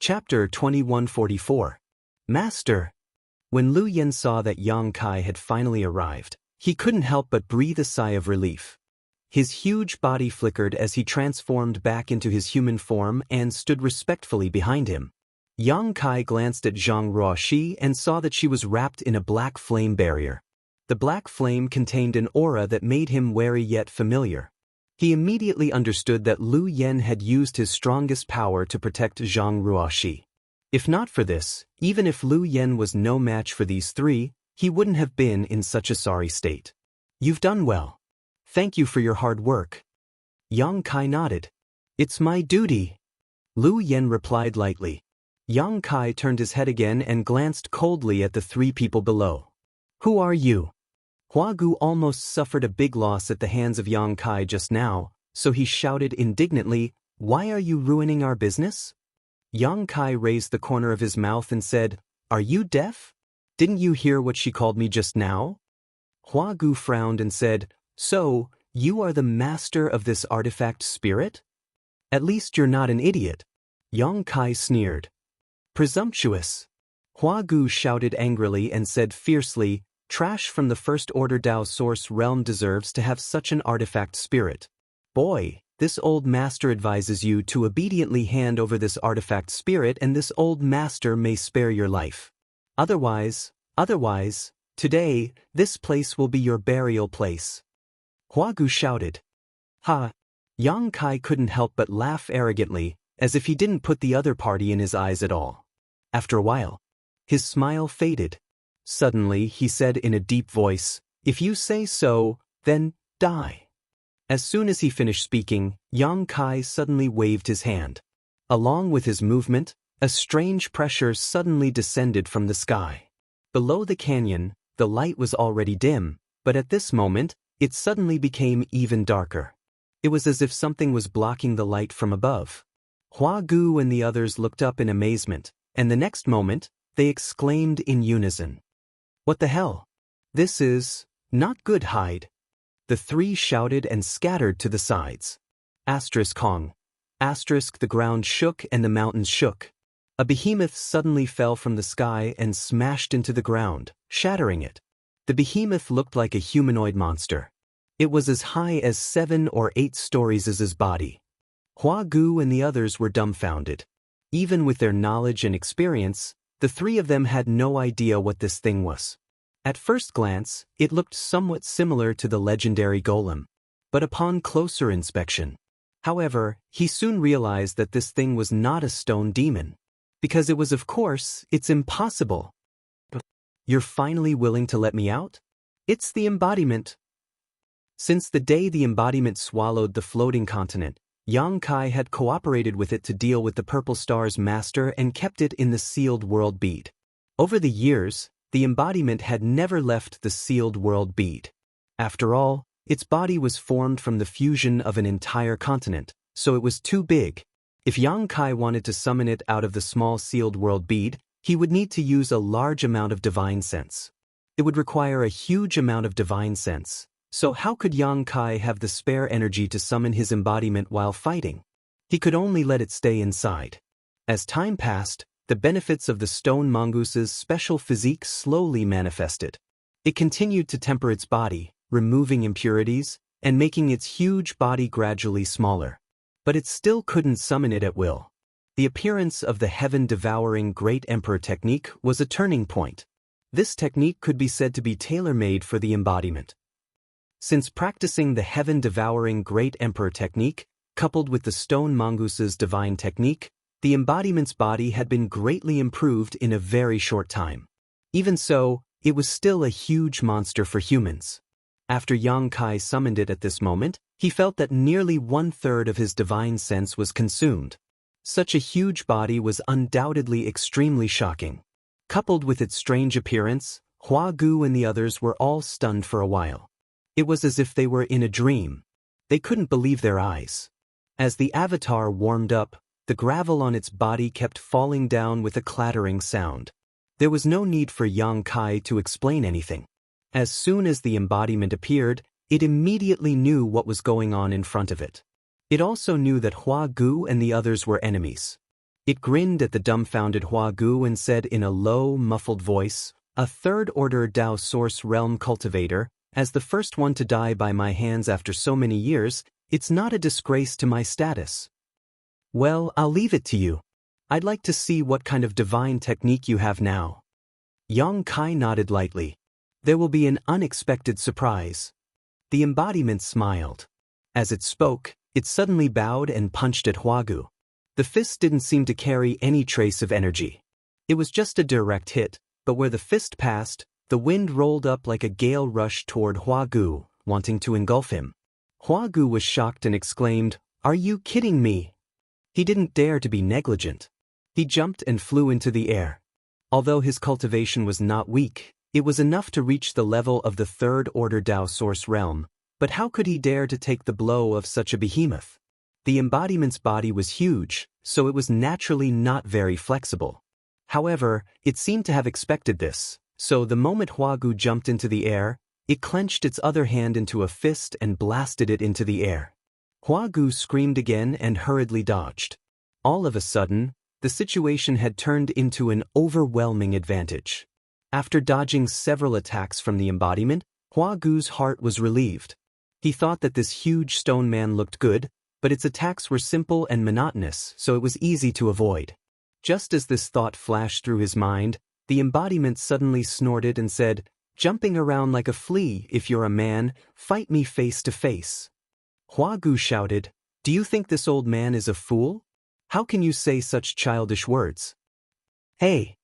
Chapter 2144. Master. When Lu Yen saw that Yang Kai had finally arrived, he couldn't help but breathe a sigh of relief. His huge body flickered as he transformed back into his human form and stood respectfully behind him. Yang Kai glanced at Zhang Ruoxi and saw that she was wrapped in a black flame barrier. The black flame contained an aura that made him wary yet familiar. He immediately understood that Lu Yen had used his strongest power to protect Zhang Ruoxi. If not for this, even if Lu Yen was no match for these three, he wouldn't have been in such a sorry state. You've done well. Thank you for your hard work. Yang Kai nodded. It's my duty. Lu Yen replied lightly. Yang Kai turned his head again and glanced coldly at the three people below. Who are you? Hua Gu almost suffered a big loss at the hands of Yang Kai just now, so he shouted indignantly, Why are you ruining our business? Yang Kai raised the corner of his mouth and said, Are you deaf? Didn't you hear what she called me just now? Hua Gu frowned and said, So, you are the master of this artifact spirit? At least you're not an idiot. Yang Kai sneered. Presumptuous. Hua Gu shouted angrily and said fiercely, Trash from the First Order Dao Source Realm deserves to have such an artifact spirit. Boy, this old master advises you to obediently hand over this artifact spirit and this old master may spare your life. Otherwise, today, this place will be your burial place. Hua Gu shouted. Ha! Yang Kai couldn't help but laugh arrogantly, as if he didn't put the other party in his eyes at all. After a while, his smile faded. Suddenly, he said in a deep voice, If you say so, then die. As soon as he finished speaking, Yang Kai suddenly waved his hand. Along with his movement, a strange pressure suddenly descended from the sky. Below the canyon, the light was already dim, but at this moment, it suddenly became even darker. It was as if something was blocking the light from above. Hua Gu and the others looked up in amazement, and the next moment, they exclaimed in unison. What the hell? This is not good, hide. The three shouted and scattered to the sides. Asterisk Hong. Asterisk the ground shook and the mountains shook. A behemoth suddenly fell from the sky and smashed into the ground, shattering it. The behemoth looked like a humanoid monster. It was as high as 7 or 8 stories as his body. Hua Gu and the others were dumbfounded. Even with their knowledge and experience, the three of them had no idea what this thing was. At first glance, it looked somewhat similar to the legendary golem. But upon closer inspection, however, he soon realized that this thing was not a stone demon. Because it was, of course, it's impossible. You're finally willing to let me out? It's the embodiment. Since the day the embodiment swallowed the floating continent, Yang Kai had cooperated with it to deal with the Purple Star's master and kept it in the sealed world bead. Over the years, the embodiment had never left the sealed world bead. After all, its body was formed from the fusion of an entire continent, so it was too big. If Yang Kai wanted to summon it out of the small sealed world bead, he would need to use a large amount of divine sense. It would require a huge amount of divine sense. So how could Yang Kai have the spare energy to summon his embodiment while fighting? He could only let it stay inside. As time passed, the benefits of the stone mongoose's special physique slowly manifested. It continued to temper its body, removing impurities, and making its huge body gradually smaller. But it still couldn't summon it at will. The appearance of the heaven-devouring Great Emperor technique was a turning point. This technique could be said to be tailor-made for the embodiment. Since practicing the heaven-devouring Great Emperor technique, coupled with the stone mongoose's divine technique, the embodiment's body had been greatly improved in a very short time. Even so, it was still a huge monster for humans. After Yang Kai summoned it at this moment, he felt that nearly 1/3 of his divine sense was consumed. Such a huge body was undoubtedly extremely shocking. Coupled with its strange appearance, Hua Gu and the others were all stunned for a while. It was as if they were in a dream. They couldn't believe their eyes. As the avatar warmed up, the gravel on its body kept falling down with a clattering sound. There was no need for Yang Kai to explain anything. As soon as the embodiment appeared, it immediately knew what was going on in front of it. It also knew that Hua Gu and the others were enemies. It grinned at the dumbfounded Hua Gu and said in a low, muffled voice, "A third-order Dao Source Realm cultivator, as the first one to die by my hands after so many years, it's not a disgrace to my status." "Well, I'll leave it to you. I'd like to see what kind of divine technique you have now." Yang Kai nodded lightly. "There will be an unexpected surprise." The embodiment smiled. As it spoke, it suddenly bowed and punched at Hua Gu. The fist didn't seem to carry any trace of energy. It was just a direct hit, but where the fist passed, the wind rolled up like a gale rush toward Hua Gu, wanting to engulf him. Hua Gu was shocked and exclaimed, "Are you kidding me?" He didn't dare to be negligent. He jumped and flew into the air. Although his cultivation was not weak, it was enough to reach the level of the third-order Dao Source realm, but how could he dare to take the blow of such a behemoth? The embodiment's body was huge, so it was naturally not very flexible. However, it seemed to have expected this, so the moment Hua Gu jumped into the air, it clenched its other hand into a fist and blasted it into the air. Hua Gu screamed again and hurriedly dodged. All of a sudden, the situation had turned into an overwhelming advantage. After dodging several attacks from the embodiment, Hua Gu's heart was relieved. He thought that this huge stone man looked good, but its attacks were simple and monotonous, so it was easy to avoid. Just as this thought flashed through his mind, the embodiment suddenly snorted and said, "Jumping around like a flea, if you're a man, fight me face to face." Hua Gu shouted, "Do you think this old man is a fool? How can you say such childish words?" "Hey!"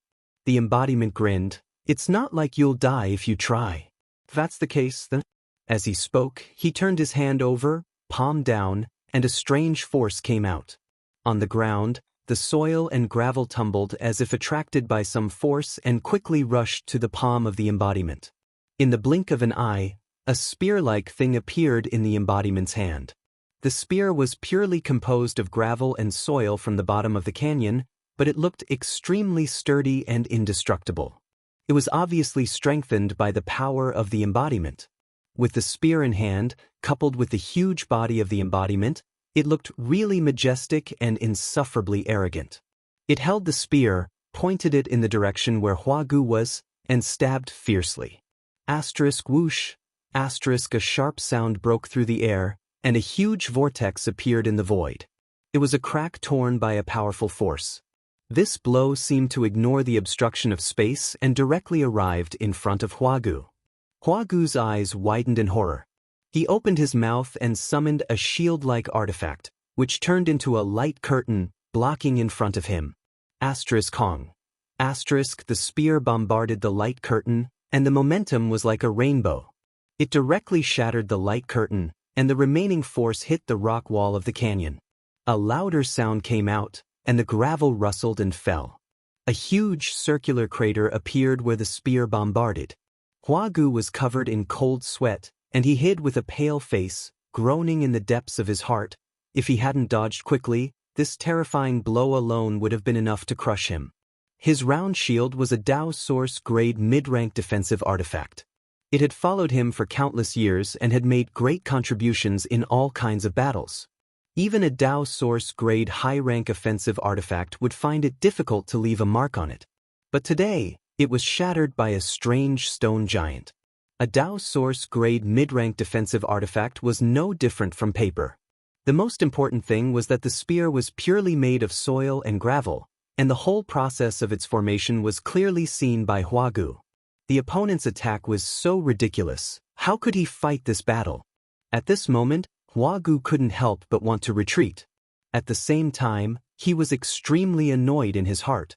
The embodiment grinned, "It's not like you'll die if you try. If that's the case, then—" As he spoke, he turned his hand over, palm down, and a strange force came out. On the ground, the soil and gravel tumbled as if attracted by some force and quickly rushed to the palm of the embodiment. In the blink of an eye, a spear-like thing appeared in the embodiment's hand. The spear was purely composed of gravel and soil from the bottom of the canyon, but it looked extremely sturdy and indestructible. It was obviously strengthened by the power of the embodiment. With the spear in hand, coupled with the huge body of the embodiment, it looked really majestic and insufferably arrogant. It held the spear, pointed it in the direction where Hua Gu was, and stabbed fiercely. Asterisk whoosh, asterisk a sharp sound broke through the air, and a huge vortex appeared in the void. It was a crack torn by a powerful force. This blow seemed to ignore the obstruction of space and directly arrived in front of Hua Gu. Hua Gu's eyes widened in horror. He opened his mouth and summoned a shield-like artifact, which turned into a light curtain, blocking in front of him. Asterisk Hong. Asterisk the spear bombarded the light curtain, and the momentum was like a rainbow. It directly shattered the light curtain, and the remaining force hit the rock wall of the canyon. A louder sound came out, and the gravel rustled and fell. A huge circular crater appeared where the spear bombarded. Hua Gu was covered in cold sweat, and he hid with a pale face, groaning in the depths of his heart. If he hadn't dodged quickly, this terrifying blow alone would have been enough to crush him. His round shield was a Dao Source grade mid-rank defensive artifact. It had followed him for countless years and had made great contributions in all kinds of battles. Even a Dao Source grade high-rank offensive artifact would find it difficult to leave a mark on it. But today, it was shattered by a strange stone giant. A Dao Source grade mid-rank defensive artifact was no different from paper. The most important thing was that the spear was purely made of soil and gravel, and the whole process of its formation was clearly seen by Hua Gu. The opponent's attack was so ridiculous. How could he fight this battle? At this moment, Hua Gu couldn't help but want to retreat. At the same time, he was extremely annoyed in his heart.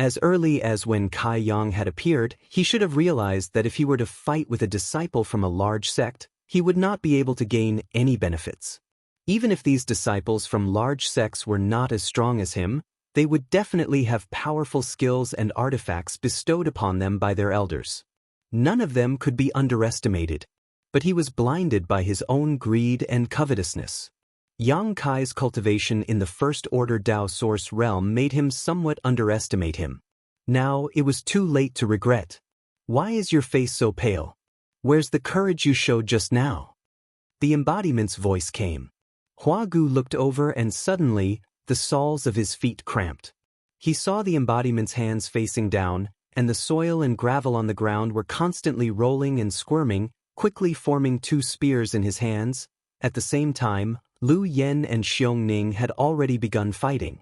As early as when Kai Yang had appeared, he should have realized that if he were to fight with a disciple from a large sect, he would not be able to gain any benefits. Even if these disciples from large sects were not as strong as him, they would definitely have powerful skills and artifacts bestowed upon them by their elders. None of them could be underestimated, but he was blinded by his own greed and covetousness. Yang Kai's cultivation in the first-order Dao Source realm made him somewhat underestimate him. Now it was too late to regret. Why is your face so pale? Where's the courage you showed just now? The embodiment's voice came. Hua Gu looked over and suddenly, the soles of his feet cramped. He saw the embodiment's hands facing down, and the soil and gravel on the ground were constantly rolling and squirming, quickly forming two spears in his hands. At the same time, Lu Yen and Xiong Ning had already begun fighting.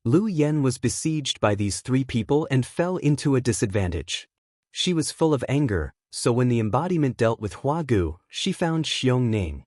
Lu Yen was besieged by these three people and fell into a disadvantage. She was full of anger, so when the embodiment dealt with Huagu, she found Xiong Ning.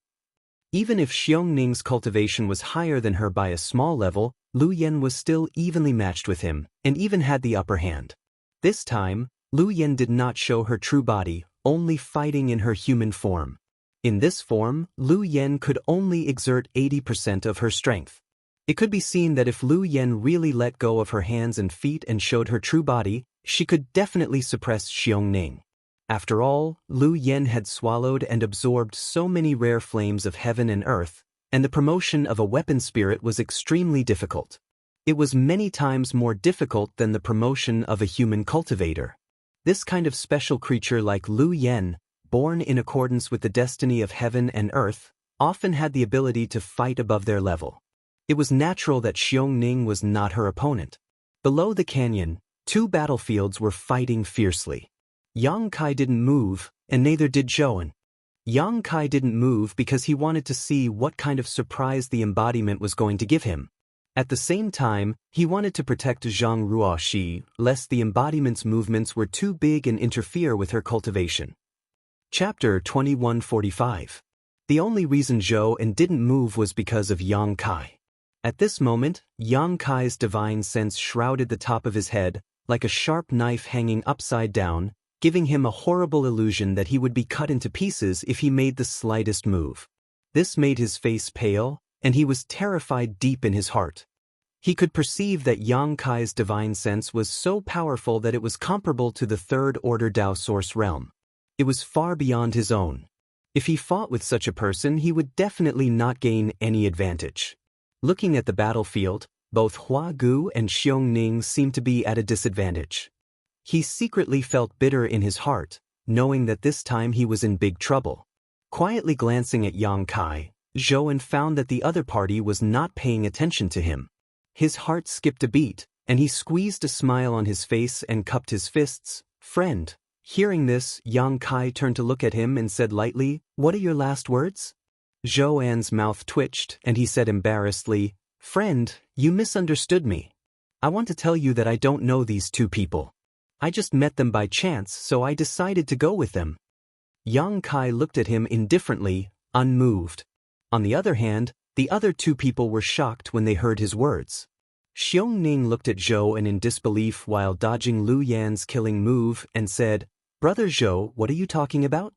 Even if Xiong Ning's cultivation was higher than her by a small level, Lu Yen was still evenly matched with him, and even had the upper hand. This time, Lu Yen did not show her true body, only fighting in her human form. In this form, Lu Yen could only exert 80% of her strength. It could be seen that if Lu Yen really let go of her hands and feet and showed her true body, she could definitely suppress Xiong Ning. After all, Lu Yen had swallowed and absorbed so many rare flames of heaven and earth, and the promotion of a weapon spirit was extremely difficult. It was many times more difficult than the promotion of a human cultivator. This kind of special creature like Lu Yen, born in accordance with the destiny of heaven and earth, often had the ability to fight above their level. It was natural that Xiong Ning was not her opponent. Below the canyon, two battlefields were fighting fiercely. Yang Kai didn't move, and neither did Zhouan. Yang Kai didn't move because he wanted to see what kind of surprise the embodiment was going to give him. At the same time, he wanted to protect Zhang Ruoxi, lest the embodiment's movements were too big and interfere with her cultivation. Chapter 2145. The only reason Zhouan didn't move was because of Yang Kai. At this moment, Yang Kai's divine sense shrouded the top of his head, like a sharp knife hanging upside down, giving him a horrible illusion that he would be cut into pieces if he made the slightest move. This made his face pale, and he was terrified deep in his heart. He could perceive that Yang Kai's divine sense was so powerful that it was comparable to the third-order Dao Source realm. It was far beyond his own. If he fought with such a person, he would definitely not gain any advantage. Looking at the battlefield, both Huagu and Xiong Ning seemed to be at a disadvantage. He secretly felt bitter in his heart, knowing that this time he was in big trouble. Quietly glancing at Yang Kai, Zhouan found that the other party was not paying attention to him. His heart skipped a beat, and he squeezed a smile on his face and cupped his fists. "Friend." Hearing this, Yang Kai turned to look at him and said lightly, "What are your last words?" Zhouan's mouth twitched, and he said embarrassedly, "Friend, you misunderstood me. I want to tell you that I don't know these two people. I just met them by chance, so I decided to go with them." Yang Kai looked at him indifferently, unmoved. On the other hand, the other two people were shocked when they heard his words. Xiong Ning looked at Zhouan in disbelief while dodging Lu Yan's killing move and said, "Brother Zhou, what are you talking about?"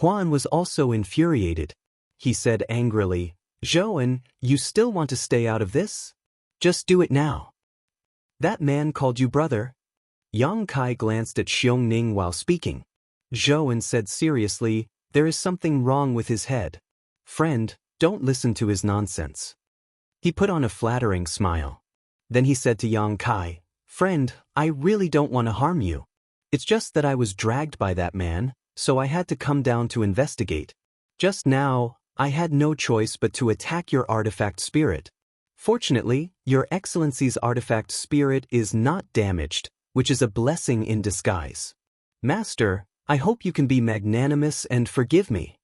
Huan was also infuriated. He said angrily, "Zhouan, you still want to stay out of this? Just do it now." "That man called you brother?" Yang Kai glanced at Xiong Ning while speaking. Zhouan said seriously, "There is something wrong with his head. Friend, don't listen to his nonsense." He put on a flattering smile. Then he said to Yang Kai, "Friend, I really don't want to harm you. It's just that I was dragged by that man, so I had to come down to investigate. Just now, I had no choice but to attack your artifact spirit. Fortunately, your Excellency's artifact spirit is not damaged, which is a blessing in disguise. Master, I hope you can be magnanimous and forgive me."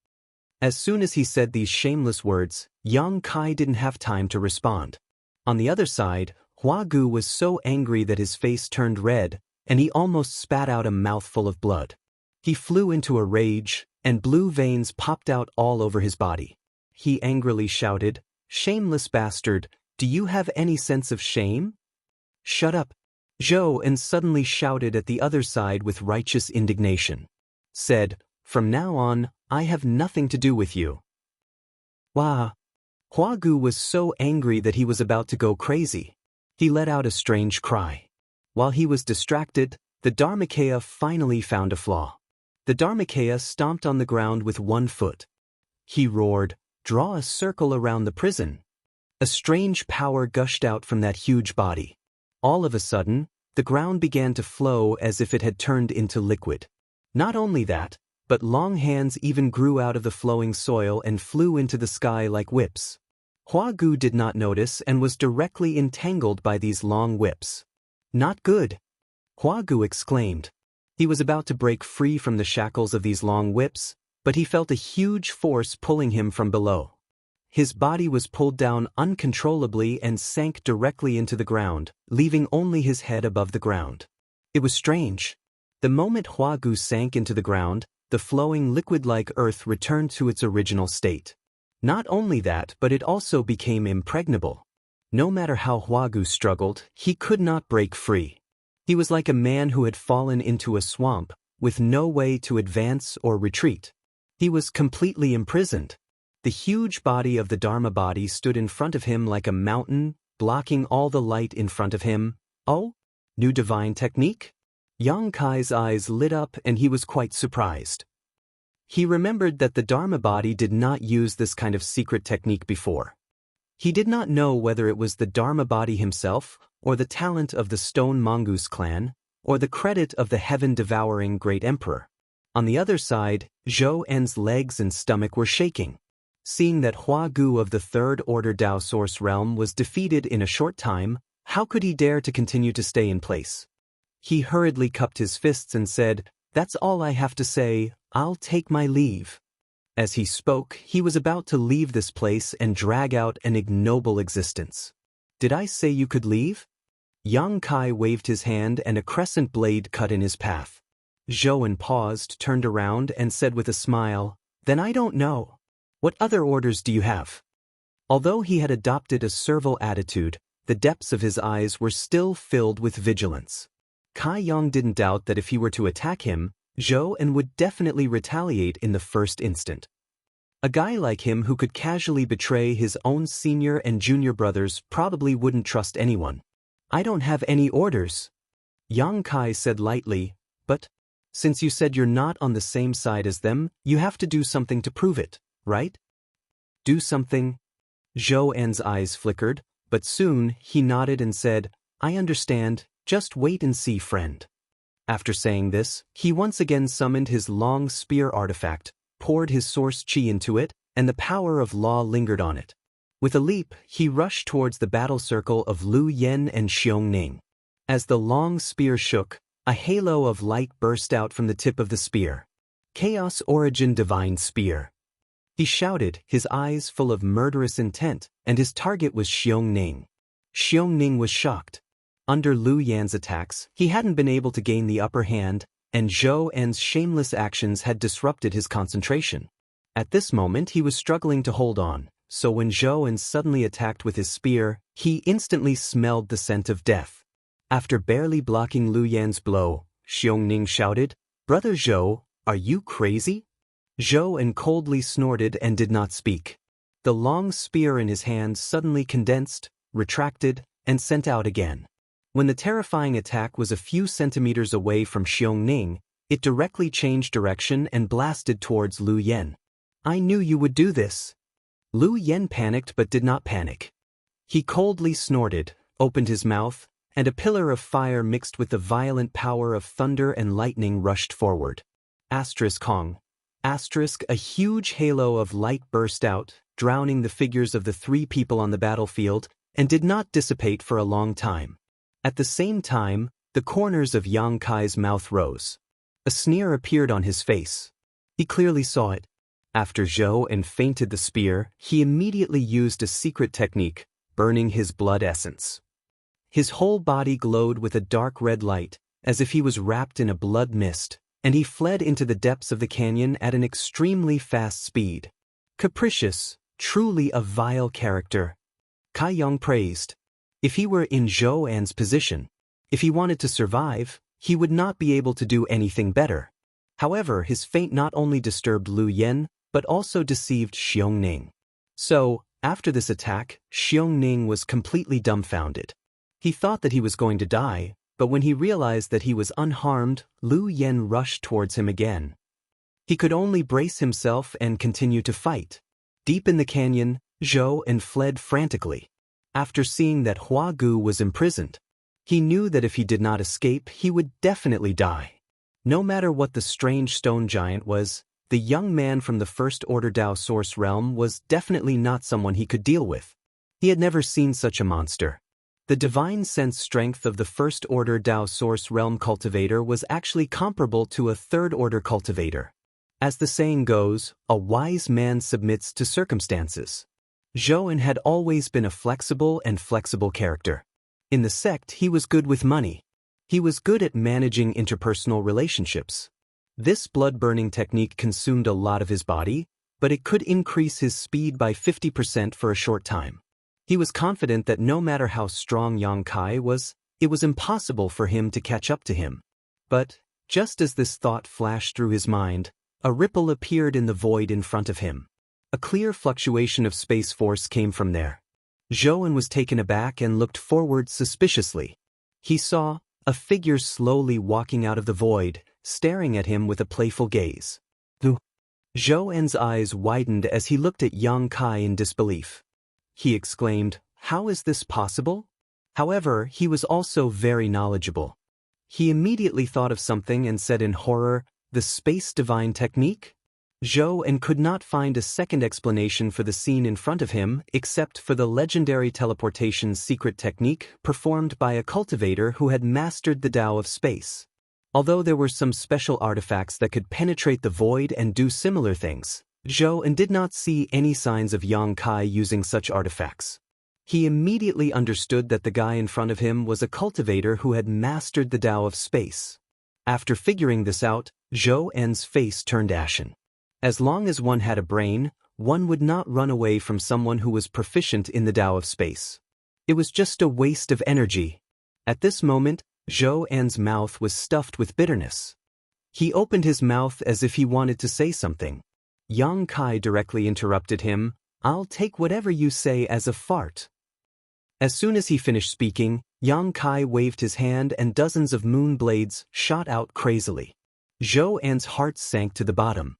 As soon as he said these shameless words, Yang Kai didn't have time to respond. On the other side, Huagu was so angry that his face turned red, and he almost spat out a mouthful of blood. He flew into a rage, and blue veins popped out all over his body. He angrily shouted, "Shameless bastard, do you have any sense of shame?" "Shut up." Zhouan suddenly shouted at the other side with righteous indignation. Said, "From now on, I have nothing to do with you." Wah! Huagu was so angry that he was about to go crazy. He let out a strange cry. While he was distracted, the Dharmakaya finally found a flaw. The Dharmakaya stomped on the ground with one foot. He roared, "Draw a circle around the prison." A strange power gushed out from that huge body. All of a sudden, the ground began to flow as if it had turned into liquid. Not only that, but long hands even grew out of the flowing soil and flew into the sky like whips. Huagu did not notice and was directly entangled by these long whips. Not good. Hua Gu exclaimed. He was about to break free from the shackles of these long whips, but he felt a huge force pulling him from below. His body was pulled down uncontrollably and sank directly into the ground, leaving only his head above the ground. It was strange. The moment Hua Gu sank into the ground, the flowing liquid-like earth returned to its original state. Not only that, but it also became impregnable. No matter how Hua Gu struggled, he could not break free. He was like a man who had fallen into a swamp, with no way to advance or retreat. He was completely imprisoned. The huge body of the Dharma body stood in front of him like a mountain, blocking all the light in front of him. Oh? New divine technique? Yang Kai's eyes lit up and he was quite surprised. He remembered that the Dharma body did not use this kind of secret technique before. He did not know whether it was the Dharma body himself, or the talent of the Stone Mongoose clan, or the credit of the heaven-devouring Great Emperor. On the other side, Zhou En's legs and stomach were shaking. Seeing that Hua Gu of the Third Order Dao Source Realm was defeated in a short time, how could he dare to continue to stay in place? He hurriedly cupped his fists and said, "That's all I have to say, I'll take my leave." As he spoke, he was about to leave this place and drag out an ignoble existence. "Did I say you could leave?" Yang Kai waved his hand and a crescent blade cut in his path. Zhou paused, turned around, and said with a smile, "Then I don't know. What other orders do you have?" Although he had adopted a servile attitude, the depths of his eyes were still filled with vigilance. Kai Yang didn't doubt that if he were to attack him, Zhou En would definitely retaliate in the first instant. A guy like him who could casually betray his own senior and junior brothers probably wouldn't trust anyone. "I don't have any orders," Yang Kai said lightly, "but since you said you're not on the same side as them, you have to do something to prove it, right?" "Do something?" Zhou En's eyes flickered, but soon he nodded and said, "I understand, just wait and see, friend." After saying this, he once again summoned his long spear artifact, poured his source chi into it, and the power of law lingered on it. With a leap, he rushed towards the battle circle of Lu Yen and Xiong Ning. As the long spear shook, a halo of light burst out from the tip of the spear. "Chaos Origin Divine Spear." He shouted, his eyes full of murderous intent, and his target was Xiong Ning. Xiong Ning was shocked. Under Lu Yan's attacks, he hadn't been able to gain the upper hand, and Zhou En's shameless actions had disrupted his concentration. At this moment he was struggling to hold on, so when Zhou En suddenly attacked with his spear, he instantly smelled the scent of death. After barely blocking Lu Yan's blow, Xiong Ning shouted, "Brother Zhou, are you crazy?" Zhou En coldly snorted and did not speak. The long spear in his hand suddenly condensed, retracted, and sent out again. When the terrifying attack was a few centimeters away from Xiong Ning, it directly changed direction and blasted towards Lu Yen. "I knew you would do this." Lu Yen panicked but did not panic. He coldly snorted, opened his mouth, and a pillar of fire mixed with the violent power of thunder and lightning rushed forward. Kong. A huge halo of light burst out, drowning the figures of the three people on the battlefield, and did not dissipate for a long time. At the same time, the corners of Yang Kai's mouth rose. A sneer appeared on his face. He clearly saw it. After Zhou En feinted the spear, he immediately used a secret technique, burning his blood essence. His whole body glowed with a dark red light, as if he was wrapped in a blood mist, and he fled into the depths of the canyon at an extremely fast speed. Capricious, truly a vile character. Kai Yang praised. If he were in Zhou En's position, if he wanted to survive, he would not be able to do anything better. However, his feint not only disturbed Lu Yen, but also deceived Xiong Ning. So, after this attack, Xiong Ning was completely dumbfounded. He thought that he was going to die, but when he realized that he was unharmed, Lu Yen rushed towards him again. He could only brace himself and continue to fight. Deep in the canyon, Zhou En fled frantically. After seeing that Hua Gu was imprisoned, he knew that if he did not escape, he would definitely die. No matter what the strange stone giant was, the young man from the First Order Dao Source Realm was definitely not someone he could deal with. He had never seen such a monster. The divine sense strength of the first-order Tao Source Realm cultivator was actually comparable to a third-order cultivator. As the saying goes, a wise man submits to circumstances. Zhou had always been a flexible character. In the sect, he was good with money. He was good at managing interpersonal relationships. This blood-burning technique consumed a lot of his body, but it could increase his speed by 50% for a short time. He was confident that no matter how strong Yang Kai was, it was impossible for him to catch up to him. But, just as this thought flashed through his mind, a ripple appeared in the void in front of him. A clear fluctuation of space force came from there. Zhou was taken aback and looked forward suspiciously. He saw a figure slowly walking out of the void, staring at him with a playful gaze. Zhou's eyes widened as he looked at Yang Kai in disbelief. He exclaimed, "How is this possible?" However, he was also very knowledgeable. He immediately thought of something and said in horror, "The space divine technique?" Zhou could not find a second explanation for the scene in front of him except for the legendary teleportation secret technique performed by a cultivator who had mastered the Tao of space. Although there were some special artifacts that could penetrate the void and do similar things, Zhou did not see any signs of Yang Kai using such artifacts. He immediately understood that the guy in front of him was a cultivator who had mastered the Tao of space. After figuring this out, Zhou's face turned ashen. As long as one had a brain, one would not run away from someone who was proficient in the Tao of space. It was just a waste of energy. At this moment, Zhou's mouth was stuffed with bitterness. He opened his mouth as if he wanted to say something. Yang Kai directly interrupted him, "I'll take whatever you say as a fart." As soon as he finished speaking, Yang Kai waved his hand and dozens of moon blades shot out crazily. Zhou's heart sank to the bottom.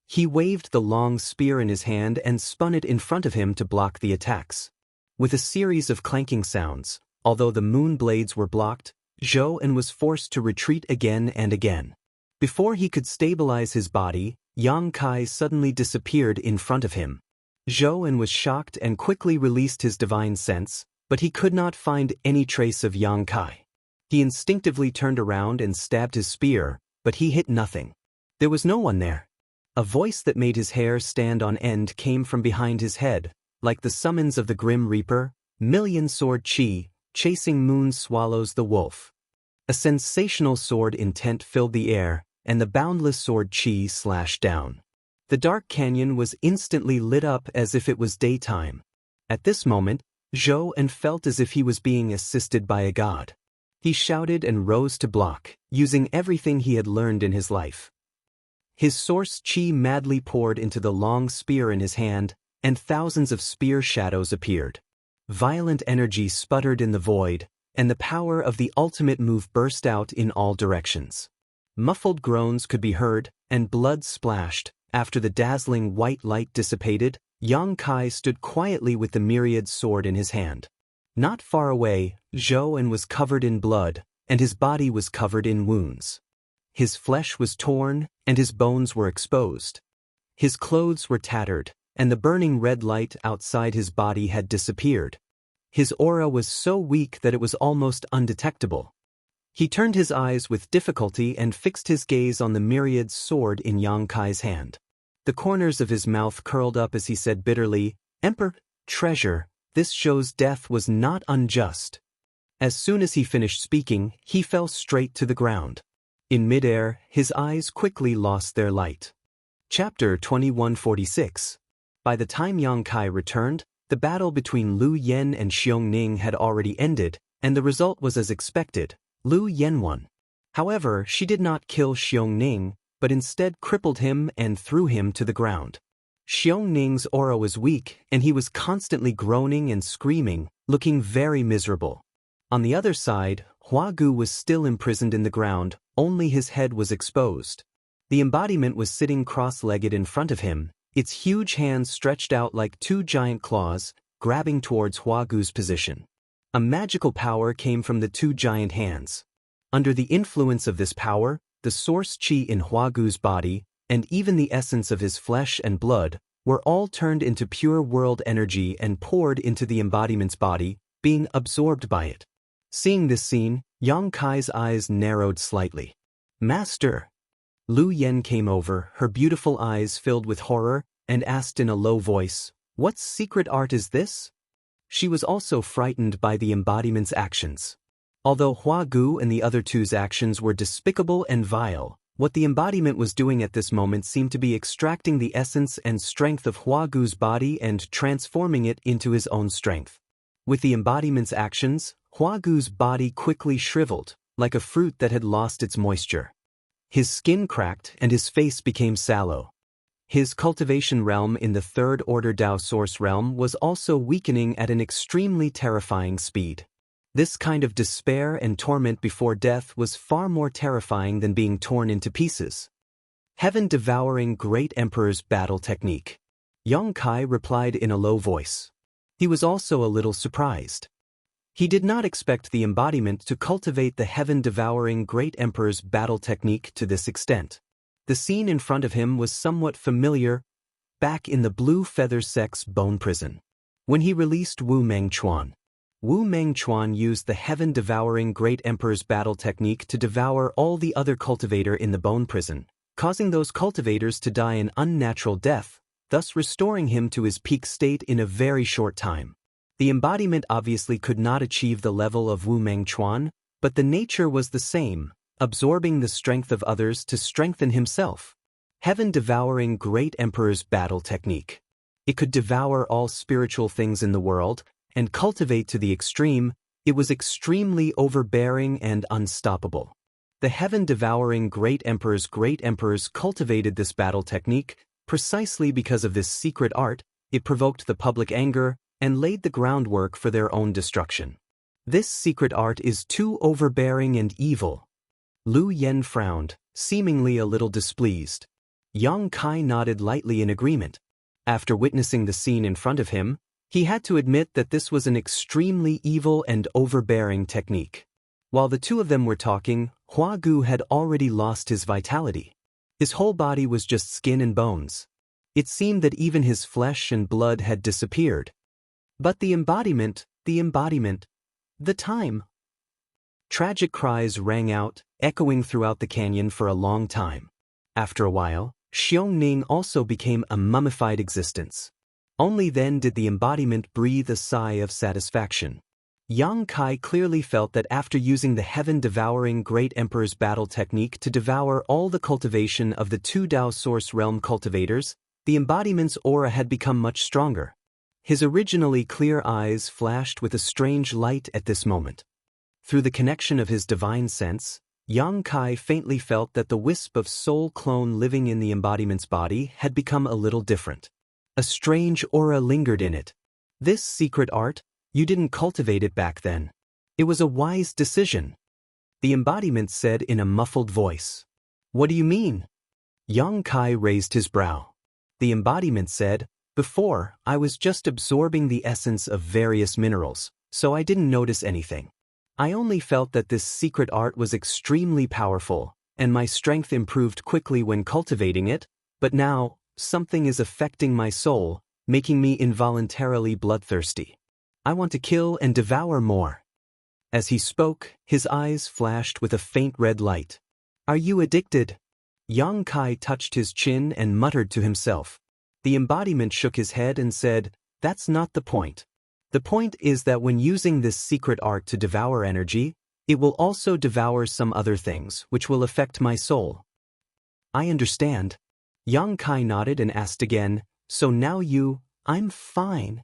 He waved the long spear in his hand and spun it in front of him to block the attacks. With a series of clanking sounds, although the moon blades were blocked, Zhou was forced to retreat again and again. Before he could stabilize his body, Yang Kai suddenly disappeared in front of him. Zhou was shocked and quickly released his divine sense, but he could not find any trace of Yang Kai. He instinctively turned around and stabbed his spear, but he hit nothing. There was no one there. A voice that made his hair stand on end came from behind his head, like the summons of the Grim Reaper, Million Sword Chi, chasing moon swallows the wolf. A sensational sword intent filled the air, and the boundless sword Chi slashed down. The dark canyon was instantly lit up as if it was daytime. At this moment, Zhou felt as if he was being assisted by a god. He shouted and rose to block, using everything he had learned in his life. His source Chi madly poured into the long spear in his hand, and thousands of spear shadows appeared. Violent energy sputtered in the void, and the power of the ultimate move burst out in all directions. Muffled groans could be heard, and blood splashed. After the dazzling white light dissipated, Yang Kai stood quietly with the myriad sword in his hand. Not far away, Zhou was covered in blood, and his body was covered in wounds. His flesh was torn, and his bones were exposed. His clothes were tattered, and the burning red light outside his body had disappeared. His aura was so weak that it was almost undetectable. He turned his eyes with difficulty and fixed his gaze on the myriad sword in Yang Kai's hand. The corners of his mouth curled up as he said bitterly, "Emperor, treasure, this shows death was not unjust." As soon as he finished speaking, he fell straight to the ground. In midair, his eyes quickly lost their light. Chapter 2146. By the time Yang Kai returned, the battle between Lu Yen and Xiong Ning had already ended, and the result was as expected. Lu Yen won. However, she did not kill Xiong Ning, but instead crippled him and threw him to the ground. Xiong Ning's aura was weak, and he was constantly groaning and screaming, looking very miserable. On the other side, Hua Gu was still imprisoned in the ground, only his head was exposed. The embodiment was sitting cross-legged in front of him, its huge hands stretched out like two giant claws, grabbing towards Hua Gu's position. A magical power came from the two giant hands. Under the influence of this power, the source Qi in Hua Gu's body, and even the essence of his flesh and blood, were all turned into pure world energy and poured into the embodiment's body, being absorbed by it. Seeing this scene, Yang Kai's eyes narrowed slightly. Master! Lu Yen came over, her beautiful eyes filled with horror, and asked in a low voice, "What secret art is this?" She was also frightened by the embodiment's actions. Although Hua Gu and the other two's actions were despicable and vile, what the embodiment was doing at this moment seemed to be extracting the essence and strength of Hua Gu's body and transforming it into his own strength. With the embodiment's actions, Hua Gu's body quickly shriveled, like a fruit that had lost its moisture. His skin cracked and his face became sallow. His cultivation realm in the third-order Dao source realm was also weakening at an extremely terrifying speed. This kind of despair and torment before death was far more terrifying than being torn into pieces. Heaven-devouring Great Emperor's battle technique. Yang Kai replied in a low voice. He was also a little surprised. He did not expect the embodiment to cultivate the heaven-devouring Great Emperor's battle technique to this extent. The scene in front of him was somewhat familiar, back in the Blue Feather Sect's bone prison. When he released Wu Mengchuan. Wu Mengchuan used the heaven-devouring Great Emperor's battle technique to devour all the other cultivator in the bone prison, causing those cultivators to die an unnatural death, thus restoring him to his peak state in a very short time. The embodiment obviously could not achieve the level of Wu Mengchuan, but the nature was the same, absorbing the strength of others to strengthen himself. Heaven-devouring Great Emperor's battle technique. It could devour all spiritual things in the world, and cultivate to the extreme. It was extremely overbearing and unstoppable. The heaven-devouring Great Emperors cultivated this battle technique, precisely because of this secret art. It provoked the public anger, and laid the groundwork for their own destruction. This secret art is too overbearing and evil. Lu Yen frowned, seemingly a little displeased. Yang Kai nodded lightly in agreement. After witnessing the scene in front of him, he had to admit that this was an extremely evil and overbearing technique. While the two of them were talking, Hua Gu had already lost his vitality. His whole body was just skin and bones. It seemed that even his flesh and blood had disappeared. But the embodiment, the time. Tragic cries rang out, echoing throughout the canyon for a long time. After a while, Xiongning also became a mummified existence. Only then did the embodiment breathe a sigh of satisfaction. Yang Kai clearly felt that after using the heaven-devouring Great Emperor's battle technique to devour all the cultivation of the two Dao Source Realm cultivators, the embodiment's aura had become much stronger. His originally clear eyes flashed with a strange light at this moment. Through the connection of his divine sense, Yang Kai faintly felt that the wisp of soul clone living in the embodiment's body had become a little different. A strange aura lingered in it. This secret art, you didn't cultivate it back then. It was a wise decision. The embodiment said in a muffled voice. What do you mean? Yang Kai raised his brow. The embodiment said, before, I was just absorbing the essence of various minerals, so I didn't notice anything. I only felt that this secret art was extremely powerful, and my strength improved quickly when cultivating it, but now, something is affecting my soul, making me involuntarily bloodthirsty. I want to kill and devour more. As he spoke, his eyes flashed with a faint red light. Are you addicted? Yang Kai touched his chin and muttered to himself. The embodiment shook his head and said, that's not the point. The point is that when using this secret art to devour energy, it will also devour some other things which will affect my soul. I understand. Yang Kai nodded and asked again, so now I'm fine.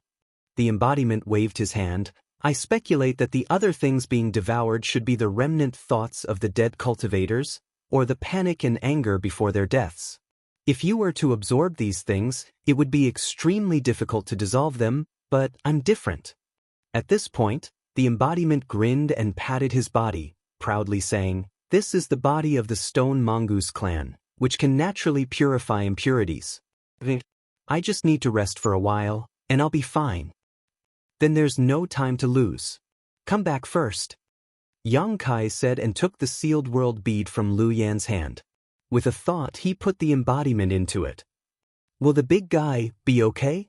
The embodiment waved his hand. I speculate that the other things being devoured should be the remnant thoughts of the dead cultivators, or the panic and anger before their deaths. If you were to absorb these things, it would be extremely difficult to dissolve them, but I'm different. At this point, the embodiment grinned and patted his body, proudly saying, this is the body of the Stone Mongoose clan, which can naturally purify impurities. I just need to rest for a while, and I'll be fine. Then there's no time to lose. Come back first. Yang Kai said and took the sealed world bead from Lu Yan's hand. With a thought, he put the embodiment into it. Will the big guy be okay?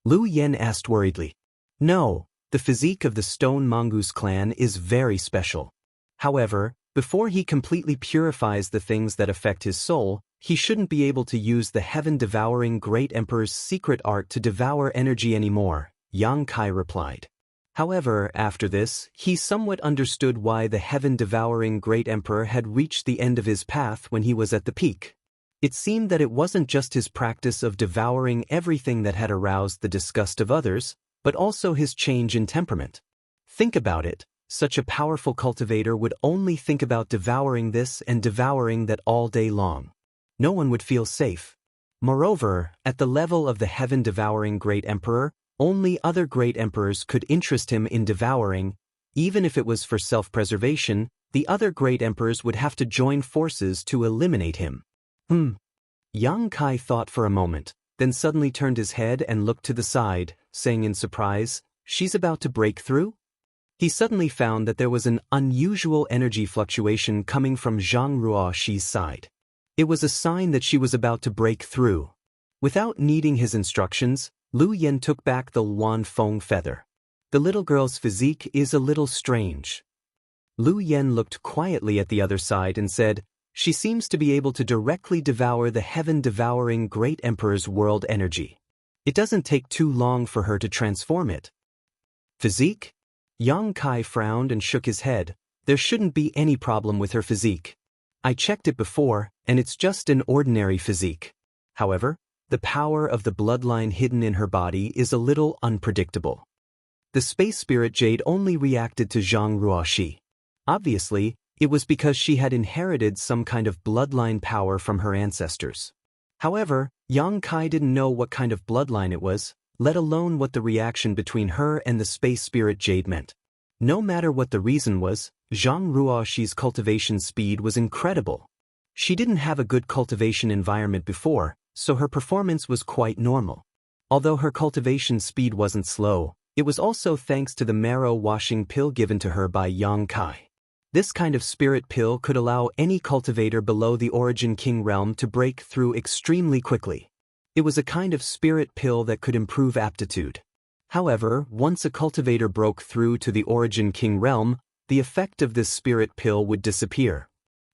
Lu Yan asked worriedly. No, The physique of the Stone Mongoose clan is very special. However, before he completely purifies the things that affect his soul, he shouldn't be able to use the heaven-devouring Great Emperor's secret art to devour energy anymore, Yang Kai replied. However, after this, he somewhat understood why the heaven-devouring Great Emperor had reached the end of his path when he was at the peak. It seemed that it wasn't just his practice of devouring everything that had aroused the disgust of others, but also his change in temperament. Think about it, such a powerful cultivator would only think about devouring this and devouring that all day long. No one would feel safe. Moreover, at the level of the heaven-devouring Great Emperor, only other great emperors could interest him in devouring. Even if it was for self-preservation, the other great emperors would have to join forces to eliminate him. Yang Kai thought for a moment, then suddenly turned his head and looked to the side, saying in surprise, "She's about to break through?" He suddenly found that there was an unusual energy fluctuation coming from Zhang Ruoxi's side. It was a sign that she was about to break through. Without needing his instructions, Lu Yen took back the Luan Feng feather. The little girl's physique is a little strange. Lu Yen looked quietly at the other side and said, "She seems to be able to directly devour the heaven-devouring Great Emperor's world energy. It doesn't take too long for her to transform it." Physique? Yang Kai frowned and shook his head. "There shouldn't be any problem with her physique. I checked it before, and it's just an ordinary physique. However, the power of the bloodline hidden in her body is a little unpredictable." The space spirit Jade only reacted to Zhang Ruoxi. Obviously, it was because she had inherited some kind of bloodline power from her ancestors. However, Yang Kai didn't know what kind of bloodline it was, let alone what the reaction between her and the space spirit Jade meant. No matter what the reason was, Zhang Ruoxi's cultivation speed was incredible. She didn't have a good cultivation environment before, so her performance was quite normal. Although her cultivation speed wasn't slow, it was also thanks to the marrow-washing pill given to her by Yang Kai. This kind of spirit pill could allow any cultivator below the Origin King realm to break through extremely quickly. It was a kind of spirit pill that could improve aptitude. However, once a cultivator broke through to the Origin King realm, the effect of this spirit pill would disappear.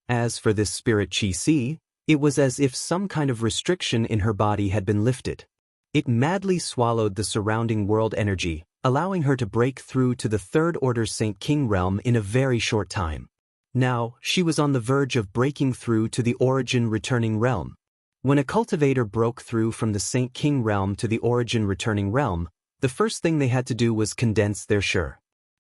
As for this spirit Qi, it was as if some kind of restriction in her body had been lifted. It madly swallowed the surrounding world energy, allowing her to break through to the Third Order Saint King realm in a very short time. Now, she was on the verge of breaking through to the Origin Returning realm. When a cultivator broke through from the Saint King realm to the Origin Returning realm, the first thing they had to do was condense their shi.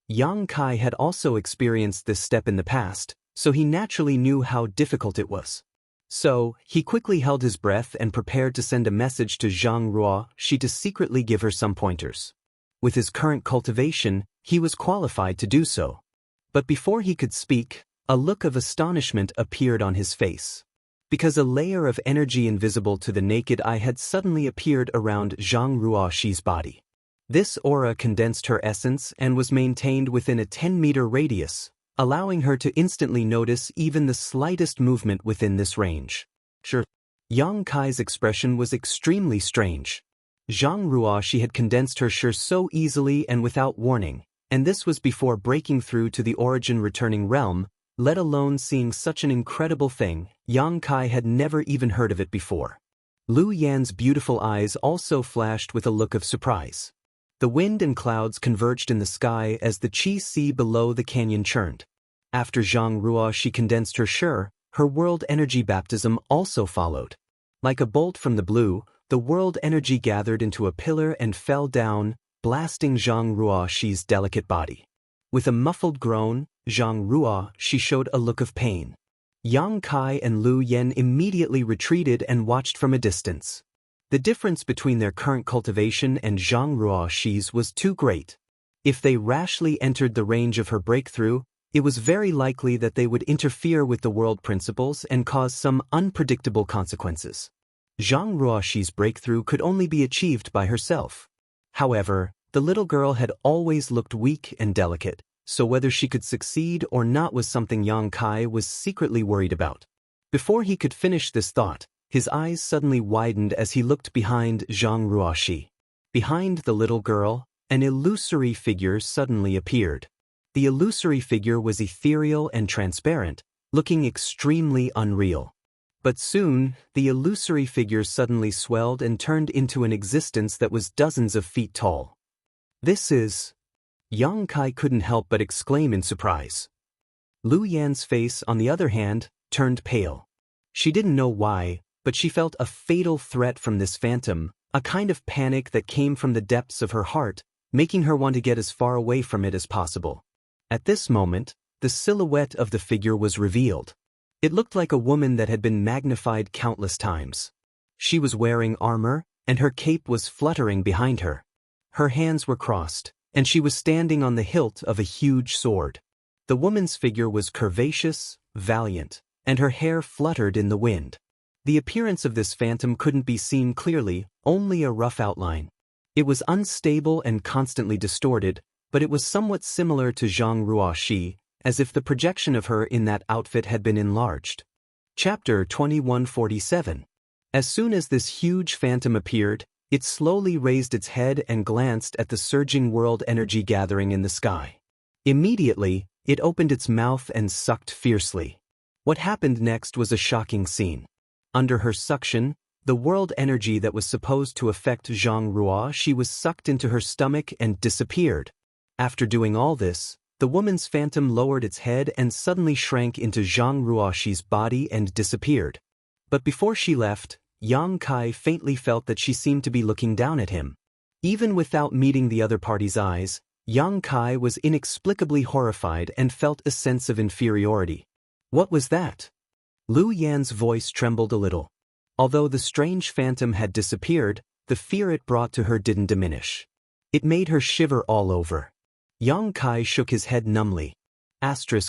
Yang Kai had also experienced this step in the past, so he naturally knew how difficult it was. So, he quickly held his breath and prepared to send a message to Zhang Ruoxi to secretly give her some pointers. With his current cultivation, he was qualified to do so. But before he could speak, a look of astonishment appeared on his face. Because a layer of energy invisible to the naked eye had suddenly appeared around Zhang Ruoxi's body. This aura condensed her essence and was maintained within a 10-meter radius, allowing her to instantly notice even the slightest movement within this range. Sure. Yang Kai's expression was extremely strange. Zhang Ruoxi had condensed her shi so easily and without warning, and this was before breaking through to the Origin Returning realm, let alone seeing such an incredible thing. Yang Kai had never even heard of it before. Lu Yan's beautiful eyes also flashed with a look of surprise. The wind and clouds converged in the sky as the Qi sea below the canyon churned. After Zhang Ruoxi condensed her shi, her world energy baptism also followed. Like a bolt from the blue, the world energy gathered into a pillar and fell down, blasting Zhang Ruoxi's delicate body. With a muffled groan, Zhang Ruoxi showed a look of pain. Yang Kai and Lu Yen immediately retreated and watched from a distance. The difference between their current cultivation and Zhang Ruoxi's was too great. If they rashly entered the range of her breakthrough, it was very likely that they would interfere with the world principles and cause some unpredictable consequences. Zhang Ruoxi's breakthrough could only be achieved by herself. However, the little girl had always looked weak and delicate, so whether she could succeed or not was something Yang Kai was secretly worried about. Before he could finish this thought, his eyes suddenly widened as he looked behind Zhang Ruoxi. Behind the little girl, an illusory figure suddenly appeared. The illusory figure was ethereal and transparent, looking extremely unreal. But soon, the illusory figure suddenly swelled and turned into an existence that was dozens of feet tall. "This is..." Yang Kai couldn't help but exclaim in surprise. Lu Yan's face, on the other hand, turned pale. She didn't know why, but she felt a fatal threat from this phantom, a kind of panic that came from the depths of her heart, making her want to get as far away from it as possible. At this moment, the silhouette of the figure was revealed. It looked like a woman that had been magnified countless times. She was wearing armor, and her cape was fluttering behind her. Her hands were crossed, and she was standing on the hilt of a huge sword. The woman's figure was curvaceous, valiant, and her hair fluttered in the wind. The appearance of this phantom couldn't be seen clearly, only a rough outline. It was unstable and constantly distorted, but it was somewhat similar to Zhang Ruoxi, as if the projection of her in that outfit had been enlarged. Chapter 2147. As soon as this huge phantom appeared, it slowly raised its head and glanced at the surging world energy gathering in the sky. Immediately, it opened its mouth and sucked fiercely. What happened next was a shocking scene. Under her suction, the world energy that was supposed to affect Zhang Ruoxi was sucked into her stomach and disappeared. After doing all this, the woman's phantom lowered its head and suddenly shrank into Zhang Ruoxi's body and disappeared. But before she left, Yang Kai faintly felt that she seemed to be looking down at him. Even without meeting the other party's eyes, Yang Kai was inexplicably horrified and felt a sense of inferiority. What was that? Lu Yan's voice trembled a little. Although the strange phantom had disappeared, the fear it brought to her didn't diminish. It made her shiver all over. Yang Kai shook his head numbly.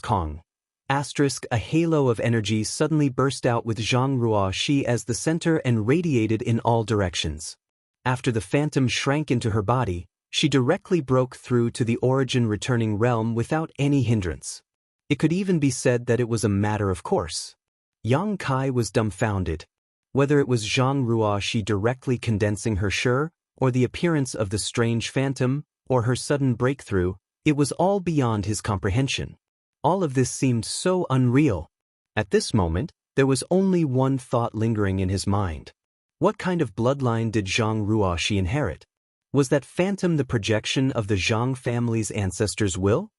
Kong. A halo of energy suddenly burst out with Zhang Ruoxi as the center and radiated in all directions. After the phantom shrank into her body, she directly broke through to the origin-returning realm without any hindrance. It could even be said that it was a matter of course. Yang Kai was dumbfounded. Whether it was Zhang Ruoxi directly condensing her shi, or the appearance of the strange phantom, or her sudden breakthrough, it was all beyond his comprehension. All of this seemed so unreal. At this moment, there was only one thought lingering in his mind. What kind of bloodline did Zhang Ruoxi inherit? Was that phantom the projection of the Zhang family's ancestors' will?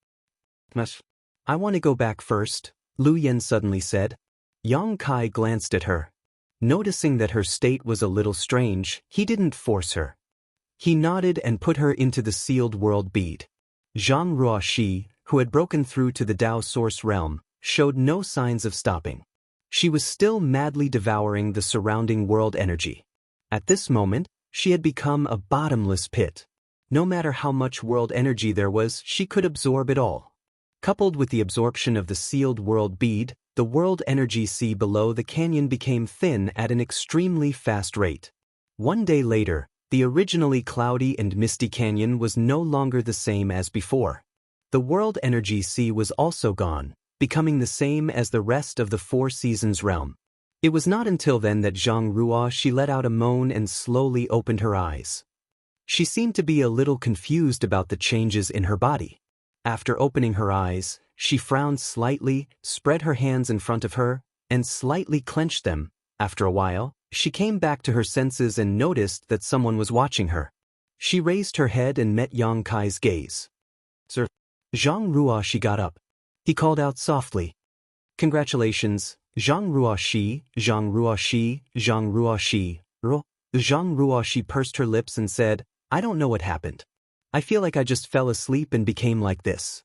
I want to go back first, Lu Yan suddenly said. Yang Kai glanced at her. Noticing that her state was a little strange, he didn't force her. He nodded and put her into the sealed world bead. Zhang Ruoxi, who had broken through to the Tao source realm, showed no signs of stopping. She was still madly devouring the surrounding world energy. At this moment, she had become a bottomless pit. No matter how much world energy there was, she could absorb it all. Coupled with the absorption of the sealed world bead, the world energy sea below the canyon became thin at an extremely fast rate. One day later, the originally cloudy and misty canyon was no longer the same as before. The world energy sea was also gone, becoming the same as the rest of the Four Seasons realm. It was not until then that Zhang Ruoxi let out a moan and slowly opened her eyes. She seemed to be a little confused about the changes in her body. After opening her eyes, she frowned slightly, spread her hands in front of her, and slightly clenched them. After a while, she came back to her senses and noticed that someone was watching her. She raised her head and met Yang Kai's gaze. "Sir." Zhang Ruoxi got up. He called out softly. "Congratulations, Zhang Ruoxi, Zhang Ruoxi, Zhang Ruoxi." Zhang Ruoxi pursed her lips and said, "I don't know what happened. I feel like I just fell asleep and became like this."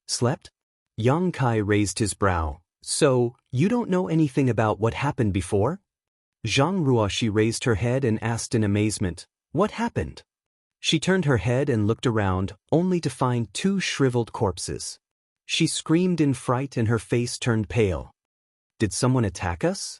"Slept?" Yang Kai raised his brow. "So, you don't know anything about what happened before?" Zhang Ruoxi raised her head and asked in amazement, "What happened?" She turned her head and looked around, only to find two shriveled corpses. She screamed in fright and her face turned pale. "Did someone attack us?"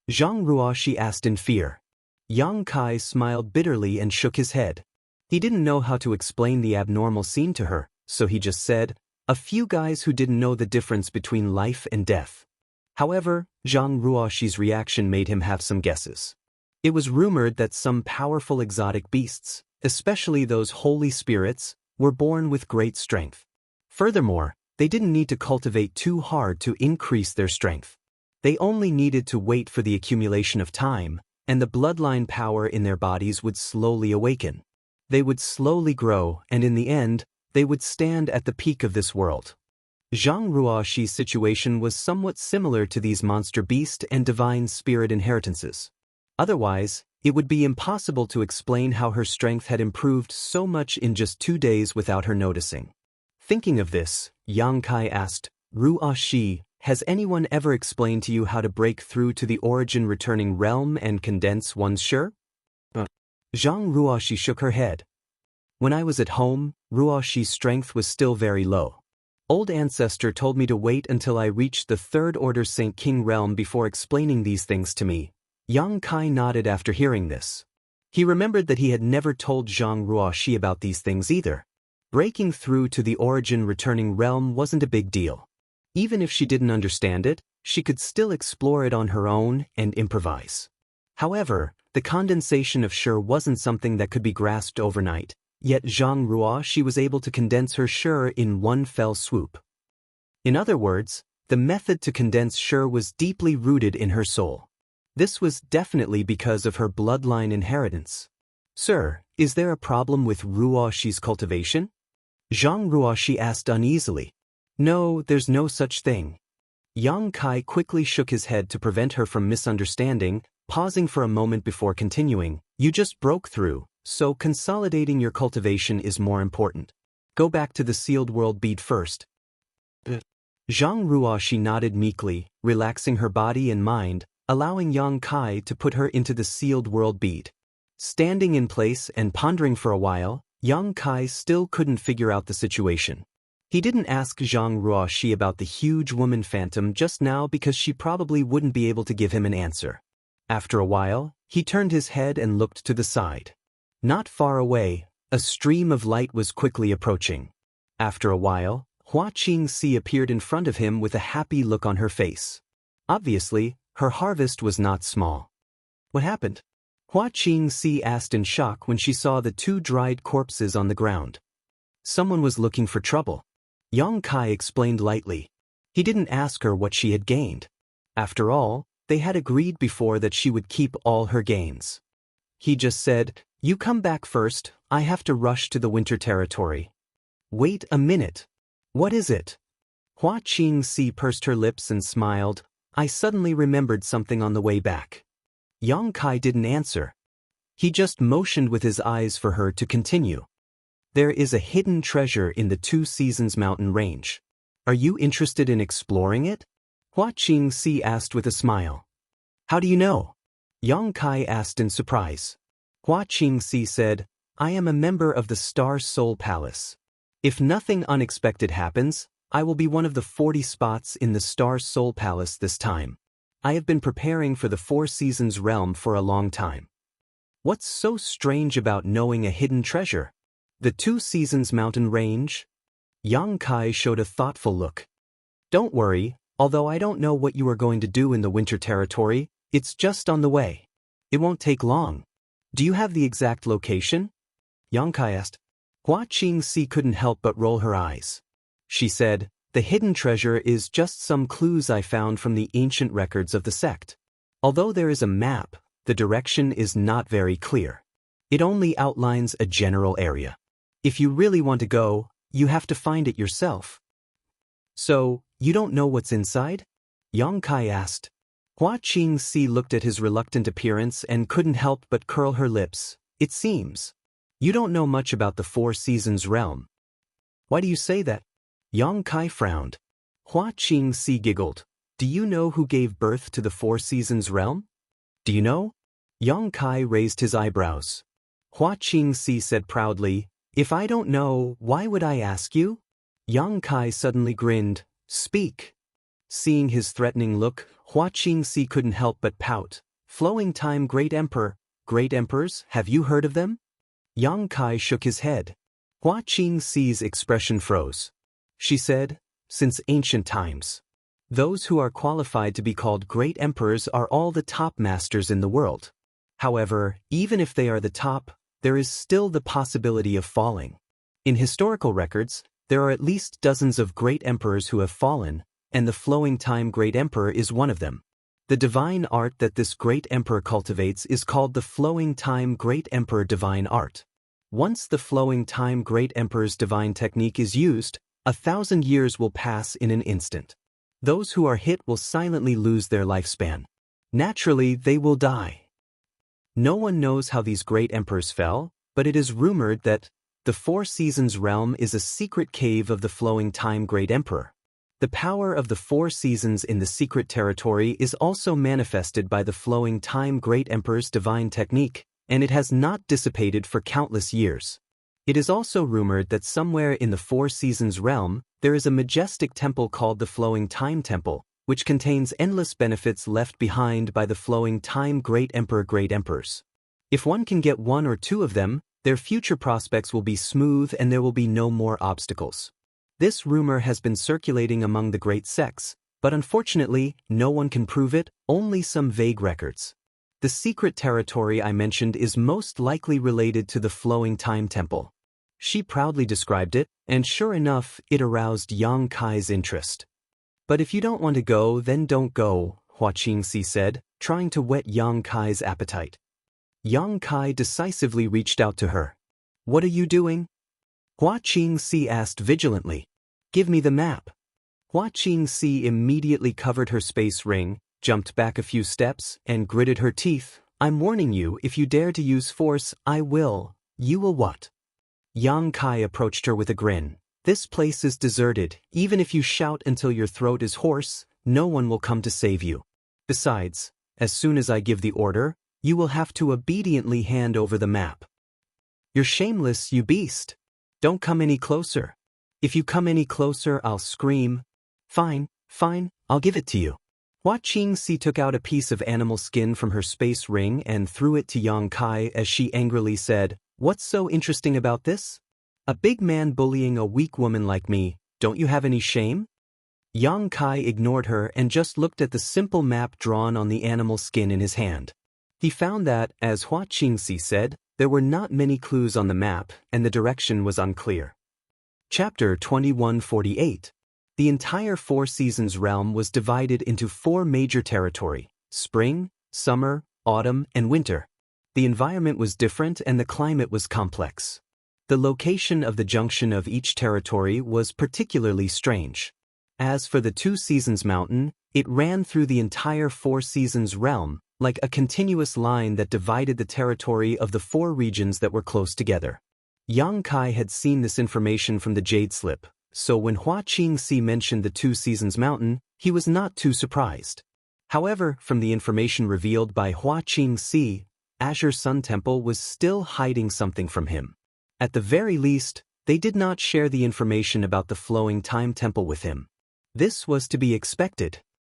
Zhang Ruoxi asked in fear. Yang Kai smiled bitterly and shook his head. He didn't know how to explain the abnormal scene to her, so he just said, "A few guys who didn't know the difference between life and death." However, Zhang Ruoxi's reaction made him have some guesses. It was rumored that some powerful exotic beasts, especially those holy spirits, were born with great strength. Furthermore, they didn't need to cultivate too hard to increase their strength. They only needed to wait for the accumulation of time, and the bloodline power in their bodies would slowly awaken. They would slowly grow, and in the end, they would stand at the peak of this world. Zhang Ruoxi's situation was somewhat similar to these monster beast and divine spirit inheritances. Otherwise, it would be impossible to explain how her strength had improved so much in just 2 days without her noticing. Thinking of this, Yang Kai asked, Ruoxi, has anyone ever explained to you how to break through to the origin-returning realm and condense one's shi? Zhang Ruoxi shook her head. When I was at home, Ruoxi's strength was still very low. Old ancestor told me to wait until I reached the third order Saint King realm before explaining these things to me. Yang Kai nodded after hearing this. He remembered that he had never told Zhang Ruoxi about these things either. Breaking through to the origin-returning realm wasn't a big deal. Even if she didn't understand it, she could still explore it on her own and improvise. However, the condensation of shi wasn't something that could be grasped overnight, yet Zhang Ruoxi was able to condense her shi in one fell swoop. In other words, the method to condense shi was deeply rooted in her soul. This was definitely because of her bloodline inheritance. Sir, is there a problem with Ruoxi's cultivation? Zhang Ruoxi asked uneasily. No, there's no such thing. Yang Kai quickly shook his head to prevent her from misunderstanding, pausing for a moment before continuing. You just broke through, so consolidating your cultivation is more important. Go back to the sealed world bead first. Zhang Ruoxi nodded meekly, relaxing her body and mind, allowing Yang Kai to put her into the sealed world bead. Standing in place and pondering for a while, Yang Kai still couldn't figure out the situation. He didn't ask Zhang Ruoxi about the huge woman phantom just now because she probably wouldn't be able to give him an answer. After a while, he turned his head and looked to the side. Not far away, a stream of light was quickly approaching. After a while, Hua Qingxi appeared in front of him with a happy look on her face. Obviously, her harvest was not small. What happened? Hua Qingxi asked in shock when she saw the 2 dried corpses on the ground. Someone was looking for trouble. Yang Kai explained lightly. He didn't ask her what she had gained. After all, they had agreed before that she would keep all her gains. He just said, You come back first, I have to rush to the winter territory. Wait a minute. What is it? Hua Qingxi pursed her lips and smiled. I suddenly remembered something on the way back. Yang Kai didn't answer. He just motioned with his eyes for her to continue. There is a hidden treasure in the 2 Seasons mountain range. Are you interested in exploring it? Hua Qingxi asked with a smile. How do you know? Yang Kai asked in surprise. Hua Qingxi said, I am a member of the Star Soul Palace. If nothing unexpected happens, I will be one of the 40 spots in the Star Soul Palace this time. I have been preparing for the 4 Seasons realm for a long time. What's so strange about knowing a hidden treasure? The 2 Seasons mountain range? Yang Kai showed a thoughtful look. Don't worry, although I don't know what you are going to do in the winter territory, it's just on the way. It won't take long. Do you have the exact location? Yang Kai asked. Hua Qingxi couldn't help but roll her eyes. She said, the hidden treasure is just some clues I found from the ancient records of the sect. Although there is a map, the direction is not very clear. It only outlines a general area. If you really want to go, you have to find it yourself. So, you don't know what's inside? Yang Kai asked. Hua Qingxi looked at his reluctant appearance and couldn't help but curl her lips. It seems. You don't know much about the 4 Seasons realm. Why do you say that? Yang Kai frowned. Hua Qingxi giggled. Do you know who gave birth to the 4 Seasons realm? Do you know? Yang Kai raised his eyebrows. Hua Qingxi said proudly, If I don't know, why would I ask you? Yang Kai suddenly grinned. Speak. Seeing his threatening look, Hua Qingxi couldn't help but pout. Flowing Time Great Emperor. Great Emperors, have you heard of them? Yang Kai shook his head. Hua Qingxi's expression froze. She said, Since ancient times. Those who are qualified to be called Great Emperors are all the top masters in the world. However, even if they are the top, there is still the possibility of falling. In historical records, there are at least dozens of great emperors who have fallen, and the Flowing Time Great Emperor is one of them. The divine art that this great emperor cultivates is called the Flowing Time Great Emperor Divine Art. Once the Flowing Time Great Emperor's divine technique is used, 1,000 years will pass in an instant. Those who are hit will silently lose their lifespan. Naturally, they will die. No one knows how these great emperors fell, but it is rumored that the Four Seasons realm is a secret cave of the Flowing Time Great Emperor. The power of the Four Seasons in the secret territory is also manifested by the Flowing Time Great Emperor's divine technique, and it has not dissipated for countless years. It is also rumored that somewhere in the Four Seasons realm, there is a majestic temple called the Flowing Time Temple, which contains endless benefits left behind by the Flowing Time Great Emperor Great Emperors. If one can get one or two of them, their future prospects will be smooth and there will be no more obstacles. This rumor has been circulating among the great sects, but unfortunately, no one can prove it, only some vague records. The secret territory I mentioned is most likely related to the Flowing Time Temple. She proudly described it, and sure enough, it aroused Yang Kai's interest. But if you don't want to go, then don't go, Hua Qingxi said, trying to whet Yang Kai's appetite. Yang Kai decisively reached out to her. What are you doing? Hua Qingxi asked vigilantly. Give me the map. Hua Qingxi immediately covered her space ring, jumped back a few steps, and gritted her teeth. I'm warning you, if you dare to use force, I will. You will what? Yang Kai approached her with a grin. This place is deserted. Even if you shout until your throat is hoarse, no one will come to save you. Besides, as soon as I give the order, you will have to obediently hand over the map. You're shameless, you beast. Don't come any closer. If you come any closer, I'll scream. Fine, I'll give it to you. Hua Qingxi took out a piece of animal skin from her space ring and threw it to Yang Kai as she angrily said, What's so interesting about this? A big man bullying a weak woman like me, don't you have any shame? Yang Kai ignored her and just looked at the simple map drawn on the animal skin in his hand. He found that, as Hua Qingxi said, there were not many clues on the map and the direction was unclear. Chapter 2148. The entire Four Seasons realm was divided into 4 major territory: spring, summer, autumn, and winter. The environment was different and the climate was complex. The location of the junction of each territory was particularly strange. As for the Two Seasons Mountain, it ran through the entire Four Seasons realm, like a continuous line that divided the territory of the 4 regions that were close together. Yang Kai had seen this information from the Jade Slip, so when Hua Qingxi mentioned the Two Seasons Mountain, he was not too surprised. However, from the information revealed by Hua Qingxi, Azure Sun Temple was still hiding something from him. At the very least, they did not share the information about the Flowing Time Temple with him. This was to be expected.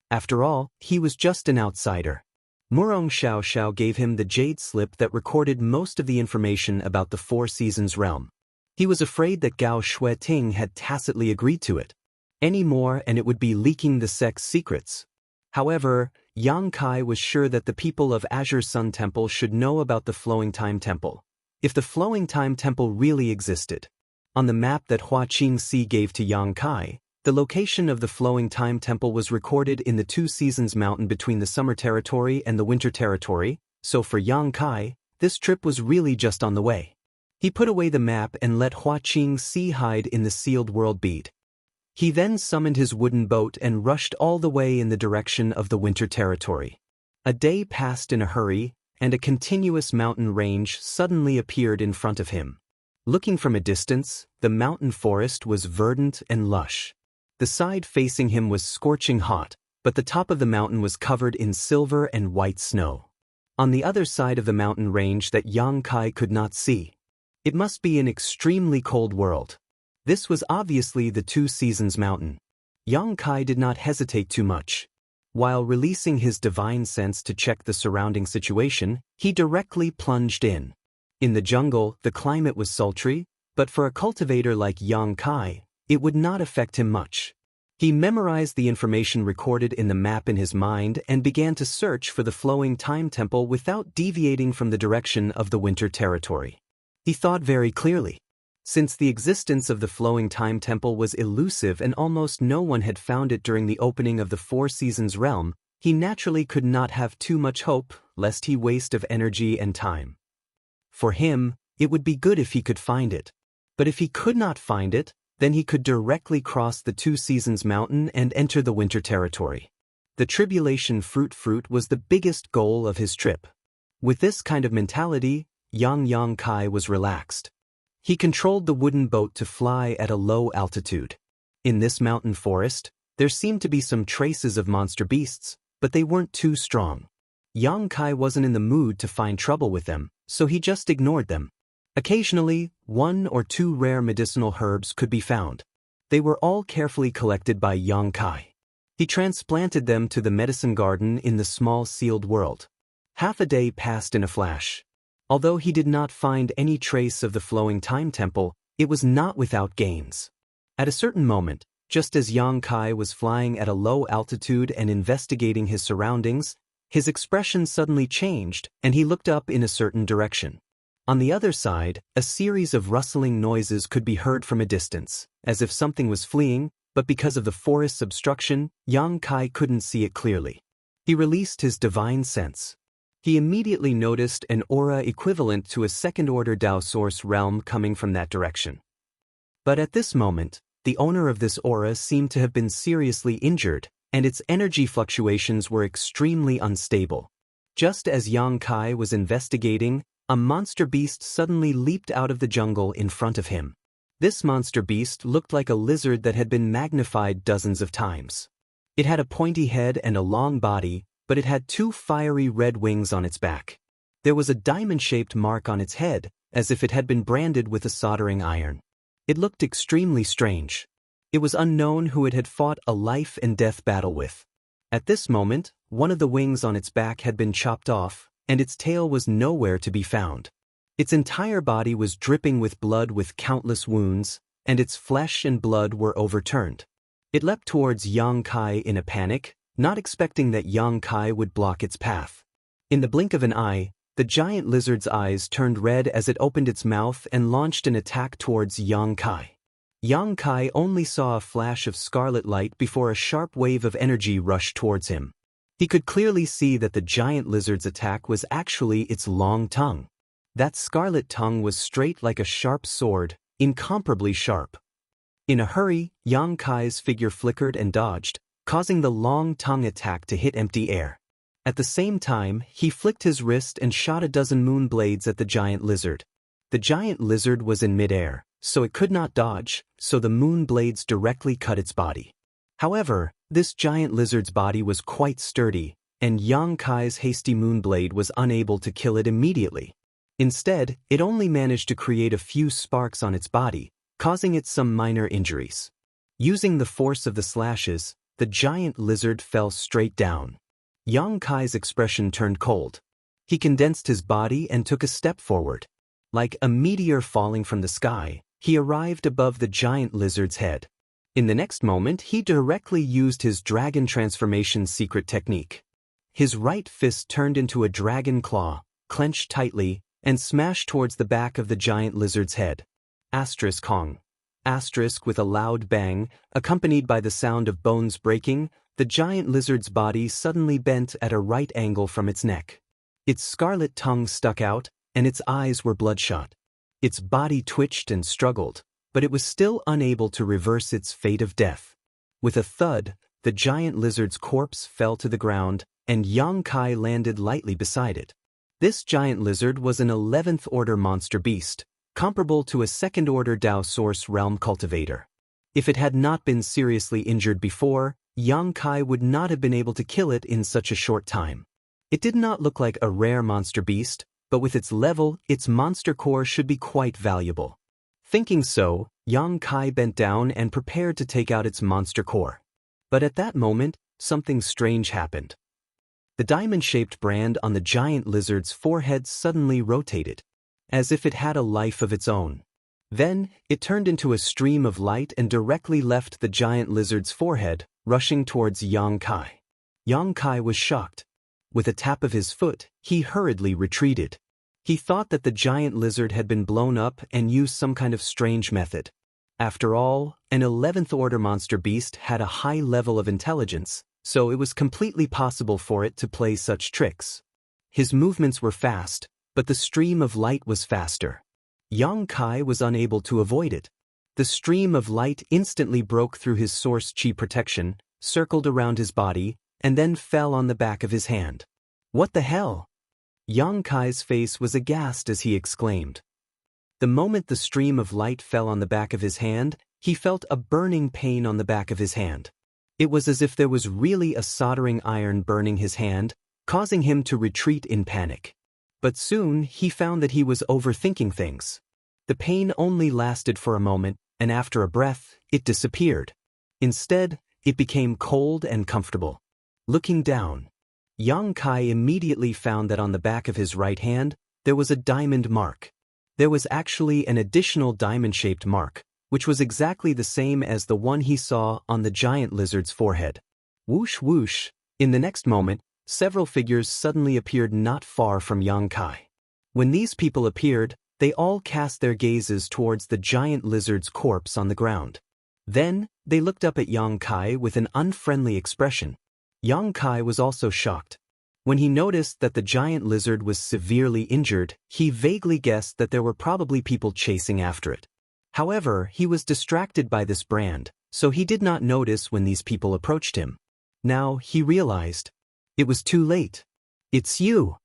After all, he was just an outsider. Murong Xiaoxiao gave him the Jade Slip that recorded most of the information about the Four Seasons realm. He was afraid that Gao Shueting had tacitly agreed to it. Any more and it would be leaking the sect's secrets. However, Yang Kai was sure that the people of Azure Sun Temple should know about the Flowing Time Temple, if the Flowing Time Temple really existed. On the map that Hua Qingxi gave to Yang Kai, the location of the Flowing Time Temple was recorded in the Two Seasons Mountain between the Summer Territory and the Winter Territory, so for Yang Kai, this trip was really just on the way. He put away the map and let Hua Qingxi hide in the sealed world bead. He then summoned his wooden boat and rushed all the way in the direction of the Winter Territory. A day passed in a hurry, and a continuous mountain range suddenly appeared in front of him. Looking from a distance, the mountain forest was verdant and lush. The side facing him was scorching hot, but the top of the mountain was covered in silver and white snow. On the other side of the mountain range that Yang Kai could not see. It must be an extremely cold world. This was obviously the Two Seasons Mountain. Yang Kai did not hesitate too much. While releasing his divine sense to check the surrounding situation, he directly plunged in. In the jungle, the climate was sultry, but for a cultivator like Yang Kai, it would not affect him much. He memorized the information recorded in the map in his mind and began to search for the Flowing Time Temple without deviating from the direction of the Winter Territory. He thought very clearly. Since the existence of the flowing time temple was elusive and almost no one had found it during the opening of the Four Seasons realm, he naturally could not have too much hope, lest he waste of energy and time. For him, it would be good if he could find it. But if he could not find it, then he could directly cross the Two Seasons Mountain and enter the winter territory. The Tribulation Fruit was the biggest goal of his trip. With this kind of mentality, Yang Kai was relaxed. He controlled the wooden boat to fly at a low altitude. In this mountain forest, there seemed to be some traces of monster beasts, but they weren't too strong. Yang Kai wasn't in the mood to find trouble with them, so he just ignored them. Occasionally, 1 or 2 rare medicinal herbs could be found. They were all carefully collected by Yang Kai. He transplanted them to the medicine garden in the small sealed world. Half a day passed in a flash. Although he did not find any trace of the flowing time temple, it was not without gains. At a certain moment, just as Yang Kai was flying at a low altitude and investigating his surroundings, his expression suddenly changed and he looked up in a certain direction. On the other side, a series of rustling noises could be heard from a distance, as if something was fleeing, but because of the forest's obstruction, Yang Kai couldn't see it clearly. He released his divine sense. He immediately noticed an aura equivalent to a second-order Tao source realm coming from that direction. But at this moment, the owner of this aura seemed to have been seriously injured, and its energy fluctuations were extremely unstable. Just as Yang Kai was investigating, a monster beast suddenly leaped out of the jungle in front of him. This monster beast looked like a lizard that had been magnified dozens of times. It had a pointy head and a long body, but it had 2 fiery red wings on its back. There was a diamond-shaped mark on its head, as if it had been branded with a soldering iron. It looked extremely strange. It was unknown who it had fought a life-and-death battle with. At this moment, one of the wings on its back had been chopped off, and its tail was nowhere to be found. Its entire body was dripping with blood with countless wounds, and its flesh and blood were overturned. It leapt towards Yang Kai in a panic, not expecting that Yang Kai would block its path. In the blink of an eye, the giant lizard's eyes turned red as it opened its mouth and launched an attack towards Yang Kai. Yang Kai only saw a flash of scarlet light before a sharp wave of energy rushed towards him. He could clearly see that the giant lizard's attack was actually its long tongue. That scarlet tongue was straight like a sharp sword, incomparably sharp. In a hurry, Yang Kai's figure flickered and dodged, causing the long tongue attack to hit empty air. At the same time, he flicked his wrist and shot a dozen moon blades at the giant lizard. The giant lizard was in midair, so it could not dodge, so the moon blades directly cut its body. However, this giant lizard's body was quite sturdy, and Yang Kai's hasty moonblade was unable to kill it immediately. Instead, it only managed to create a few sparks on its body, causing it some minor injuries. Using the force of the slashes, the giant lizard fell straight down. Yang Kai's expression turned cold. He condensed his body and took a step forward. Like a meteor falling from the sky, he arrived above the giant lizard's head. In the next moment, he directly used his dragon transformation secret technique. His right fist turned into a dragon claw, clenched tightly, and smashed towards the back of the giant lizard's head. Asterisk Kong. Asterisk with a loud bang, accompanied by the sound of bones breaking, the giant lizard's body suddenly bent at a right angle from its neck. Its scarlet tongue stuck out, and its eyes were bloodshot. Its body twitched and struggled, but it was still unable to reverse its fate of death. With a thud, the giant lizard's corpse fell to the ground, and Yang Kai landed lightly beside it. This giant lizard was an 11th order monster beast, comparable to a second-order Tao source realm cultivator. If it had not been seriously injured before, Yang Kai would not have been able to kill it in such a short time. It did not look like a rare monster beast, but with its level, its monster core should be quite valuable. Thinking so, Yang Kai bent down and prepared to take out its monster core. But at that moment, something strange happened. The diamond-shaped brand on the giant lizard's forehead suddenly rotated, as if it had a life of its own. Then, it turned into a stream of light and directly left the giant lizard's forehead, rushing towards Yang Kai. Yang Kai was shocked. With a tap of his foot, he hurriedly retreated. He thought that the giant lizard had been blown up and used some kind of strange method. After all, an 11th order monster beast had a high level of intelligence, so it was completely possible for it to play such tricks. His movements were fast, but the stream of light was faster. Yang Kai was unable to avoid it. The stream of light instantly broke through his source chi protection, circled around his body, and then fell on the back of his hand. What the hell? Yang Kai's face was aghast as he exclaimed. The moment the stream of light fell on the back of his hand, he felt a burning pain on the back of his hand. It was as if there was really a soldering iron burning his hand, causing him to retreat in panic. But soon he found that he was overthinking things. The pain only lasted for a moment, and after a breath, it disappeared. Instead, it became cold and comfortable. Looking down, Yang Kai immediately found that on the back of his right hand, there was a diamond mark. There was actually an additional diamond-shaped mark, which was exactly the same as the one he saw on the giant lizard's forehead. Whoosh whoosh, in the next moment, several figures suddenly appeared not far from Yang Kai. When these people appeared, they all cast their gazes towards the giant lizard's corpse on the ground. Then, they looked up at Yang Kai with an unfriendly expression. Yang Kai was also shocked. When he noticed that the giant lizard was severely injured, he vaguely guessed that there were probably people chasing after it. However, he was distracted by this brand, so he did not notice when these people approached him. Now, he realized. It was too late. It's you.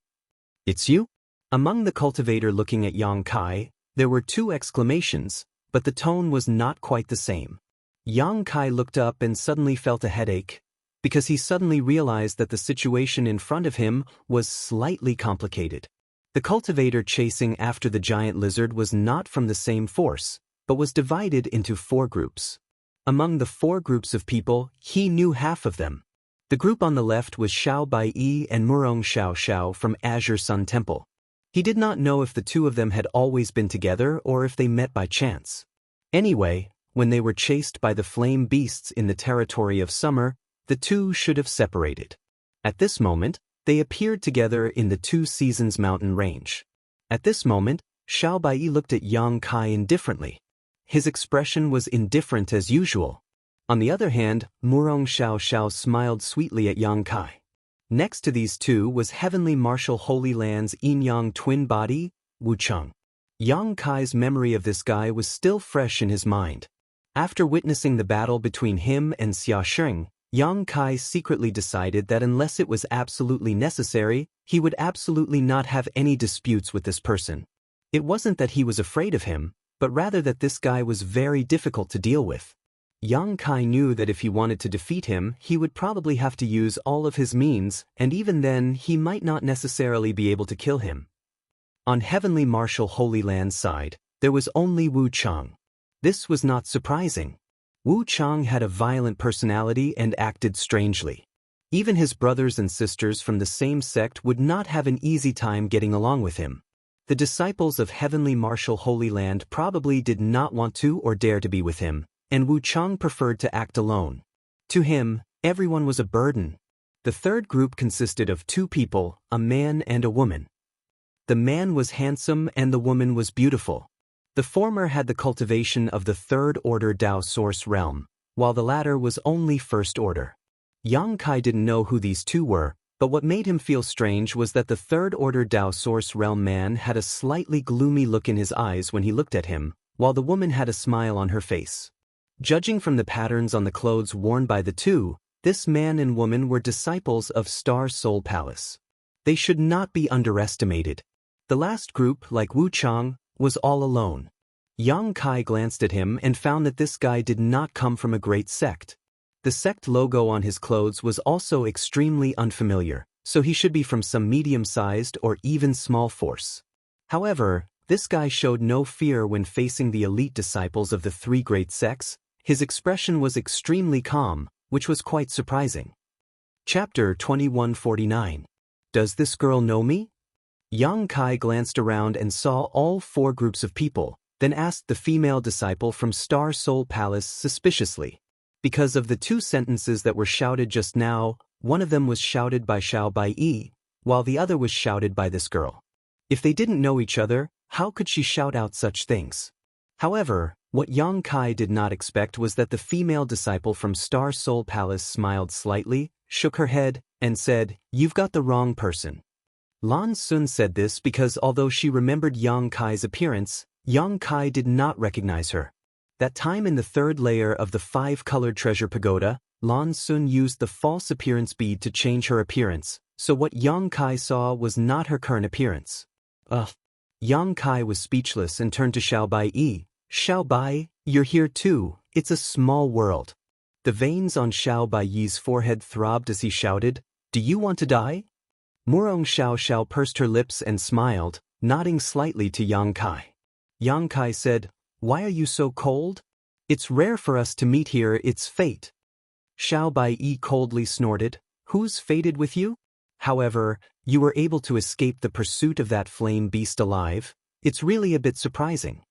It's you? Among the cultivator looking at Yang Kai, there were two exclamations, but the tone was not quite the same. Yang Kai looked up and suddenly felt a headache, because he suddenly realized that the situation in front of him was slightly complicated. The cultivator chasing after the giant lizard was not from the same force, but was divided into 4 groups. Among the 4 groups of people, he knew half of them. The group on the left was Xiao Bai and Murong Xiao Xiao from Azure Sun Temple. He did not know if the 2 of them had always been together or if they met by chance. Anyway, when they were chased by the flame beasts in the territory of summer, the 2 should have separated. At this moment, they appeared together in the 2 Seasons mountain range. At this moment, Xiao Bai looked at Yang Kai indifferently. His expression was indifferent as usual. On the other hand, Murong Xiao Xiao smiled sweetly at Yang Kai. Next to these 2 was Heavenly Martial Holy Land's yin-yang twin body, Wu Cheng. Yang Kai's memory of this guy was still fresh in his mind. After witnessing the battle between him and Xia Sheng, Yang Kai secretly decided that unless it was absolutely necessary, he would absolutely not have any disputes with this person. It wasn't that he was afraid of him, but rather that this guy was very difficult to deal with. Yang Kai knew that if he wanted to defeat him, he would probably have to use all of his means, and even then, he might not necessarily be able to kill him. On Heavenly Martial Holy Land's side, there was only Wu Cheng. This was not surprising. Wu Cheng had a violent personality and acted strangely. Even his brothers and sisters from the same sect would not have an easy time getting along with him. The disciples of Heavenly Martial Holy Land probably did not want to or dare to be with him, and Wu Cheng preferred to act alone. To him, everyone was a burden. The 3rd group consisted of 2 people, a man and a woman. The man was handsome and the woman was beautiful. The former had the cultivation of the 3rd order Dao Source realm, while the latter was only 1st order. Yang Kai didn't know who these 2 were, but what made him feel strange was that the 3rd order Dao Source realm man had a slightly gloomy look in his eyes when he looked at him, while the woman had a smile on her face. Judging from the patterns on the clothes worn by the 2, this man and woman were disciples of Star Soul Palace. They should not be underestimated. The last group, like Wu Cheng, was all alone. Yang Kai glanced at him and found that this guy did not come from a great sect. The sect logo on his clothes was also extremely unfamiliar, so he should be from some medium-sized or even small force. However, this guy showed no fear when facing the elite disciples of the 3 great sects. His expression was extremely calm, which was quite surprising. Chapter 2149. Does this girl know me? Yang Kai glanced around and saw all 4 groups of people, then asked the female disciple from Star Soul Palace suspiciously. Because of the 2 sentences that were shouted just now, one of them was shouted by Xiao Bai, while the other was shouted by this girl. If they didn't know each other, how could she shout out such things? However, what Yang Kai did not expect was that the female disciple from Star Soul Palace smiled slightly, shook her head, and said, "You've got the wrong person." Lan Sun said this because although she remembered Yang Kai's appearance, Yang Kai did not recognize her. That time in the third layer of the five-colored treasure pagoda, Lan Sun used the false appearance bead to change her appearance, so what Yang Kai saw was not her current appearance. Yang Kai was speechless and turned to Xiao Bai. "Xiao Bai, you're here too, it's a small world." The veins on Xiao Bai's forehead throbbed as he shouted, "Do you want to die?" Murong Xiao pursed her lips and smiled, nodding slightly to Yang Kai. Yang Kai said, "Why are you so cold? It's rare for us to meet here, it's fate." Xiao Bai coldly snorted, "Who's fated with you? However, you were able to escape the pursuit of that flame beast alive. It's really a bit surprising."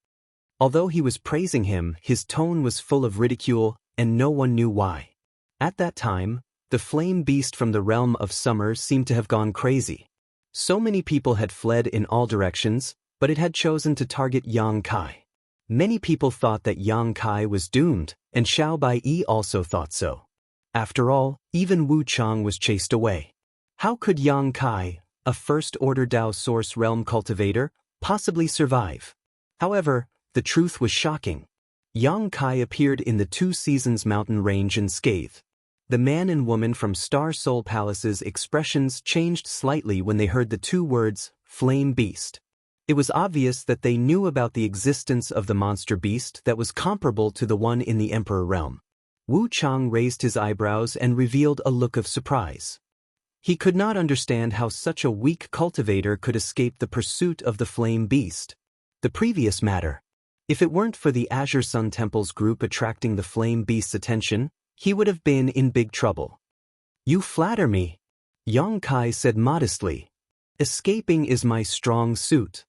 Although he was praising him, his tone was full of ridicule, and no one knew why. At that time, the flame beast from the realm of summer seemed to have gone crazy. So many people had fled in all directions, but it had chosen to target Yang Kai. Many people thought that Yang Kai was doomed, and Xiao Bai also thought so. After all, even Wu Chang was chased away. How could Yang Kai, a first-order Dao Source Realm cultivator, possibly survive? However, the truth was shocking. Yang Kai appeared in the Two Seasons mountain range unscathed. The man and woman from Star Soul Palace's expressions changed slightly when they heard the two words, Flame Beast. It was obvious that they knew about the existence of the monster beast that was comparable to the one in the Emperor realm. Wu Chang raised his eyebrows and revealed a look of surprise. He could not understand how such a weak cultivator could escape the pursuit of the flame beast. The previous matter. If it weren't for the Azure Sun Temple's group attracting the flame beast's attention, he would have been in big trouble. "You flatter me," Yang Kai said modestly. "Escaping is my strong suit."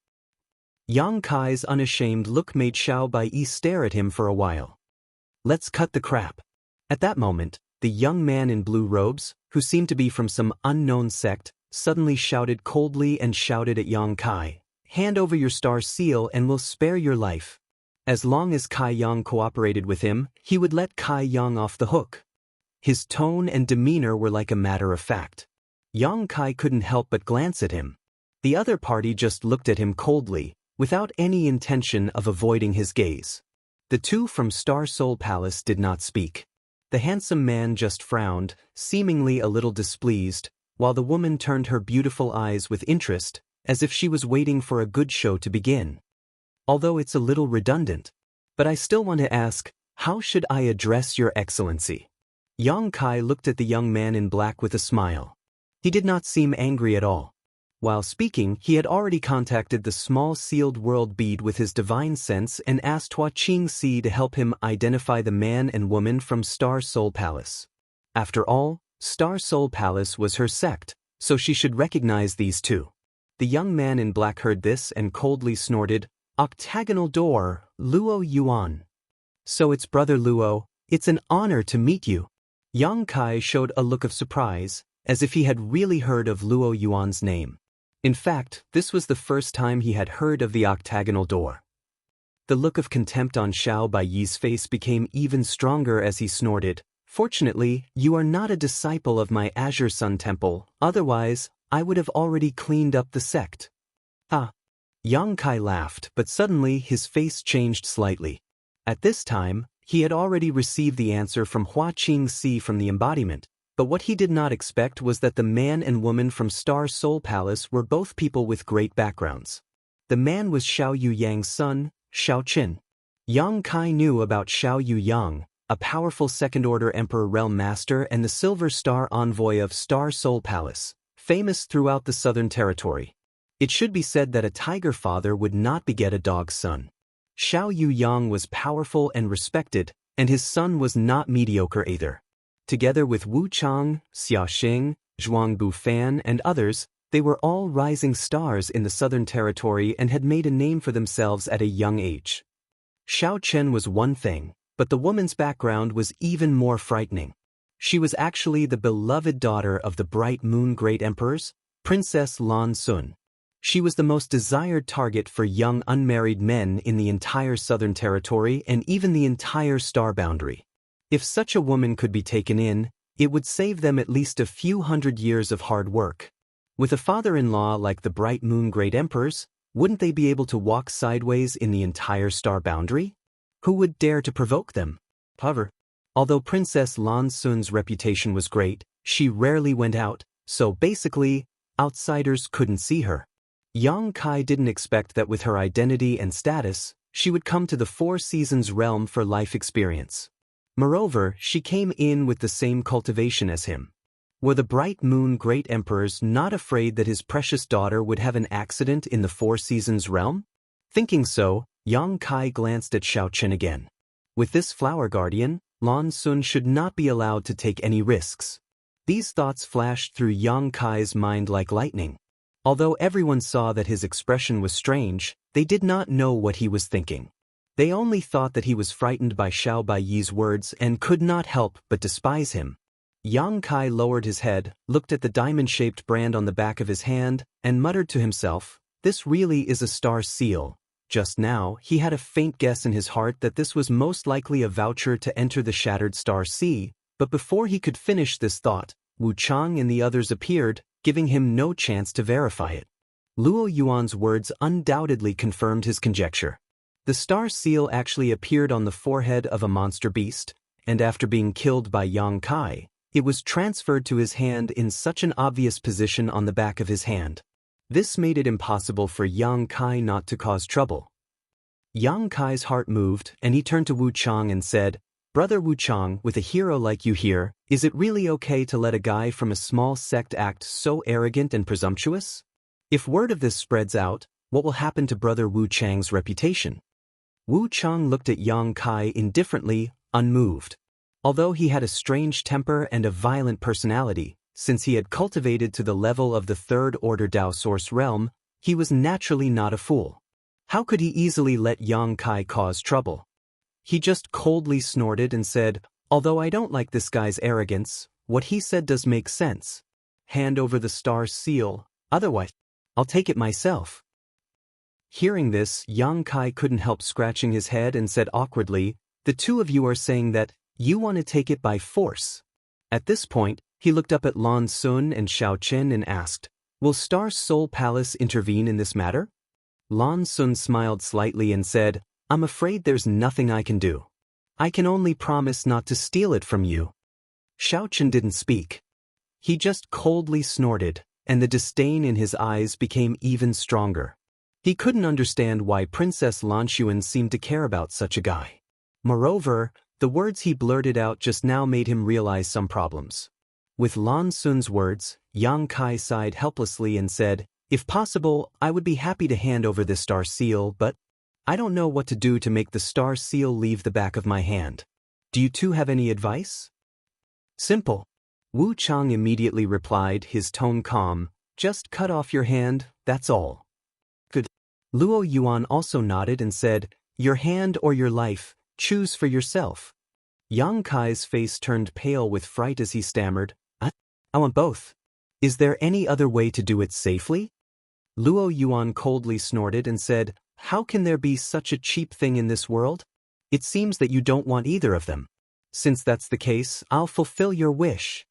Yang Kai's unashamed look made Xiao Bai stare at him for a while. "Let's cut the crap." At that moment, the young man in blue robes, who seemed to be from some unknown sect, suddenly shouted coldly and shouted at Yang Kai, "Hand over your star seal and we'll spare your life." As long as Kai Yang cooperated with him, he would let Kai Yang off the hook. His tone and demeanor were like a matter of fact. Yang Kai couldn't help but glance at him. The other party just looked at him coldly, without any intention of avoiding his gaze. The two from Star Soul Palace did not speak. The handsome man just frowned, seemingly a little displeased, while the woman turned her beautiful eyes with interest, as if she was waiting for a good show to begin. Although it's a little redundant, but I still want to ask, how should I address your excellency? Yang Kai looked at the young man in black with a smile. He did not seem angry at all. While speaking, he had already contacted the small sealed world bead with his divine sense and asked Hua Qing Si to help him identify the man and woman from Star Soul Palace. After all, Star Soul Palace was her sect, so she should recognize these two. The young man in black heard this and coldly snorted, "Octagonal door, Luo Yuan." "So it's Brother Luo, it's an honor to meet you." Yang Kai showed a look of surprise, as if he had really heard of Luo Yuan's name. In fact, this was the first time he had heard of the octagonal door. The look of contempt on Xiao Bai's face became even stronger as he snorted, "Fortunately, you are not a disciple of my Azure Sun Temple, otherwise, I would have already cleaned up the sect." "Ah." Yang Kai laughed, but suddenly his face changed slightly. At this time, he had already received the answer from Hua Qing Si from the embodiment, but what he did not expect was that the man and woman from Star Soul Palace were both people with great backgrounds. The man was Xiao Yu Yang's son, Xiao Qin. Yang Kai knew about Xiao Yu Yang, a powerful second-order Emperor Realm Master and the Silver Star Envoy of Star Soul Palace, famous throughout the Southern Territory. It should be said that a tiger father would not beget a dog's son. Xiao Yu Yang was powerful and respected, and his son was not mediocre either. Together with Wu Chang, Xia Xing, Zhuang Bufan, and others, they were all rising stars in the Southern Territory and had made a name for themselves at a young age. Xiao Chen was one thing, but the woman's background was even more frightening. She was actually the beloved daughter of the Bright Moon Great Emperors, Princess Lan Sun. She was the most desired target for young unmarried men in the entire Southern Territory and even the entire star boundary. If such a woman could be taken in, it would save them at least a few hundred years of hard work. With a father-in-law like the bright moon great emperors, wouldn't they be able to walk sideways in the entire star boundary? Who would dare to provoke them? However, although Princess Lan Sun's reputation was great, she rarely went out, so basically, outsiders couldn't see her. Yang Kai didn't expect that with her identity and status, she would come to the Four Seasons realm for life experience. Moreover, she came in with the same cultivation as him. Were the bright moon great emperors not afraid that his precious daughter would have an accident in the Four Seasons realm? Thinking so, Yang Kai glanced at Xiao Chen again. With this flower guardian, Lan Sun should not be allowed to take any risks. These thoughts flashed through Yang Kai's mind like lightning. Although everyone saw that his expression was strange, they did not know what he was thinking. They only thought that he was frightened by Xiao Baiyi's words and could not help but despise him. Yang Kai lowered his head, looked at the diamond-shaped brand on the back of his hand, and muttered to himself, "This really is a star seal." Just now, he had a faint guess in his heart that this was most likely a voucher to enter the Shattered Star Sea, but before he could finish this thought, Wu Chang and the others appeared, giving him no chance to verify it. Luo Yuan's words undoubtedly confirmed his conjecture. The star seal actually appeared on the forehead of a monster beast, and after being killed by Yang Kai, it was transferred to his hand in such an obvious position on the back of his hand. This made it impossible for Yang Kai not to cause trouble. Yang Kai's heart moved, and he turned to Wu Chang and said, "Brother Wu Chang, with a hero like you here, is it really okay to let a guy from a small sect act so arrogant and presumptuous? If word of this spreads out, what will happen to Brother Wu Chang's reputation?" Wu Chang looked at Yang Kai indifferently, unmoved. Although he had a strange temper and a violent personality, since he had cultivated to the level of the third-order Dao Source realm, he was naturally not a fool. How could he easily let Yang Kai cause trouble? He just coldly snorted and said, "Although I don't like this guy's arrogance, what he said does make sense. Hand over the star seal, otherwise, I'll take it myself." Hearing this, Yang Kai couldn't help scratching his head and said awkwardly, "The two of you are saying that you want to take it by force." At this point, he looked up at Lan Sun and Xiao Chen and asked, "Will Star Soul Palace intervene in this matter?" Lan Sun smiled slightly and said, "I'm afraid there's nothing I can do. I can only promise not to steal it from you." Xiao Chen didn't speak. He just coldly snorted, and the disdain in his eyes became even stronger. He couldn't understand why Princess Lan Xuan seemed to care about such a guy. Moreover, the words he blurted out just now made him realize some problems. With Lan Sun's words, Yang Kai sighed helplessly and said, "If possible, I would be happy to hand over this star seal, but I don't know what to do to make the star seal leave the back of my hand. Do you two have any advice?" "Simple." Wu Chang immediately replied, his tone calm, "Just cut off your hand, that's all." "Good." Luo Yuan also nodded and said, "Your hand or your life, choose for yourself." Yang Kai's face turned pale with fright as he stammered, I want both. Is there any other way to do it safely?" Luo Yuan coldly snorted and said, "How can there be such a cheap thing in this world? It seems that you don't want either of them. Since that's the case, I'll fulfill your wish."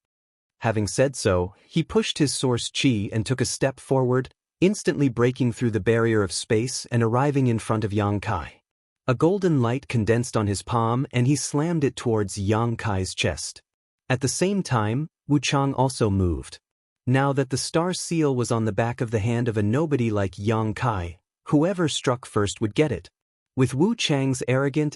Having said so, he pushed his source chi and took a step forward, instantly breaking through the barrier of space and arriving in front of Yang Kai. A golden light condensed on his palm and he slammed it towards Yang Kai's chest. At the same time, Wu Chang also moved. Now that the star seal was on the back of the hand of a nobody like Yang Kai, whoever struck first would get it. With Wu Chang's arrogant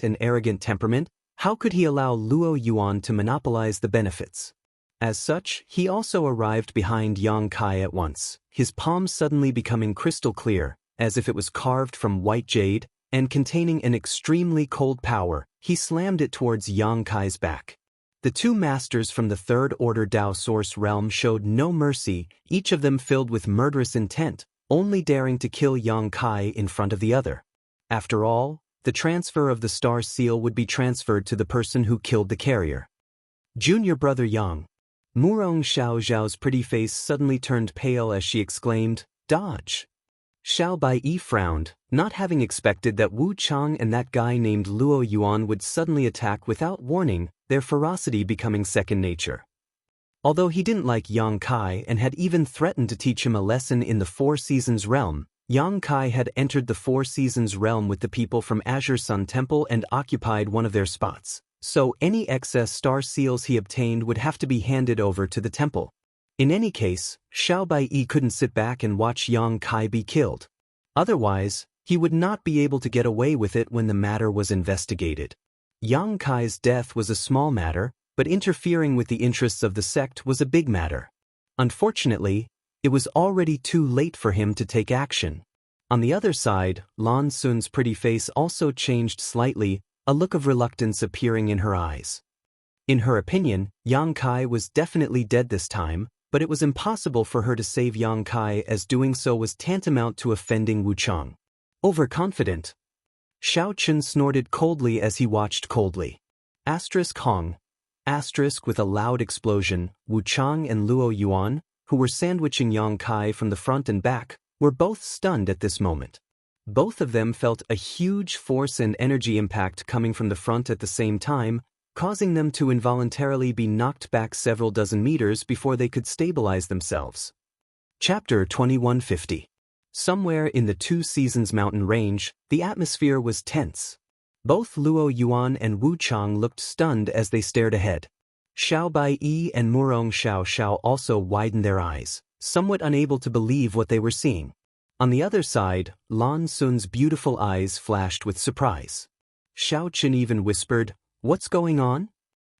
temperament, how could he allow Luo Yuan to monopolize the benefits? As such, he also arrived behind Yang Kai at once, his palm suddenly becoming crystal clear, as if it was carved from white jade, and containing an extremely cold power. He slammed it towards Yang Kai's back. The two masters from the third-order Dao Source realm showed no mercy, each of them filled with murderous intent, only daring to kill Yang Kai in front of the other. After all, the transfer of the star seal would be transferred to the person who killed the carrier. "Junior brother Yang." Murong Xiao Zhao's pretty face suddenly turned pale as she exclaimed, "Dodge." Xiao Baiyi frowned, not having expected that Wu Chang and that guy named Luo Yuan would suddenly attack without warning, their ferocity becoming second nature. Although he didn't like Yang Kai and had even threatened to teach him a lesson in the Four Seasons realm, Yang Kai had entered the Four Seasons realm with the people from Azure Sun Temple and occupied one of their spots, so any excess star seals he obtained would have to be handed over to the temple. In any case, Xiao Baiyi couldn't sit back and watch Yang Kai be killed. Otherwise, he would not be able to get away with it when the matter was investigated. Yang Kai's death was a small matter, but interfering with the interests of the sect was a big matter. Unfortunately, it was already too late for him to take action. On the other side, Lan Sun's pretty face also changed slightly, a look of reluctance appearing in her eyes. In her opinion, Yang Kai was definitely dead this time, but it was impossible for her to save Yang Kai, as doing so was tantamount to offending Wu Chang. Overconfident. Xiao Chen snorted coldly as he watched coldly. Hong. With a loud explosion, Wu Chang and Luo Yuan, who were sandwiching Yang Kai from the front and back, were both stunned at this moment. Both of them felt a huge force and energy impact coming from the front at the same time, causing them to involuntarily be knocked back several dozen meters before they could stabilize themselves. Chapter 2150. Somewhere in the Two Seasons mountain range, the atmosphere was tense. Both Luo Yuan and Wu Chang looked stunned as they stared ahead. Xiao Baiyi and Murong Xiao also widened their eyes, somewhat unable to believe what they were seeing. On the other side, Lan Sun's beautiful eyes flashed with surprise. Xiao Chen even whispered, "What's going on?"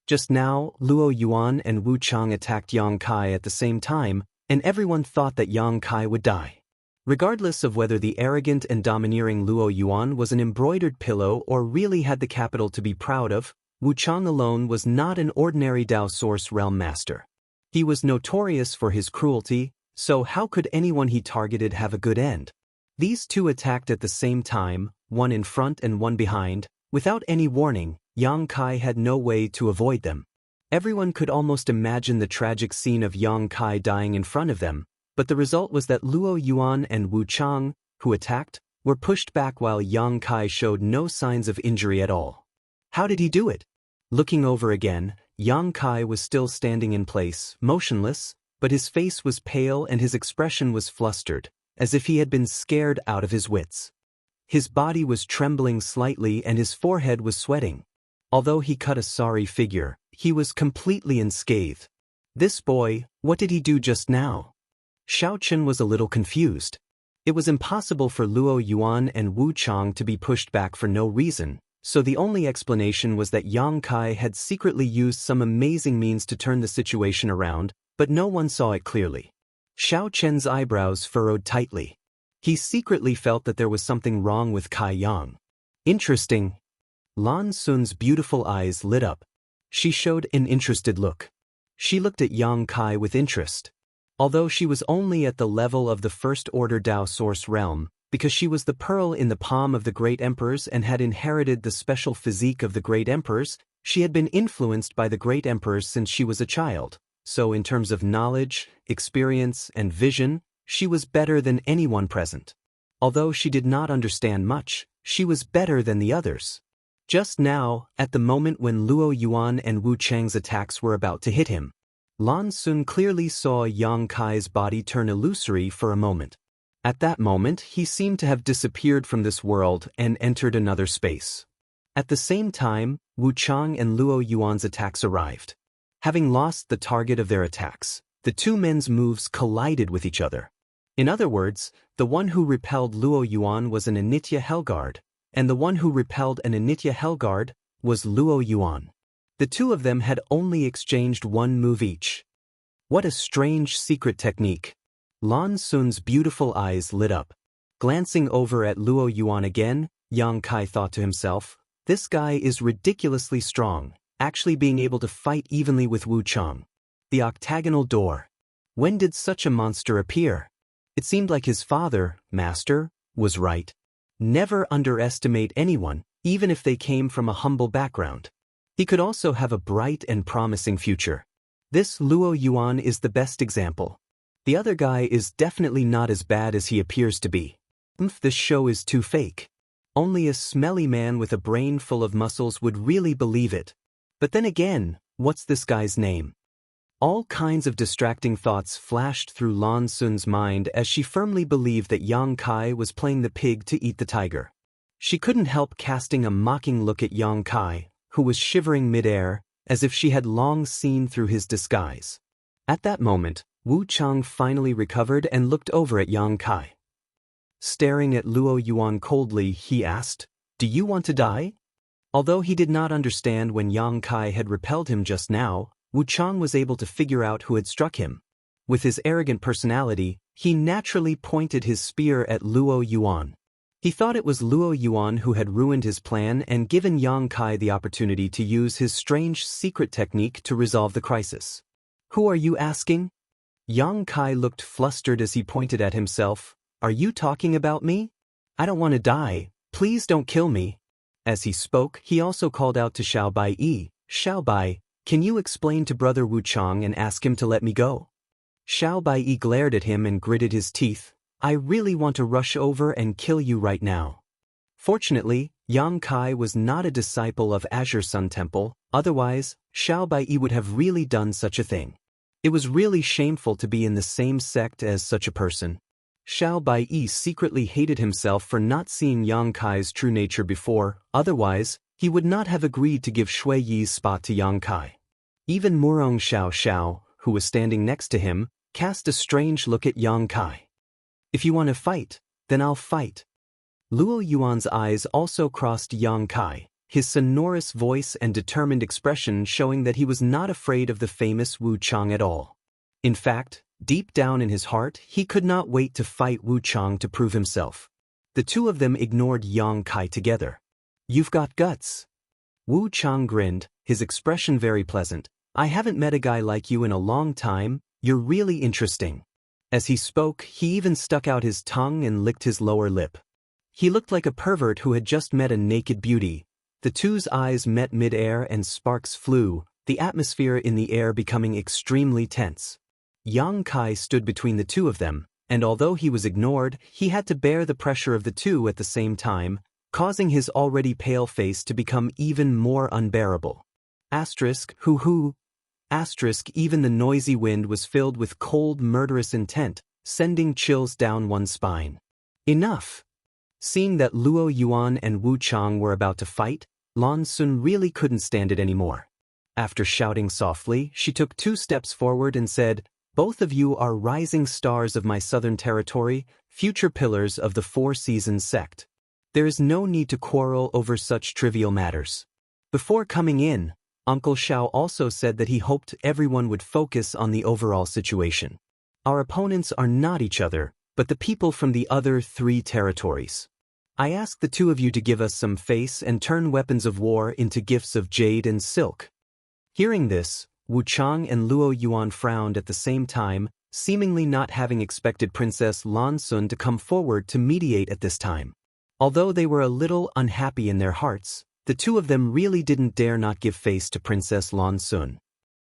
Just now, Luo Yuan and Wu Chang attacked Yang Kai at the same time, and everyone thought that Yang Kai would die. Regardless of whether the arrogant and domineering Luo Yuan was an embroidered pillow or really had the capital to be proud of, Wu Chang alone was not an ordinary Dao Source Realm Master. He was notorious for his cruelty, so how could anyone he targeted have a good end? These two attacked at the same time, one in front and one behind. Without any warning, Yang Kai had no way to avoid them. Everyone could almost imagine the tragic scene of Yang Kai dying in front of them, but the result was that Luo Yuan and Wu Chang, who attacked, were pushed back while Yang Kai showed no signs of injury at all. How did he do it? Looking over again, Yang Kai was still standing in place, motionless, but his face was pale and his expression was flustered, as if he had been scared out of his wits. His body was trembling slightly and his forehead was sweating. Although he cut a sorry figure, he was completely unscathed. This boy, what did he do just now? Xiao Chen was a little confused. It was impossible for Luo Yuan and Wu Chang to be pushed back for no reason, so the only explanation was that Yang Kai had secretly used some amazing means to turn the situation around, but no one saw it clearly. Xiao Chen's eyebrows furrowed tightly. He secretly felt that there was something wrong with Kai Yang. Interesting. Lan Sun's beautiful eyes lit up. She showed an interested look. She looked at Yang Kai with interest. Although she was only at the level of the First Order Dao Source realm, because she was the pearl in the palm of the Great Emperors and had inherited the special physique of the Great Emperors, she had been influenced by the Great Emperors since she was a child, so in terms of knowledge, experience, and vision, she was better than anyone present. Although she did not understand much, she was better than the others. Just now, at the moment when Luo Yuan and Wu Chang's attacks were about to hit him, Lan Sun clearly saw Yang Kai's body turn illusory for a moment. At that moment, he seemed to have disappeared from this world and entered another space. At the same time, Wu Chang and Luo Yuan's attacks arrived. Having lost the target of their attacks, the two men's moves collided with each other. In other words, the one who repelled Luo Yuan was an Anitya Hellguard, and the one who repelled an Anitya Hellguard was Luo Yuan. The two of them had only exchanged one move each. What a strange secret technique. Lan Sun's beautiful eyes lit up. Glancing over at Luo Yuan again, Yang Kai thought to himself, this guy is ridiculously strong, actually being able to fight evenly with Wu Chang. The octagonal door. When did such a monster appear? It seemed like his father, Master, was right. Never underestimate anyone, even if they came from a humble background. He could also have a bright and promising future. This Luo Yuan is the best example. The other guy is definitely not as bad as he appears to be. This show is too fake. Only a smelly man with a brain full of muscles would really believe it. But then again, what's this guy's name? All kinds of distracting thoughts flashed through Lan Sun's mind as she firmly believed that Yang Kai was playing the pig to eat the tiger. She couldn't help casting a mocking look at Yang Kai, who was shivering midair, as if she had long seen through his disguise. At that moment, Wu Chang finally recovered and looked over at Yang Kai. Staring at Luo Yuan coldly, he asked, "Do you want to die?" Although he did not understand when Yang Kai had repelled him just now, Wu Chang was able to figure out who had struck him. With his arrogant personality, he naturally pointed his spear at Luo Yuan. He thought it was Luo Yuan who had ruined his plan and given Yang Kai the opportunity to use his strange secret technique to resolve the crisis. "Who are you asking?" Yang Kai looked flustered as he pointed at himself. "Are you talking about me? I don't want to die, please don't kill me." As he spoke, he also called out to Xiao Bai, "Xiao Bai, can you explain to brother Wu Chang and ask him to let me go?" Xiao Bai glared at him and gritted his teeth. "I really want to rush over and kill you right now." Fortunately, Yang Kai was not a disciple of Azure Sun Temple, otherwise, Xiao Bai would have really done such a thing. It was really shameful to be in the same sect as such a person. Xiao Bai secretly hated himself for not seeing Yang Kai's true nature before, otherwise, he would not have agreed to give Shui Yi's spot to Yang Kai. Even Murong Xiao Xiao, who was standing next to him, cast a strange look at Yang Kai. "If you want to fight, then I'll fight." Luo Yuan's eyes also crossed Yang Kai, his sonorous voice and determined expression showing that he was not afraid of the famous Wu Chang at all. In fact, deep down in his heart, he could not wait to fight Wu Chang to prove himself. The two of them ignored Yang Kai together. "You've got guts." Wu Chang grinned, his expression very pleasant. "I haven't met a guy like you in a long time, you're really interesting." As he spoke, he even stuck out his tongue and licked his lower lip. He looked like a pervert who had just met a naked beauty. The two's eyes met mid-air and sparks flew, the atmosphere in the air becoming extremely tense. Yang Kai stood between the two of them, and although he was ignored, he had to bear the pressure of the two at the same time, causing his already pale face to become even more unbearable. Hoo. Even the noisy wind was filled with cold, murderous intent, sending chills down one's spine. Enough! Seeing that Luo Yuan and Wu Chang were about to fight, Lan Sun really couldn't stand it anymore. After shouting softly, she took 2 steps forward and said, "Both of you are rising stars of my southern territory, future pillars of the 4 Seasons sect. There is no need to quarrel over such trivial matters." Before coming in, Uncle Xiao also said that he hoped everyone would focus on the overall situation. "Our opponents are not each other, but the people from the other 3 territories. I ask the 2 of you to give us some face and turn weapons of war into gifts of jade and silk." Hearing this, Wu Chang and Luo Yuan frowned at the same time, seemingly not having expected Princess Lan Sun to come forward to mediate at this time. Although they were a little unhappy in their hearts, the 2 of them really didn't dare not give face to Princess Lan Sun.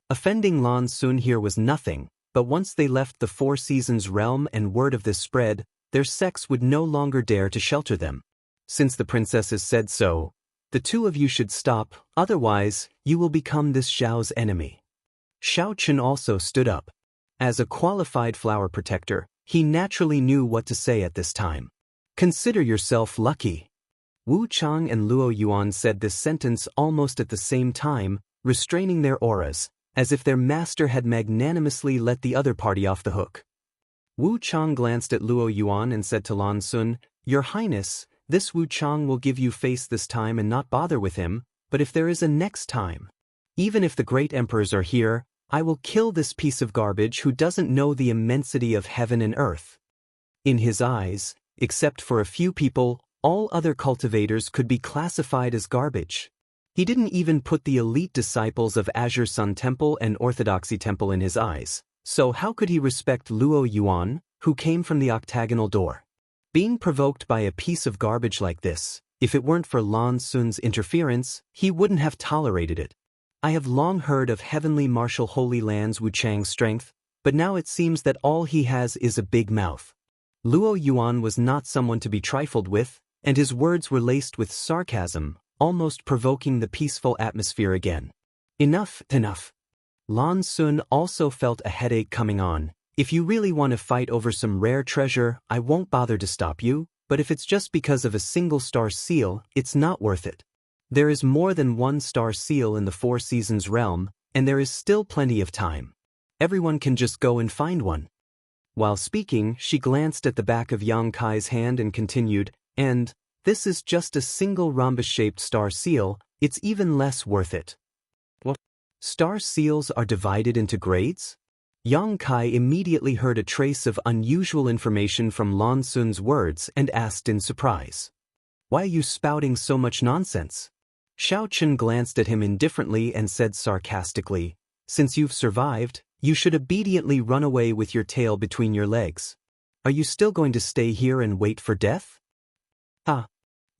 Offending Lan Sun here was nothing, but once they left the 4 Seasons realm and word of this spread, their sects would no longer dare to shelter them. Since the princesses said so, the 2 of you should stop, otherwise, you will become this Xiao's enemy. Xiao Chen also stood up. As a qualified flower protector, he naturally knew what to say at this time. "Consider yourself lucky." Wu Chang and Luo Yuan said this sentence almost at the same time, restraining their auras, as if their master had magnanimously let the other party off the hook. Wu Chang glanced at Luo Yuan and said to Lan Sun, "Your Highness, this Wu Chang will give you face this time and not bother with him, but if there is a next time, even if the great emperors are here, I will kill this piece of garbage who doesn't know the immensity of heaven and earth." In his eyes, except for a few people, all other cultivators could be classified as garbage. He didn't even put the elite disciples of Azure Sun Temple and Orthodoxy Temple in his eyes, so how could he respect Luo Yuan, who came from the octagonal door? Being provoked by a piece of garbage like this, if it weren't for Lan Sun's interference, he wouldn't have tolerated it. I have long heard of Heavenly Marshal Holy Land's Wu Chang's strength, but now it seems that all he has is a big mouth. Luo Yuan was not someone to be trifled with, and his words were laced with sarcasm, almost provoking the peaceful atmosphere again. Enough. Lan Sun also felt a headache coming on. If you really want to fight over some rare treasure, I won't bother to stop you, but if it's just because of a single star seal, it's not worth it. There is more than one star seal in the Four Seasons realm, and there is still plenty of time. Everyone can just go and find one. While speaking, she glanced at the back of Yang Kai's hand and continued, and, this is just a single rhombus-shaped star seal, it's even less worth it. What? Star seals are divided into grades? Yang Kai immediately heard a trace of unusual information from Lan Sun's words and asked in surprise. Why are you spouting so much nonsense? Xiao Chen glanced at him indifferently and said sarcastically, since you've survived, you should obediently run away with your tail between your legs. Are you still going to stay here and wait for death?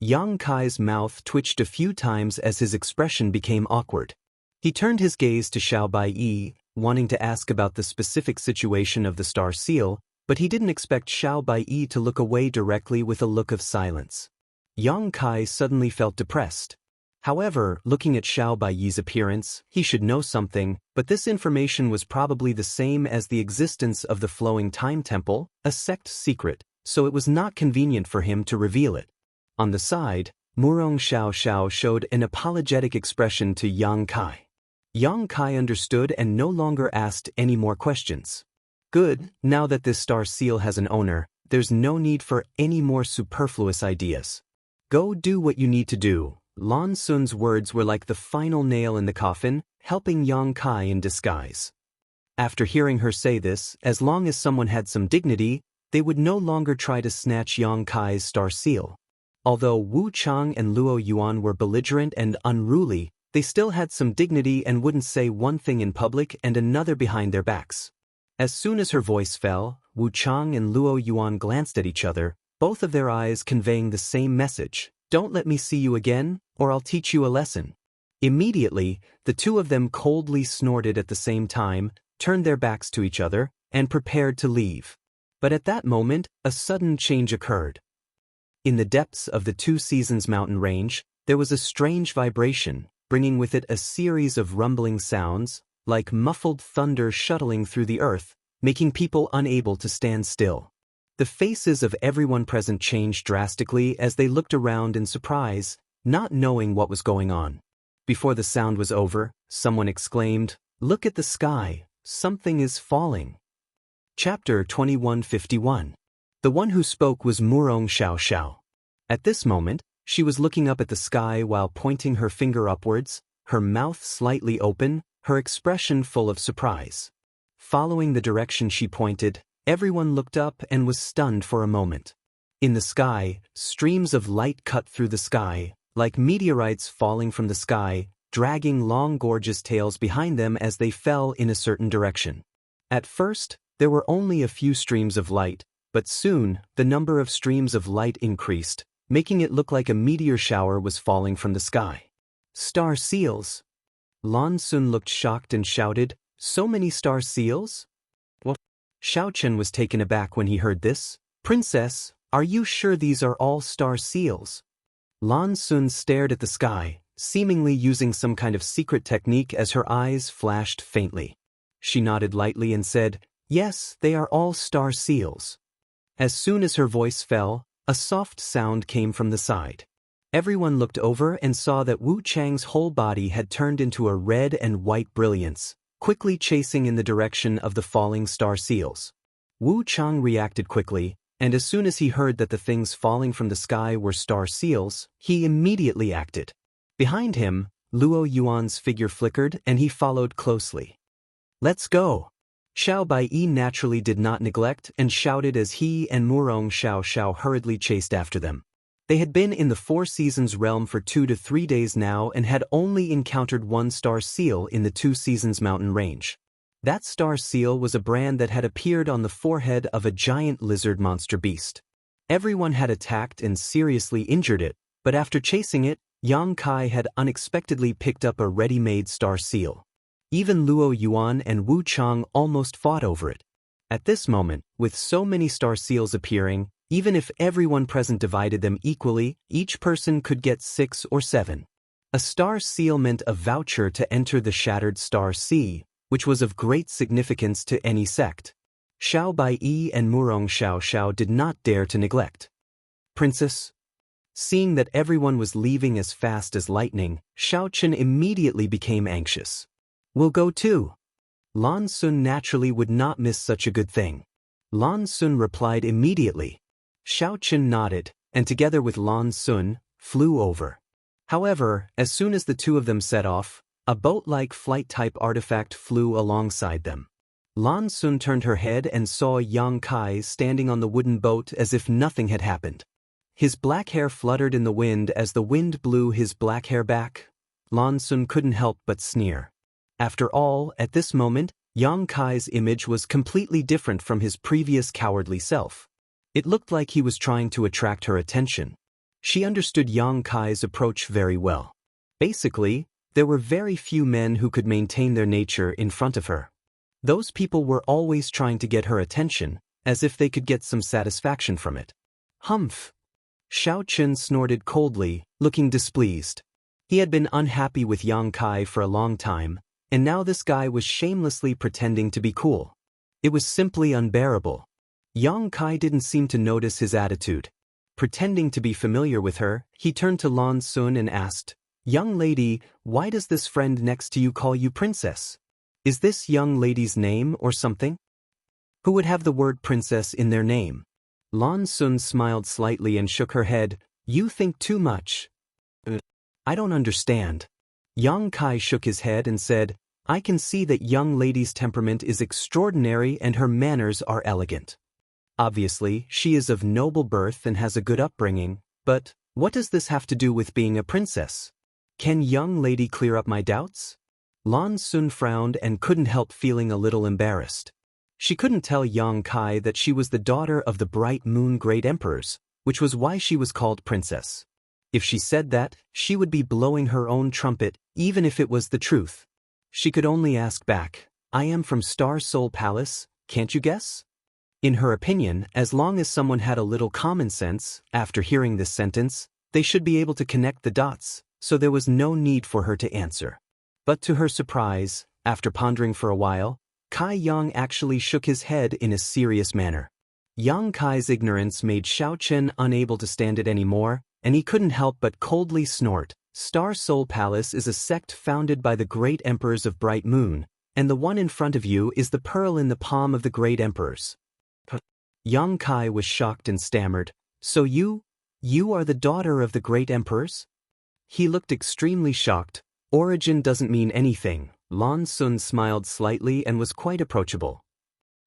Yang Kai's mouth twitched a few times as his expression became awkward. He turned his gaze to Xiao Baiyi, wanting to ask about the specific situation of the star seal, but he didn't expect Xiao Baiyi to look away directly with a look of silence. Yang Kai suddenly felt depressed. However, looking at Xiao Baiyi's appearance, he should know something, but this information was probably the same as the existence of the Flowing Time Temple, a sect secret, so it was not convenient for him to reveal it. On the side, Murong Xiao showed an apologetic expression to Yang Kai. Yang Kai understood and no longer asked any more questions. Good, now that this star seal has an owner, there's no need for any more superfluous ideas. Go do what you need to do. Lan Sun's words were like the final nail in the coffin, helping Yang Kai in disguise. After hearing her say this, as long as someone had some dignity, they would no longer try to snatch Yang Kai's star seal. Although Wu Chang and Luo Yuan were belligerent and unruly, they still had some dignity and wouldn't say one thing in public and another behind their backs. As soon as her voice fell, Wu Chang and Luo Yuan glanced at each other, both of their eyes conveying the same message. Don't let me see you again, or I'll teach you a lesson. Immediately, the two of them coldly snorted at the same time, turned their backs to each other, and prepared to leave. But at that moment, a sudden change occurred. In the depths of the Two Seasons mountain range, there was a strange vibration, bringing with it a series of rumbling sounds, like muffled thunder shuttling through the earth, making people unable to stand still. The faces of everyone present changed drastically as they looked around in surprise, not knowing what was going on. Before the sound was over, someone exclaimed, "Look at the sky, something is falling." Chapter 2151. The one who spoke was Murong Xiao. At this moment, she was looking up at the sky while pointing her finger upwards, her mouth slightly open, her expression full of surprise. Following the direction she pointed, everyone looked up and was stunned for a moment. In the sky, streams of light cut through the sky, like meteorites falling from the sky, dragging long gorgeous tails behind them as they fell in a certain direction. At first, there were only a few streams of light, but soon, the number of streams of light increased, making it look like a meteor shower was falling from the sky. Star seals! Lan Sun looked shocked and shouted, "So many star seals?" What? Xiao Chen was taken aback when he heard this. "Princess, are you sure these are all star seals?" Lan Sun stared at the sky, seemingly using some kind of secret technique as her eyes flashed faintly. She nodded lightly and said, "Yes, they are all star seals." As soon as her voice fell, a soft sound came from the side. Everyone looked over and saw that Wu Chang's whole body had turned into a red and white brilliance, quickly chasing in the direction of the falling star seals. Wu Chang reacted quickly, and as soon as he heard that the things falling from the sky were star seals, he immediately acted. Behind him, Luo Yuan's figure flickered and he followed closely. "Let's go!" Xiao Baiyi naturally did not neglect and shouted as he and Murong Xiao hurriedly chased after them. They had been in the Four Seasons realm for 2 to 3 days now and had only encountered one star seal in the Two Seasons mountain range. That star seal was a brand that had appeared on the forehead of a giant lizard monster beast. Everyone had attacked and seriously injured it, but after chasing it, Yang Kai had unexpectedly picked up a ready-made star seal. Even Luo Yuan and Wu Chang almost fought over it. At this moment, with so many star seals appearing, even if everyone present divided them equally, each person could get 6 or 7. A star seal meant a voucher to enter the shattered star sea, which was of great significance to any sect. Xiao Bai and Murong Xiao did not dare to neglect. Princess? Seeing that everyone was leaving as fast as lightning, Xiao Chen immediately became anxious. We'll go too. Lan Sun naturally would not miss such a good thing. Lan Sun replied immediately. Xiao Chen nodded, and together with Lan Sun, flew over. However, as soon as the two of them set off, a boat-like flight-type artifact flew alongside them. Lan Sun turned her head and saw Yang Kai standing on the wooden boat as if nothing had happened. His black hair fluttered in the wind as the wind blew his black hair back. Lan Sun couldn't help but sneer. After all, at this moment, Yang Kai's image was completely different from his previous cowardly self. It looked like he was trying to attract her attention. She understood Yang Kai's approach very well. Basically, there were very few men who could maintain their nature in front of her. Those people were always trying to get her attention, as if they could get some satisfaction from it. Humph! Xiao Chen snorted coldly, looking displeased. He had been unhappy with Yang Kai for a long time, and now this guy was shamelessly pretending to be cool. It was simply unbearable. Yang Kai didn't seem to notice his attitude. Pretending to be familiar with her, he turned to Lan Sun and asked, "Young lady, why does this friend next to you call you princess? Is this young lady's name or something?" Who would have the word princess in their name? Lan Sun smiled slightly and shook her head. You think too much. I don't understand. Yang Kai shook his head and said, I can see that young lady's temperament is extraordinary and her manners are elegant. Obviously, she is of noble birth and has a good upbringing, but what does this have to do with being a princess? Can young lady clear up my doubts? Lan Sun frowned and couldn't help feeling a little embarrassed. She couldn't tell Yang Kai that she was the daughter of the Bright Moon Great Emperors, which was why she was called princess. If she said that, she would be blowing her own trumpet, even if it was the truth. She could only ask back, I am from Star Soul Palace, can't you guess? In her opinion, as long as someone had a little common sense, after hearing this sentence, they should be able to connect the dots, so there was no need for her to answer. But to her surprise, after pondering for a while, Kai Yang actually shook his head in a serious manner. Yang Kai's ignorance made Xiao Chen unable to stand it anymore, and he couldn't help but coldly snort. Star Soul Palace is a sect founded by the great emperors of Bright Moon, and the one in front of you is the pearl in the palm of the great emperors. Yang Kai was shocked and stammered, So you are the daughter of the great emperors? He looked extremely shocked. Origin doesn't mean anything. Lan Sun smiled slightly and was quite approachable.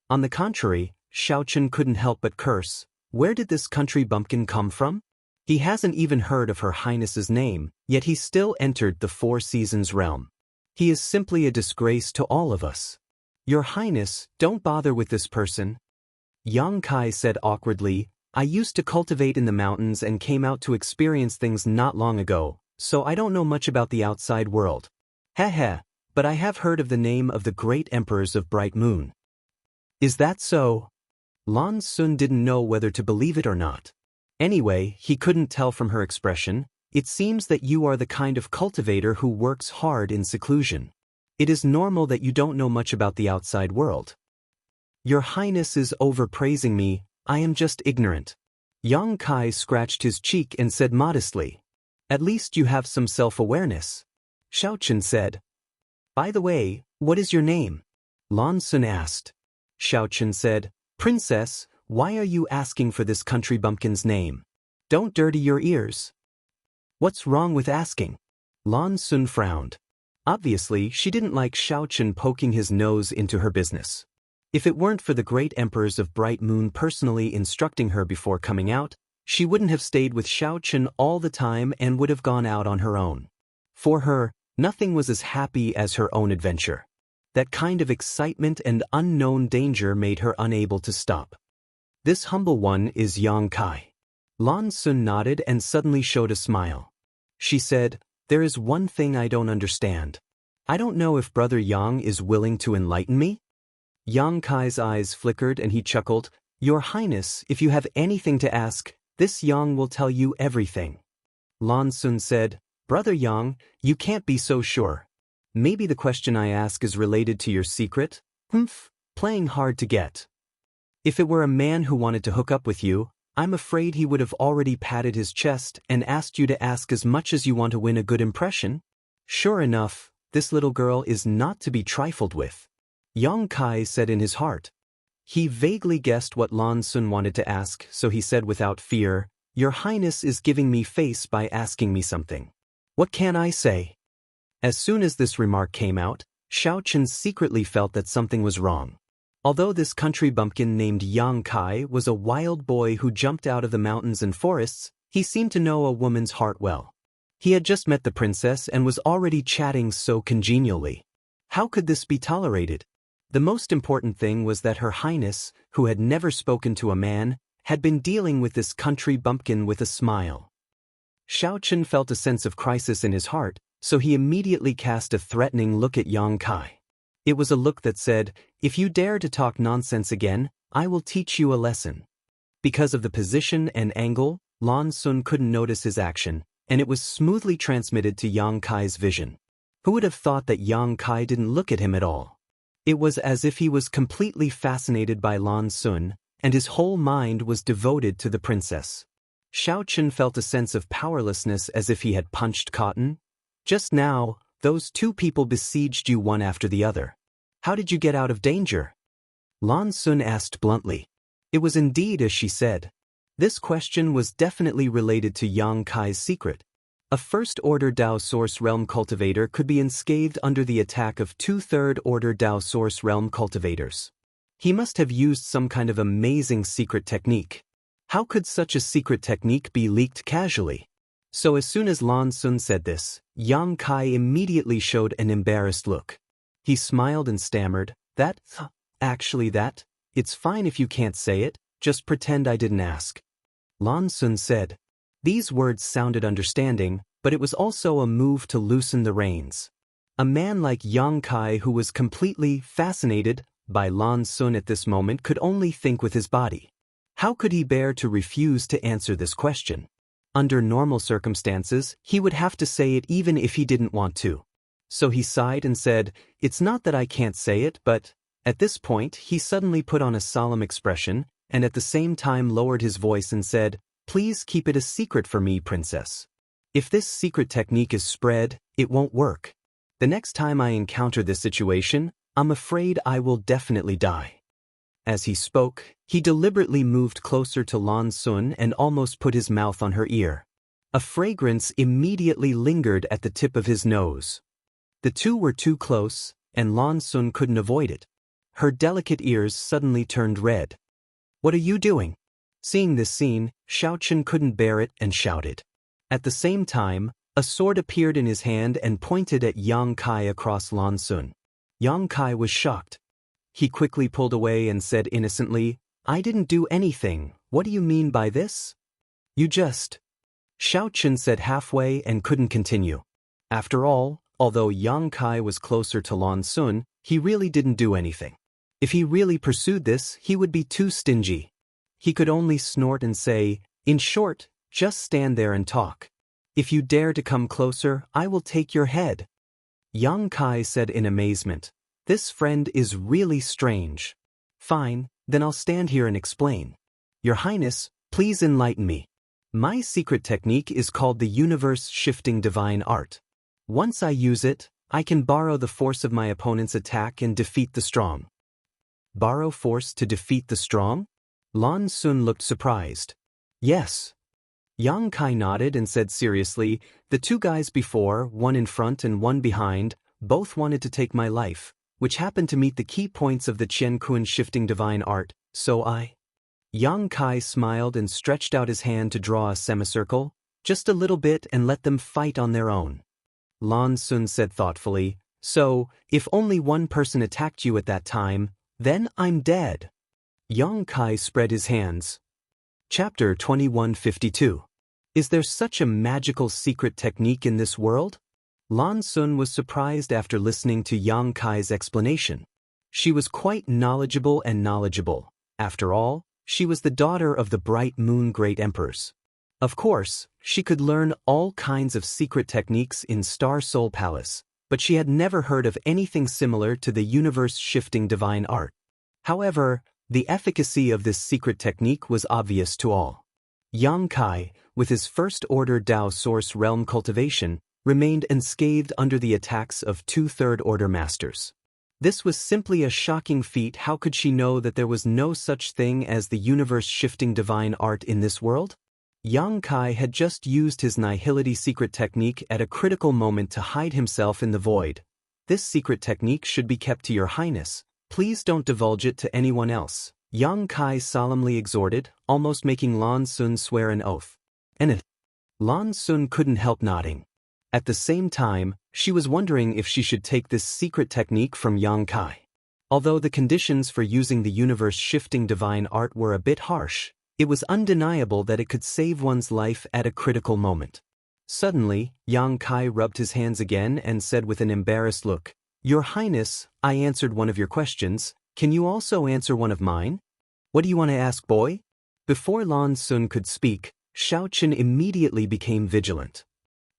On the contrary, Xiao Chen couldn't help but curse. Where did this country bumpkin come from? He hasn't even heard of Her Highness's name, yet he still entered the Four Seasons realm. He is simply a disgrace to all of us. Your Highness, don't bother with this person. Yang Kai said awkwardly, I used to cultivate in the mountains and came out to experience things not long ago, so I don't know much about the outside world. Heh, but I have heard of the name of the great emperors of Bright Moon. Is that so? Lan Sun didn't know whether to believe it or not. Anyway, he couldn't tell from her expression. It seems that you are the kind of cultivator who works hard in seclusion. It is normal that you don't know much about the outside world. Your Highness is overpraising me, I am just ignorant. Yang Kai scratched his cheek and said modestly, At least you have some self-awareness. Xiao Chen said. By the way, what is your name? Lan Sun asked. Xiao Chen said, Princess, why are you asking for this country bumpkin's name? Don't dirty your ears. What's wrong with asking? Lan Sun frowned. Obviously, she didn't like Xiao Chen poking his nose into her business. If it weren't for the great emperors of Bright Moon personally instructing her before coming out, she wouldn't have stayed with Xiao Chen all the time and would have gone out on her own. For her, nothing was as happy as her own adventure. That kind of excitement and unknown danger made her unable to stop. This humble one is Yang Kai. Lan Sun nodded and suddenly showed a smile. She said, There is one thing I don't understand. I don't know if Brother Yang is willing to enlighten me? Yang Kai's eyes flickered and he chuckled. Your Highness, if you have anything to ask, this Yang will tell you everything. Lan Sun said, Brother Yang, you can't be so sure. Maybe the question I ask is related to your secret? Playing hard to get. If it were a man who wanted to hook up with you, I'm afraid he would have already patted his chest and asked you to ask as much as you want to win a good impression. Sure enough, this little girl is not to be trifled with. Yang Kai said in his heart. He vaguely guessed what Lan Sun wanted to ask, so he said without fear, Your Highness is giving me face by asking me something. What can I say? As soon as this remark came out, Xiao Chen secretly felt that something was wrong. Although this country bumpkin named Yang Kai was a wild boy who jumped out of the mountains and forests, he seemed to know a woman's heart well. He had just met the princess and was already chatting so congenially. How could this be tolerated? The most important thing was that Her Highness, who had never spoken to a man, had been dealing with this country bumpkin with a smile. Xiao Chen felt a sense of crisis in his heart, so he immediately cast a threatening look at Yang Kai. It was a look that said, If you dare to talk nonsense again, I will teach you a lesson. Because of the position and angle, Lan Sun couldn't notice his action, and it was smoothly transmitted to Yang Kai's vision. Who would have thought that Yang Kai didn't look at him at all? It was as if he was completely fascinated by Lan Sun, and his whole mind was devoted to the princess. Xiao Chen felt a sense of powerlessness as if he had punched cotton. Just now, those two people besieged you one after the other. How did you get out of danger? Lan Sun asked bluntly. It was indeed as she said. This question was definitely related to Yang Kai's secret. A first-order Dao Source Realm cultivator could be enscathed under the attack of two third-order Dao Source Realm cultivators. He must have used some kind of amazing secret technique. How could such a secret technique be leaked casually? So as soon as Lan Sun said this, Yang Kai immediately showed an embarrassed look. He smiled and stammered, it's fine if you can't say it, just pretend I didn't ask. Lan Sun said. These words sounded understanding, but it was also a move to loosen the reins. A man like Yang Kai who was completely fascinated by Lan Sun at this moment could only think with his body. How could he bear to refuse to answer this question? Under normal circumstances, he would have to say it even if he didn't want to. So he sighed and said, It's not that I can't say it, but... At this point, he suddenly put on a solemn expression, and at the same time lowered his voice and said, Please keep it a secret for me, princess. If this secret technique is spread, it won't work. The next time I encounter this situation, I'm afraid I will definitely die. As he spoke, he deliberately moved closer to Lan Sun and almost put his mouth on her ear. A fragrance immediately lingered at the tip of his nose. The two were too close, and Lan Sun couldn't avoid it. Her delicate ears suddenly turned red. What are you doing? Seeing this scene, Xiao Chen couldn't bear it and shouted. At the same time, a sword appeared in his hand and pointed at Yang Kai across Lan Sun. Yang Kai was shocked. He quickly pulled away and said innocently, I didn't do anything, what do you mean by this? You just... Xiao Chen said halfway and couldn't continue. After all, although Yang Kai was closer to Lan Sun, he really didn't do anything. If he really pursued this, he would be too stingy. He could only snort and say, In short, just stand there and talk. If you dare to come closer, I will take your head. Yang Kai said in amazement, This friend is really strange. Fine, then I'll stand here and explain. Your Highness, please enlighten me. My secret technique is called the universe-shifting divine art. Once I use it, I can borrow the force of my opponent's attack and defeat the strong. Borrow force to defeat the strong? Lan Sun looked surprised. Yes. Yang Kai nodded and said seriously, The two guys before, one in front and one behind, both wanted to take my life, which happened to meet the key points of the Qian Kun shifting divine art, so I... Yang Kai smiled and stretched out his hand to draw a semicircle, just a little bit and let them fight on their own. Lan Sun said thoughtfully, So, if only one person attacked you at that time, then I'm dead. Yang Kai spread his hands. Chapter 2152. Is there such a magical secret technique in this world? Lan Sun was surprised after listening to Yang Kai's explanation. She was quite knowledgeable and knowledgeable. After all, she was the daughter of the bright moon great emperors. Of course, she could learn all kinds of secret techniques in Star Soul Palace, but she had never heard of anything similar to the universe-shifting divine art. However, the efficacy of this secret technique was obvious to all. Yang Kai, with his first-order Dao Source Realm cultivation, remained unscathed under the attacks of two third-order masters. This was simply a shocking feat. How could she know that there was no such thing as the universe-shifting divine art in this world? Yang Kai had just used his Nihility secret technique at a critical moment to hide himself in the void. This secret technique should be kept to your highness. Please don't divulge it to anyone else, Yang Kai solemnly exhorted, almost making Lan Sun swear an oath. And Lan Sun couldn't help nodding. At the same time, she was wondering if she should take this secret technique from Yang Kai. Although the conditions for using the universe-shifting divine art were a bit harsh, it was undeniable that it could save one's life at a critical moment. Suddenly, Yang Kai rubbed his hands again and said with an embarrassed look, "Your Highness, I answered one of your questions. Can you also answer one of mine?" "What do you want to ask, boy?" Before Lan Sun could speak, Xiao Chen immediately became vigilant.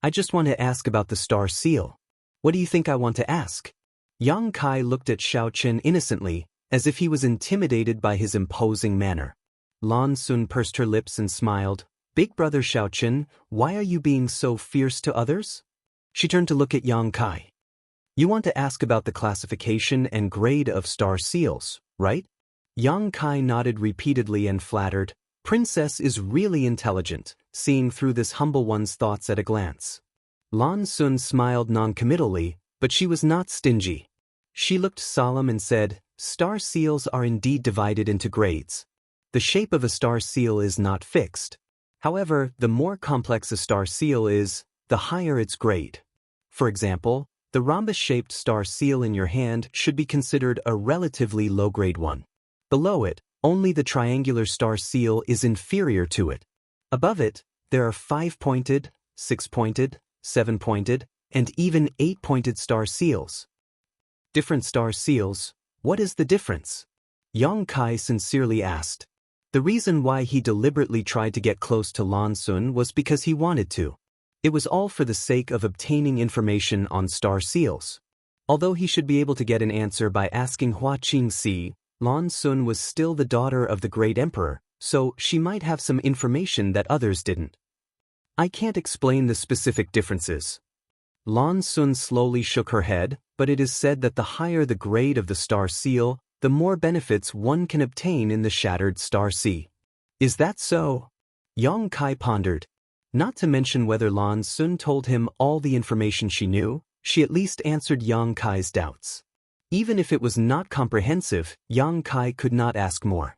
"I just want to ask about the Star Seal." "What do you think I want to ask?" Yang Kai looked at Xiao Chen innocently, as if he was intimidated by his imposing manner. Lan Sun pursed her lips and smiled. "Big brother Xiao Chen, why are you being so fierce to others?" She turned to look at Yang Kai. "You want to ask about the classification and grade of Star Seals, right?" Yang Kai nodded repeatedly and flattered. Princess is really intelligent, seeing through this humble one's thoughts at a glance. Lan Sun smiled noncommittally, but she was not stingy. She looked solemn and said, "Star seals are indeed divided into grades. The shape of a star seal is not fixed. However, the more complex a star seal is, the higher its grade. For example, the rhombus-shaped star seal in your hand should be considered a relatively low-grade one. Below it, only the triangular star seal is inferior to it. Above it, there are 5-pointed, 6-pointed, 7-pointed, and even 8-pointed star seals." "Different star seals, what is the difference?" Yang Kai sincerely asked. The reason why he deliberately tried to get close to Lan Sun was because he wanted to. It was all for the sake of obtaining information on star seals. Although he should be able to get an answer by asking Hua Qingxi, Lan Sun was still the daughter of the great emperor, so she might have some information that others didn't. "I can't explain the specific differences." Lan Sun slowly shook her head, but it is said that the higher the grade of the star seal, the more benefits one can obtain in the shattered star sea. "Is that so?" Yang Kai pondered. Not to mention whether Lan Sun told him all the information she knew, she at least answered Yang Kai's doubts. Even if it was not comprehensive, Yang Kai could not ask more.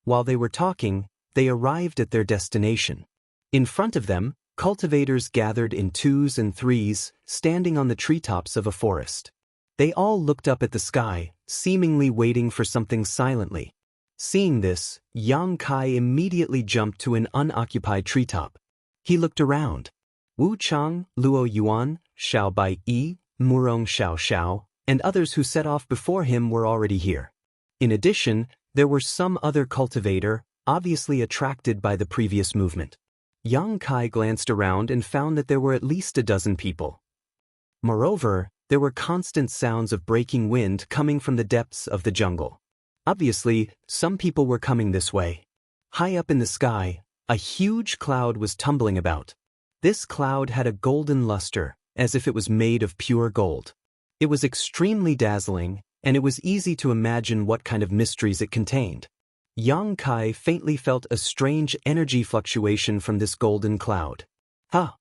While they were talking, they arrived at their destination. In front of them, cultivators gathered in 2s and 3s, standing on the treetops of a forest. They all looked up at the sky, seemingly waiting for something silently. Seeing this, Yang Kai immediately jumped to an unoccupied treetop. He looked around. Wu Chang, Luo Yuan, Xiao Bai Yi, Murong Xiao Xiao, and others who set off before him were already here. In addition, there were some other cultivator, obviously attracted by the previous movement. Yang Kai glanced around and found that there were at least a dozen people. Moreover, there were constant sounds of breaking wind coming from the depths of the jungle. Obviously, some people were coming this way. High up in the sky, a huge cloud was tumbling about. This cloud had a golden luster, as if it was made of pure gold. It was extremely dazzling, and it was easy to imagine what kind of mysteries it contained. Yang Kai faintly felt a strange energy fluctuation from this golden cloud. "Huh!"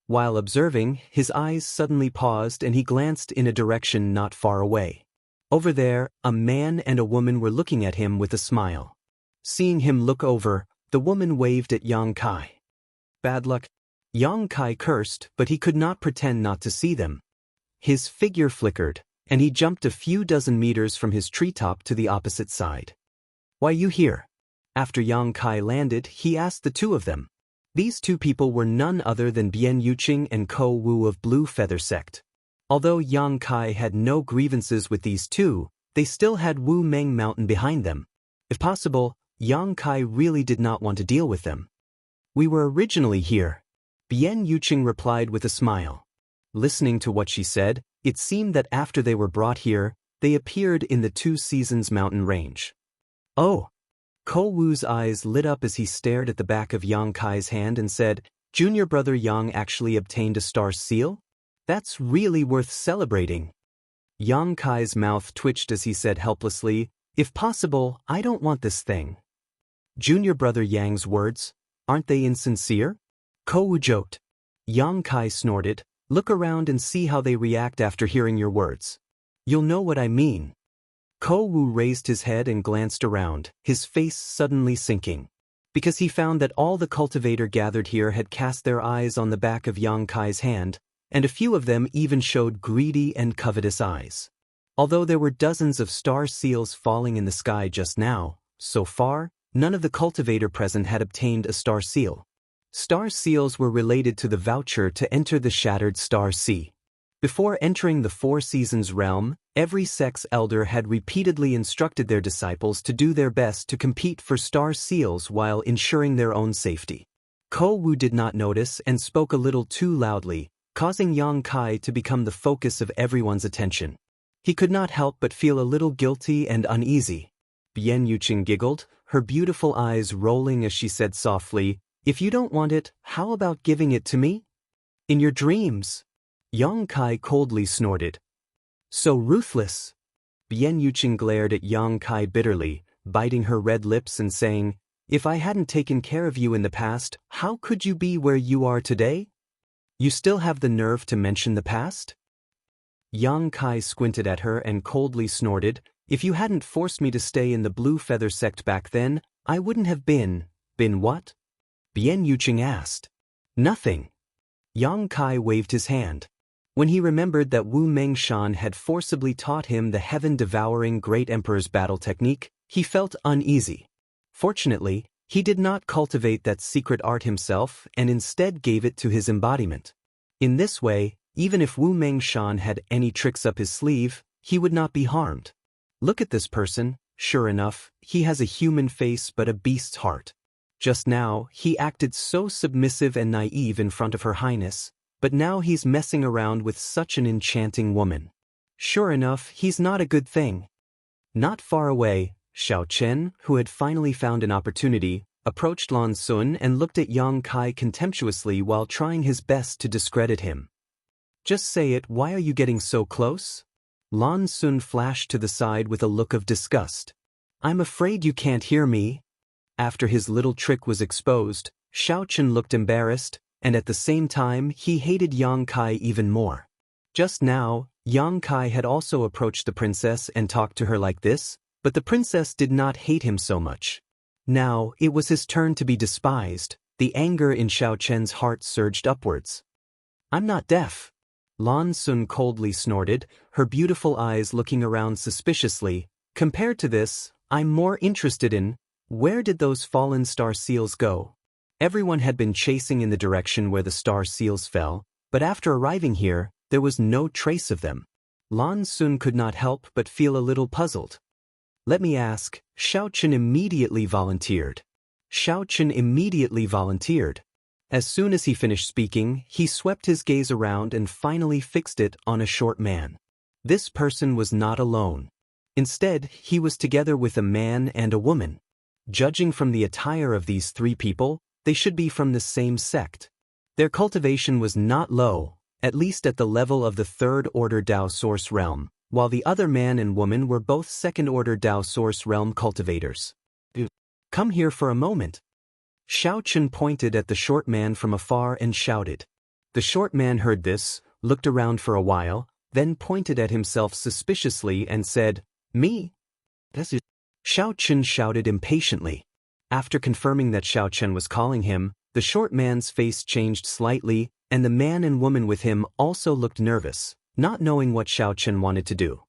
While observing, his eyes suddenly paused and he glanced in a direction not far away. Over there, a man and a woman were looking at him with a smile. Seeing him look over, the woman waved at Yang Kai. "Bad luck." Yang Kai cursed, but he could not pretend not to see them. His figure flickered, and he jumped a few dozen meters from his treetop to the opposite side. "Why you here?" After Yang Kai landed, he asked the two of them. These two people were none other than Bian Yuqing and Ko Wu of Blue Feather Sect. Although Yang Kai had no grievances with these two, they still had Wu Meng Mountain behind them. If possible, Yang Kai really did not want to deal with them. We were originally here, Bian Yuqing replied with a smile. Listening to what she said, it seemed that after they were brought here, they appeared in the Two Seasons mountain range. Oh! Ko Wu's eyes lit up as he stared at the back of Yang Kai's hand and said, Junior brother Yang actually obtained a star seal? That's really worth celebrating. Yang Kai's mouth twitched as he said helplessly, if possible, I don't want this thing. Junior brother Yang's words, aren't they insincere? Ko Wu joked. Yang Kai snorted, look around and see how they react after hearing your words. You'll know what I mean. Ko Wu raised his head and glanced around, his face suddenly sinking. Because he found that all the cultivator gathered here had cast their eyes on the back of Yang Kai's hand, and a few of them even showed greedy and covetous eyes. Although there were dozens of star seals falling in the sky just now, so far, none of the cultivator present had obtained a star seal. Star seals were related to the voucher to enter the Shattered Star Sea. Before entering the Four Seasons realm, every sex elder had repeatedly instructed their disciples to do their best to compete for star seals while ensuring their own safety. Ko Wu did not notice and spoke a little too loudly, causing Yang Kai to become the focus of everyone's attention. He could not help but feel a little guilty and uneasy. Bian Yuqing giggled, her beautiful eyes rolling as she said softly, if you don't want it, how about giving it to me? In your dreams. Yang Kai coldly snorted. So ruthless. Bian Yuqing glared at Yang Kai bitterly, biting her red lips and saying, if I hadn't taken care of you in the past, how could you be where you are today? You still have the nerve to mention the past? Yang Kai squinted at her and coldly snorted, if you hadn't forced me to stay in the Blue Feather sect back then, I wouldn't have been what? Bian Yuqing asked. Nothing. Yang Kai waved his hand. When he remembered that Wu Mengshan had forcibly taught him the heaven-devouring Great Emperor's battle technique, he felt uneasy. Fortunately, he did not cultivate that secret art himself and instead gave it to his embodiment. In this way, even if Wu Mengshan had any tricks up his sleeve, he would not be harmed. Look at this person, sure enough, he has a human face but a beast's heart. Just now, he acted so submissive and naive in front of Her Highness, but now he's messing around with such an enchanting woman. Sure enough, he's not a good thing. Not far away, Xiao Chen, who had finally found an opportunity, approached Lan Sun and looked at Yang Kai contemptuously while trying his best to discredit him. Just say it, why are you getting so close? Lan Sun flashed to the side with a look of disgust. I'm afraid you can't hear me. After his little trick was exposed, Xiao Chen looked embarrassed, and at the same time he hated Yang Kai even more. Just now, Yang Kai had also approached the princess and talked to her like this, but the princess did not hate him so much. Now, it was his turn to be despised. The anger in Xiao Chen's heart surged upwards. I'm not deaf. Lan Sun coldly snorted, her beautiful eyes looking around suspiciously. Compared to this, I'm more interested in, where did those fallen star seals go? Everyone had been chasing in the direction where the star seals fell, but after arriving here, there was no trace of them. Lan Sun could not help but feel a little puzzled. Let me ask, Xiao Chen immediately volunteered. Xiao Chen immediately volunteered. As soon as he finished speaking, he swept his gaze around and finally fixed it on a short man. This person was not alone. Instead, he was together with a man and a woman. Judging from the attire of these three people, they should be from the same sect. Their cultivation was not low, at least at the level of the third-order Dao Source realm, while the other man and woman were both second-order Dao Source realm cultivators. Come here for a moment. Xiao Chen pointed at the short man from afar and shouted. The short man heard this, looked around for a while, then pointed at himself suspiciously and said, Me? That's it. Xiao Chen shouted impatiently. After confirming that Xiao Chen was calling him, the short man's face changed slightly, and the man and woman with him also looked nervous, not knowing what Xiao Chen wanted to do.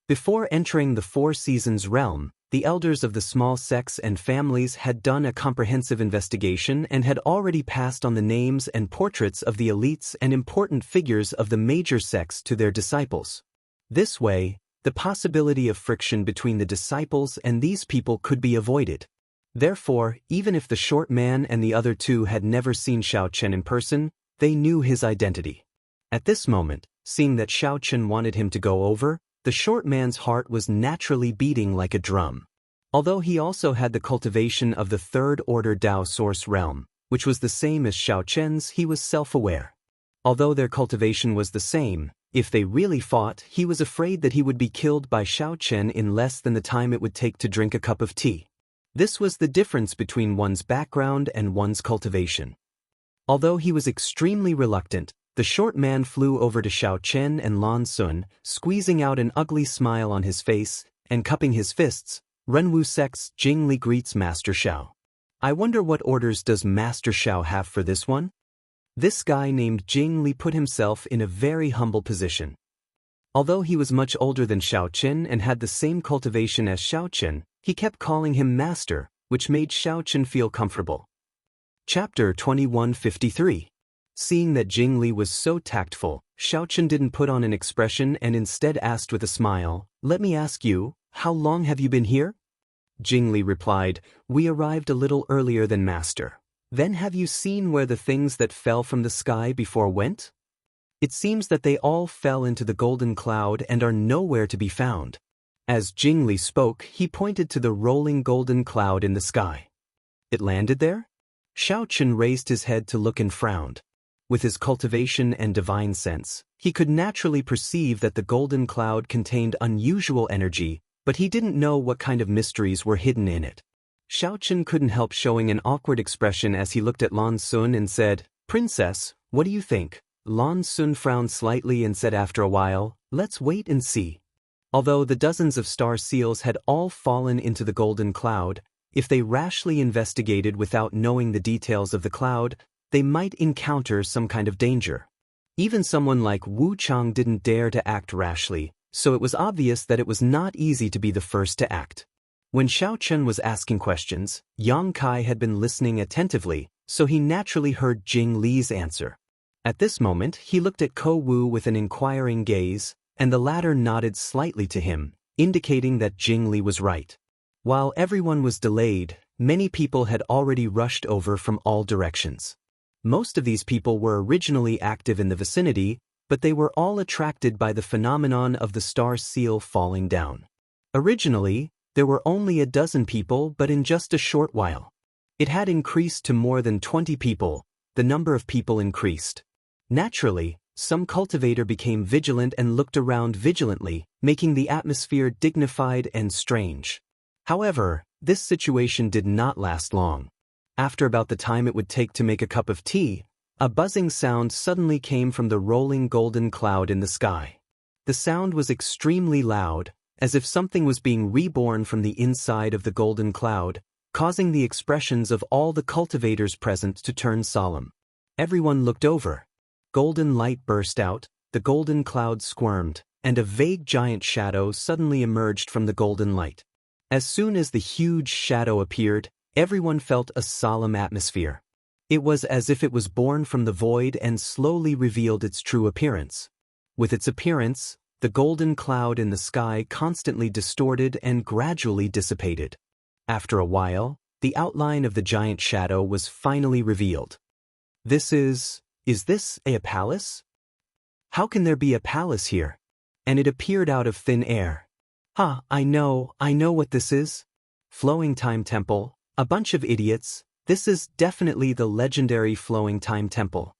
Before entering the Four Seasons realm, the elders of the small sects and families had done a comprehensive investigation and had already passed on the names and portraits of the elites and important figures of the major sects to their disciples. This way, The possibility of friction between the disciples and these people could be avoided. Therefore, even if the short man and the other two had never seen Xiao Chen in person, they knew his identity. At this moment, seeing that Xiao Chen wanted him to go over, the short man's heart was naturally beating like a drum. Although he also had the cultivation of the third-order Tao source realm, which was the same as Xiao Chen's, he was self-aware. Although their cultivation was the same, if they really fought, he was afraid that he would be killed by Xiao Chen in less than the time it would take to drink a cup of tea. This was the difference between one's background and one's cultivation. Although he was extremely reluctant, the short man flew over to Xiao Chen and Lan Sun, squeezing out an ugly smile on his face, and cupping his fists. Renwu Sect's Jing Li greets Master Xiao. I wonder what orders does Master Xiao have for this one? This guy named Jing Li put himself in a very humble position. Although he was much older than Xiao Chen and had the same cultivation as Xiao Chen, he kept calling him Master, which made Xiao Chen feel comfortable. Chapter 2153. Seeing that Jing Li was so tactful, Xiao Chen didn't put on an expression and instead asked with a smile, "Let me ask you, how long have you been here?" Jing Li replied, "We arrived a little earlier than Master." "Then have you seen where the things that fell from the sky before went?" "It seems that they all fell into the golden cloud and are nowhere to be found." As Jing Li spoke, he pointed to the rolling golden cloud in the sky. "It landed there?" Xiao Chen raised his head to look and frowned. With his cultivation and divine sense, he could naturally perceive that the golden cloud contained unusual energy, but he didn't know what kind of mysteries were hidden in it. Xiao Chen couldn't help showing an awkward expression as he looked at Lan Sun and said, "Princess, what do you think?" Lan Sun frowned slightly and said after a while, "Let's wait and see." Although the dozens of star seals had all fallen into the golden cloud, if they rashly investigated without knowing the details of the cloud, they might encounter some kind of danger. Even someone like Wu Chang didn't dare to act rashly, so it was obvious that it was not easy to be the first to act. When Xiao Chen was asking questions, Yang Kai had been listening attentively, so he naturally heard Jing Li's answer. At this moment, he looked at Ko Wu with an inquiring gaze, and the latter nodded slightly to him, indicating that Jing Li was right. While everyone was delayed, many people had already rushed over from all directions. Most of these people were originally active in the vicinity, but they were all attracted by the phenomenon of the star seal falling down. Originally, there were only a dozen people, but in just a short while, it had increased to more than 20 people. The number of people increased. Naturally, some cultivator became vigilant and looked around vigilantly, making the atmosphere dignified and strange. However, this situation did not last long. After about the time it would take to make a cup of tea, a buzzing sound suddenly came from the rolling golden cloud in the sky. The sound was extremely loud, as if something was being reborn from the inside of the golden cloud, causing the expressions of all the cultivators present to turn solemn. Everyone looked over. Golden light burst out, the golden cloud squirmed, and a vague giant shadow suddenly emerged from the golden light. As soon as the huge shadow appeared, everyone felt a solemn atmosphere. It was as if it was born from the void and slowly revealed its true appearance. With its appearance, the golden cloud in the sky constantly distorted and gradually dissipated. After a while, the outline of the giant shadow was finally revealed. Is this a palace? How can there be a palace here? And it appeared out of thin air. I know what this is. Flowing Time Temple, a bunch of idiots. This is definitely the legendary Flowing Time Temple.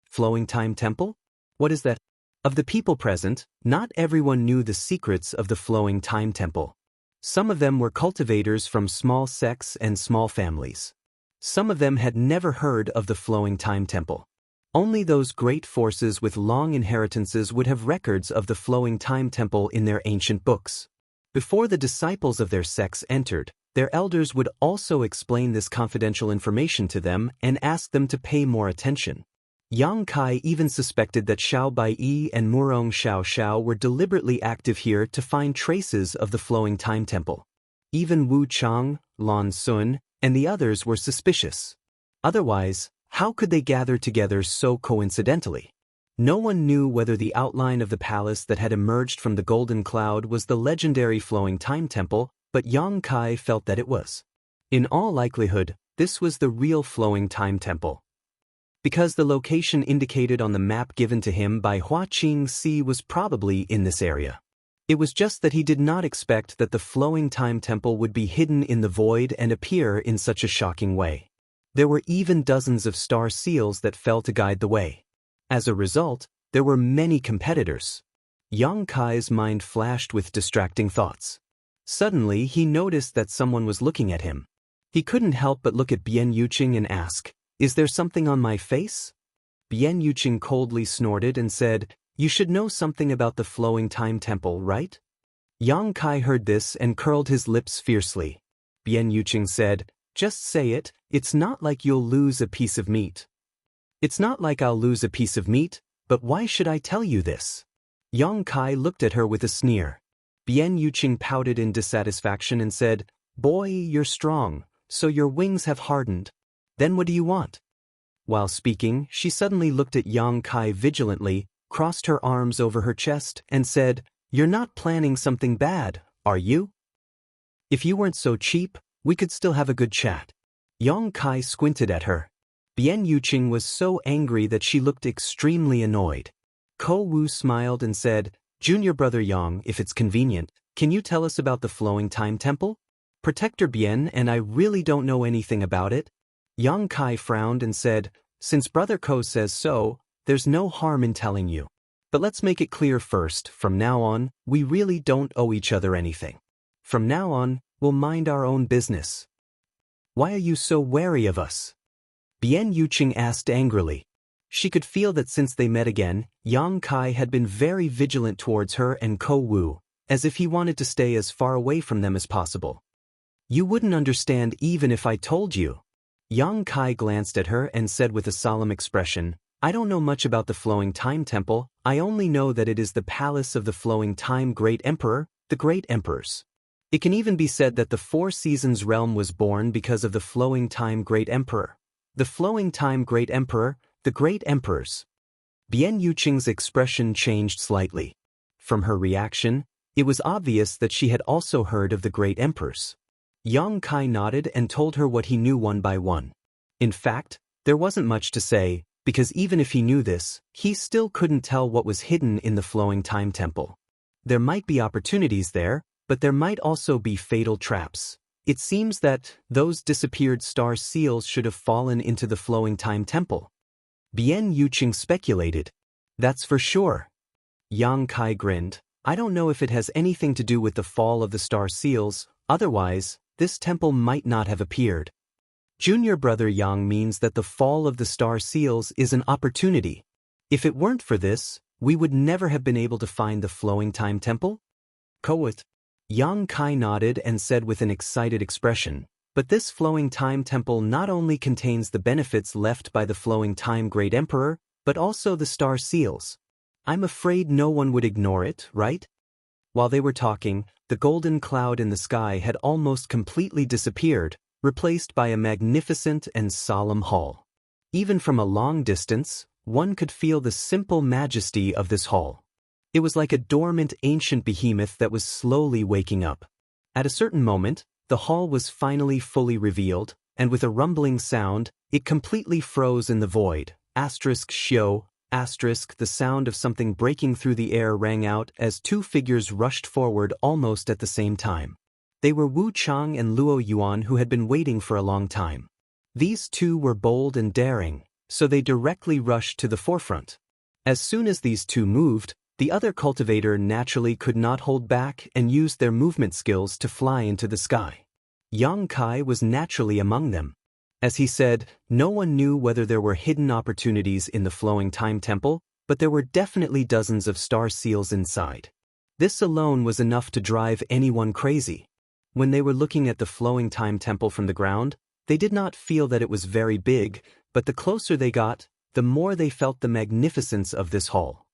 Flowing Time Temple? What is that? Of the people present, not everyone knew the secrets of the Flowing Time Temple. Some of them were cultivators from small sects and small families. Some of them had never heard of the Flowing Time Temple. Only those great forces with long inheritances would have records of the Flowing Time Temple in their ancient books. Before the disciples of their sects entered, their elders would also explain this confidential information to them and ask them to pay more attention. Yang Kai even suspected that Xiao Baiyi and Murong Xiao were deliberately active here to find traces of the Flowing Time Temple. Even Wu Chang, Lan Sun, and the others were suspicious. Otherwise, how could they gather together so coincidentally? No one knew whether the outline of the palace that had emerged from the golden cloud was the legendary flowing time temple, but Yang Kai felt that it was. In all likelihood, this was the real flowing time temple. Because the location indicated on the map given to him by Hua Qing-si was probably in this area. It was just that he did not expect that the flowing time temple would be hidden in the void and appear in such a shocking way. There were even dozens of star seals that fell to guide the way. As a result, there were many competitors. Yang Kai's mind flashed with distracting thoughts. Suddenly, he noticed that someone was looking at him. He couldn't help but look at Bian Yuqing and ask, "Is there something on my face?" Bian Yuqing coldly snorted and said, "You should know something about the flowing time temple, right?" Yang Kai heard this and curled his lips fiercely. Bian Yuqing said, "Just say it, it's not like you'll lose a piece of meat." "It's not like I'll lose a piece of meat, but why should I tell you this?" Yang Kai looked at her with a sneer. Bian Yuqing pouted in dissatisfaction and said, "Boy, you're strong, so your wings have hardened. Then what do you want?" While speaking, she suddenly looked at Yang Kai vigilantly, crossed her arms over her chest, and said, "You're not planning something bad, are you? If you weren't so cheap, we could still have a good chat." Yang Kai squinted at her. Bian Yuqing was so angry that she looked extremely annoyed. Ko Wu smiled and said, "Junior brother Yang, if it's convenient, can you tell us about the flowing time temple? Protector Bian and I really don't know anything about it." Yang Kai frowned and said, "Since brother Ko says so, there's no harm in telling you. But let's make it clear first, from now on, we really don't owe each other anything. From now on, we'll mind our own business." "Why are you so wary of us?" Bian Yuqing asked angrily. She could feel that since they met again, Yang Kai had been very vigilant towards her and Ko Wu, as if he wanted to stay as far away from them as possible. "You wouldn't understand even if I told you." Yang Kai glanced at her and said with a solemn expression, "I don't know much about the flowing time temple, I only know that it is the palace of the flowing time great emperor, the great emperors. It can even be said that the Four Seasons realm was born because of the flowing time great emperor. The flowing time great emperor, the great emperors." Bian Yuqing's expression changed slightly. From her reaction, it was obvious that she had also heard of the great emperors. Yang Kai nodded and told her what he knew one by one. In fact, there wasn't much to say, because even if he knew this, he still couldn't tell what was hidden in the flowing time temple. There might be opportunities there, but there might also be fatal traps. It seems that those disappeared star seals should have fallen into the flowing time temple. Bian Yuqing speculated. "That's for sure." Yang Kai grinned. "I don't know if it has anything to do with the fall of the star seals, otherwise, this temple might not have appeared. Junior brother Yang means that the fall of the star seals is an opportunity. If it weren't for this, we would never have been able to find the flowing time temple?" "Koet." Yang Kai nodded and said with an excited expression, "But this flowing time temple not only contains the benefits left by the flowing time great emperor, but also the star seals. I'm afraid no one would ignore it, right?" While they were talking, the golden cloud in the sky had almost completely disappeared, replaced by a magnificent and solemn hall. Even from a long distance, one could feel the simple majesty of this hall. It was like a dormant ancient behemoth that was slowly waking up. At a certain moment, the hall was finally fully revealed, and with a rumbling sound, it completely froze in the void. *shio, the sound of something breaking through the air rang out as two figures rushed forward almost at the same time. They were Wu Chang and Luo Yuan, who had been waiting for a long time. These two were bold and daring, so they directly rushed to the forefront. As soon as these two moved, the other cultivator naturally could not hold back and used their movement skills to fly into the sky. Yang Kai was naturally among them. As he said, no one knew whether there were hidden opportunities in the flowing time temple, but there were definitely dozens of star seals inside. This alone was enough to drive anyone crazy. When they were looking at the flowing time temple from the ground, they did not feel that it was very big, but the closer they got, the more they felt the magnificence of this hall.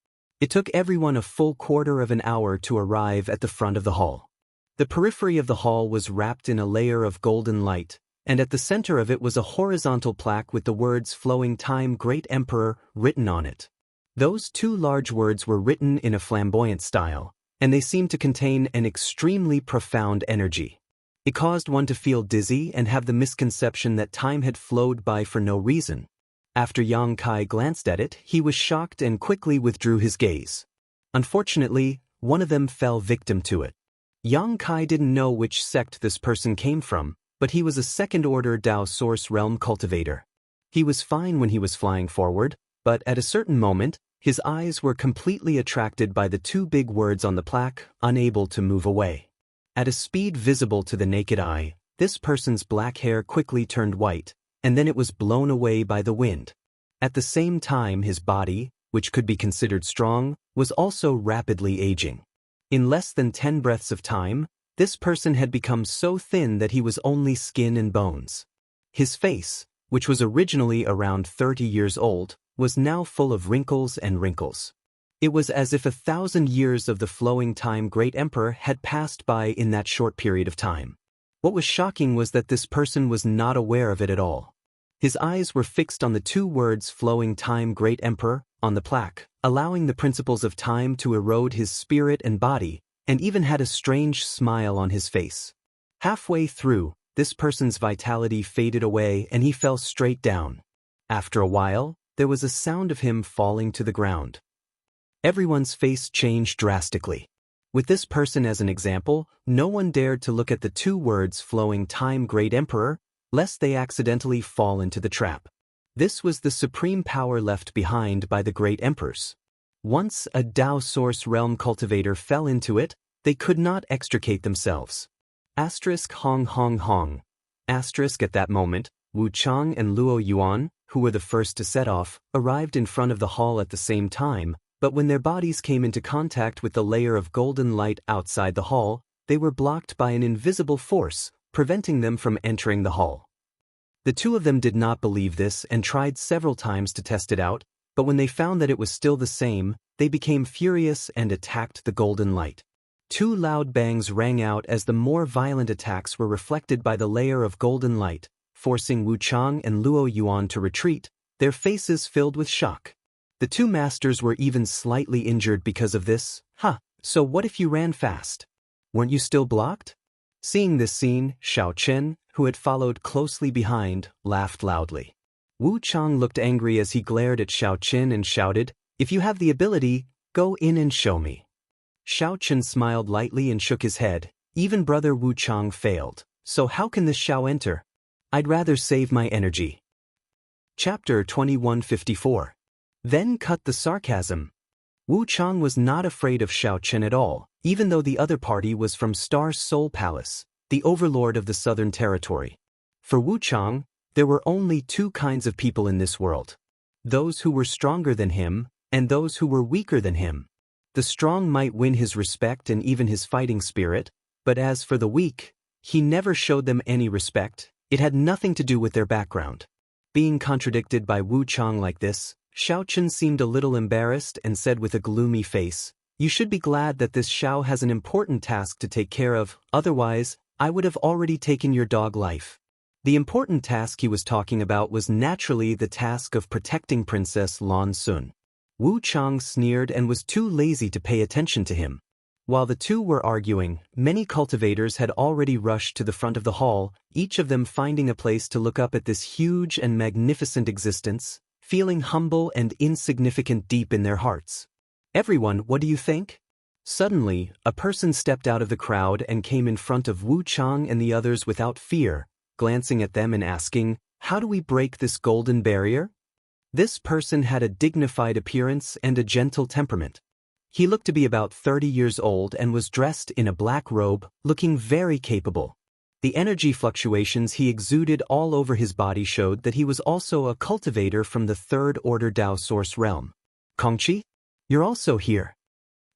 It took everyone a full quarter of an hour to arrive at the front of the hall. The periphery of the hall was wrapped in a layer of golden light, and at the center of it was a horizontal plaque with the words "Flowing Time Great Emperor" written on it. Those two large words were written in a flamboyant style, and they seemed to contain an extremely profound energy. It caused one to feel dizzy and have the misconception that time had flowed by for no reason. After Yang Kai glanced at it, he was shocked and quickly withdrew his gaze. Unfortunately, one of them fell victim to it. Yang Kai didn't know which sect this person came from, but he was a second-order Dao Source Realm cultivator. He was fine when he was flying forward, but at a certain moment, his eyes were completely attracted by the two big words on the plaque, unable to move away. At a speed visible to the naked eye, this person's black hair quickly turned white, and then it was blown away by the wind. At the same time, his body, which could be considered strong, was also rapidly aging. In less than 10 breaths of time, this person had become so thin that he was only skin and bones. His face, which was originally around 30 years old, was now full of wrinkles and wrinkles. It was as if 1,000 years of the flowing time Great Emperor had passed by in that short period of time. What was shocking was that this person was not aware of it at all. His eyes were fixed on the two words flowing time Great Emperor on the plaque, allowing the principles of time to erode his spirit and body, and even had a strange smile on his face. Halfway through, this person's vitality faded away and he fell straight down. After a while, there was a sound of him falling to the ground. Everyone's face changed drastically. With this person as an example, no one dared to look at the two words flowing time Great Emperor, lest they accidentally fall into the trap. This was the supreme power left behind by the great emperors. Once a Dao Source Realm cultivator fell into it, they could not extricate themselves. Hong Hong Hong. At that moment, Wu Chang and Luo Yuan, who were the first to set off, arrived in front of the hall at the same time, but when their bodies came into contact with the layer of golden light outside the hall, they were blocked by an invisible force, preventing them from entering the hall. The two of them did not believe this and tried several times to test it out, but when they found that it was still the same, they became furious and attacked the golden light. Two loud bangs rang out as the more violent attacks were reflected by the layer of golden light, forcing Wu Chang and Luo Yuan to retreat, their faces filled with shock. The two masters were even slightly injured because of this. So what if you ran fast? Weren't you still blocked? Seeing this scene, Xiao Chen, who had followed closely behind, laughed loudly. Wu Chang looked angry as he glared at Xiao Chen and shouted, "If you have the ability, go in and show me." Xiao Chen smiled lightly and shook his head. Even brother Wu Chang failed, so how can this Xiao enter? I'd rather save my energy. Chapter 2154. Then cut the sarcasm. Wu Chang was not afraid of Xiao Chen at all, even though the other party was from Star Soul Palace, the overlord of the Southern Territory. For Wu Chang, there were only two kinds of people in this world: those who were stronger than him, and those who were weaker than him. The strong might win his respect and even his fighting spirit, but as for the weak, he never showed them any respect. It had nothing to do with their background. Being contradicted by Wu Chang like this, Xiao Chen seemed a little embarrassed and said with a gloomy face, "You should be glad that this Xiao has an important task to take care of, otherwise, I would have already taken your dog life." The important task he was talking about was naturally the task of protecting Princess Lan Sun. Wu Chang sneered and was too lazy to pay attention to him. While the two were arguing, many cultivators had already rushed to the front of the hall, each of them finding a place to look up at this huge and magnificent existence, feeling humble and insignificant deep in their hearts. "Everyone, what do you think?" Suddenly, a person stepped out of the crowd and came in front of Wu Chang and the others without fear, glancing at them and asking, "How do we break this golden barrier?" This person had a dignified appearance and a gentle temperament. He looked to be about 30 years old and was dressed in a black robe, looking very capable. The energy fluctuations he exuded all over his body showed that he was also a cultivator from the Third Order Dao Source Realm. "Kongqi? You're also here."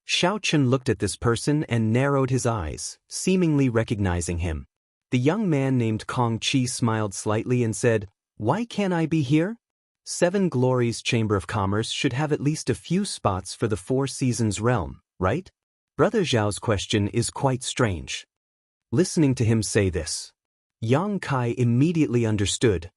Xiao Chen looked at this person and narrowed his eyes, seemingly recognizing him. The young man named Kongqi smiled slightly and said, "Why can't I be here? Seven Glories Chamber of Commerce should have at least a few spots for the Four Seasons realm, right?" Brother Zhao's question is quite strange. Listening to him say this, Yang Kai immediately understood.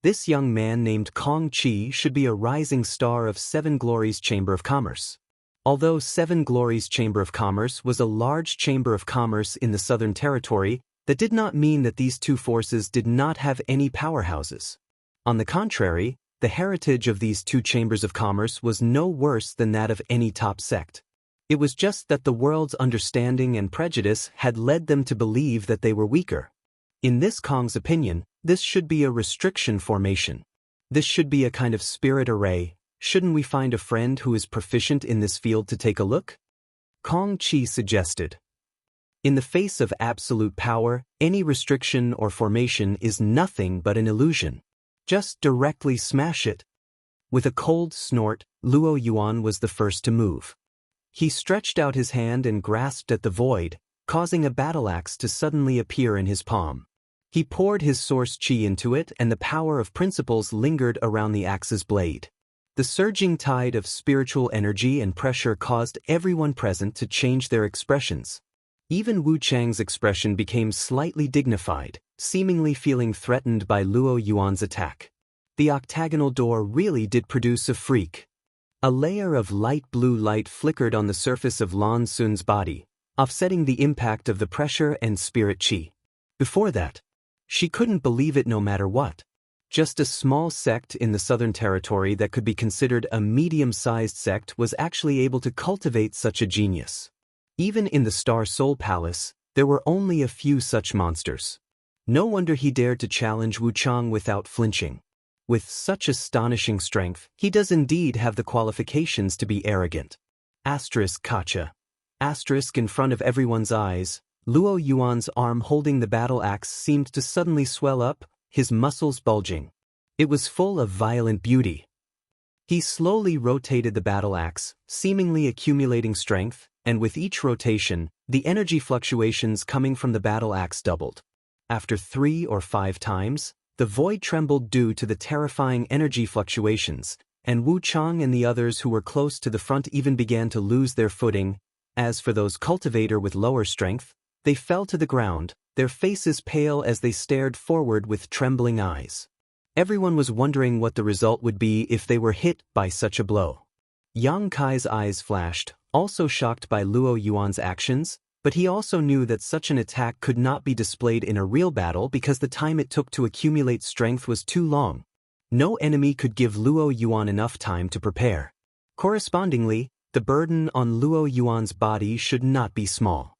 This young man named Kong Chi should be a rising star of Seven Glories Chamber of Commerce. Although Seven Glories Chamber of Commerce was a large chamber of commerce in the Southern Territory, that did not mean that these two forces did not have any powerhouses. On the contrary, the heritage of these two chambers of commerce was no worse than that of any top sect. It was just that the world's understanding and prejudice had led them to believe that they were weaker. In this Kong's opinion, this should be a restriction formation. This should be a kind of spirit array. Shouldn't we find a friend who is proficient in this field to take a look? Kong Chi suggested. In the face of absolute power, any restriction or formation is nothing but an illusion. Just directly smash it. With a cold snort, Luo Yuan was the first to move. He stretched out his hand and grasped at the void, causing a battle axe to suddenly appear in his palm. He poured his source chi into it, and the power of principles lingered around the axe's blade. The surging tide of spiritual energy and pressure caused everyone present to change their expressions. Even Wu Chang's expression became slightly dignified, seemingly feeling threatened by Luo Yuan's attack. The octagonal door really did produce a freak. A layer of light blue light flickered on the surface of Lan Sun's body, offsetting the impact of the pressure and spirit chi. Before that, she couldn't believe it no matter what. Just a small sect in the Southern Territory that could be considered a medium-sized sect was actually able to cultivate such a genius. Even in the Star Soul Palace, there were only a few such monsters. No wonder he dared to challenge Wu Chang without flinching. With such astonishing strength, he does indeed have the qualifications to be arrogant. Asterisk Kacha. Asterisk in front of everyone's eyes, Luo Yuan's arm holding the battle axe seemed to suddenly swell up, his muscles bulging. It was full of violent beauty. He slowly rotated the battle axe, seemingly accumulating strength, and with each rotation, the energy fluctuations coming from the battle axe doubled. After 3 or 5 times, the void trembled due to the terrifying energy fluctuations, and Wu Chang and the others who were close to the front even began to lose their footing. As for those cultivator with lower strength, they fell to the ground, their faces pale as they stared forward with trembling eyes. Everyone was wondering what the result would be if they were hit by such a blow. Yang Kai's eyes flashed, also shocked by Luo Yuan's actions, but he also knew that such an attack could not be displayed in a real battle because the time it took to accumulate strength was too long. No enemy could give Luo Yuan enough time to prepare. Correspondingly, the burden on Luo Yuan's body should not be small.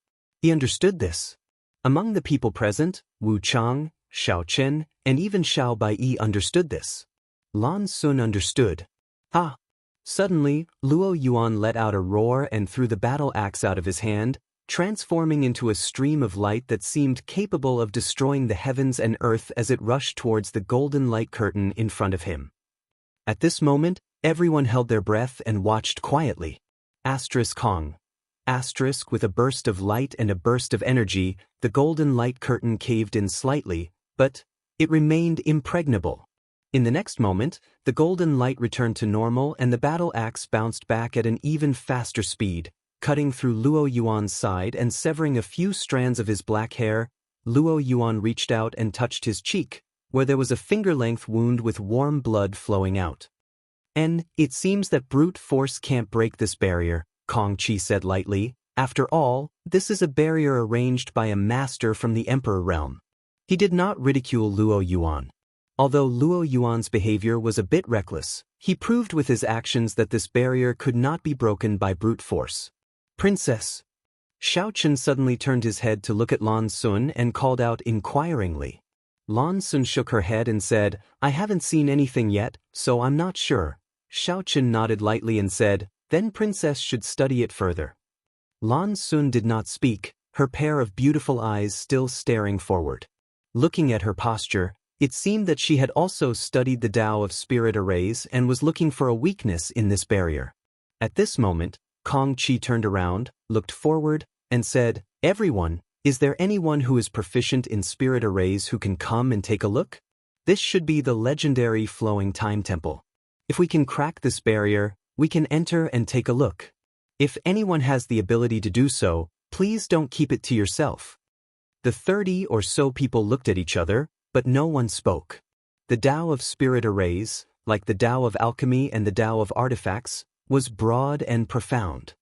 He understood this. Among the people present, Wu Chang, Xiao Chen, and even Xiao Baiyi understood this. Lan Sun understood. Ha! Suddenly, Luo Yuan let out a roar and threw the battle axe out of his hand, transforming into a stream of light that seemed capable of destroying the heavens and earth as it rushed towards the golden light curtain in front of him. At this moment, everyone held their breath and watched quietly. Asterisk Kong. Asterisk with a burst of light and a burst of energy, the golden light curtain caved in slightly, but it remained impregnable. In the next moment, the golden light returned to normal and the battle axe bounced back at an even faster speed, cutting through Luo Yuan's side and severing a few strands of his black hair. Luo Yuan reached out and touched his cheek, where there was a finger-length wound with warm blood flowing out. "And it seems that brute force can't break this barrier," Kong Chi said lightly. "After all, this is a barrier arranged by a master from the Emperor realm." He did not ridicule Luo Yuan. Although Luo Yuan's behavior was a bit reckless, he proved with his actions that this barrier could not be broken by brute force. "Princess." Xiao Chen suddenly turned his head to look at Lan Sun and called out inquiringly. Lan Sun shook her head and said, "I haven't seen anything yet, so I'm not sure." Xiao Chen nodded lightly and said, "Then Princess should study it further." Lan Sun did not speak, her pair of beautiful eyes still staring forward. Looking at her posture, it seemed that she had also studied the Tao of spirit arrays and was looking for a weakness in this barrier. At this moment, Kong Chi turned around, looked forward, and said, "Everyone, is there anyone who is proficient in spirit arrays who can come and take a look? This should be the legendary flowing time temple. If we can crack this barrier, we can enter and take a look. If anyone has the ability to do so, please don't keep it to yourself." The 30 or so people looked at each other, but no one spoke. The Tao of spirit arrays, like the Tao of alchemy and the Tao of artifacts, was broad and profound.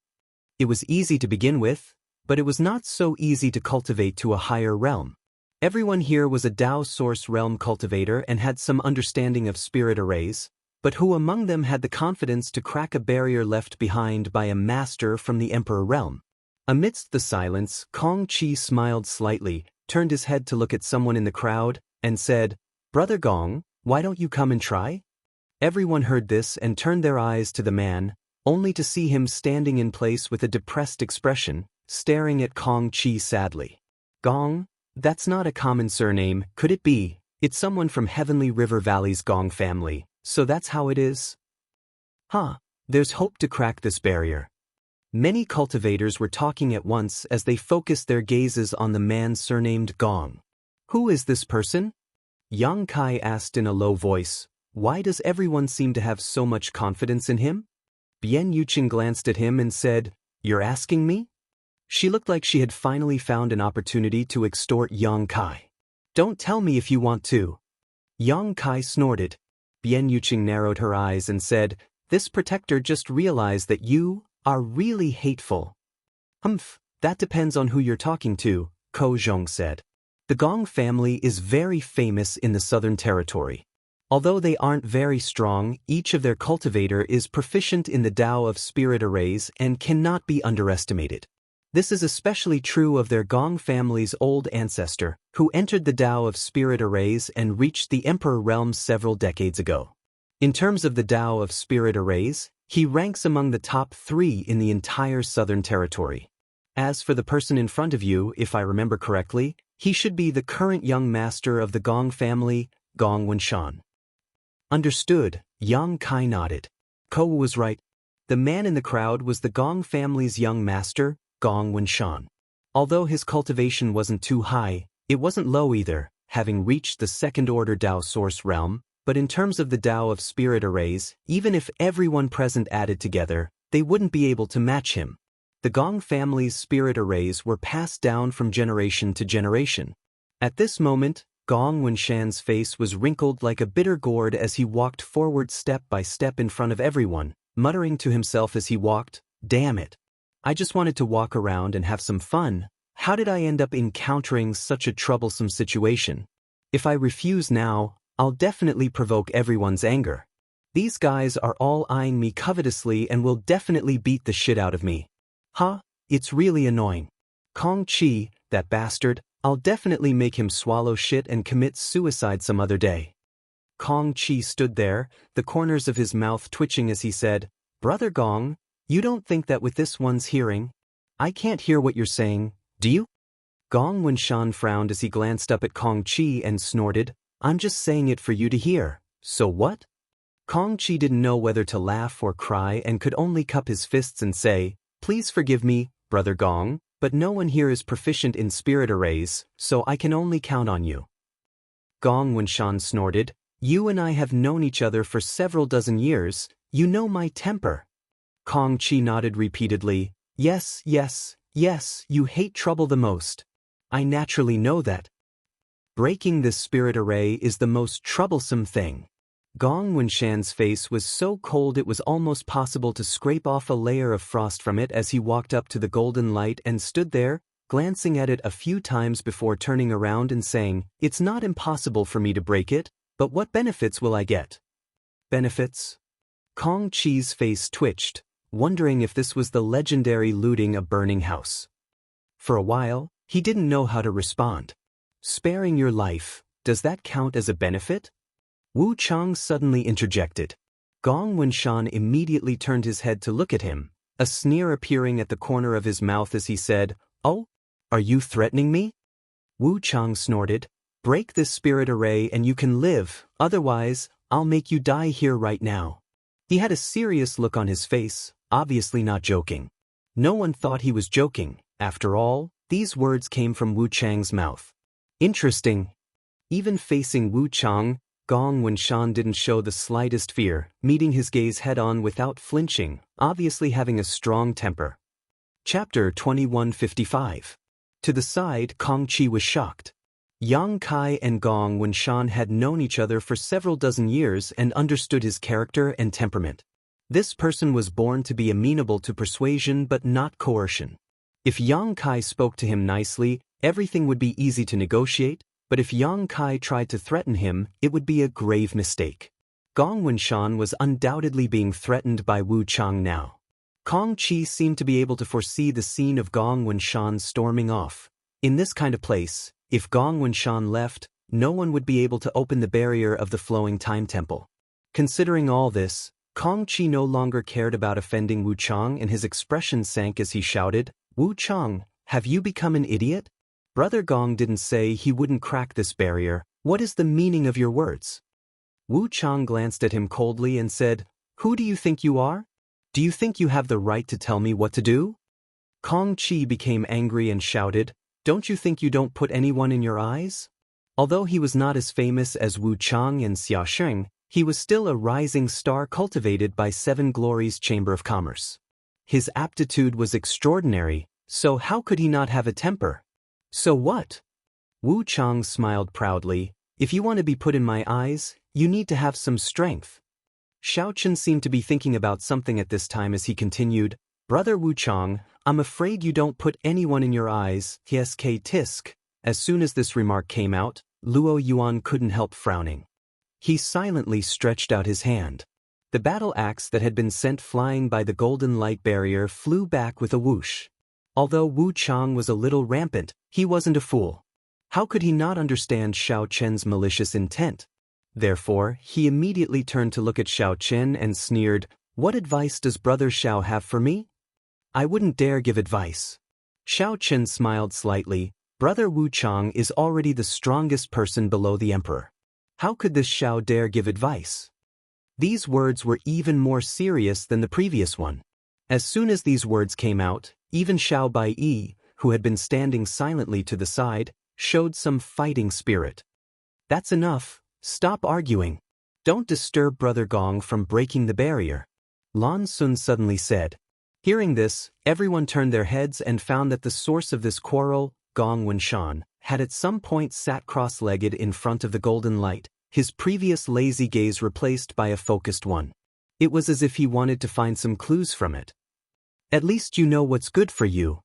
It was easy to begin with, but it was not so easy to cultivate to a higher realm. Everyone here was a Tao source realm cultivator and had some understanding of spirit arrays, but who among them had the confidence to crack a barrier left behind by a master from the Emperor realm? Amidst the silence, Kong Chi smiled slightly, turned his head to look at someone in the crowd, and said, "Brother Gong, why don't you come and try?" Everyone heard this and turned their eyes to the man, only to see him standing in place with a depressed expression, staring at Kong Chi sadly. "Gong? That's not a common surname, could it be? It's someone from Heavenly River Valley's Gong family, so that's how it is?" "Huh, there's hope to crack this barrier." Many cultivators were talking at once as they focused their gazes on the man surnamed Gong. "Who is this person?" Yang Kai asked in a low voice. "Why does everyone seem to have so much confidence in him?" Bian Yuqing glanced at him and said, "You're asking me?" She looked like she had finally found an opportunity to extort Yang Kai. "Don't tell me if you want to." Yang Kai snorted. Bian Yuqing narrowed her eyes and said, "This protector just realized that you are really hateful." "Humph, that depends on who you're talking to," Ko Zhong said. "The Gong family is very famous in the Southern Territory. Although they aren't very strong, each of their cultivator is proficient in the Tao of spirit arrays and cannot be underestimated. This is especially true of their Gong family's old ancestor, who entered the Tao of spirit arrays and reached the Emperor realm several decades ago. In terms of the Tao of spirit arrays, he ranks among the top 3 in the entire Southern Territory. As for the person in front of you, if I remember correctly, he should be the current young master of the Gong family, Gong Wenshan." "Understood," Yang Kai nodded. Ko was right. The man in the crowd was the Gong family's young master, Gong Wenshan. Although his cultivation wasn't too high, it wasn't low either, having reached the second-order Tao source realm, but in terms of the Tao of spirit arrays, even if everyone present added together, they wouldn't be able to match him. The Gong family's spirit arrays were passed down from generation to generation. At this moment, Gong Wenshan's face was wrinkled like a bitter gourd as he walked forward step by step in front of everyone, muttering to himself as he walked, "Damn it. I just wanted to walk around and have some fun. How did I end up encountering such a troublesome situation? If I refuse now, I'll definitely provoke everyone's anger. These guys are all eyeing me covetously and will definitely beat the shit out of me. Huh, it's really annoying. Kong Chi, that bastard, I'll definitely make him swallow shit and commit suicide some other day." Kong Chi stood there, the corners of his mouth twitching as he said, "Brother Gong, you don't think that with this one's hearing? I can't hear what you're saying, do you?" Gong Wenshan frowned as he glanced up at Kong Chi and snorted, "I'm just saying it for you to hear, so what?" Kong Chi didn't know whether to laugh or cry and could only cup his fists and say, "Please forgive me, Brother Gong, but no one here is proficient in spirit arrays, so I can only count on you." Gong Wenshan snorted, "You and I have known each other for several dozen years, you know my temper." Kong Chi nodded repeatedly, "Yes, yes, yes, you hate trouble the most. I naturally know that. Breaking this spirit array is the most troublesome thing." Gong Wenshan's face was so cold it was almost possible to scrape off a layer of frost from it as he walked up to the golden light and stood there, glancing at it a few times before turning around and saying, "It's not impossible for me to break it, but what benefits will I get?" "Benefits?" Kong Chi's face twitched, wondering if this was the legendary looting a burning house. For a while, he didn't know how to respond. "Sparing your life, does that count as a benefit?" Wu Chang suddenly interjected. Gong Wenshan immediately turned his head to look at him, a sneer appearing at the corner of his mouth as he said, "Oh, are you threatening me?" Wu Chang snorted, "Break this spirit array and you can live, otherwise, I'll make you die here right now." He had a serious look on his face, obviously not joking. No one thought he was joking. After all, these words came from Wu Chang's mouth. Interesting. Even facing Wu Chang, Gong Wenshan didn't show the slightest fear, meeting his gaze head-on without flinching, obviously having a strong temper. Chapter 2155. To the side, Kong Chi was shocked. Yang Kai and Gong Wenshan had known each other for several dozen years and understood his character and temperament. This person was born to be amenable to persuasion but not coercion. If Yang Kai spoke to him nicely, everything would be easy to negotiate, but if Yang Kai tried to threaten him, it would be a grave mistake. Gong Wenshan was undoubtedly being threatened by Wu Chang now. Kong Chi seemed to be able to foresee the scene of Gong Wenshan storming off. In this kind of place, if Gong Wenshan left, no one would be able to open the barrier of the flowing time temple. Considering all this, Kong Chi no longer cared about offending Wu Chang, and his expression sank as he shouted, "Wu Chang, have you become an idiot? Brother Gong didn't say he wouldn't crack this barrier. What is the meaning of your words?" Wu Chang glanced at him coldly and said, "Who do you think you are? Do you think you have the right to tell me what to do?" Kong Chi became angry and shouted, "Don't you think you don't put anyone in your eyes?" Although he was not as famous as Wu Chang and Xia Sheng, he was still a rising star cultivated by Seven Glories Chamber of Commerce. His aptitude was extraordinary, so how could he not have a temper? "So what?" Wu Chang smiled proudly. "If you want to be put in my eyes, you need to have some strength." Xiao Chen seemed to be thinking about something at this time as he continued, "Brother Wu Chang, I'm afraid you don't put anyone in your eyes, tsk tisk." As soon as this remark came out, Luo Yuan couldn't help frowning. He silently stretched out his hand. The battle axe that had been sent flying by the golden light barrier flew back with a whoosh. Although Wu Chang was a little rampant, he wasn't a fool. How could he not understand Xiao Chen's malicious intent? Therefore, he immediately turned to look at Xiao Chen and sneered, "What advice does Brother Xiao have for me? I wouldn't dare give advice." Xiao Chen smiled slightly. "Brother Wu Chang is already the strongest person below the emperor. How could this Xiao dare give advice?" These words were even more serious than the previous one. As soon as these words came out, even Xiao Baiyi, who had been standing silently to the side, showed some fighting spirit. "That's enough. Stop arguing. Don't disturb Brother Gong from breaking the barrier," Lan Sun suddenly said. Hearing this, everyone turned their heads and found that the source of this quarrel, Gong Wenshan, had at some point sat cross-legged in front of the golden light, his previous lazy gaze replaced by a focused one. It was as if he wanted to find some clues from it. "At least you know what's good for you."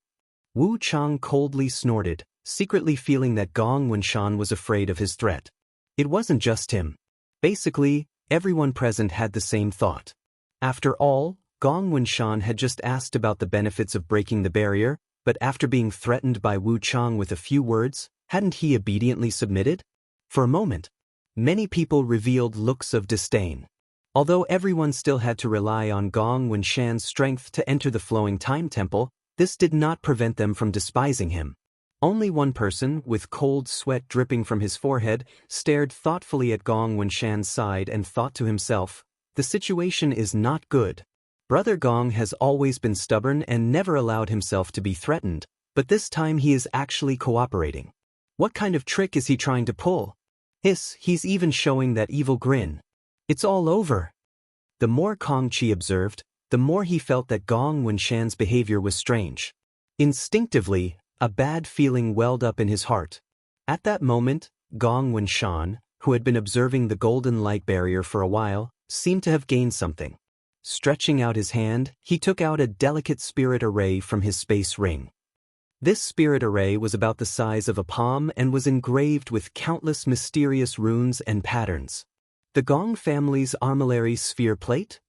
Wu Chang coldly snorted, secretly feeling that Gong Wenshan was afraid of his threat. It wasn't just him. Basically, everyone present had the same thought. After all, Gong Wenshan had just asked about the benefits of breaking the barrier, but after being threatened by Wu Chang with a few words, hadn't he obediently submitted? For a moment, many people revealed looks of disdain. Although everyone still had to rely on Gong Wenshan's strength to enter the flowing time temple, this did not prevent them from despising him. Only one person, with cold sweat dripping from his forehead, stared thoughtfully at Gong Wenshan's side and thought to himself, "The situation is not good. Brother Gong has always been stubborn and never allowed himself to be threatened, but this time he is actually cooperating. What kind of trick is he trying to pull? He's even showing that evil grin. It's all over." The more Kong Chi observed, the more he felt that Gong Wenshan's behavior was strange. Instinctively, a bad feeling welled up in his heart. At that moment, Gong Wenshan, who had been observing the golden light barrier for a while, seemed to have gained something. Stretching out his hand, he took out a delicate spirit array from his space ring. This spirit array was about the size of a palm and was engraved with countless mysterious runes and patterns. The Gong family's armillary sphere plate?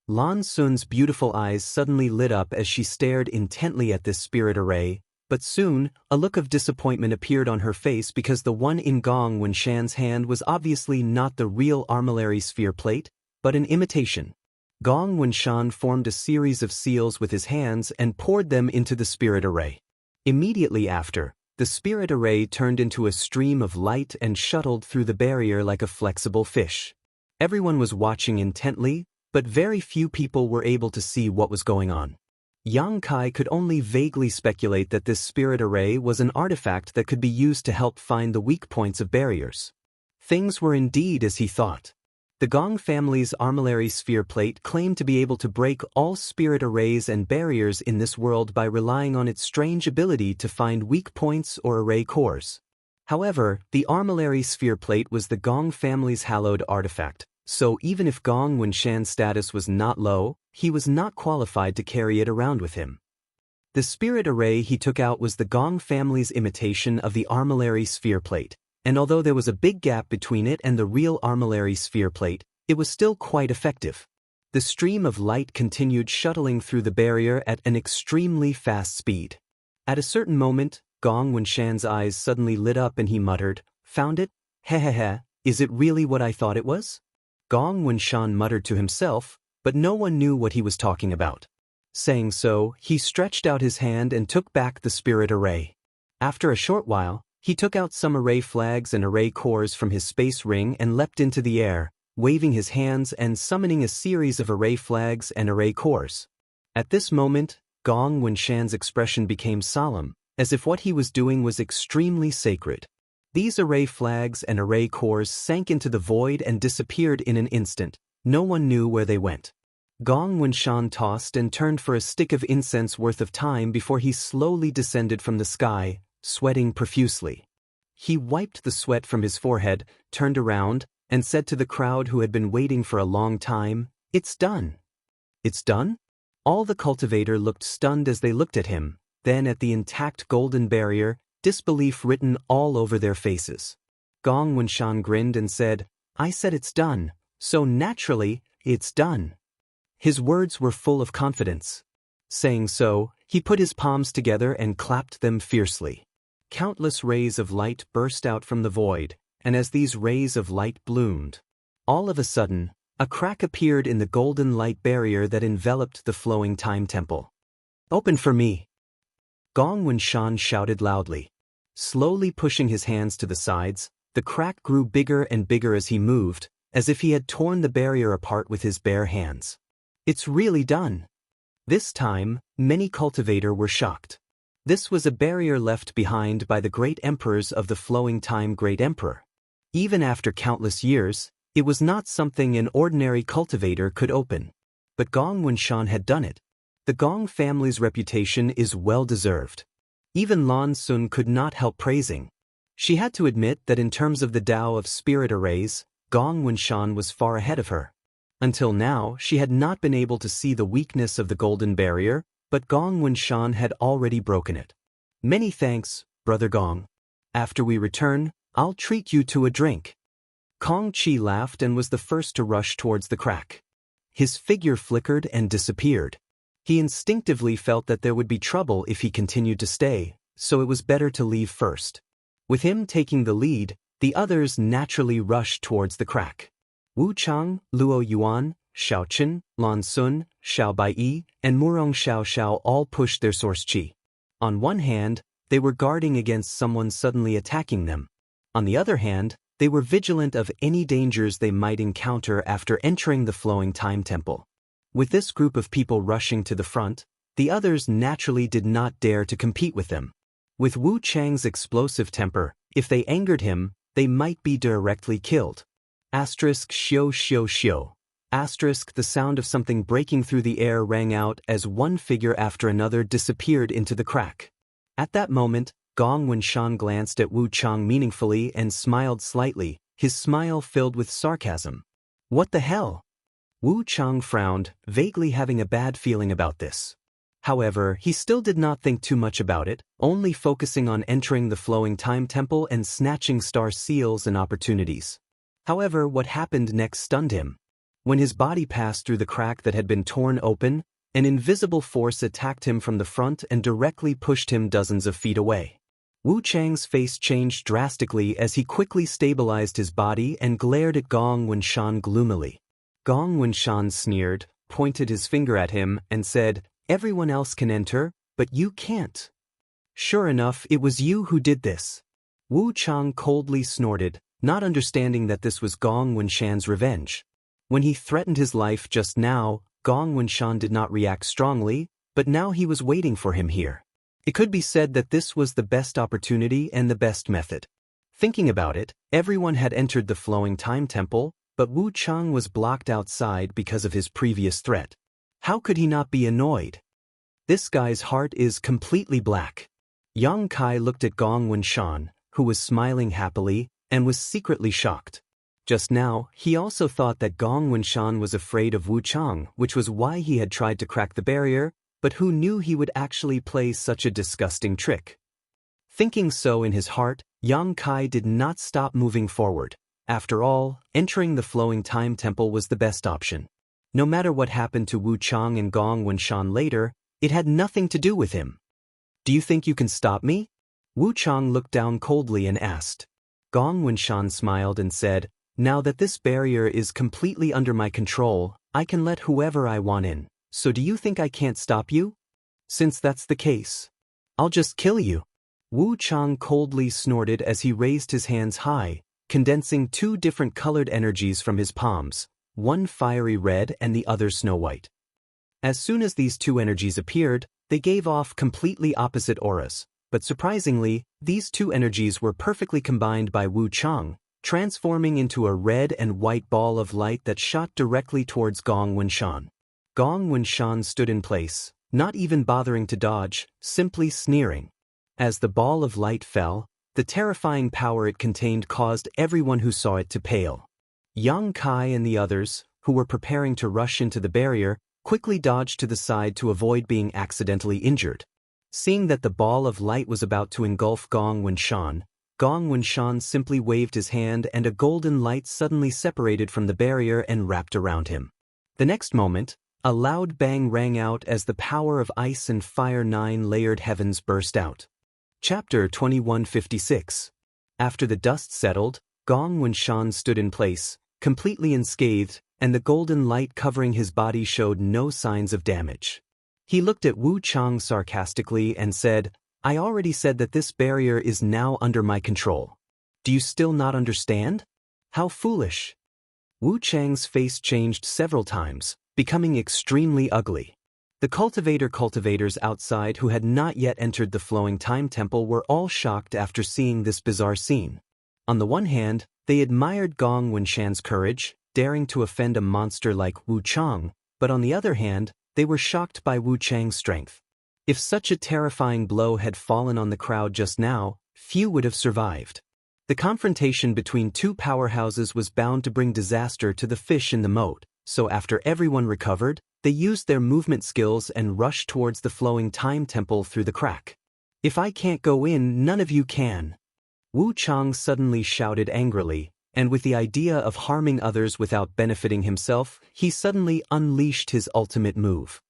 Lan Sun's beautiful eyes suddenly lit up as she stared intently at this spirit array, but soon, a look of disappointment appeared on her face because the one in Gong Wenshan's hand was obviously not the real armillary sphere plate, but an imitation. Gong Wenshan formed a series of seals with his hands and poured them into the spirit array. Immediately after, the spirit array turned into a stream of light and shuttled through the barrier like a flexible fish. Everyone was watching intently, but very few people were able to see what was going on. Yang Kai could only vaguely speculate that this spirit array was an artifact that could be used to help find the weak points of barriers. Things were indeed as he thought. The Gong family's armillary sphere plate claimed to be able to break all spirit arrays and barriers in this world by relying on its strange ability to find weak points or array cores. However, the armillary sphere plate was the Gong family's hallowed artifact, so even if Gong Wenshan's status was not low, he was not qualified to carry it around with him. The spirit array he took out was the Gong family's imitation of the armillary sphere plate, and although there was a big gap between it and the real armillary sphere plate, it was still quite effective. The stream of light continued shuttling through the barrier at an extremely fast speed. At a certain moment, Gong Wenshan's eyes suddenly lit up and he muttered, "Found it? Hehehe, is it really what I thought it was?" Gong Wenshan muttered to himself, but no one knew what he was talking about. Saying so, he stretched out his hand and took back the spirit array. After a short while, he took out some array flags and array cores from his space ring and leapt into the air, waving his hands and summoning a series of array flags and array cores. At this moment, Gong Wenshan's expression became solemn, as if what he was doing was extremely sacred. These array flags and array cores sank into the void and disappeared in an instant. No one knew where they went. Gong Wenshan tossed and turned for a stick of incense worth of time before he slowly descended from the sky, sweating profusely. He wiped the sweat from his forehead, turned around, and said to the crowd who had been waiting for a long time, "It's done." "It's done?" All the cultivator looked stunned as they looked at him, then at the intact golden barrier, disbelief written all over their faces. Gong Wenshan grinned and said, "I said it's done, so naturally, it's done." His words were full of confidence. Saying so, he put his palms together and clapped them fiercely. Countless rays of light burst out from the void, and as these rays of light bloomed, all of a sudden, a crack appeared in the golden light barrier that enveloped the flowing time temple. "Open for me!" Gong Wenshan shouted loudly. Slowly pushing his hands to the sides, the crack grew bigger and bigger as he moved, as if he had torn the barrier apart with his bare hands. "It's really done." This time, many cultivator were shocked. This was a barrier left behind by the great emperors of the flowing time Great Emperor. Even after countless years, it was not something an ordinary cultivator could open. But Gong Wenshan had done it. The Gong family's reputation is well-deserved. Even Lan Sun could not help praising. She had to admit that in terms of the Tao of spirit arrays, Gong Wenshan was far ahead of her. Until now, she had not been able to see the weakness of the golden barrier, but Gong Wenshan had already broken it. "Many thanks, Brother Gong. After we return, I'll treat you to a drink." Kong Chi laughed and was the first to rush towards the crack. His figure flickered and disappeared. He instinctively felt that there would be trouble if he continued to stay, so it was better to leave first. With him taking the lead, the others naturally rushed towards the crack. Wu Chang, Luo Yuan, Xiao Chen, Lan Sun, Xiao Baiyi, and Murong Xiao Xiao all pushed their source qi. On one hand, they were guarding against someone suddenly attacking them. On the other hand, they were vigilant of any dangers they might encounter after entering the flowing time temple. With this group of people rushing to the front, the others naturally did not dare to compete with them. With Wu Chang's explosive temper, if they angered him, they might be directly killed. Xiao xiao xiao. The sound of something breaking through the air rang out as one figure after another disappeared into the crack. At that moment, Gong Wenshan glanced at Wu Chang meaningfully and smiled slightly, his smile filled with sarcasm. "What the hell?" Wu Chang frowned, vaguely having a bad feeling about this. However, he still did not think too much about it, only focusing on entering the flowing time temple and snatching star seals and opportunities. However, what happened next stunned him. When his body passed through the crack that had been torn open, an invisible force attacked him from the front and directly pushed him dozens of feet away. Wu Chang's face changed drastically as he quickly stabilized his body and glared at Gong Wenshan gloomily. Gong Wenshan sneered, pointed his finger at him, and said, "Everyone else can enter, but you can't." "Sure enough, it was you who did this." Wu Chang coldly snorted, not understanding that this was Gong Wenshan's revenge. When he threatened his life just now, Gong Wenshan did not react strongly, but now he was waiting for him here. It could be said that this was the best opportunity and the best method. Thinking about it, everyone had entered the flowing time temple, but Wu Chang was blocked outside because of his previous threat. How could he not be annoyed? This guy's heart is completely black. Yang Kai looked at Gong Wenshan, who was smiling happily and was secretly shocked. Just now, he also thought that Gong Winshan was afraid of Wu Chang, which was why he had tried to crack the barrier, but who knew he would actually play such a disgusting trick. Thinking so in his heart, Yang Kai did not stop moving forward. After all, entering the flowing time temple was the best option. No matter what happened to Wu Chang and Gong Winshan later, it had nothing to do with him. Do you think you can stop me? Wu Chang looked down coldly and asked. Gong Winshan smiled and said, now that this barrier is completely under my control, I can let whoever I want in, so do you think I can't stop you? Since that's the case, I'll just kill you. Wu Chang coldly snorted as he raised his hands high, condensing two different colored energies from his palms, one fiery red and the other snow white. As soon as these two energies appeared, they gave off completely opposite auras, but surprisingly, these two energies were perfectly combined by Wu Chang, transforming into a red and white ball of light that shot directly towards Gong Winshan. Gong Winshan stood in place, not even bothering to dodge, simply sneering. As the ball of light fell, the terrifying power it contained caused everyone who saw it to pale. Yang Kai and the others, who were preparing to rush into the barrier, quickly dodged to the side to avoid being accidentally injured. Seeing that the ball of light was about to engulf Gong Winshan simply waved his hand and a golden light suddenly separated from the barrier and wrapped around him. The next moment, a loud bang rang out as the power of ice and fire 9-layered heavens burst out. Chapter 2156. After the dust settled, Gong Winshan stood in place, completely unscathed, and the golden light covering his body showed no signs of damage. He looked at Wu Chang sarcastically and said, I already said that this barrier is now under my control. Do you still not understand? How foolish. Wu Chang's face changed several times, becoming extremely ugly. The cultivators outside who had not yet entered the flowing time temple were all shocked after seeing this bizarre scene. On the one hand, they admired Gong Winshan's courage, daring to offend a monster like Wu Chang, but on the other hand, they were shocked by Wu Chang's strength. If such a terrifying blow had fallen on the crowd just now, few would have survived. The confrontation between two powerhouses was bound to bring disaster to the fish in the moat, so after everyone recovered, they used their movement skills and rushed towards the flowing time temple through the crack. If I can't go in, none of you can. Wu Chang suddenly shouted angrily, and with the idea of harming others without benefiting himself, he suddenly unleashed his ultimate move.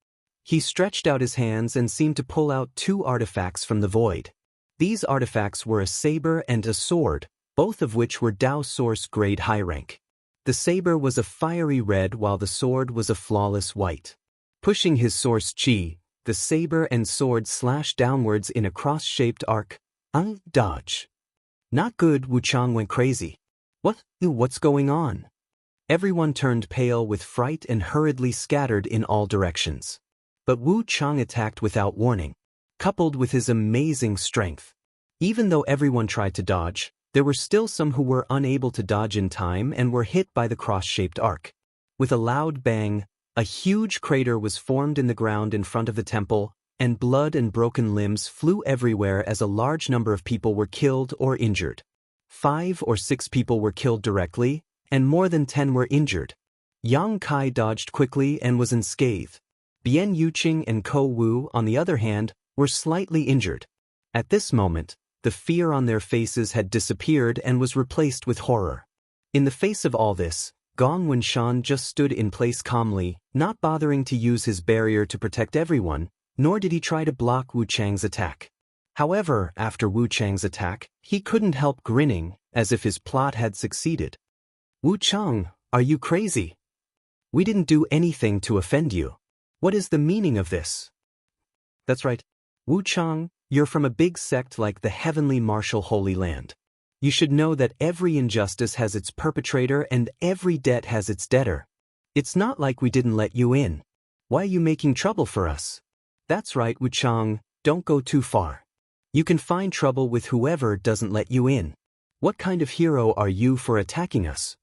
He stretched out his hands and seemed to pull out two artifacts from the void. These artifacts were a saber and a sword, both of which were Dao Source grade high rank. The saber was a fiery red while the sword was a flawless white. Pushing his source chi, the saber and sword slashed downwards in a cross-shaped arc. Dodge. Not good. Wu Chang went crazy. What's going on? Everyone turned pale with fright and hurriedly scattered in all directions. But Wu Chang attacked without warning, coupled with his amazing strength. Even though everyone tried to dodge, there were still some who were unable to dodge in time and were hit by the cross-shaped arc. With a loud bang, a huge crater was formed in the ground in front of the temple, and blood and broken limbs flew everywhere as a large number of people were killed or injured. 5 or 6 people were killed directly, and more than 10 were injured. Yang Kai dodged quickly and was unscathed. Bian Yuqing and Ko Wu, on the other hand, were slightly injured. At this moment, the fear on their faces had disappeared and was replaced with horror. In the face of all this, Gong Winshan just stood in place calmly, not bothering to use his barrier to protect everyone, nor did he try to block Wu Chang's attack. However, after Wu Chang's attack, he couldn't help grinning, as if his plot had succeeded. Wu Chang, are you crazy? We didn't do anything to offend you. What is the meaning of this? That's right. Wu Chang, you're from a big sect like the Heavenly Martial Holy Land. You should know that every injustice has its perpetrator and every debt has its debtor. It's not like we didn't let you in. Why are you making trouble for us? That's right, Wu Chang, don't go too far. You can find trouble with whoever doesn't let you in. What kind of hero are you for attacking us?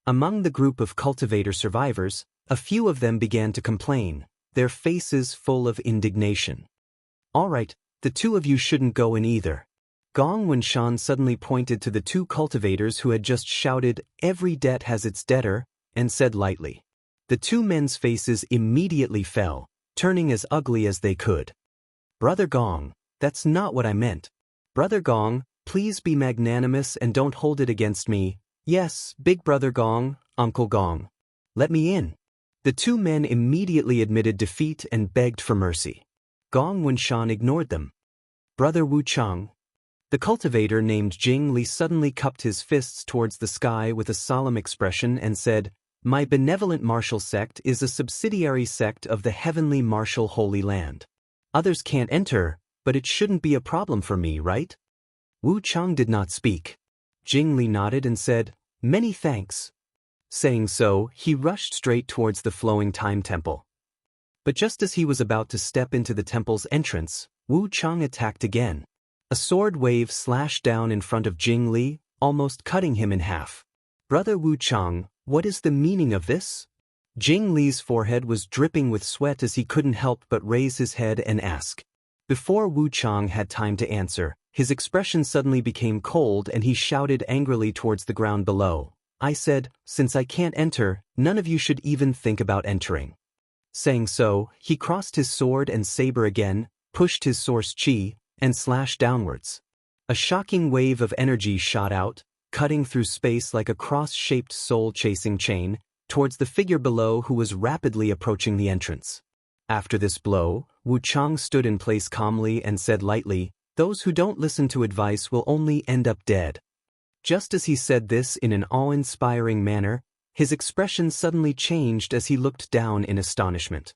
Among the group of cultivator survivors, a few of them began to complain, their faces full of indignation. All right, the two of you shouldn't go in either. Gong Wenshan suddenly pointed to the two cultivators who had just shouted, "Every debt has its debtor," and said lightly. The two men's faces immediately fell, turning as ugly as they could. "Brother Gong, that's not what I meant. Brother Gong, please be magnanimous and don't hold it against me. Yes, Big Brother Gong, Uncle Gong. Let me in." The two men immediately admitted defeat and begged for mercy. Gong Wenshan ignored them. "Brother Wu Chang." The cultivator named Jing Li suddenly cupped his fists towards the sky with a solemn expression and said, "My benevolent martial sect is a subsidiary sect of the heavenly martial Holy Land. Others can't enter, but it shouldn't be a problem for me, right?" Wu Chang did not speak. Jing Li nodded and said, "Many thanks." Saying so, he rushed straight towards the flowing time temple. But just as he was about to step into the temple's entrance, Wu Chang attacked again. A sword wave slashed down in front of Jing Li, almost cutting him in half. "Brother Wu Chang, what is the meaning of this?" Jing Li's forehead was dripping with sweat as he couldn't help but raise his head and ask. Before Wu Chang had time to answer, his expression suddenly became cold and he shouted angrily towards the ground below. "I said, since I can't enter, none of you should even think about entering." Saying so, he crossed his sword and saber again, pushed his source chi, and slashed downwards. A shocking wave of energy shot out, cutting through space like a cross-shaped soul-chasing chain, towards the figure below who was rapidly approaching the entrance. After this blow, Wu Chang stood in place calmly and said lightly, "Those who don't listen to advice will only end up dead." Just as he said this in an awe-inspiring manner, his expression suddenly changed as he looked down in astonishment.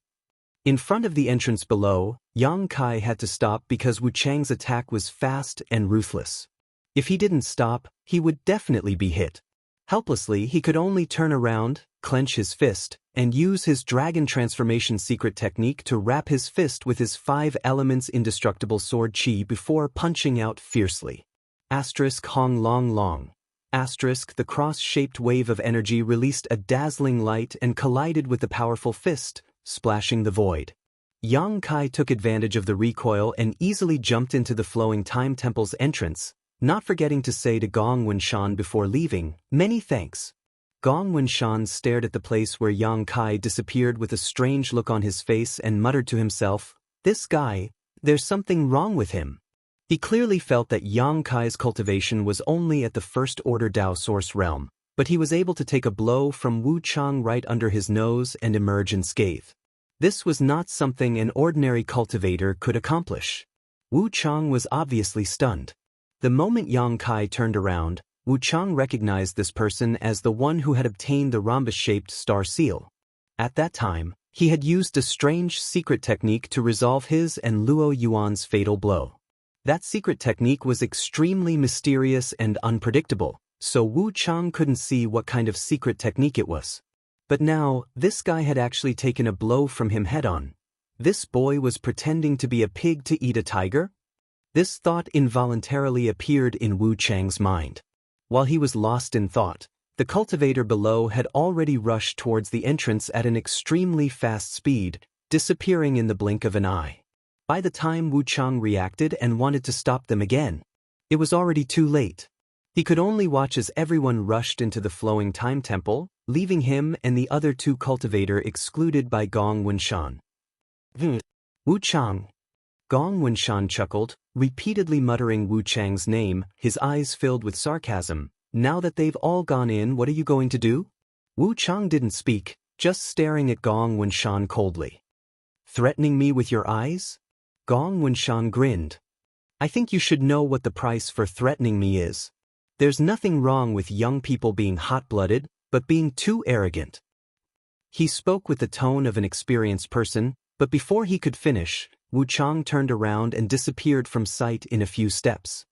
In front of the entrance below, Yang Kai had to stop because Wu Chang's attack was fast and ruthless. If he didn't stop, he would definitely be hit. Helplessly, he could only turn around, clench his fist, and use his dragon transformation secret technique to wrap his fist with his 5 elements indestructible sword chi before punching out fiercely. Hong long long. The cross-shaped wave of energy released a dazzling light and collided with the powerful fist, splashing the void. Yang Kai took advantage of the recoil and easily jumped into the flowing time temple's entrance, not forgetting to say to Gong Wenshan before leaving, "Many thanks." Gong Wenshan stared at the place where Yang Kai disappeared with a strange look on his face and muttered to himself, "This guy, there's something wrong with him." He clearly felt that Yang Kai's cultivation was only at the first-order Dao source realm, but he was able to take a blow from Wu Chang right under his nose and emerge unscathed. This was not something an ordinary cultivator could accomplish. Wu Chang was obviously stunned. The moment Yang Kai turned around, Wu Chang recognized this person as the one who had obtained the rhombus-shaped star seal. At that time, he had used a strange secret technique to resolve his and Luo Yuan's fatal blow. That secret technique was extremely mysterious and unpredictable, so Wu Chang couldn't see what kind of secret technique it was. But now, this guy had actually taken a blow from him head-on. This boy was pretending to be a pig to eat a tiger? This thought involuntarily appeared in Wu Chang's mind. While he was lost in thought, the cultivator below had already rushed towards the entrance at an extremely fast speed, disappearing in the blink of an eye. By the time Wu Chang reacted and wanted to stop them again, it was already too late. He could only watch as everyone rushed into the flowing time temple, leaving him and the other two cultivator excluded by Gong Wenshan. Wu Chang. Gong Wenshan chuckled, repeatedly muttering Wu Chang's name, his eyes filled with sarcasm. "Now that they've all gone in, what are you going to do?" Wu Chang didn't speak, just staring at Gong Wenshan coldly. "Threatening me with your eyes?" Gong Wenshan grinned. "I think you should know what the price for threatening me is. There's nothing wrong with young people being hot-blooded, but being too arrogant." He spoke with the tone of an experienced person, but before he could finish, Wu Chang turned around and disappeared from sight in a few steps.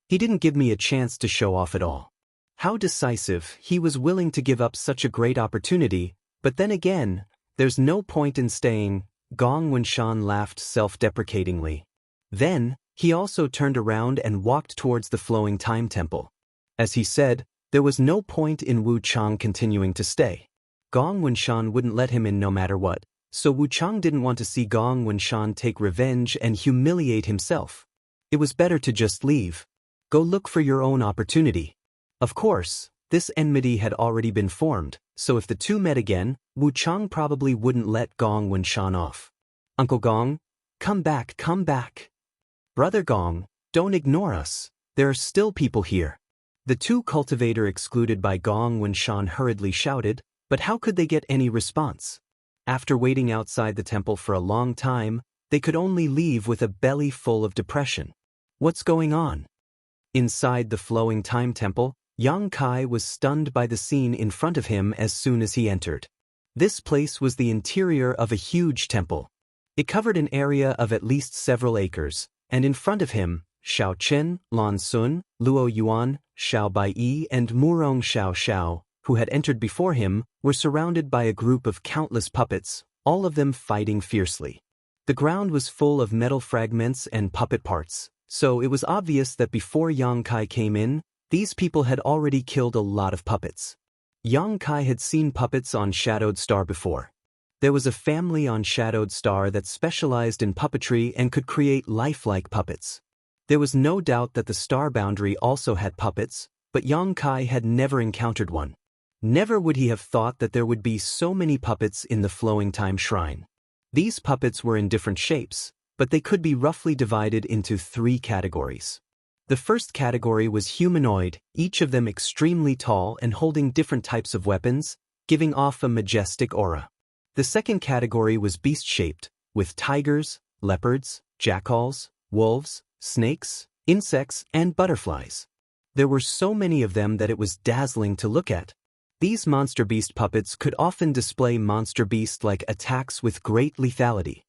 He didn't give me a chance to show off at all. How decisive, he was willing to give up such a great opportunity, but then again, there's no point in staying. Gong Wenshan laughed self-deprecatingly. Then, he also turned around and walked towards the flowing time temple. As he said, there was no point in Wu Chang continuing to stay. Gong Wenshan wouldn't let him in no matter what, so Wu Chang didn't want to see Gong Wenshan take revenge and humiliate himself. It was better to just leave. Go look for your own opportunity. Of course, this enmity had already been formed, so if the two met again, Wu Chang probably wouldn't let Gong Wenshan off. Uncle Gong, come back, come back. Brother Gong, don't ignore us. There are still people here. The two cultivator excluded by Gong Wenshan hurriedly shouted, but how could they get any response? After waiting outside the temple for a long time, they could only leave with a belly full of depression. What's going on? Inside the flowing time temple, Yang Kai was stunned by the scene in front of him as soon as he entered. This place was the interior of a huge temple. It covered an area of at least several acres, and in front of him, Xiao Chen, Lan Sun, Luo Yuan, Xiao Baiyi and Murong Xiao Xiao, who had entered before him, were surrounded by a group of countless puppets, all of them fighting fiercely. The ground was full of metal fragments and puppet parts, so it was obvious that before Yang Kai came in, these people had already killed a lot of puppets. Yang Kai had seen puppets on Shadowed Star before. There was a family on Shadowed Star that specialized in puppetry and could create lifelike puppets. There was no doubt that the star boundary also had puppets, but Yang Kai had never encountered one. Never would he have thought that there would be so many puppets in the Flowing Time Shrine. These puppets were in different shapes, but they could be roughly divided into 3 categories. The first category was humanoid, each of them extremely tall and holding different types of weapons, giving off a majestic aura. The second category was beast-shaped, with tigers, leopards, jackals, wolves, snakes, insects, and butterflies. There were so many of them that it was dazzling to look at. These monster beast puppets could often display monster beast-like attacks with great lethality.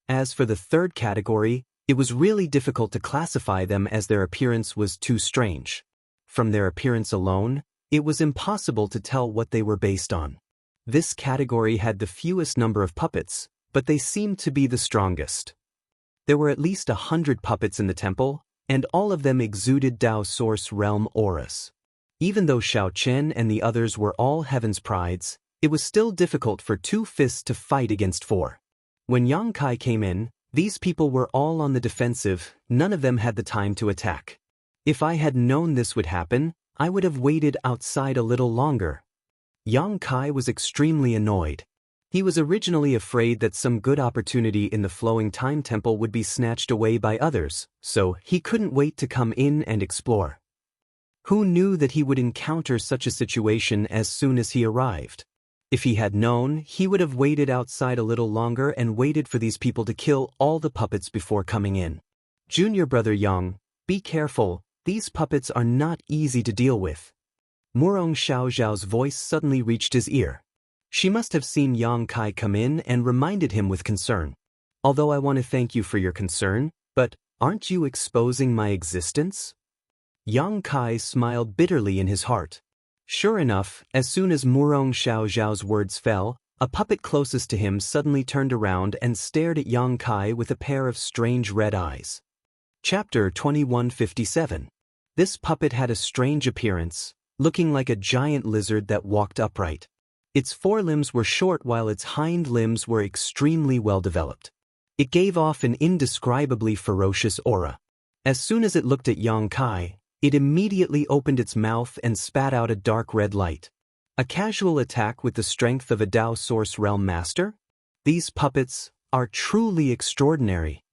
As for the third category, it was really difficult to classify them as their appearance was too strange. From their appearance alone, it was impossible to tell what they were based on. This category had the fewest number of puppets, but they seemed to be the strongest. There were at least 100 puppets in the temple, and all of them exuded Tao Source Realm auras. Even though Xiao Chen and the others were all Heaven's prides, it was still difficult for 2 fists to fight against 4. When Yang Kai came in, these people were all on the defensive, none of them had the time to attack. If I had known this would happen, I would have waited outside a little longer. Yang Kai was extremely annoyed. He was originally afraid that some good opportunity in the Flowing Time Temple would be snatched away by others, so he couldn't wait to come in and explore. Who knew that he would encounter such a situation as soon as he arrived? If he had known, he would have waited outside a little longer and waited for these people to kill all the puppets before coming in. Junior brother Yang, be careful, these puppets are not easy to deal with. Murong Xiao Xiao's voice suddenly reached his ear. She must have seen Yang Kai come in and reminded him with concern. Although I want to thank you for your concern, but aren't you exposing my existence? Yang Kai smiled bitterly in his heart. Sure enough, as soon as Murong Xiao Xiao's words fell, a puppet closest to him suddenly turned around and stared at Yang Kai with a pair of strange red eyes. Chapter 2157. This puppet had a strange appearance, looking like a giant lizard that walked upright. Its forelimbs were short while its hind limbs were extremely well developed. It gave off an indescribably ferocious aura. As soon as it looked at Yang Kai, it immediately opened its mouth and spat out a dark red light. A casual attack with the strength of a Tao Source Realm Master? These puppets are truly extraordinary.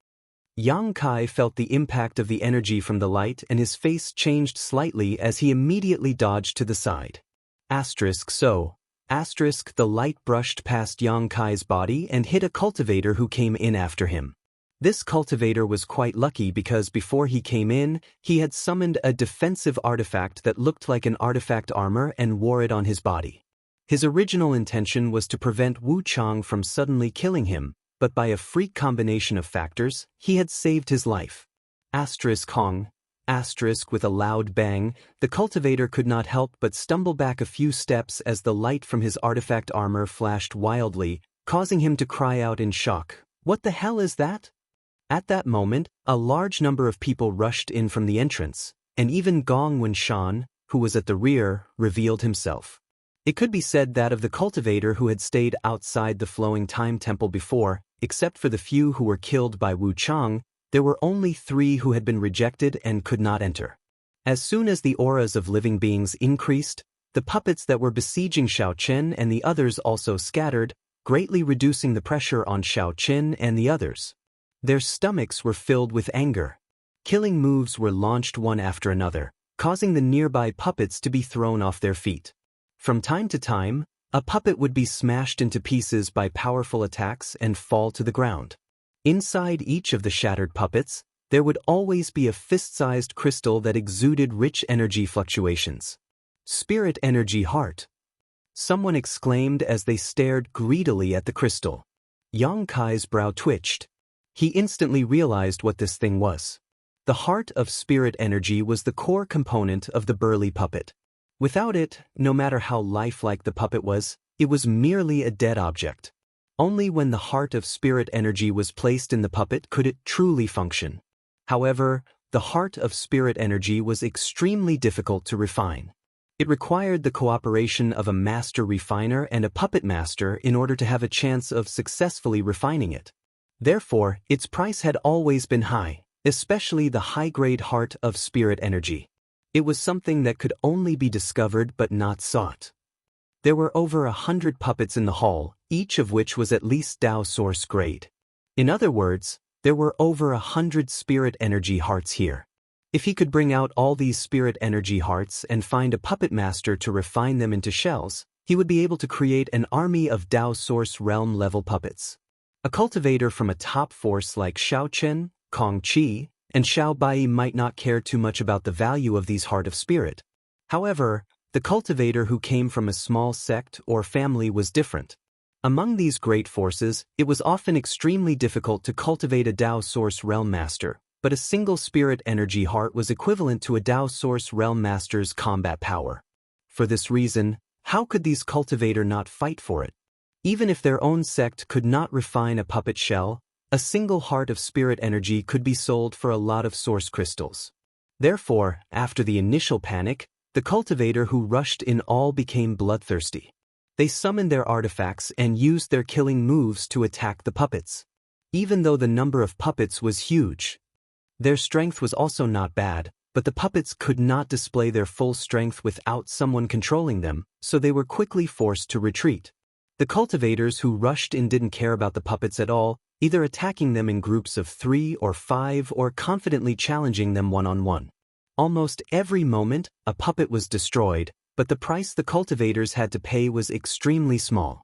Yang Kai felt the impact of the energy from the light and his face changed slightly as he immediately dodged to the side. The light brushed past Yang Kai's body and hit a cultivator who came in after him. This cultivator was quite lucky because before he came in, he had summoned a defensive artifact that looked like an artifact armor and wore it on his body. His original intention was to prevent Wu Chang from suddenly killing him, but by a freak combination of factors, he had saved his life. Hong. With a loud bang, the cultivator could not help but stumble back a few steps as the light from his artifact armor flashed wildly, causing him to cry out in shock. What the hell is that? At that moment, a large number of people rushed in from the entrance, and even Gong Wenshan, who was at the rear, revealed himself. It could be said that of the cultivator who had stayed outside the Flowing Time Temple before, except for the few who were killed by Wu Chang, There were only 3 who had been rejected and could not enter. As soon as the auras of living beings increased, the puppets that were besieging Xiao Chen and the others also scattered, greatly reducing the pressure on Xiao Chen and the others. Their stomachs were filled with anger. Killing moves were launched one after another, causing the nearby puppets to be thrown off their feet. From time to time, a puppet would be smashed into pieces by powerful attacks and fall to the ground. Inside each of the shattered puppets, there would always be a fist-sized crystal that exuded rich energy fluctuations. Spirit energy heart. Someone exclaimed as they stared greedily at the crystal. Yang Kai's brow twitched. He instantly realized what this thing was. The heart of spirit energy was the core component of the burly puppet. Without it, no matter how lifelike the puppet was, it was merely a dead object. Only when the heart of spirit energy was placed in the puppet could it truly function. However, the heart of spirit energy was extremely difficult to refine. It required the cooperation of a master refiner and a puppet master in order to have a chance of successfully refining it. Therefore, its price had always been high, especially the high-grade heart of spirit energy. It was something that could only be discovered but not sought. There were over 100 puppets in the hall, each of which was at least Tao Source grade. In other words, there were over 100 spirit energy hearts here. If he could bring out all these spirit energy hearts and find a puppet master to refine them into shells, he would be able to create an army of Tao Source realm-level puppets. A cultivator from a top force like Xiao Chen, Kong Qi, and Xiao Bai might not care too much about the value of these Heart of Spirit. However, the cultivator who came from a small sect or family was different. Among these great forces, it was often extremely difficult to cultivate a Tao Source Realm Master, but a single spirit energy heart was equivalent to a Tao Source Realm Master's combat power. For this reason, how could these cultivator not fight for it? Even if their own sect could not refine a puppet shell, a single heart of spirit energy could be sold for a lot of source crystals. Therefore, after the initial panic, the cultivator who rushed in all became bloodthirsty. They summoned their artifacts and used their killing moves to attack the puppets. Even though the number of puppets was huge, their strength was also not bad, but the puppets could not display their full strength without someone controlling them, so they were quickly forced to retreat. The cultivators who rushed in didn't care about the puppets at all, either attacking them in groups of 3 or 5 or confidently challenging them one-on-one. Almost every moment, a puppet was destroyed, but the price the cultivators had to pay was extremely small.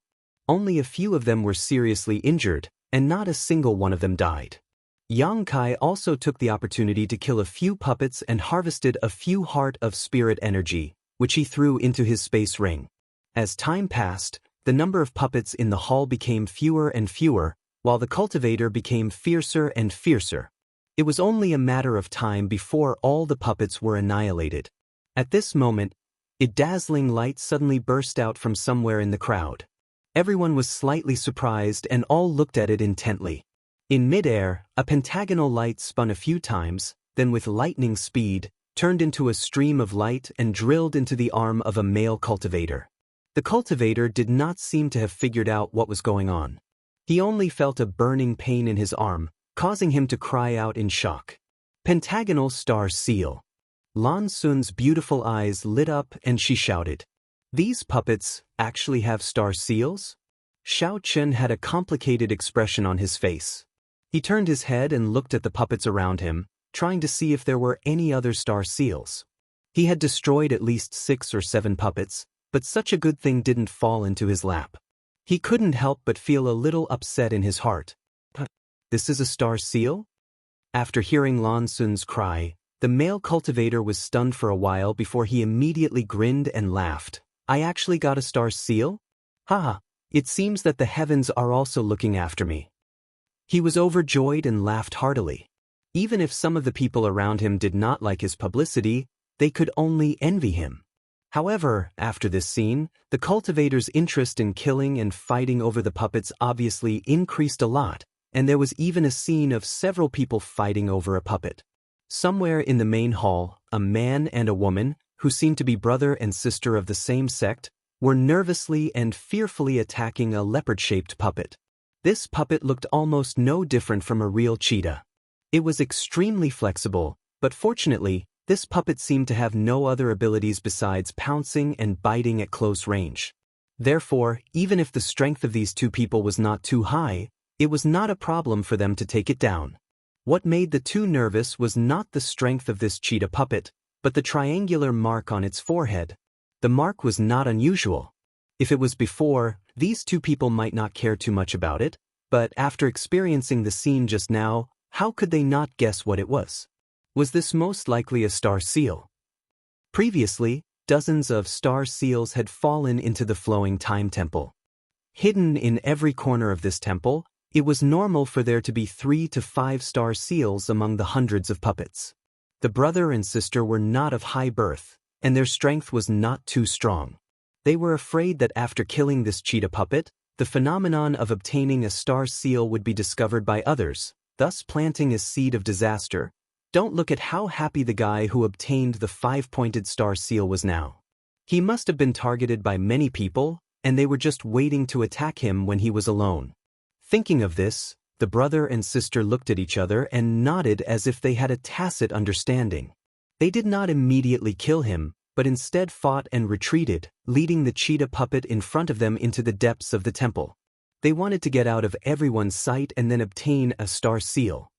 Only a few of them were seriously injured, and not a single one of them died. Yang Kai also took the opportunity to kill a few puppets and harvested a few heart of spirit energy, which he threw into his space ring. As time passed, the number of puppets in the hall became fewer and fewer, while the cultivator became fiercer and fiercer. It was only a matter of time before all the puppets were annihilated. At this moment, a dazzling light suddenly burst out from somewhere in the crowd. Everyone was slightly surprised and all looked at it intently. In midair, a pentagonal light spun a few times, then with lightning speed, turned into a stream of light and drilled into the arm of a male cultivator. The cultivator did not seem to have figured out what was going on. He only felt a burning pain in his arm, causing him to cry out in shock. Pentagonal Star Seal. Lan Sun's beautiful eyes lit up and she shouted, "These puppets actually have star seals?" Xiao Chen had a complicated expression on his face. He turned his head and looked at the puppets around him, trying to see if there were any other star seals. He had destroyed at least 6 or 7 puppets, but such a good thing didn't fall into his lap. He couldn't help but feel a little upset in his heart. This is a star seal? After hearing Lan Sun's cry, the male cultivator was stunned for a while before he immediately grinned and laughed. "I actually got a star seal? Haha, it seems that the heavens are also looking after me." He was overjoyed and laughed heartily. Even if some of the people around him did not like his publicity, they could only envy him. However, after this scene, the cultivator's interest in killing and fighting over the puppets obviously increased a lot, and there was even a scene of several people fighting over a puppet. Somewhere in the main hall, a man and a woman, who seemed to be brother and sister of the same sect, were nervously and fearfully attacking a leopard-shaped puppet. This puppet looked almost no different from a real cheetah. It was extremely flexible, but fortunately, this puppet seemed to have no other abilities besides pouncing and biting at close range. Therefore, even if the strength of these two people was not too high, it was not a problem for them to take it down. What made the two nervous was not the strength of this cheetah puppet, but the triangular mark on its forehead. The mark was not unusual. If it was before, these two people might not care too much about it, but after experiencing the scene just now, how could they not guess what it was? Was this most likely a star seal? Previously, dozens of star seals had fallen into the flowing time temple. Hidden in every corner of this temple, it was normal for there to be 3 to 5 star seals among the hundreds of puppets. The brother and sister were not of high birth, and their strength was not too strong. They were afraid that after killing this cheetah puppet, the phenomenon of obtaining a star seal would be discovered by others, thus planting a seed of disaster. Don't look at how happy the guy who obtained the 5-pointed star seal was now. He must have been targeted by many people, and they were just waiting to attack him when he was alone. Thinking of this, the brother and sister looked at each other and nodded as if they had a tacit understanding. They did not immediately kill him, but instead fought and retreated, leading the cheetah puppet in front of them into the depths of the temple. They wanted to get out of everyone's sight and then obtain a star seal.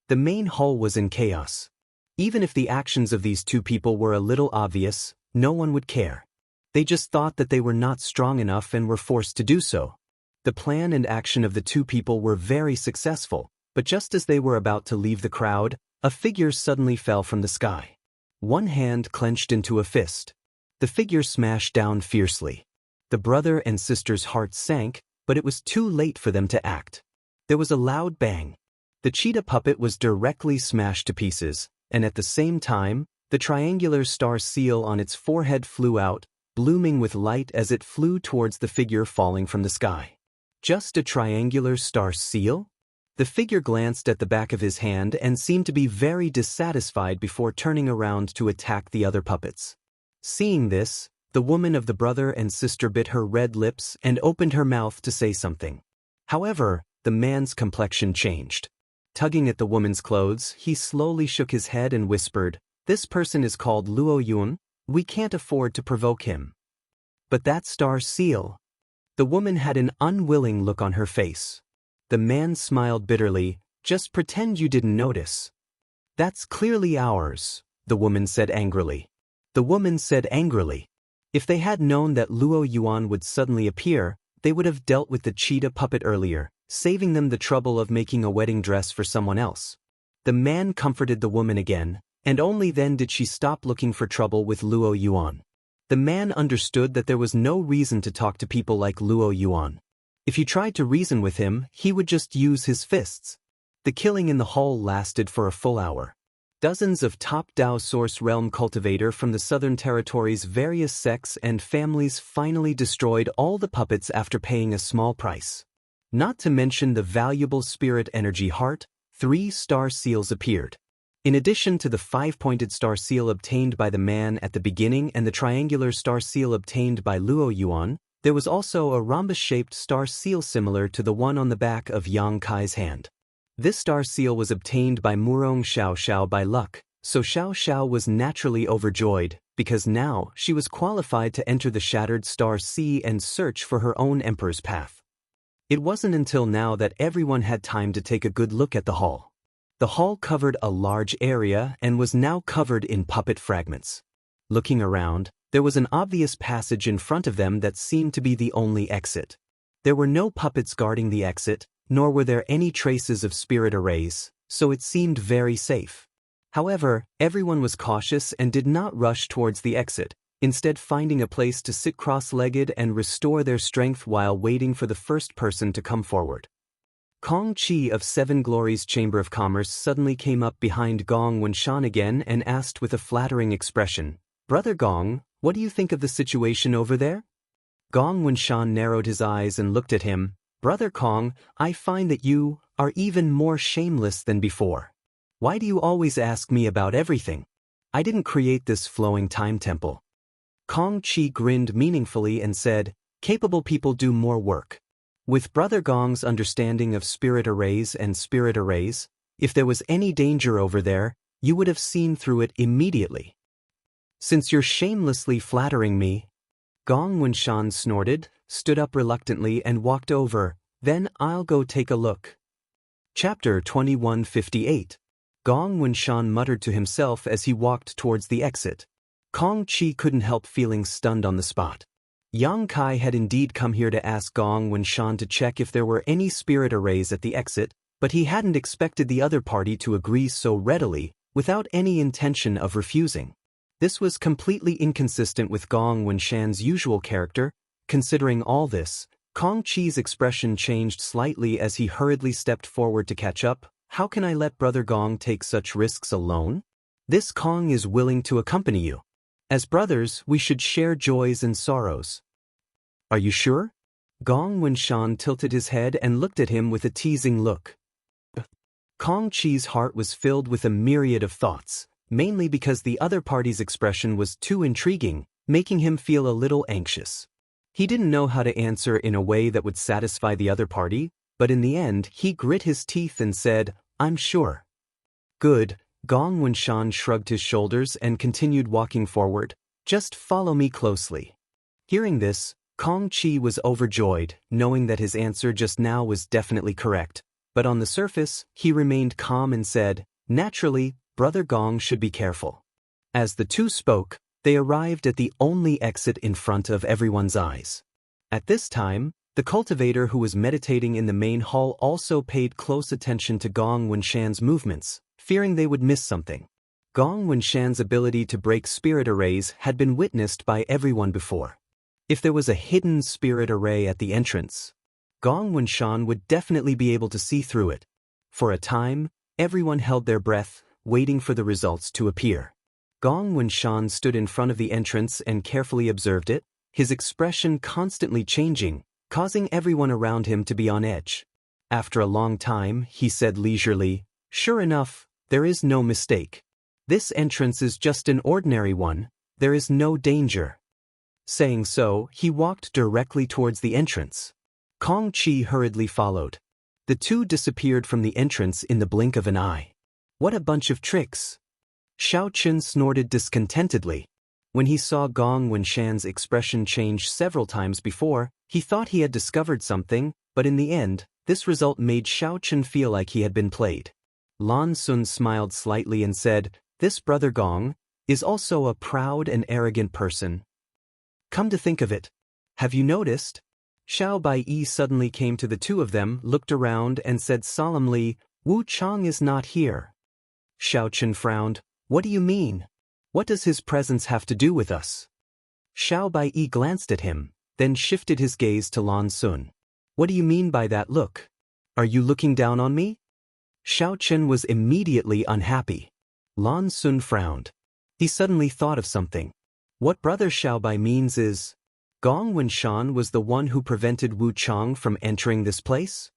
The main hall was in chaos. Even if the actions of these two people were a little obvious, no one would care. They just thought that they were not strong enough and were forced to do so. The plan and action of the two people were very successful, but just as they were about to leave the crowd, a figure suddenly fell from the sky. One hand clenched into a fist. The figure smashed down fiercely. The brother and sister's hearts sank, but it was too late for them to act. There was a loud bang. The cheetah puppet was directly smashed to pieces, and at the same time, the triangular star seal on its forehead flew out, blooming with light as it flew towards the figure falling from the sky. Just a triangular star seal? The figure glanced at the back of his hand and seemed to be very dissatisfied before turning around to attack the other puppets. Seeing this, the woman of the brother and sister bit her red lips and opened her mouth to say something. However, the man's complexion changed. Tugging at the woman's clothes, he slowly shook his head and whispered, "This person is called Luo Yun. We can't afford to provoke him." "But that star seal." The woman had an unwilling look on her face. The man smiled bitterly. "Just pretend you didn't notice." "That's clearly ours," the woman said angrily. If they had known that Luo Yuan would suddenly appear, they would have dealt with the cheetah puppet earlier, saving them the trouble of making a wedding dress for someone else. The man comforted the woman again, and only then did she stop looking for trouble with Luo Yuan. The man understood that there was no reason to talk to people like Luo Yuan. If you tried to reason with him, he would just use his fists. The killing in the hall lasted for a full hour. Dozens of top Dao Source Realm cultivator from the Southern Territory's various sects and families finally destroyed all the puppets after paying a small price. Not to mention the valuable spirit energy heart, 3 star seals appeared. In addition to the 5-pointed star seal obtained by the man at the beginning and the triangular star seal obtained by Luo Yuan, there was also a rhombus-shaped star seal similar to the one on the back of Yang Kai's hand. This star seal was obtained by Murong Xiao Xiao by luck, so Xiao Xiao was naturally overjoyed, because now she was qualified to enter the Shattered Star Sea and search for her own Emperor's path. It wasn't until now that everyone had time to take a good look at the hall. The hall covered a large area and was now covered in puppet fragments. Looking around, there was an obvious passage in front of them that seemed to be the only exit. There were no puppets guarding the exit, nor were there any traces of spirit arrays, so it seemed very safe. However, everyone was cautious and did not rush towards the exit, instead finding a place to sit cross-legged and restore their strength while waiting for the first person to come forward. Kong Chi of Seven Glories Chamber of Commerce suddenly came up behind Gong Wenshan again and asked with a flattering expression, "Brother Gong, what do you think of the situation over there?" Gong Wenshan narrowed his eyes and looked at him. "Brother Kong, I find that you are even more shameless than before. Why do you always ask me about everything? I didn't create this flowing time temple." Kong Chi grinned meaningfully and said, "Capable people do more work." With Brother Gong's understanding of spirit arrays, If there was any danger over there, you would have seen through it immediately. Since you're shamelessly flattering me, Gong Winshan snorted, stood up reluctantly and walked over. Then I'll go take a look. Chapter 2158. Gong Winshan muttered to himself as he walked towards the exit. Kong Chi couldn't help feeling stunned on the spot. Yang Kai had indeed come here to ask Gong Winshan to check if there were any spirit arrays at the exit, but he hadn't expected the other party to agree so readily, without any intention of refusing. This was completely inconsistent with Gong Winshan's usual character. Considering all this, Kong Chi's expression changed slightly as he hurriedly stepped forward to catch up. How can I let Brother Gong take such risks alone? This Kong is willing to accompany you. As brothers, we should share joys and sorrows. Are you sure? Gong Winshan tilted his head and looked at him with a teasing look. Kong Chi's heart was filled with a myriad of thoughts, mainly because the other party's expression was too intriguing, making him feel a little anxious. He didn't know how to answer in a way that would satisfy the other party, but in the end he grit his teeth and said, I'm sure. Good. Gong Winshan shrugged his shoulders and continued walking forward. Just follow me closely. Hearing this, Kong Chi was overjoyed, knowing that his answer just now was definitely correct. But on the surface, he remained calm and said, naturally, Brother Gong should be careful. As the two spoke, they arrived at the only exit in front of everyone's eyes. At this time, the cultivator who was meditating in the main hall also paid close attention to Gong Winshan's movements, fearing they would miss something. Gong Winshan's ability to break spirit arrays had been witnessed by everyone before. If there was a hidden spirit array at the entrance, Gong Winshan would definitely be able to see through it. For a time, everyone held their breath, waiting for the results to appear. Gong Winshan stood in front of the entrance and carefully observed it, his expression constantly changing, causing everyone around him to be on edge. After a long time, he said leisurely, sure enough, there is no mistake. This entrance is just an ordinary one, there is no danger. Saying so, he walked directly towards the entrance. Kong Chi hurriedly followed. The two disappeared from the entrance in the blink of an eye. What a bunch of tricks! Xiao Chen snorted discontentedly. When he saw Gong Winshan's expression change several times before, he thought he had discovered something, but in the end, this result made Xiao Chen feel like he had been played. Lan Sun smiled slightly and said, this Brother Gong is also a proud and arrogant person. Come to think of it, have you noticed? Xiao Bai suddenly came to the two of them, looked around and said solemnly, Wu Chang is not here. Xiao Chen frowned. What do you mean? What does his presence have to do with us? Xiao Bai glanced at him, then shifted his gaze to Lan Sun. What do you mean by that look? Are you looking down on me? Xiao Chen was immediately unhappy. Lan Sun frowned. He suddenly thought of something. What Brother Xiao Bai means is, Gong Winshan was the one who prevented Wu Chang from entering this place?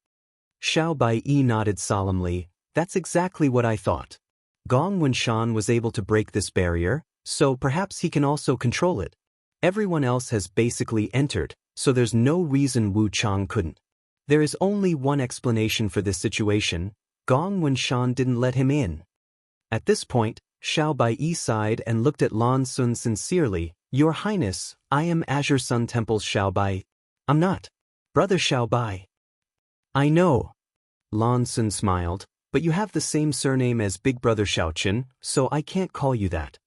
Xiao Bai nodded solemnly. That's exactly what I thought. Gong Winshan was able to break this barrier, so perhaps he can also control it. Everyone else has basically entered, so there's no reason Wu Chang couldn't. There is only one explanation for this situation. Gong Winshan didn't let him in. At this point, Xiao Bai sighed and looked at Lan Sun sincerely. Your Highness, I am Azure Sun Temple's Xiao Bai. I'm not. Brother Xiao Bai. I know. Lan Sun smiled, but you have the same surname as Big Brother Xiao Chen, so I can't call you that.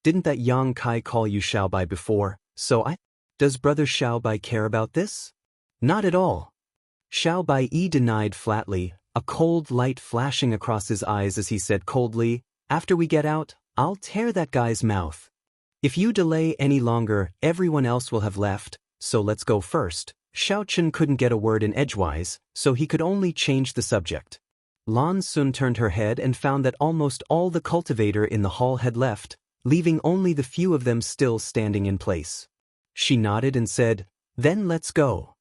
Didn't that Yang Kai call you Xiao Bai before, so I... Does Brother Xiao Bai care about this? Not at all. Xiao Bai denied flatly, a cold light flashing across his eyes as he said coldly, after we get out, I'll tear that guy's mouth. If you delay any longer, everyone else will have left, so let's go first. Xiao Chen couldn't get a word in edgewise, so he could only change the subject. Lan Sun turned her head and found that almost all the cultivator in the hall had left, leaving only the few of them still standing in place. She nodded and said, then let's go.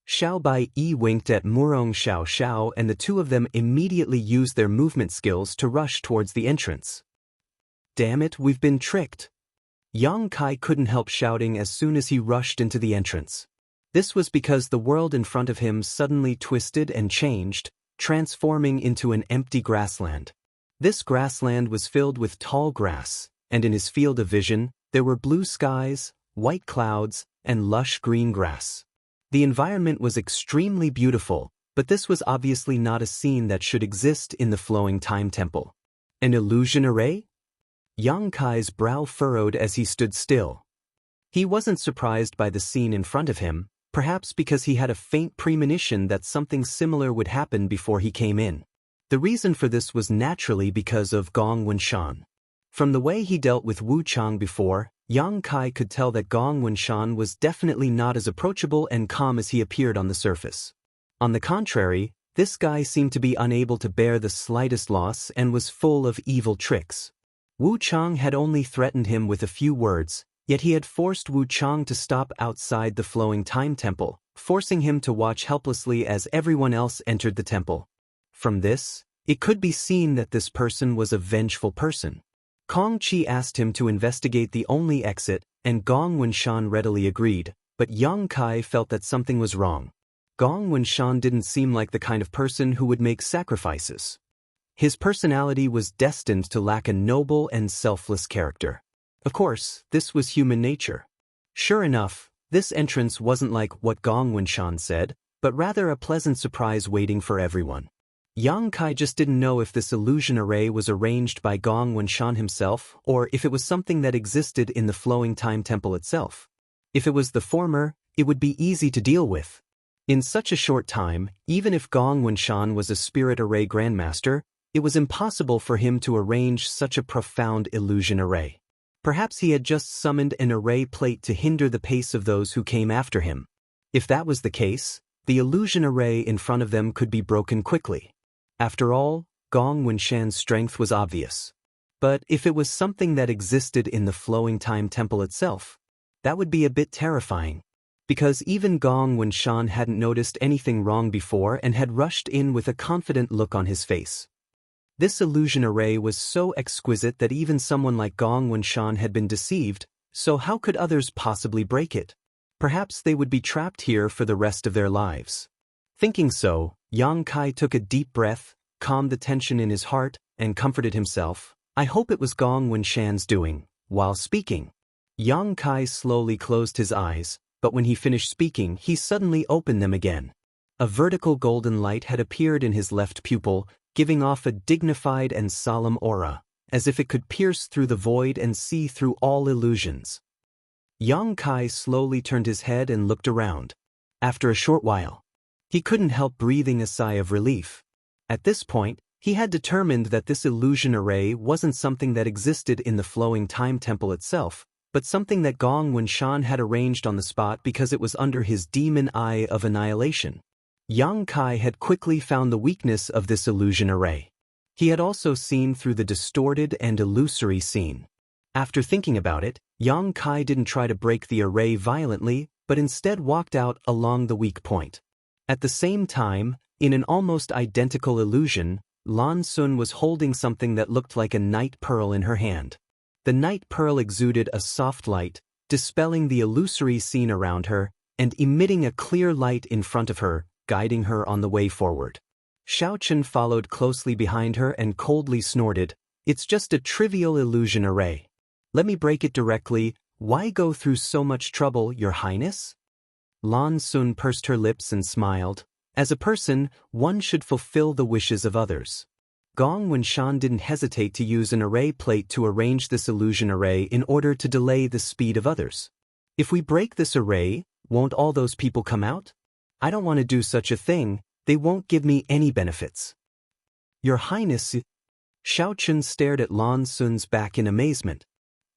Xiao Bai winked at Murong Xiao Xiao and the two of them immediately used their movement skills to rush towards the entrance. Damn it, we've been tricked. Yang Kai couldn't help shouting as soon as he rushed into the entrance. This was because the world in front of him suddenly twisted and changed, transforming into an empty grassland. This grassland was filled with tall grass, and in his field of vision, there were blue skies, white clouds, and lush green grass. The environment was extremely beautiful, but this was obviously not a scene that should exist in the flowing time temple. An illusion array? Yang Kai's brow furrowed as he stood still. He wasn't surprised by the scene in front of him, perhaps because he had a faint premonition that something similar would happen before he came in. The reason for this was naturally because of Gong Wenshan. From the way he dealt with Wu Chang before, Yang Kai could tell that Gong Wenshan was definitely not as approachable and calm as he appeared on the surface. On the contrary, this guy seemed to be unable to bear the slightest loss and was full of evil tricks. Wu Chang had only threatened him with a few words, yet he had forced Wu Chang to stop outside the flowing time temple, forcing him to watch helplessly as everyone else entered the temple. From this, it could be seen that this person was a vengeful person. Kong Chi asked him to investigate the only exit, and Gong Wenshan readily agreed, but Yang Kai felt that something was wrong. Gong Wenshan didn't seem like the kind of person who would make sacrifices. His personality was destined to lack a noble and selfless character. Of course, this was human nature. Sure enough, this entrance wasn't like what Gong Wenshan said, but rather a pleasant surprise waiting for everyone. Yang Kai just didn't know if this illusion array was arranged by Gong Wenshan himself or if it was something that existed in the flowing time temple itself. If it was the former, it would be easy to deal with. In such a short time, even if Gong Wenshan was a spirit array grandmaster, it was impossible for him to arrange such a profound illusion array. Perhaps he had just summoned an array plate to hinder the pace of those who came after him. If that was the case, the illusion array in front of them could be broken quickly. After all, Gong Wenshan's strength was obvious. But if it was something that existed in the flowing time temple itself, that would be a bit terrifying. Because even Gong Wenshan hadn't noticed anything wrong before and had rushed in with a confident look on his face. This illusion array was so exquisite that even someone like Gong Wenshan had been deceived, so how could others possibly break it? Perhaps they would be trapped here for the rest of their lives. Thinking so, Yang Kai took a deep breath, calmed the tension in his heart, and comforted himself. I hope it was Gong Wenshan's doing. While speaking, Yang Kai slowly closed his eyes, but when he finished speaking, he suddenly opened them again. A vertical golden light had appeared in his left pupil, giving off a dignified and solemn aura, as if it could pierce through the void and see through all illusions. Yang Kai slowly turned his head and looked around. After a short while, he couldn't help breathing a sigh of relief. At this point, he had determined that this illusion array wasn't something that existed in the flowing time temple itself, but something that Gong Wenshan had arranged on the spot because it was under his demon eye of annihilation. Yang Kai had quickly found the weakness of this illusion array. He had also seen through the distorted and illusory scene. After thinking about it, Yang Kai didn't try to break the array violently, but instead walked out along the weak point. At the same time, in an almost identical illusion, Lan Sun was holding something that looked like a night pearl in her hand. The night pearl exuded a soft light, dispelling the illusory scene around her, and emitting a clear light in front of her, guiding her on the way forward. Xiao Chen followed closely behind her and coldly snorted, "It's just a trivial illusion array. Let me break it directly. Why go through so much trouble, Your Highness?" Lan Sun pursed her lips and smiled. As a person, one should fulfill the wishes of others. Gong Wenshan didn't hesitate to use an array plate to arrange this illusion array in order to delay the speed of others. If we break this array, won't all those people come out? I don't want to do such a thing. They won't give me any benefits. Your Highness. Xiao Chen stared at Lan Sun's back in amazement.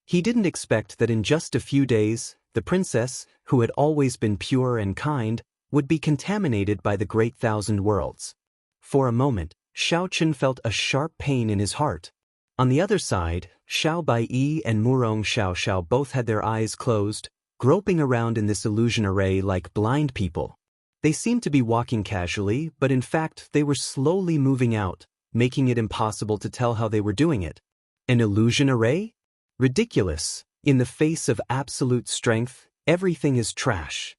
He didn't expect that in just a few days, the princess, who had always been pure and kind, would be contaminated by the Great Thousand Worlds. For a moment, Xiao Chen felt a sharp pain in his heart. On the other side, Xiao Baiyi and Murong Xiao both had their eyes closed, groping around in this illusion array like blind people. They seemed to be walking casually, but in fact they were slowly moving out, making it impossible to tell how they were doing it. An illusion array? Ridiculous. In the face of absolute strength, everything is trash.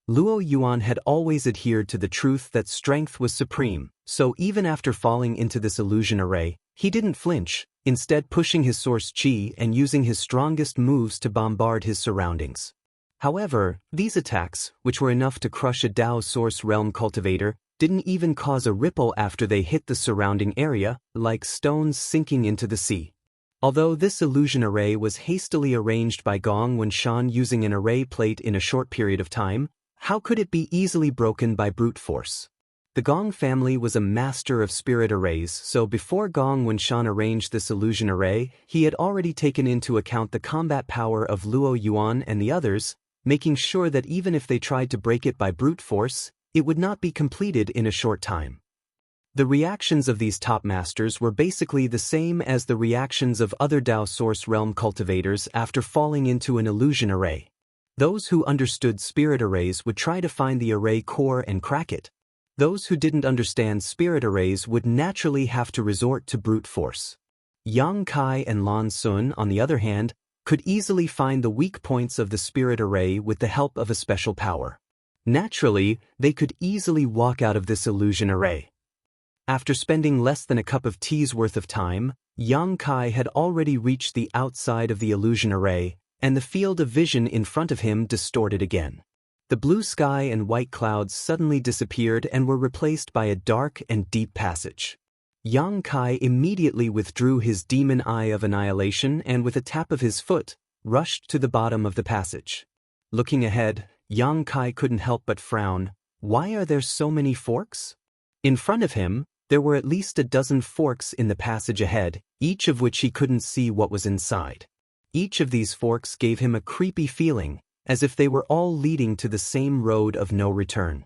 Luo Yuan had always adhered to the truth that strength was supreme, so even after falling into this illusion array, he didn't flinch, instead pushing his source qi and using his strongest moves to bombard his surroundings. However, these attacks, which were enough to crush a Dao source realm cultivator, didn't even cause a ripple after they hit the surrounding area, like stones sinking into the sea. Although this illusion array was hastily arranged by Gong Wenshan using an array plate in a short period of time, how could it be easily broken by brute force? The Gong family was a master of spirit arrays, so before Gong Wenshan arranged this illusion array, he had already taken into account the combat power of Luo Yuan and the others, making sure that even if they tried to break it by brute force, it would not be completed in a short time. The reactions of these top masters were basically the same as the reactions of other Dao source realm cultivators after falling into an illusion array. Those who understood spirit arrays would try to find the array core and crack it. Those who didn't understand spirit arrays would naturally have to resort to brute force. Yang Kai and Lan Sun, on the other hand, could easily find the weak points of the spirit array with the help of a special power. Naturally, they could easily walk out of this illusion array. After spending less than a cup of tea's worth of time, Yang Kai had already reached the outside of the illusion array, and the field of vision in front of him distorted again. The blue sky and white clouds suddenly disappeared and were replaced by a dark and deep passage. Yang Kai immediately withdrew his demon eye of annihilation and with a tap of his foot, rushed to the bottom of the passage. Looking ahead, Yang Kai couldn't help but frown. Why are there so many forks? In front of him, there were at least a dozen forks in the passage ahead, each of which he couldn't see what was inside. Each of these forks gave him a creepy feeling, as if they were all leading to the same road of no return.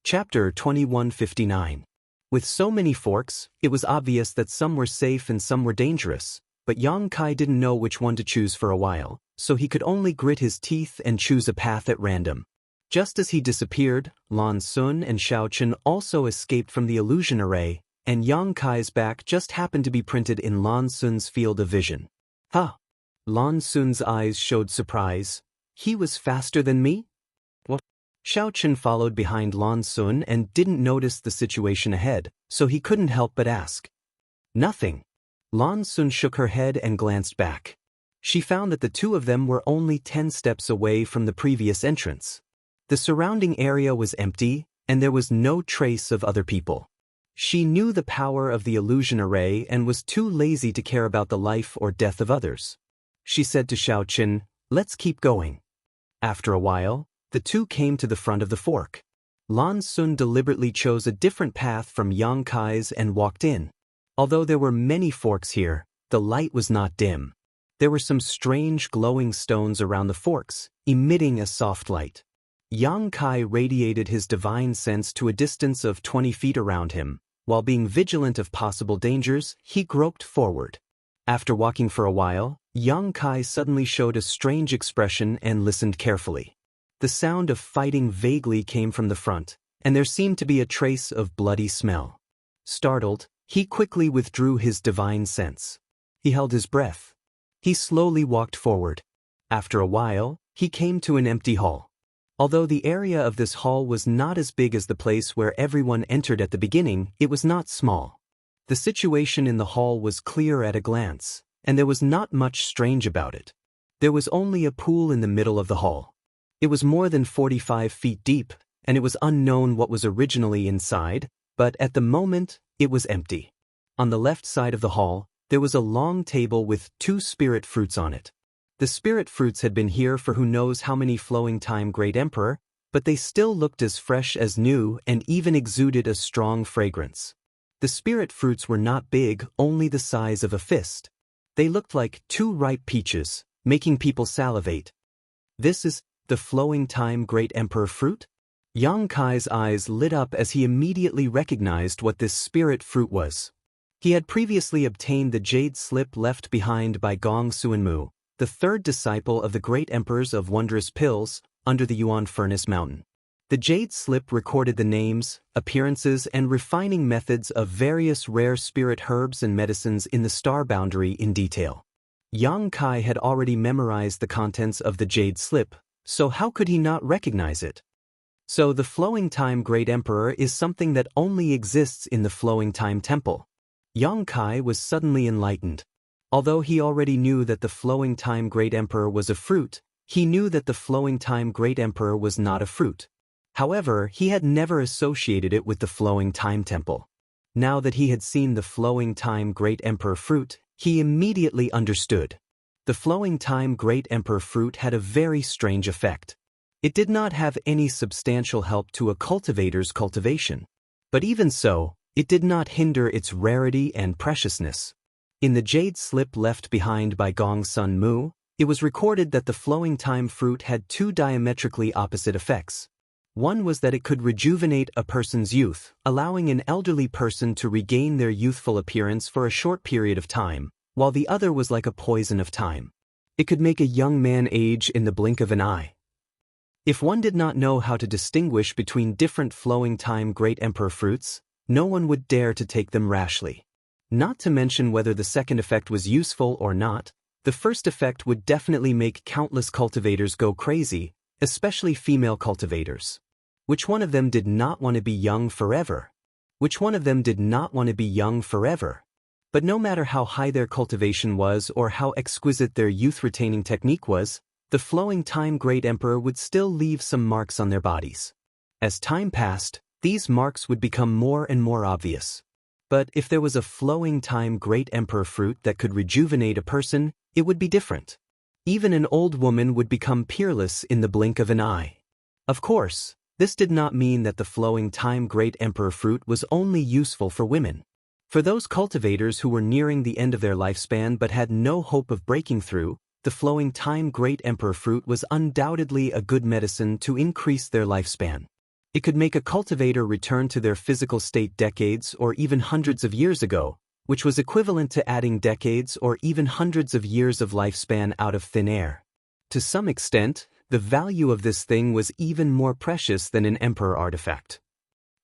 Chapter 2159. With so many forks, it was obvious that some were safe and some were dangerous, but Yang Kai didn't know which one to choose for a while, so he could only grit his teeth and choose a path at random. Just as he disappeared, Lan Sun and Xiao Chen also escaped from the illusion array, and Yang Kai's back just happened to be printed in Lan Sun's field of vision. Huh! Lan Sun's eyes showed surprise. He was faster than me? What? Xiao Chen followed behind Lan Sun and didn't notice the situation ahead, so he couldn't help but ask. Nothing. Lan Sun shook her head and glanced back. She found that the two of them were only 10 steps away from the previous entrance. The surrounding area was empty, and there was no trace of other people. She knew the power of the illusion array and was too lazy to care about the life or death of others. She said to Xiao Chen, "Let's keep going." After a while, the two came to the front of the fork. Lan Sun deliberately chose a different path from Yang Kai's and walked in. Although there were many forks here, the light was not dim. There were some strange glowing stones around the forks, emitting a soft light. Yang Kai radiated his divine sense to a distance of 20 feet around him. While being vigilant of possible dangers, he groped forward. After walking for a while, Yang Kai suddenly showed a strange expression and listened carefully. The sound of fighting vaguely came from the front, and there seemed to be a trace of bloody smell. Startled, he quickly withdrew his divine sense. He held his breath. He slowly walked forward. After a while, he came to an empty hall. Although the area of this hall was not as big as the place where everyone entered at the beginning, it was not small. The situation in the hall was clear at a glance, and there was not much strange about it. There was only a pool in the middle of the hall. It was more than 45 feet deep, and it was unknown what was originally inside, but at the moment, it was empty. On the left side of the hall, there was a long table with 2 spirit fruits on it. The spirit fruits had been here for who knows how many flowing time Great Emperor, but they still looked as fresh as new and even exuded a strong fragrance. The spirit fruits were not big, only the size of a fist. They looked like 2 ripe peaches, making people salivate. This is the flowing time Great Emperor fruit? Yang Kai's eyes lit up as he immediately recognized what this spirit fruit was. He had previously obtained the jade slip left behind by Gong Suanmu, the 3rd disciple of the Great Emperors of Wondrous Pills, under the Yuan Furnace Mountain. The jade slip recorded the names, appearances, and refining methods of various rare spirit herbs and medicines in the star boundary in detail. Yang Kai had already memorized the contents of the jade slip, so how could he not recognize it? So the Flowing Time Great Emperor is something that only exists in the Flowing Time Temple. Yang Kai was suddenly enlightened. Although he already knew that the Flowing Time Great Emperor was a fruit, he knew that the Flowing Time Great Emperor was not a fruit. However, he had never associated it with the Flowing Time Temple. Now that he had seen the Flowing Time Great Emperor fruit, he immediately understood. The Flowing Time Great Emperor fruit had a very strange effect. It did not have any substantial help to a cultivator's cultivation. But even so, it did not hinder its rarity and preciousness. In the jade slip left behind by Gong Sun Mu, it was recorded that the Flowing Time fruit had two diametrically opposite effects. One was that it could rejuvenate a person's youth, allowing an elderly person to regain their youthful appearance for a short period of time, while the other was like a poison of time. It could make a young man age in the blink of an eye. If one did not know how to distinguish between different Flowing Time Great Emperor fruits, no one would dare to take them rashly. Not to mention whether the second effect was useful or not, the first effect would definitely make countless cultivators go crazy, especially female cultivators. Which one of them did not want to be young forever? Which one of them did not want to be young forever? But no matter how high their cultivation was or how exquisite their youth-retaining technique was, the Flowing Time Great Emperor would still leave some marks on their bodies. As time passed, these marks would become more and more obvious. But if there was a Flowing Time Great Emperor fruit that could rejuvenate a person, it would be different. Even an old woman would become peerless in the blink of an eye. Of course, this did not mean that the Flowing Time Great Emperor fruit was only useful for women. For those cultivators who were nearing the end of their lifespan but had no hope of breaking through, the Flowing Time Great Emperor fruit was undoubtedly a good medicine to increase their lifespan. It could make a cultivator return to their physical state decades or even hundreds of years ago, which was equivalent to adding decades or even hundreds of years of lifespan out of thin air. To some extent, the value of this thing was even more precious than an emperor artifact.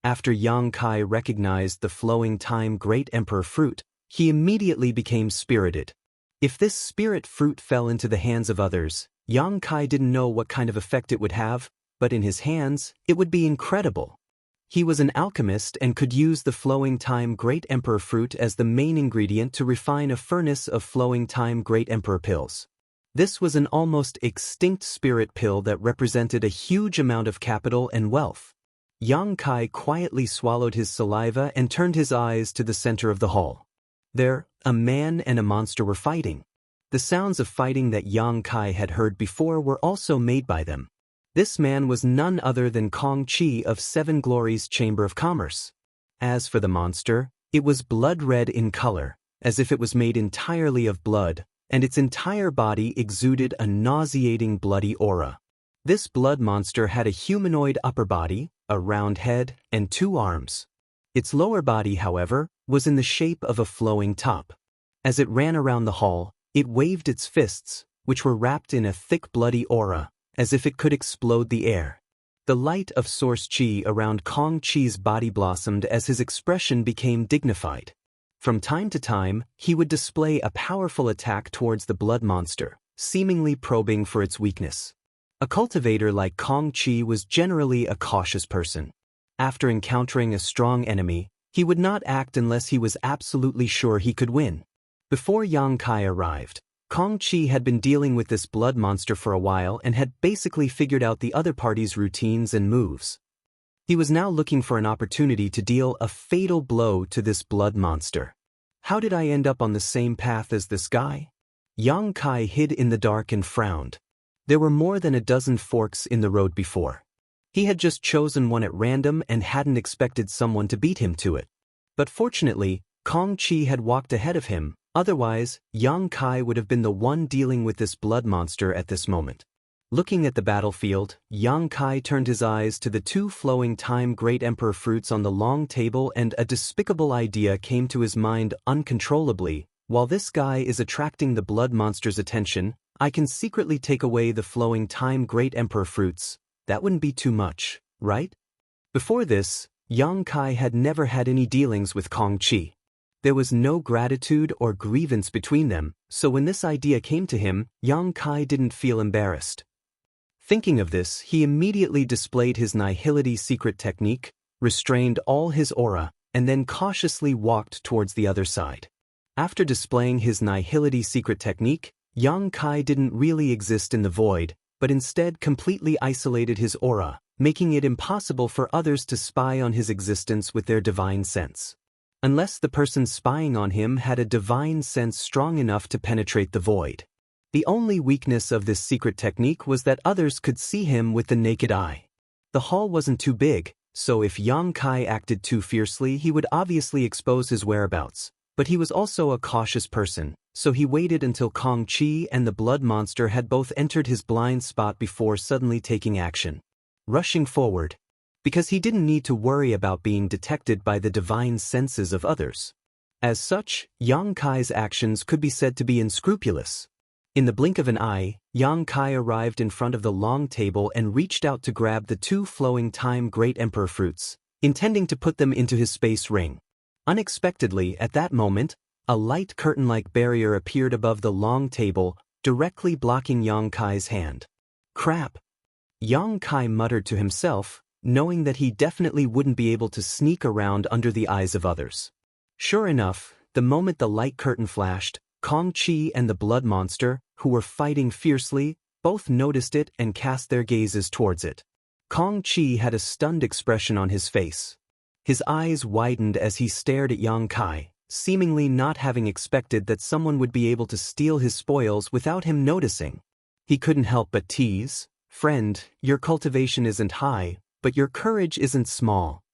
After Yang Kai recognized the Flowing Time Great Emperor fruit, he immediately became spirited. If this spirit fruit fell into the hands of others, Yang Kai didn't know what kind of effect it would have, but in his hands, it would be incredible. He was an alchemist and could use the Flowing Time Great Emperor fruit as the main ingredient to refine a furnace of Flowing Time Great Emperor pills. This was an almost extinct spirit pill that represented a huge amount of capital and wealth. Yang Kai quietly swallowed his saliva and turned his eyes to the center of the hall. There, a man and a monster were fighting. The sounds of fighting that Yang Kai had heard before were also made by them. This man was none other than Kong Chi of Seven Glories Chamber of Commerce. As for the monster, it was blood red in color, as if it was made entirely of blood, and its entire body exuded a nauseating bloody aura. This blood monster had a humanoid upper body, a round head, and 2 arms. Its lower body, however, was in the shape of a flowing top. As it ran around the hall, it waved its fists, which were wrapped in a thick bloody aura, as if it could explode the air. The light of Source Chi around Kong Chi's body blossomed as his expression became dignified. From time to time, he would display a powerful attack towards the blood monster, seemingly probing for its weakness. A cultivator like Kong Chi was generally a cautious person. After encountering a strong enemy, he would not act unless he was absolutely sure he could win. Before Yang Kai arrived, Kong Chi had been dealing with this blood monster for a while and had basically figured out the other party's routines and moves. He was now looking for an opportunity to deal a fatal blow to this blood monster. How did I end up on the same path as this guy? Yang Kai hid in the dark and frowned. There were more than a dozen forks in the road before. He had just chosen one at random and hadn't expected someone to beat him to it. But fortunately, Kong Chi had walked ahead of him, otherwise, Yang Kai would have been the one dealing with this blood monster at this moment. Looking at the battlefield, Yang Kai turned his eyes to the 2 Flowing Time Great Emperor fruits on the long table, and a despicable idea came to his mind uncontrollably. While this guy is attracting the blood monster's attention, I can secretly take away the Flowing Time Great Emperor fruits. That wouldn't be too much, right? Before this, Yang Kai had never had any dealings with Kong Chi. There was no gratitude or grievance between them, so when this idea came to him, Yang Kai didn't feel embarrassed. Thinking of this, he immediately displayed his Nihility secret technique, restrained all his aura, and then cautiously walked towards the other side. After displaying his Nihility secret technique, Yang Kai didn't really exist in the void, but instead completely isolated his aura, making it impossible for others to spy on his existence with their divine sense. Unless the person spying on him had a divine sense strong enough to penetrate the void. The only weakness of this secret technique was that others could see him with the naked eye. The hall wasn't too big, so if Yang Kai acted too fiercely he would obviously expose his whereabouts, but he was also a cautious person, so he waited until Kong Chi and the blood monster had both entered his blind spot before suddenly taking action. Rushing forward, because he didn't need to worry about being detected by the divine senses of others. As such, Yang Kai's actions could be said to be unscrupulous. In the blink of an eye, Yang Kai arrived in front of the long table and reached out to grab the 2 flowing time Great Emperor fruits, intending to put them into his space ring. Unexpectedly, at that moment, a light curtain-like barrier appeared above the long table, directly blocking Yang Kai's hand. Crap! Yang Kai muttered to himself, knowing that he definitely wouldn't be able to sneak around under the eyes of others. Sure enough, the moment the light curtain flashed, Kong Chi and the blood monster, who were fighting fiercely, both noticed it and cast their gazes towards it. Kong Chi had a stunned expression on his face. His eyes widened as he stared at Yang Kai, seemingly not having expected that someone would be able to steal his spoils without him noticing. He couldn't help but tease, "Friend, your cultivation isn't high, but your courage isn't small.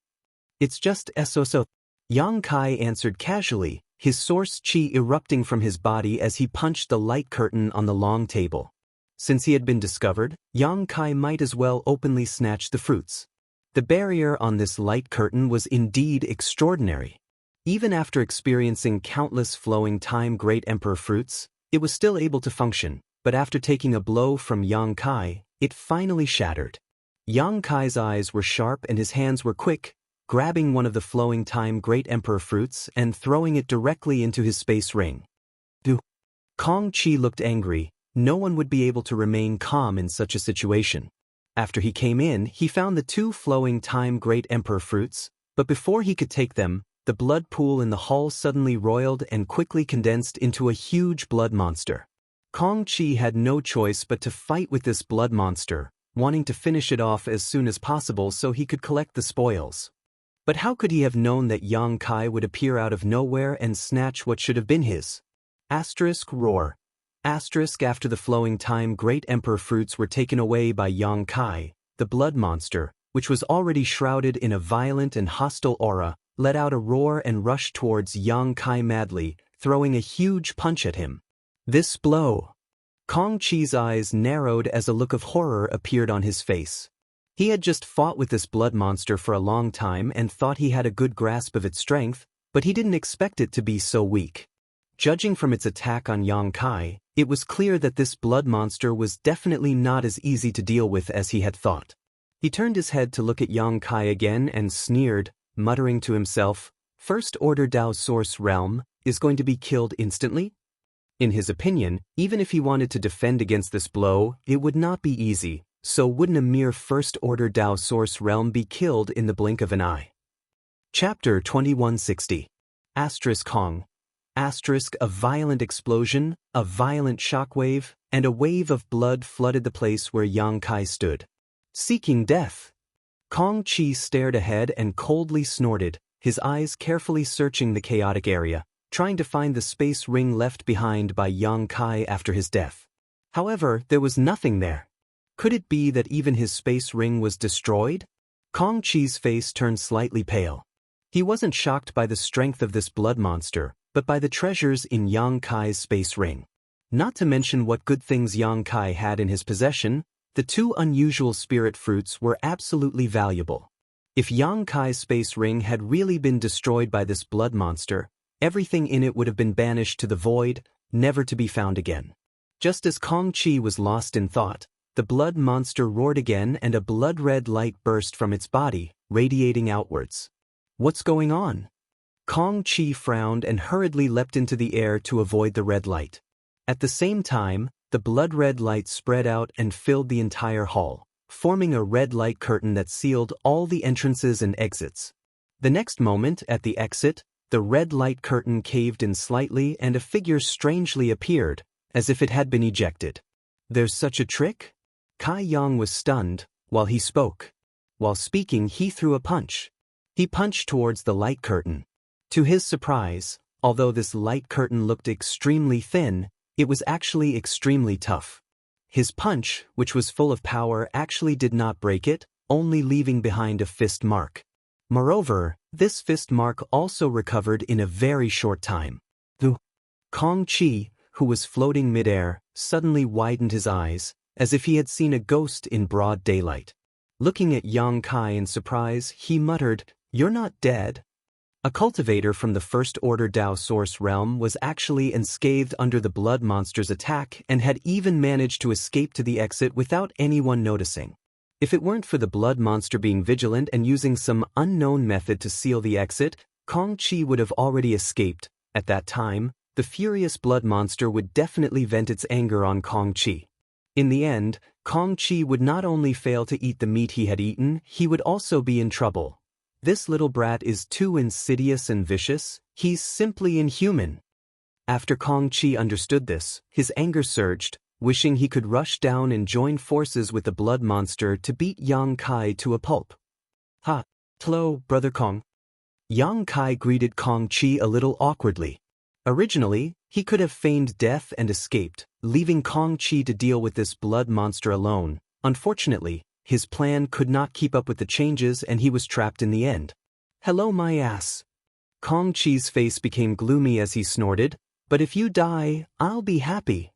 It's just so." Yang Kai answered casually, his source chi erupting from his body as he punched the light curtain on the long table. Since he had been discovered, Yang Kai might as well openly snatch the fruits. The barrier on this light curtain was indeed extraordinary. Even after experiencing countless flowing time Great Emperor fruits, it was still able to function, but after taking a blow from Yang Kai, it finally shattered. Yang Kai's eyes were sharp and his hands were quick, grabbing one of the flowing time Great Emperor fruits and throwing it directly into his space ring. Kong Chi looked angry. No one would be able to remain calm in such a situation. After he came in, he found the 2 flowing time Great Emperor fruits, but before he could take them, the blood pool in the hall suddenly roiled and quickly condensed into a huge blood monster. Kong Chi had no choice but to fight with this blood monster, wanting to finish it off as soon as possible so he could collect the spoils. But how could he have known that Yang Kai would appear out of nowhere and snatch what should have been his? Roar. After the flowing time Great Emperor fruits were taken away by Yang Kai, the blood monster, which was already shrouded in a violent and hostile aura, let out a roar and rushed towards Yang Kai madly, throwing a huge punch at him. This blow. Kong Chi's eyes narrowed as a look of horror appeared on his face. He had just fought with this blood monster for a long time and thought he had a good grasp of its strength, but he didn't expect it to be so weak. Judging from its attack on Yang Kai, it was clear that this blood monster was definitely not as easy to deal with as he had thought. He turned his head to look at Yang Kai again and sneered, muttering to himself, "First Order Dao Source Realm is going to be killed instantly?" In his opinion, even if he wanted to defend against this blow, it would not be easy. So wouldn't a mere First Order Dao Source Realm be killed in the blink of an eye? Chapter 2160. Kong. A violent explosion, a violent shockwave, and a wave of blood flooded the place where Yang Kai stood. Seeking death. Kong Chi stared ahead and coldly snorted, his eyes carefully searching the chaotic area, trying to find the space ring left behind by Yang Kai after his death. However, there was nothing there. Could it be that even his space ring was destroyed? Kong Chi's face turned slightly pale. He wasn't shocked by the strength of this blood monster, but by the treasures in Yang Kai's space ring. Not to mention what good things Yang Kai had in his possession, the 2 unusual spirit fruits were absolutely valuable. If Yang Kai's space ring had really been destroyed by this blood monster, everything in it would have been banished to the void, never to be found again. Just as Kong Chi was lost in thought, the blood monster roared again and a blood-red light burst from its body, radiating outwards. What's going on? Kong Chi frowned and hurriedly leapt into the air to avoid the red light. At the same time, the blood-red light spread out and filled the entire hall, forming a red light curtain that sealed all the entrances and exits. The next moment, at the exit, the red light curtain caved in slightly and a figure strangely appeared, as if it had been ejected. "There's such a trick?" Kai Yang was stunned, while he spoke. While speaking, he threw a punch. He punched towards the light curtain. To his surprise, although this light curtain looked extremely thin, it was actually extremely tough. His punch, which was full of power, actually did not break it, only leaving behind a fist mark. Moreover, this fist mark also recovered in a very short time. Kong Chi, who was floating midair, suddenly widened his eyes, as if he had seen a ghost in broad daylight. Looking at Yang Kai in surprise, he muttered, "You're not dead?" A cultivator from the First Order Dao Source realm was actually unscathed under the blood monster's attack and had even managed to escape to the exit without anyone noticing. If it weren't for the blood monster being vigilant and using some unknown method to seal the exit, Kong Chi would have already escaped. At that time, the furious blood monster would definitely vent its anger on Kong Chi. In the end, Kong Chi would not only fail to eat the meat he had eaten, he would also be in trouble. This little brat is too insidious and vicious, he's simply inhuman. After Kong Chi understood this, his anger surged, wishing he could rush down and join forces with the blood monster to beat Yang Kai to a pulp. Hello, Brother Kong. Yang Kai greeted Kong Chi a little awkwardly. Originally, he could have feigned death and escaped, leaving Kong Chi to deal with this blood monster alone. Unfortunately, his plan could not keep up with the changes and he was trapped in the end. "Hello, my ass." Kong Chi's face became gloomy as he snorted, "But if you die, I'll be happy."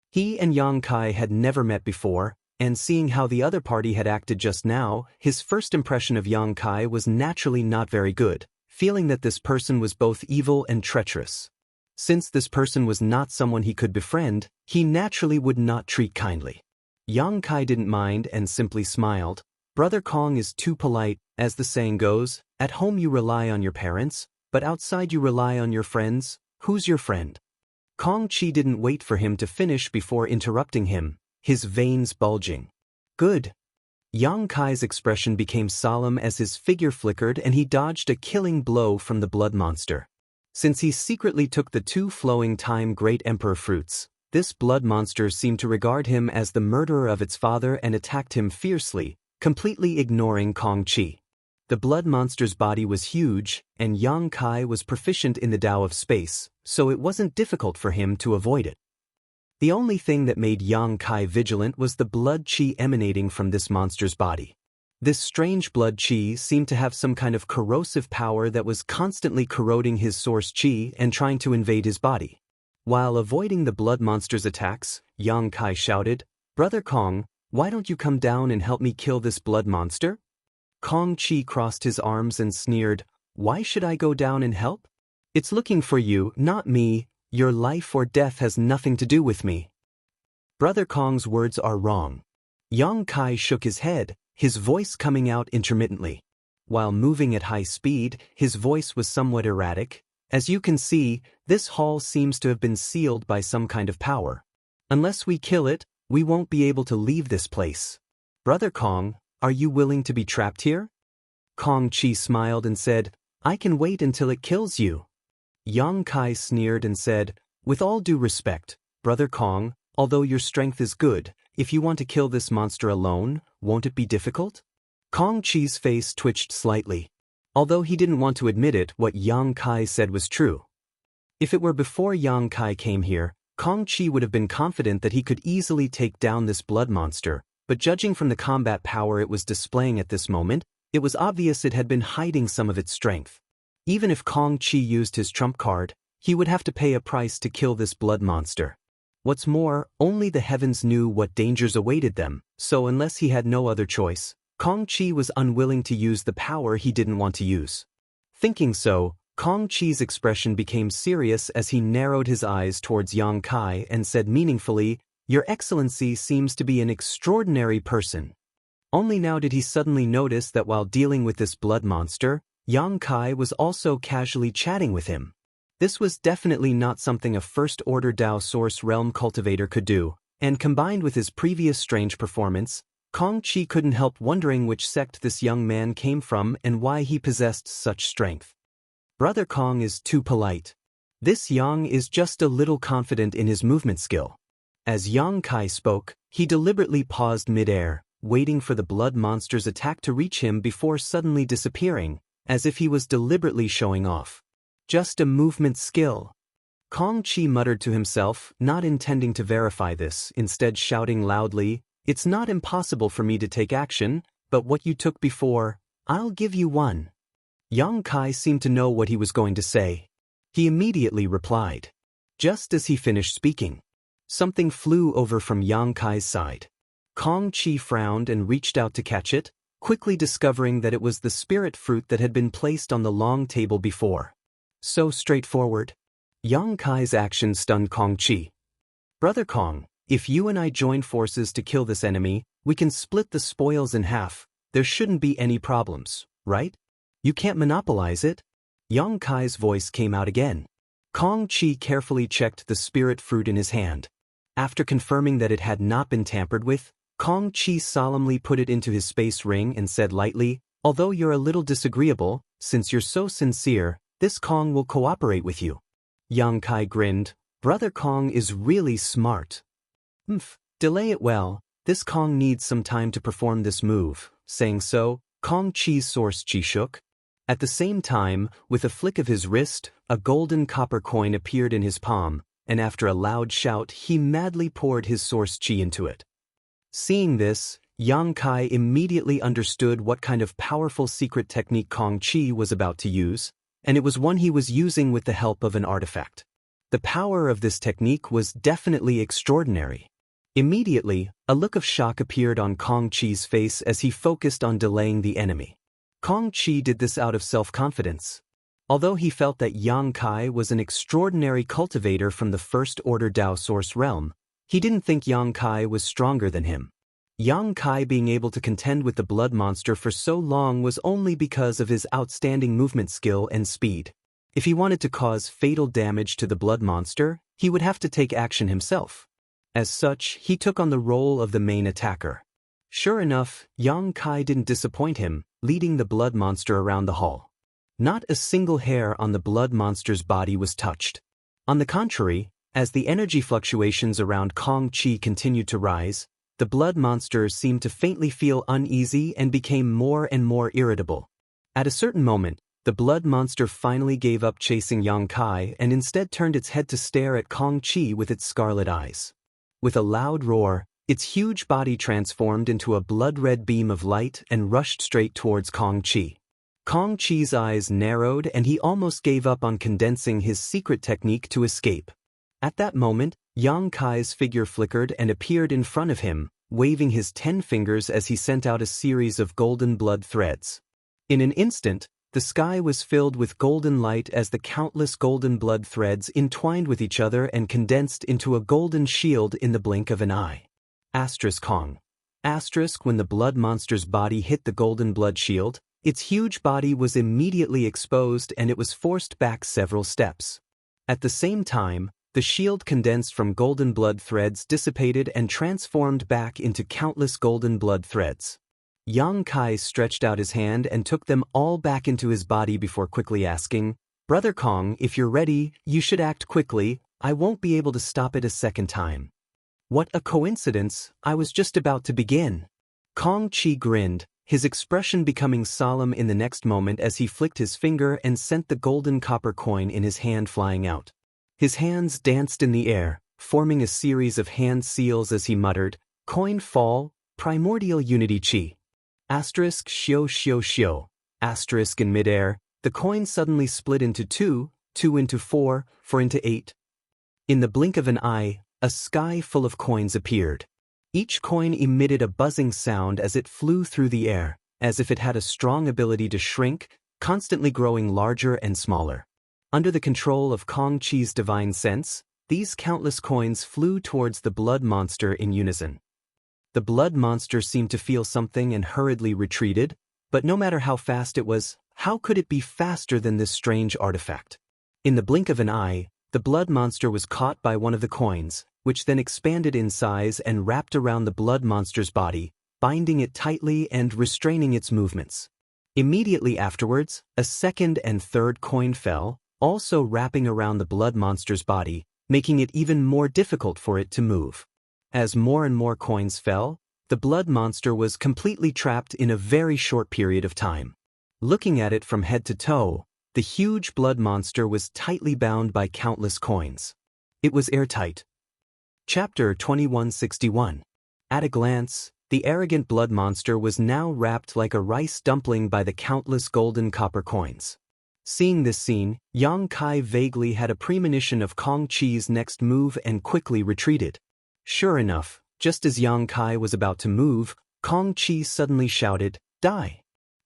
He and Yang Kai had never met before, and seeing how the other party had acted just now, his first impression of Yang Kai was naturally not very good, feeling that this person was both evil and treacherous. Since this person was not someone he could befriend, he naturally would not treat kindly. Yang Kai didn't mind and simply smiled. "Brother Kong is too polite, as the saying goes, at home you rely on your parents, but outside you rely on your friends. Who's your friend?" Kong Chi didn't wait for him to finish before interrupting him, his veins bulging. "Good." Yang Kai's expression became solemn as his figure flickered and he dodged a killing blow from the blood monster. Since he secretly took the two flowing time great emperor fruits, this blood monster seemed to regard him as the murderer of its father and attacked him fiercely, completely ignoring Kong Chi. The blood monster's body was huge, and Yang Kai was proficient in the Tao of space, so it wasn't difficult for him to avoid it. The only thing that made Yang Kai vigilant was the blood chi emanating from this monster's body. This strange blood chi seemed to have some kind of corrosive power that was constantly corroding his source chi and trying to invade his body. While avoiding the blood monster's attacks, Yang Kai shouted, "Brother Kong, why don't you come down and help me kill this blood monster?" Kong Chi crossed his arms and sneered, "Why should I go down and help? It's looking for you, not me. Your life or death has nothing to do with me." Brother Kong's words are wrong. Yang Kai shook his head, his voice coming out intermittently. While moving at high speed, his voice was somewhat erratic. "As you can see, this hall seems to have been sealed by some kind of power. Unless we kill it, we won't be able to leave this place. Brother Kong, are you willing to be trapped here?" Kong Chi smiled and said, "I can wait until it kills you." Yang Kai sneered and said, "With all due respect, Brother Kong, although your strength is good, if you want to kill this monster alone, won't it be difficult?" Kong Chi's face twitched slightly. Although he didn't want to admit it, what Yang Kai said was true. If it were before Yang Kai came here, Kong Chi would have been confident that he could easily take down this blood monster, but judging from the combat power it was displaying at this moment, it was obvious it had been hiding some of its strength. Even if Kong Chi used his trump card, he would have to pay a price to kill this blood monster. What's more, only the heavens knew what dangers awaited them, so unless he had no other choice, Kong Chi was unwilling to use the power he didn't want to use. Thinking so, Kong Chi's expression became serious as he narrowed his eyes towards Yang Kai and said meaningfully, "Your Excellency seems to be an extraordinary person." Only now did he suddenly notice that while dealing with this blood monster, Yang Kai was also casually chatting with him. This was definitely not something a First Order Dao Source Realm cultivator could do, and combined with his previous strange performance, Kong Chi couldn't help wondering which sect this young man came from and why he possessed such strength. Brother Kong is too polite. This Yang is just a little confident in his movement skill. As Yang Kai spoke, he deliberately paused mid-air, waiting for the blood monster's attack to reach him before suddenly disappearing, as if he was deliberately showing off. Just a movement skill. Kong Chi muttered to himself, not intending to verify this, instead shouting loudly, "It's not impossible for me to take action, but what you took before, I'll give you one." Yang Kai seemed to know what he was going to say. He immediately replied. Just as he finished speaking, something flew over from Yang Kai's side. Kong Chi frowned and reached out to catch it, quickly discovering that it was the spirit fruit that had been placed on the long table before. So straightforward. Yang Kai's action stunned Kong Chi. "Brother Kong, if you and I join forces to kill this enemy, we can split the spoils in half. There shouldn't be any problems, right? You can't monopolize it." Yang Kai's voice came out again. Kong Chi carefully checked the spirit fruit in his hand. After confirming that it had not been tampered with, Kong Chi solemnly put it into his space ring and said lightly, "Although you're a little disagreeable, since you're so sincere, this Kong will cooperate with you." Yang Kai grinned. Brother Kong is really smart. Delay it well. This Kong needs some time to perform this move. Saying so, Kong Chi's source chi shook. At the same time, with a flick of his wrist, a golden copper coin appeared in his palm, and after a loud shout he madly poured his source chi into it. Seeing this, Yang Kai immediately understood what kind of powerful secret technique Kong Chi was about to use, and it was one he was using with the help of an artifact. The power of this technique was definitely extraordinary. Immediately, a look of shock appeared on Kong Chi's face as he focused on delaying the enemy. Kong Chi did this out of self-confidence. Although he felt that Yang Kai was an extraordinary cultivator from the First Order Dao Source realm, he didn't think Yang Kai was stronger than him. Yang Kai being able to contend with the blood monster for so long was only because of his outstanding movement skill and speed. If he wanted to cause fatal damage to the blood monster, he would have to take action himself. As such, he took on the role of the main attacker. Sure enough, Yang Kai didn't disappoint him, leading the blood monster around the hall. Not a single hair on the blood monster's body was touched. On the contrary, as the energy fluctuations around Kong Chi continued to rise, the blood monster seemed to faintly feel uneasy and became more and more irritable. At a certain moment, the blood monster finally gave up chasing Yang Kai and instead turned its head to stare at Kong Chi with its scarlet eyes. With a loud roar, its huge body transformed into a blood-red beam of light and rushed straight towards Kong Chi. Kong Chi's eyes narrowed and he almost gave up on condensing his secret technique to escape. At that moment, Yang Kai's figure flickered and appeared in front of him, waving his 10 fingers as he sent out a series of golden blood threads. In an instant, the sky was filled with golden light as the countless golden blood threads entwined with each other and condensed into a golden shield in the blink of an eye. Kong. When the blood monster's body hit the golden blood shield, its huge body was immediately exposed and it was forced back several steps. At the same time, the shield condensed from golden blood threads dissipated and transformed back into countless golden blood threads. Yang Kai stretched out his hand and took them all back into his body before quickly asking, "Brother Kong, if you're ready, you should act quickly. I won't be able to stop it a second time." What a coincidence, I was just about to begin. Kong Chi grinned, his expression becoming solemn in the next moment as he flicked his finger and sent the golden copper coin in his hand flying out. His hands danced in the air, forming a series of hand seals as he muttered, "Coin fall, primordial unity chi." Asterisk shio shio shio. Asterisk in midair, the coin suddenly split into 2, 2 into 4, 4 into 8. In the blink of an eye, a sky full of coins appeared. Each coin emitted a buzzing sound as it flew through the air, as if it had a strong ability to shrink, constantly growing larger and smaller. Under the control of Kong Chi's divine sense, these countless coins flew towards the blood monster in unison. The blood monster seemed to feel something and hurriedly retreated, but no matter how fast it was, how could it be faster than this strange artifact? In the blink of an eye, the blood monster was caught by one of the coins, which then expanded in size and wrapped around the blood monster's body, binding it tightly and restraining its movements. Immediately afterwards, a second and third coin fell, also wrapping around the blood monster's body, making it even more difficult for it to move. As more and more coins fell, the blood monster was completely trapped in a very short period of time. Looking at it from head to toe, the huge blood monster was tightly bound by countless coins. It was airtight. Chapter 2161. At a glance, the arrogant blood monster was now wrapped like a rice dumpling by the countless golden copper coins. Seeing this scene, Yang Kai vaguely had a premonition of Kong Chi's next move and quickly retreated. Sure enough, just as Yang Kai was about to move, Kong Chi suddenly shouted, "Die!"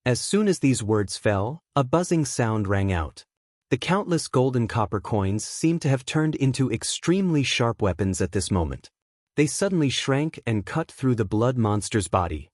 As soon as these words fell, a buzzing sound rang out. The countless golden copper coins seemed to have turned into extremely sharp weapons at this moment. They suddenly shrank and cut through the blood monster's body.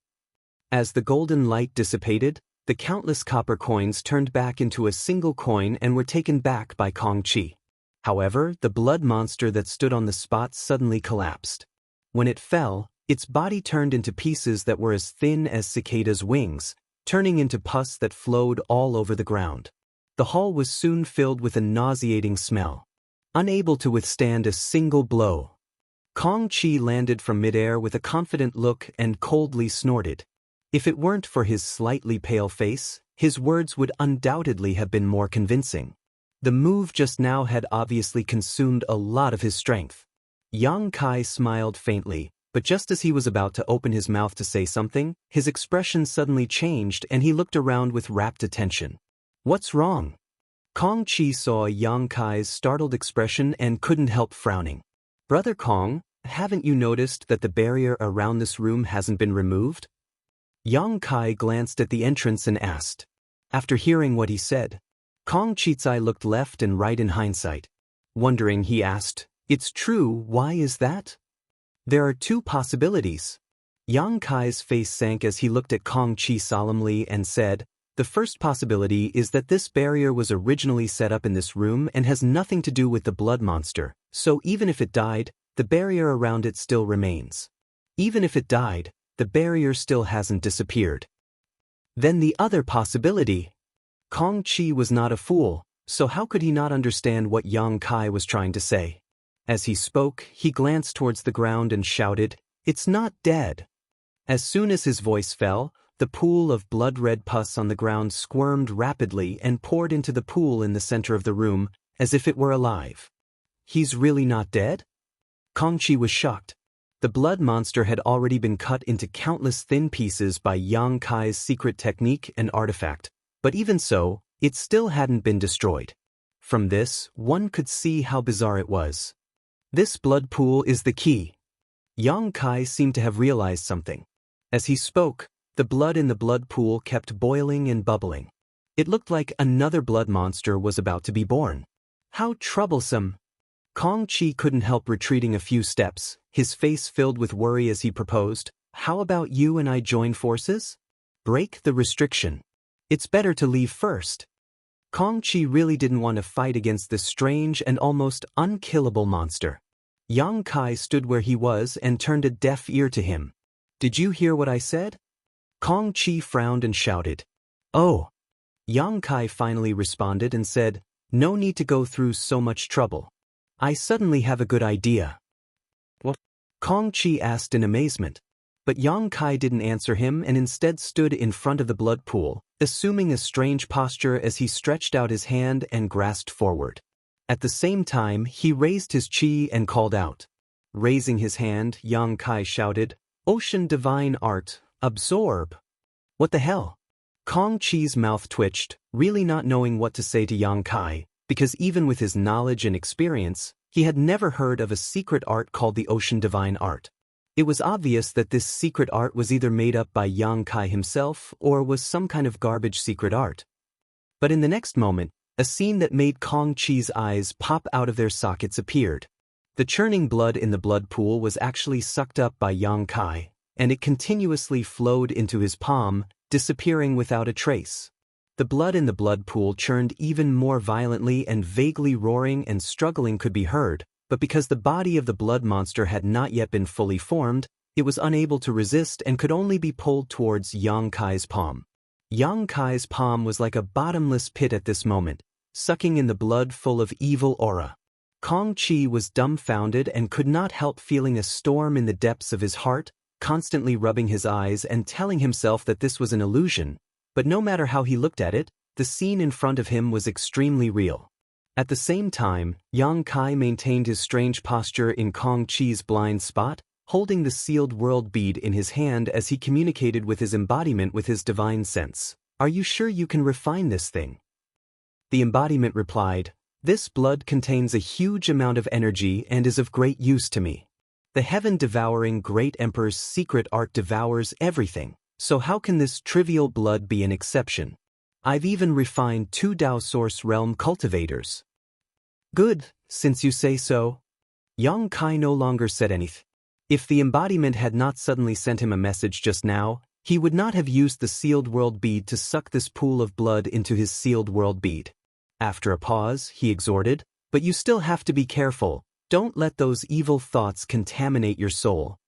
As the golden light dissipated, the countless copper coins turned back into a single coin and were taken back by Kong Chi. However, the blood monster that stood on the spot suddenly collapsed. When it fell, its body turned into pieces that were as thin as cicadas' wings, turning into pus that flowed all over the ground. The hall was soon filled with a nauseating smell. Unable to withstand a single blow, Kong Chi landed from midair with a confident look and coldly snorted. If it weren't for his slightly pale face, his words would undoubtedly have been more convincing. The move just now had obviously consumed a lot of his strength. Yang Kai smiled faintly, but just as he was about to open his mouth to say something, his expression suddenly changed and he looked around with rapt attention. "What's wrong?" Kong Chi saw Yang Kai's startled expression and couldn't help frowning. "Brother Kong, haven't you noticed that the barrier around this room hasn't been removed?" Yang Kai glanced at the entrance and asked. After hearing what he said, Kong Chi's eye looked left and right in hindsight. Wondering, he asked, "It's true, why is that?" "There are two possibilities." Yang Kai's face sank as he looked at Kong Chi solemnly and said, "The first possibility is that this barrier was originally set up in this room and has nothing to do with the blood monster, so even if it died, the barrier around it still remains. Even if it died, the barrier still hasn't disappeared." Then the other possibility. Kong Chi was not a fool, so how could he not understand what Yang Kai was trying to say? As he spoke, he glanced towards the ground and shouted, "It's not dead." As soon as his voice fell, the pool of blood-red pus on the ground squirmed rapidly and poured into the pool in the center of the room, as if it were alive. "He's really not dead?" Kong Chi was shocked. The blood monster had already been cut into countless thin pieces by Yang Kai's secret technique and artifact, but even so, it still hadn't been destroyed. From this, one could see how bizarre it was. This blood pool is the key. Yang Kai seemed to have realized something. As he spoke, the blood in the blood pool kept boiling and bubbling. It looked like another blood monster was about to be born. How troublesome! Kong Chi couldn't help retreating a few steps, his face filled with worry as he proposed, "How about you and I join forces? Break the restriction. It's better to leave first." Kong Chi really didn't want to fight against this strange and almost unkillable monster. Yang Kai stood where he was and turned a deaf ear to him. "Did you hear what I said?" Kong Chi frowned and shouted, "Oh." Yang Kai finally responded and said, "No need to go through so much trouble. I suddenly have a good idea." "What?" Kong Chi asked in amazement. But Yang Kai didn't answer him and instead stood in front of the blood pool, assuming a strange posture as he stretched out his hand and grasped forward. At the same time, he raised his chi and called out. Raising his hand, Yang Kai shouted, "Ocean divine art, absorb." "What the hell?" Kong Chi's mouth twitched, really not knowing what to say to Yang Kai, because even with his knowledge and experience, he had never heard of a secret art called the Ocean Divine Art. It was obvious that this secret art was either made up by Yang Kai himself or was some kind of garbage secret art. But in the next moment, a scene that made Kong Chi's eyes pop out of their sockets appeared. The churning blood in the blood pool was actually sucked up by Yang Kai, and it continuously flowed into his palm, disappearing without a trace. The blood in the blood pool churned even more violently and vaguely roaring and struggling could be heard, but because the body of the blood monster had not yet been fully formed, it was unable to resist and could only be pulled towards Yang Kai's palm. Yang Kai's palm was like a bottomless pit at this moment, sucking in the blood full of evil aura. Kong Chi was dumbfounded and could not help feeling a storm in the depths of his heart, constantly rubbing his eyes and telling himself that this was an illusion, but no matter how he looked at it, the scene in front of him was extremely real. At the same time, Yang Kai maintained his strange posture in Kong Chi's blind spot, holding the sealed world bead in his hand as he communicated with his embodiment with his divine sense. "Are you sure you can refine this thing?" The embodiment replied, "This blood contains a huge amount of energy and is of great use to me. The heaven-devouring great emperor's secret art devours everything, so how can this trivial blood be an exception? I've even refined 2 Dao Source Realm cultivators." "Good, since you say so." Yang Kai no longer said anything. If the embodiment had not suddenly sent him a message just now, he would not have used the sealed world bead to suck this pool of blood into his sealed world bead. After a pause, he exhorted, "But you still have to be careful. Don't let those evil thoughts contaminate your soul."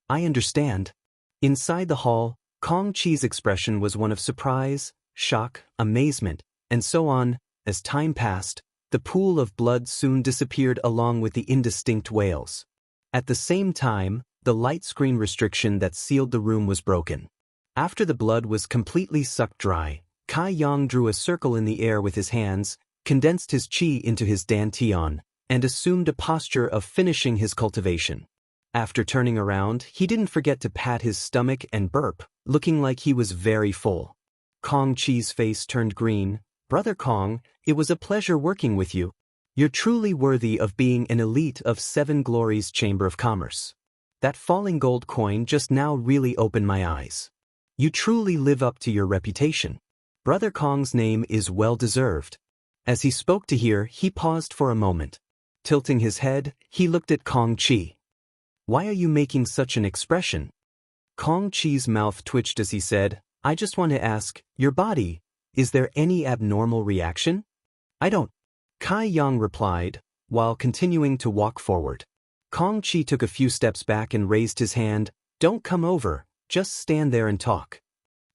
"I understand." Inside the hall, Kong Chi's expression was one of surprise, shock, amazement, and so on. As time passed, the pool of blood soon disappeared along with the indistinct wails. At the same time, the light screen restriction that sealed the room was broken. After the blood was completely sucked dry, Kai Yang drew a circle in the air with his hands, condensed his qi into his dantian, and assumed a posture of finishing his cultivation. After turning around, he didn't forget to pat his stomach and burp, looking like he was very full. Kong Chi's face turned green. "Brother Kong, it was a pleasure working with you. You're truly worthy of being an elite of 7 Glories Chamber of Commerce. That falling gold coin just now really opened my eyes. You truly live up to your reputation. Brother Kong's name is well-deserved." As he spoke to her, he paused for a moment. Tilting his head, he looked at Kong Chi. "Why are you making such an expression?" Kong Chi's mouth twitched as he said, "I just want to ask, your body, is there any abnormal reaction?" "I don't." Kai Yang replied, while continuing to walk forward. Kong Chi took a few steps back and raised his hand. "Don't come over, just stand there and talk."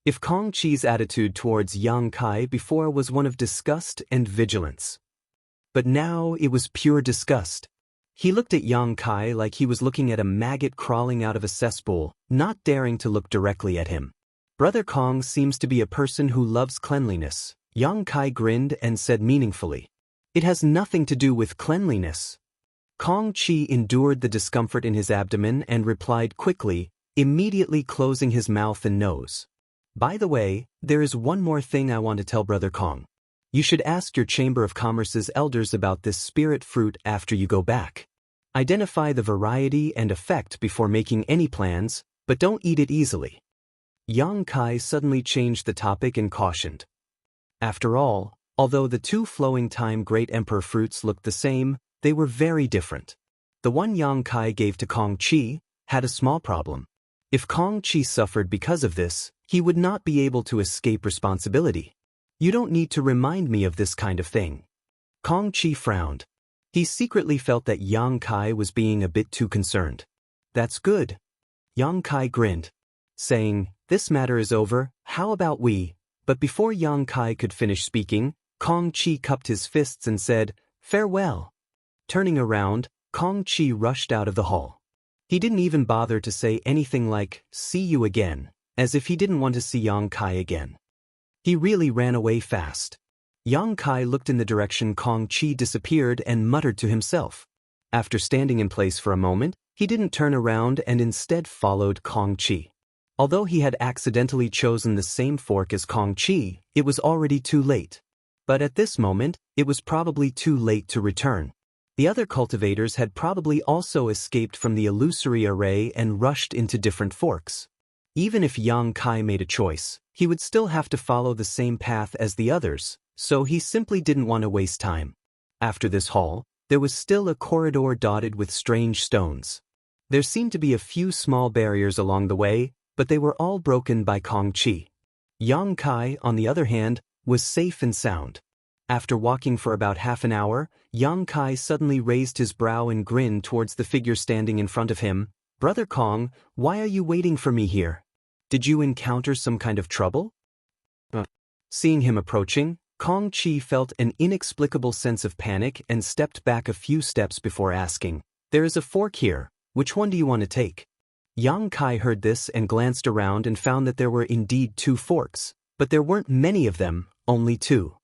If Kong Chi's attitude towards Yang Kai before was one of disgust and vigilance, but now it was pure disgust. He looked at Yang Kai like he was looking at a maggot crawling out of a cesspool, not daring to look directly at him. "Brother Kong seems to be a person who loves cleanliness." Yang Kai grinned and said meaningfully, "It has nothing to do with cleanliness." Kong Chi endured the discomfort in his abdomen and replied quickly, immediately closing his mouth and nose. "By the way, there is one more thing I want to tell Brother Kong. You should ask your Chamber of Commerce's elders about this spirit fruit after you go back. Identify the variety and effect before making any plans, but don't eat it easily." Yang Kai suddenly changed the topic and cautioned. After all, although the 2 flowing time Great Emperor fruits looked the same, they were very different. The one Yang Kai gave to Kong Chi had a small problem. If Kong Chi suffered because of this, he would not be able to escape responsibility. "You don't need to remind me of this kind of thing." Kong Chi frowned. He secretly felt that Yang Kai was being a bit too concerned. "That's good." Yang Kai grinned, saying, "This matter is over, how about we?" But before Yang Kai could finish speaking, Kong Chi cupped his fists and said, "Farewell." Turning around, Kong Chi rushed out of the hall. He didn't even bother to say anything like, "See you again," as if he didn't want to see Yang Kai again. He really ran away fast. Yang Kai looked in the direction Kong Chi disappeared and muttered to himself. After standing in place for a moment, he didn't turn around and instead followed Kong Chi. Although he had accidentally chosen the same fork as Kong Chi, it was already too late. But at this moment, it was probably too late to return. The other cultivators had probably also escaped from the illusory array and rushed into different forks. Even if Yang Kai made a choice, he would still have to follow the same path as the others, so he simply didn't want to waste time. After this hall, there was still a corridor dotted with strange stones. There seemed to be a few small barriers along the way, but they were all broken by Kong Chi. Yang Kai, on the other hand, was safe and sound. After walking for about half an hour, Yang Kai suddenly raised his brow and grinned towards the figure standing in front of him. "Brother Kong, why are you waiting for me here? Did you encounter some kind of trouble?" Seeing him approaching, Kong Chi felt an inexplicable sense of panic and stepped back a few steps before asking, "There is a fork here, which one do you want to take?" Yang Kai heard this and glanced around and found that there were indeed 2 forks, but there weren't many of them, only 2.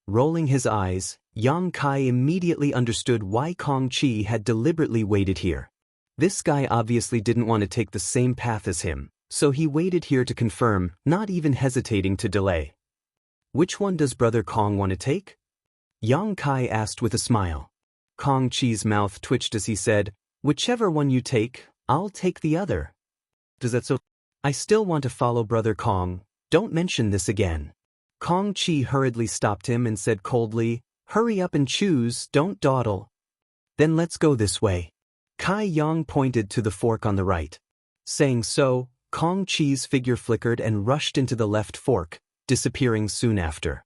Rolling his eyes, Yang Kai immediately understood why Kong Chi had deliberately waited here. This guy obviously didn't want to take the same path as him, so he waited here to confirm, not even hesitating to delay. "Which one does Brother Kong want to take?" Yang Kai asked with a smile. Kong Chi's mouth twitched as he said, "Whichever one you take, I'll take the other." "Does that so?" "I still want to follow Brother Kong. Don't mention this again." Kong Chi hurriedly stopped him and said coldly, "Hurry up and choose, don't dawdle." "Then let's go this way." Kai Yang pointed to the fork on the right. Saying so, Kong Chi's figure flickered and rushed into the left fork, disappearing soon after.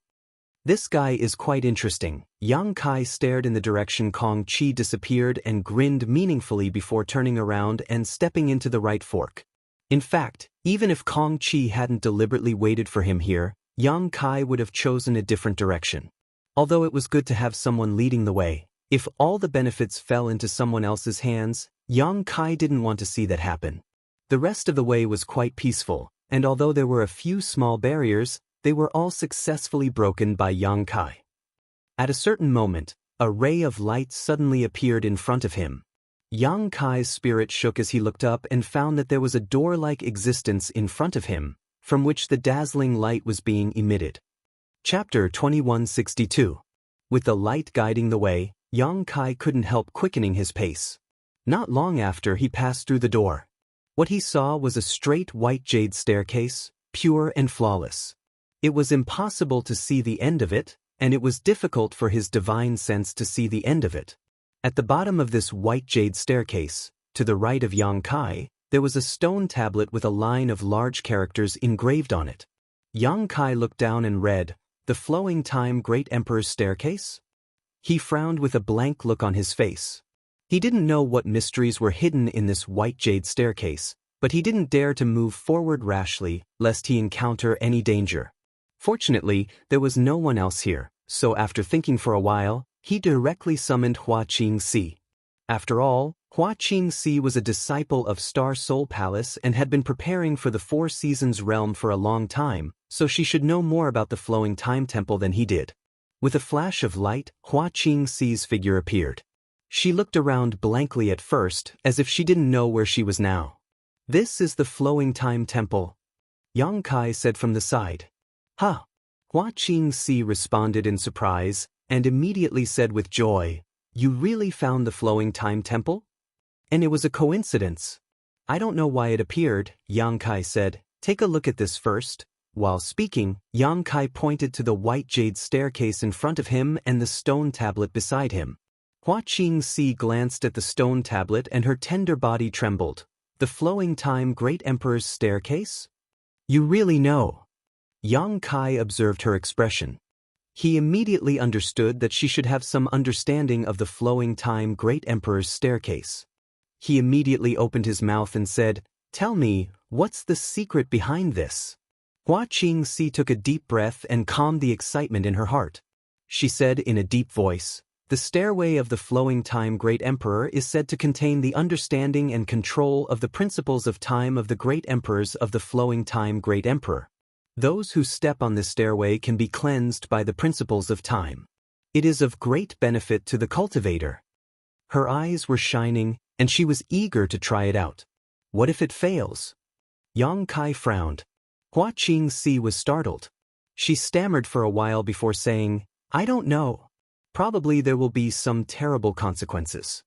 "This guy is quite interesting." Yang Kai stared in the direction Kong Chi disappeared and grinned meaningfully before turning around and stepping into the right fork. In fact, even if Kong Chi hadn't deliberately waited for him here, Yang Kai would have chosen a different direction. Although it was good to have someone leading the way, if all the benefits fell into someone else's hands, Yang Kai didn't want to see that happen. The rest of the way was quite peaceful, and although there were a few small barriers, they were all successfully broken by Yang Kai. At a certain moment, a ray of light suddenly appeared in front of him. Yang Kai's spirit shook as he looked up and found that there was a door-like existence in front of him, from which the dazzling light was being emitted. Chapter 2162. With the light guiding the way, Yang Kai couldn't help quickening his pace. Not long after he passed through the door. What he saw was a straight white jade staircase, pure and flawless. It was impossible to see the end of it, and it was difficult for his divine sense to see the end of it. At the bottom of this white jade staircase, to the right of Yang Kai, there was a stone tablet with a line of large characters engraved on it. Yang Kai looked down and read, "The Flowing Time Great Emperor's Staircase?" He frowned with a blank look on his face. He didn't know what mysteries were hidden in this white jade staircase, but he didn't dare to move forward rashly, lest he encounter any danger. Fortunately, there was no one else here, so after thinking for a while, he directly summoned Hua Qingxi. After all, Hua Qingxi was a disciple of Star Soul Palace and had been preparing for the Four Seasons realm for a long time, so she should know more about the Flowing Time Temple than he did. With a flash of light, Hua Qingxi's figure appeared. She looked around blankly at first, as if she didn't know where she was now. "This is the Flowing Time Temple," Yang Kai said from the side. "Huh." Hua Qingxi responded in surprise, and immediately said with joy, "You really found the Flowing Time Temple? And it was a coincidence." "I don't know why it appeared," Yang Kai said. "Take a look at this first." While speaking, Yang Kai pointed to the white jade staircase in front of him and the stone tablet beside him. Hua Qingxi glanced at the stone tablet and her tender body trembled. "The Flowing Time Great Emperor's Staircase? You really know?" Yang Kai observed her expression. He immediately understood that she should have some understanding of the Flowing Time Great Emperor's Staircase. He immediately opened his mouth and said, "Tell me, what's the secret behind this?" Hua Qingxi took a deep breath and calmed the excitement in her heart. She said in a deep voice, "The stairway of the Flowing Time Great Emperor is said to contain the understanding and control of the principles of time of the great emperors of the Flowing Time Great Emperor. Those who step on this stairway can be cleansed by the principles of time. It is of great benefit to the cultivator." Her eyes were shining, and she was eager to try it out. "What if it fails?" Yang Kai frowned. Hua Qingxi was startled. She stammered for a while before saying, "I don't know. Probably there will be some terrible consequences."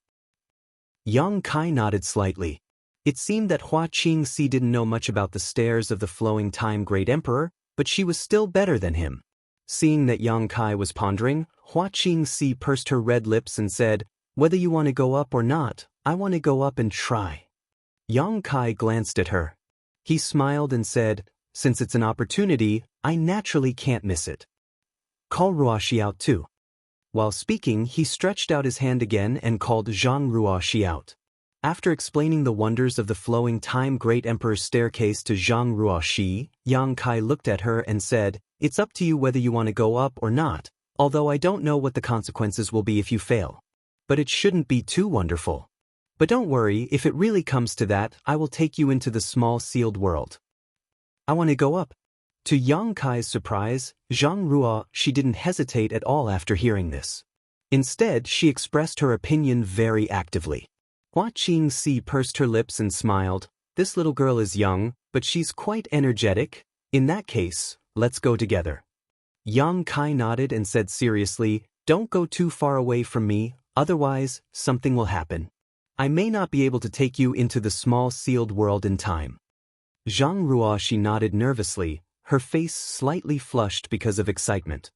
Yang Kai nodded slightly. It seemed that Hua Qingxi didn't know much about the stairs of the Flowing Time Great Emperor, but she was still better than him. Seeing that Yang Kai was pondering, Hua Qingxi pursed her red lips and said, "Whether you want to go up or not, I want to go up and try." Yang Kai glanced at her. He smiled and said, "Since it's an opportunity, I naturally can't miss it." Call Ruoxi out too. While speaking, he stretched out his hand again and called Zhang Ruoxi out. After explaining the wonders of the flowing time Great Emperor's staircase to Zhang Ruoxi, Yang Kai looked at her and said, "It's up to you whether you want to go up or not, although I don't know what the consequences will be if you fail. But it shouldn't be too wonderful. But don't worry, if it really comes to that, I will take you into the small sealed world." "I want to go up." To Yang Kai's surprise, Zhang Ruoxi didn't hesitate at all after hearing this. Instead, she expressed her opinion very actively. Hua Qingxi pursed her lips and smiled. "This little girl is young, but she's quite energetic. In that case, let's go together." Yang Kai nodded and said seriously, "Don't go too far away from me, otherwise, something will happen. I may not be able to take you into the small sealed world in time." Zhang Ruoxi nodded nervously, her face slightly flushed because of excitement.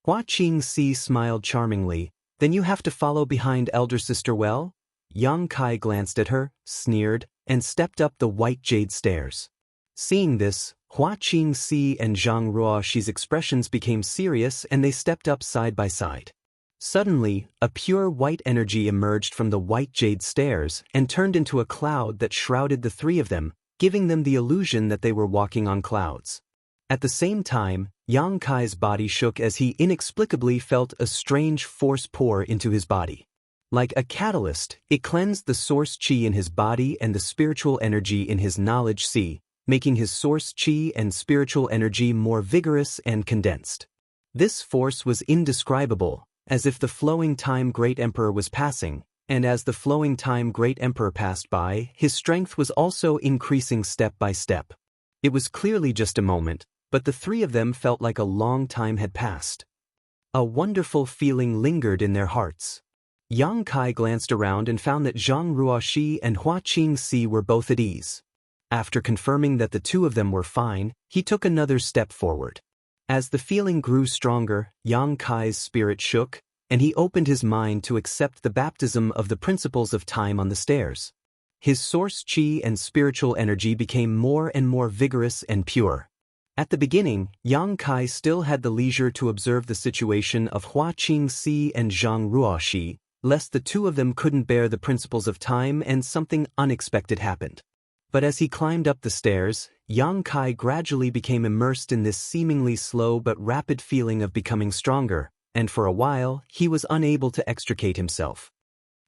Hua Qingxi smiled charmingly. "Then you have to follow behind elder sister well?" Yang Kai glanced at her, sneered, and stepped up the white jade stairs. Seeing this, Hua Qingxi and Zhang Ruoxi's expressions became serious and they stepped up side by side. Suddenly, a pure white energy emerged from the white jade stairs and turned into a cloud that shrouded the three of them, giving them the illusion that they were walking on clouds. At the same time, Yang Kai's body shook as he inexplicably felt a strange force pour into his body. Like a catalyst, it cleansed the source qi in his body and the spiritual energy in his knowledge si, making his source qi and spiritual energy more vigorous and condensed. This force was indescribable, as if the flowing time Great Emperor was passing, and as the flowing time Great Emperor passed by, his strength was also increasing step by step. It was clearly just a moment, but the three of them felt like a long time had passed. A wonderful feeling lingered in their hearts. Yang Kai glanced around and found that Zhang Ruoxi and Hua Qingxi were both at ease. After confirming that the two of them were fine, he took another step forward. As the feeling grew stronger, Yang Kai's spirit shook, and he opened his mind to accept the baptism of the principles of time on the stairs. His source qi and spiritual energy became more and more vigorous and pure. At the beginning, Yang Kai still had the leisure to observe the situation of Hua Qingxi and Zhang Ruoxi, lest the two of them couldn't bear the principles of time and something unexpected happened. But as he climbed up the stairs, Yang Kai gradually became immersed in this seemingly slow but rapid feeling of becoming stronger, and for a while, he was unable to extricate himself.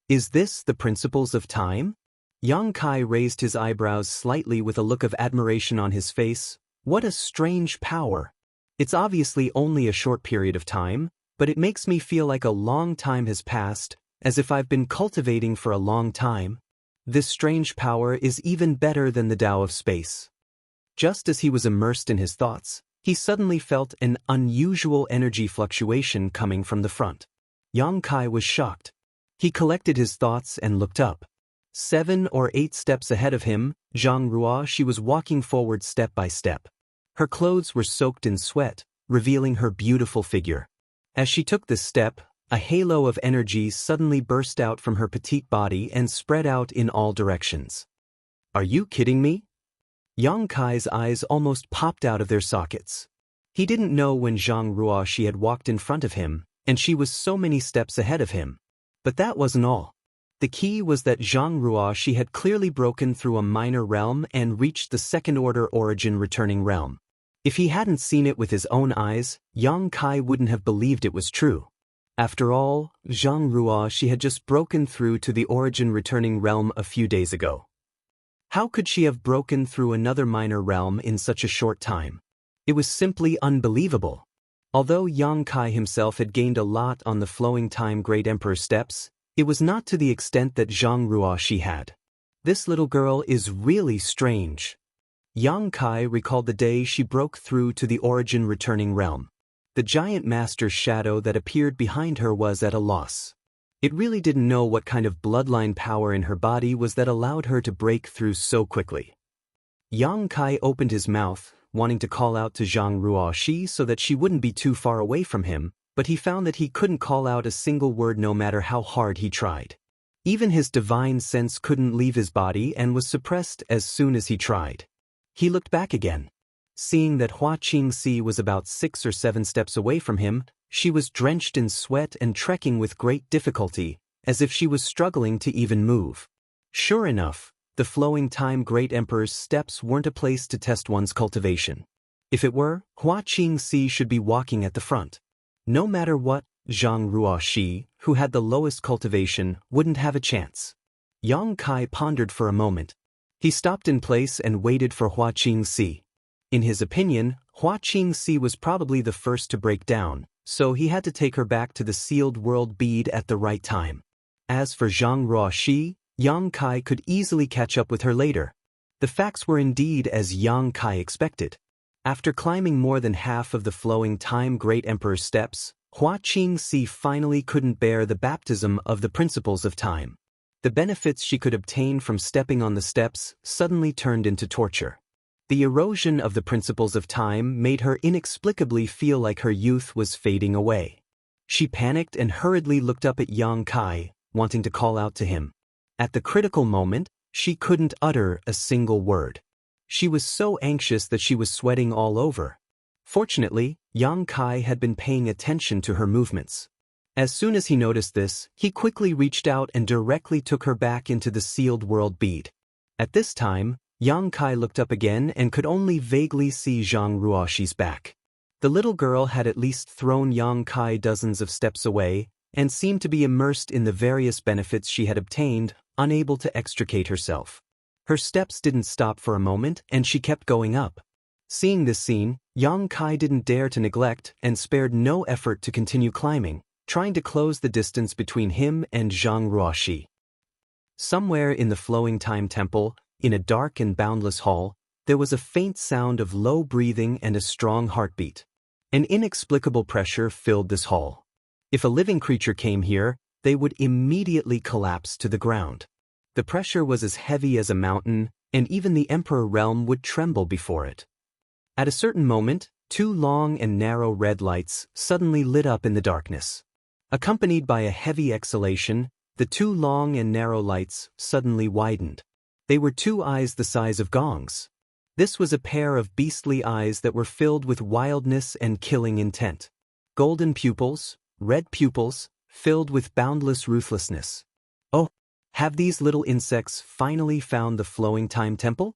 "Is this the principles of time?" Yang Kai raised his eyebrows slightly with a look of admiration on his face. "What a strange power! It's obviously only a short period of time, but it makes me feel like a long time has passed, as if I've been cultivating for a long time. This strange power is even better than the Tao of space." Just as he was immersed in his thoughts, he suddenly felt an unusual energy fluctuation coming from the front. Yang Kai was shocked. He collected his thoughts and looked up. 7 or 8 steps ahead of him, Zhang Ruoxi was walking forward step by step. Her clothes were soaked in sweat, revealing her beautiful figure. As she took this step, a halo of energy suddenly burst out from her petite body and spread out in all directions. "Are you kidding me?" Yang Kai's eyes almost popped out of their sockets. He didn't know when Zhang Ruoxi had walked in front of him, and she was so many steps ahead of him. But that wasn't all. The key was that Zhang Ruoxi had clearly broken through a minor realm and reached the second-order origin returning realm. If he hadn't seen it with his own eyes, Yang Kai wouldn't have believed it was true. After all, Zhang Ruoxi had just broken through to the origin returning realm a few days ago. How could she have broken through another minor realm in such a short time? It was simply unbelievable. Although Yang Kai himself had gained a lot on the flowing time Great Emperor steps, it was not to the extent that Zhang Ruoxi had. This little girl is really strange. Yang Kai recalled the day she broke through to the origin returning realm. The giant master's shadow that appeared behind her was at a loss. It really didn't know what kind of bloodline power in her body was that allowed her to break through so quickly. Yang Kai opened his mouth, wanting to call out to Zhang Ruoxi so that she wouldn't be too far away from him, but he found that he couldn't call out a single word no matter how hard he tried. Even his divine sense couldn't leave his body and was suppressed as soon as he tried. He looked back again. Seeing that Hua Qingxi was about 6 or 7 steps away from him, she was drenched in sweat and trekking with great difficulty, as if she was struggling to even move. Sure enough, the flowing time Great Emperor's steps weren't a place to test one's cultivation. If it were, Hua Qingxi should be walking at the front. No matter what, Zhang Ruoxi, who had the lowest cultivation, wouldn't have a chance. Yang Kai pondered for a moment. He stopped in place and waited for Hua Qingxi. In his opinion, Hua Qingxi was probably the first to break down, so he had to take her back to the sealed world bead at the right time. As for Zhang Ruoxi, Yang Kai could easily catch up with her later. The facts were indeed as Yang Kai expected. After climbing more than half of the flowing time Great Emperor's steps, Hua Qingxi finally couldn't bear the baptism of the principles of time. The benefits she could obtain from stepping on the steps suddenly turned into torture. The erosion of the principles of time made her inexplicably feel like her youth was fading away. She panicked and hurriedly looked up at Yang Kai, wanting to call out to him. At the critical moment, she couldn't utter a single word. She was so anxious that she was sweating all over. Fortunately, Yang Kai had been paying attention to her movements. As soon as he noticed this, he quickly reached out and directly took her back into the sealed world bead. At this time, Yang Kai looked up again and could only vaguely see Zhang Ruoxi's back. The little girl had at least thrown Yang Kai dozens of steps away and seemed to be immersed in the various benefits she had obtained, unable to extricate herself. Her steps didn't stop for a moment and she kept going up. Seeing this scene, Yang Kai didn't dare to neglect and spared no effort to continue climbing, trying to close the distance between him and Zhang Ruoxi. Somewhere in the flowing time temple, in a dark and boundless hall, there was a faint sound of low breathing and a strong heartbeat. An inexplicable pressure filled this hall. If a living creature came here, they would immediately collapse to the ground. The pressure was as heavy as a mountain, and even the Emperor realm would tremble before it. At a certain moment, 2 long and narrow red lights suddenly lit up in the darkness. Accompanied by a heavy exhalation, the 2 long and narrow lights suddenly widened. They were 2 eyes the size of gongs. This was a pair of beastly eyes that were filled with wildness and killing intent. Golden pupils, red pupils, filled with boundless ruthlessness. Oh, have these little insects finally found the flowing time temple?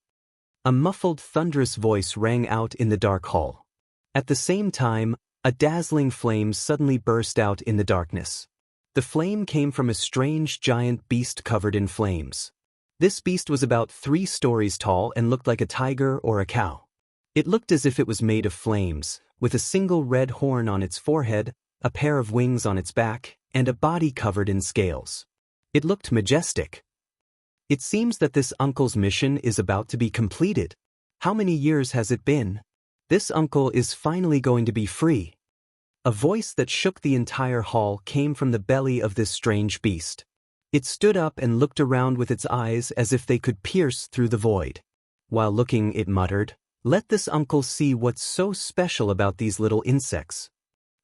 A muffled, thunderous voice rang out in the dark hall. At the same time, a dazzling flame suddenly burst out in the darkness. The flame came from a strange giant beast covered in flames. This beast was about 3 stories tall and looked like a tiger or a cow. It looked as if it was made of flames, with a single red horn on its forehead, a pair of wings on its back, and a body covered in scales. It looked majestic. It seems that this uncle's mission is about to be completed. How many years has it been? This uncle is finally going to be free. A voice that shook the entire hall came from the belly of this strange beast. It stood up and looked around with its eyes as if they could pierce through the void. While looking, it muttered, "Let this uncle see what's so special about these little insects."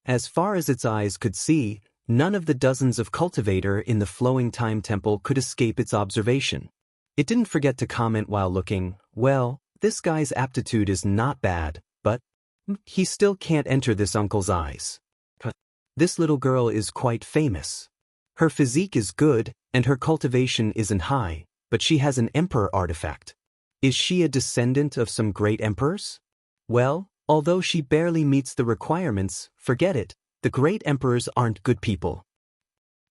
As far as its eyes could see, none of the dozens of cultivator in the flowing time temple could escape its observation. It didn't forget to comment while looking, "Well, this guy's aptitude is not bad, but he still can't enter this uncle's eyes. This little girl is quite famous. Her physique is good, and her cultivation isn't high, but she has an emperor artifact. Is she a descendant of some great emperors? Well, although she barely meets the requirements, forget it. The great emperors aren't good people."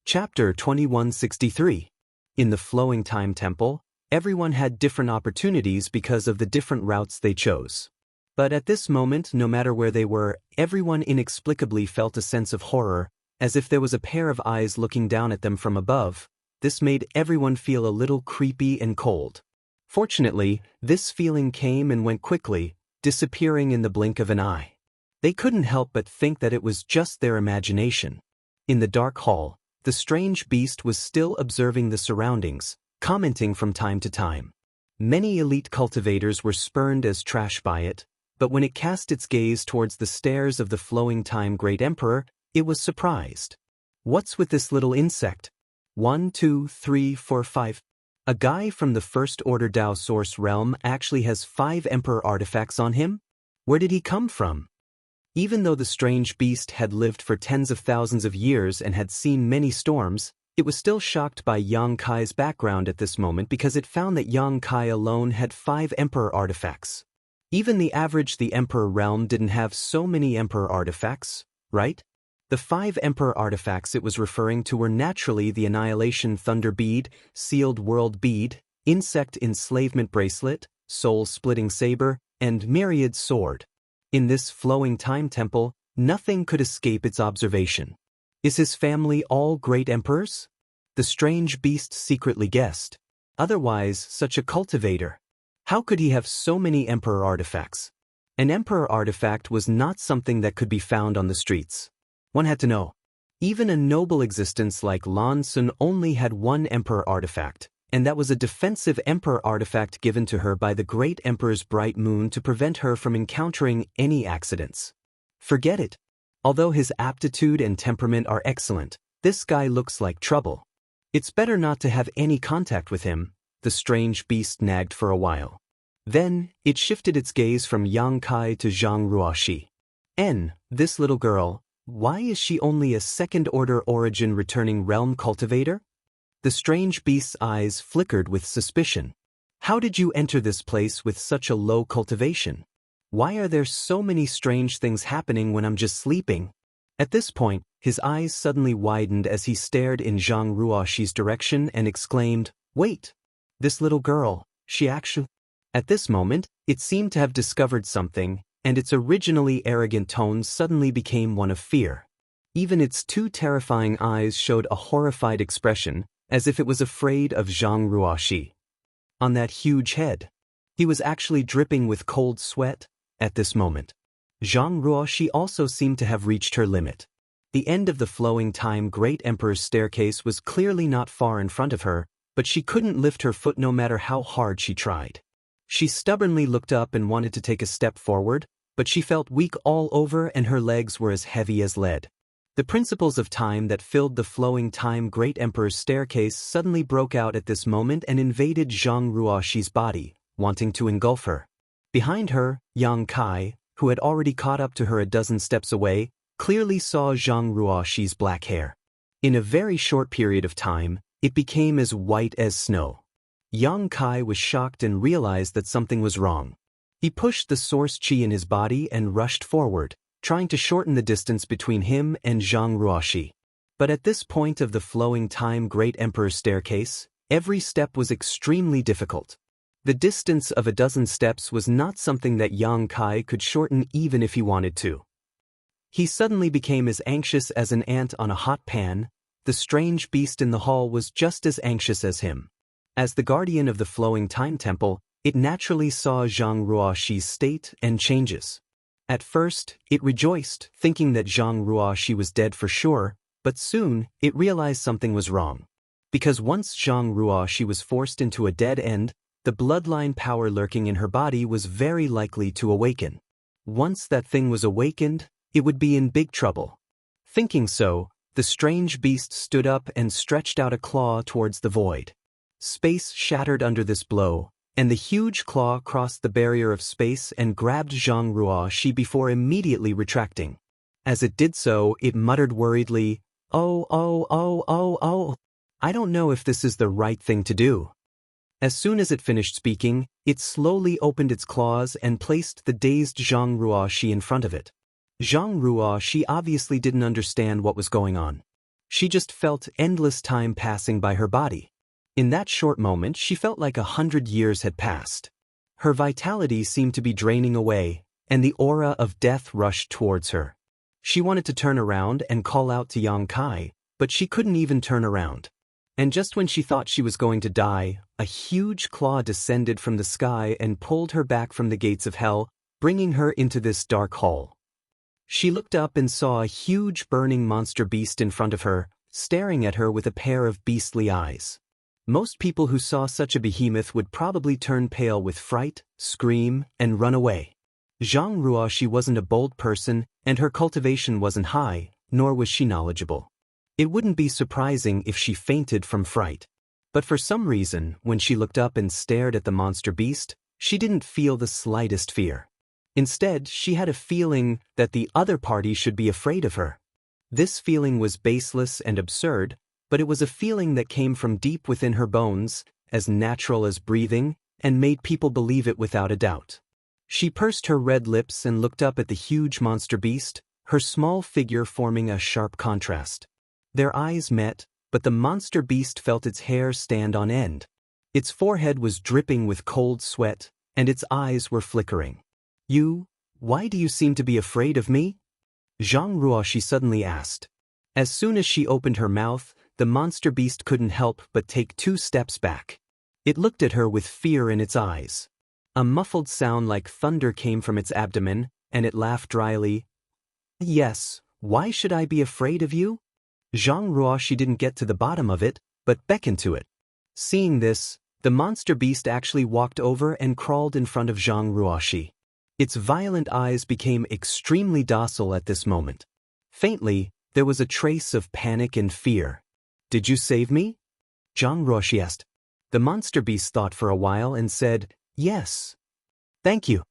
Chapter 2163. In the flowing time temple, everyone had different opportunities because of the different routes they chose. But at this moment, no matter where they were, everyone inexplicably felt a sense of horror, as if there was a pair of eyes looking down at them from above. This made everyone feel a little creepy and cold. Fortunately, this feeling came and went quickly, disappearing in the blink of an eye. They couldn't help but think that it was just their imagination. In the dark hall, the strange beast was still observing the surroundings, commenting from time to time. Many elite cultivators were spurned as trash by it, but when it cast its gaze towards the stairs of the flowing time Great Emperor, it was surprised. "What's with this little insect? 1, 2, 3, 4, 5. A guy from the First Order Dao Source realm actually has 5 Emperor artifacts on him? Where did he come from? Even though the strange beast had lived for tens of thousands of years and had seen many storms, it was still shocked by Yang Kai's background at this moment because it found that Yang Kai alone had 5 Emperor artifacts. Even the Emperor realm didn't have so many Emperor artifacts, right? The 5 Emperor artifacts it was referring to were naturally the Annihilation Thunder Bead, Sealed World Bead, Insect Enslavement Bracelet, Soul-Splitting Saber, and Myriad Sword. In this flowing time temple, nothing could escape its observation. Is his family all great emperors? The strange beast secretly guessed. Otherwise, such a cultivator. How could he have so many emperor artifacts? An emperor artifact was not something that could be found on the streets. One had to know. Even a noble existence like Lan Sun only had 1 emperor artifact, and that was a defensive emperor artifact given to her by the great emperor's bright moon to prevent her from encountering any accidents. Forget it. Although his aptitude and temperament are excellent, this guy looks like trouble. It's better not to have any contact with him, the strange beast nagged for a while. Then, it shifted its gaze from Yang Kai to Zhang Ruoxi. This little girl, why is she only a second-order origin returning realm cultivator? The strange beast's eyes flickered with suspicion. How did you enter this place with such a low cultivation? Why are there so many strange things happening when I'm just sleeping? At this point, his eyes suddenly widened as he stared in Zhang Ruoxi's direction and exclaimed, "Wait! This little girl, she actually..." At this moment, it seemed to have discovered something, and its originally arrogant tone suddenly became one of fear. Even its 2 terrifying eyes showed a horrified expression, as if it was afraid of Zhang Ruoxi. On that huge head, he was actually dripping with cold sweat. At this moment, Zhang Ruoxi also seemed to have reached her limit. The end of the flowing time Great Emperor's staircase was clearly not far in front of her, but she couldn't lift her foot no matter how hard she tried. She stubbornly looked up and wanted to take a step forward, but she felt weak all over and her legs were as heavy as lead. The principles of time that filled the flowing time Great Emperor's staircase suddenly broke out at this moment and invaded Zhang Ruoxi's body, wanting to engulf her. Behind her, Yang Kai, who had already caught up to her a dozen steps away, clearly saw Zhang Ruoxi's black hair. In a very short period of time, it became as white as snow. Yang Kai was shocked and realized that something was wrong. He pushed the source qi in his body and rushed forward, trying to shorten the distance between him and Zhang Ruoxi. But at this point of the flowing time Great Emperor's staircase, every step was extremely difficult. The distance of a dozen steps was not something that Yang Kai could shorten even if he wanted to. He suddenly became as anxious as an ant on a hot pan. The strange beast in the hall was just as anxious as him. As the guardian of the flowing time temple, it naturally saw Zhang Ruoxi's state and changes. At first, it rejoiced, thinking that Zhang Ruoxi was dead for sure, but soon, it realized something was wrong. Because once Zhang Ruoxi was forced into a dead end, the bloodline power lurking in her body was very likely to awaken. Once that thing was awakened, it would be in big trouble. Thinking so, the strange beast stood up and stretched out a claw towards the void. Space shattered under this blow, and the huge claw crossed the barrier of space and grabbed Zhang Ruoxi before immediately retracting. As it did so, it muttered worriedly, Oh. I don't know if this is the right thing to do." As soon as it finished speaking, it slowly opened its claws and placed the dazed Zhang Ruoxi in front of it. Zhang Ruoxi obviously didn't understand what was going on. She just felt endless time passing by her body. In that short moment, she felt like 100 years had passed. Her vitality seemed to be draining away, and the aura of death rushed towards her. She wanted to turn around and call out to Yang Kai, but she couldn't even turn around. And just when she thought she was going to die, a huge claw descended from the sky and pulled her back from the gates of hell, bringing her into this dark hall. She looked up and saw a huge burning monster beast in front of her, staring at her with a pair of beastly eyes. Most people who saw such a behemoth would probably turn pale with fright, scream, and run away. Zhang Ruoxi wasn't a bold person, and her cultivation wasn't high, nor was she knowledgeable. It wouldn't be surprising if she fainted from fright. But for some reason, when she looked up and stared at the monster beast, she didn't feel the slightest fear. Instead, she had a feeling that the other party should be afraid of her. This feeling was baseless and absurd, but it was a feeling that came from deep within her bones, as natural as breathing, and made people believe it without a doubt. She pursed her red lips and looked up at the huge monster beast, her small figure forming a sharp contrast. Their eyes met, but the monster beast felt its hair stand on end. Its forehead was dripping with cold sweat, and its eyes were flickering. Why do you seem to be afraid of me? Zhang Ruo, she suddenly asked. As soon as she opened her mouth, the monster beast couldn't help but take 2 steps back. It looked at her with fear in its eyes. A muffled sound like thunder came from its abdomen, and it laughed dryly. Yes, why should I be afraid of you? Zhang Ruo, she didn't get to the bottom of it, but beckoned to it. Seeing this, the monster beast actually walked over and crawled in front of Zhang Ruoshi. Its violent eyes became extremely docile at this moment. Faintly, there was a trace of panic and fear. Did you save me? Zhang Ruoshi asked. The monster beast thought for a while and said, Yes. Thank you.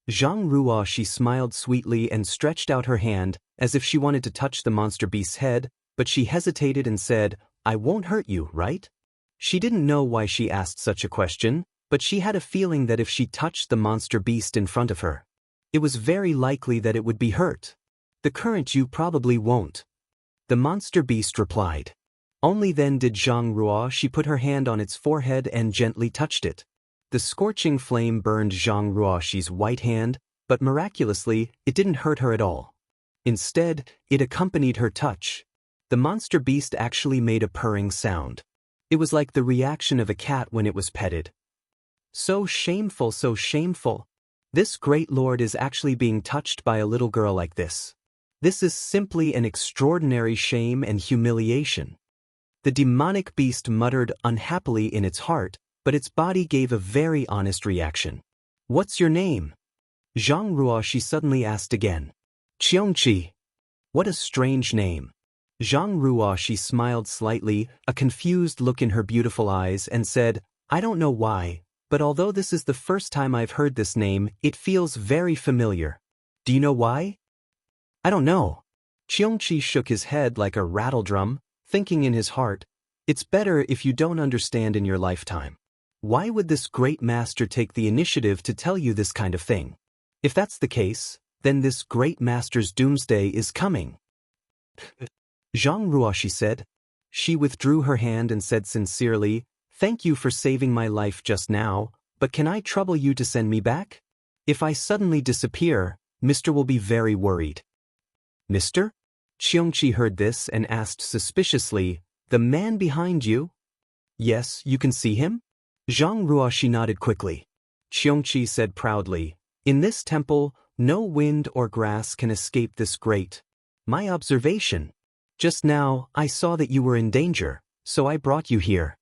Zhang Ruoshi smiled sweetly and stretched out her hand, as if she wanted to touch the monster beast's head, but she hesitated and said, I won't hurt you, right? She didn't know why she asked such a question, but she had a feeling that if she touched the monster beast in front of her, it was very likely that it would be hurt. The current you probably won't. The monster beast replied. Only then did Zhang Ruoshi put her hand on its forehead and gently touched it. The scorching flame burned Zhang Ruoshi's white hand, but miraculously, it didn't hurt her at all. Instead, it accompanied her touch. The monster beast actually made a purring sound. It was like the reaction of a cat when it was petted. So shameful, so shameful. This great lord is actually being touched by a little girl like this. This is simply an extraordinary shame and humiliation. The demonic beast muttered unhappily in its heart, but its body gave a very honest reaction. What's your name? Zhang Ruoshi suddenly asked again. Qiongqi. What a strange name. Zhang Ruoshi smiled slightly, a confused look in her beautiful eyes, and said, I don't know why, but although this is the first time I've heard this name, it feels very familiar. Do you know why? I don't know. Qiongqi shook his head like a rattledrum, thinking in his heart, it's better if you don't understand in your lifetime. Why would this great master take the initiative to tell you this kind of thing? If that's the case, then this great master's doomsday is coming. Zhang Ruoshi said. She withdrew her hand and said sincerely, Thank you for saving my life just now, but can I trouble you to send me back? If I suddenly disappear, Mr. will be very worried. Mr.? Qiongqi heard this and asked suspiciously, The man behind you? Yes, you can see him? Zhang Ruoshi nodded quickly. Qiongqi said proudly, In this temple, no wind or grass can escape this grate. My observation. Just now, I saw that you were in danger, so I brought you here.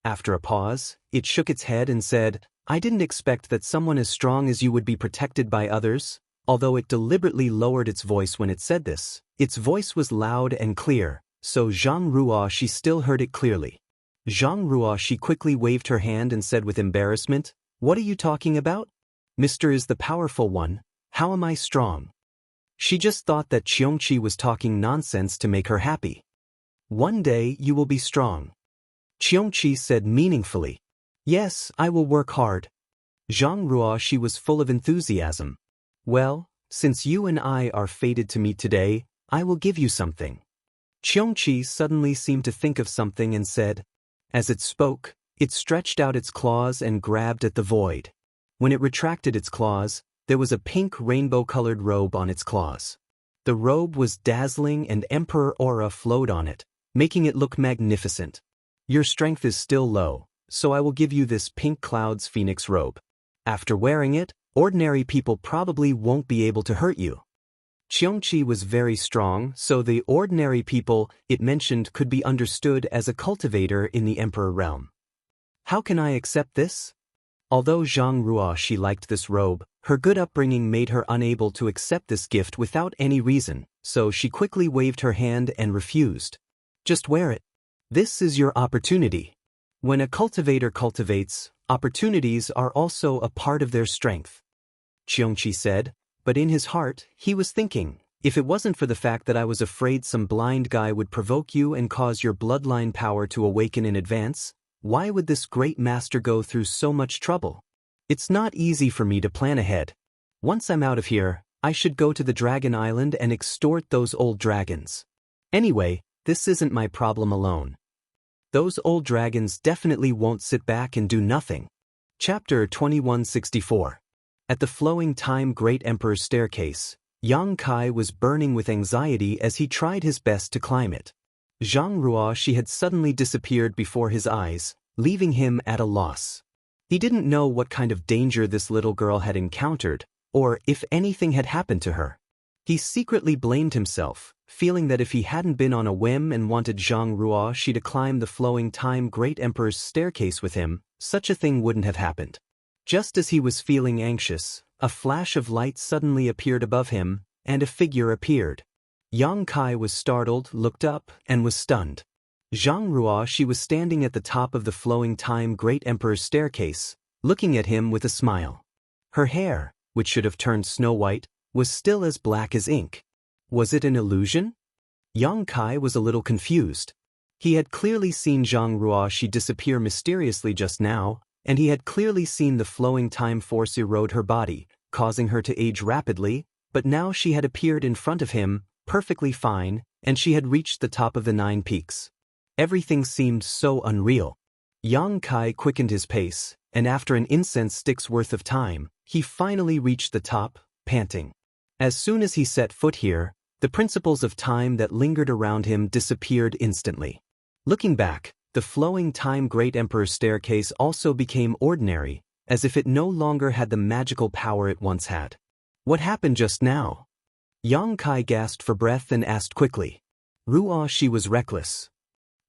After a pause, it shook its head and said, I didn't expect that someone as strong as you would be protected by others. Although it deliberately lowered its voice when it said this, its voice was loud and clear, so Zhang Ruoshi still heard it clearly. Zhang Ruoshi quickly waved her hand and said with embarrassment, What are you talking about? Mr. is the powerful one. How am I strong? She just thought that Qiongqi was talking nonsense to make her happy. One day you will be strong. Qiongqi said meaningfully. Yes, I will work hard. Zhang Ruoshi was full of enthusiasm. Well, since you and I are fated to meet today, I will give you something. Qiongqi suddenly seemed to think of something and said. As it spoke, it stretched out its claws and grabbed at the void. When it retracted its claws, there was a pink rainbow-colored robe on its claws. The robe was dazzling and emperor aura flowed on it, making it look magnificent. Your strength is still low, so I will give you this pink cloud's phoenix robe. After wearing it, ordinary people probably won't be able to hurt you. Qiongqi was very strong, so the ordinary people it mentioned could be understood as a cultivator in the emperor realm. How can I accept this? Although Zhang Ruoshi liked this robe, her good upbringing made her unable to accept this gift without any reason, so she quickly waved her hand and refused. Just wear it. This is your opportunity. When a cultivator cultivates, opportunities are also a part of their strength. Qiongqi said, but in his heart, he was thinking, if it wasn't for the fact that I was afraid some blind guy would provoke you and cause your bloodline power to awaken in advance, why would this great master go through so much trouble? It's not easy for me to plan ahead. Once I'm out of here, I should go to the Dragon Island and extort those old dragons. Anyway, this isn't my problem alone. Those old dragons definitely won't sit back and do nothing. Chapter 2164. At the flowing time Great Emperor's staircase, Yang Kai was burning with anxiety as he tried his best to climb it. Zhang Ruoshi had suddenly disappeared before his eyes, leaving him at a loss. He didn't know what kind of danger this little girl had encountered, or if anything had happened to her. He secretly blamed himself, feeling that if he hadn't been on a whim and wanted Zhang Ruoshi to climb the flowing time Great Emperor's staircase with him, such a thing wouldn't have happened. Just as he was feeling anxious, a flash of light suddenly appeared above him, and a figure appeared. Yang Kai was startled, looked up, and was stunned. Zhang Ruoshi was standing at the top of the flowing time Great Emperor's staircase, looking at him with a smile. Her hair, which should have turned snow-white, was still as black as ink. Was it an illusion? Yang Kai was a little confused. He had clearly seen Zhang Ruoshi disappear mysteriously just now, and he had clearly seen the flowing time force erode her body, causing her to age rapidly, but now she had appeared in front of him, perfectly fine, and she had reached the top of the 9 peaks. Everything seemed so unreal. Yang Kai quickened his pace, and after an incense stick's worth of time, he finally reached the top, panting. As soon as he set foot here, the principles of time that lingered around him disappeared instantly. Looking back, the flowing time Great Emperor's staircase also became ordinary, as if it no longer had the magical power it once had. What happened just now? Yang Kai gasped for breath and asked quickly. Ruoshi was reckless.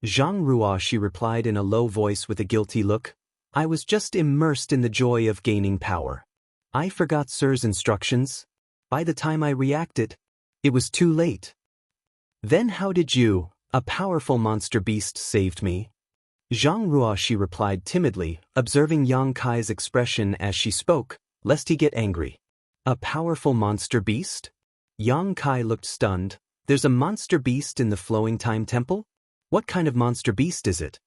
Zhang Ruoshi replied in a low voice with a guilty look. I was just immersed in the joy of gaining power. I forgot Sir's instructions. By the time I reacted, it was too late. Then how did you, a powerful monster beast, saved me? Zhang Ruoshi replied timidly, observing Yang Kai's expression as she spoke, lest he get angry. A powerful monster beast? Yang Kai looked stunned. There's a monster beast in the flowing time temple? What kind of monster beast is it?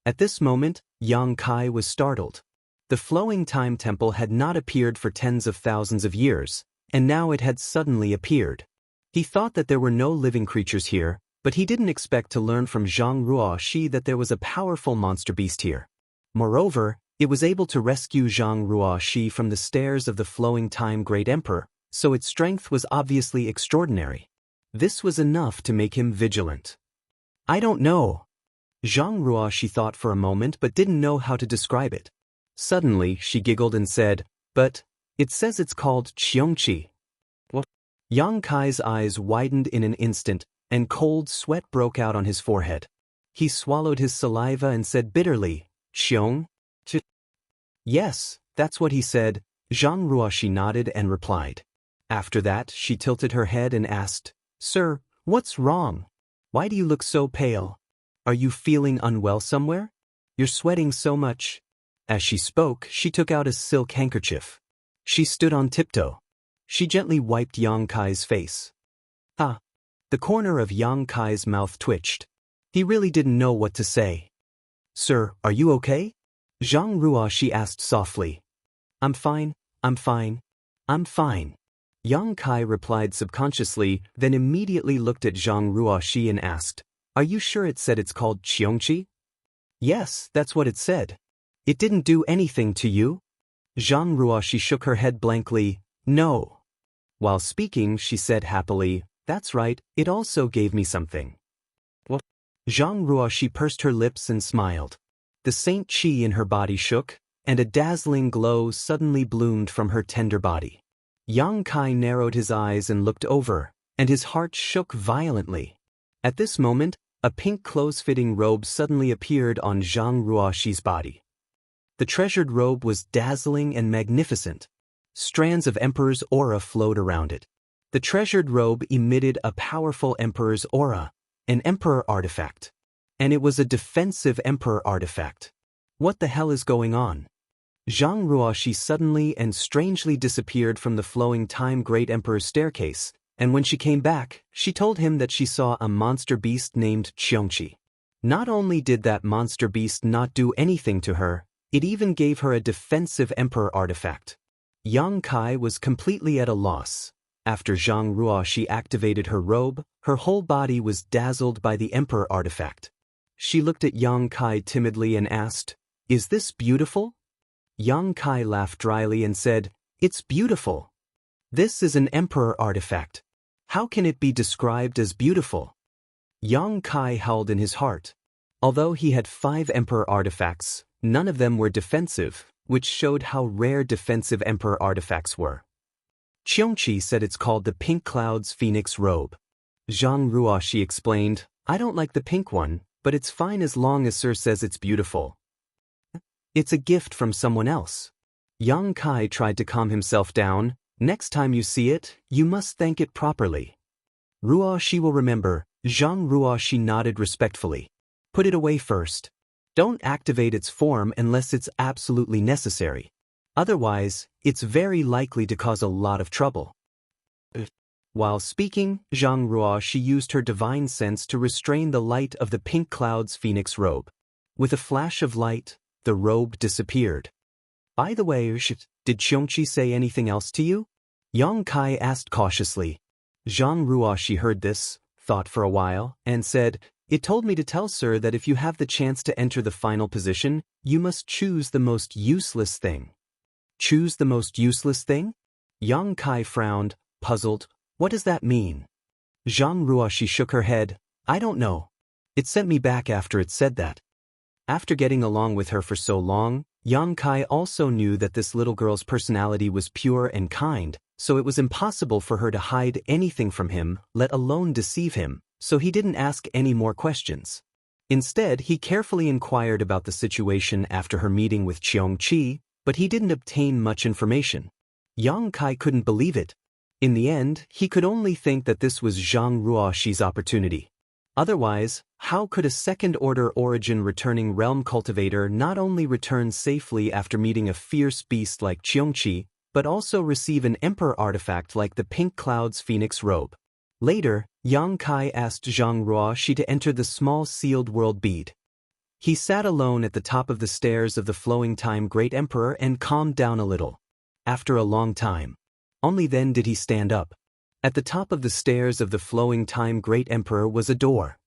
At this moment, Yang Kai was startled. The flowing time temple had not appeared for tens of thousands of years, and now it had suddenly appeared. He thought that there were no living creatures here, but he didn't expect to learn from Zhang Ruoshi that there was a powerful monster beast here. Moreover, it was able to rescue Zhang Ruoshi from the stares of the flowing time Great Emperor, so its strength was obviously extraordinary. This was enough to make him vigilant. I don't know. Zhang Ruoshi thought for a moment but didn't know how to describe it. Suddenly, she giggled and said, but, it says it's called Qiongqi. What? Yang Kai's eyes widened in an instant, and cold sweat broke out on his forehead. He swallowed his saliva and said bitterly, Qiong? Yes, that's what he said. Zhang Ruoshi nodded and replied. After that, she tilted her head and asked, Sir, what's wrong? Why do you look so pale? Are you feeling unwell somewhere? You're sweating so much. As she spoke, she took out a silk handkerchief. She stood on tiptoe. She gently wiped Yang Kai's face. Ah! The corner of Yang Kai's mouth twitched. He really didn't know what to say. Sir, are you okay? Zhang Ruoshi asked softly. I'm fine, I'm fine, I'm fine. Yang Kai replied subconsciously, then immediately looked at Zhang Ruoshi and asked, Are you sure it said it's called Qiongqi? Yes, that's what it said. It didn't do anything to you? Zhang Ruoshi shook her head blankly, No. While speaking, she said happily, That's right, it also gave me something. What? Zhang Ruoshi pursed her lips and smiled. The Saint Qi in her body shook, and a dazzling glow suddenly bloomed from her tender body. Yang Kai narrowed his eyes and looked over, and his heart shook violently. At this moment, a pink close-fitting robe suddenly appeared on Zhang Ruoshi's body. The treasured robe was dazzling and magnificent. Strands of Emperor's aura flowed around it. The treasured robe emitted a powerful Emperor's aura, an Emperor artifact. And it was a defensive Emperor artifact. What the hell is going on? Zhang Ruoxi suddenly and strangely disappeared from the flowing time Great Emperor's staircase, and when she came back, she told him that she saw a monster beast named Qiongqi. Not only did that monster beast not do anything to her, it even gave her a defensive emperor artifact. Yang Kai was completely at a loss. After Zhang Ruoxi activated her robe, her whole body was dazzled by the emperor artifact. She looked at Yang Kai timidly and asked, "Is this beautiful?" Yang Kai laughed dryly and said, "It's beautiful. This is an emperor artifact. How can it be described as beautiful?" Yang Kai howled in his heart. Although he had 5 emperor artifacts, none of them were defensive, which showed how rare defensive emperor artifacts were. Qiongqi said it's called the Pink Cloud's Phoenix Robe. Zhang Ruoxi explained, "I don't like the pink one, but it's fine as long as Sir says it's beautiful. It's a gift from someone else." Yang Kai tried to calm himself down. "Next time you see it, you must thank it properly." "Ruoxi will remember." Zhang Ruoxi nodded respectfully. "Put it away first. Don't activate its form unless it's absolutely necessary. Otherwise, it's very likely to cause a lot of trouble." While speaking, Zhang Ruoxi used her divine sense to restrain the light of the Pink Cloud's Phoenix Robe. With a flash of light, the robe disappeared. "By the way, did Qiongqi say anything else to you?" Yang Kai asked cautiously. Zhang Ruoxi heard this, thought for a while, and said, "It told me to tell Sir that if you have the chance to enter the final position, you must choose the most useless thing." "Choose the most useless thing?" Yang Kai frowned, puzzled. "What does that mean?" Zhang Ruoxi shook her head. "I don't know. It sent me back after it said that." After getting along with her for so long, Yang Kai also knew that this little girl's personality was pure and kind, so it was impossible for her to hide anything from him, let alone deceive him, so he didn't ask any more questions. Instead, he carefully inquired about the situation after her meeting with Qiongqi, but he didn't obtain much information. Yang Kai couldn't believe it. In the end, he could only think that this was Zhang Ruoxi's opportunity. Otherwise, how could a second-order origin returning realm cultivator not only return safely after meeting a fierce beast like Qiongqi, but also receive an emperor artifact like the Pink Cloud's Phoenix Robe? Later, Yang Kai asked Zhang Ruoxi to enter the small sealed world bead. He sat alone at the top of the stairs of the flowing time Great Emperor and calmed down a little. After a long time. Only then did he stand up. At the top of the stairs of the flowing time Great Emperor was a door.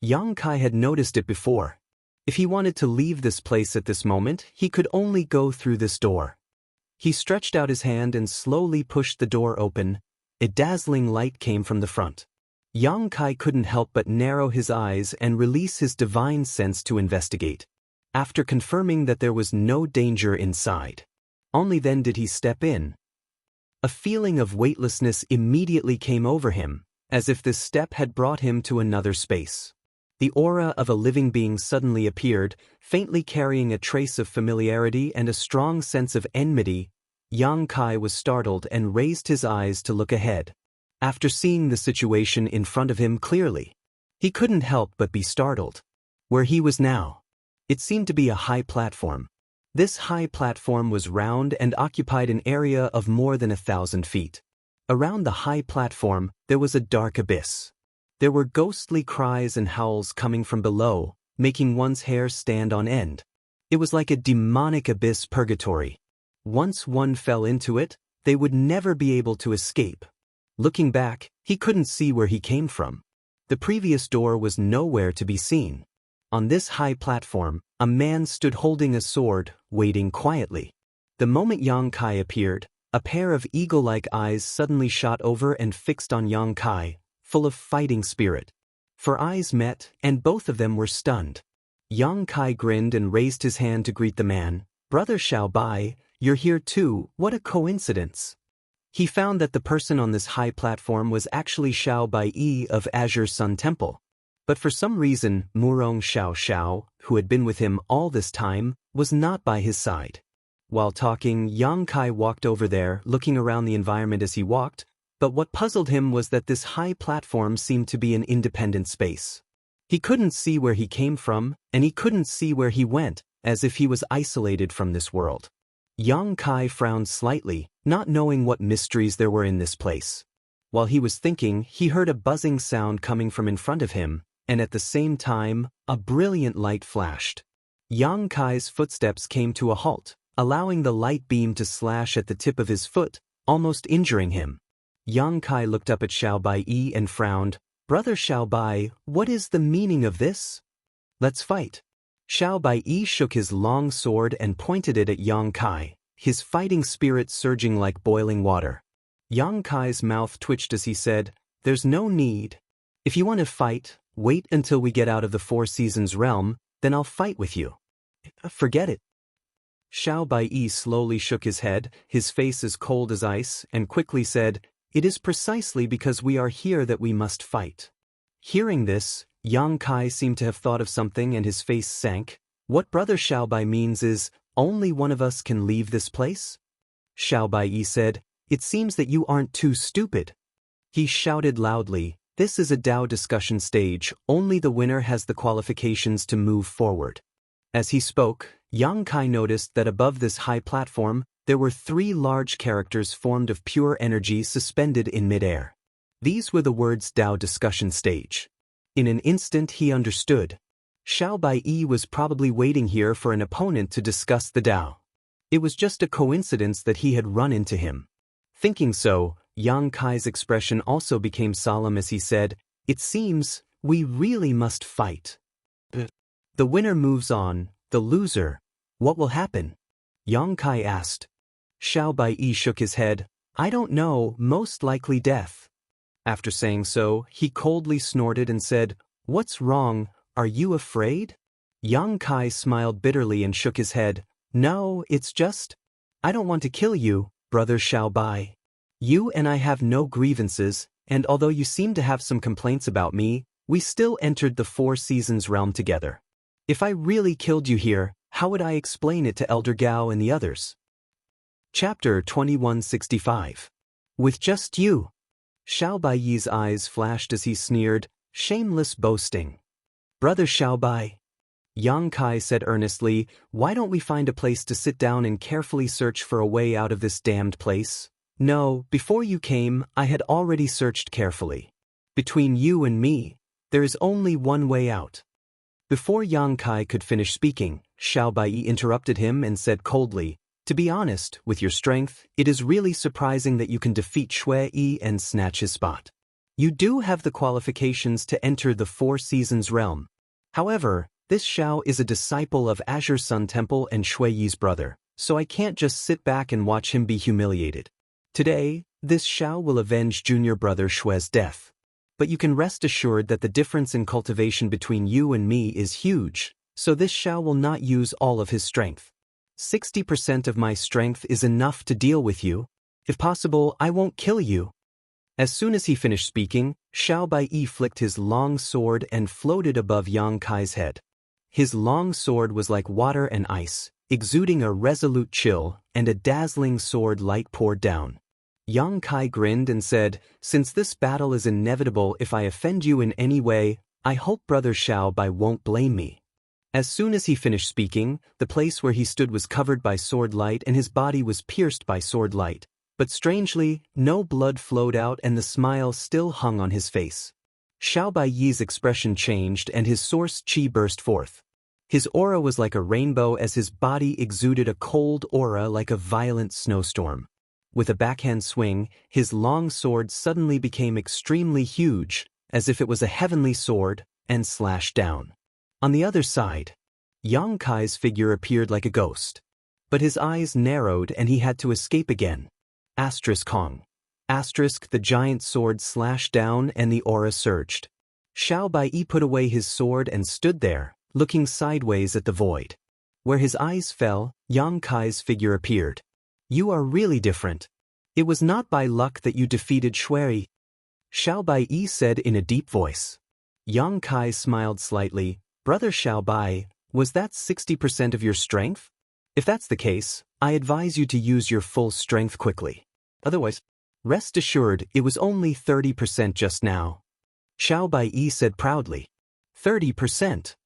Yang Kai had noticed it before. If he wanted to leave this place at this moment, he could only go through this door. He stretched out his hand and slowly pushed the door open. A dazzling light came from the front. Yang Kai couldn't help but narrow his eyes and release his divine sense to investigate. After confirming that there was no danger inside, only then did he step in. A feeling of weightlessness immediately came over him, as if this step had brought him to another space. The aura of a living being suddenly appeared, faintly carrying a trace of familiarity and a strong sense of enmity. Yang Kai was startled and raised his eyes to look ahead. After seeing the situation in front of him clearly, he couldn't help but be startled. Where he was now, it seemed to be a high platform. This high platform was round and occupied an area of more than 1,000 feet. Around the high platform, there was a dark abyss. There were ghostly cries and howls coming from below, making one's hair stand on end. It was like a demonic abyss purgatory. Once one fell into it, they would never be able to escape. Looking back, he couldn't see where he came from. The previous door was nowhere to be seen. On this high platform, a man stood holding a sword, waiting quietly. The moment Yang Kai appeared, a pair of eagle-like eyes suddenly shot over and fixed on Yang Kai, full of fighting spirit. For eyes met, and both of them were stunned. Yang Kai grinned and raised his hand to greet the man. "Brother Xiao Bai, you're here too, what a coincidence." He found that the person on this high platform was actually Xiao Bai of Azure Sun Temple. But for some reason, Murong Xiao Xiao, who had been with him all this time, was not by his side. While talking, Yang Kai walked over there, looking around the environment as he walked, but what puzzled him was that this high platform seemed to be an independent space. He couldn't see where he came from, and he couldn't see where he went, as if he was isolated from this world. Yang Kai frowned slightly, not knowing what mysteries there were in this place. While he was thinking, he heard a buzzing sound coming from in front of him, and at the same time, a brilliant light flashed. Yang Kai's footsteps came to a halt, allowing the light beam to slash at the tip of his foot, almost injuring him. Yang Kai looked up at Xiao Bai and frowned. "Brother Xiao Bai, what is the meaning of this? Let's fight." Xiao Bai shook his long sword and pointed it at Yang Kai, his fighting spirit surging like boiling water. Yang Kai's mouth twitched as he said, "There's no need. If you want to fight, wait until we get out of the Four Seasons realm, then I'll fight with you." "Forget it." Xiao Bai slowly shook his head, his face as cold as ice, and quickly said, "It is precisely because we are here that we must fight." Hearing this, Yang Kai seemed to have thought of something and his face sank. "What Brother Xiao Bai means is, only one of us can leave this place?" Xiao Bai said, "It seems that you aren't too stupid." He shouted loudly, "This is a Dao discussion stage, only the winner has the qualifications to move forward." As he spoke, Yang Kai noticed that above this high platform, there were 3 large characters formed of pure energy suspended in midair. These were the words Dao discussion stage. In an instant he understood. Xiao Bai was probably waiting here for an opponent to discuss the Dao. It was just a coincidence that he had run into him. Thinking so, Yang Kai's expression also became solemn as he said, "It seems we really must fight. The winner moves on, the loser, what will happen?" Yang Kai asked. Xiao Bai shook his head, "I don't know, most likely death." After saying so, he coldly snorted and said, "What's wrong, are you afraid?" Yang Kai smiled bitterly and shook his head, "No, it's just, I don't want to kill you, Brother Xiao Bai. You and I have no grievances, and although you seem to have some complaints about me, we still entered the Four Seasons realm together. If I really killed you here, how would I explain it to Elder Gao and the others?" Chapter 2165. With just you. Xiao Bai's eyes flashed as he sneered, "Shameless boasting." "Brother Xiao Bai," Yang Kai said earnestly, "why don't we find a place to sit down and carefully search for a way out of this damned place?" "No, before you came, I had already searched carefully. Between you and me, there is only one way out." Before Yang Kai could finish speaking, Xiao Bai interrupted him and said coldly, "To be honest, with your strength, it is really surprising that you can defeat Shui and snatch his spot. You do have the qualifications to enter the Four Seasons realm. However, this Xiao is a disciple of Azure Sun Temple and Shui's brother, so I can't just sit back and watch him be humiliated. Today, this Xiao will avenge junior brother Shui's death. But you can rest assured that the difference in cultivation between you and me is huge, so this Xiao will not use all of his strength. 60% of my strength is enough to deal with you. If possible, I won't kill you." As soon as he finished speaking, Xiao Bai flicked his long sword and floated above Yang Kai's head. His long sword was like water and ice, exuding a resolute chill, and a dazzling sword light poured down. Yang Kai grinned and said, "Since this battle is inevitable, if I offend you in any way, I hope Brother Xiao Bai won't blame me." As soon as he finished speaking, the place where he stood was covered by sword light and his body was pierced by sword light. But strangely, no blood flowed out and the smile still hung on his face. Xiao Bai's expression changed and his source chi burst forth. His aura was like a rainbow as his body exuded a cold aura like a violent snowstorm. With a backhand swing, his long sword suddenly became extremely huge, as if it was a heavenly sword, and slashed down. On the other side, Yang Kai's figure appeared like a ghost. But his eyes narrowed and he had to escape again. Kong. The giant sword slashed down and the aura surged. Xiao Bai put away his sword and stood there, looking sideways at the void. Where his eyes fell, Yang Kai's figure appeared. "You are really different. It was not by luck that you defeated Shui," Xiao Bai said in a deep voice. Yang Kai smiled slightly. "Brother Xiao Bai, was that 60% of your strength? If that's the case, I advise you to use your full strength quickly. Otherwise, rest assured it was only 30% just now." Xiao Bai said proudly. 30%.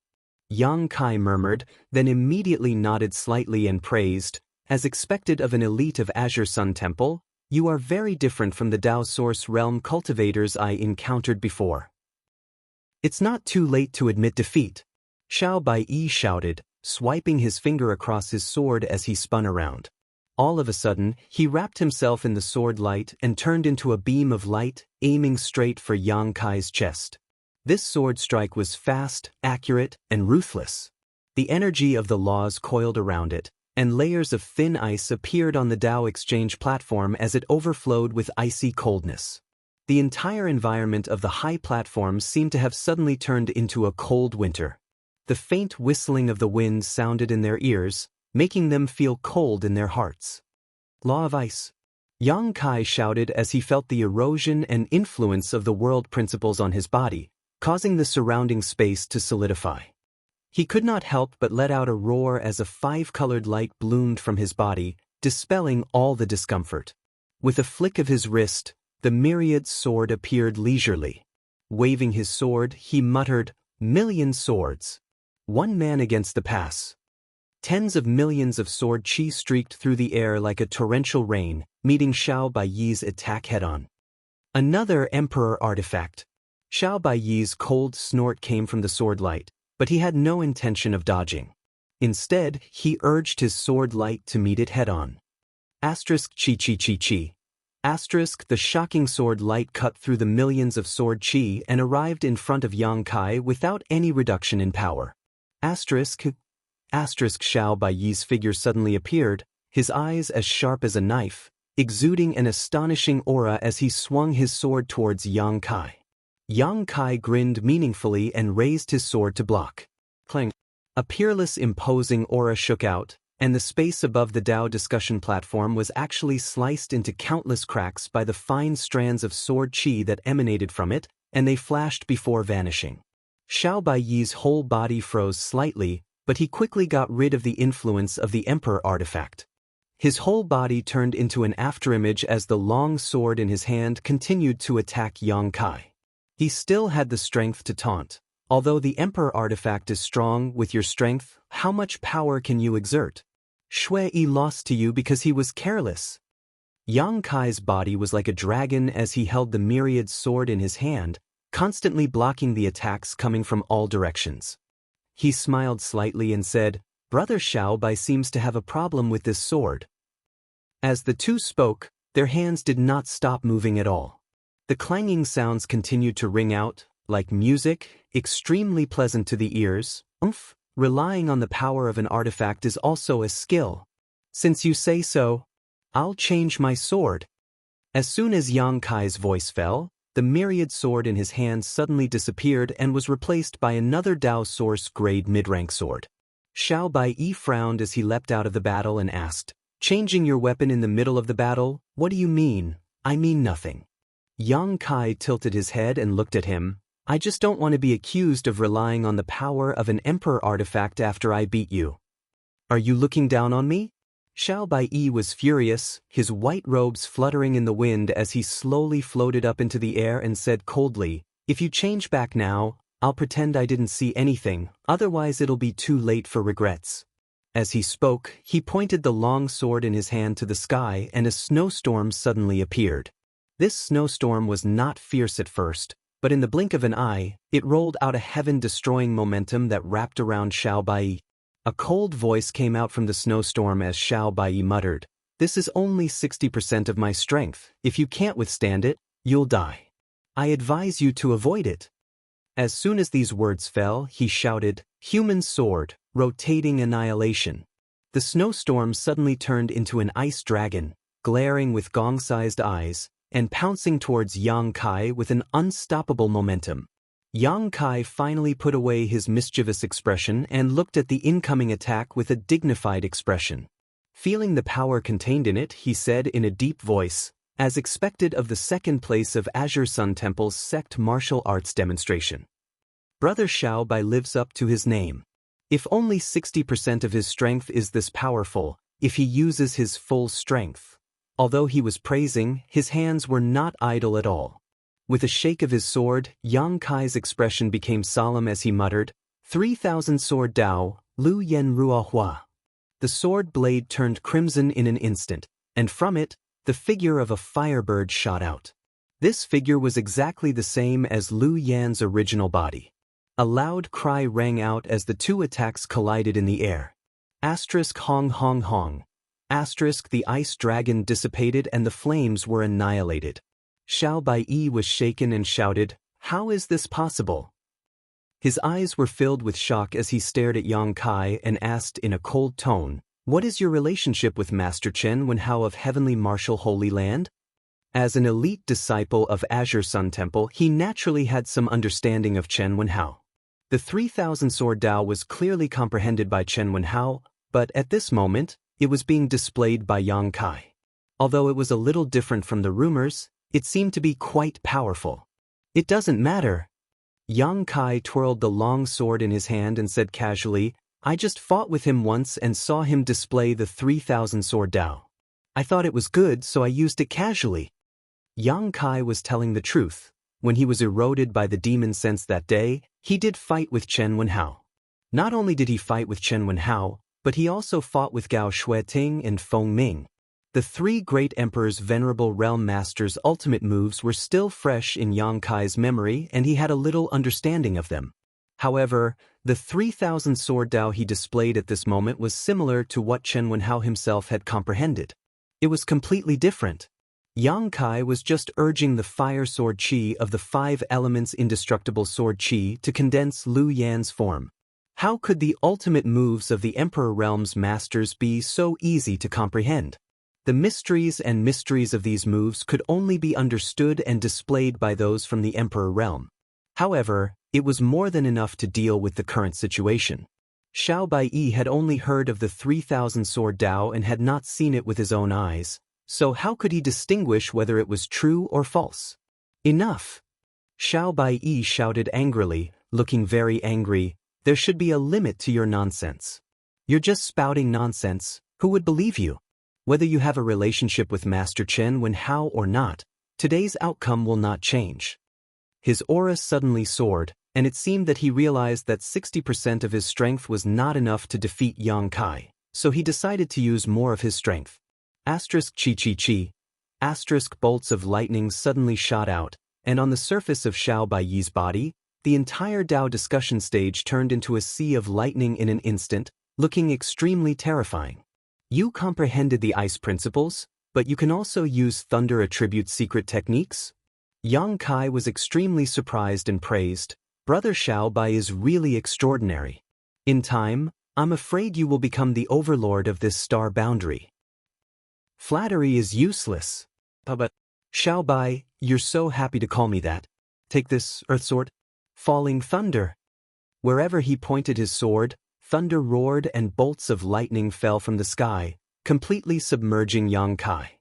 Yang Kai murmured, then immediately nodded slightly and praised, As expected of an elite of Azure Sun Temple, you are very different from the Dao Source Realm cultivators I encountered before. It's not too late to admit defeat, Xiao Baiyi shouted, swiping his finger across his sword as he spun around. All of a sudden, he wrapped himself in the sword light and turned into a beam of light, aiming straight for Yang Kai's chest. This sword strike was fast, accurate, and ruthless. The energy of the laws coiled around it, and layers of thin ice appeared on the Dao Exchange platform as it overflowed with icy coldness. The entire environment of the high platform seemed to have suddenly turned into a cold winter. The faint whistling of the wind sounded in their ears, making them feel cold in their hearts. Law of Ice. Yang Kai shouted as he felt the erosion and influence of the world principles on his body, causing the surrounding space to solidify. He could not help but let out a roar as a five-colored light bloomed from his body, dispelling all the discomfort. With a flick of his wrist, the myriad sword appeared leisurely. Waving his sword, he muttered, "Million swords. One man against the pass." Tens of millions of sword chi streaked through the air like a torrential rain, meeting Xiao Baiyi's attack head-on. Another Emperor artifact. Xiao Baiyi's cold snort came from the sword light, but he had no intention of dodging. Instead, he urged his sword light to meet it head-on. Asterisk chi chi chi chi. Asterisk the shocking sword light cut through the millions of sword chi and arrived in front of Yang Kai without any reduction in power. Asterisk Xiao Baiyi's figure suddenly appeared, his eyes as sharp as a knife, exuding an astonishing aura as he swung his sword towards Yang Kai. Yang Kai grinned meaningfully and raised his sword to block. Clang. A peerless, imposing aura shook out, and the space above the Dao discussion platform was actually sliced into countless cracks by the fine strands of sword chi that emanated from it, and they flashed before vanishing. Xiao Baiyi's whole body froze slightly, but he quickly got rid of the influence of the Emperor artifact. His whole body turned into an afterimage as the long sword in his hand continued to attack Yang Kai. He still had the strength to taunt. Although the Emperor artifact is strong, with your strength, how much power can you exert? Shui Yi lost to you because he was careless. Yang Kai's body was like a dragon as he held the myriad sword in his hand, constantly blocking the attacks coming from all directions. He smiled slightly and said, "Brother Xiao Bai seems to have a problem with this sword." As the two spoke, their hands did not stop moving at all. The clanging sounds continued to ring out, like music, extremely pleasant to the ears. Relying on the power of an artifact is also a skill. Since you say so, I'll change my sword. As soon as Yang Kai's voice fell, the myriad sword in his hand suddenly disappeared and was replaced by another Dao Source grade mid-rank sword. Xiao Baiyi frowned as he leapt out of the battle and asked, "Changing your weapon in the middle of the battle? What do you mean?" "I mean nothing." Yang Kai tilted his head and looked at him. "I just don't want to be accused of relying on the power of an Emperor artifact after I beat you." "Are you looking down on me?" Xiao Baiyi was furious, his white robes fluttering in the wind as he slowly floated up into the air and said coldly, "If you change back now, I'll pretend I didn't see anything, otherwise it'll be too late for regrets." As he spoke, he pointed the long sword in his hand to the sky and a snowstorm suddenly appeared. This snowstorm was not fierce at first, but in the blink of an eye, it rolled out a heaven-destroying momentum that wrapped around Xiao Baiyi. A cold voice came out from the snowstorm as Xiao Baiyi muttered, "This is only 60% of my strength. If you can't withstand it, you'll die. I advise you to avoid it." As soon as these words fell, he shouted, "Human sword, rotating annihilation." The snowstorm suddenly turned into an ice dragon, glaring with gong-sized eyes, and pouncing towards Yang Kai with an unstoppable momentum. Yang Kai finally put away his mischievous expression and looked at the incoming attack with a dignified expression. Feeling the power contained in it, he said in a deep voice, as expected of the second place of Azure Sun Temple's sect martial arts demonstration, "Brother Xiao Bai lives up to his name. If only 60% of his strength is this powerful, if he uses his full strength." Although he was praising, his hands were not idle at all. With a shake of his sword, Yang Kai's expression became solemn as he muttered, 3,000 sword Dao, Lu Yen Rua Hua." The The sword blade turned crimson in an instant, and from it, the figure of a firebird shot out. This figure was exactly the same as Lu Yan's original body. A loud cry rang out as the two attacks collided in the air. Asterisk hong hong hong. Asterisk the ice dragon dissipated and the flames were annihilated. Xiao Baiyi was shaken and shouted, "How is this possible?" His eyes were filled with shock as he stared at Yang Kai and asked in a cold tone, "What is your relationship with Master Chen Wenhao of Heavenly Martial Holy Land?" As an elite disciple of Azure Sun Temple, he naturally had some understanding of Chen Wenhao. The 3,000 sword Dao was clearly comprehended by Chen Wenhao, but at this moment, it was being displayed by Yang Kai. Although it was a little different from the rumors, it seemed to be quite powerful. "It doesn't matter." Yang Kai twirled the long sword in his hand and said casually, "I just fought with him once and saw him display the 3,000 sword Dao. I thought it was good, so I used it casually." Yang Kai was telling the truth. When he was eroded by the demon sense that day, he did fight with Chen Wenhao. Not only did he fight with Chen Wenhao, but he also fought with Gao Shueting and Feng Ming. The three great emperors' venerable realm masters' ultimate moves were still fresh in Yang Kai's memory and he had a little understanding of them. However, the 3,000 sword Dao he displayed at this moment was similar to what Chen Wenhao himself had comprehended. It was completely different. Yang Kai was just urging the fire sword qi of the 5 elements indestructible sword qi to condense Lu Yan's form. How could the ultimate moves of the Emperor Realm's masters be so easy to comprehend? The mysteries of these moves could only be understood and displayed by those from the Emperor Realm. However, it was more than enough to deal with the current situation. Xiao Baiyi had only heard of the 3,000 sword Dao and had not seen it with his own eyes, so how could he distinguish whether it was true or false? "Enough!" Xiao Baiyi shouted angrily, looking very angry, "There should be a limit to your nonsense. You're just spouting nonsense. Who would believe you? Whether you have a relationship with Master Chen Wenhao or not, today's outcome will not change." His aura suddenly soared, and it seemed that he realized that 60% of his strength was not enough to defeat Yang Kai, so he decided to use more of his strength. Asterisk chi chi chi. Asterisk bolts of lightning suddenly shot out, and on the surface of Xiao Baiyi's body, the entire Dao discussion stage turned into a sea of lightning in an instant, looking extremely terrifying. You comprehended the ice principles, but you can also use thunder attribute secret techniques? Yang Kai was extremely surprised and praised, "Brother Xiao Bai is really extraordinary. In time, I'm afraid you will become the overlord of this star boundary." Flattery is useless. But, Xiao Bai, you're so happy to call me that. Take this, Earth Sword. Falling thunder. Wherever he pointed his sword, thunder roared and bolts of lightning fell from the sky, completely submerging Yang Kai.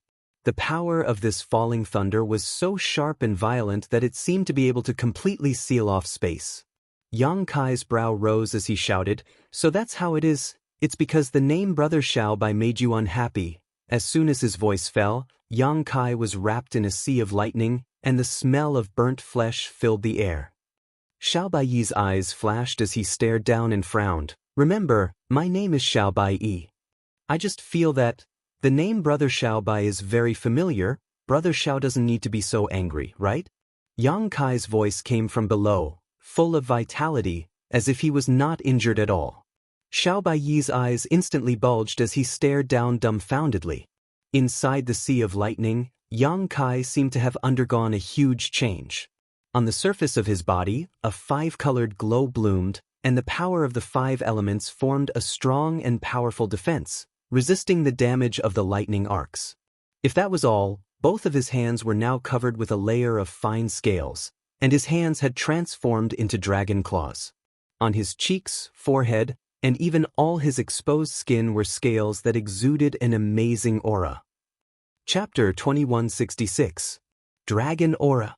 The power of this falling thunder was so sharp and violent that it seemed to be able to completely seal off space. Yang Kai's brow rose as he shouted, "So that's how it is. It's because the name Brother Xiao Bai made you unhappy." As soon as his voice fell, Yang Kai was wrapped in a sea of lightning, and the smell of burnt flesh filled the air. Xiao Baiyi's eyes flashed as he stared down and frowned. "Remember, my name is Xiao Baiyi. I just feel that the name Brother Xiao Bai is very familiar. Brother Xiao doesn't need to be so angry, right?" Yang Kai's voice came from below, full of vitality, as if he was not injured at all. Xiao Baiyi's eyes instantly bulged as he stared down dumbfoundedly. Inside the sea of lightning, Yang Kai seemed to have undergone a huge change. On the surface of his body, a 5-colored glow bloomed, and the power of the 5 elements formed a strong and powerful defense, resisting the damage of the lightning arcs. If that was all, both of his hands were now covered with a layer of fine scales, and his hands had transformed into dragon claws. On his cheeks, forehead, and even all his exposed skin were scales that exuded an amazing aura. Chapter 2166. Dragon Aura.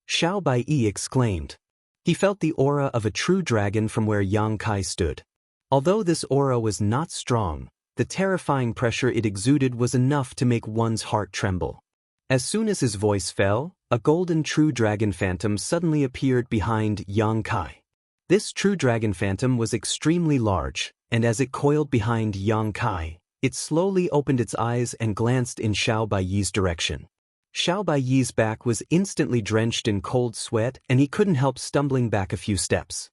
Xiao Baiyi exclaimed. He felt the aura of a true dragon from where Yang Kai stood. Although this aura was not strong, the terrifying pressure it exuded was enough to make one's heart tremble. As soon as his voice fell, a golden true dragon phantom suddenly appeared behind Yang Kai. This true dragon phantom was extremely large, and as it coiled behind Yang Kai, it slowly opened its eyes and glanced in Xiao Baiyi's direction. Xiao Baiyi's back was instantly drenched in cold sweat and he couldn't help stumbling back a few steps.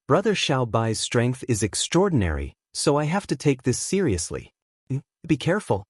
Brother Xiao Bai's strength is extraordinary, so I have to take this seriously. Be careful.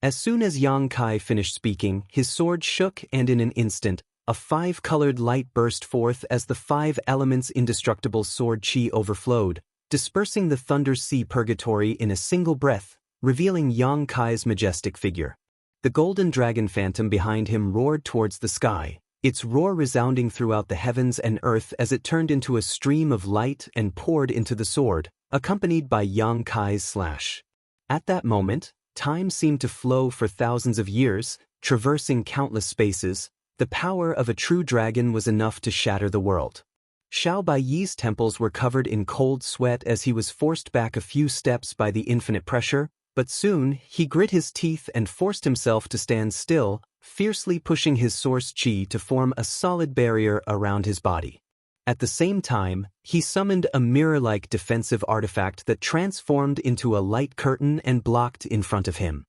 As soon as Yang Kai finished speaking, his sword shook and in an instant, a 5-colored light burst forth as the 5 elements' indestructible sword chi overflowed, dispersing the Thunder Sea purgatory in a single breath, revealing Yang Kai's majestic figure. The golden dragon phantom behind him roared towards the sky, its roar resounding throughout the heavens and earth as it turned into a stream of light and poured into the sword, accompanied by Yang Kai's slash. At that moment, time seemed to flow for thousands of years, traversing countless spaces. The power of a true dragon was enough to shatter the world. Xiao Baiyi's temples were covered in cold sweat as he was forced back a few steps by the infinite pressure, but soon he grit his teeth and forced himself to stand still, fiercely pushing his source chi to form a solid barrier around his body. At the same time, he summoned a mirror-like defensive artifact that transformed into a light curtain and blocked in front of him.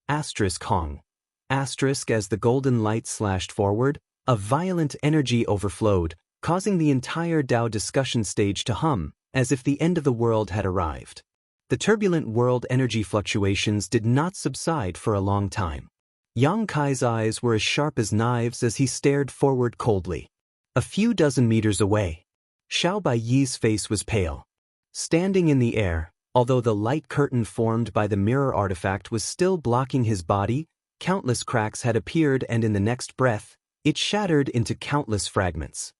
Hong. As the golden light slashed forward, a violent energy overflowed, causing the entire Dao discussion stage to hum, as if the end of the world had arrived. The turbulent world energy fluctuations did not subside for a long time. Yang Kai's eyes were as sharp as knives as he stared forward coldly. A few dozen meters away, Xiao Baiyi's face was pale. Standing in the air, although the light curtain formed by the mirror artifact was still blocking his body, countless cracks had appeared and in the next breath, it shattered into countless fragments.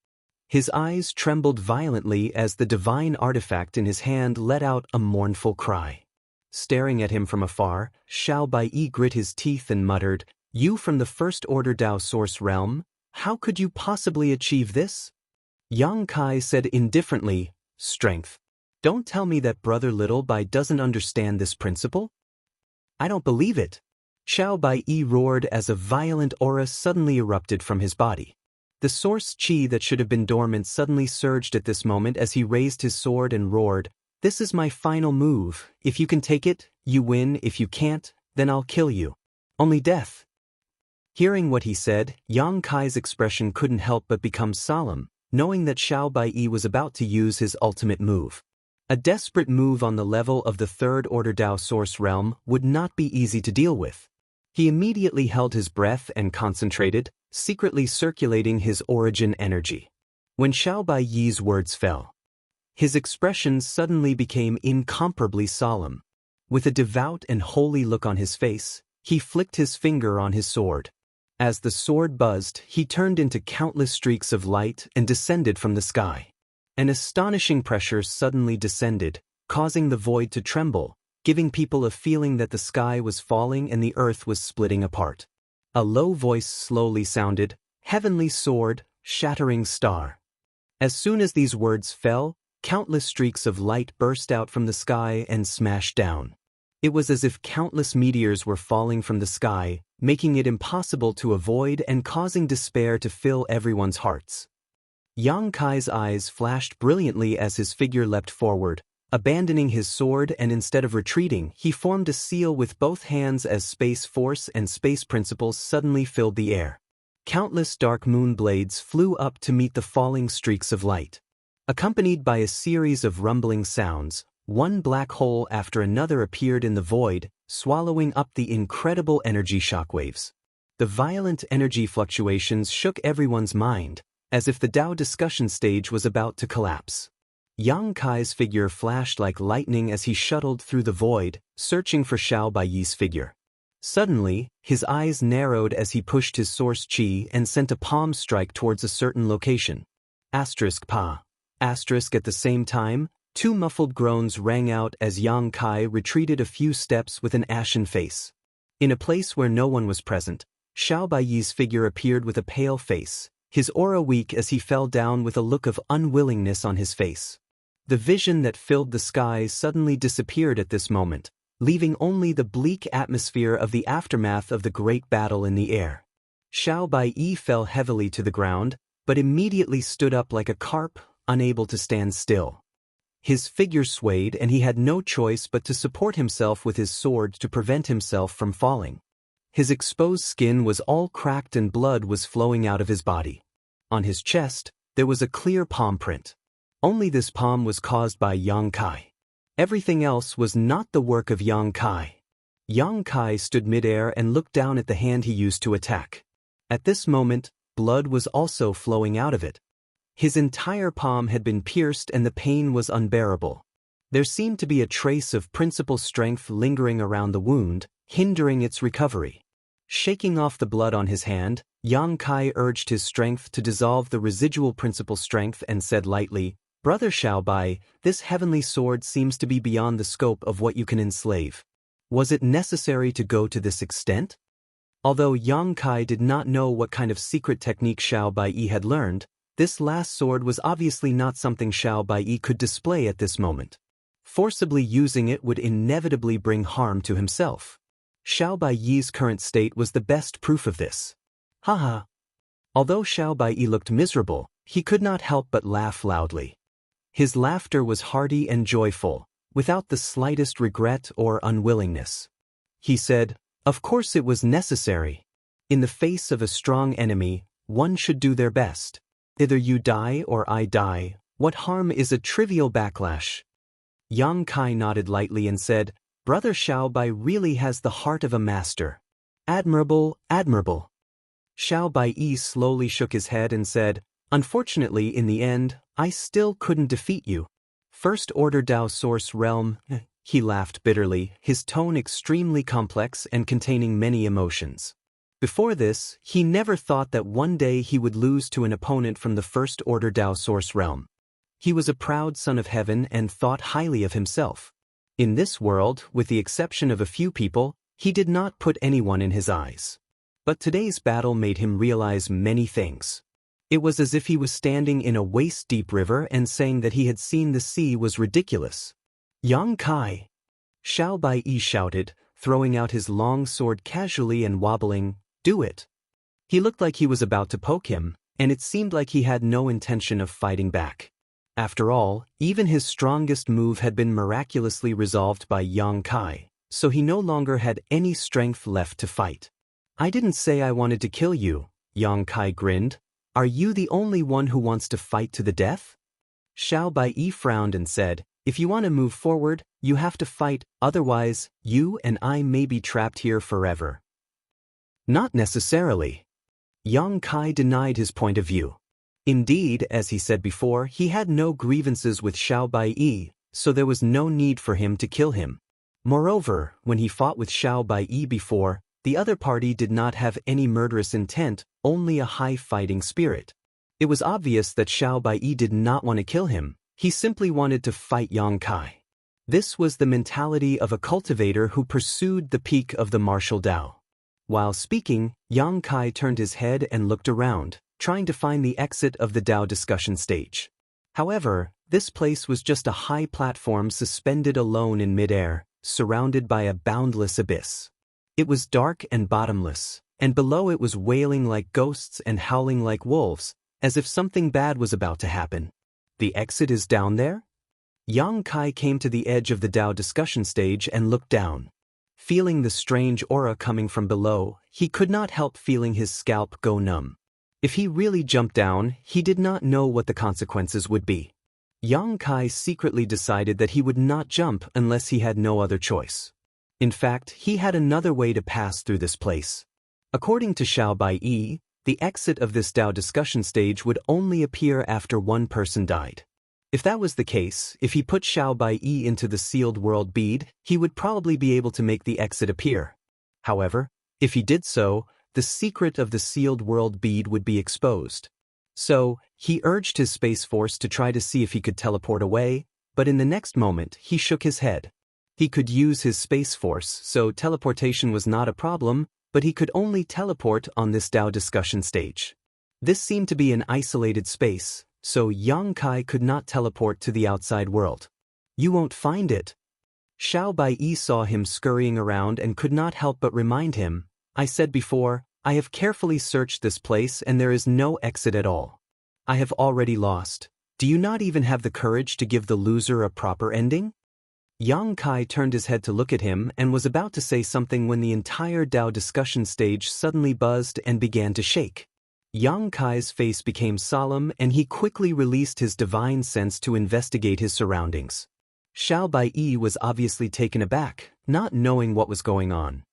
His eyes trembled violently as the divine artifact in his hand let out a mournful cry. Staring at him from afar, Xiao Baiyi grit his teeth and muttered, "You from the First Order Dao Source Realm? How could you possibly achieve this?" Yang Kai said indifferently, "Strength. Don't tell me that Brother Little Bai doesn't understand this principle? I don't believe it." Xiao Baiyi roared as a violent aura suddenly erupted from his body. The source chi that should have been dormant suddenly surged at this moment as he raised his sword and roared, "This is my final move. If you can take it, you win. If you can't, then I'll kill you. Only death." Hearing what he said, Yang Kai's expression couldn't help but become solemn, knowing that Xiao Baiyi was about to use his ultimate move. A desperate move on the level of the Third Order Dao Source Realm would not be easy to deal with. He immediately held his breath and concentrated, secretly circulating his origin energy. When Xiao Baiyi's words fell, his expression suddenly became incomparably solemn. With a devout and holy look on his face, he flicked his finger on his sword. As the sword buzzed, he turned into countless streaks of light and descended from the sky. An astonishing pressure suddenly descended, causing the void to tremble, giving people a feeling that the sky was falling and the earth was splitting apart. A low voice slowly sounded, "Heavenly sword, shattering star." As soon as these words fell, countless streaks of light burst out from the sky and smashed down. It was as if countless meteors were falling from the sky, making it impossible to avoid and causing despair to fill everyone's hearts. Yang Kai's eyes flashed brilliantly as his figure leapt forward, abandoning his sword, and instead of retreating, he formed a seal with both hands as space force and space principles suddenly filled the air. Countless dark moon blades flew up to meet the falling streaks of light. Accompanied by a series of rumbling sounds, one black hole after another appeared in the void, swallowing up the incredible energy shockwaves. The violent energy fluctuations shook everyone's mind, as if the Dao discussion stage was about to collapse. Yang Kai's figure flashed like lightning as he shuttled through the void, searching for Xiao Baiyi's figure. Suddenly, his eyes narrowed as he pushed his source chi and sent a palm strike towards a certain location. Pa. At the same time, two muffled groans rang out as Yang Kai retreated a few steps with an ashen face. In a place where no one was present, Xiao Baiyi's figure appeared with a pale face, his aura weak as he fell down with a look of unwillingness on his face. The vision that filled the sky suddenly disappeared at this moment, leaving only the bleak atmosphere of the aftermath of the great battle in the air. Xiao Baiyi fell heavily to the ground, but immediately stood up like a carp, unable to stand still. His figure swayed and he had no choice but to support himself with his sword to prevent himself from falling. His exposed skin was all cracked and blood was flowing out of his body. On his chest, there was a clear palm print. Only this palm was caused by Yang Kai. Everything else was not the work of Yang Kai. Yang Kai stood midair and looked down at the hand he used to attack. At this moment, blood was also flowing out of it. His entire palm had been pierced and the pain was unbearable. There seemed to be a trace of principal strength lingering around the wound, hindering its recovery. Shaking off the blood on his hand, Yang Kai urged his strength to dissolve the residual principal strength and said lightly, "Brother Xiaobai, this heavenly sword seems to be beyond the scope of what you can enslave. Was it necessary to go to this extent?" Although Yang Kai did not know what kind of secret technique Xiaobai had learned, this last sword was obviously not something Xiaobai could display at this moment. Forcibly using it would inevitably bring harm to himself. Xiaobai's current state was the best proof of this. Haha. Although Xiaobai looked miserable, he could not help but laugh loudly. His laughter was hearty and joyful, without the slightest regret or unwillingness. He said, "Of course it was necessary. In the face of a strong enemy, one should do their best. Either you die or I die, what harm is a trivial backlash?" Yang Kai nodded lightly and said, "Brother Xiaobai really has the heart of a master. Admirable, admirable." Xiaobai slowly shook his head and said, "Unfortunately, in the end, I still couldn't defeat you. First Order Dao Source Realm." He laughed bitterly, his tone extremely complex and containing many emotions. Before this, he never thought that one day he would lose to an opponent from the First Order Dao Source Realm. He was a proud son of heaven and thought highly of himself. In this world, with the exception of a few people, he did not put anyone in his eyes. But today's battle made him realize many things. It was as if he was standing in a waist-deep river and saying that he had seen the sea was ridiculous. "Yang Kai!" Xiaobai shouted, throwing out his long sword casually and wobbling, "Do it!" He looked like he was about to poke him, and it seemed like he had no intention of fighting back. After all, even his strongest move had been miraculously resolved by Yang Kai, so he no longer had any strength left to fight. "I didn't say I wanted to kill you," Yang Kai grinned. "Are you the only one who wants to fight to the death?" Xiaobai frowned and said, "If you want to move forward, you have to fight, otherwise, you and I may be trapped here forever." "Not necessarily." Yang Kai denied his point of view. Indeed, as he said before, he had no grievances with Xiaobai, so there was no need for him to kill him. Moreover, when he fought with Xiaobai before, the other party did not have any murderous intent, only a high fighting spirit. It was obvious that Xiaobai did not want to kill him, he simply wanted to fight Yang Kai. This was the mentality of a cultivator who pursued the peak of the martial Tao. While speaking, Yang Kai turned his head and looked around, trying to find the exit of the Tao discussion stage. However, this place was just a high platform suspended alone in midair, surrounded by a boundless abyss. It was dark and bottomless, and below it was wailing like ghosts and howling like wolves, as if something bad was about to happen. "The exit is down there?" Yang Kai came to the edge of the Tao discussion stage and looked down. Feeling the strange aura coming from below, he could not help feeling his scalp go numb. If he really jumped down, he did not know what the consequences would be. Yang Kai secretly decided that he would not jump unless he had no other choice. In fact, he had another way to pass through this place. According to Xiaobai, the exit of this Tao discussion stage would only appear after one person died. If that was the case, if he put Xiaobai into the sealed world bead, he would probably be able to make the exit appear. However, if he did so, the secret of the sealed world bead would be exposed. So, he urged his Space Force to try to see if he could teleport away, but in the next moment, he shook his head. He could use his Space Force, so teleportation was not a problem, but he could only teleport on this Tao discussion stage. This seemed to be an isolated space, so Yang Kai could not teleport to the outside world. "You won't find it." Xiaobai saw him scurrying around and could not help but remind him, "I said before, I have carefully searched this place and there is no exit at all. I have already lost. Do you not even have the courage to give the loser a proper ending? Yang Kai turned his head to look at him and was about to say something when the entire Dao discussion stage suddenly buzzed and began to shake. Yang Kai's face became solemn and he quickly released his divine sense to investigate his surroundings. Xiao Baiyi was obviously taken aback, not knowing what was going on.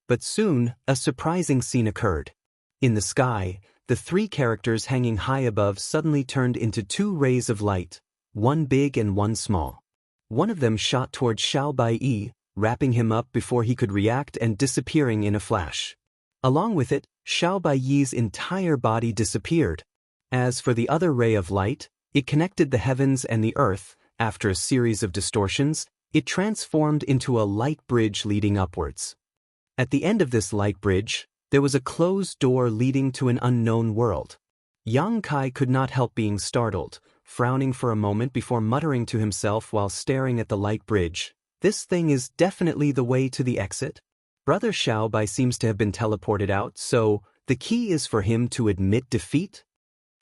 But soon, a surprising scene occurred. In the sky, the three characters hanging high above suddenly turned into two rays of light, one big and one small. One of them shot towards Xiao Baiyi, wrapping him up before he could react and disappearing in a flash. Along with it, Xiao Baiyi's entire body disappeared. As for the other ray of light, it connected the heavens and the earth. After a series of distortions, it transformed into a light bridge leading upwards. At the end of this light bridge, there was a closed door leading to an unknown world. Yang Kai could not help being startled, frowning for a moment before muttering to himself while staring at the light bridge, "This thing is definitely the way to the exit." Brother Xiao Bai seems to have been teleported out, so the key is for him to admit defeat?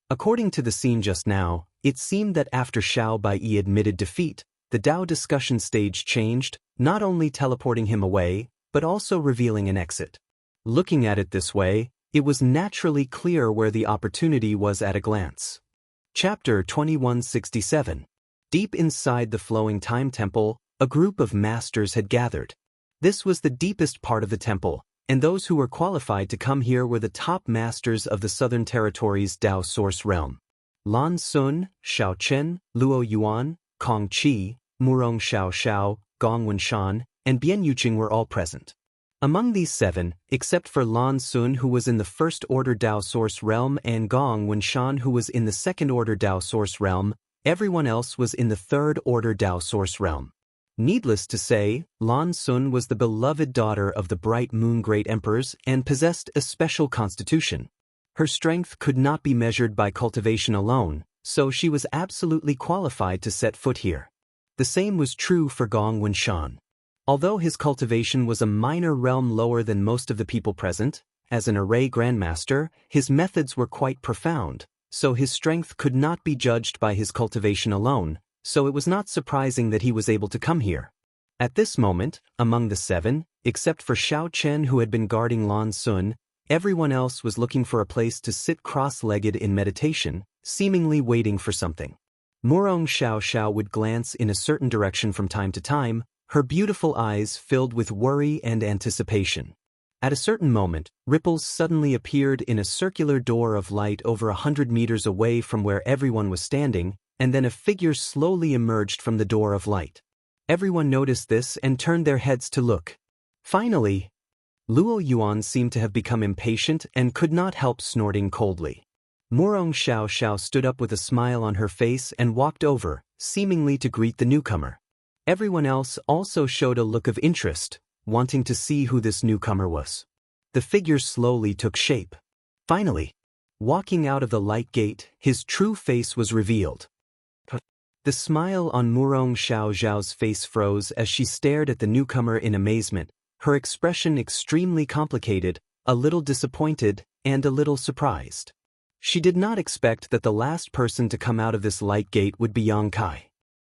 According to the scene just now, it seemed that after Xiao Baiyi admitted defeat, the Dao discussion stage changed, not only teleporting him away, but also revealing an exit. Looking at it this way, it was naturally clear where the opportunity was at a glance. Chapter 2167. Deep inside the flowing time temple, a group of masters had gathered. This was the deepest part of the temple, and those who were qualified to come here were the top masters of the Southern Territories' Dao Source Realm. Lan Sun, Xiao Chen, Luo Yuan, Kong Qi, Murong Xiao Xiao, Gong Wenshan, and Bian Yuqing were all present. Among these seven, except for Lan Sun who was in the First Order Dao Source Realm and Gong Wenshan who was in the Second Order Dao Source Realm, everyone else was in the Third Order Dao Source Realm. Needless to say, Lan Sun was the beloved daughter of the Bright Moon Great Emperors and possessed a special constitution. Her strength could not be measured by cultivation alone, so she was absolutely qualified to set foot here. The same was true for Gong Wenshan. Although his cultivation was a minor realm lower than most of the people present, as an array grandmaster, his methods were quite profound, so his strength could not be judged by his cultivation alone, so it was not surprising that he was able to come here. At this moment, among the seven, except for Xiao Chen who had been guarding Lan Sun, everyone else was looking for a place to sit cross-legged in meditation, seemingly waiting for something. Murong Xiao Xiao would glance in a certain direction from time to time, her beautiful eyes filled with worry and anticipation. At a certain moment, ripples suddenly appeared in a circular door of light over 100 meters away from where everyone was standing, and then a figure slowly emerged from the door of light. Everyone noticed this and turned their heads to look. Finally, Luo Yuan seemed to have become impatient and could not help snorting coldly. Murong Xiao Xiao stood up with a smile on her face and walked over, seemingly to greet the newcomer. Everyone else also showed a look of interest, wanting to see who this newcomer was. The figure slowly took shape. Finally, walking out of the light gate, his true face was revealed. The smile on Murong Xiao Xiao's face froze as she stared at the newcomer in amazement, her expression extremely complicated, a little disappointed, and a little surprised. She did not expect that the last person to come out of this light gate would be Yang Kai.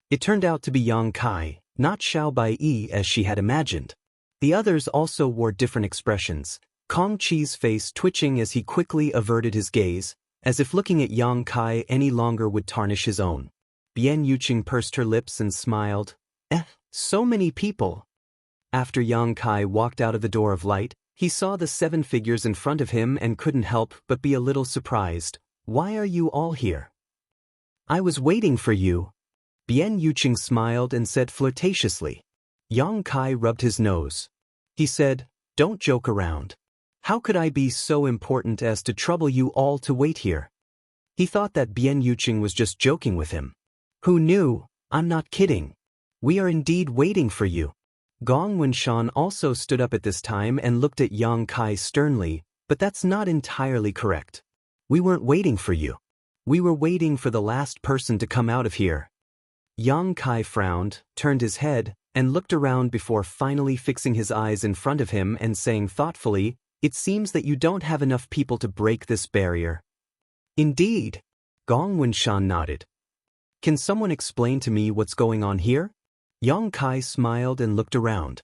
It turned out to be Yang Kai, not Xiao Baiyi as she had imagined. The others also wore different expressions, Kong Qi's face twitching as he quickly averted his gaze, as if looking at Yang Kai any longer would tarnish his own. Bian Yuqing pursed her lips and smiled. So many people. After Yang Kai walked out of the door of light, he saw the seven figures in front of him and couldn't help but be a little surprised. "Why are you all here?" "I was waiting for you." Bian Yuqing smiled and said flirtatiously. Yang Kai rubbed his nose. He said, "Don't joke around. How could I be so important as to trouble you all to wait here?" He thought that Bian Yuqing was just joking with him. "Who knew? I'm not kidding. We are indeed waiting for you." Gong Wenshan also stood up at this time and looked at Yang Kai sternly, "But that's not entirely correct. We weren't waiting for you. We were waiting for the last person to come out of here." Yang Kai frowned, turned his head, and looked around before finally fixing his eyes in front of him and saying thoughtfully, "It seems that you don't have enough people to break this barrier." "Indeed." Gong Wenshan nodded. Can someone explain to me what's going on here? Yang Kai smiled and looked around.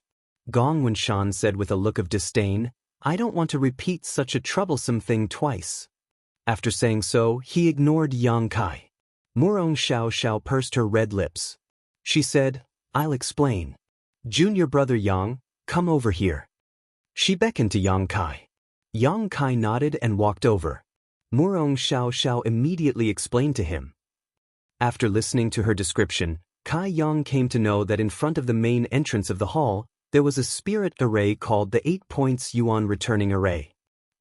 Gong Wenshan said with a look of disdain, I don't want to repeat such a troublesome thing twice. After saying so, he ignored Yang Kai. Murong Xiao Xiao pursed her red lips. She said, I'll explain. Junior brother Yang, come over here. She beckoned to Yang Kai. Yang Kai nodded and walked over. Murong Xiao Xiao immediately explained to him. After listening to her description, Kai Yang came to know that in front of the main entrance of the hall, there was a spirit array called the 8 points Yuan returning array.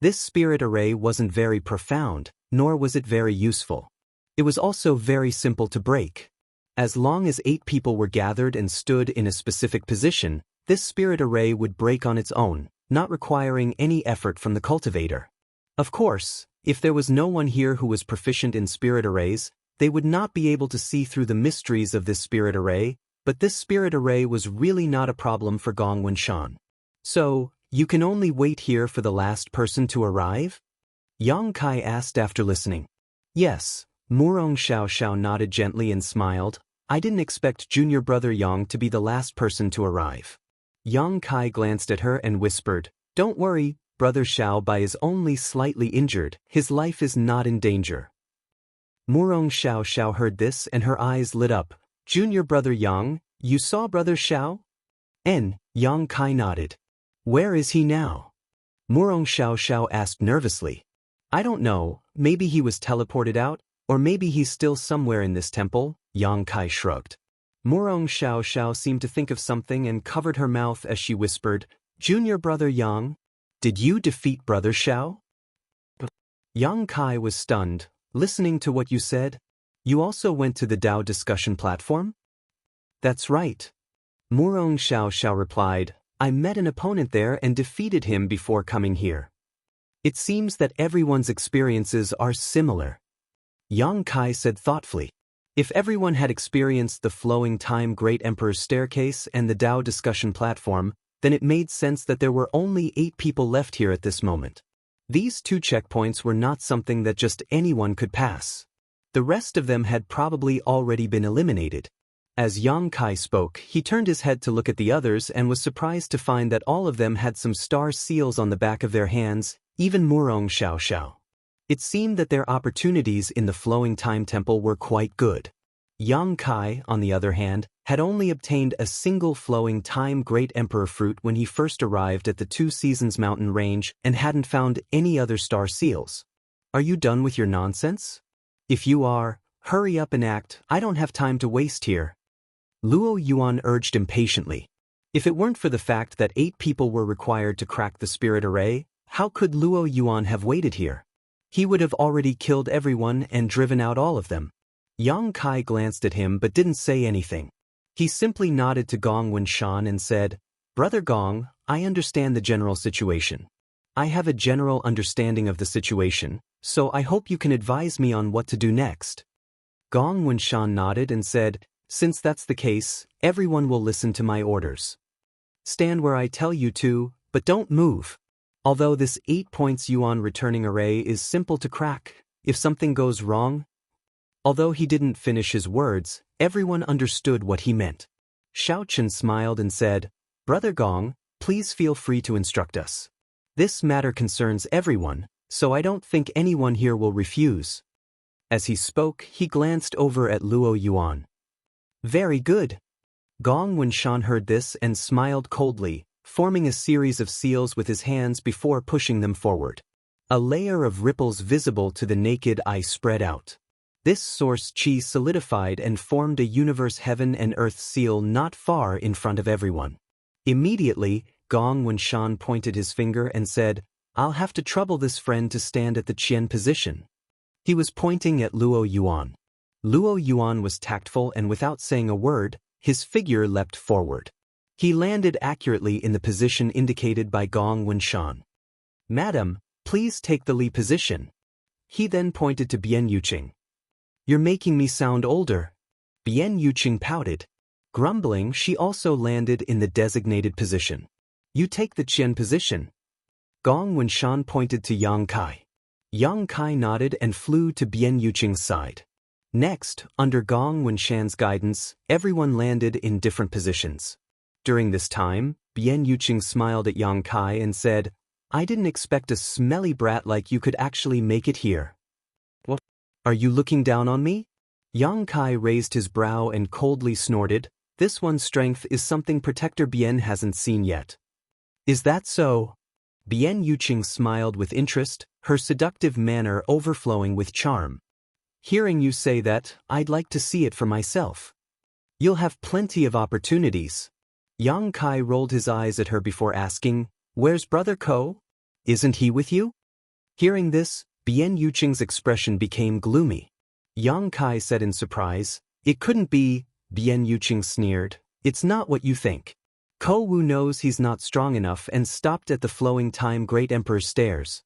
This spirit array wasn't very profound, nor was it very useful. It was also very simple to break. As long as 8 people were gathered and stood in a specific position, this spirit array would break on its own, not requiring any effort from the cultivator. Of course, if there was no one here who was proficient in spirit arrays, they would not be able to see through the mysteries of this spirit array, but this spirit array was really not a problem for Gong Wenshan. So, you can only wait here for the last person to arrive? Yang Kai asked after listening. Yes, Murong Xiao Xiao nodded gently and smiled. I didn't expect junior brother Yang to be the last person to arrive. Yang Kai glanced at her and whispered, Don't worry, brother Xiao Bai is only slightly injured, his life is not in danger. Murong Xiao Xiao heard this and her eyes lit up. Junior brother Yang, you saw brother Xiao? Yang Kai nodded. Where is he now? Murong Xiao Xiao asked nervously. I don't know, maybe he was teleported out, or maybe he's still somewhere in this temple, Yang Kai shrugged. Murong Xiao Xiao seemed to think of something and covered her mouth as she whispered, Junior brother Yang, did you defeat brother Xiao? Yang Kai was stunned, listening to what you said. You also went to the Dao discussion platform? That's right. Murong Xiao Xiao replied, I met an opponent there and defeated him before coming here. It seems that everyone's experiences are similar. Yang Kai said thoughtfully. If everyone had experienced the flowing time Great Emperor's staircase and the Dao discussion platform, then it made sense that there were only 8 people left here at this moment. These 2 checkpoints were not something that just anyone could pass. The rest of them had probably already been eliminated. As Yang Kai spoke, he turned his head to look at the others and was surprised to find that all of them had some star seals on the back of their hands, even Murong Xiao Xiao. It seemed that their opportunities in the Flowing Time Temple were quite good. Yang Kai, on the other hand, had only obtained a single Flowing Time Great Emperor fruit when he first arrived at the 2 Seasons mountain range and hadn't found any other star seals. Are you done with your nonsense? If you are, hurry up and act, I don't have time to waste here. Luo Yuan urged impatiently. If it weren't for the fact that 8 people were required to crack the spirit array, how could Luo Yuan have waited here? He would have already killed everyone and driven out all of them. Yang Kai glanced at him but didn't say anything. He simply nodded to Gong Wenshan and said, Brother Gong, I understand the general situation. I have a general understanding of the situation, so I hope you can advise me on what to do next. Gong Wenshan nodded and said, Since that's the case, everyone will listen to my orders. Stand where I tell you to, but don't move. Although this 8 points Yuan returning array is simple to crack, if something goes wrong. Although he didn't finish his words, everyone understood what he meant. Xiao Chen smiled and said, Brother Gong, please feel free to instruct us. This matter concerns everyone, so I don't think anyone here will refuse. As he spoke, he glanced over at Luo Yuan. Very good. Gong Wenshan heard this and smiled coldly, forming a series of seals with his hands before pushing them forward. A layer of ripples visible to the naked eye spread out. This source chi solidified and formed a universe heaven and earth seal not far in front of everyone. Immediately, Gong Wenshan pointed his finger and said, I'll have to trouble this friend to stand at the Qian position. He was pointing at Luo Yuan. Luo Yuan was tactful and without saying a word, his figure leapt forward. He landed accurately in the position indicated by Gong Wenshan. Madam, please take the Li position. He then pointed to Bian Yuqing. You're making me sound older. Bian Yuqing pouted. Grumbling, she also landed in the designated position. You take the Qian position. Gong Wenshan pointed to Yang Kai. Yang Kai nodded and flew to Bian Yuqing's side. Next, under Gong Wenshan's guidance, everyone landed in different positions. During this time, Bian Yuqing smiled at Yang Kai and said, "I didn't expect a smelly brat like you could actually make it here." "What? Are you looking down on me?" Yang Kai raised his brow and coldly snorted, "This one's strength is something Protector Bian hasn't seen yet." "Is that so?" Bian Yuqing smiled with interest, her seductive manner overflowing with charm. "Hearing you say that, I'd like to see it for myself." "You'll have plenty of opportunities." Yang Kai rolled his eyes at her before asking, "Where's Brother Ko? Isn't he with you?" Hearing this, Bian Yuqing's expression became gloomy. Yang Kai said in surprise, "It couldn't be." Bian Yuqing sneered, "It's not what you think. Ko Wu knows he's not strong enough and stopped at the Flowing Time Great Emperor's stairs."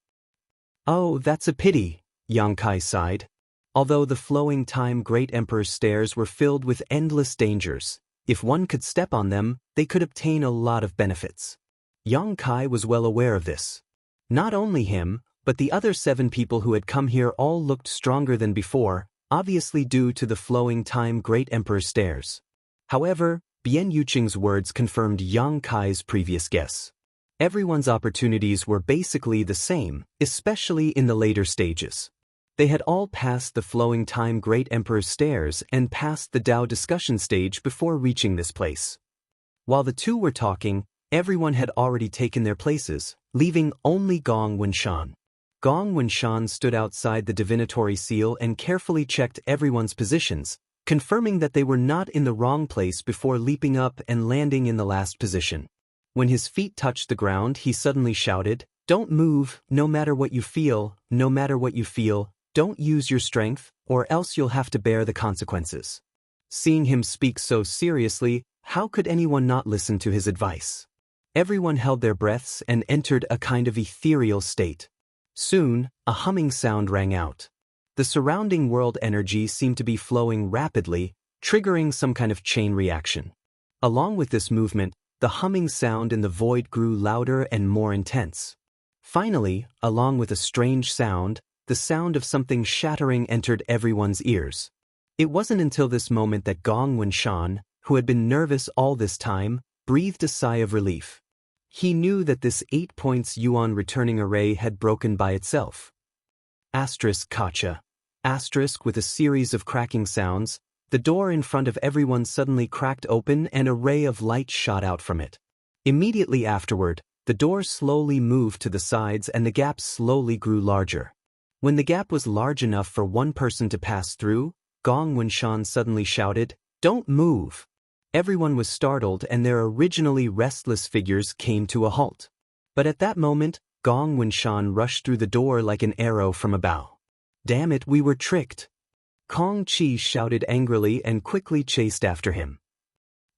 "Oh, that's a pity," Yang Kai sighed. Although the Flowing Time Great Emperor's stairs were filled with endless dangers, if one could step on them, they could obtain a lot of benefits. Yang Kai was well aware of this. Not only him, but the other 7 people who had come here all looked stronger than before, obviously due to the Flowing Time Great Emperor's stairs. However, Bian Yuqing's words confirmed Yang Kai's previous guess. Everyone's opportunities were basically the same, especially in the later stages. They had all passed the Flowing Time Great Emperor's stairs and passed the Dao discussion stage before reaching this place. While the two were talking, everyone had already taken their places, leaving only Gong Wenshan. Gong Wenshan stood outside the divinatory seal and carefully checked everyone's positions, confirming that they were not in the wrong place before leaping up and landing in the last position. When his feet touched the ground, he suddenly shouted, "Don't move, no matter what you feel, no matter what you feel. Don't use your strength, or else you'll have to bear the consequences." Seeing him speak so seriously, how could anyone not listen to his advice? Everyone held their breaths and entered a kind of ethereal state. Soon, a humming sound rang out. The surrounding world energy seemed to be flowing rapidly, triggering some kind of chain reaction. Along with this movement, the humming sound in the void grew louder and more intense. Finally, along with a strange sound, the sound of something shattering entered everyone's ears. It wasn't until this moment that Gong Wenshan, who had been nervous all this time, breathed a sigh of relief. He knew that this 8 points yuan returning array had broken by itself. Asterisk Kacha. Asterisk with a series of cracking sounds, the door in front of everyone suddenly cracked open and a ray of light shot out from it. Immediately afterward, the door slowly moved to the sides and the gap slowly grew larger. When the gap was large enough for one person to pass through, Gong Wenshan suddenly shouted, "Don't move!" Everyone was startled and their originally restless figures came to a halt. But at that moment, Gong Wenshan rushed through the door like an arrow from a bow. "Damn it, we were tricked!" Kong Chi shouted angrily and quickly chased after him.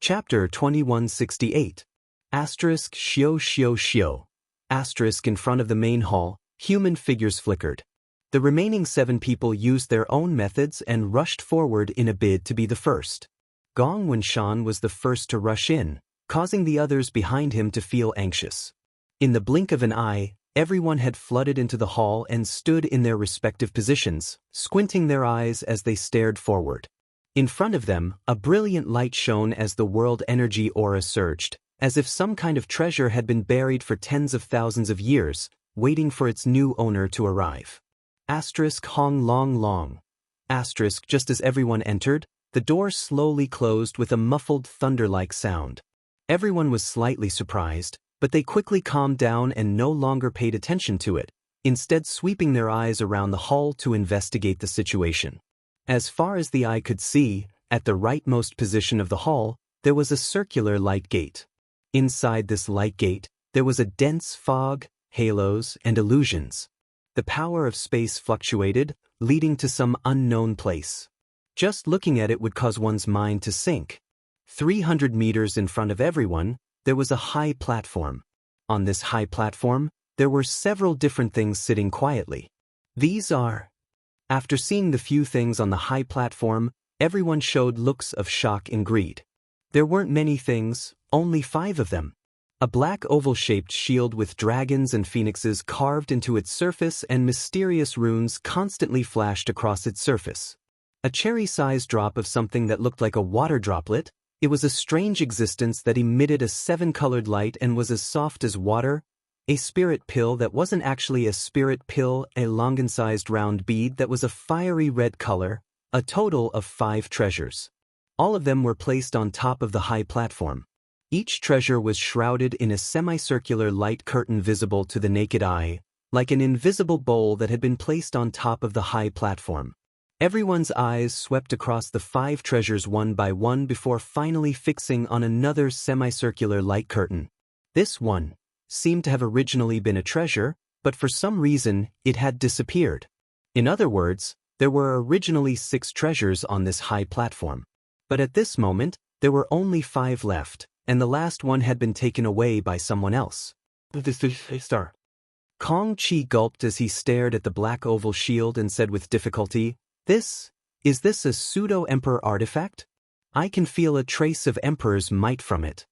Chapter 2168. Asterisk Xiao Xiao Xiao. Asterisk in front of the main hall, human figures flickered. The remaining 7 people used their own methods and rushed forward in a bid to be the first. Gong Wenshan was the first to rush in, causing the others behind him to feel anxious. In the blink of an eye, everyone had flooded into the hall and stood in their respective positions, squinting their eyes as they stared forward. In front of them, a brilliant light shone as the world energy aura surged, as if some kind of treasure had been buried for tens of thousands of years, waiting for its new owner to arrive. Asterisk Hong Long Long. Asterisk just as everyone entered, the door slowly closed with a muffled thunder-like sound. Everyone was slightly surprised, but they quickly calmed down and no longer paid attention to it, instead sweeping their eyes around the hall to investigate the situation. As far as the eye could see, at the rightmost position of the hall, there was a circular light gate. Inside this light gate, there was a dense fog, halos, and illusions. The power of space fluctuated, leading to some unknown place. Just looking at it would cause one's mind to sink. 300 meters in front of everyone, there was a high platform. On this high platform, there were several different things sitting quietly. These are... After seeing the few things on the high platform, everyone showed looks of shock and greed. There weren't many things, only 5 of them. A black oval-shaped shield with dragons and phoenixes carved into its surface and mysterious runes constantly flashed across its surface. A cherry-sized drop of something that looked like a water droplet. It was a strange existence that emitted a seven-colored light and was as soft as water. A spirit pill that wasn't actually a spirit pill, a longan-sized round bead that was a fiery red color, a total of 5 treasures. All of them were placed on top of the high platform. Each treasure was shrouded in a semicircular light curtain visible to the naked eye, like an invisible bowl that had been placed on top of the high platform. Everyone's eyes swept across the 5 treasures one by one before finally fixing on another semicircular light curtain. This one seemed to have originally been a treasure, but for some reason it had disappeared. In other words, there were originally 6 treasures on this high platform. But at this moment, there were only 5 left, and the last one had been taken away by someone else. This is a star. Kong Chi gulped as he stared at the black oval shield and said with difficulty, Is this a pseudo-emperor artifact? I can feel a trace of emperor's might from it.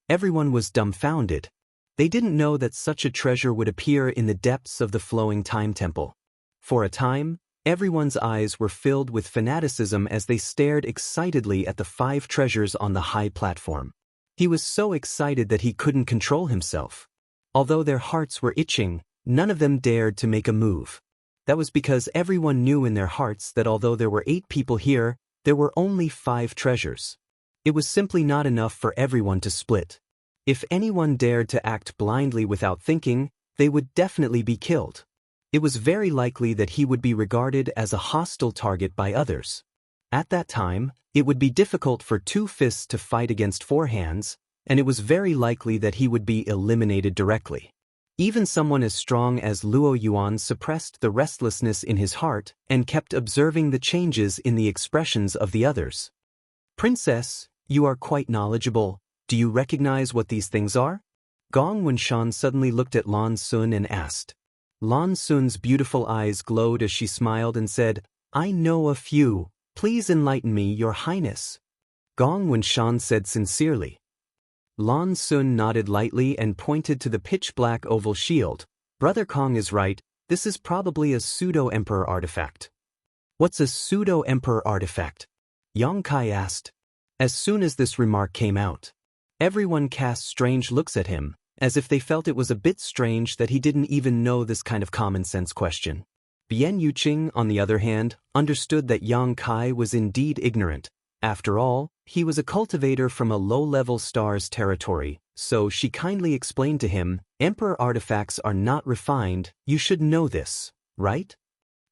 Everyone was dumbfounded. They didn't know that such a treasure would appear in the depths of the flowing time temple. For a time, everyone's eyes were filled with fanaticism as they stared excitedly at the 5 treasures on the high platform. He was so excited that he couldn't control himself. Although their hearts were itching, none of them dared to make a move. That was because everyone knew in their hearts that although there were 8 people here, there were only 5 treasures. It was simply not enough for everyone to split. If anyone dared to act blindly without thinking, they would definitely be killed. It was very likely that he would be regarded as a hostile target by others. At that time, it would be difficult for 2 fists to fight against 4 hands, and it was very likely that he would be eliminated directly. Even someone as strong as Luo Yuan suppressed the restlessness in his heart and kept observing the changes in the expressions of the others. Princess, you are quite knowledgeable. Do you recognize what these things are? Gong Wenshan suddenly looked at Lan Sun and asked. Lan Sun's beautiful eyes glowed as she smiled and said, I know a few. Please enlighten me, Your Highness. Gong Wenshan said sincerely. Lan Sun nodded lightly and pointed to the pitch-black oval shield. Brother Kong is right, this is probably a pseudo-emperor artifact. What's a pseudo-emperor artifact? Yang Kai asked. As soon as this remark came out, everyone cast strange looks at him, as if they felt it was a bit strange that he didn't even know this kind of common-sense question. Bian Yuqing, on the other hand, understood that Yang Kai was indeed ignorant. After all, he was a cultivator from a low-level star's territory, so she kindly explained to him, Emperor artifacts are not refined, you should know this, right?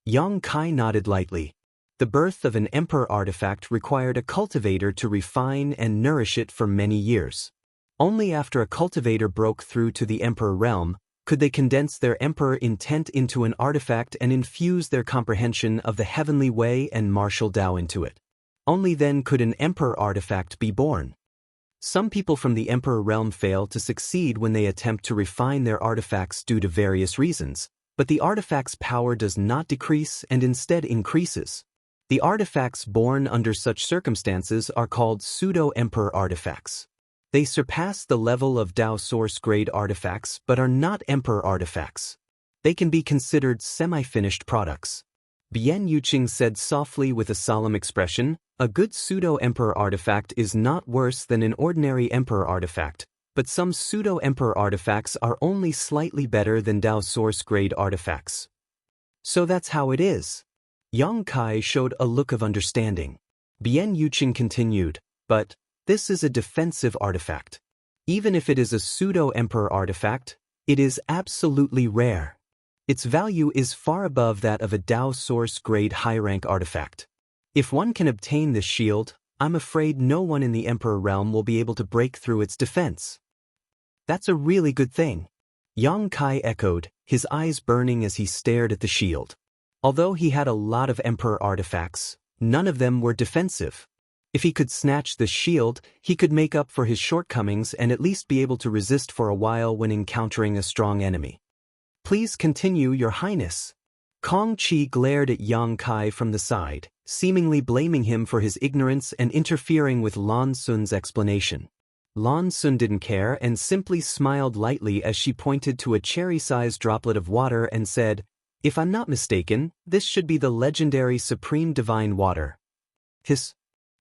Yang Kai nodded lightly. The birth of an emperor artifact required a cultivator to refine and nourish it for many years. Only after a cultivator broke through to the emperor realm could they condense their emperor intent into an artifact and infuse their comprehension of the heavenly way and martial Tao into it. Only then could an emperor artifact be born. Some people from the emperor realm fail to succeed when they attempt to refine their artifacts due to various reasons, but the artifact's power does not decrease and instead increases. The artifacts born under such circumstances are called pseudo-emperor artifacts. They surpass the level of Tao source-grade artifacts but are not emperor artifacts. They can be considered semi-finished products. Bian Yuqing said softly with a solemn expression, a good pseudo-emperor artifact is not worse than an ordinary emperor artifact, but some pseudo-emperor artifacts are only slightly better than Tao source-grade artifacts. So that's how it is. Yang Kai showed a look of understanding. Bian Yuqing continued, but this is a defensive artifact. Even if it is a pseudo-emperor artifact, it is absolutely rare. Its value is far above that of a Tao source-grade high-rank artifact. If one can obtain this shield, I'm afraid no one in the Emperor realm will be able to break through its defense. That's a really good thing. Yang Kai echoed, his eyes burning as he stared at the shield. Although he had a lot of Emperor artifacts, none of them were defensive. If he could snatch the shield, he could make up for his shortcomings and at least be able to resist for a while when encountering a strong enemy. Please continue, Your Highness. Kong Chi glared at Yang Kai from the side, seemingly blaming him for his ignorance and interfering with Lan Sun's explanation. Lan Sun didn't care and simply smiled lightly as she pointed to a cherry-sized droplet of water and said, If I'm not mistaken, this should be the legendary Supreme Divine Water. Hiss.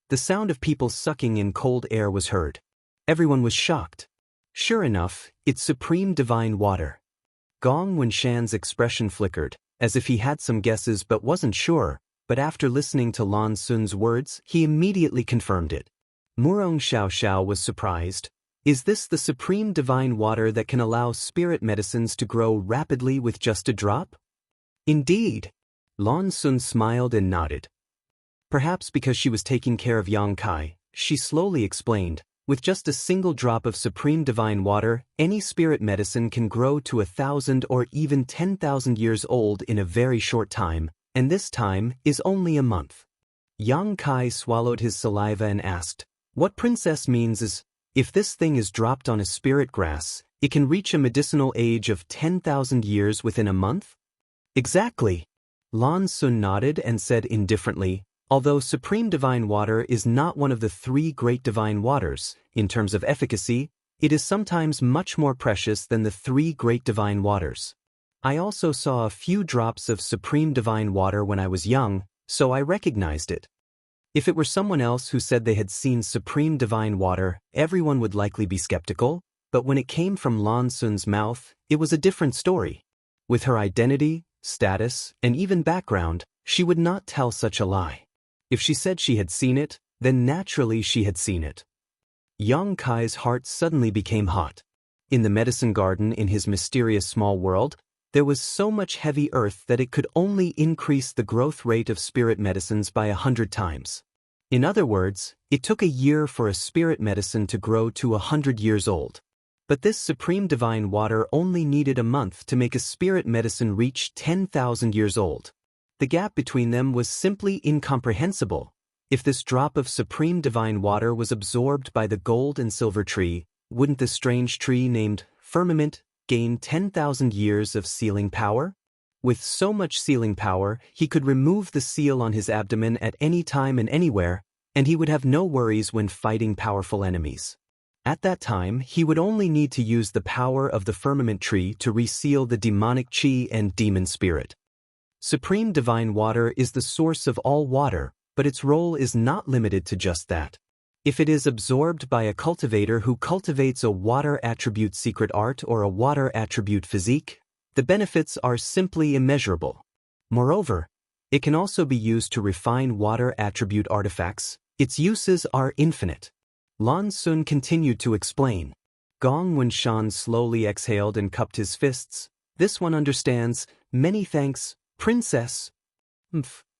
The sound of people sucking in cold air was heard. Everyone was shocked. Sure enough, it's supreme divine water. Gong Wenshan's expression flickered, as if he had some guesses but wasn't sure, but after listening to Lan Sun's words, he immediately confirmed it. Murong Xiao was surprised. Is this the supreme divine water that can allow spirit medicines to grow rapidly with just a drop? Indeed. Lan Sun smiled and nodded. Perhaps because she was taking care of Yang Kai, she slowly explained, with just a single drop of supreme divine water, any spirit medicine can grow to 1,000 or even 10,000 years old in a very short time, and this time is only a month. Yang Kai swallowed his saliva and asked, what princess means is, if this thing is dropped on a spirit grass, it can reach a medicinal age of 10,000 years within a month? Exactly. Lan Sun nodded and said indifferently, although supreme divine water is not one of the 3 great divine waters, in terms of efficacy, it is sometimes much more precious than the 3 great divine waters. I also saw a few drops of supreme divine water when I was young, so I recognized it. If it were someone else who said they had seen supreme divine water, everyone would likely be skeptical, but when it came from Lan Sun's mouth, it was a different story. With her identity, status, and even background, she would not tell such a lie. If she said she had seen it, then naturally she had seen it. Yang Kai's heart suddenly became hot. In the medicine garden in his mysterious small world, there was so much heavy earth that it could only increase the growth rate of spirit medicines by 100 times. In other words, it took a year for a spirit medicine to grow to 100 years old. But this supreme divine water only needed a month to make a spirit medicine reach 10,000 years old. The gap between them was simply incomprehensible. If this drop of supreme divine water was absorbed by the gold and silver tree, wouldn't the strange tree named Firmament gain 10,000 years of sealing power? With so much sealing power, he could remove the seal on his abdomen at any time and anywhere, and he would have no worries when fighting powerful enemies. At that time, he would only need to use the power of the firmament tree to reseal the demonic chi and demon spirit. Supreme divine water is the source of all water, but its role is not limited to just that. If it is absorbed by a cultivator who cultivates a water attribute secret art or a water attribute physique, the benefits are simply immeasurable. Moreover, it can also be used to refine water attribute artifacts. Its uses are infinite. Lan Sun continued to explain. Gong Wenshan slowly exhaled and cupped his fists. This one understands. Many thanks, Princess.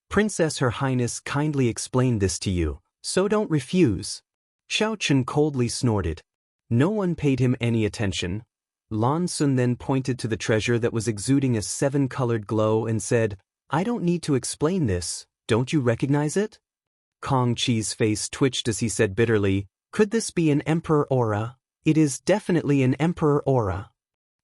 Princess, Her Highness kindly explained this to you, so don't refuse. Xiao Chen coldly snorted. No one paid him any attention. Lan Sun then pointed to the treasure that was exuding a 7-colored glow and said, I don't need to explain this, don't you recognize it? Kong Chi's face twitched as he said bitterly, could this be an Emperor aura? It is definitely an Emperor aura.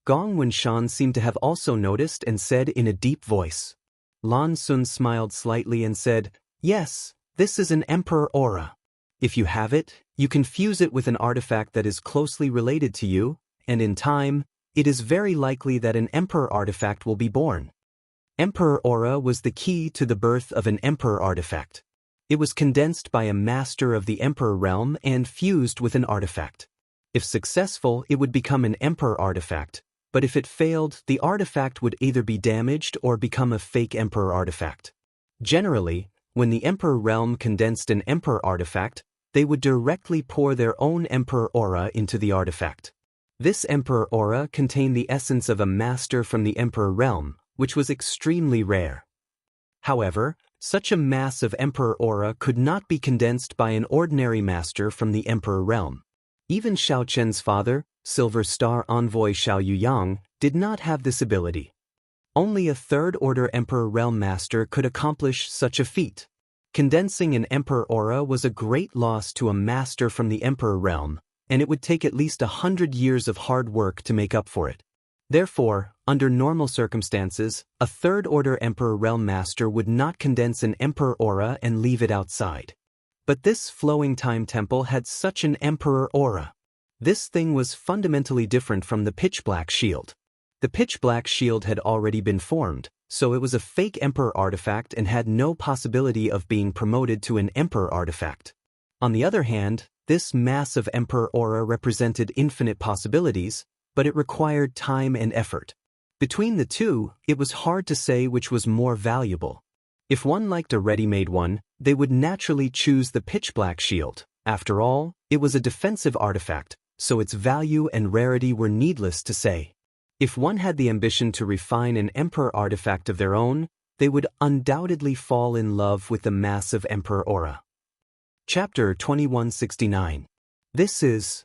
Gong Wenshan seemed to have also noticed and said in a deep voice. Lan Sun smiled slightly and said, yes, this is an Emperor aura. If you have it, you can fuse it with an artifact that is closely related to you, and in time, it is very likely that an Emperor artifact will be born. Emperor aura was the key to the birth of an Emperor artifact. It was condensed by a master of the Emperor realm and fused with an artifact. If successful, it would become an Emperor artifact, but if it failed, the artifact would either be damaged or become a fake Emperor artifact. Generally, when the Emperor realm condensed an Emperor artifact, they would directly pour their own Emperor aura into the artifact. This Emperor aura contained the essence of a master from the Emperor realm, which was extremely rare. However, such a mass of Emperor aura could not be condensed by an ordinary master from the Emperor realm. Even Xiao Chen's father, Silver Star Envoy Xiao Yuyang, did not have this ability. Only a third-order Emperor Realm Master could accomplish such a feat. Condensing an Emperor aura was a great loss to a master from the Emperor Realm, and it would take at least 100 years of hard work to make up for it. Therefore, under normal circumstances, a third-order Emperor Realm Master would not condense an Emperor aura and leave it outside. But this flowing time temple had such an Emperor aura. This thing was fundamentally different from the pitch-black shield. The pitch-black shield had already been formed, so it was a fake Emperor artifact and had no possibility of being promoted to an Emperor artifact. On the other hand, this massive Emperor aura represented infinite possibilities, but it required time and effort. Between the two, it was hard to say which was more valuable. If one liked a ready-made one, they would naturally choose the pitch-black shield. After all, it was a defensive artifact, so its value and rarity were needless to say. If one had the ambition to refine an Emperor artifact of their own, they would undoubtedly fall in love with the massive Emperor aura. Chapter 2169. This is...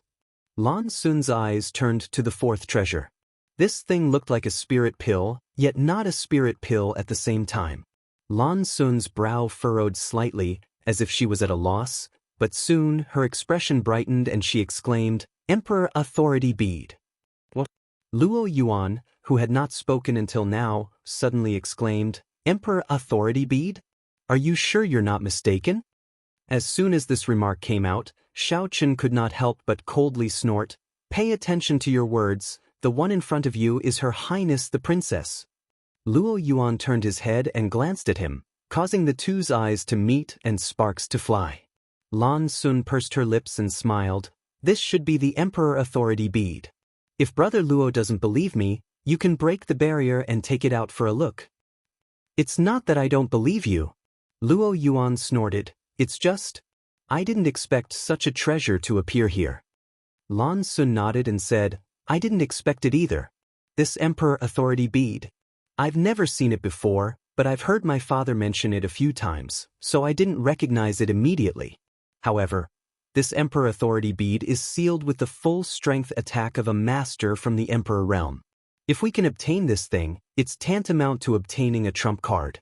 Lan Sun's eyes turned to the fourth treasure. This thing looked like a spirit pill, yet not a spirit pill at the same time. Lan Sun's brow furrowed slightly, as if she was at a loss, but soon her expression brightened and she exclaimed, "Emperor Authority Bead." What? Luo Yuan, who had not spoken until now, suddenly exclaimed, "Emperor Authority Bead? Are you sure you're not mistaken?" As soon as this remark came out, Xiao Chen could not help but coldly snort, "Pay attention to your words, the one in front of you is Her Highness the Princess." Luo Yuan turned his head and glanced at him, causing the two's eyes to meet and sparks to fly. Lan Sun pursed her lips and smiled, "This should be the Emperor Authority Bead. If Brother Luo doesn't believe me, you can break the barrier and take it out for a look." "It's not that I don't believe you," Luo Yuan snorted, "it's just, I didn't expect such a treasure to appear here." Lan Sun nodded and said, "I didn't expect it either. This Emperor Authority Bead. I've never seen it before, but I've heard my father mention it a few times, so I didn't recognize it immediately. However, this Emperor Authority Bead is sealed with the full-strength attack of a master from the Emperor realm. If we can obtain this thing, it's tantamount to obtaining a trump card."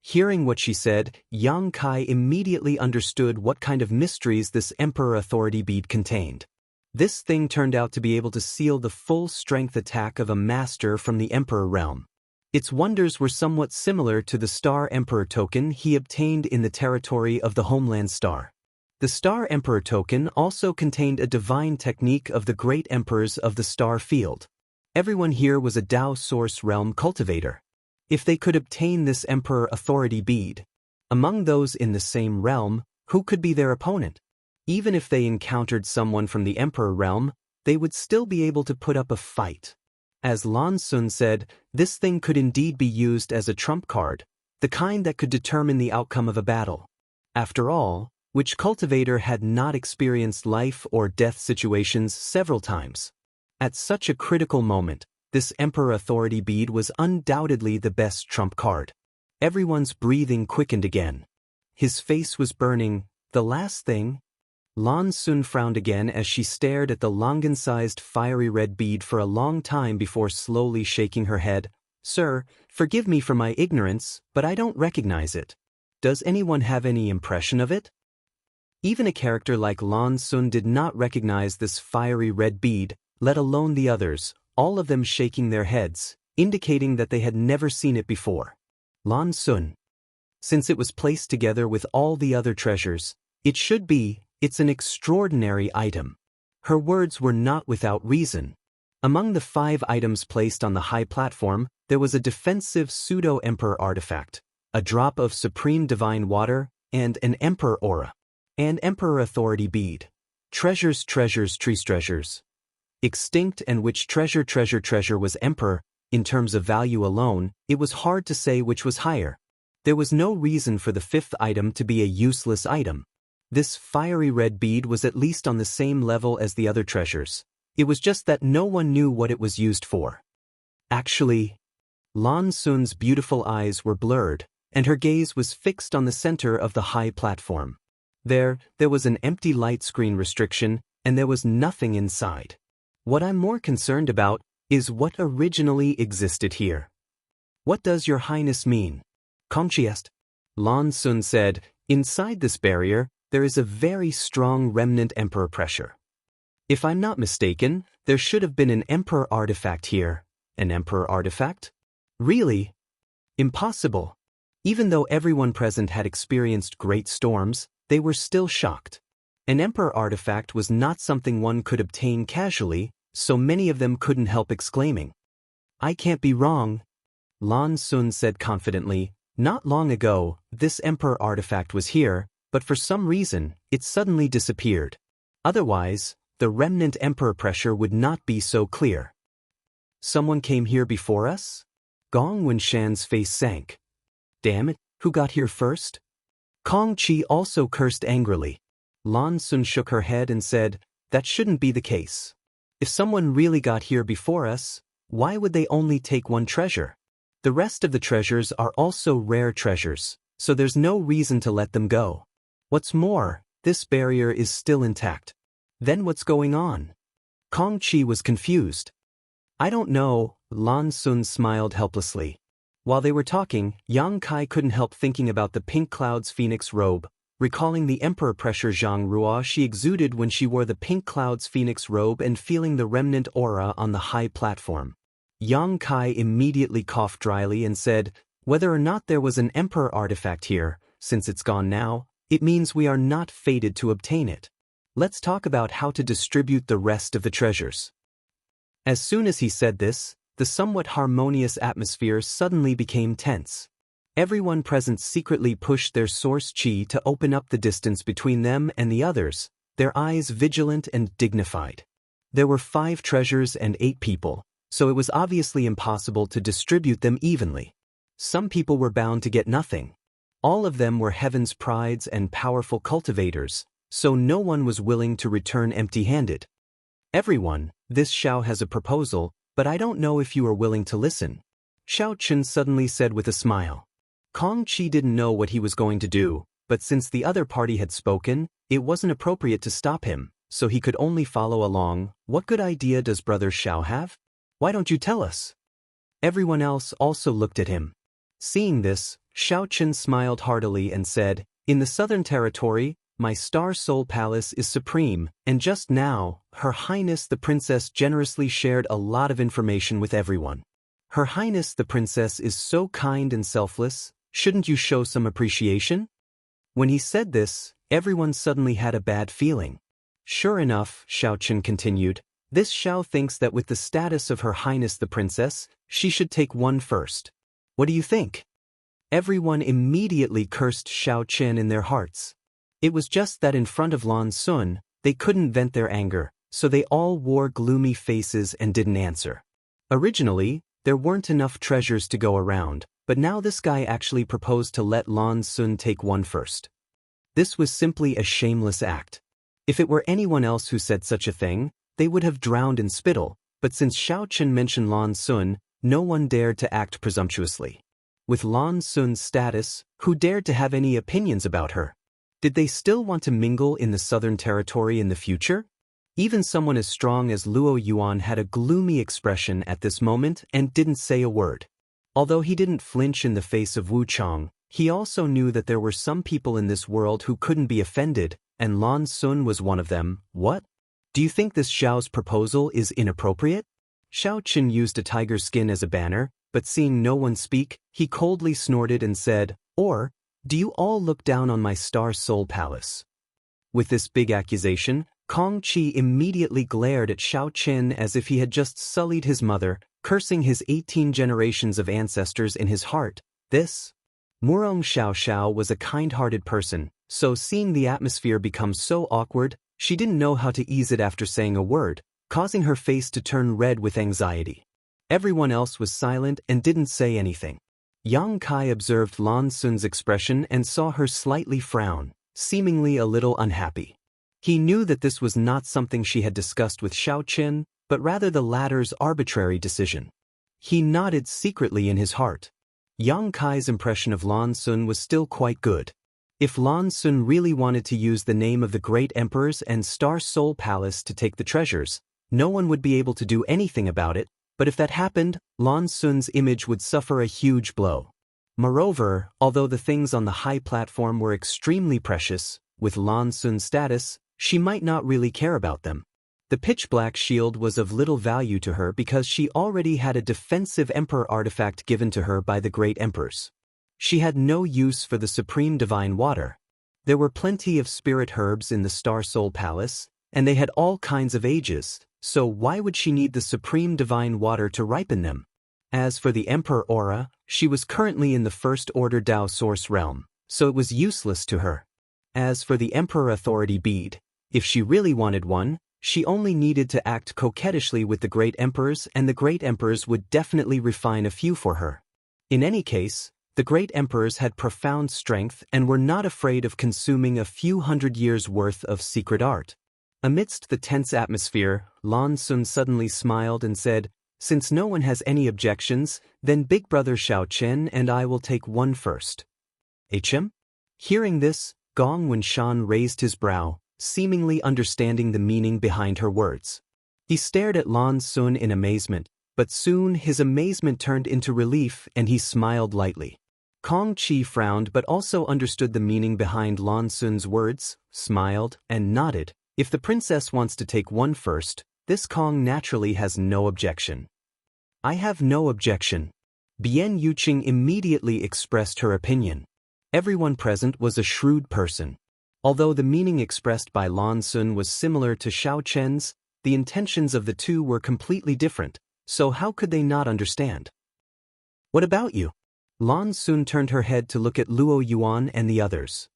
Hearing what she said, Yang Kai immediately understood what kind of mysteries this Emperor Authority Bead contained. This thing turned out to be able to seal the full-strength attack of a master from the Emperor realm. Its wonders were somewhat similar to the Star Emperor token he obtained in the territory of the Homeland Star. The Star Emperor token also contained a divine technique of the great emperors of the star field. Everyone here was a Tao Source realm cultivator. If they could obtain this Emperor Authority Bead, among those in the same realm, who could be their opponent? Even if they encountered someone from the Emperor realm, they would still be able to put up a fight. As Lan Sun said, this thing could indeed be used as a trump card, the kind that could determine the outcome of a battle. After all, which cultivator had not experienced life or death situations several times? At such a critical moment, this Emperor Authority Bead was undoubtedly the best trump card. Everyone's breathing quickened again. His face was burning. The last thing? Lan Sun frowned again as she stared at the longan-sized fiery red bead for a long time before slowly shaking her head. "Sir, forgive me for my ignorance, but I don't recognize it. Does anyone have any impression of it?" Even a character like Lan Sun did not recognize this fiery red bead, let alone the others, all of them shaking their heads, indicating that they had never seen it before. Lan Sun. Since it was placed together with all the other treasures, it's an extraordinary item. Her words were not without reason. Among the 5 items placed on the high platform, there was a defensive pseudo-emperor artifact, a drop of supreme divine water, and an emperor aura. And Emperor Authority Bead. Treasures, treasures. Extinct, and which treasure was emperor. In terms of value alone, it was hard to say which was higher. There was no reason for the 5th item to be a useless item. This fiery red bead was at least on the same level as the other treasures. It was just that no one knew what it was used for. Actually, Lan Sun's beautiful eyes were blurred, and her gaze was fixed on the center of the high platform. There was an empty light screen restriction, and there was nothing inside. What I'm more concerned about is what originally existed here. "What does Your Highness mean?" "Conchiest," Lan Sun said, "inside this barrier, there is a very strong remnant emperor pressure. If I'm not mistaken, there should have been an emperor artifact here." "An emperor artifact? Really? Impossible." Even though everyone present had experienced great storms, they were still shocked. An emperor artifact was not something one could obtain casually, so many of them couldn't help exclaiming, "I can't be wrong." Lan Sun said confidently. Not long ago, this emperor artifact was here, but for some reason, it suddenly disappeared. Otherwise, the remnant emperor pressure would not be so clear. Someone came here before us? Gong Wenshan's face sank. Damn it, who got here first? Kong Qi also cursed angrily. Lan Sun shook her head and said, that shouldn't be the case. If someone really got here before us, why would they only take one treasure? The rest of the treasures are also rare treasures, so there's no reason to let them go. What's more, this barrier is still intact. Then what's going on? Kong Qi was confused. I don't know, Lan Sun smiled helplessly. While they were talking, Yang Kai couldn't help thinking about the pink cloud's phoenix robe, recalling the emperor pressure Zhang Ruo she exuded when she wore the pink cloud's phoenix robe and feeling the remnant aura on the high platform. Yang Kai immediately coughed dryly and said, whether or not there was an emperor artifact here, since it's gone now, it means we are not fated to obtain it. Let's talk about how to distribute the rest of the treasures. As soon as he said this, the somewhat harmonious atmosphere suddenly became tense. Everyone present secretly pushed their source chi to open up the distance between them and the others, their eyes vigilant and dignified. There were 5 treasures and 8 people, so it was obviously impossible to distribute them evenly. Some people were bound to get nothing. All of them were heaven's prides and powerful cultivators, so no one was willing to return empty-handed. Everyone, this Xiao has a proposal, but I don't know if you are willing to listen. Xiao Chun suddenly said with a smile. Kong Qi didn't know what he was going to do, but since the other party had spoken, it wasn't appropriate to stop him, so he could only follow along. What good idea does Brother Xiao have? Why don't you tell us? Everyone else also looked at him. Seeing this, Xiao Chun smiled heartily and said, in the Southern Territory, my Star Soul Palace is supreme, and just now, Her Highness the Princess generously shared a lot of information with everyone. Her Highness the Princess is so kind and selfless, shouldn't you show some appreciation? When he said this, everyone suddenly had a bad feeling. Sure enough, Xiao Chun continued, this Xiao thinks that with the status of Her Highness the Princess, she should take one first. What do you think? Everyone immediately cursed Xiao Chen in their hearts. It was just that in front of Lan Sun, they couldn't vent their anger, so they all wore gloomy faces and didn't answer. Originally, there weren't enough treasures to go around, but now this guy actually proposed to let Lan Sun take one first. This was simply a shameless act. If it were anyone else who said such a thing, they would have drowned in spittle, but since Xiao Chen mentioned Lan Sun, no one dared to act presumptuously. With Lan Sun's status, who dared to have any opinions about her? Did they still want to mingle in the Southern Territory in the future? Even someone as strong as Luo Yuan had a gloomy expression at this moment and didn't say a word. Although he didn't flinch in the face of Wu Chong, he also knew that there were some people in this world who couldn't be offended, and Lan Sun was one of them. What? Do you think this Xiao's proposal is inappropriate? Xiao Qin used a tiger skin as a banner, but seeing no one speak, he coldly snorted and said, or, do you all look down on my Star Soul Palace? With this big accusation, Kong Qi immediately glared at Xiao Qin as if he had just sullied his mother, cursing his 18 generations of ancestors in his heart. This Murong Xiao Xiao was a kind-hearted person, so seeing the atmosphere become so awkward, she didn't know how to ease it after saying a word, causing her face to turn red with anxiety. Everyone else was silent and didn't say anything. Yang Kai observed Lan Sun's expression and saw her slightly frown, seemingly a little unhappy. He knew that this was not something she had discussed with Xiao Qin, but rather the latter's arbitrary decision. He nodded secretly in his heart. Yang Kai's impression of Lan Sun was still quite good. If Lan Sun really wanted to use the name of the great emperors and Star Soul Palace to take the treasures, no one would be able to do anything about it, but if that happened, Lan Sun's image would suffer a huge blow. Moreover, although the things on the high platform were extremely precious, with Lan Sun's status, she might not really care about them. The pitch-black shield was of little value to her because she already had a defensive emperor artifact given to her by the great emperors. She had no use for the supreme divine water. There were plenty of spirit herbs in the Star Soul Palace, and they had all kinds of ages, so why would she need the supreme divine water to ripen them? As for the Emperor Aura, she was currently in the First Order Dao Source realm, so it was useless to her. As for the Emperor Authority Bead, if she really wanted one, she only needed to act coquettishly with the Great Emperors, and the Great Emperors would definitely refine a few for her. In any case, the Great Emperors had profound strength and were not afraid of consuming a few hundred years' worth of secret art. Amidst the tense atmosphere, Lan Sun suddenly smiled and said, "Since no one has any objections, then Big Brother Xiao Chen and I will take one first." "Hm?" Hearing this, Gong Wenshan raised his brow, seemingly understanding the meaning behind her words. He stared at Lan Sun in amazement, but soon his amazement turned into relief and he smiled lightly. Kong Qi frowned but also understood the meaning behind Lan Sun's words, smiled, and nodded. If the princess wants to take one first, this Kong naturally has no objection. "I have no objection." Bian Yuqing immediately expressed her opinion. Everyone present was a shrewd person. Although the meaning expressed by Lan Sun was similar to Xiao Chen's, the intentions of the two were completely different, so how could they not understand? "What about you?" Lan Sun turned her head to look at Luo Yuan and the others.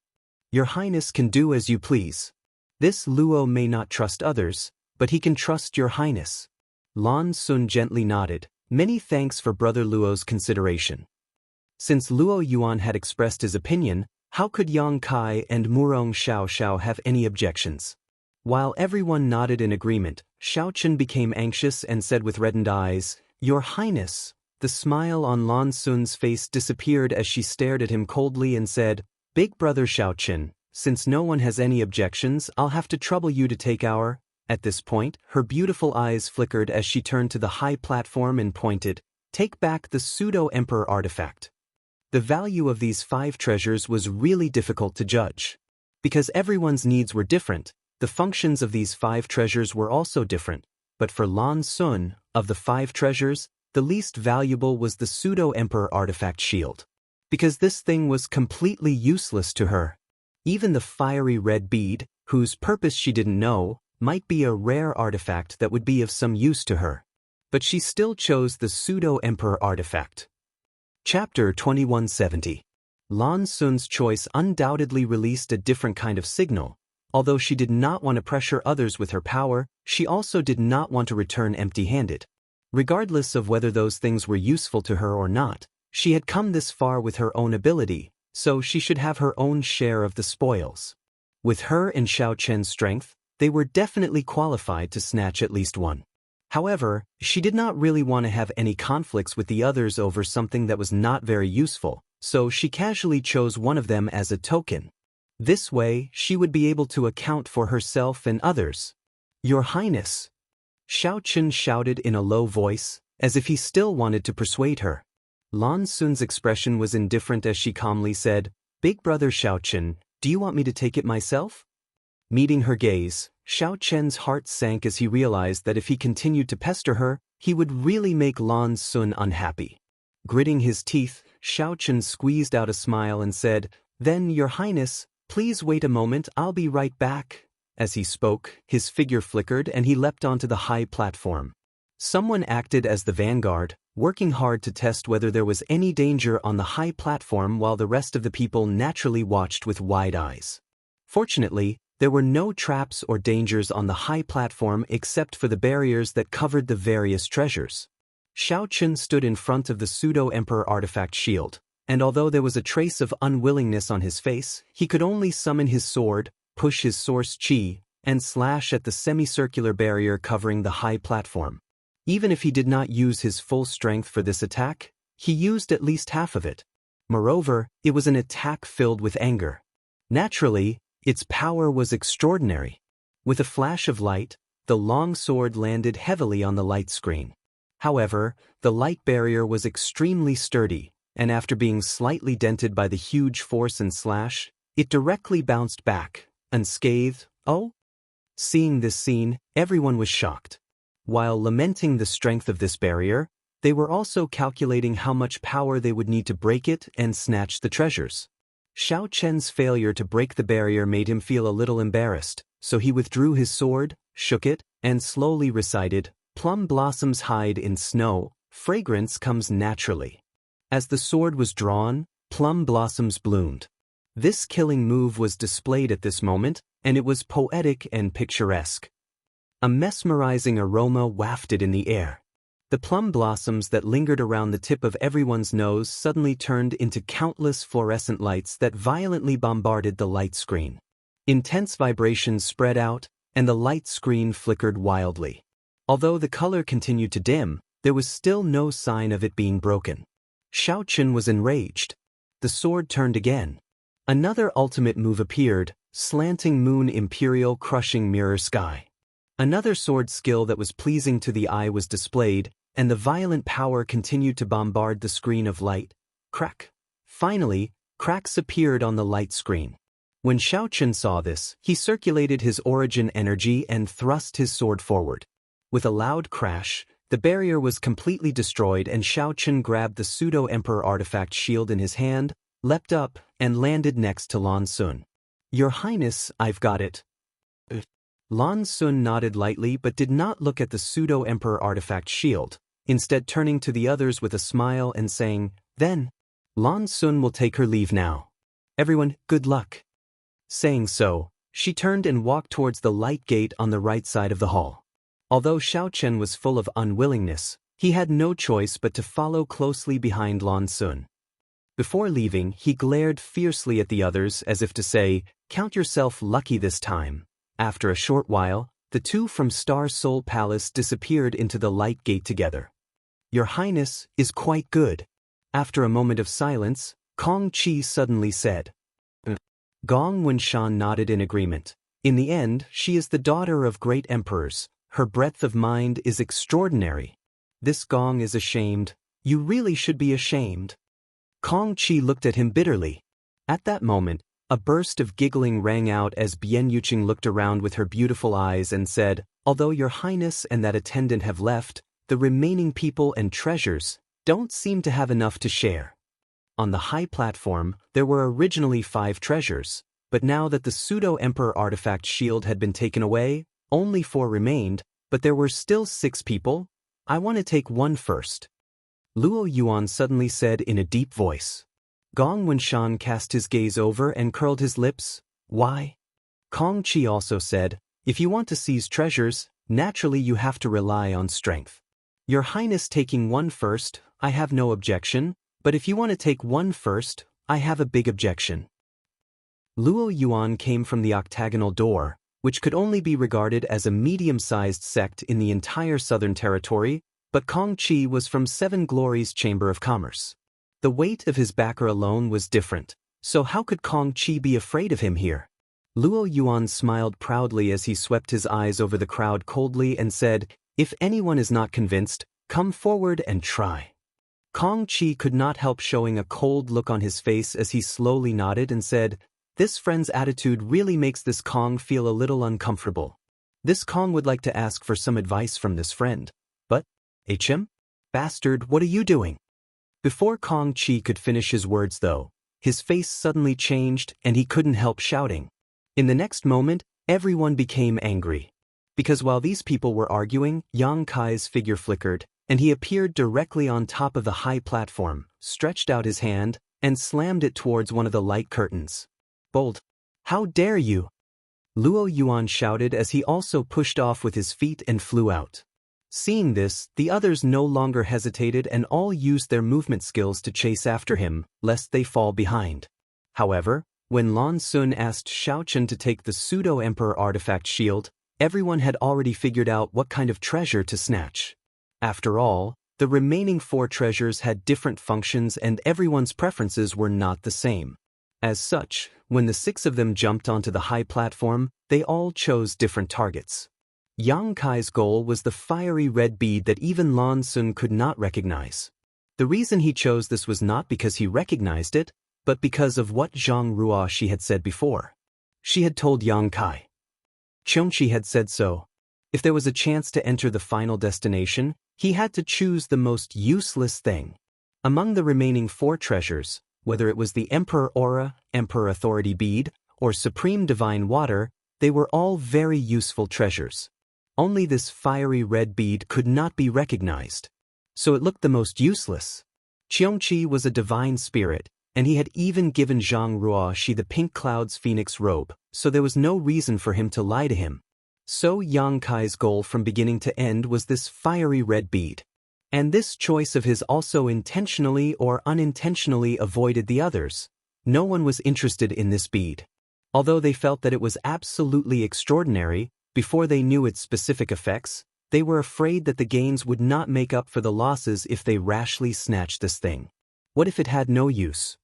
"Your Highness can do as you please. This Luo may not trust others, but he can trust your Highness." Lan Sun gently nodded. "Many thanks for Brother Luo's consideration." Since Luo Yuan had expressed his opinion, how could Yang Kai and Murong Xiao have any objections? While everyone nodded in agreement, Xiao Chen became anxious and said with reddened eyes, "Your Highness." The smile on Lan Sun's face disappeared as she stared at him coldly and said, "Big Brother Xiao Chen, since no one has any objections, I'll have to trouble you to take our—" At this point, her beautiful eyes flickered as she turned to the high platform and pointed, "Take back the pseudo-emperor artifact." The value of these 5 treasures was really difficult to judge. Because everyone's needs were different, the functions of these 5 treasures were also different, but for Lan Sun, of the 5 treasures, the least valuable was the pseudo-emperor artifact shield. Because this thing was completely useless to her. Even the fiery red bead, whose purpose she didn't know, might be a rare artifact that would be of some use to her. But she still chose the pseudo-emperor artifact. Chapter 2170. Lan Sun's choice undoubtedly released a different kind of signal. Although she did not want to pressure others with her power, she also did not want to return empty-handed. Regardless of whether those things were useful to her or not, she had come this far with her own ability, so she should have her own share of the spoils. With her and Xiao Chen's strength, they were definitely qualified to snatch at least one. However, she did not really want to have any conflicts with the others over something that was not very useful, so she casually chose one of them as a token. This way, she would be able to account for herself and others. "Your Highness!" Xiao Chen shouted in a low voice, as if he still wanted to persuade her. Lan Sun's expression was indifferent as she calmly said, "Big Brother Xiao Chen, do you want me to take it myself?" Meeting her gaze, Xiao Chen's heart sank as he realized that if he continued to pester her, he would really make Lan Sun unhappy. Gritting his teeth, Xiao Chen squeezed out a smile and said, "Then, Your Highness, please wait a moment, I'll be right back." As he spoke, his figure flickered and he leapt onto the high platform. Someone acted as the vanguard, working hard to test whether there was any danger on the high platform while the rest of the people naturally watched with wide eyes. Fortunately, there were no traps or dangers on the high platform except for the barriers that covered the various treasures. Xiao Chen stood in front of the pseudo-emperor artifact shield, and although there was a trace of unwillingness on his face, he could only summon his sword, push his source qi, and slash at the semicircular barrier covering the high platform. Even if he did not use his full strength for this attack, he used at least half of it. Moreover, it was an attack filled with anger. Naturally, its power was extraordinary. With a flash of light, the long sword landed heavily on the light screen. However, the light barrier was extremely sturdy, and after being slightly dented by the huge force and slash, it directly bounced back, unscathed. "Oh?" Seeing this scene, everyone was shocked. While lamenting the strength of this barrier, they were also calculating how much power they would need to break it and snatch the treasures. Xiao Chen's failure to break the barrier made him feel a little embarrassed, so he withdrew his sword, shook it, and slowly recited, "Plum blossoms hide in snow, fragrance comes naturally. As the sword was drawn, plum blossoms bloomed. This killing move was displayed at this moment, and it was poetic and picturesque. A mesmerizing aroma wafted in the air. The plum blossoms that lingered around the tip of everyone's nose suddenly turned into countless fluorescent lights that violently bombarded the light screen. Intense vibrations spread out, and the light screen flickered wildly. Although the color continued to dim, there was still no sign of it being broken. Xiaochen was enraged. The sword turned again. Another ultimate move appeared, slanting moon imperial crushing mirror sky. Another sword skill that was pleasing to the eye was displayed, and the violent power continued to bombard the screen of light. Crack. Finally, cracks appeared on the light screen. When Xiaochen saw this, he circulated his origin energy and thrust his sword forward. With a loud crash, the barrier was completely destroyed and Xiaochen grabbed the Pseudo-Emperor artifact shield in his hand, leapt up, and landed next to Lan Sun. "Your Highness, I've got it." Lan Sun nodded lightly but did not look at the Pseudo-Emperor artifact shield, instead turning to the others with a smile and saying, "Then, Lan Sun will take her leave now. Everyone, good luck." Saying so, she turned and walked towards the light gate on the right side of the hall. Although Xiaochen was full of unwillingness, he had no choice but to follow closely behind Lan Sun. Before leaving, he glared fiercely at the others as if to say, "Count yourself lucky this time." After a short while, the two from Star Soul Palace disappeared into the light gate together. "Your Highness is quite good." After a moment of silence, Kong Qi suddenly said. Gong Wenshan nodded in agreement. In the end, she is the daughter of great emperors. Her breadth of mind is extraordinary. This Gong is ashamed. You really should be ashamed. Kong Qi looked at him bitterly. At that moment, a burst of giggling rang out as Bian Yuqing looked around with her beautiful eyes and said, "Although your Highness and that attendant have left, the remaining people and treasures don't seem to have enough to share." On the high platform, there were originally 5 treasures, but now that the Pseudo-Emperor artifact shield had been taken away, only 4 remained, but there were still 6 people. "I want to take one first," Luo Yuan suddenly said in a deep voice. Gong Wenshan cast his gaze over and curled his lips. "Why?" Kong Qi also said, "If you want to seize treasures, naturally you have to rely on strength. Your Highness taking one first, I have no objection, but if you want to take one first, I have a big objection." Luo Yuan came from the octagonal door, which could only be regarded as a medium-sized sect in the entire Southern Territory, but Kong Qi was from Seven Glories Chamber of Commerce. The weight of his backer alone was different, so how could Kong Qi be afraid of him here? Luo Yuan smiled proudly as he swept his eyes over the crowd coldly and said, "If anyone is not convinced, come forward and try." Kong Qi could not help showing a cold look on his face as he slowly nodded and said, "This friend's attitude really makes this Kong feel a little uncomfortable. This Kong would like to ask for some advice from this friend. But, HM? Bastard, what are you doing?" Before Kong Qi could finish his words though, his face suddenly changed and he couldn't help shouting. In the next moment, everyone became angry. Because while these people were arguing, Yang Kai's figure flickered, and he appeared directly on top of the high platform, stretched out his hand, and slammed it towards one of the light curtains. "Bold! How dare you!" Luo Yuan shouted as he also pushed off with his feet and flew out. Seeing this, the others no longer hesitated and all used their movement skills to chase after him, lest they fall behind. However, when Lan Sun asked Xiaochen to take the Pseudo-Emperor artifact shield, everyone had already figured out what kind of treasure to snatch. After all, the remaining 4 treasures had different functions and everyone's preferences were not the same. As such, when the 6 of them jumped onto the high platform, they all chose different targets. Yang Kai's goal was the fiery red bead that even Lan Sun could not recognize. The reason he chose this was not because he recognized it, but because of what Zhang Ruoshi had said before. She had told Yang Kai. Chongqi had said so. If there was a chance to enter the final destination, he had to choose the most useless thing. Among the remaining 4 treasures, whether it was the Emperor Aura, Emperor Authority Bead, or Supreme Divine Water, they were all very useful treasures. Only this fiery red bead could not be recognized. so it looked the most useless. Qiongqi was a divine spirit, and he had even given Zhang Ruoxi the pink cloud's phoenix robe, so there was no reason for him to lie to him. So Yang Kai's goal from beginning to end was this fiery red bead. And this choice of his also intentionally or unintentionally avoided the others. No one was interested in this bead. Although they felt that it was absolutely extraordinary, before they knew its specific effects, they were afraid that the gains would not make up for the losses if they rashly snatched this thing. What if it had no use?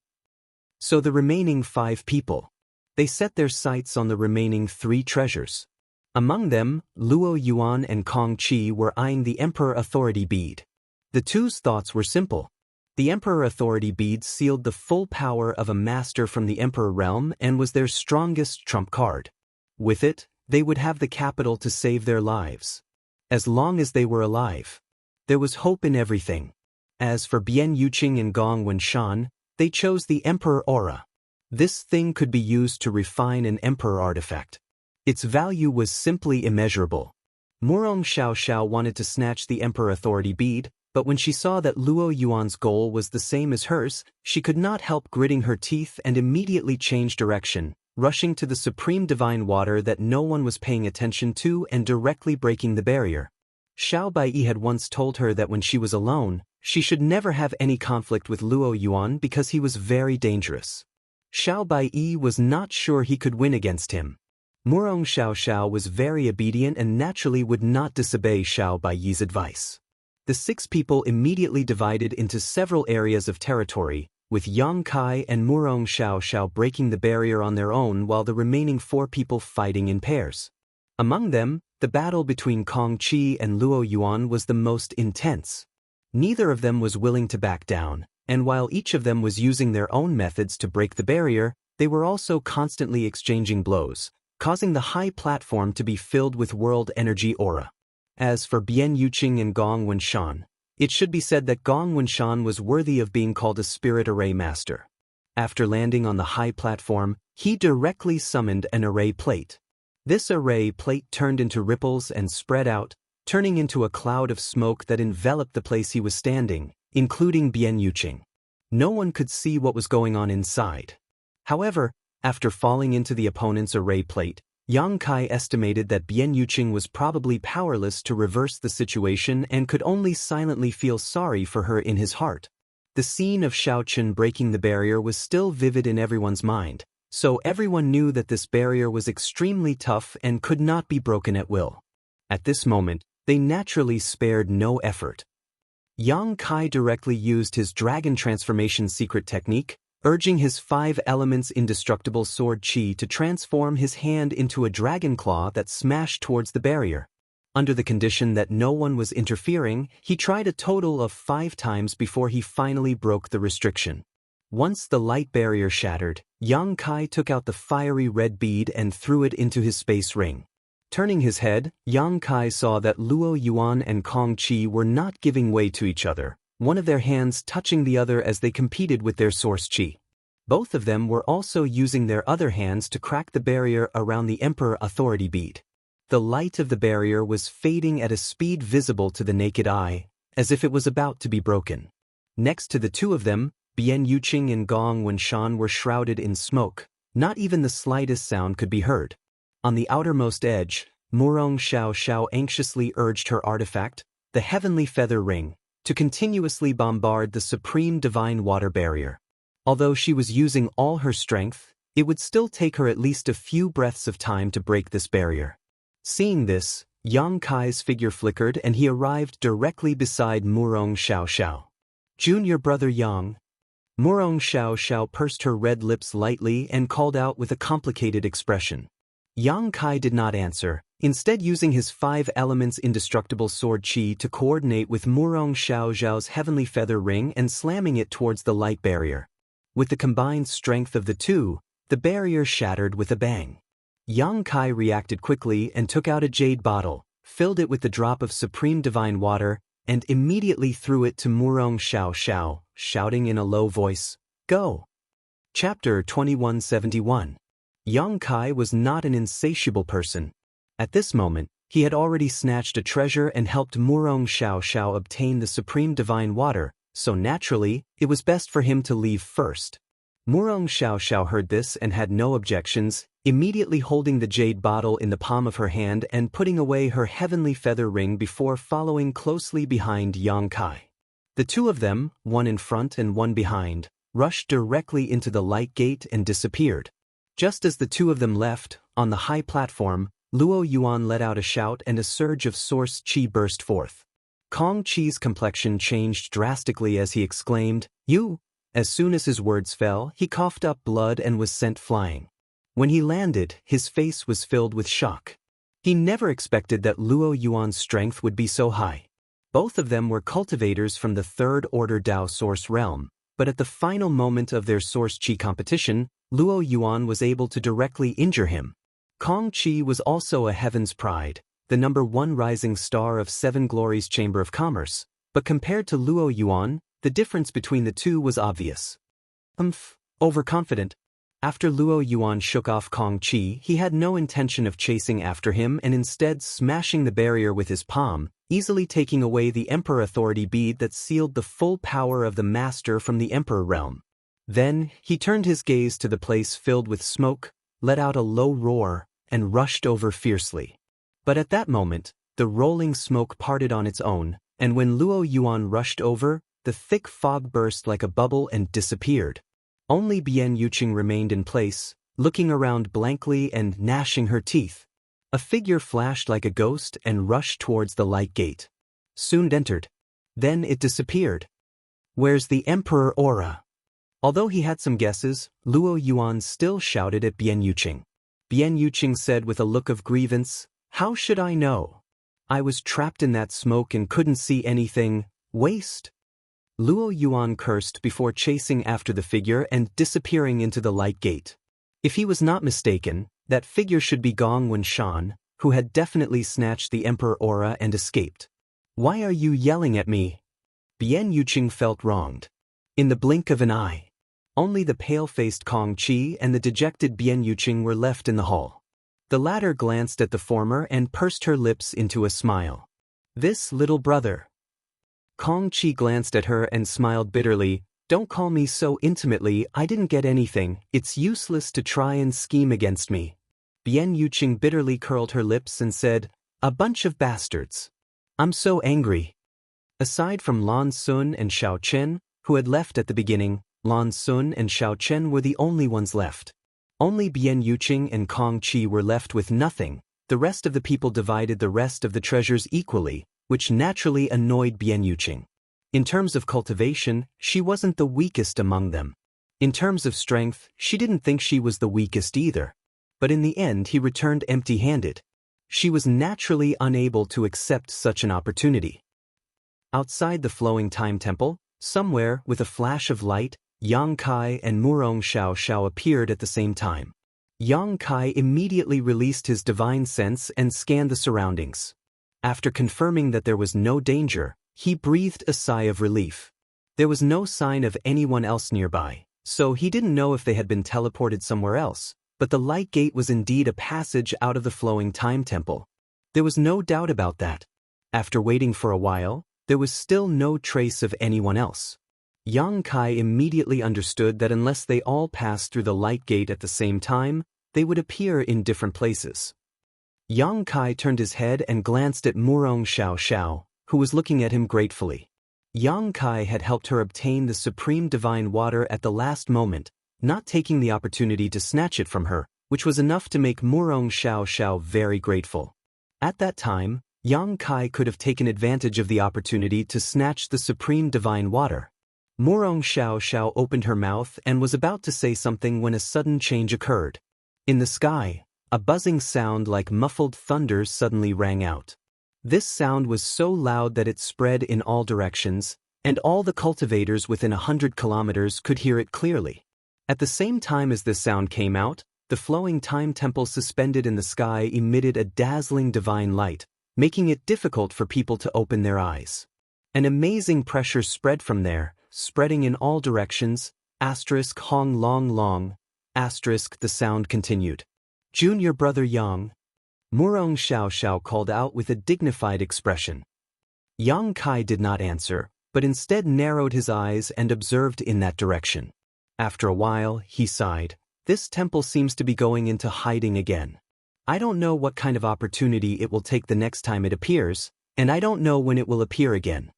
So the remaining 5 people. They set their sights on the remaining 3 treasures. Among them, Luo Yuan and Kong Qi were eyeing the Emperor Authority bead. The two's thoughts were simple. The Emperor Authority bead sealed the full power of a master from the Emperor realm and was their strongest trump card. With it, they would have the capital to save their lives. As long as they were alive. There was hope in everything. As for Bian Yuqing and Gong Wenshan, they chose the Emperor Aura. This thing could be used to refine an Emperor artifact. Its value was simply immeasurable. Murong Xiaoxiao wanted to snatch the Emperor Authority bead, but when she saw that Luo Yuan's goal was the same as hers, she could not help gritting her teeth and immediately change direction, rushing to the supreme divine water that no one was paying attention to and directly breaking the barrier. Xiao Baiyi had once told her that when she was alone, she should never have any conflict with Luo Yuan because he was very dangerous. Xiao Baiyi was not sure he could win against him. Murong Xiaoxiao was very obedient and naturally would not disobey Xiao Baiyi's advice. The 6 people immediately divided into several areas of territory, with Yang Kai and Murong Xiaoxiao breaking the barrier on their own while the remaining 4 people fighting in pairs. Among them, the battle between Kong Qi and Luo Yuan was the most intense. Neither of them was willing to back down, and while each of them was using their own methods to break the barrier, they were also constantly exchanging blows, causing the high platform to be filled with world energy aura. As for Bian Yuqing and Gong Wenshan, it should be said that Gong Wenshan was worthy of being called a spirit array master. After landing on the high platform, he directly summoned an array plate. This array plate turned into ripples and spread out, turning into a cloud of smoke that enveloped the place he was standing, including Bian Yuqing. No one could see what was going on inside. However, after falling into the opponent's array plate, Yang Kai estimated that Bian Yuqing was probably powerless to reverse the situation and could only silently feel sorry for her in his heart. The scene of Xiao Chun breaking the barrier was still vivid in everyone's mind, so everyone knew that this barrier was extremely tough and could not be broken at will. At this moment, they naturally spared no effort. Yang Kai directly used his dragon transformation secret technique, urging his 5 elements indestructible sword qi to transform his hand into a dragon claw that smashed towards the barrier. Under the condition that no one was interfering, he tried a total of 5 times before he finally broke the restriction. Once the light barrier shattered, Yang Kai took out the fiery red bead and threw it into his space ring. Turning his head, Yang Kai saw that Luo Yuan and Kong Qi were not giving way to each other, one of their hands touching the other as they competed with their source qi. Both of them were also using their other hands to crack the barrier around the Emperor Authority bead. The light of the barrier was fading at a speed visible to the naked eye, as if it was about to be broken. Next to the 2 of them, Bian Yuqing and Gong Wenshan were shrouded in smoke. Not even the slightest sound could be heard. On the outermost edge, Murong Xiaoxiao anxiously urged her artifact, the Heavenly Feather Ring, to continuously bombard the supreme divine water barrier. Although she was using all her strength, it would still take her at least a few breaths of time to break this barrier. Seeing this, Yang Kai's figure flickered and he arrived directly beside Murong Xiaoxiao. "Junior brother Yang." Murong Xiaoxiao pursed her red lips lightly and called out with a complicated expression. Yang Kai did not answer, instead using his 5 elements indestructible sword qi to coordinate with Murong Xiaoxiao's heavenly feather ring and slamming it towards the light barrier. With the combined strength of the 2, the barrier shattered with a bang. Yang Kai reacted quickly and took out a jade bottle, filled it with the drop of supreme divine water, and immediately threw it to Murong Xiaoxiao, shouting in a low voice, "Go!" Chapter 2171. Yang Kai was not an insatiable person. At this moment, He had already snatched a treasure and helped Murong Xiao obtain the supreme divine water, so naturally, it was best for him to leave first. Murong Xiao heard this and had no objections, immediately holding the jade bottle in the palm of her hand and putting away her heavenly feather ring before following closely behind Yang Kai. The two of them, one in front and one behind, rushed directly into the light gate and disappeared. Just as the two of them left, on the high platform, Luo Yuan let out a shout and a surge of source qi burst forth. Kong Qi's complexion changed drastically as he exclaimed, "You!" As soon as his words fell, he coughed up blood and was sent flying. When he landed, his face was filled with shock. He never expected that Luo Yuan's strength would be so high. Both of them were cultivators from the third-order Dao Source realm, but at the final moment of their Source Qi competition, Luo Yuan was able to directly injure him. Kong Qi was also a heaven's pride, the #1 rising star of Seven Glories Chamber of Commerce, but compared to Luo Yuan, the difference between the two was obvious. Overconfident. After Luo Yuan shook off Kong Qi, he had no intention of chasing after him and instead smashing the barrier with his palm, easily taking away the Emperor Authority bead that sealed the full power of the Master from the Emperor realm. Then, he turned his gaze to the place filled with smoke, let out a low roar, and rushed over fiercely. But at that moment, the rolling smoke parted on its own, and when Luo Yuan rushed over, the thick fog burst like a bubble and disappeared. Only Bian Yuqing remained in place, looking around blankly and gnashing her teeth. A figure flashed like a ghost and rushed towards the light gate. Soon entered. Then it disappeared. "Where's the Emperor Aura?" Although he had some guesses, Luo Yuan still shouted at Bian Yuqing. Bian Yuqing said with a look of grievance, "How should I know? I was trapped in that smoke and couldn't see anything. Waste." Luo Yuan cursed before chasing after the figure and disappearing into the light gate. If he was not mistaken, that figure should be Gong Wenshan, who had definitely snatched the Emperor Aura and escaped. "Why are you yelling at me?" Bian Yuqing felt wronged. In the blink of an eye, only the pale-faced Kong Qi and the dejected Bian Yuqing were left in the hall. The latter glanced at the former and pursed her lips into a smile. "This little brother." Kong Qi glanced at her and smiled bitterly. "Don't call me so intimately, I didn't get anything, it's useless to try and scheme against me." Bian Yuqing bitterly curled her lips and said, "A bunch of bastards. I'm so angry." Aside from Lan Sun and Xiao Chen, who had left at the beginning, Lan Sun and Xiao Chen were the only ones left. Only Bian Yuqing and Kong Qi were left with nothing. The rest of the people divided the rest of the treasures equally, which naturally annoyed Bian Yuqing. In terms of cultivation, she wasn't the weakest among them. In terms of strength, she didn't think she was the weakest either. But in the end he returned empty-handed. She was naturally unable to accept such an opportunity. Outside the flowing time temple, somewhere, with a flash of light, Yang Kai and Murong Xiao appeared at the same time. Yang Kai immediately released his divine sense and scanned the surroundings. After confirming that there was no danger, he breathed a sigh of relief. There was no sign of anyone else nearby, so he didn't know if they had been teleported somewhere else, but the light gate was indeed a passage out of the flowing time temple. There was no doubt about that. After waiting for a while, there was still no trace of anyone else. Yang Kai immediately understood that unless they all passed through the light gate at the same time, they would appear in different places. Yang Kai turned his head and glanced at Murong Xiao, who was looking at him gratefully. Yang Kai had helped her obtain the supreme divine water at the last moment, not taking the opportunity to snatch it from her, which was enough to make Murong Xiao very grateful. At that time, Yang Kai could have taken advantage of the opportunity to snatch the supreme divine water. Murong Xiao opened her mouth and was about to say something when a sudden change occurred. In the sky, a buzzing sound like muffled thunder suddenly rang out. This sound was so loud that it spread in all directions, and all the cultivators within 100 kilometers could hear it clearly. At the same time as this sound came out, the flowing time temple suspended in the sky emitted a dazzling divine light, making it difficult for people to open their eyes. An amazing pressure spread from there, spreading in all directions, Hong long, the sound continued. "Junior brother Yang." Murong Xiao Xiao called out with a dignified expression. Yang Kai did not answer, but instead narrowed his eyes and observed in that direction. After a while, he sighed. This temple seems to be going into hiding again. I don't know what kind of opportunity it will take the next time it appears, and I don't know when it will appear again.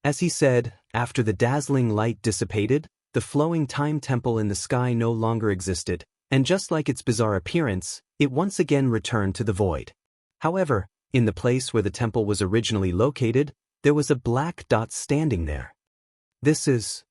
As he said, after the dazzling light dissipated, the flowing time temple in the sky no longer existed, and just like its bizarre appearance, it once again returned to the void. However, in the place where the temple was originally located, there was a black dot standing there. This is...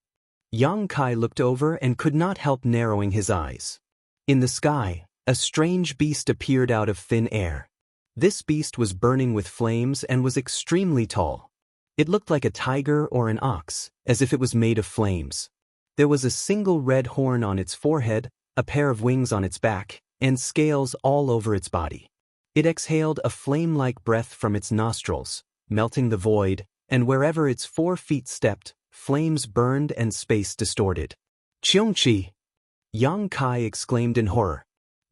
Yang Kai looked over and could not help narrowing his eyes. In the sky, a strange beast appeared out of thin air. This beast was burning with flames and was extremely tall. It looked like a tiger or an ox, as if it was made of flames. There was a single red horn on its forehead, a pair of wings on its back, and scales all over its body. It exhaled a flame-like breath from its nostrils, melting the void, and wherever its 4 feet stepped, flames burned and space distorted. Cheongqi! Yang Kai exclaimed in horror.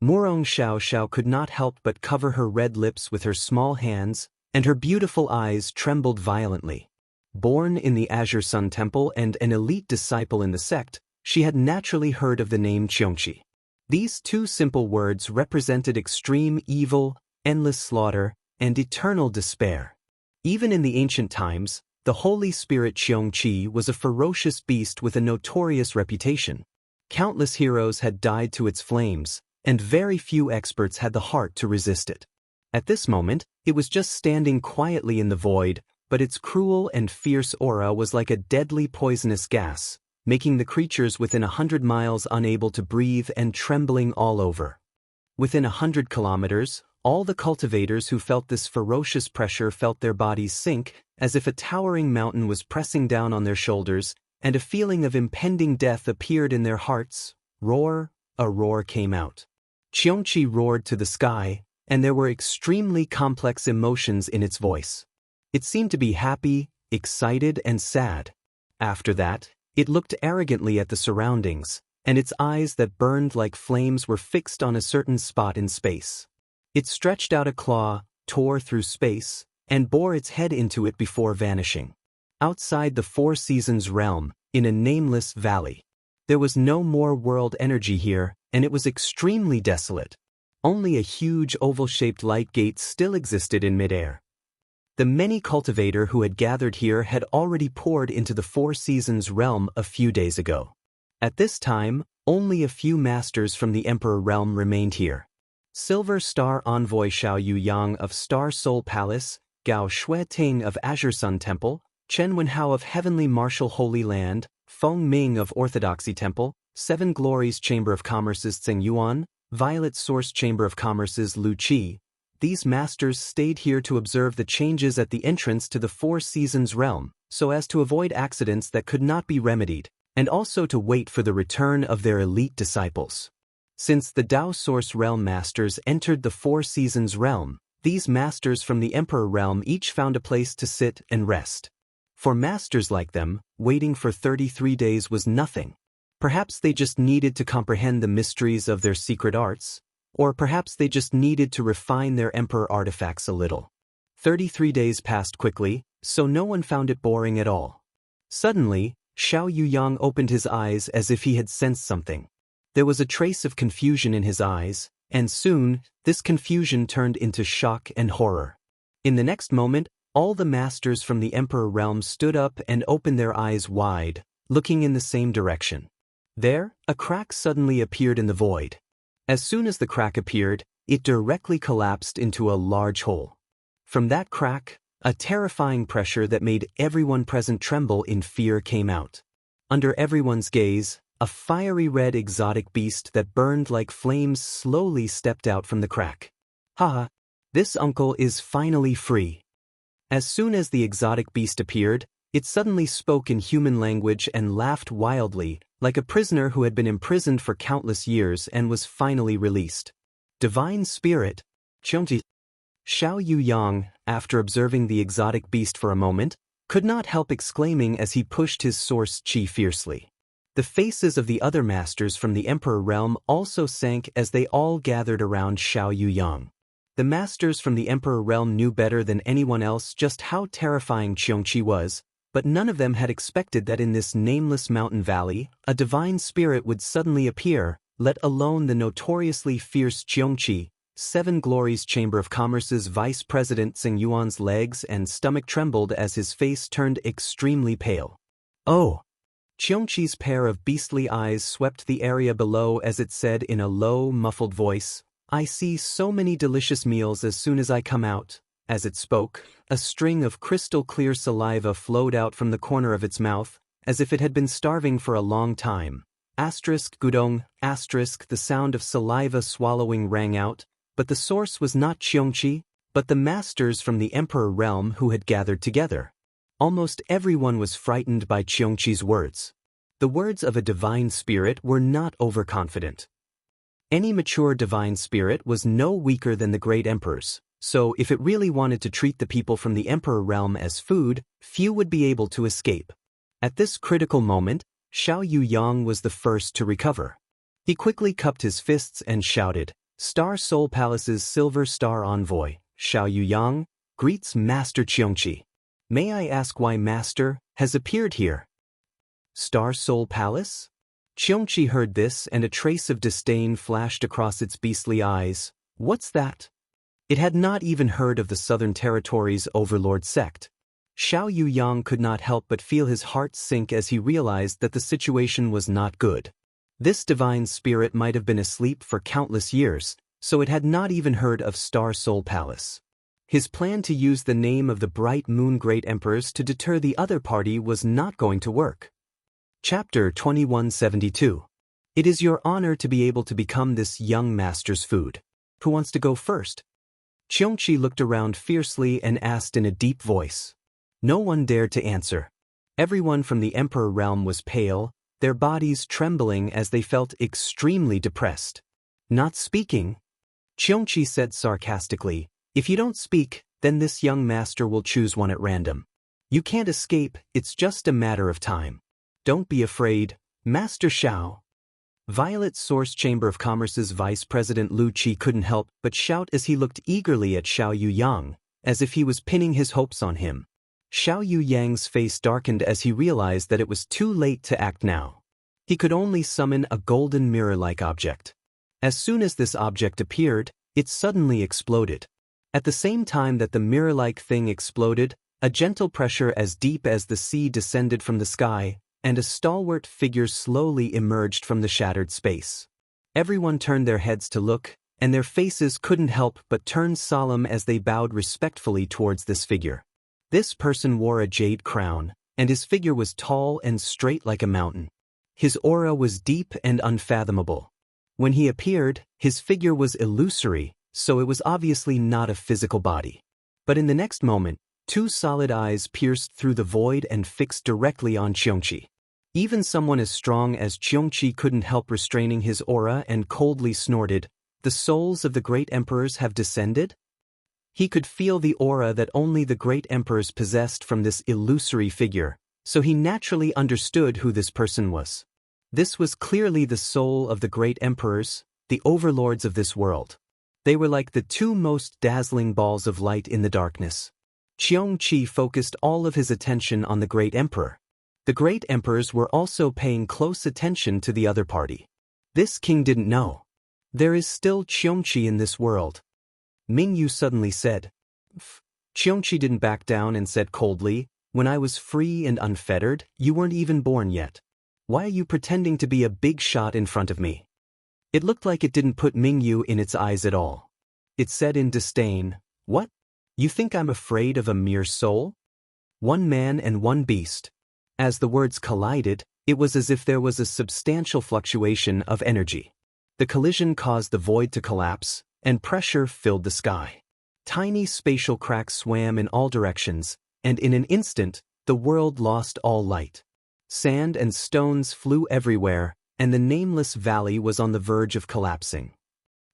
Murong Xiao Xiao could not help but cover her red lips with her small hands, and her beautiful eyes trembled violently. Born in the Azure Sun Temple and an elite disciple in the sect, she had naturally heard of the name Cheongqi. These 2 simple words represented extreme evil, endless slaughter, and eternal despair. Even in the ancient times, the Holy Spirit Cheongqi was a ferocious beast with a notorious reputation. Countless heroes had died to its flames, and very few experts had the heart to resist it. At this moment, it was just standing quietly in the void, but its cruel and fierce aura was like a deadly poisonous gas, making the creatures within 100 miles unable to breathe and trembling all over. Within 100 kilometers, all the cultivators who felt this ferocious pressure felt their bodies sink, as if a towering mountain was pressing down on their shoulders, and a feeling of impending death appeared in their hearts. Roar, a roar came out. Cheongqi roared to the sky, and there were extremely complex emotions in its voice. It seemed to be happy, excited, and sad. After that, it looked arrogantly at the surroundings, and its eyes that burned like flames were fixed on a certain spot in space. It stretched out a claw, tore through space, and bore its head into it before vanishing. Outside the 4 Seasons realm, in a nameless valley. There was no more world energy here, and it was extremely desolate. Only a huge oval-shaped light gate still existed in midair. The many cultivator who had gathered here had already poured into the 4 Seasons realm a few days ago. At this time, only a few masters from the Emperor realm remained here. Silver Star Envoy Xiao Yuyang of Star Soul Palace, Gao Shueting of Azure Sun Temple, Chen Wenhao of Heavenly Martial Holy Land, Feng Ming of Orthodoxy Temple, 7 Glories Chamber of Commerce's Tseng Yuan, Violet Source Chamber of Commerce's Lu Qi. These masters stayed here to observe the changes at the entrance to the 4 Seasons realm, so as to avoid accidents that could not be remedied, and also to wait for the return of their elite disciples. Since the Dao Source Realm masters entered the 4 Seasons realm, these masters from the Emperor realm each found a place to sit and rest. For masters like them, waiting for 33 days was nothing. Perhaps they just needed to comprehend the mysteries of their secret arts, or perhaps they just needed to refine their Emperor artifacts a little. 33 days passed quickly, so no one found it boring at all. Suddenly, Xiao Yuyang opened his eyes as if he had sensed something. There was a trace of confusion in his eyes, and soon, this confusion turned into shock and horror. In the next moment, all the masters from the Emperor realm stood up and opened their eyes wide, looking in the same direction. There, a crack suddenly appeared in the void. As soon as the crack appeared, it directly collapsed into a large hole. From that crack, a terrifying pressure that made everyone present tremble in fear came out. Under everyone's gaze, a fiery red exotic beast that burned like flames slowly stepped out from the crack. "Ha! This uncle is finally free." As soon as the exotic beast appeared, it suddenly spoke in human language and laughed wildly, like a prisoner who had been imprisoned for countless years and was finally released. "Divine Spirit, Cheongqi." Xiao Yuyang, after observing the exotic beast for a moment, could not help exclaiming as he pushed his source qi fiercely. The faces of the other masters from the Emperor realm also sank as they all gathered around Xiao Yuyang. The masters from the Emperor realm knew better than anyone else just how terrifying Qiongqi was, but none of them had expected that in this nameless mountain valley, a divine spirit would suddenly appear, let alone the notoriously fierce Qiongqi. Seven Glories Chamber of Commerce's Vice President Tsing Yuan's legs and stomach trembled as his face turned extremely pale. Oh! Qiongqi's pair of beastly eyes swept the area below as it said in a low, muffled voice, "I see so many delicious meals as soon as I come out." As it spoke, a string of crystal-clear saliva flowed out from the corner of its mouth, as if it had been starving for a long time. Gudong, the sound of saliva swallowing rang out, but the source was not Qiongqi, but the masters from the Emperor realm who had gathered together. Almost everyone was frightened by Qiongqi's words. The words of a divine spirit were not overconfident. Any mature divine spirit was no weaker than the great emperors, so if it really wanted to treat the people from the Emperor realm as food, few would be able to escape. At this critical moment, Xiao Yuyang was the first to recover. He quickly cupped his fists and shouted, "Star Soul Palace's Silver Star Envoy, Xiao Yuyang, greets Master Qiongqi. May I ask why Master has appeared here?" Star Soul Palace? Qiongqi heard this and a trace of disdain flashed across its beastly eyes. What's that? It had not even heard of the Southern Territories' overlord sect. Xiao Yuyang could not help but feel his heart sink as he realized that the situation was not good. This divine spirit might have been asleep for countless years, so it had not even heard of Star Soul Palace. His plan to use the name of the Bright Moon Great Emperors to deter the other party was not going to work. Chapter 2172. It is your honor to be able to become this young master's food. Who wants to go first? Qiongqi looked around fiercely and asked in a deep voice. No one dared to answer. Everyone from the Emperor realm was pale, their bodies trembling as they felt extremely depressed. Not speaking? Qiongqi said sarcastically, "If you don't speak, then this young master will choose one at random. You can't escape, it's just a matter of time. Don't be afraid, Master Xiao." Violet Source Chamber of Commerce's Vice President Lu Qi couldn't help but shout as he looked eagerly at Xiao Yuyang, as if he was pinning his hopes on him. Xiao Yuyang's face darkened as he realized that it was too late to act now. He could only summon a golden mirror-like object. As soon as this object appeared, it suddenly exploded. At the same time that the mirror-like thing exploded, a gentle pressure as deep as the sea descended from the sky, and a stalwart figure slowly emerged from the shattered space. Everyone turned their heads to look, and their faces couldn't help but turn solemn as they bowed respectfully towards this figure. This person wore a jade crown, and his figure was tall and straight like a mountain. His aura was deep and unfathomable. When he appeared, his figure was illusory, so it was obviously not a physical body. But in the next moment, two solid eyes pierced through the void and fixed directly on Qiongqi. Even someone as strong as Qiongqi couldn't help restraining his aura and coldly snorted, "The souls of the great emperors have descended?" He could feel the aura that only the great emperors possessed from this illusory figure, so he naturally understood who this person was. This was clearly the soul of the great emperors, the overlords of this world. They were like the two most dazzling balls of light in the darkness. Qiongqi focused all of his attention on the great emperor. The great emperors were also paying close attention to the other party. This king didn't know. There is still Qiongqi in this world. Mingyu suddenly said. Qiongqi didn't back down and said coldly, "When I was free and unfettered, you weren't even born yet. Why are you pretending to be a big shot in front of me?" It looked like it didn't put Mingyu in its eyes at all. It said in disdain, "What? You think I'm afraid of a mere soul? One man and one beast." As the words collided, it was as if there was a substantial fluctuation of energy. The collision caused the void to collapse, and pressure filled the sky. Tiny spatial cracks swam in all directions, and in an instant, the world lost all light. Sand and stones flew everywhere, and the nameless valley was on the verge of collapsing.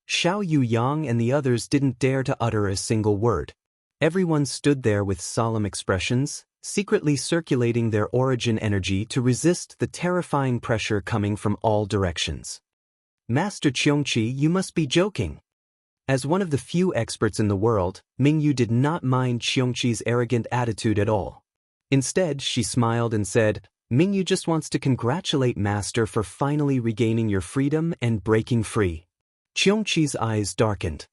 Xiao Yuyang and the others didn't dare to utter a single word. Everyone stood there with solemn expressions, secretly circulating their origin energy to resist the terrifying pressure coming from all directions. "Master Qiongqi, you must be joking." As one of the few experts in the world, Mingyu did not mind Qiongqi's arrogant attitude at all. Instead, she smiled and said, Mingyu just wants to congratulate Master for finally regaining your freedom and breaking free. Qiongqi's eyes darkened.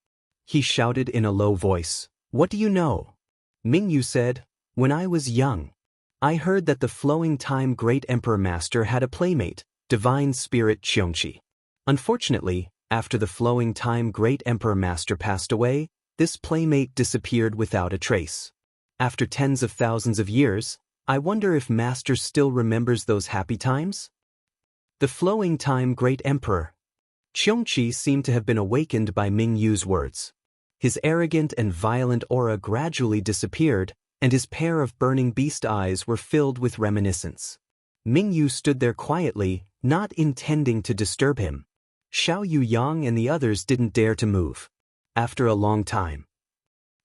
He shouted in a low voice, What do you know? Mingyu said, When I was young, I heard that the Flowing Time Great Emperor Master had a playmate, Divine Spirit Qiongqi. Unfortunately, after the Flowing Time Great Emperor Master passed away, this playmate disappeared without a trace. After tens of thousands of years, I wonder if Master still remembers those happy times? The Flowing Time Great Emperor. Qiongqi seemed to have been awakened by Mingyu's words. His arrogant and violent aura gradually disappeared, and his pair of burning beast eyes were filled with reminiscence. Mingyu stood there quietly, not intending to disturb him. Xiao Yuyang and the others didn't dare to move. After a long time,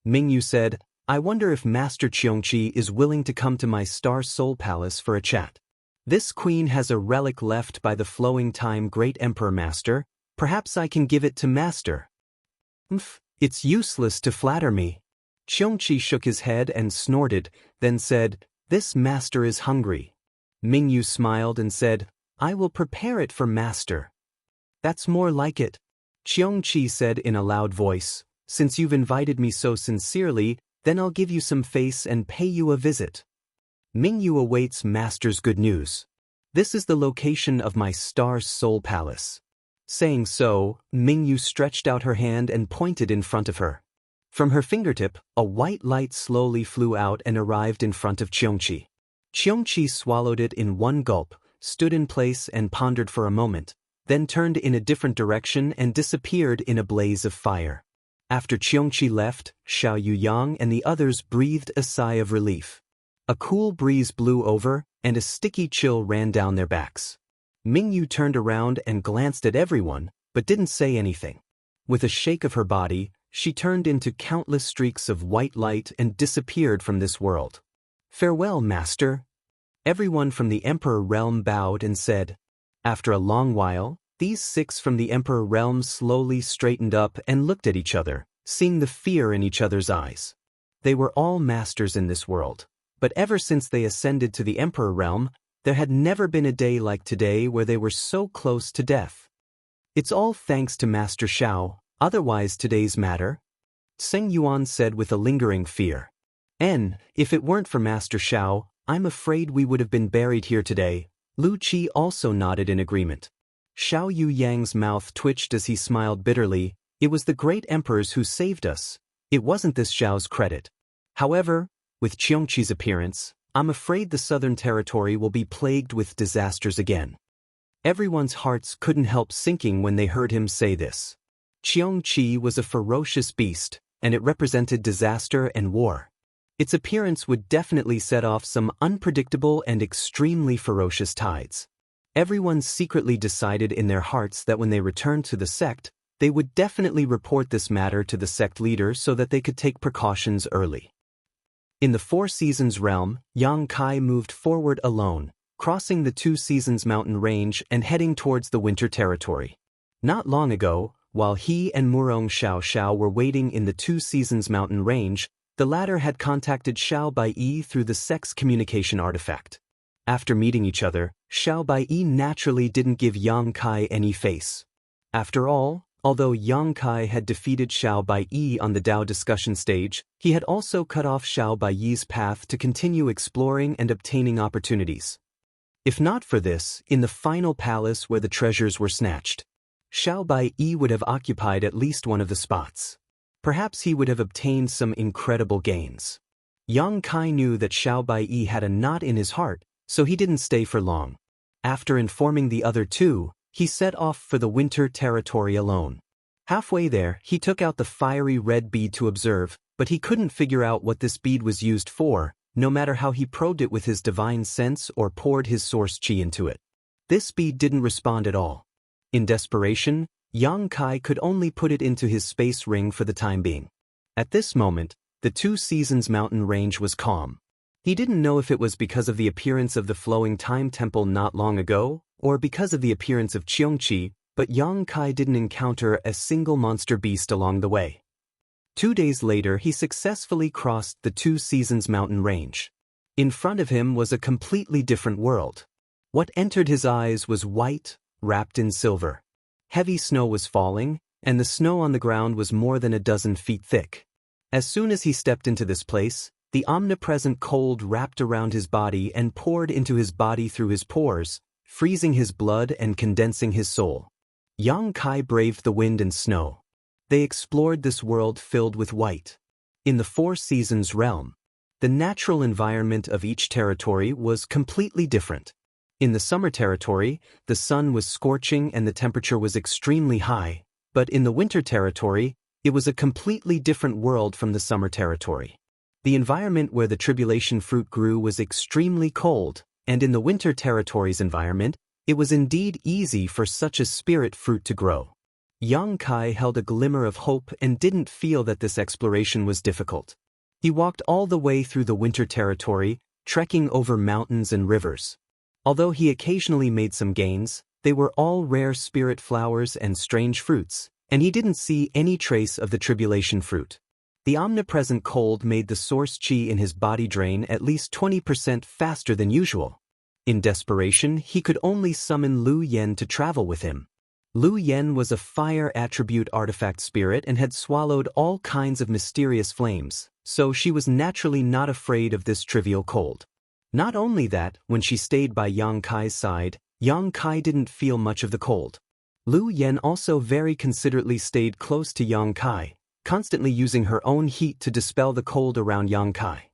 Mingyu said, I wonder if Master Qiongqi is willing to come to my Star Soul Palace for a chat. This queen has a relic left by the Flowing Time Great Emperor Master. Perhaps I can give it to Master. It's useless to flatter me. Qiongqi shook his head and snorted, then said, This Master is hungry. Mingyu smiled and said, I will prepare it for Master. That's more like it. Qiongqi said in a loud voice, Since you've invited me so sincerely, then I'll give you some face and pay you a visit. Mingyu awaits Master's good news. This is the location of my Star Soul Palace. Saying so, Mingyu stretched out her hand and pointed in front of her. From her fingertip, a white light slowly flew out and arrived in front of Qiongqi. Qiongqi swallowed it in one gulp, stood in place and pondered for a moment, then turned in a different direction and disappeared in a blaze of fire. After Qiongqi left, Xiao Yuyang and the others breathed a sigh of relief. A cool breeze blew over, and a sticky chill ran down their backs. Mingyu turned around and glanced at everyone, but didn't say anything. With a shake of her body, she turned into countless streaks of white light and disappeared from this world. Farewell, Master. Everyone from the Emperor Realm bowed and said. After a long while, these 6 from the Emperor Realm slowly straightened up and looked at each other, seeing the fear in each other's eyes. They were all masters in this world, but ever since they ascended to the Emperor Realm, there had never been a day like today where they were so close to death. It's all thanks to Master Xiao, otherwise today's matter, Seng Yuan said with a lingering fear. If it weren't for Master Xiao, I'm afraid we would have been buried here today. Lu Qi also nodded in agreement. Xiao Yuyang's mouth twitched as he smiled bitterly. It was the great emperors who saved us. It wasn't this Xiao's credit. However, with Qiongqi's appearance, I'm afraid the southern territory will be plagued with disasters again. Everyone's hearts couldn't help sinking when they heard him say this. Qiongqi was a ferocious beast, and it represented disaster and war. Its appearance would definitely set off some unpredictable and extremely ferocious tides. Everyone secretly decided in their hearts that when they returned to the sect, they would definitely report this matter to the sect leader so that they could take precautions early. In the Four Seasons realm, Yang Kai moved forward alone, crossing the Two Seasons mountain range and heading towards the winter territory. Not long ago, while he and Murong Xiao were waiting in the Two Seasons mountain range, the latter had contacted Xiao Baiyi through the sect's communication artifact. After meeting each other, Xiao Baiyi naturally didn't give Yang Kai any face. After all, although Yang Kai had defeated Xiao Baiyi on the Dao discussion stage, he had also cut off Xiao Baiyi's path to continue exploring and obtaining opportunities. If not for this, in the final palace where the treasures were snatched, Xiao Baiyi would have occupied at least one of the spots. Perhaps he would have obtained some incredible gains. Yang Kai knew that Xiao Baiyi had a knot in his heart, so he didn't stay for long. After informing the other two, he set off for the winter territory alone. Halfway there, he took out the fiery red bead to observe, but he couldn't figure out what this bead was used for, no matter how he probed it with his divine sense or poured his source chi into it. This bead didn't respond at all. In desperation, Yang Kai could only put it into his space ring for the time being. At this moment, the Two Seasons mountain range was calm. He didn't know if it was because of the appearance of the Flowing Time Temple not long ago, or because of the appearance of Qiongqi, but Yang Kai didn't encounter a single monster beast along the way. 2 days later, he successfully crossed the Two Seasons mountain range. In front of him was a completely different world. What entered his eyes was white, wrapped in silver. Heavy snow was falling, and the snow on the ground was more than a dozen feet thick. As soon as he stepped into this place, the omnipresent cold wrapped around his body and poured into his body through his pores, freezing his blood and condensing his soul. Yang Kai braved the wind and snow. They explored this world filled with white. In the Four Seasons realm, the natural environment of each territory was completely different. In the summer territory, the sun was scorching and the temperature was extremely high, but in the winter territory, it was a completely different world from the summer territory. The environment where the tribulation fruit grew was extremely cold, and in the winter territory's environment, it was indeed easy for such a spirit fruit to grow. Yang Kai held a glimmer of hope and didn't feel that this exploration was difficult. He walked all the way through the winter territory, trekking over mountains and rivers. Although he occasionally made some gains, they were all rare spirit flowers and strange fruits, and he didn't see any trace of the tribulation fruit. The omnipresent cold made the source chi in his body drain at least 20% faster than usual. In desperation, he could only summon Lu Yen to travel with him. Lu Yen was a fire attribute artifact spirit and had swallowed all kinds of mysterious flames, so she was naturally not afraid of this trivial cold. Not only that, when she stayed by Yang Kai's side, Yang Kai didn't feel much of the cold. Lu Yen also very considerately stayed close to Yang Kai, constantly using her own heat to dispel the cold around Yang Kai.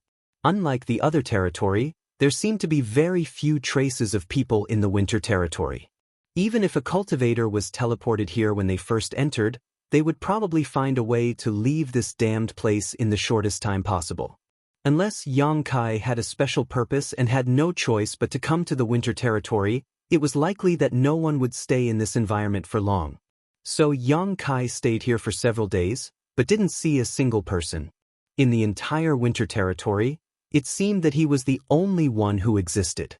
Unlike the other territory, there seemed to be very few traces of people in the winter territory. Even if a cultivator was teleported here when they first entered, they would probably find a way to leave this damned place in the shortest time possible. Unless Yang Kai had a special purpose and had no choice but to come to the winter territory, it was likely that no one would stay in this environment for long. So Yang Kai stayed here for several days, but didn't see a single person. In the entire winter territory, it seemed that he was the only one who existed.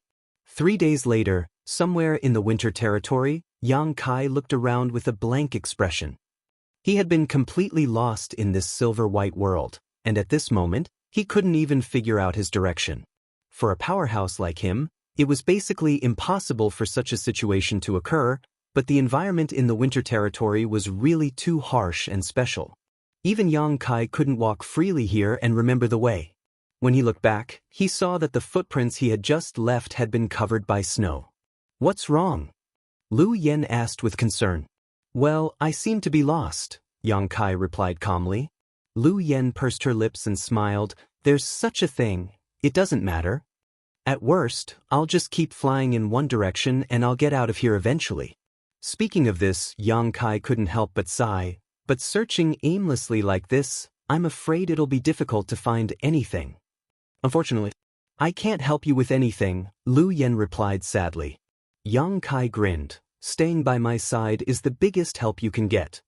3 days later, somewhere in the winter territory, Yang Kai looked around with a blank expression. He had been completely lost in this silver-white world, and at this moment, he couldn't even figure out his direction. For a powerhouse like him, it was basically impossible for such a situation to occur, but the environment in the winter territory was really too harsh and special. Even Yang Kai couldn't walk freely here and remember the way. When he looked back, he saw that the footprints he had just left had been covered by snow. "What's wrong?" Lu Yen asked with concern. "Well, I seem to be lost," Yang Kai replied calmly. Lu Yen pursed her lips and smiled. "There's such a thing. It doesn't matter. At worst, I'll just keep flying in one direction and I'll get out of here eventually." Speaking of this, Yang Kai couldn't help but sigh. "But searching aimlessly like this, I'm afraid it'll be difficult to find anything." "Unfortunately, I can't help you with anything," Lu Yen replied sadly. Yang Kai grinned. "Staying by my side is the biggest help you can get."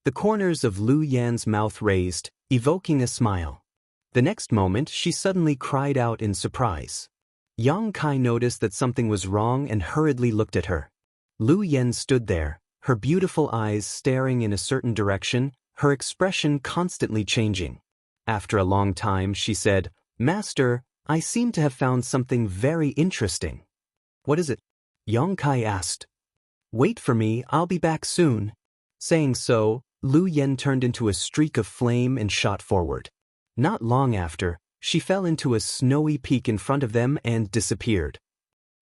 The corners of Lu Yan's mouth raised, evoking a smile. The next moment, she suddenly cried out in surprise. Yang Kai noticed that something was wrong and hurriedly looked at her. Lu Yen stood there, her beautiful eyes staring in a certain direction, her expression constantly changing. After a long time, she said, "Master, I seem to have found something very interesting." "What is it?" Yang Kai asked. "Wait for me, I'll be back soon." Saying so, Lu Yen turned into a streak of flame and shot forward. Not long after, she fell into a snowy peak in front of them and disappeared.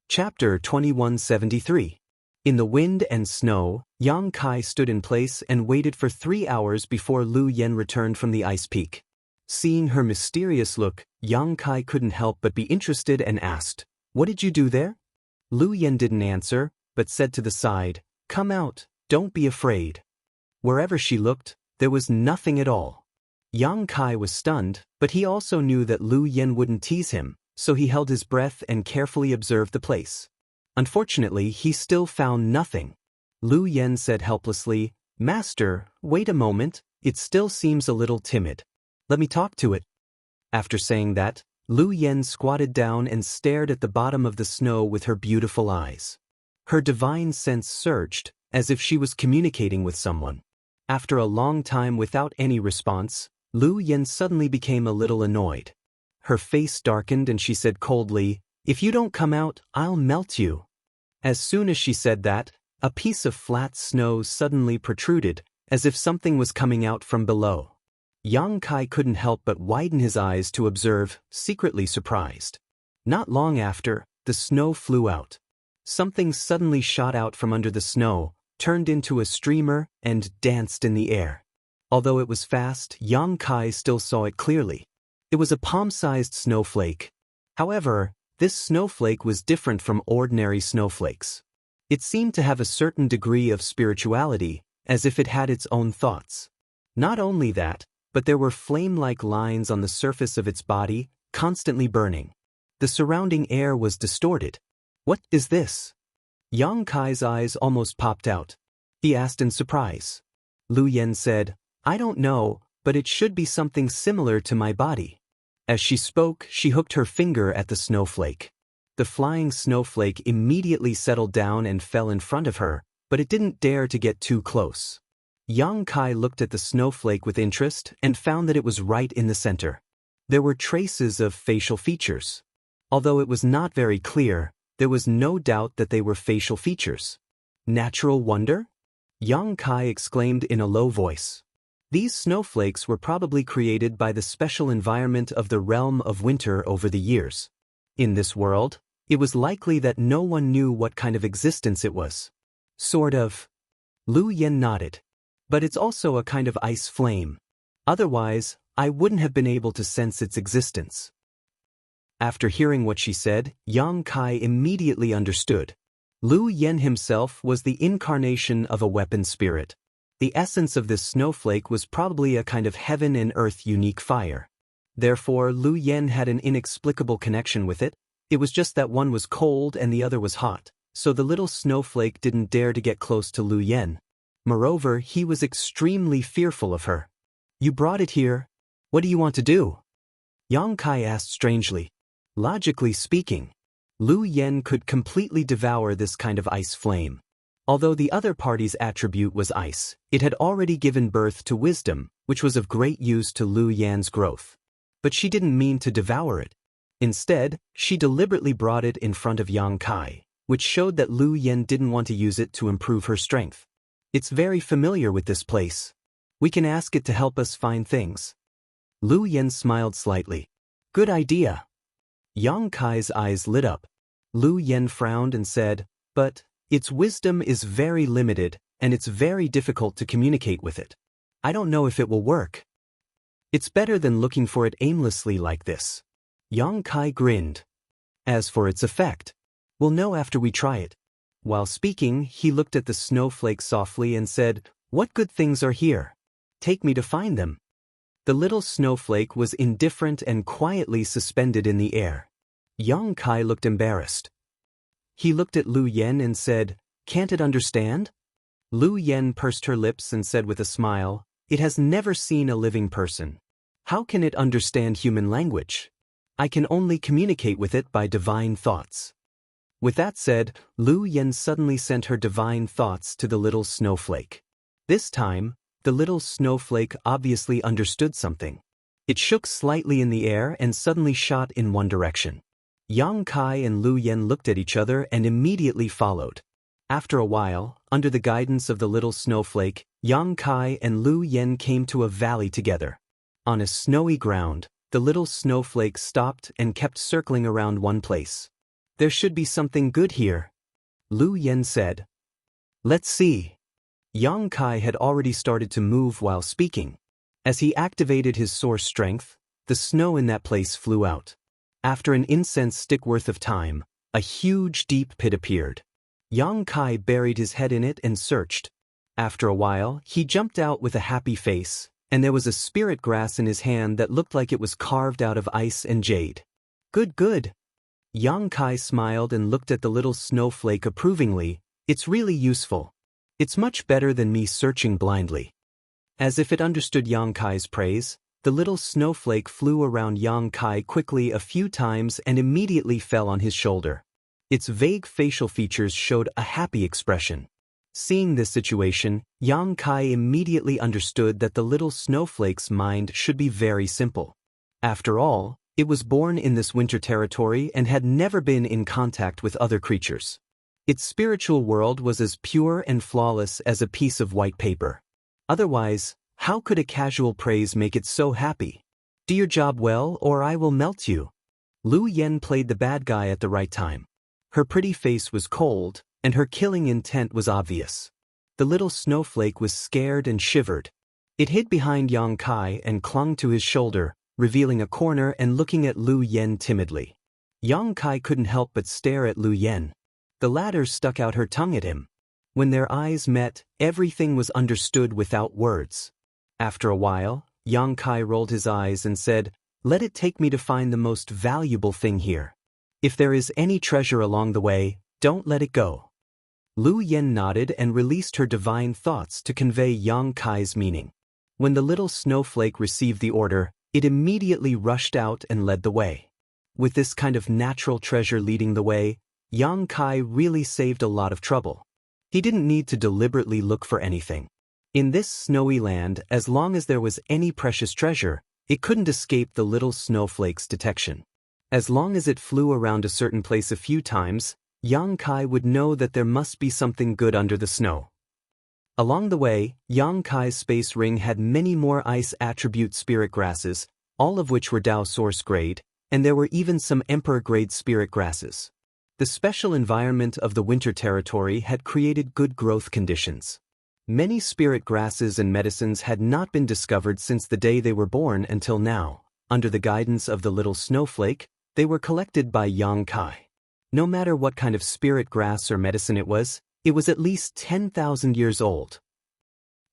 Chapter 2173. In the wind and snow, Yang Kai stood in place and waited for 3 hours before Lu Yen returned from the ice peak. Seeing her mysterious look, Yang Kai couldn't help but be interested and asked, "What did you do there?" Lu Yen didn't answer, but said to the side, "Come out, don't be afraid." Wherever she looked, there was nothing at all. Yang Kai was stunned, but he also knew that Lu Yen wouldn't tease him, so he held his breath and carefully observed the place. Unfortunately, he still found nothing. Lu Yen said helplessly, "Master, wait a moment, it still seems a little timid. Let me talk to it." After saying that, Lu Yen squatted down and stared at the bottom of the snow with her beautiful eyes. Her divine sense surged, as if she was communicating with someone. After a long time without any response, Lu Yen suddenly became a little annoyed. Her face darkened and she said coldly, "If you don't come out, I'll melt you." As soon as she said that, a piece of flat snow suddenly protruded, as if something was coming out from below. Yang Kai couldn't help but widen his eyes to observe, secretly surprised. Not long after, the snow flew out. Something suddenly shot out from under the snow, turned into a streamer, and danced in the air. Although it was fast, Yang Kai still saw it clearly. It was a palm-sized snowflake. However, this snowflake was different from ordinary snowflakes. It seemed to have a certain degree of spirituality, as if it had its own thoughts. Not only that, but there were flame-like lines on the surface of its body, constantly burning. The surrounding air was distorted. "What is this?" Yang Kai's eyes almost popped out. He asked in surprise. Lu Yen said, "I don't know, but it should be something similar to my body." As she spoke, she hooked her finger at the snowflake. The flying snowflake immediately settled down and fell in front of her, but it didn't dare to get too close. Yang Kai looked at the snowflake with interest and found that it was right in the center. There were traces of facial features. Although it was not very clear, there was no doubt that they were facial features. "Natural wonder?" Yang Kai exclaimed in a low voice. These snowflakes were probably created by the special environment of the realm of winter over the years. In this world, it was likely that no one knew what kind of existence it was. Sort of. Lu Yen nodded. But it's also a kind of ice flame. Otherwise, I wouldn't have been able to sense its existence. After hearing what she said, Yang Kai immediately understood. Lu Yen himself was the incarnation of a weapon spirit. The essence of this snowflake was probably a kind of heaven and earth unique fire. Therefore, Lu Yen had an inexplicable connection with it. It was just that one was cold and the other was hot, so the little snowflake didn't dare to get close to Lu Yen. Moreover, he was extremely fearful of her. "You brought it here. What do you want to do?" Yang Kai asked strangely. Logically speaking, Lu Yen could completely devour this kind of ice flame. Although the other party's attribute was ice, it had already given birth to wisdom, which was of great use to Lu Yan's growth. But she didn't mean to devour it. Instead, she deliberately brought it in front of Yang Kai, which showed that Lu Yen didn't want to use it to improve her strength. "It's very familiar with this place. We can ask it to help us find things." Lu Yen smiled slightly. "Good idea." Yang Kai's eyes lit up. Lu Yen frowned and said, "But its wisdom is very limited, and it's very difficult to communicate with it. I don't know if it will work." "It's better than looking for it aimlessly like this." Yang Kai grinned. "As for its effect, we'll know after we try it." While speaking, he looked at the snowflake softly and said, "What good things are here? Take me to find them." The little snowflake was indifferent and quietly suspended in the air. Yang Kai looked embarrassed. He looked at Lu Yen and said, "Can't it understand?" Lu Yen pursed her lips and said with a smile, "It has never seen a living person. How can it understand human language? I can only communicate with it by divine thoughts." With that said, Lu Yen suddenly sent her divine thoughts to the little snowflake. This time, the little snowflake obviously understood something. It shook slightly in the air and suddenly shot in one direction. Yang Kai and Lu Yen looked at each other and immediately followed. After a while, under the guidance of the little snowflake, Yang Kai and Lu Yen came to a valley together. On a snowy ground, the little snowflake stopped and kept circling around one place. "There should be something good here," Lu Yen said. "Let's see." Yang Kai had already started to move while speaking. As he activated his source strength, the snow in that place flew out. After an incense stick worth of time, a huge deep pit appeared. Yang Kai buried his head in it and searched. After a while, he jumped out with a happy face, and there was a spirit grass in his hand that looked like it was carved out of ice and jade. "Good, good." Yang Kai smiled and looked at the little snowflake approvingly. "It's really useful. It's much better than me searching blindly." As if it understood Yang Kai's praise, the little snowflake flew around Yang Kai quickly a few times and immediately fell on his shoulder. Its vague facial features showed a happy expression. Seeing this situation, Yang Kai immediately understood that the little snowflake's mind should be very simple. After all, it was born in this winter territory and had never been in contact with other creatures. Its spiritual world was as pure and flawless as a piece of white paper. Otherwise, how could a casual praise make it so happy? Do your job well or I will melt you. Lu Yen played the bad guy at the right time. Her pretty face was cold, and her killing intent was obvious. The little snowflake was scared and shivered. It hid behind Yang Kai and clung to his shoulder, revealing a corner and looking at Lu Yen timidly. Yang Kai couldn't help but stare at Lu Yen. The latter stuck out her tongue at him. When their eyes met, everything was understood without words. After a while, Yang Kai rolled his eyes and said, "Let it take me to find the most valuable thing here. If there is any treasure along the way, don't let it go." Lu Yen nodded and released her divine thoughts to convey Yang Kai's meaning. When the little snowflake received the order, it immediately rushed out and led the way. With this kind of natural treasure leading the way, Yang Kai really saved a lot of trouble. He didn't need to deliberately look for anything. In this snowy land, as long as there was any precious treasure, it couldn't escape the little snowflake's detection. As long as it flew around a certain place a few times, Yang Kai would know that there must be something good under the snow. Along the way, Yang Kai's space ring had many more ice attribute spirit grasses, all of which were Dao Source grade, and there were even some Emperor grade spirit grasses. The special environment of the winter territory had created good growth conditions. Many spirit grasses and medicines had not been discovered since the day they were born until now. Under the guidance of the little snowflake, they were collected by Yang Kai. No matter what kind of spirit grass or medicine it was at least 10,000 years old.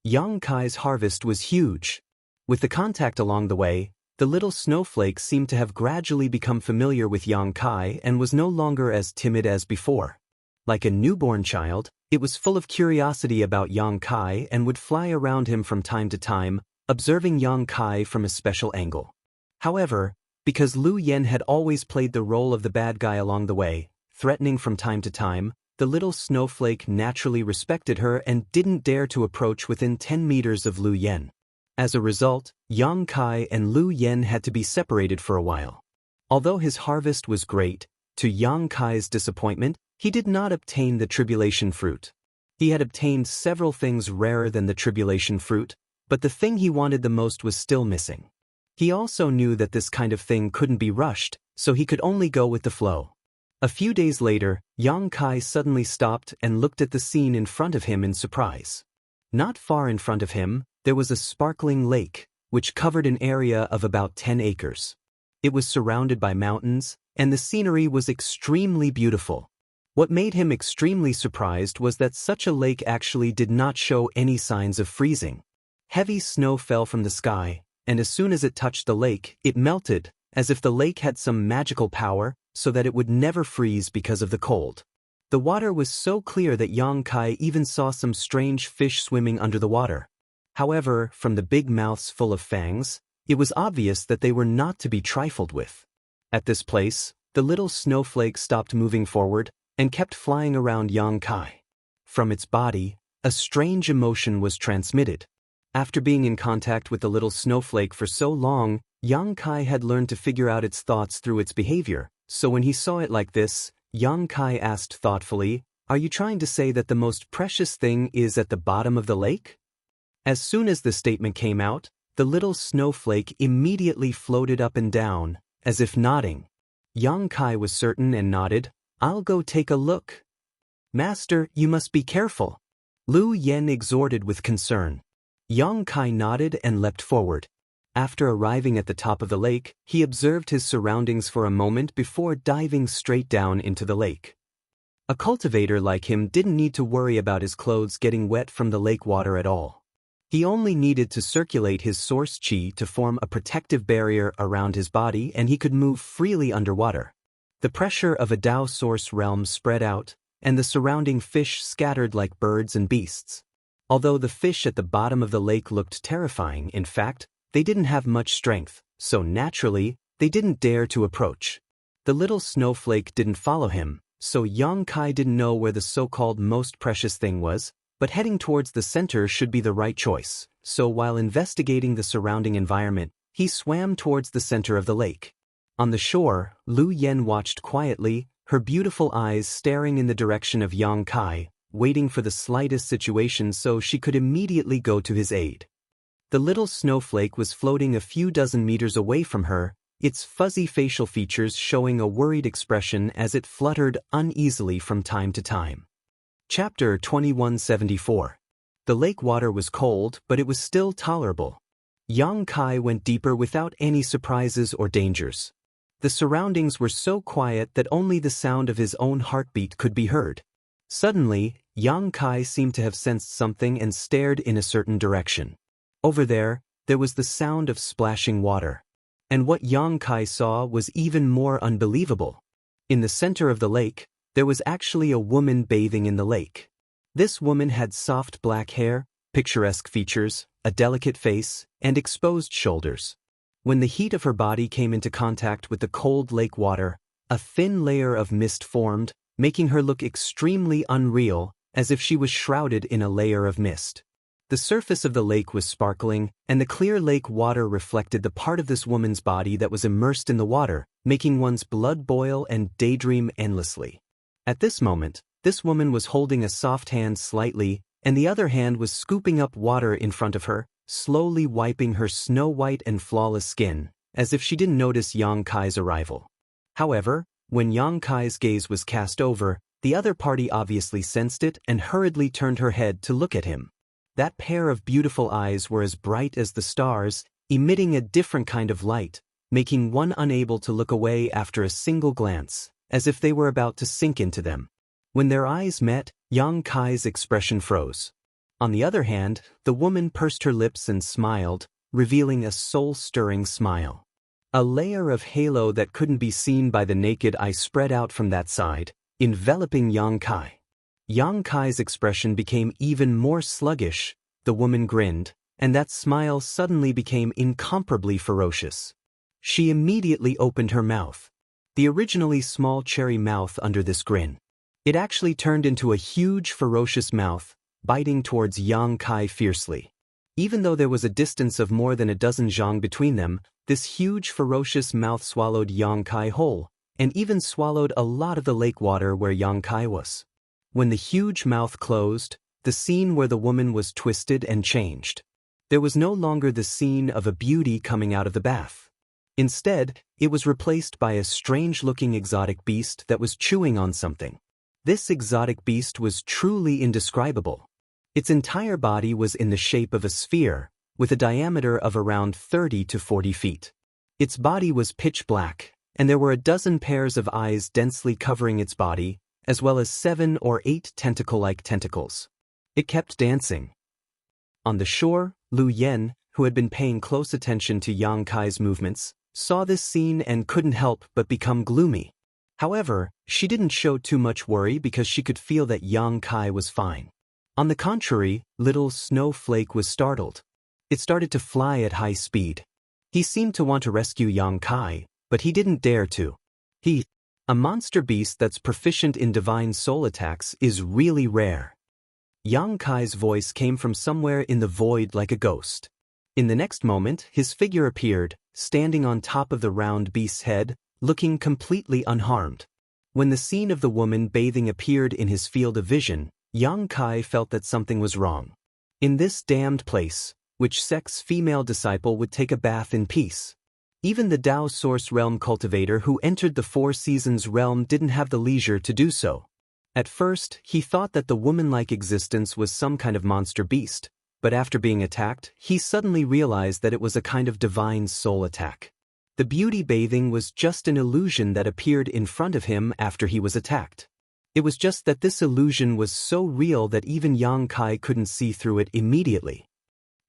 Yang Kai's harvest was huge. With the contact along the way, the little snowflake seemed to have gradually become familiar with Yang Kai and was no longer as timid as before. Like a newborn child, it was full of curiosity about Yang Kai and would fly around him from time to time, observing Yang Kai from a special angle. However, because Lu Yen had always played the role of the bad guy along the way, threatening from time to time, the little snowflake naturally respected her and didn't dare to approach within 10 meters of Lu Yen. As a result, Yang Kai and Lu Yen had to be separated for a while. Although his harvest was great, to Yang Kai's disappointment, he did not obtain the tribulation fruit. He had obtained several things rarer than the tribulation fruit, but the thing he wanted the most was still missing. He also knew that this kind of thing couldn't be rushed, so he could only go with the flow. A few days later, Yang Kai suddenly stopped and looked at the scene in front of him in surprise. Not far in front of him, there was a sparkling lake, which covered an area of about 10 acres. It was surrounded by mountains, and the scenery was extremely beautiful. What made him extremely surprised was that such a lake actually did not show any signs of freezing. Heavy snow fell from the sky, and as soon as it touched the lake, it melted, as if the lake had some magical power, so that it would never freeze because of the cold. The water was so clear that Yang Kai even saw some strange fish swimming under the water. However, from the big mouths full of fangs, it was obvious that they were not to be trifled with. At this place, the little snowflake stopped moving forward and kept flying around Yang Kai. From its body, a strange emotion was transmitted. After being in contact with the little snowflake for so long, Yang Kai had learned to figure out its thoughts through its behavior, so when he saw it like this, Yang Kai asked thoughtfully, "Are you trying to say that the most precious thing is at the bottom of the lake?" As soon as the statement came out, the little snowflake immediately floated up and down, as if nodding. Yang Kai was certain and nodded, "I'll go take a look." "Master, you must be careful," Lu Yen exhorted with concern. Yang Kai nodded and leapt forward. After arriving at the top of the lake, he observed his surroundings for a moment before diving straight down into the lake. A cultivator like him didn't need to worry about his clothes getting wet from the lake water at all. He only needed to circulate his source chi to form a protective barrier around his body and he could move freely underwater. The pressure of a Dao source realm spread out, and the surrounding fish scattered like birds and beasts. Although the fish at the bottom of the lake looked terrifying, in fact, they didn't have much strength, so naturally, they didn't dare to approach. The little snowflake didn't follow him, so Yang Kai didn't know where the so-called most precious thing was, but heading towards the center should be the right choice, so while investigating the surrounding environment, he swam towards the center of the lake. On the shore, Lu Yen watched quietly, her beautiful eyes staring in the direction of Yang Kai, waiting for the slightest situation so she could immediately go to his aid. The little snowflake was floating a few dozen meters away from her, its fuzzy facial features showing a worried expression as it fluttered uneasily from time to time. Chapter 2174. The lake water was cold, but it was still tolerable. Yang Kai went deeper without any surprises or dangers. The surroundings were so quiet that only the sound of his own heartbeat could be heard. Suddenly, Yang Kai seemed to have sensed something and stared in a certain direction. Over there was the sound of splashing water. And what Yang Kai saw was even more unbelievable. In the center of the lake, there was actually a woman bathing in the lake. This woman had soft black hair, picturesque features, a delicate face, and exposed shoulders. When the heat of her body came into contact with the cold lake water, a thin layer of mist formed, making her look extremely unreal, as if she was shrouded in a layer of mist. The surface of the lake was sparkling, and the clear lake water reflected the part of this woman's body that was immersed in the water, making one's blood boil and daydream endlessly. At this moment, this woman was holding a soft hand slightly, and the other hand was scooping up water in front of her, slowly wiping her snow-white and flawless skin, as if she didn't notice Yang Kai's arrival. However, when Yang Kai's gaze was cast over, the other party obviously sensed it and hurriedly turned her head to look at him. That pair of beautiful eyes were as bright as the stars, emitting a different kind of light, making one unable to look away after a single glance, as if they were about to sink into them. When their eyes met, Yang Kai's expression froze. On the other hand, the woman pursed her lips and smiled, revealing a soul-stirring smile. A layer of halo that couldn't be seen by the naked eye spread out from that side, enveloping Yang Kai. Yang Kai's expression became even more sluggish, the woman grinned, and that smile suddenly became incomparably ferocious. She immediately opened her mouth. The originally small cherry mouth under this grin. It actually turned into a huge ferocious mouth, biting towards Yang Kai fiercely. Even though there was a distance of more than a dozen zhang between them, this huge ferocious mouth swallowed Yang Kai whole, and even swallowed a lot of the lake water where Yang Kai was. When the huge mouth closed, the scene where the woman was twisted and changed. There was no longer the scene of a beauty coming out of the bath. Instead, it was replaced by a strange-looking exotic beast that was chewing on something. This exotic beast was truly indescribable. Its entire body was in the shape of a sphere, with a diameter of around 30 to 40 feet. Its body was pitch black, and there were a dozen pairs of eyes densely covering its body, as well as 7 or 8 tentacle-like tentacles. It kept dancing. On the shore, Lu Yen, who had been paying close attention to Yang Kai's movements, saw this scene and couldn't help but become gloomy. However, she didn't show too much worry because she could feel that Yang Kai was fine. On the contrary, little Snowflake was startled. It started to fly at high speed. He seemed to want to rescue Yang Kai, but he didn't dare to. A monster beast that's proficient in divine soul attacks is really rare. Yang Kai's voice came from somewhere in the void like a ghost. In the next moment, his figure appeared, standing on top of the round beast's head, looking completely unharmed. When the scene of the woman bathing appeared in his field of vision, Yang Kai felt that something was wrong. In this damned place, which sect's female disciple would take a bath in peace? Even the Tao Source Realm cultivator who entered the Four Seasons realm didn't have the leisure to do so. At first, he thought that the woman-like existence was some kind of monster beast, but after being attacked, he suddenly realized that it was a kind of divine soul attack. The beauty bathing was just an illusion that appeared in front of him after he was attacked. It was just that this illusion was so real that even Yang Kai couldn't see through it immediately.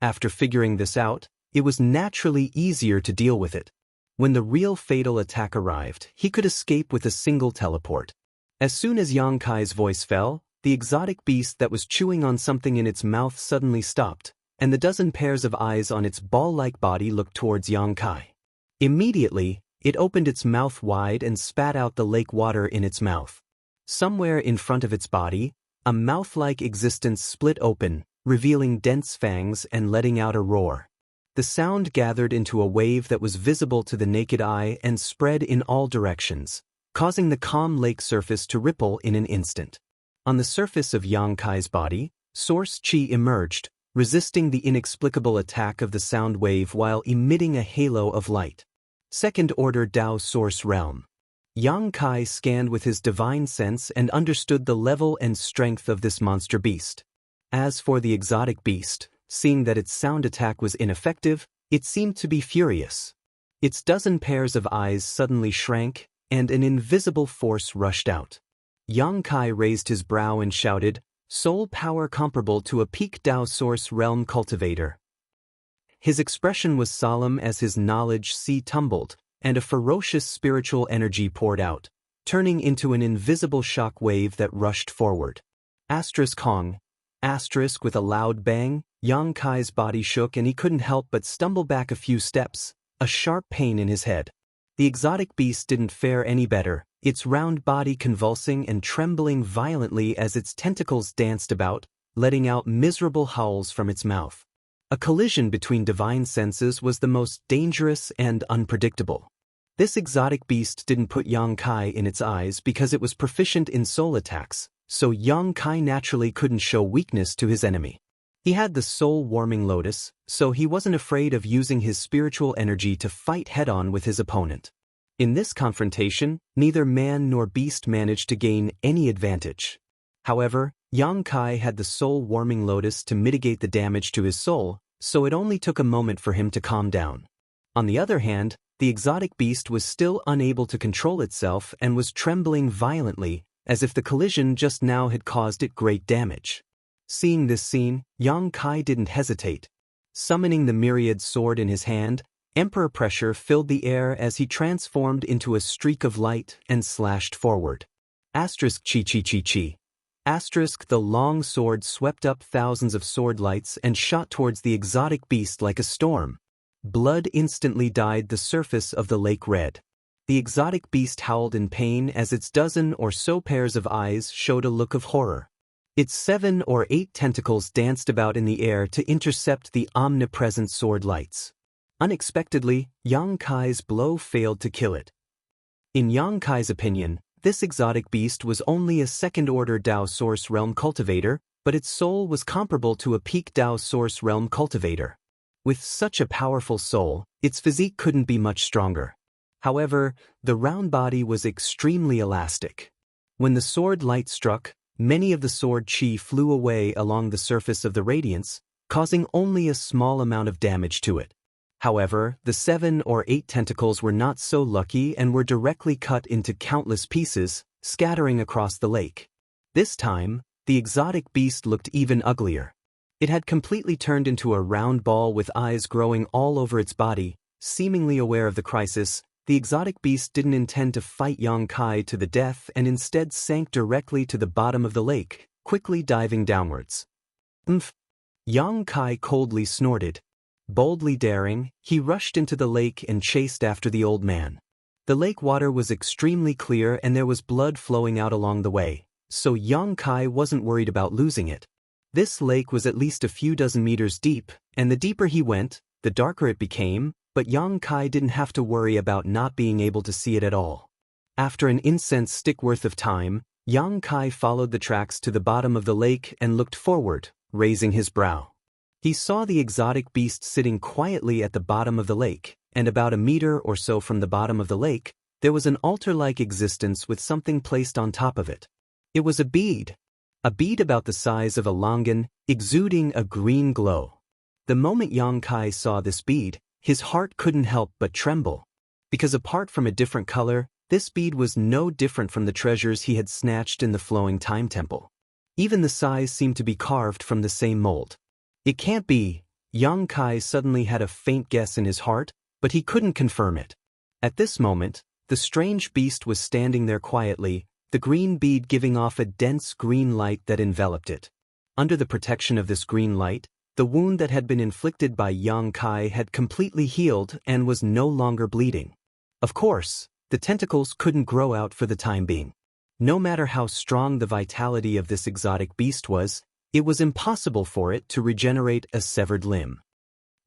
After figuring this out, it was naturally easier to deal with it. When the real fatal attack arrived, he could escape with a single teleport. As soon as Yang Kai's voice fell, the exotic beast that was chewing on something in its mouth suddenly stopped, and the dozen pairs of eyes on its ball-like body looked towards Yang Kai. Immediately, it opened its mouth wide and spat out the lake water in its mouth. Somewhere in front of its body, A mouth-like existence split open, revealing dense fangs and letting out a roar. The sound gathered into a wave that was visible to the naked eye and spread in all directions, causing the calm lake surface to ripple in an instant. On the surface of Yang Kai's body, source qi emerged, resisting the inexplicable attack of the sound wave while emitting a halo of light. Second-order Tao source realm. Yang Kai scanned with his divine sense and understood the level and strength of this monster beast. As for the exotic beast, seeing that its sound attack was ineffective, it seemed to be furious. Its dozen pairs of eyes suddenly shrank, and an invisible force rushed out. Yang Kai raised his brow and shouted, "Soul power comparable to a peak Tao source realm cultivator." His expression was solemn as his knowledge sea tumbled, and a ferocious spiritual energy poured out, turning into an invisible shock wave that rushed forward. Asterisk Hong. Asterisk with a loud bang, Yang Kai's body shook and he couldn't help but stumble back a few steps, a sharp pain in his head. The exotic beast didn't fare any better, its round body convulsing and trembling violently as its tentacles danced about, letting out miserable howls from its mouth. A collision between divine senses was the most dangerous and unpredictable. This exotic beast didn't put Yang Kai in its eyes because it was proficient in soul attacks, so Yang Kai naturally couldn't show weakness to his enemy. He had the soul-warming lotus, so he wasn't afraid of using his spiritual energy to fight head-on with his opponent. In this confrontation, neither man nor beast managed to gain any advantage. However, Yang Kai had the soul-warming lotus to mitigate the damage to his soul, so it only took a moment for him to calm down. On the other hand, the exotic beast was still unable to control itself and was trembling violently, as if the collision just now had caused it great damage. Seeing this scene, Yang Kai didn't hesitate. Summoning the myriad sword in his hand, Emperor pressure filled the air as he transformed into a streak of light and slashed forward. Asterisk chi chi chi chi. Asterisk the long sword swept up thousands of sword lights and shot towards the exotic beast like a storm. Blood instantly dyed the surface of the lake red. The exotic beast howled in pain as its dozen or so pairs of eyes showed a look of horror. Its 7 or 8 tentacles danced about in the air to intercept the omnipresent sword lights. Unexpectedly, Yang Kai's blow failed to kill it. In Yang Kai's opinion, this exotic beast was only a second-order Tao source realm cultivator, but its soul was comparable to a peak Tao source realm cultivator. With such a powerful soul, its physique couldn't be much stronger. However, the round body was extremely elastic. When the sword light struck, many of the sword qi flew away along the surface of the radiance, causing only a small amount of damage to it. However, the 7 or 8 tentacles were not so lucky and were directly cut into countless pieces, scattering across the lake. This time, the exotic beast looked even uglier. It had completely turned into a round ball with eyes growing all over its body. Seemingly aware of the crisis, the exotic beast didn't intend to fight Yang Kai to the death and instead sank directly to the bottom of the lake, quickly diving downwards. "Umph!" Yang Kai coldly snorted. Boldly daring, he rushed into the lake and chased after the old man. The lake water was extremely clear and there was blood flowing out along the way, so Yang Kai wasn't worried about losing it. This lake was at least a few dozen meters deep, and the deeper he went, the darker it became, but Yang Kai didn't have to worry about not being able to see it at all. After an incense stick worth of time, Yang Kai followed the tracks to the bottom of the lake and looked forward, raising his brow. He saw the exotic beast sitting quietly at the bottom of the lake, and about a meter or so from the bottom of the lake, there was an altar-like existence with something placed on top of it. It was a bead about the size of a longan, exuding a green glow. The moment Yang Kai saw this bead, his heart couldn't help but tremble. Because apart from a different color, this bead was no different from the treasures he had snatched in the flowing time temple. Even the size seemed to be carved from the same mold. It can't be. Yang Kai suddenly had a faint guess in his heart, but he couldn't confirm it. At this moment, the strange beast was standing there quietly, the green bead giving off a dense green light that enveloped it. Under the protection of this green light, the wound that had been inflicted by Yang Kai had completely healed and was no longer bleeding. Of course, the tentacles couldn't grow out for the time being. No matter how strong the vitality of this exotic beast was, it was impossible for it to regenerate a severed limb.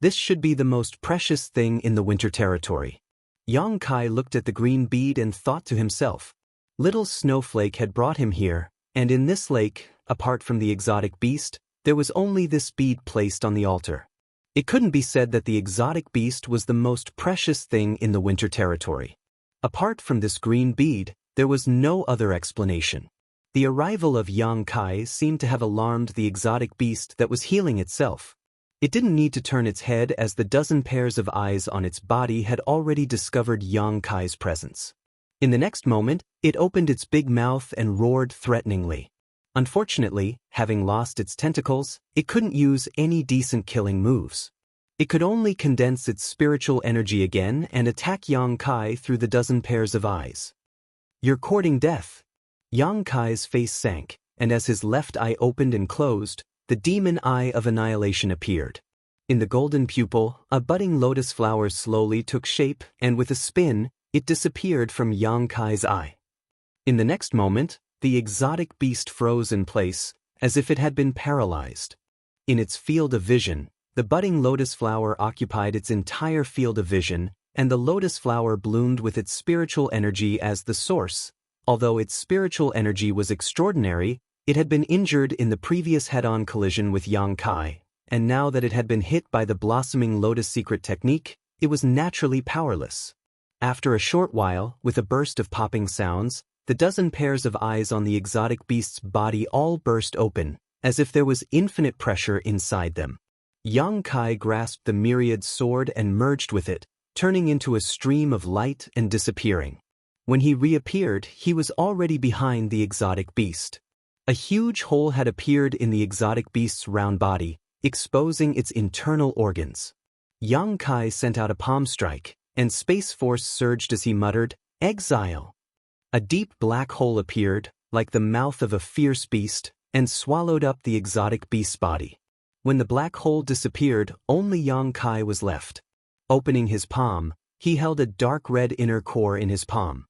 This should be the most precious thing in the winter territory. Yang Kai looked at the green bead and thought to himself. Little Snowflake had brought him here, and in this lake, apart from the exotic beast, there was only this bead placed on the altar. It couldn't be said that the exotic beast was the most precious thing in the winter territory. Apart from this green bead, there was no other explanation. The arrival of Yang Kai seemed to have alarmed the exotic beast that was healing itself. It didn't need to turn its head as the dozen pairs of eyes on its body had already discovered Yang Kai's presence. In the next moment, it opened its big mouth and roared threateningly. Unfortunately, having lost its tentacles, it couldn't use any decent killing moves. It could only condense its spiritual energy again and attack Yang Kai through the dozen pairs of eyes. "You're courting death." Yang Kai's face sank, and as his left eye opened and closed, the demon eye of annihilation appeared. In the golden pupil, a budding lotus flower slowly took shape, and with a spin, it disappeared from Yang Kai's eye. In the next moment, the exotic beast froze in place, as if it had been paralyzed. In its field of vision, the budding lotus flower occupied its entire field of vision, and the lotus flower bloomed with its spiritual energy as the source. Although its spiritual energy was extraordinary, it had been injured in the previous head-on collision with Yang Kai, and now that it had been hit by the blossoming lotus secret technique, it was naturally powerless. After a short while, with a burst of popping sounds, the dozen pairs of eyes on the exotic beast's body all burst open, as if there was infinite pressure inside them. Yang Kai grasped the myriad sword and merged with it, turning into a stream of light and disappearing. When he reappeared, he was already behind the exotic beast. A huge hole had appeared in the exotic beast's round body, exposing its internal organs. Yang Kai sent out a palm strike, and Space Force surged as he muttered, "Exile!" A deep black hole appeared, like the mouth of a fierce beast, and swallowed up the exotic beast's body. When the black hole disappeared, only Yang Kai was left. Opening his palm, he held a dark red inner core in his palm.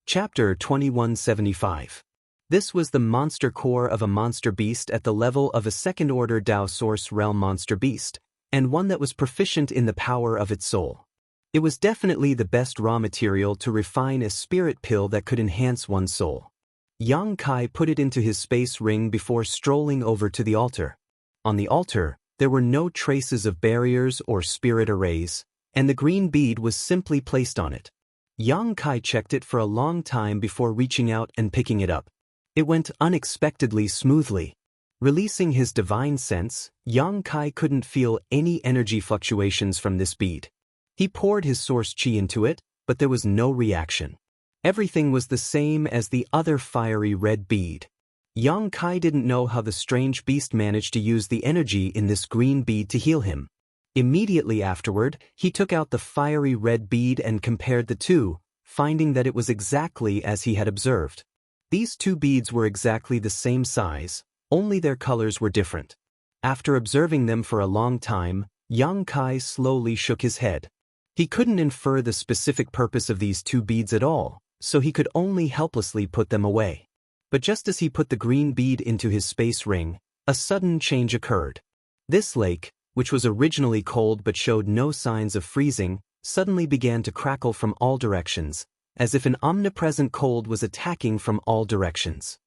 Chapter 2175. This was the monster core of a monster beast at the level of a second-order Tao Source Realm monster beast, and one that was proficient in the power of its soul. It was definitely the best raw material to refine a spirit pill that could enhance one's soul. Yang Kai put it into his space ring before strolling over to the altar. On the altar, there were no traces of barriers or spirit arrays, and the green bead was simply placed on it. Yang Kai checked it for a long time before reaching out and picking it up. It went unexpectedly smoothly. Releasing his divine sense, Yang Kai couldn't feel any energy fluctuations from this bead. He poured his source chi into it, but there was no reaction. Everything was the same as the other fiery red bead. Yang Kai didn't know how the strange beast managed to use the energy in this green bead to heal him. Immediately afterward, he took out the fiery red bead and compared the two, finding that it was exactly as he had observed. These two beads were exactly the same size, only their colors were different. After observing them for a long time, Yang Kai slowly shook his head. He couldn't infer the specific purpose of these two beads at all, so he could only helplessly put them away. But just as he put the green bead into his space ring, a sudden change occurred. This lake, which was originally cold but showed no signs of freezing, suddenly began to crackle from all directions, as if an omnipresent cold was attacking from all directions.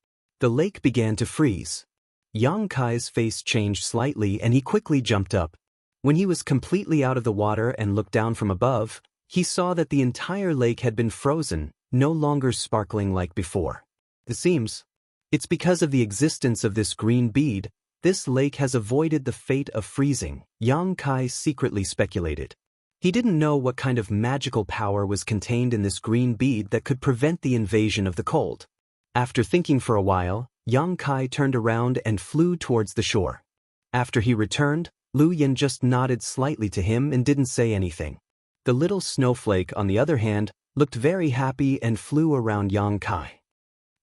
The lake began to freeze. Yang Kai's face changed slightly and he quickly jumped up. When he was completely out of the water and looked down from above, he saw that the entire lake had been frozen, no longer sparkling like before. It seems it's because of the existence of this green bead, this lake has avoided the fate of freezing, Yang Kai secretly speculated. He didn't know what kind of magical power was contained in this green bead that could prevent the invasion of the cold. After thinking for a while, Yang Kai turned around and flew towards the shore. After he returned, Lu Yin just nodded slightly to him and didn't say anything. The little snowflake, on the other hand, looked very happy and flew around Yang Kai.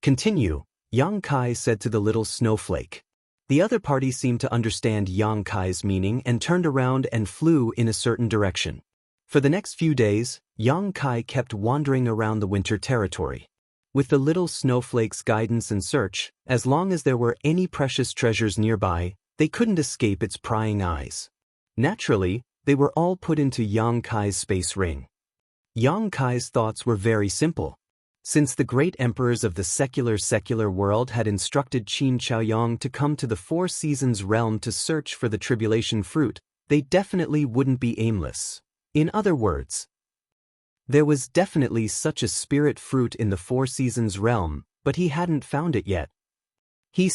"Continue," Yang Kai said to the little snowflake. The other party seemed to understand Yang Kai's meaning and turned around and flew in a certain direction. For the next few days, Yang Kai kept wandering around the winter territory. With the little snowflake's guidance and search, as long as there were any precious treasures nearby, they couldn't escape its prying eyes. Naturally, they were all put into Yang Kai's space ring. Yang Kai's thoughts were very simple. Since the great emperors of the secular world had instructed Qin Chaoyong to come to the Four Seasons realm to search for the tribulation fruit, they definitely wouldn't be aimless. In other words, there was definitely such a spirit fruit in the Four Seasons realm, but he hadn't found it yet. He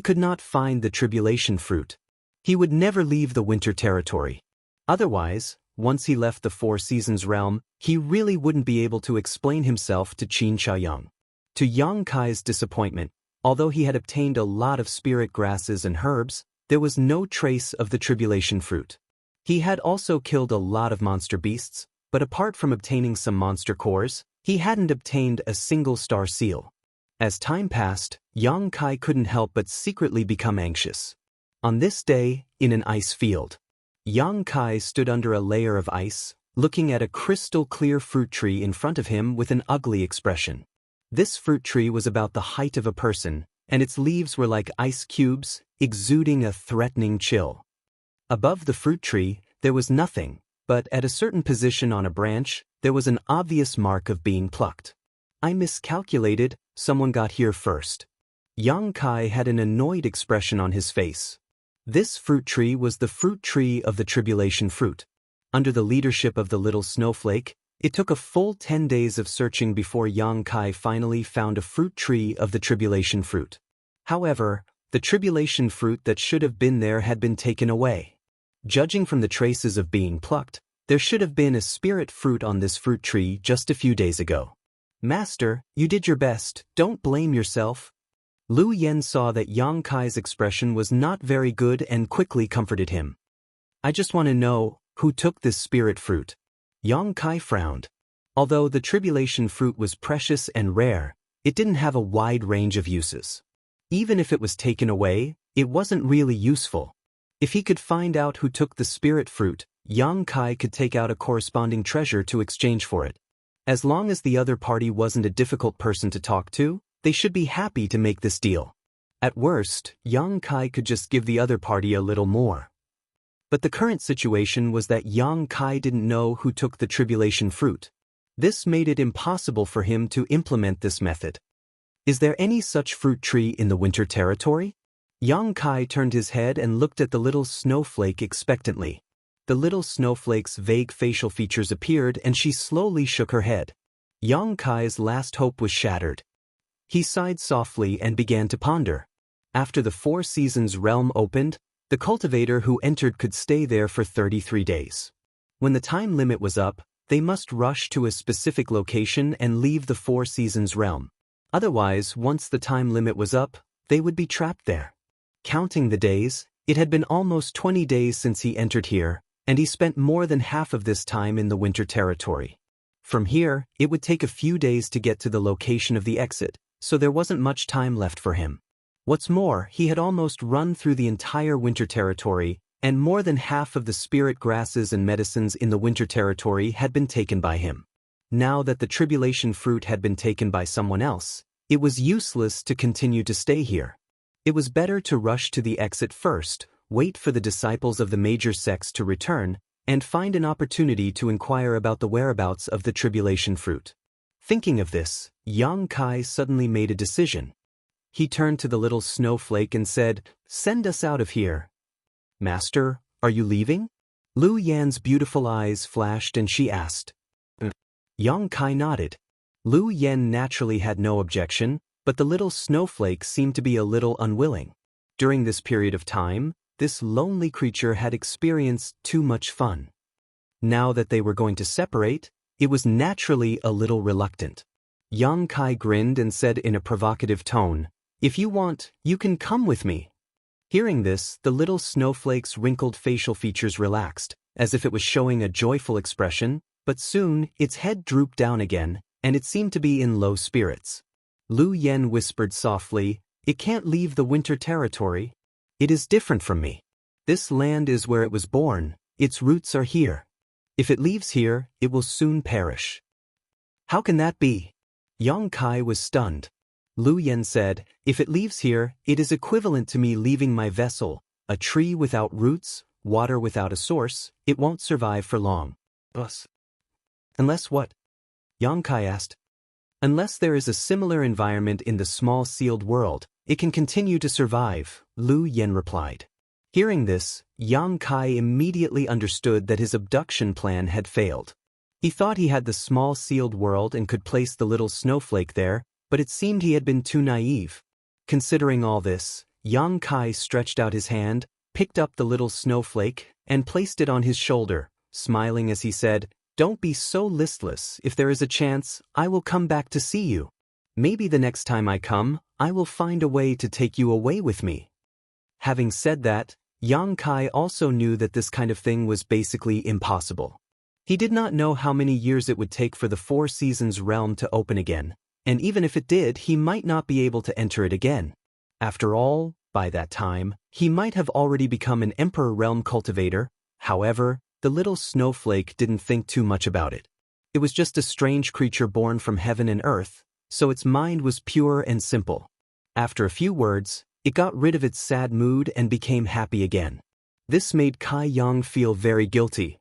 could not find the tribulation fruit. He would never leave the winter territory. Otherwise, once he left the Four Seasons realm, he really wouldn't be able to explain himself to Qin Chaoyong. To Yang Kai's disappointment, although he had obtained a lot of spirit grasses and herbs, there was no trace of the tribulation fruit. He had also killed a lot of monster beasts, but apart from obtaining some monster cores, he hadn't obtained a single star seal. As time passed, Yang Kai couldn't help but secretly become anxious. On this day, in an ice field, Yang Kai stood under a layer of ice, looking at a crystal-clear fruit tree in front of him with an ugly expression. This fruit tree was about the height of a person, and its leaves were like ice cubes, exuding a threatening chill. Above the fruit tree, there was nothing, but at a certain position on a branch, there was an obvious mark of being plucked. I miscalculated, someone got here first. Yang Kai had an annoyed expression on his face. This fruit tree was the fruit tree of the tribulation fruit. Under the leadership of the little snowflake, it took a full 10 days of searching before Yang Kai finally found a fruit tree of the tribulation fruit. However, the tribulation fruit that should have been there had been taken away. Judging from the traces of being plucked, there should have been a spirit fruit on this fruit tree just a few days ago. Master, you did your best, don't blame yourself. Lu Yen saw that Yang Kai's expression was not very good and quickly comforted him. I just want to know, who took this spirit fruit? Yang Kai frowned. Although the tribulation fruit was precious and rare, it didn't have a wide range of uses. Even if it was taken away, it wasn't really useful. If he could find out who took the spirit fruit, Yang Kai could take out a corresponding treasure to exchange for it. As long as the other party wasn't a difficult person to talk to, they should be happy to make this deal. At worst, Yang Kai could just give the other party a little more. But the current situation was that Yang Kai didn't know who took the tribulation fruit. This made it impossible for him to implement this method. Is there any such fruit tree in the winter territory? Yang Kai turned his head and looked at the little snowflake expectantly. The little snowflake's vague facial features appeared and she slowly shook her head. Yang Kai's last hope was shattered. He sighed softly and began to ponder. After the Four Seasons realm opened, the cultivator who entered could stay there for 33 days. When the time limit was up, they must rush to a specific location and leave the Four Seasons realm. Otherwise, once the time limit was up, they would be trapped there. Counting the days, it had been almost 20 days since he entered here, and he spent more than half of this time in the winter territory. From here, it would take a few days to get to the location of the exit, so there wasn't much time left for him. What's more, he had almost run through the entire winter territory, and more than half of the spirit grasses and medicines in the winter territory had been taken by him. Now that the tribulation fruit had been taken by someone else, it was useless to continue to stay here. It was better to rush to the exit first, wait for the disciples of the major sects to return, and find an opportunity to inquire about the whereabouts of the tribulation fruit. Thinking of this, Yang Kai suddenly made a decision. He turned to the little snowflake and said, "Send us out of here." "Master, are you leaving?" Lu Yan's beautiful eyes flashed and she asked. Yang Kai nodded. Lu Yan naturally had no objection, but the little snowflake seemed to be a little unwilling. During this period of time, this lonely creature had experienced too much fun. Now that they were going to separate, it was naturally a little reluctant. Yang Kai grinned and said in a provocative tone, "If you want, you can come with me." Hearing this, the little snowflake's wrinkled facial features relaxed, as if it was showing a joyful expression, but soon its head drooped down again, and it seemed to be in low spirits. Lu Yen whispered softly, "It can't leave the winter territory. It is different from me. This land is where it was born, its roots are here. If it leaves here, it will soon perish." "How can that be?" Yang Kai was stunned. Lu Yen said, "If it leaves here, it is equivalent to me leaving my vessel, a tree without roots, water without a source, it won't survive for long." Unless what? Yang Kai asked. Unless there is a similar environment in the small sealed world, it can continue to survive, Lu Yen replied. Hearing this, Yang Kai immediately understood that his abduction plan had failed. He thought he had the small sealed world and could place the little snowflake there, but it seemed he had been too naive. Considering all this, Yang Kai stretched out his hand, picked up the little snowflake, and placed it on his shoulder, smiling as he said, "Don't be so listless. If there is a chance, I will come back to see you. Maybe the next time I come, I will find a way to take you away with me." Having said that, Yang Kai also knew that this kind of thing was basically impossible. He did not know how many years it would take for the Four Seasons realm to open again, and even if it did, he might not be able to enter it again. After all, by that time, he might have already become an Emperor Realm cultivator. However, the little snowflake didn't think too much about it. It was just a strange creature born from heaven and earth, so its mind was pure and simple. After a few words, it got rid of its sad mood and became happy again. This made Kai Yang feel very guilty.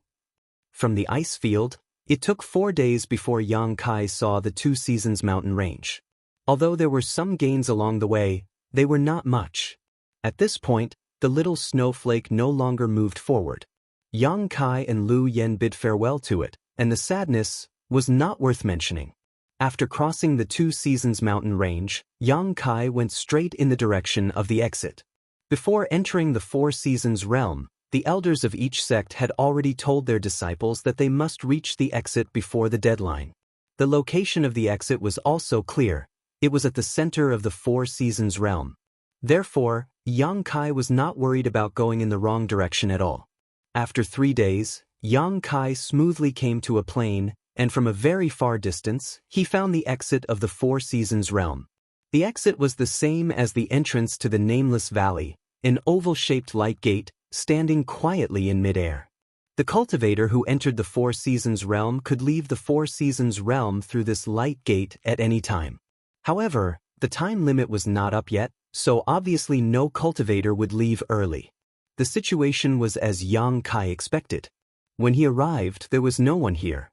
From the ice field, it took 4 days before Yang Kai saw the Two Seasons mountain range. Although there were some gains along the way, they were not much. At this point, the little snowflake no longer moved forward. Yang Kai and Lu Yen bid farewell to it, and the sadness was not worth mentioning. After crossing the Two Seasons mountain range, Yang Kai went straight in the direction of the exit. Before entering the Four Seasons realm, the elders of each sect had already told their disciples that they must reach the exit before the deadline. The location of the exit was also clear. It was at the center of the Four Seasons realm. Therefore, Yang Kai was not worried about going in the wrong direction at all. After 3 days, Yang Kai smoothly came to a plain, and from a very far distance, he found the exit of the Four Seasons realm. The exit was the same as the entrance to the Nameless Valley, an oval-shaped light gate, standing quietly in midair. The cultivator who entered the Four Seasons realm could leave the Four Seasons realm through this light gate at any time. However, the time limit was not up yet, so obviously no cultivator would leave early. The situation was as Yang Kai expected. When he arrived, there was no one here.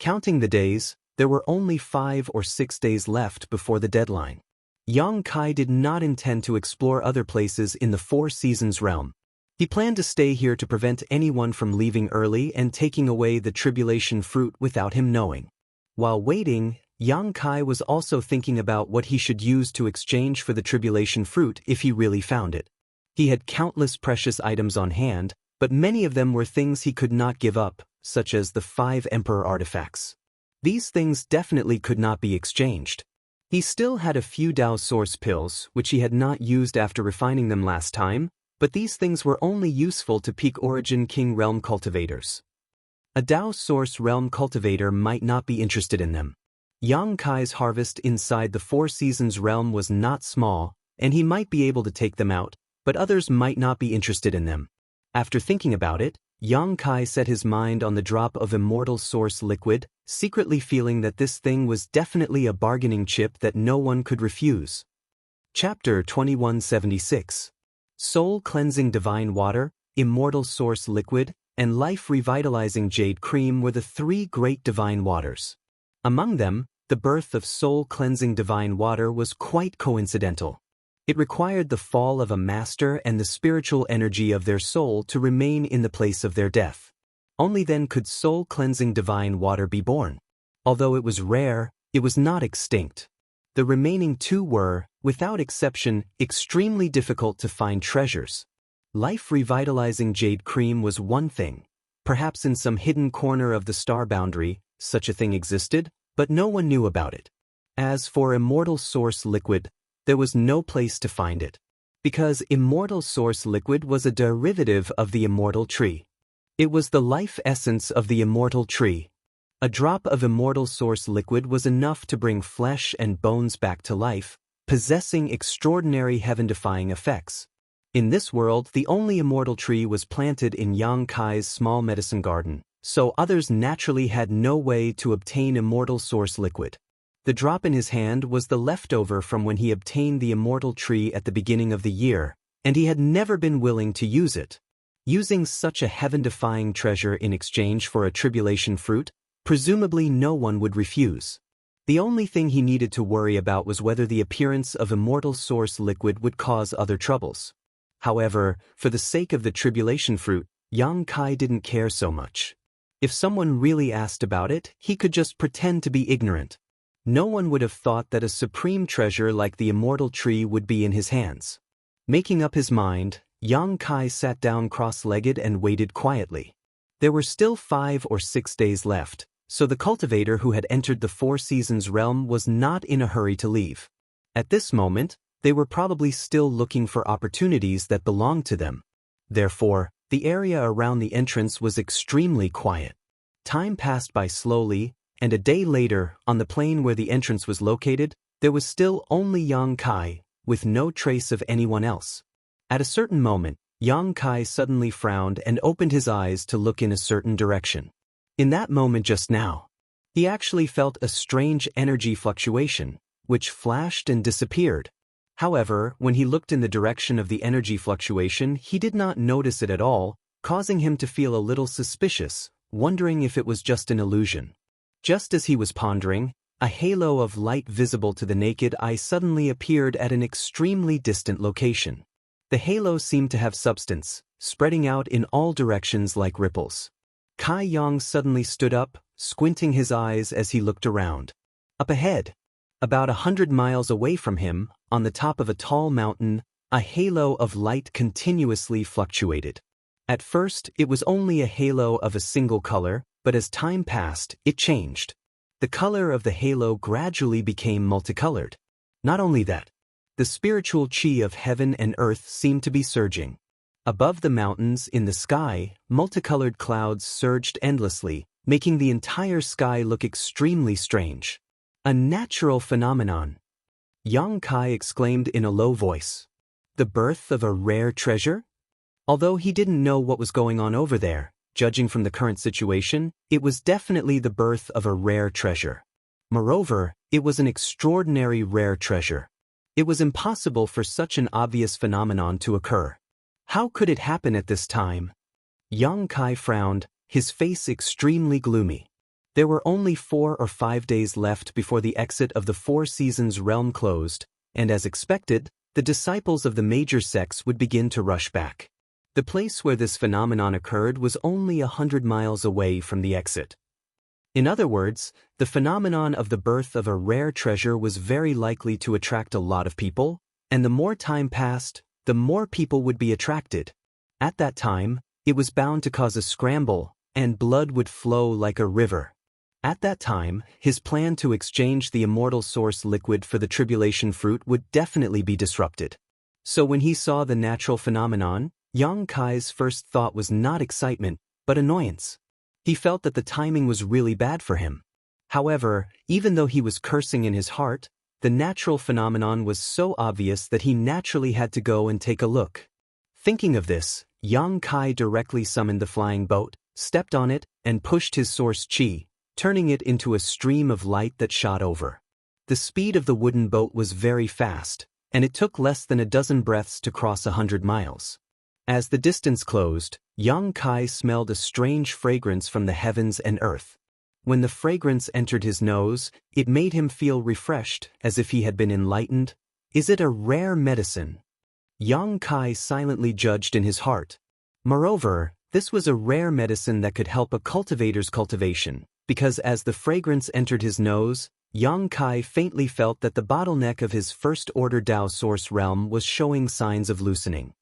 Counting the days, there were only 5 or 6 days left before the deadline. Yang Kai did not intend to explore other places in the Four Seasons realm. He planned to stay here to prevent anyone from leaving early and taking away the tribulation fruit without him knowing. While waiting, Yang Kai was also thinking about what he should use to exchange for the tribulation fruit if he really found it. He had countless precious items on hand, but many of them were things he could not give up, such as the 5 Emperor artifacts. These things definitely could not be exchanged. He still had a few Dao Source pills, which he had not used after refining them last time, but these things were only useful to Peak Origin King Realm cultivators. A Dao Source Realm cultivator might not be interested in them. Yang Kai's harvest inside the Four Seasons realm was not small, and he might be able to take them out, but others might not be interested in them. After thinking about it, Yang Kai set his mind on the drop of Immortal Source liquid, secretly feeling that this thing was definitely a bargaining chip that no one could refuse. Chapter 2176. Soul Cleansing Divine Water, Immortal Source Liquid, and Life Revitalizing Jade Cream were the 3 great divine waters. Among them, the birth of Soul Cleansing Divine Water was quite coincidental. It required the fall of a master and the spiritual energy of their soul to remain in the place of their death. Only then could Soul Cleansing Divine Water be born. Although it was rare, it was not extinct. The remaining 2 were, without exception, extremely difficult to find treasures. Life Revitalizing Jade Cream was one thing. Perhaps in some hidden corner of the star boundary, such a thing existed, but no one knew about it. As for Immortal Source Liquid, there was no place to find it. Because Immortal Source Liquid was a derivative of the Immortal Tree. It was the life essence of the Immortal Tree. A drop of Immortal Source Liquid was enough to bring flesh and bones back to life, possessing extraordinary heaven-defying effects. In this world, the only Immortal Tree was planted in Yang Kai's small medicine garden, so others naturally had no way to obtain Immortal Source Liquid. The drop in his hand was the leftover from when he obtained the immortal tree at the beginning of the year, and he had never been willing to use it. Using such a heaven-defying treasure in exchange for a tribulation fruit, presumably no one would refuse. The only thing he needed to worry about was whether the appearance of immortal source liquid would cause other troubles. However, for the sake of the tribulation fruit, Yang Kai didn't care so much. If someone really asked about it, he could just pretend to be ignorant. No one would have thought that a supreme treasure like the immortal tree would be in his hands. Making up his mind, Yang Kai sat down cross-legged and waited quietly. There were still 5 or 6 days left, so the cultivator who had entered the Four Seasons realm was not in a hurry to leave. At this moment, they were probably still looking for opportunities that belonged to them. Therefore, the area around the entrance was extremely quiet. Time passed by slowly, and a day later, on the plain where the entrance was located, there was still only Yang Kai, with no trace of anyone else. At a certain moment, Yang Kai suddenly frowned and opened his eyes to look in a certain direction. In that moment just now, he actually felt a strange energy fluctuation, which flashed and disappeared. However, when he looked in the direction of the energy fluctuation, he did not notice it at all, causing him to feel a little suspicious, wondering if it was just an illusion. Just as he was pondering, a halo of light visible to the naked eye suddenly appeared at an extremely distant location. The halo seemed to have substance, spreading out in all directions like ripples. Kai Yang suddenly stood up, squinting his eyes as he looked around. Up ahead, about 100 miles away from him, on the top of a tall mountain, a halo of light continuously fluctuated. At first, it was only a halo of a single color, but as time passed, it changed. The color of the halo gradually became multicolored. Not only that, the spiritual chi of heaven and earth seemed to be surging. Above the mountains, in the sky, multicolored clouds surged endlessly, making the entire sky look extremely strange. A natural phenomenon. Yang Kai exclaimed in a low voice. The birth of a rare treasure? Although he didn't know what was going on over there, judging from the current situation, it was definitely the birth of a rare treasure. Moreover, it was an extraordinary rare treasure. It was impossible for such an obvious phenomenon to occur. How could it happen at this time? Yang Kai frowned, his face extremely gloomy. There were only 4 or 5 days left before the exit of the Four Seasons realm closed, and as expected, the disciples of the major sects would begin to rush back. The place where this phenomenon occurred was only 100 miles away from the exit. In other words, the phenomenon of the birth of a rare treasure was very likely to attract a lot of people, and the more time passed, the more people would be attracted. At that time, it was bound to cause a scramble, and blood would flow like a river. At that time, his plan to exchange the immortal source liquid for the tribulation fruit would definitely be disrupted. So when he saw the natural phenomenon, Yang Kai's first thought was not excitement, but annoyance. He felt that the timing was really bad for him. However, even though he was cursing in his heart, the natural phenomenon was so obvious that he naturally had to go and take a look. Thinking of this, Yang Kai directly summoned the flying boat, stepped on it, and pushed his source chi, turning it into a stream of light that shot over. The speed of the wooden boat was very fast, and it took less than a dozen breaths to cross 100 miles. As the distance closed, Yang Kai smelled a strange fragrance from the heavens and earth. When the fragrance entered his nose, it made him feel refreshed, as if he had been enlightened. Is it a rare medicine? Yang Kai silently judged in his heart. Moreover, this was a rare medicine that could help a cultivator's cultivation, because as the fragrance entered his nose, Yang Kai faintly felt that the bottleneck of his first-order Tao source realm was showing signs of loosening.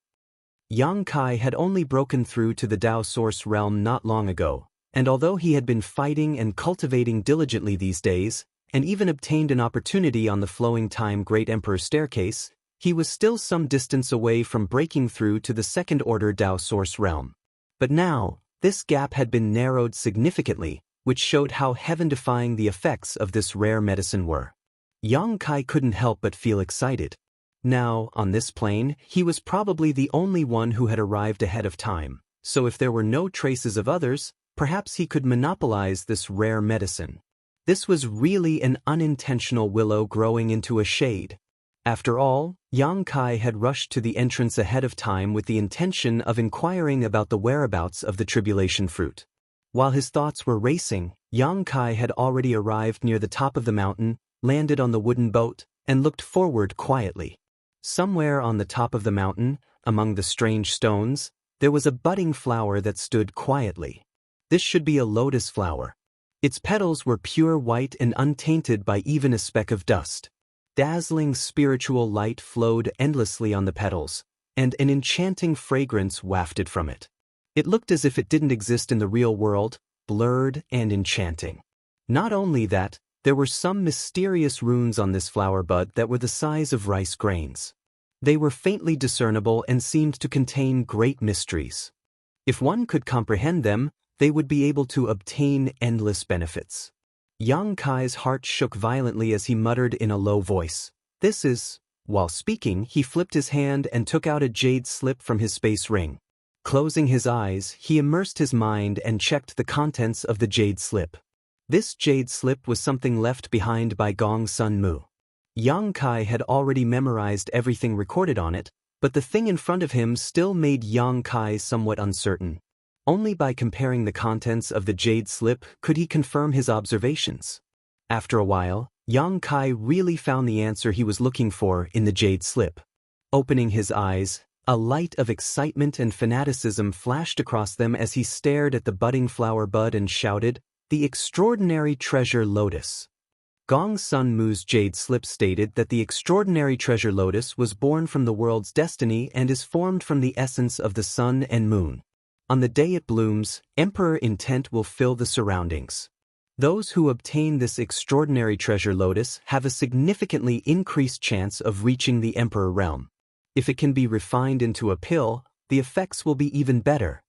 Yang Kai had only broken through to the Tao source realm not long ago, and although he had been fighting and cultivating diligently these days, and even obtained an opportunity on the flowing time Great Emperor's staircase, he was still some distance away from breaking through to the second-order Tao source realm. But now, this gap had been narrowed significantly, which showed how heaven-defying the effects of this rare medicine were. Yang Kai couldn't help but feel excited. Now, on this plane, he was probably the only one who had arrived ahead of time, so if there were no traces of others, perhaps he could monopolize this rare medicine. This was really an unintentional willow growing into a shade. After all, Yang Kai had rushed to the entrance ahead of time with the intention of inquiring about the whereabouts of the tribulation fruit. While his thoughts were racing, Yang Kai had already arrived near the top of the mountain, landed on the wooden boat, and looked forward quietly. Somewhere on the top of the mountain, among the strange stones, there was a budding flower that stood quietly. This should be a lotus flower. Its petals were pure white and untainted by even a speck of dust. Dazzling spiritual light flowed endlessly on the petals, and an enchanting fragrance wafted from it. It looked as if it didn't exist in the real world, blurred and enchanting. Not only that, there were some mysterious runes on this flower bud that were the size of rice grains. They were faintly discernible and seemed to contain great mysteries. If one could comprehend them, they would be able to obtain endless benefits. Yang Kai's heart shook violently as he muttered in a low voice, "This is..." While speaking, he flipped his hand and took out a jade slip from his space ring. Closing his eyes, he immersed his mind and checked the contents of the jade slip. This jade slip was something left behind by Gong Sun Mu. Yang Kai had already memorized everything recorded on it, but the thing in front of him still made Yang Kai somewhat uncertain. Only by comparing the contents of the jade slip could he confirm his observations. After a while, Yang Kai really found the answer he was looking for in the jade slip. Opening his eyes, a light of excitement and fanaticism flashed across them as he stared at the budding flower bud and shouted, "The extraordinary treasure lotus." Gong Sun Mu's jade slip stated that the extraordinary treasure lotus was born from the world's destiny and is formed from the essence of the sun and moon. On the day it blooms, Emperor intent will fill the surroundings. Those who obtain this extraordinary treasure lotus have a significantly increased chance of reaching the Emperor realm. If it can be refined into a pill, the effects will be even better.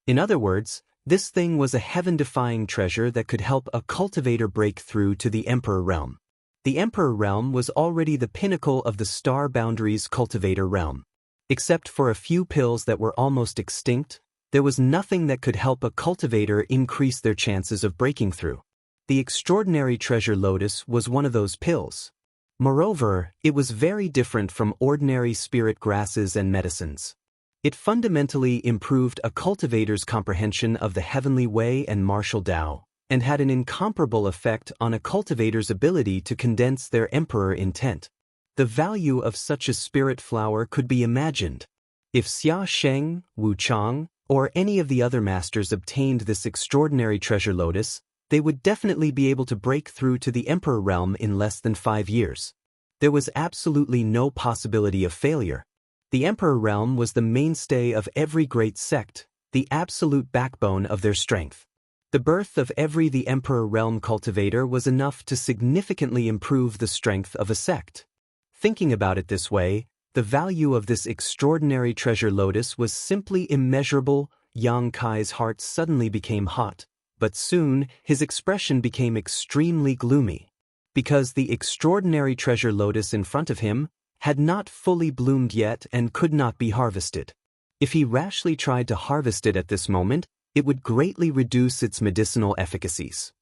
In other words, this thing was a heaven-defying treasure that could help a cultivator break through to the Emperor realm. The Emperor realm was already the pinnacle of the Star Boundaries cultivator realm. Except for a few pills that were almost extinct, there was nothing that could help a cultivator increase their chances of breaking through. The extraordinary treasure lotus was one of those pills. Moreover, it was very different from ordinary spirit grasses and medicines. It fundamentally improved a cultivator's comprehension of the heavenly way and martial Tao, and had an incomparable effect on a cultivator's ability to condense their emperor intent. The value of such a spirit flower could be imagined. If Xia Sheng, Wu Chang, or any of the other masters obtained this extraordinary treasure lotus, they would definitely be able to break through to the Emperor realm in less than 5 years. There was absolutely no possibility of failure. The Emperor realm was the mainstay of every great sect, the absolute backbone of their strength. The birth of every the Emperor realm cultivator was enough to significantly improve the strength of a sect. Thinking about it this way, the value of this extraordinary treasure lotus was simply immeasurable. Yang Kai's heart suddenly became hot, but soon his expression became extremely gloomy. Because the extraordinary treasure lotus in front of him had not fully bloomed yet and could not be harvested. If he rashly tried to harvest it at this moment, it would greatly reduce its medicinal efficacies.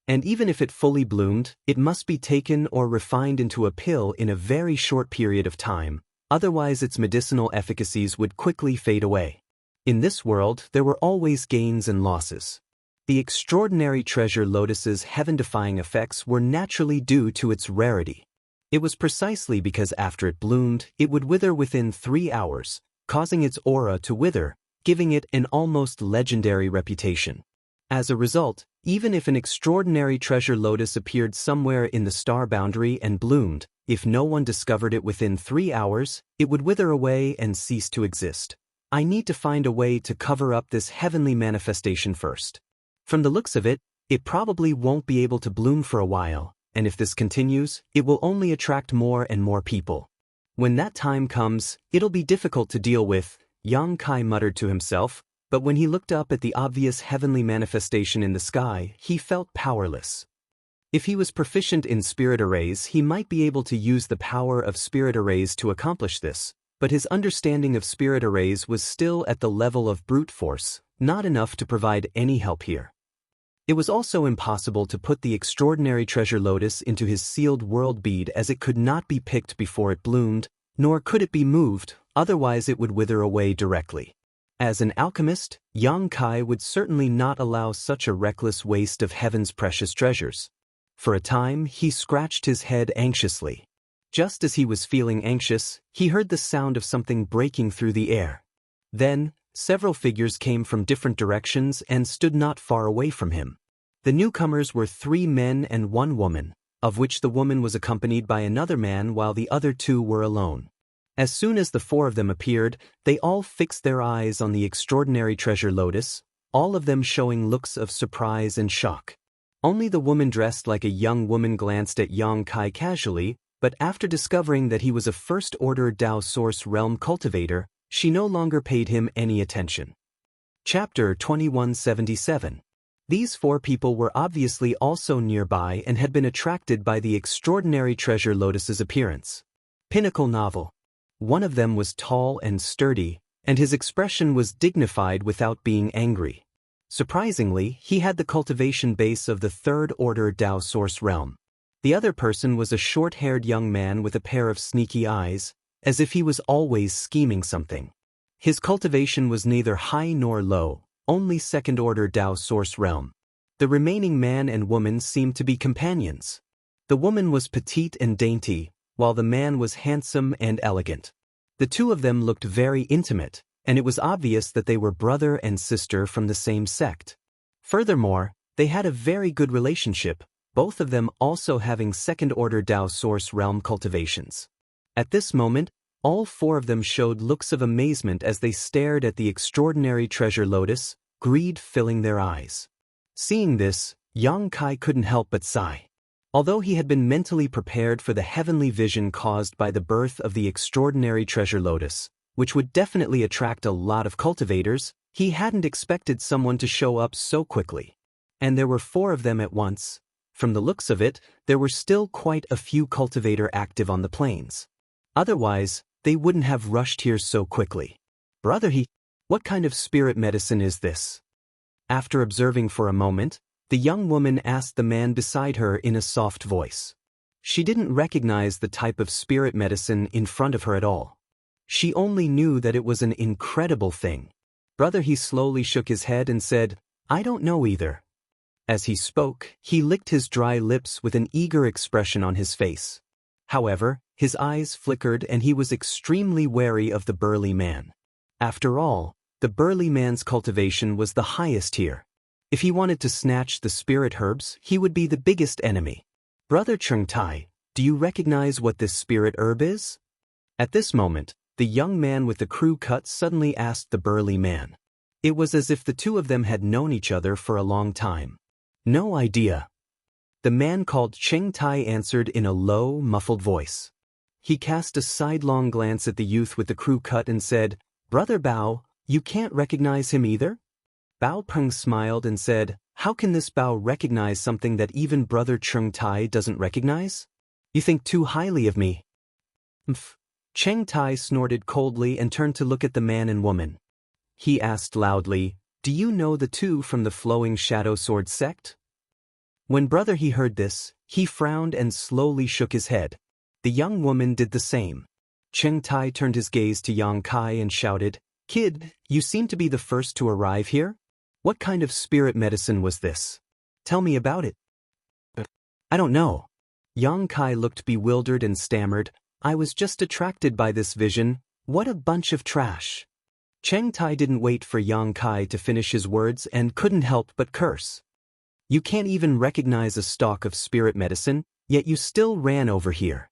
And even if it fully bloomed, it must be taken or refined into a pill in a very short period of time, otherwise its medicinal efficacies would quickly fade away. In this world, there were always gains and losses. The extraordinary treasure lotus's heaven-defying effects were naturally due to its rarity. It was precisely because after it bloomed, it would wither within 3 hours, causing its aura to wither, giving it an almost legendary reputation. As a result, even if an extraordinary treasure lotus appeared somewhere in the star boundary and bloomed, if no one discovered it within 3 hours, it would wither away and cease to exist. I need to find a way to cover up this heavenly manifestation first. From the looks of it, it probably won't be able to bloom for a while, and if this continues, it will only attract more and more people. When that time comes, it'll be difficult to deal with, Yang Kai muttered to himself, but when he looked up at the obvious heavenly manifestation in the sky, he felt powerless. If he was proficient in spirit arrays, he might be able to use the power of spirit arrays to accomplish this, but his understanding of spirit arrays was still at the level of brute force, not enough to provide any help here. It was also impossible to put the extraordinary treasure lotus into his sealed world bead, as it could not be picked before it bloomed, nor could it be moved, otherwise it would wither away directly. As an alchemist, Yang Kai would certainly not allow such a reckless waste of heaven's precious treasures. For a time, he scratched his head anxiously. Just as he was feeling anxious, he heard the sound of something breaking through the air. Then, several figures came from different directions and stood not far away from him. The newcomers were 3 men and 1 woman, of which the woman was accompanied by another man while the other 2 were alone. As soon as the 4 of them appeared, they all fixed their eyes on the extraordinary treasure lotus, all of them showing looks of surprise and shock. Only the woman dressed like a young woman glanced at Yang Kai casually, but after discovering that he was a first-order Tao Source Realm cultivator, she no longer paid him any attention. Chapter 2177. These 4 people were obviously also nearby and had been attracted by the extraordinary treasure lotus's appearance. Pinnacle novel. One of them was tall and sturdy, and his expression was dignified without being angry. Surprisingly, he had the cultivation base of the third-order Tao Source Realm. The other person was a short-haired young man with a pair of sneaky eyes, as if he was always scheming something. His cultivation was neither high nor low, only second-order Tao Source Realm. The remaining man and woman seemed to be companions. The woman was petite and dainty, while the man was handsome and elegant. The 2 of them looked very intimate, and it was obvious that they were brother and sister from the same sect. Furthermore, they had a very good relationship, both of them also having second-order Tao Source Realm cultivations. At this moment, all 4 of them showed looks of amazement as they stared at the extraordinary treasure lotus, greed filling their eyes. Seeing this, Yang Kai couldn't help but sigh. Although he had been mentally prepared for the heavenly vision caused by the birth of the extraordinary treasure lotus, which would definitely attract a lot of cultivators, he hadn't expected someone to show up so quickly. And there were 4 of them at once. From the looks of it, there were still quite a few cultivators active on the plains. Otherwise, they wouldn't have rushed here so quickly. Brother, what kind of spirit medicine is this? After observing for a moment, the young woman asked the man beside her in a soft voice. She didn't recognize the type of spirit medicine in front of her at all. She only knew that it was an incredible thing. Brother, he slowly shook his head and said, "I don't know either." As he spoke, he licked his dry lips with an eager expression on his face. However, his eyes flickered and he was extremely wary of the burly man. After all, the burly man's cultivation was the highest here. If he wanted to snatch the spirit herbs, he would be the biggest enemy. "Brother Chung Tai, do you recognize what this spirit herb is?" At this moment, the young man with the crew cut suddenly asked the burly man. It was as if the 2 of them had known each other for a long time. "No idea." The man called Cheng Tai answered in a low, muffled voice. He cast a sidelong glance at the youth with the crew cut and said, "Brother Bao, you can't recognize him either?" Bao Peng smiled and said, "How can this Bao recognize something that even Brother Chung Tai doesn't recognize? You think too highly of me." "Mph." Cheng Tai snorted coldly and turned to look at the man and woman. He asked loudly, "Do you know the 2 from the Flowing Shadow Sword sect?" When Brother he heard this, he frowned and slowly shook his head. The young woman did the same. Cheng Tai turned his gaze to Yang Kai and shouted, "Kid, you seem to be the first to arrive here? What kind of spirit medicine was this? Tell me about it." "I don't know." Yang Kai looked bewildered and stammered, "I was just attracted by this vision. What a bunch of trash." Cheng Tai didn't wait for Yang Kai to finish his words and couldn't help but curse. "You can't even recognize a stalk of spirit medicine, yet you still ran over here."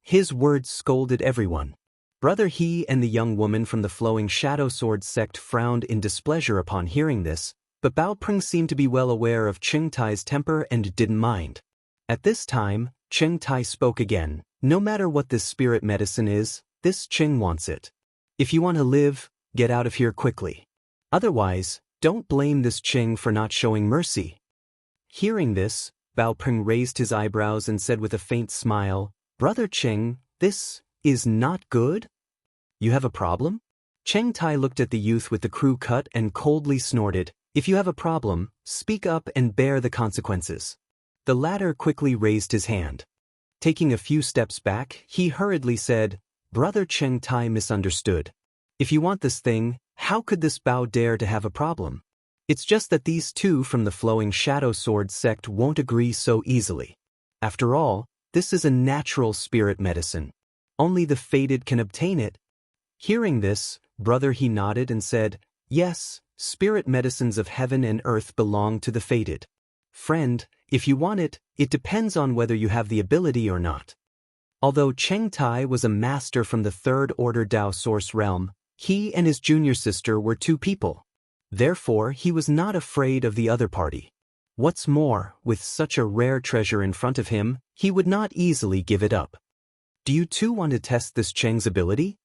His words scolded everyone. Brother He and the young woman from the Flowing Shadow Sword sect frowned in displeasure upon hearing this, but Bao Peng seemed to be well aware of Cheng Tai's temper and didn't mind. At this time, Cheng Tai spoke again. "No matter what this spirit medicine is, this Cheng wants it. If you want to live, get out of here quickly. Otherwise, don't blame this Cheng for not showing mercy." Hearing this, Bao Peng raised his eyebrows and said with a faint smile, "Brother Cheng, this is not good? You have a problem?" Cheng Tai looked at the youth with the crew cut and coldly snorted, If you have a problem, speak up and bear the consequences. The latter quickly raised his hand. Taking a few steps back, he hurriedly said, Brother Cheng Tai misunderstood. If you want this thing, how could this Bao dare to have a problem? It's just that these two from the Flowing Shadow Sword sect won't agree so easily. After all, this is a natural spirit medicine. Only the fated can obtain it. Hearing this, Brother He nodded and said, Yes, spirit medicines of heaven and earth belong to the fated. Friend, if you want it, it depends on whether you have the ability or not. Although Cheng Tai was a master from the third order Dao source realm, he and his junior sister were two people. Therefore, he was not afraid of the other party. What's more, with such a rare treasure in front of him, he would not easily give it up. Do you too want to test this Cheng's ability?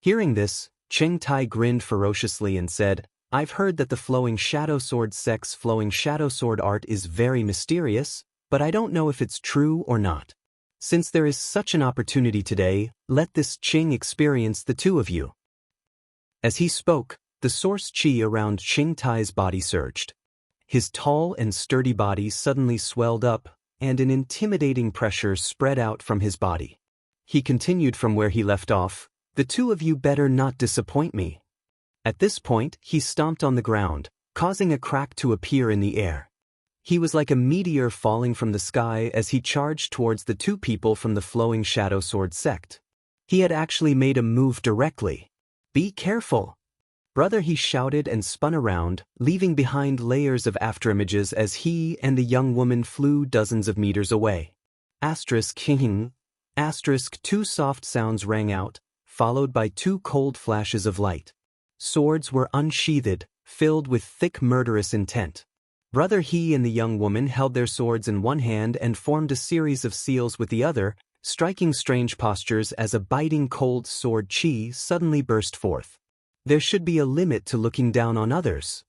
Hearing this, Cheng Tai grinned ferociously and said, I've heard that the Flowing Shadow Sword sect's Flowing Shadow Sword art is very mysterious, but I don't know if it's true or not. Since there is such an opportunity today, let this Cheng experience the two of you. As he spoke, the source chi around Cheng Tai's body surged. His tall and sturdy body suddenly swelled up, and an intimidating pressure spread out from his body. He continued from where he left off, The two of you better not disappoint me. At this point, he stomped on the ground, causing a crack to appear in the air. He was like a meteor falling from the sky as he charged towards the two people from the Flowing Shadow Sword sect. He had actually made a move directly. Be careful! Brother He shouted and spun around, leaving behind layers of afterimages as he and the young woman flew dozens of meters away. Hing. Two soft sounds rang out, followed by two cold flashes of light. Swords were unsheathed, filled with thick murderous intent. Brother He and the young woman held their swords in one hand and formed a series of seals with the other, striking strange postures as a biting cold sword chi suddenly burst forth. There should be a limit to looking down on others.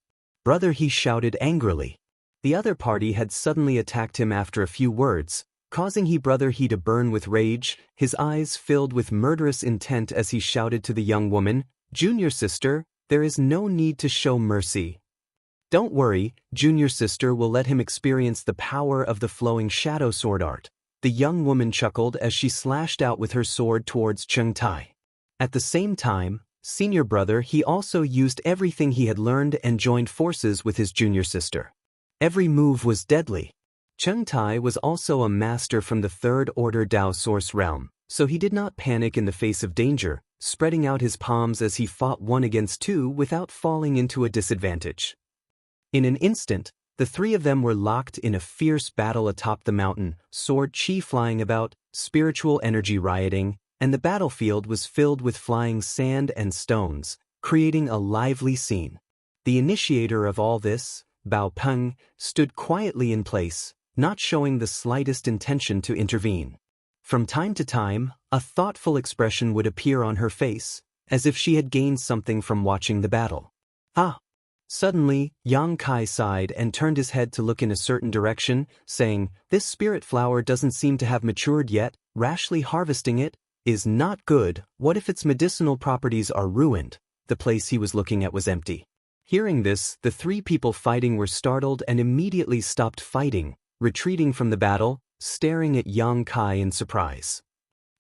Brother He shouted angrily. The other party had suddenly attacked him after a few words, causing Brother He to burn with rage, his eyes filled with murderous intent as he shouted to the young woman, Junior sister, there is no need to show mercy. Don't worry, Junior sister will let him experience the power of the Flowing Shadow Sword art. The young woman chuckled as she slashed out with her sword towards Cheng Tai. At the same time, Senior Brother He also used everything he had learned and joined forces with his junior sister. Every move was deadly. Cheng Tai was also a master from the third order Dao source realm, so he did not panic in the face of danger, spreading out his palms as he fought one against two without falling into a disadvantage. In an instant, the three of them were locked in a fierce battle atop the mountain, sword chi flying about, spiritual energy rioting, and the battlefield was filled with flying sand and stones, creating a lively scene. The initiator of all this, Bao Peng, stood quietly in place, not showing the slightest intention to intervene. From time to time, a thoughtful expression would appear on her face, as if she had gained something from watching the battle. Suddenly, Yang Kai sighed and turned his head to look in a certain direction, saying, This spirit flower doesn't seem to have matured yet, rashly harvesting it is not good. What if its medicinal properties are ruined? The place he was looking at was empty. Hearing this, the three people fighting were startled and immediately stopped fighting, retreating from the battle, staring at Yang Kai in surprise.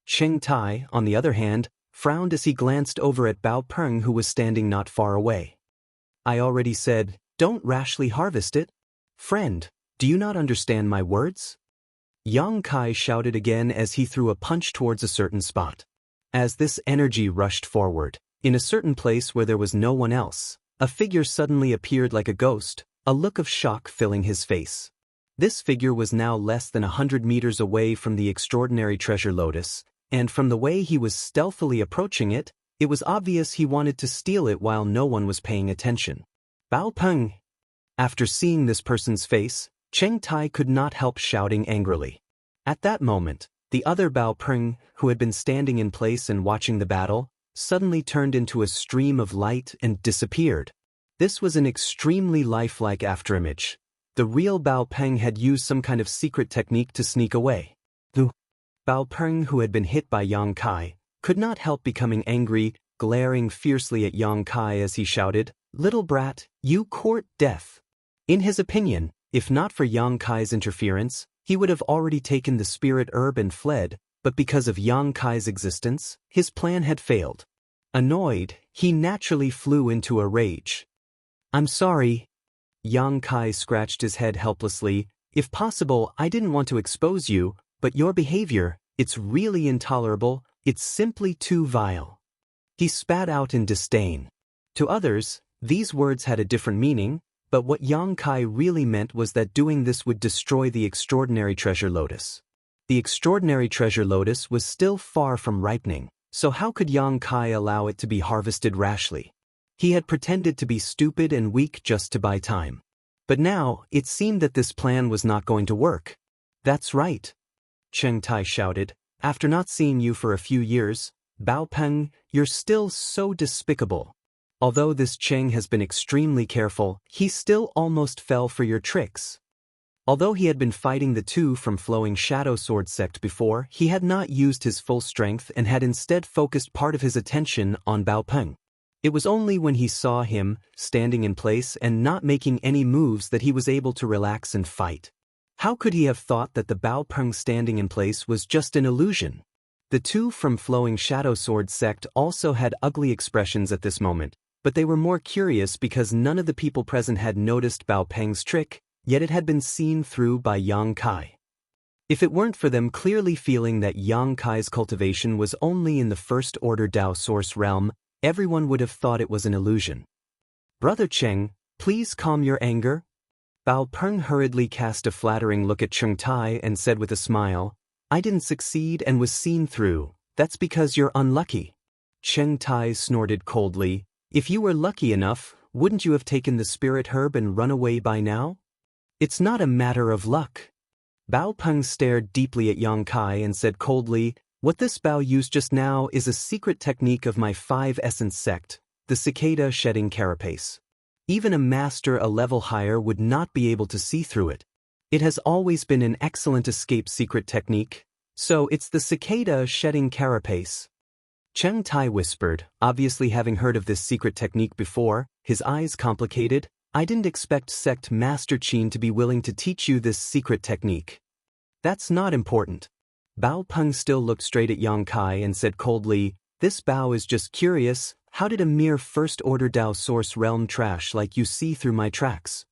Cheng Tai, on the other hand, frowned as he glanced over at Bao Peng who was standing not far away. I already said, don't rashly harvest it. Friend, do you not understand my words? Yang Kai shouted again as he threw a punch towards a certain spot. As this energy rushed forward, in a certain place where there was no one else, a figure suddenly appeared like a ghost, a look of shock filling his face. This figure was now less than 100 meters away from the extraordinary treasure lotus, and from the way he was stealthily approaching it, it was obvious he wanted to steal it while no one was paying attention. Bao Peng! After seeing this person's face, Cheng Tai could not help shouting angrily. At that moment, the other Bao Peng, who had been standing in place and watching the battle, suddenly turned into a stream of light and disappeared. This was an extremely lifelike afterimage. The real Bao Peng had used some kind of secret technique to sneak away. The Bao Peng, who had been hit by Yang Kai, could not help becoming angry, glaring fiercely at Yang Kai as he shouted, Little brat, you court death. In his opinion, if not for Yang Kai's interference, he would have already taken the spirit herb and fled, but because of Yang Kai's existence, his plan had failed. Annoyed, he naturally flew into a rage. I'm sorry. Yang Kai scratched his head helplessly. If possible, I didn't want to expose you, but your behavior, it's really intolerable, it's simply too vile. He spat out in disdain. To others, these words had a different meaning, but what Yang Kai really meant was that doing this would destroy the extraordinary treasure lotus. The extraordinary treasure lotus was still far from ripening, so how could Yang Kai allow it to be harvested rashly? He had pretended to be stupid and weak just to buy time. But now, it seemed that this plan was not going to work. That's right. Cheng Tai shouted. After not seeing you for a few years, Bao Peng, you're still so despicable. Although this Cheng has been extremely careful, he still almost fell for your tricks. Although he had been fighting the two from Flowing Shadow Sword sect before, he had not used his full strength and had instead focused part of his attention on Bao Peng. It was only when he saw him, standing in place and not making any moves, that he was able to relax and fight. How could he have thought that the Bao Peng standing in place was just an illusion? The two from Flowing Shadow Sword sect also had ugly expressions at this moment, but they were more curious because none of the people present had noticed Bao Peng's trick, yet it had been seen through by Yang Kai. If it weren't for them clearly feeling that Yang Kai's cultivation was only in the First Order Dao Source realm, everyone would have thought it was an illusion. Brother Cheng, please calm your anger. Bao Peng hurriedly cast a flattering look at Cheng Tai and said with a smile, I didn't succeed and was seen through, that's because you're unlucky. Cheng Tai snorted coldly, if you were lucky enough, wouldn't you have taken the spirit herb and run away by now? It's not a matter of luck. Bao Peng stared deeply at Yang Kai and said coldly, what this Bao used just now is a secret technique of my 5 essence sect, the cicada shedding carapace. Even a master a level higher would not be able to see through it. It has always been an excellent escape secret technique, so it's the cicada shedding carapace. Cheng Tai whispered, obviously having heard of this secret technique before, his eyes complicated, I didn't expect Sect Master Qin to be willing to teach you this secret technique. That's not important. Bao Peng still looked straight at Yang Kai and said coldly, this Bao is just curious, how did a mere First Order Dao Source realm trash like you see through my tracks?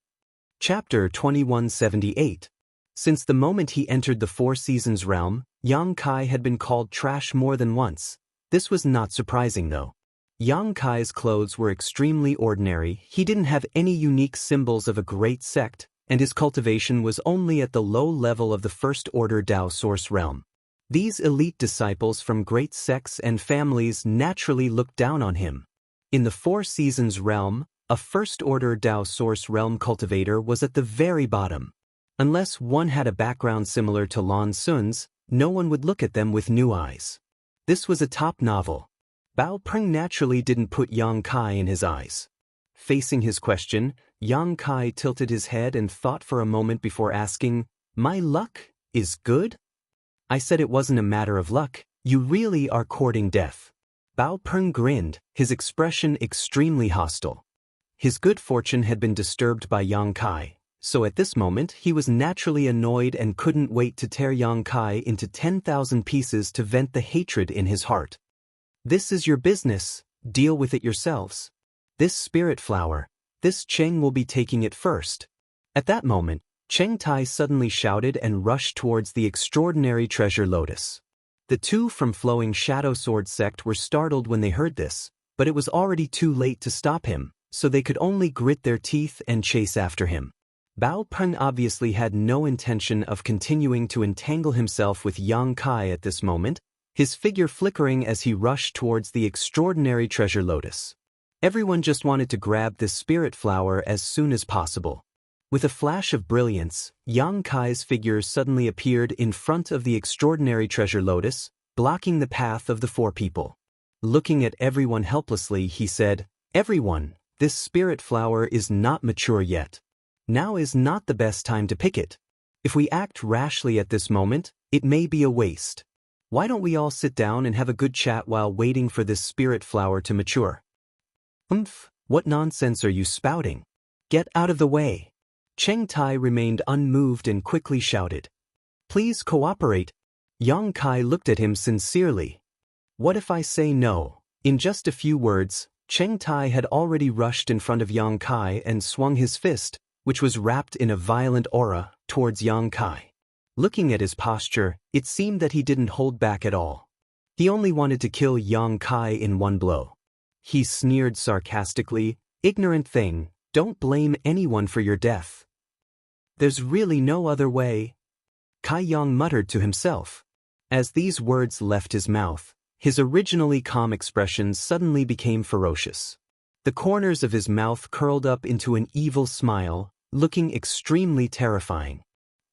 Chapter 2178. Since the moment he entered the Four Seasons realm, Yang Kai had been called trash more than once. This was not surprising though. Yang Kai's clothes were extremely ordinary, he didn't have any unique symbols of a great sect, and his cultivation was only at the low level of the First Order Dao Source realm. These elite disciples from great sects and families naturally looked down on him. In the Four Seasons realm, a First Order Dao Source realm cultivator was at the very bottom. Unless one had a background similar to Lan Sun's, no one would look at them with new eyes. This was a top novel. Bao Peng naturally didn't put Yang Kai in his eyes. Facing his question, Yang Kai tilted his head and thought for a moment before asking, my luck is good? I said it wasn't a matter of luck, you really are courting death. Bao Peng grinned, his expression extremely hostile. His good fortune had been disturbed by Yang Kai, so at this moment he was naturally annoyed and couldn't wait to tear Yang Kai into 10,000 pieces to vent the hatred in his heart. This is your business, deal with it yourselves. This spirit flower, this Cheng will be taking it first. At that moment, Cheng Tai suddenly shouted and rushed towards the extraordinary treasure lotus. The two from Flowing Shadow Sword sect were startled when they heard this, but it was already too late to stop him, so they could only grit their teeth and chase after him. Bao Peng obviously had no intention of continuing to entangle himself with Yang Kai at this moment, his figure flickering as he rushed towards the extraordinary treasure lotus. Everyone just wanted to grab this spirit flower as soon as possible. With a flash of brilliance, Yang Kai's figure suddenly appeared in front of the extraordinary treasure lotus, blocking the path of the four people. Looking at everyone helplessly, he said, everyone, this spirit flower is not mature yet. Now is not the best time to pick it. If we act rashly at this moment, it may be a waste. Why don't we all sit down and have a good chat while waiting for this spirit flower to mature? What nonsense are you spouting? Get out of the way. Cheng Tai remained unmoved and quickly shouted. Please cooperate. Yang Kai looked at him sincerely. What if I say no? In just a few words, Cheng Tai had already rushed in front of Yang Kai and swung his fist, which was wrapped in a violent aura, towards Yang Kai. Looking at his posture, it seemed that he didn't hold back at all. He only wanted to kill Yang Kai in one blow. He sneered sarcastically, "Ignorant thing, don't blame anyone for your death. There's really no other way." Kai Yang muttered to himself. As these words left his mouth, his originally calm expression suddenly became ferocious. The corners of his mouth curled up into an evil smile, looking extremely terrifying.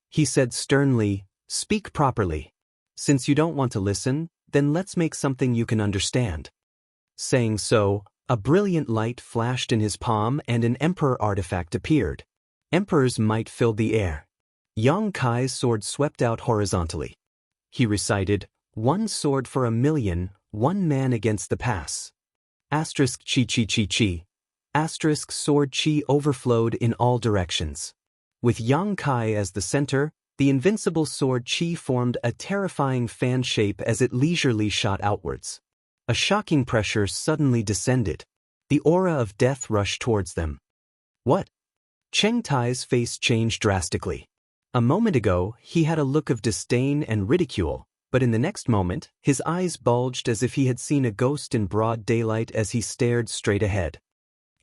He said sternly, "Speak properly. Since you don't want to listen, then let's make something you can understand." Saying so, a brilliant light flashed in his palm and an emperor artifact appeared. Emperor's might filled the air. Yang Kai's sword swept out horizontally. He recited, "One sword for 1,000,000, one man against the pass." Asterisk chi chi chi chi. Asterisk sword chi overflowed in all directions. With Yang Kai as the center, the invincible sword chi formed a terrifying fan shape as it leisurely shot outwards. A shocking pressure suddenly descended. The aura of death rushed towards them. What? Cheng Tai's face changed drastically. A moment ago, he had a look of disdain and ridicule, but in the next moment, his eyes bulged as if he had seen a ghost in broad daylight as he stared straight ahead.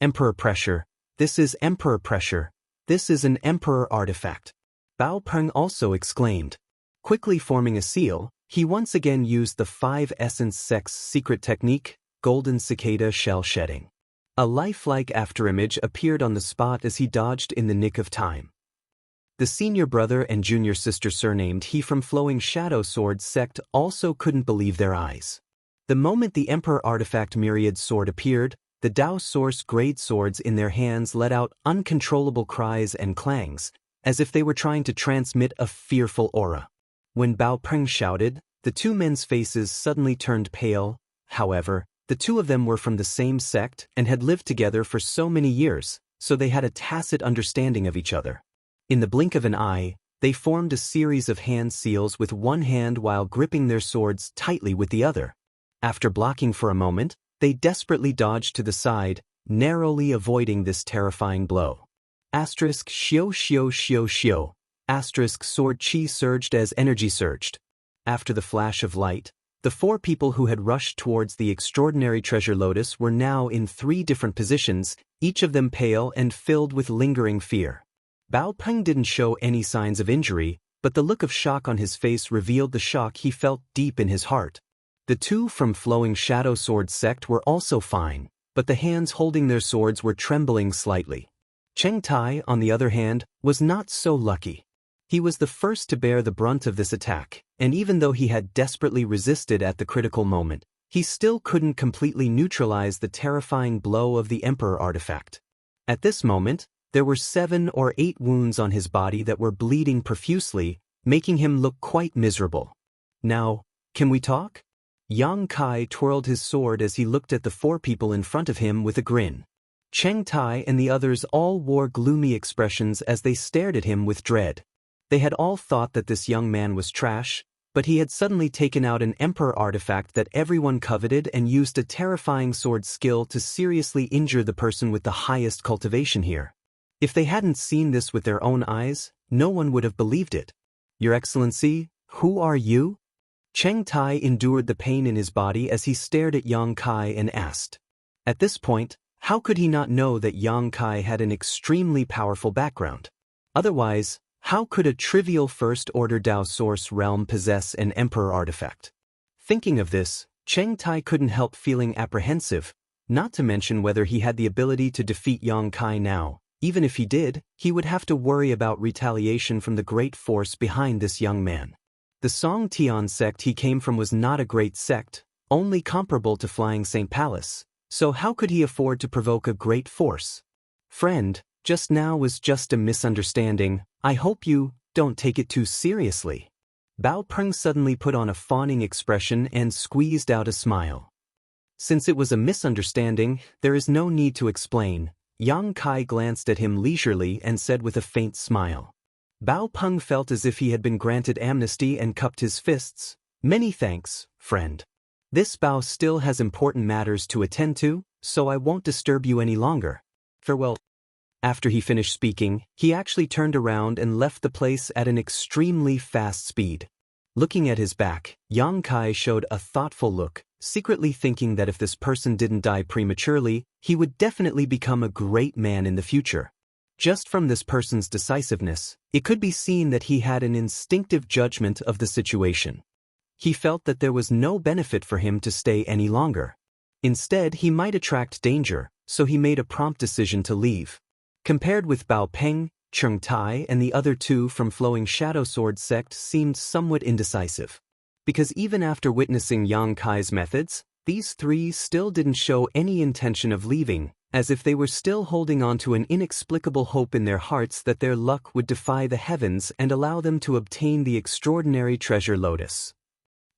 Emperor pressure. This is Emperor pressure. This is an Emperor artifact. Bao Peng also exclaimed. Quickly forming a seal, he once again used the 5 Essence Sect's secret technique, Golden Cicada Shell Shedding. A lifelike afterimage appeared on the spot as he dodged in the nick of time. The senior brother and junior sister surnamed He from Flowing Shadow Sword sect also couldn't believe their eyes. The moment the Emperor Artifact Myriad Sword appeared, the Dao Source grade swords in their hands let out uncontrollable cries and clangs, as if they were trying to transmit a fearful aura. When Bao Peng shouted, the two men's faces suddenly turned pale. However, the two of them were from the same sect and had lived together for so many years, so they had a tacit understanding of each other. In the blink of an eye, they formed a series of hand seals with one hand while gripping their swords tightly with the other. After blocking for a moment, they desperately dodged to the side, narrowly avoiding this terrifying blow. Asterisk shio shio shio shio. Asterisk sword chi surged as energy surged. After the flash of light, the 4 people who had rushed towards the extraordinary treasure lotus were now in 3 different positions, each of them pale and filled with lingering fear. Bao Peng didn't show any signs of injury, but the look of shock on his face revealed the shock he felt deep in his heart. The 2 from Flowing Shadow Sword sect were also fine, but the hands holding their swords were trembling slightly. Cheng Tai, on the other hand, was not so lucky. He was the first to bear the brunt of this attack, and even though he had desperately resisted at the critical moment, he still couldn't completely neutralize the terrifying blow of the Emperor artifact. At this moment, there were 7 or 8 wounds on his body that were bleeding profusely, making him look quite miserable. "Now, can we talk?" Yang Kai twirled his sword as he looked at the 4 people in front of him with a grin. Cheng Tai and the others all wore gloomy expressions as they stared at him with dread. They had all thought that this young man was trash, but he had suddenly taken out an Emperor artifact that everyone coveted and used a terrifying sword skill to seriously injure the person with the highest cultivation here. If they hadn't seen this with their own eyes, no one would have believed it. "Your Excellency, who are you?" Cheng Tai endured the pain in his body as he stared at Yang Kai and asked. At this point, how could he not know that Yang Kai had an extremely powerful background? Otherwise, how could a trivial First-Order Dao Source realm possess an Emperor artifact? Thinking of this, Cheng Tai couldn't help feeling apprehensive, not to mention whether he had the ability to defeat Yang Kai now. Even if he did, he would have to worry about retaliation from the great force behind this young man. The Song Tian sect he came from was not a great sect, only comparable to Flying St. Palace, so how could he afford to provoke a great force? "Friend, just now was just a misunderstanding. I hope you don't take it too seriously." Bao Peng suddenly put on a fawning expression and squeezed out a smile. Since it was a misunderstanding, there is no need to explain. Yang Kai glanced at him leisurely and said with a faint smile. Bao Peng felt as if he had been granted amnesty and cupped his fists. Many thanks, friend. This Bao still has important matters to attend to, so I won't disturb you any longer. Farewell. After he finished speaking, he actually turned around and left the place at an extremely fast speed. Looking at his back, Yang Kai showed a thoughtful look, secretly thinking that if this person didn't die prematurely, he would definitely become a great man in the future. Just from this person's decisiveness, it could be seen that he had an instinctive judgment of the situation. He felt that there was no benefit for him to stay any longer. Instead, he might attract danger, so he made a prompt decision to leave. Compared with Bao Peng, Cheng Tai and the other two from Flowing Shadow Sword sect seemed somewhat indecisive. Because even after witnessing Yang Kai's methods, these three still didn't show any intention of leaving, as if they were still holding on to an inexplicable hope in their hearts that their luck would defy the heavens and allow them to obtain the extraordinary treasure lotus.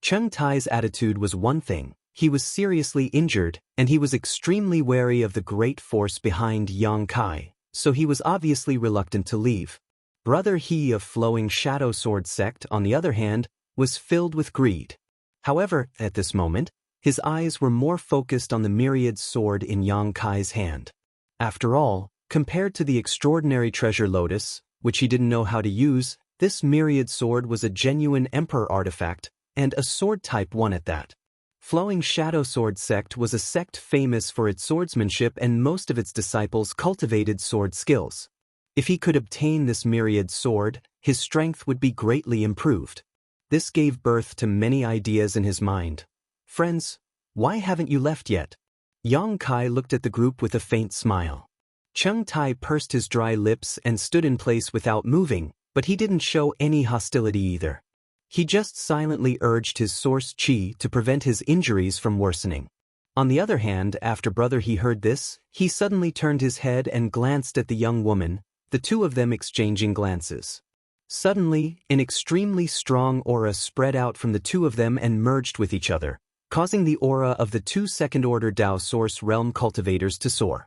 Cheng Tai's attitude was one thing. He was seriously injured, and he was extremely wary of the great force behind Yang Kai, so he was obviously reluctant to leave. Brother He of Flowing Shadow Sword sect, on the other hand, was filled with greed. However, at this moment, his eyes were more focused on the myriad sword in Yang Kai's hand. After all, compared to the extraordinary treasure lotus, which he didn't know how to use, this myriad sword was a genuine emperor artifact, and a sword type one at that. Flowing Shadow Sword sect was a sect famous for its swordsmanship, and most of its disciples cultivated sword skills. If he could obtain this myriad sword, his strength would be greatly improved. This gave birth to many ideas in his mind. Friends, why haven't you left yet? Yang Kai looked at the group with a faint smile. Cheng Tai pursed his dry lips and stood in place without moving, but he didn't show any hostility either. He just silently urged his source Qi to prevent his injuries from worsening. On the other hand, after Brother He heard this, he suddenly turned his head and glanced at the young woman, the two of them exchanging glances. Suddenly, an extremely strong aura spread out from the two of them and merged with each other, causing the aura of the two second-order Dao Source Realm cultivators to soar.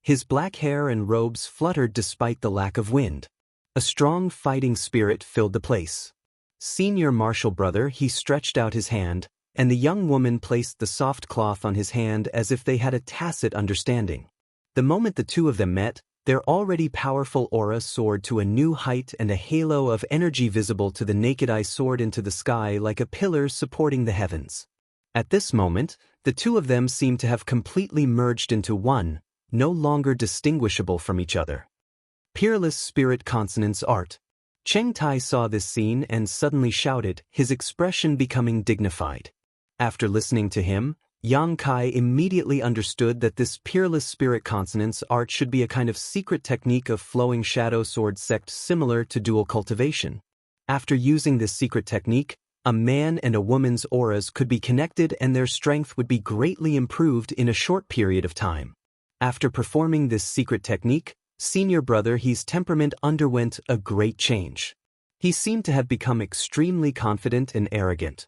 His black hair and robes fluttered despite the lack of wind. A strong fighting spirit filled the place. Senior Martial Brother He stretched out his hand, and the young woman placed the soft cloth on his hand as if they had a tacit understanding. The moment the two of them met, their already powerful aura soared to a new height, and a halo of energy visible to the naked eye soared into the sky like a pillar supporting the heavens. At this moment, the two of them seemed to have completely merged into one, no longer distinguishable from each other. Peerless Spirit Consonance Art. Cheng Tai saw this scene and suddenly shouted, his expression becoming dignified. After listening to him, Yang Kai immediately understood that this peerless spirit consonance art should be a kind of secret technique of Flowing Shadow Sword sect similar to dual cultivation. After using this secret technique, a man and a woman's auras could be connected and their strength would be greatly improved in a short period of time. After performing this secret technique, Senior Brother He's temperament underwent a great change. He seemed to have become extremely confident and arrogant.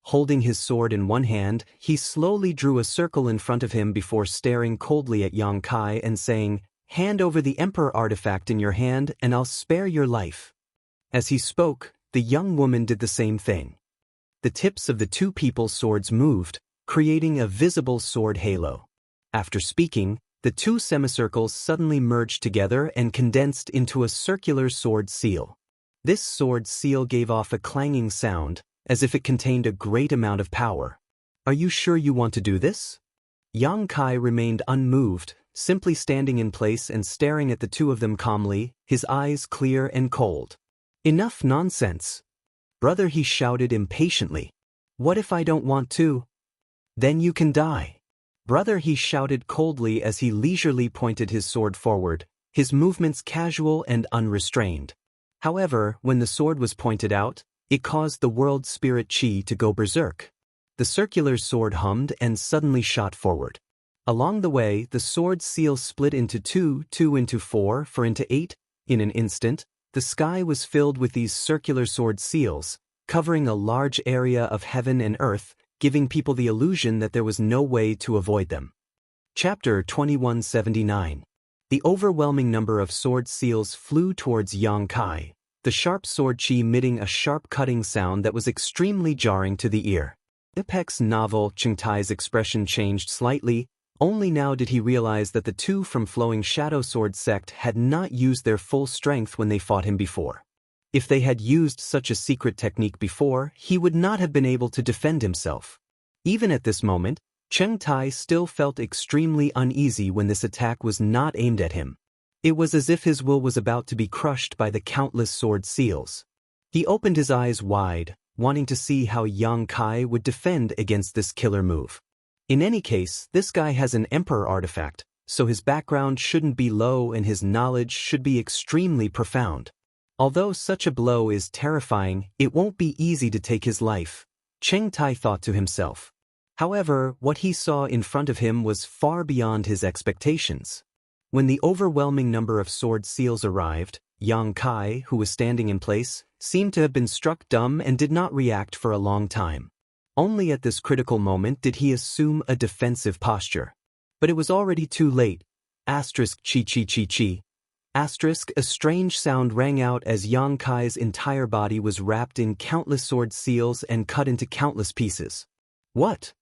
Holding his sword in one hand, he slowly drew a circle in front of him before staring coldly at Yang Kai and saying, "Hand over the Emperor artifact in your hand and I'll spare your life." As he spoke, the young woman did the same thing. The tips of the two people's swords moved, creating a visible sword halo. After speaking, the two semicircles suddenly merged together and condensed into a circular sword seal. This sword seal gave off a clanging sound, as if it contained a great amount of power. "Are you sure you want to do this?" Yang Kai remained unmoved, simply standing in place and staring at the two of them calmly, his eyes clear and cold. "Enough nonsense!" Brother He shouted impatiently. "What if I don't want to?" "Then you can die." Brother He shouted coldly as he leisurely pointed his sword forward, his movements casual and unrestrained. However, when the sword was pointed out, it caused the world spirit Qi to go berserk. The circular sword hummed and suddenly shot forward. Along the way, the sword seal split into two into four, into 8. In an instant, the sky was filled with these circular sword seals, covering a large area of heaven and earth, giving people the illusion that there was no way to avoid them. Chapter 2179. The overwhelming number of sword seals flew towards Yang Kai, the sharp sword chi emitting a sharp cutting sound that was extremely jarring to the ear. Apex novel Cheng Tai's expression changed slightly. Only now did he realize that the two from Flowing Shadow Sword sect had not used their full strength when they fought him before. If they had used such a secret technique before, he would not have been able to defend himself. Even at this moment, Cheng Tai still felt extremely uneasy when this attack was not aimed at him. It was as if his will was about to be crushed by the countless sword seals. He opened his eyes wide, wanting to see how Yang Kai would defend against this killer move. In any case, this guy has an Emperor artifact, so his background shouldn't be low and his knowledge should be extremely profound. Although such a blow is terrifying, it won't be easy to take his life, Cheng Tai thought to himself. However, what he saw in front of him was far beyond his expectations. When the overwhelming number of sword seals arrived, Yang Kai, who was standing in place, seemed to have been struck dumb and did not react for a long time. Only at this critical moment did he assume a defensive posture. But it was already too late. Asterisk chi chi chi chi. Asterisk, a strange sound rang out as Yang Kai's entire body was wrapped in countless sword seals and cut into countless pieces. What?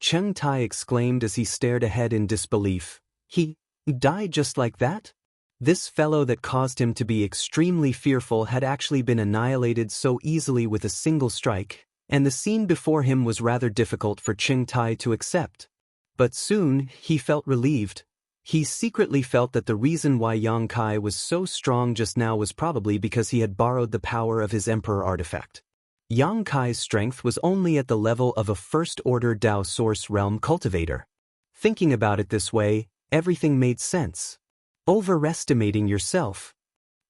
Cheng Tai exclaimed as he stared ahead in disbelief. He died just like that? This fellow that caused him to be extremely fearful had actually been annihilated so easily with a single strike, and the scene before him was rather difficult for Cheng Tai to accept. But soon, he felt relieved. He secretly felt that the reason why Yang Kai was so strong just now was probably because he had borrowed the power of his Emperor artifact. Yang Kai's strength was only at the level of a first-order Dao Source Realm cultivator. Thinking about it this way, everything made sense. Overestimating yourself.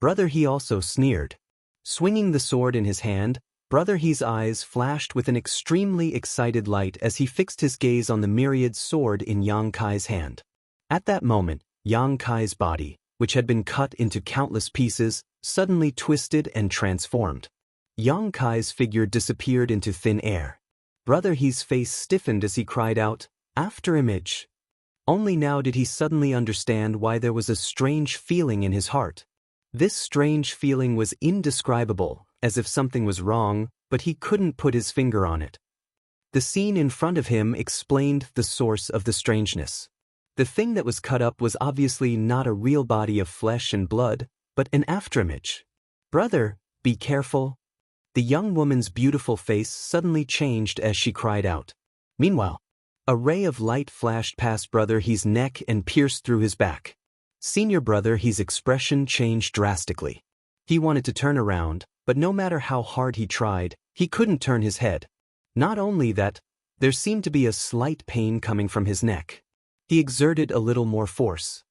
Brother He also sneered. Swinging the sword in his hand, Brother He's eyes flashed with an extremely excited light as he fixed his gaze on the myriad sword in Yang Kai's hand. At that moment, Yang Kai's body, which had been cut into countless pieces, suddenly twisted and transformed. Yang Kai's figure disappeared into thin air. Brother He's face stiffened as he cried out, "After image." Only now did he suddenly understand why there was a strange feeling in his heart. This strange feeling was indescribable, as if something was wrong, but he couldn't put his finger on it. The scene in front of him explained the source of the strangeness. The thing that was cut up was obviously not a real body of flesh and blood, but an afterimage. "Brother, be careful." The young woman's beautiful face suddenly changed as she cried out. Meanwhile, a ray of light flashed past Brother He's neck and pierced through his back. Senior Brother He's expression changed drastically. He wanted to turn around, but no matter how hard he tried, he couldn't turn his head. Not only that, there seemed to be a slight pain coming from his neck. He exerted a little more force.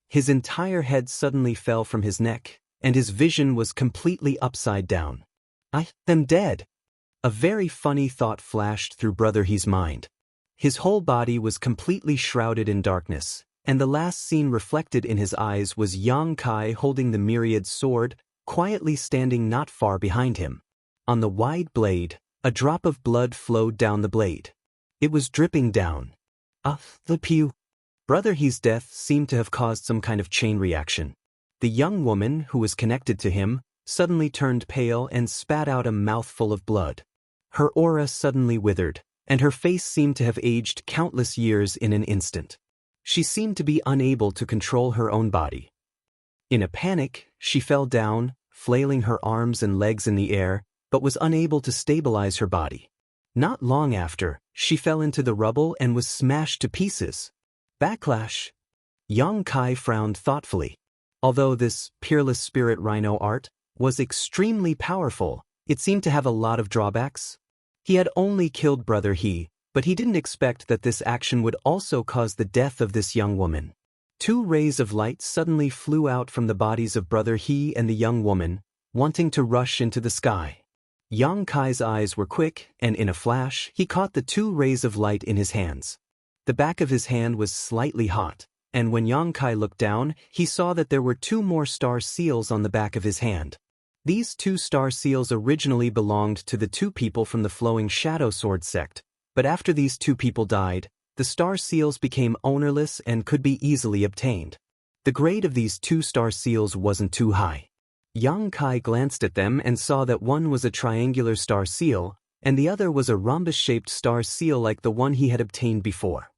His entire head suddenly fell from his neck, and his vision was completely upside down. "I am dead." A very funny thought flashed through Brother He's mind. His whole body was completely shrouded in darkness, and the last scene reflected in his eyes was Yang Kai holding the myriad sword, quietly standing not far behind him. On the wide blade, a drop of blood flowed down the blade. It was dripping down. The pew. Brother He's death seemed to have caused some kind of chain reaction. The young woman, who was connected to him, suddenly turned pale and spat out a mouthful of blood. Her aura suddenly withered, and her face seemed to have aged countless years in an instant. She seemed to be unable to control her own body. In a panic, she fell down, flailing her arms and legs in the air, but was unable to stabilize her body. Not long after, she fell into the rubble and was smashed to pieces. Backlash. Yang Kai frowned thoughtfully. Although this peerless spirit rhino art was extremely powerful, it seemed to have a lot of drawbacks. He had only killed Brother He, but he didn't expect that this action would also cause the death of this young woman. Two rays of light suddenly flew out from the bodies of Brother He and the young woman, wanting to rush into the sky. Yang Kai's eyes were quick, and in a flash, he caught the two rays of light in his hands. The back of his hand was slightly hot, and when Yang Kai looked down, he saw that there were two more star seals on the back of his hand. These two star seals originally belonged to the two people from the Flowing Shadow Sword sect, But after these two people died, the star seals became ownerless and could be easily obtained. The grade of these two star seals wasn't too high. Yang Kai glanced at them and saw that one was a triangular star seal, and the other was a rhombus-shaped star seal like the one he had obtained before.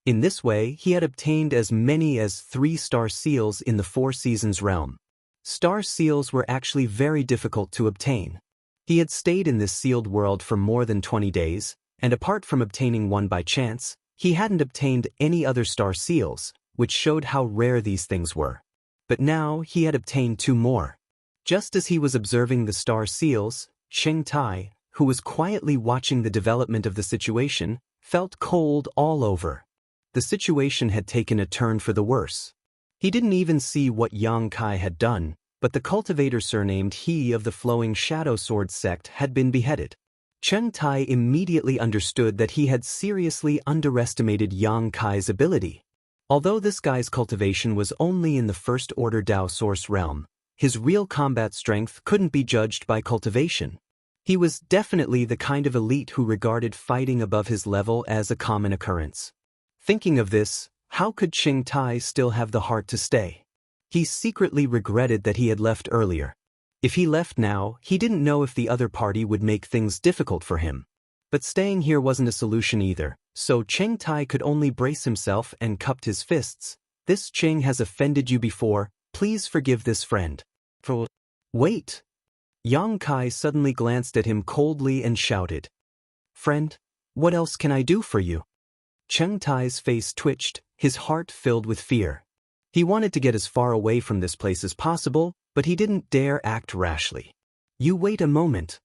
In this way, he had obtained as many as 3 star seals in the Four Seasons realm. Star seals were actually very difficult to obtain. He had stayed in this sealed world for more than 20 days, and apart from obtaining one by chance, he hadn't obtained any other star seals, which showed how rare these things were. But now he had obtained 2 more. Just as he was observing the star seals, Cheng Tai, who was quietly watching the development of the situation, felt cold all over. The situation had taken a turn for the worse. He didn't even see what Yang Kai had done, but the cultivator surnamed He of the Flowing Shadow Sword sect had been beheaded. Cheng Tai immediately understood that he had seriously underestimated Yang Kai's ability. Although this guy's cultivation was only in the First Order Dao Source realm, his real combat strength couldn't be judged by cultivation. He was definitely the kind of elite who regarded fighting above his level as a common occurrence. Thinking of this, how could Cheng Tai still have the heart to stay? He secretly regretted that he had left earlier. If he left now, he didn't know if the other party would make things difficult for him. But staying here wasn't a solution either, so Cheng Tai could only brace himself and cupped his fists. This Cheng has offended you before, please forgive this friend. Wait! Yang Kai suddenly glanced at him coldly and shouted. Friend, what else can I do for you? Cheng Tai's face twitched, his heart filled with fear. He wanted to get as far away from this place as possible, but he didn't dare act rashly. You wait a moment.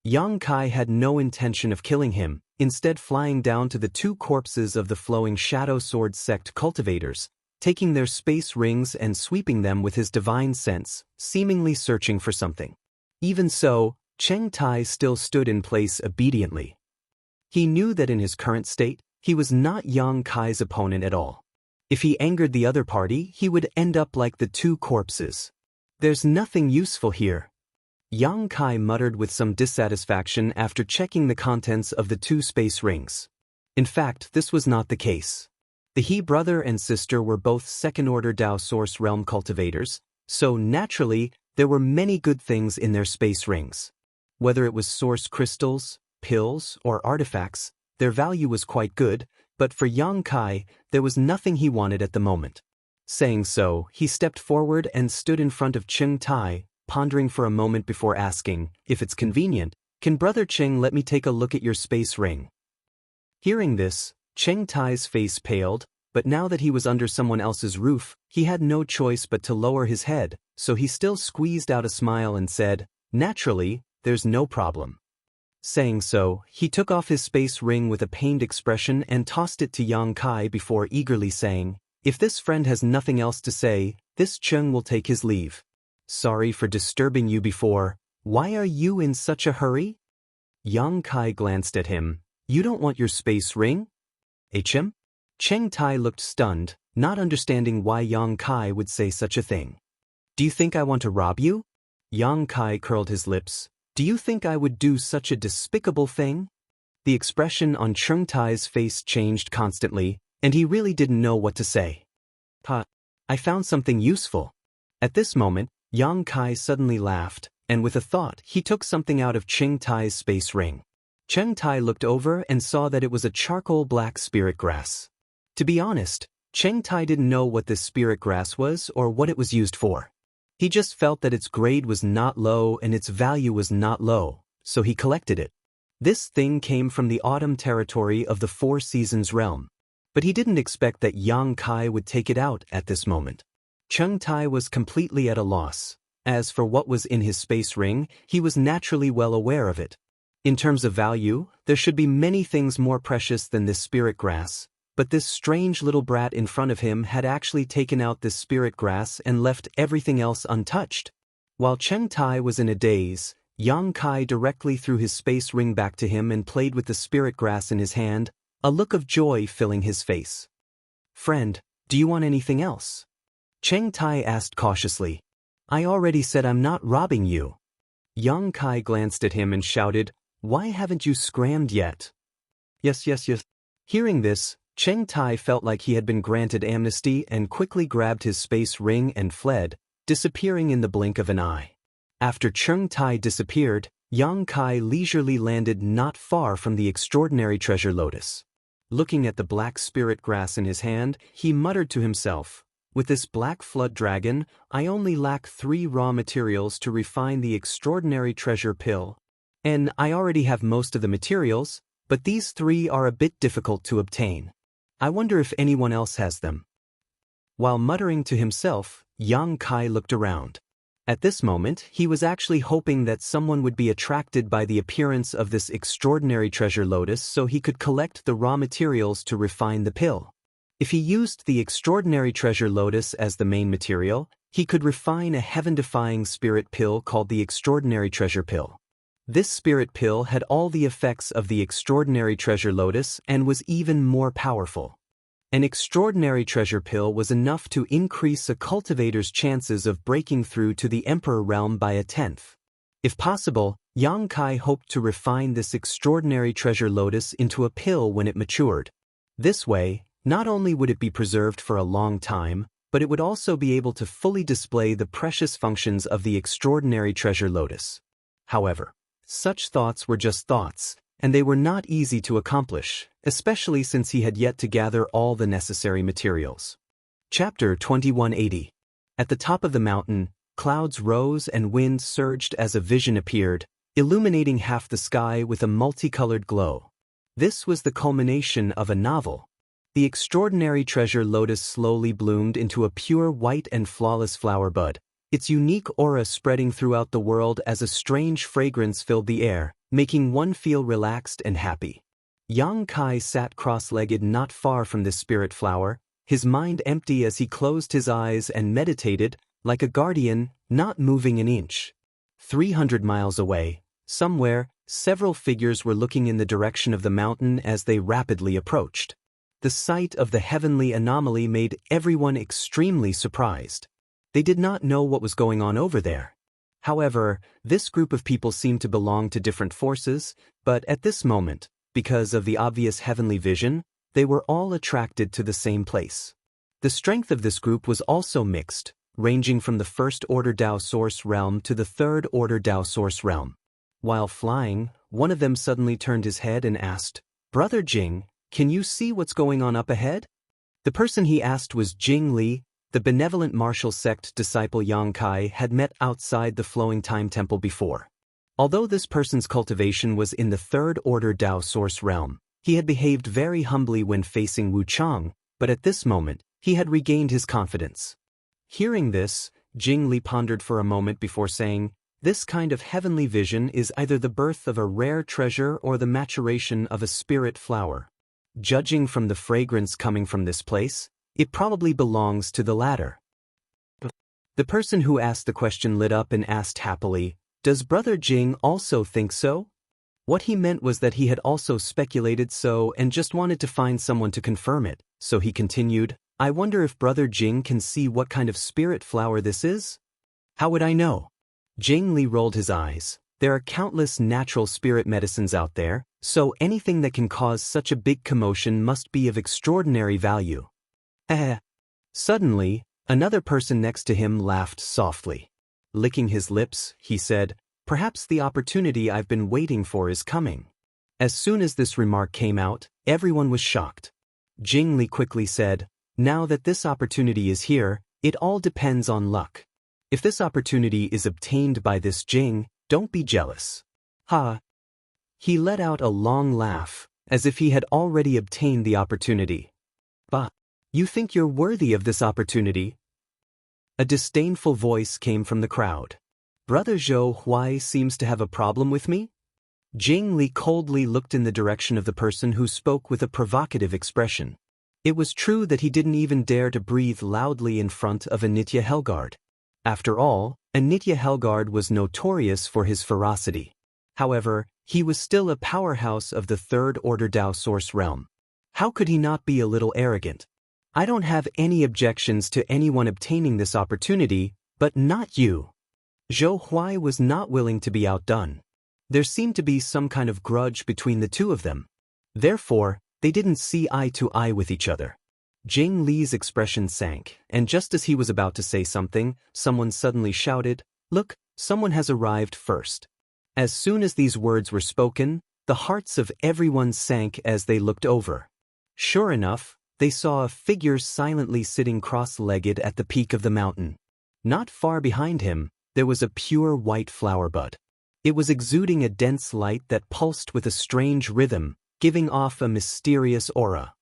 Yang Kai had no intention of killing him, instead flying down to the 2 corpses of the Flowing Shadow Sword sect cultivators, taking their space rings and sweeping them with his divine sense, seemingly searching for something. Even so, Cheng Tai still stood in place obediently. He knew that in his current state, he was not Yang Kai's opponent at all. If he angered the other party, he would end up like the 2 corpses. There's nothing useful here. Yang Kai muttered with some dissatisfaction after checking the contents of the 2 space rings. In fact, this was not the case. The He brother and sister were both second-order Dao Source realm cultivators, so naturally, there were many good things in their space rings. Whether it was source crystals, pills, or artifacts, their value was quite good, but for Yang Kai, there was nothing he wanted at the moment. Saying so, he stepped forward and stood in front of Cheng Tai, pondering for a moment before asking, if it's convenient, can Brother Cheng let me take a look at your space ring? Hearing this, Cheng Tai's face paled, but now that he was under someone else's roof, he had no choice but to lower his head, so he still squeezed out a smile and said, naturally, there's no problem. Saying so, he took off his space ring with a pained expression and tossed it to Yang Kai before eagerly saying, if this friend has nothing else to say, this Cheng will take his leave. Sorry for disturbing you before. Why are you in such a hurry? Yang Kai glanced at him. You don't want your space ring? HM? Cheng Tai looked stunned, not understanding why Yang Kai would say such a thing. Do you think I want to rob you? Yang Kai curled his lips. Do you think I would do such a despicable thing? The expression on Cheng Tai's face changed constantly, and he really didn't know what to say. I found something useful. At this moment, Yang Kai suddenly laughed, and with a thought, he took something out of Cheng Tai's space ring. Cheng Tai looked over and saw that it was a charcoal black spirit grass. To be honest, Cheng Tai didn't know what this spirit grass was or what it was used for. He just felt that its grade was not low and its value was not low, so he collected it. This thing came from the autumn territory of the Four Seasons realm. But he didn't expect that Yang Kai would take it out at this moment. Cheng Tai was completely at a loss. As for what was in his space ring, he was naturally well aware of it. In terms of value, there should be many things more precious than this spirit grass, but this strange little brat in front of him had actually taken out this spirit grass and left everything else untouched. While Cheng Tai was in a daze, Yang Kai directly threw his space ring back to him and played with the spirit grass in his hand, a look of joy filling his face. Friend, do you want anything else? Cheng Tai asked cautiously. I already said I'm not robbing you. Yang Kai glanced at him and shouted, Why haven't you scrammed yet? Yes, yes, yes. Hearing this, Cheng Tai felt like he had been granted amnesty and quickly grabbed his space ring and fled, disappearing in the blink of an eye. After Cheng Tai disappeared, Yang Kai leisurely landed not far from the extraordinary treasure lotus. Looking at the black spirit grass in his hand, he muttered to himself, "With this black flood dragon, I only lack 3 raw materials to refine the extraordinary treasure pill. And I already have most of the materials, but these 3 are a bit difficult to obtain. I wonder if anyone else has them." While muttering to himself, Yang Kai looked around. At this moment, he was actually hoping that someone would be attracted by the appearance of this extraordinary treasure lotus so he could collect the raw materials to refine the pill. If he used the extraordinary treasure lotus as the main material, he could refine a heaven-defying spirit pill called the extraordinary treasure pill. This spirit pill had all the effects of the extraordinary treasure lotus and was even more powerful. An extraordinary treasure pill was enough to increase a cultivator's chances of breaking through to the Emperor realm by 1/10. If possible, Yang Kai hoped to refine this extraordinary treasure lotus into a pill when it matured. This way, not only would it be preserved for a long time, but it would also be able to fully display the precious functions of the extraordinary treasure lotus. However, such thoughts were just thoughts, and they were not easy to accomplish, especially since he had yet to gather all the necessary materials. Chapter 2180. At the top of the mountain, clouds rose and wind surged as a vision appeared, illuminating half the sky with a multicolored glow. This was the culmination of a novel. The extraordinary treasure lotus slowly bloomed into a pure white and flawless flower bud, its unique aura spreading throughout the world as a strange fragrance filled the air, making one feel relaxed and happy. Yang Kai sat cross-legged not far from this spirit flower, his mind empty as he closed his eyes and meditated, like a guardian, not moving an inch. 300 miles away, somewhere, several figures were looking in the direction of the mountain as they rapidly approached. The sight of the heavenly anomaly made everyone extremely surprised. They did not know what was going on over there. However, this group of people seemed to belong to different forces, but at this moment, because of the obvious heavenly vision, they were all attracted to the same place. The strength of this group was also mixed, ranging from the first-order Dao Source realm to the third-order Dao Source realm. While flying, one of them suddenly turned his head and asked, "Brother Jing, can you see what's going on up ahead?" The person he asked was Jing Li, the benevolent martial sect disciple Yang Kai had met outside the Flowing Time Temple before. Although this person's cultivation was in the third-order Dao Source realm, he had behaved very humbly when facing Wu Chang, but at this moment, he had regained his confidence. Hearing this, Jing Li pondered for a moment before saying, "This kind of heavenly vision is either the birth of a rare treasure or the maturation of a spirit flower. Judging from the fragrance coming from this place, it probably belongs to the latter." The person who asked the question lit up and asked happily, "Does Brother Jing also think so?" What he meant was that he had also speculated so and just wanted to find someone to confirm it, so he continued, "I wonder if Brother Jing can see what kind of spirit flower this is?" "How would I know?" Jing Li rolled his eyes. "There are countless natural spirit medicines out there, so anything that can cause such a big commotion must be of extraordinary value." Suddenly, another person next to him laughed softly. Licking his lips, he said, "Perhaps the opportunity I've been waiting for is coming." As soon as this remark came out, everyone was shocked. Jing Li quickly said, "Now that this opportunity is here, it all depends on luck. If this opportunity is obtained by this Jing, don't be jealous." Ha! He let out a long laugh, as if he had already obtained the opportunity. "Bah! You think you're worthy of this opportunity?" A disdainful voice came from the crowd. "Brother Zhou Huai seems to have a problem with me?" Jing Li coldly looked in the direction of the person who spoke with a provocative expression. It was true that he didn't even dare to breathe loudly in front of Anitya Helgard. After all, Anitya Helgard was notorious for his ferocity. However, he was still a powerhouse of the third-order Dao Source realm. How could he not be a little arrogant? "I don't have any objections to anyone obtaining this opportunity, but not you." Zhou Huai was not willing to be outdone. There seemed to be some kind of grudge between the two of them. Therefore, they didn't see eye to eye with each other. Jing Li's expression sank, and just as he was about to say something, someone suddenly shouted, "Look, someone has arrived first." As soon as these words were spoken, the hearts of everyone sank as they looked over. Sure enough, they saw a figure silently sitting cross-legged at the peak of the mountain. Not far behind him, there was a pure white flower bud. It was exuding a dense light that pulsed with a strange rhythm, giving off a mysterious aura.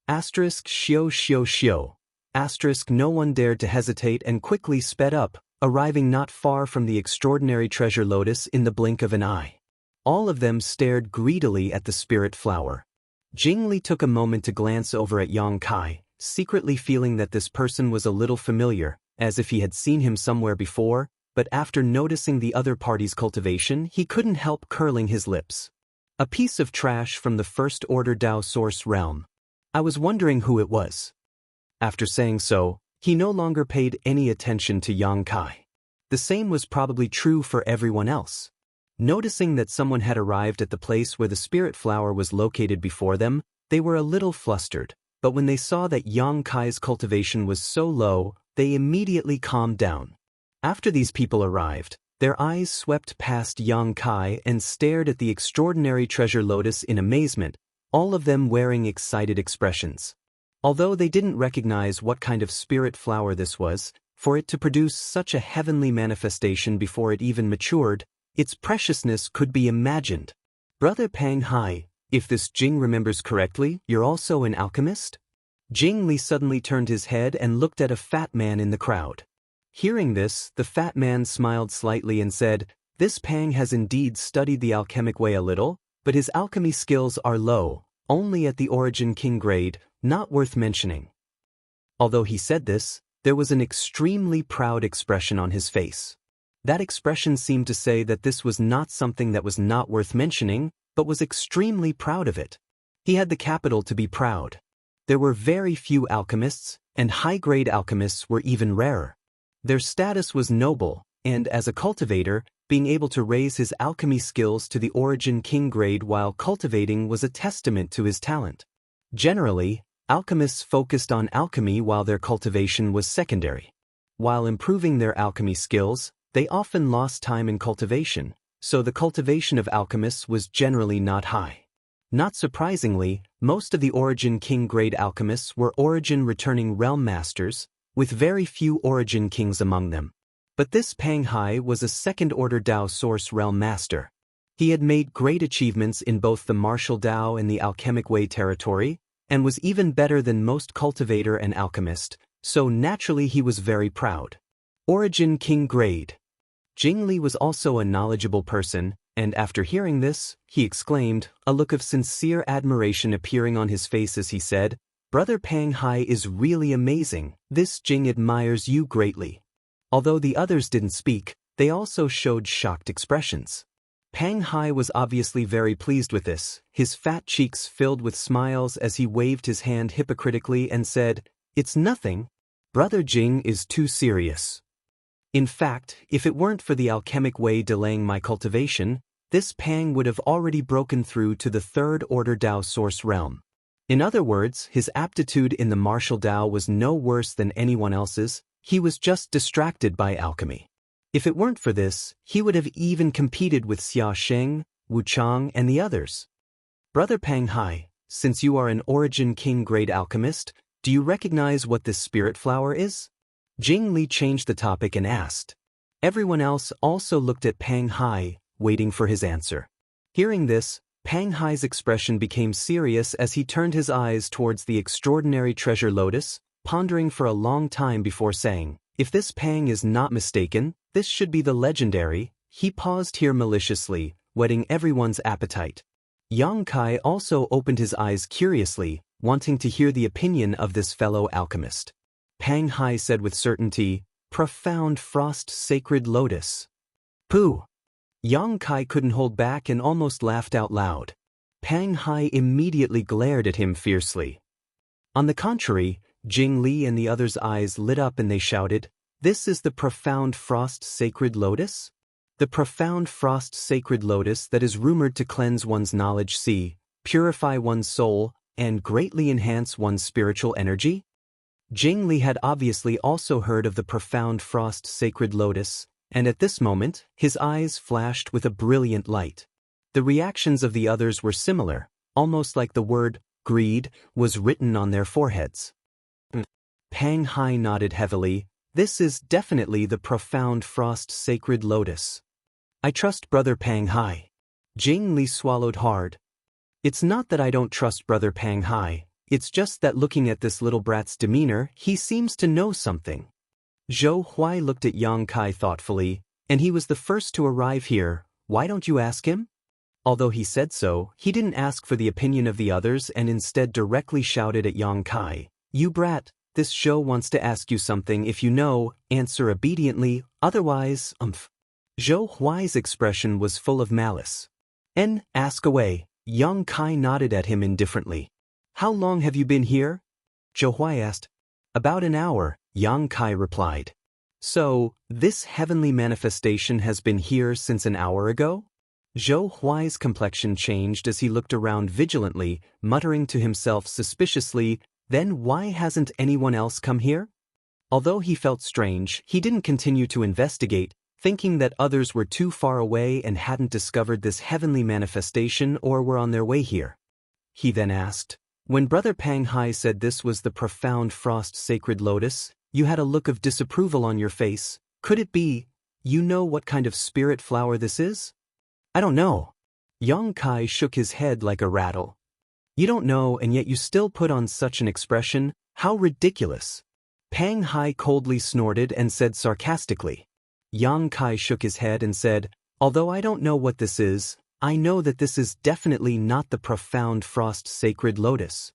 Shio shio shio. No one dared to hesitate and quickly sped up, arriving not far from the extraordinary treasure lotus in the blink of an eye. All of them stared greedily at the spirit flower. Jing Li took a moment to glance over at Yang Kai, secretly feeling that this person was a little familiar, as if he had seen him somewhere before, but after noticing the other party's cultivation, he couldn't help curling his lips. A piece of trash from the First Order Dao Source realm. I was wondering who it was. After saying so, he no longer paid any attention to Yang Kai. The same was probably true for everyone else. Noticing that someone had arrived at the place where the spirit flower was located before them, they were a little flustered, but when they saw that Yang Kai's cultivation was so low, they immediately calmed down. After these people arrived, their eyes swept past Yang Kai and stared at the extraordinary treasure lotus in amazement, all of them wearing excited expressions. Although they didn't recognize what kind of spirit flower this was, for it to produce such a heavenly manifestation before it even matured, its preciousness could be imagined. Brother Pang Hai, if this Jing remembers correctly, you're also an alchemist? Jing Li suddenly turned his head and looked at a fat man in the crowd. Hearing this, the fat man smiled slightly and said, "This Pang has indeed studied the alchemic way a little, but his alchemy skills are low, only at the Origin King grade, not worth mentioning." Although he said this, there was an extremely proud expression on his face. That expression seemed to say that this was not something that was not worth mentioning, but was extremely proud of it. He had the capital to be proud. There were very few alchemists, and high-grade alchemists were even rarer. Their status was noble, and as a cultivator, being able to raise his alchemy skills to the Origin King grade while cultivating was a testament to his talent. Generally, alchemists focused on alchemy while their cultivation was secondary. While improving their alchemy skills, they often lost time in cultivation, so the cultivation of alchemists was generally not high. Not surprisingly, most of the Origin King grade alchemists were Origin returning realm masters, with very few Origin Kings among them. But this Pang Hai was a second-order Dao Source realm master. He had made great achievements in both the martial Dao and the alchemic way territory, and was even better than most cultivator and alchemist, so naturally he was very proud. Origin King grade. Jing Li was also a knowledgeable person, and after hearing this, he exclaimed, a look of sincere admiration appearing on his face as he said, "Brother Pang Hai is really amazing, this Jing admires you greatly." Although the others didn't speak, they also showed shocked expressions. Pang Hai was obviously very pleased with this, his fat cheeks filled with smiles as he waved his hand hypocritically and said, "It's nothing. Brother Jing is too serious. In fact, if it weren't for the alchemic way delaying my cultivation, this Pang would have already broken through to the third-order Dao Source realm." In other words, his aptitude in the martial Dao was no worse than anyone else's, he was just distracted by alchemy. If it weren't for this, he would have even competed with Xia Sheng, Wu Chang, and the others. Brother Pang Hai, since you are an Origin King grade alchemist, do you recognize what this spirit flower is? Jing Li changed the topic and asked. Everyone else also looked at Pang Hai, waiting for his answer. Hearing this, Pang Hai's expression became serious as he turned his eyes towards the extraordinary treasure lotus, pondering for a long time before saying, "If this Pang is not mistaken, this should be the legendary." He paused here maliciously, whetting everyone's appetite. Yang Kai also opened his eyes curiously, wanting to hear the opinion of this fellow alchemist. Pang Hai said with certainty, "Profound frost sacred lotus." Pooh! Yang Kai couldn't hold back and almost laughed out loud. Pang Hai immediately glared at him fiercely. On the contrary, Jing Li and the others' eyes lit up and they shouted, "This is the profound frost sacred lotus? The profound frost sacred lotus that is rumored to cleanse one's knowledge. See, purify one's soul, and greatly enhance one's spiritual energy? Jing Li had obviously also heard of the profound frost sacred lotus, and at this moment, his eyes flashed with a brilliant light. The reactions of the others were similar, almost like the word greed was written on their foreheads. Pang Hai nodded heavily. This is definitely the profound frost sacred lotus. I trust Brother Pang Hai. Jing Li swallowed hard. It's not that I don't trust Brother Pang Hai, it's just that looking at this little brat's demeanor, he seems to know something. Zhou Huai looked at Yang Kai thoughtfully, and he was the first to arrive here. Why don't you ask him? Although he said so, he didn't ask for the opinion of the others and instead directly shouted at Yang Kai. You brat, this Zhou wants to ask you something. If you know, answer obediently, otherwise, Zhou Huai's expression was full of malice. Ask away. Yang Kai nodded at him indifferently. How long have you been here? Zhou Huai asked. About an hour, Yang Kai replied. So, this heavenly manifestation has been here since an hour ago? Zhou Huai's complexion changed as he looked around vigilantly, muttering to himself suspiciously, then why hasn't anyone else come here? Although he felt strange, he didn't continue to investigate, thinking that others were too far away and hadn't discovered this heavenly manifestation or were on their way here. He then asked, when Brother Pang Hai said this was the profound frost sacred lotus, you had a look of disapproval on your face. Could it be, you know what kind of spirit flower this is? I don't know. Yang Kai shook his head like a rattle. You don't know and yet you still put on such an expression? How ridiculous. Pang Hai coldly snorted and said sarcastically. Yang Kai shook his head and said, although I don't know what this is, I know that this is definitely not the profound frost sacred lotus.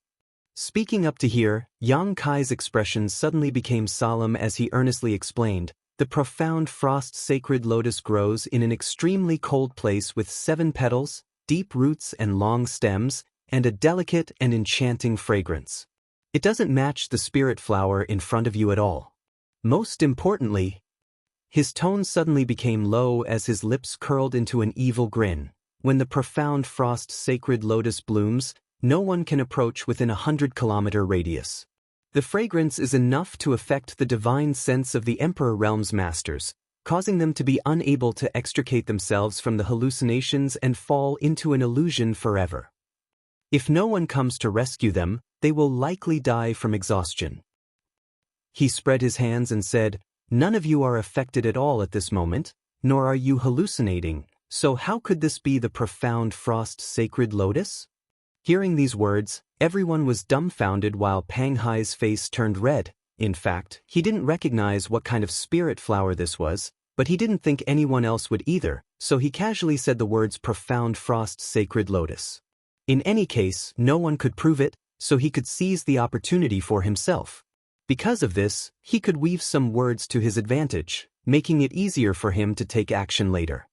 Speaking up to here, Yang Kai's expression suddenly became solemn as he earnestly explained, the profound frost sacred lotus grows in an extremely cold place with 7 petals, deep roots and long stems, and a delicate and enchanting fragrance. It doesn't match the spirit flower in front of you at all. Most importantly, his tone suddenly became low as his lips curled into an evil grin. When the profound frost sacred lotus blooms, no one can approach within a 100-kilometer radius. The fragrance is enough to affect the divine sense of the Emperor Realm's masters, causing them to be unable to extricate themselves from the hallucinations and fall into an illusion forever. If no one comes to rescue them, they will likely die from exhaustion. He spread his hands and said, none of you are affected at all at this moment, nor are you hallucinating, so how could this be the profound frost sacred lotus? Hearing these words, everyone was dumbfounded while Pang Hai's face turned red. In fact, he didn't recognize what kind of spirit flower this was, but he didn't think anyone else would either, so he casually said the words profound frost sacred lotus. In any case, no one could prove it, so he could seize the opportunity for himself. Because of this, he could weave some words to his advantage, making it easier for him to take action later.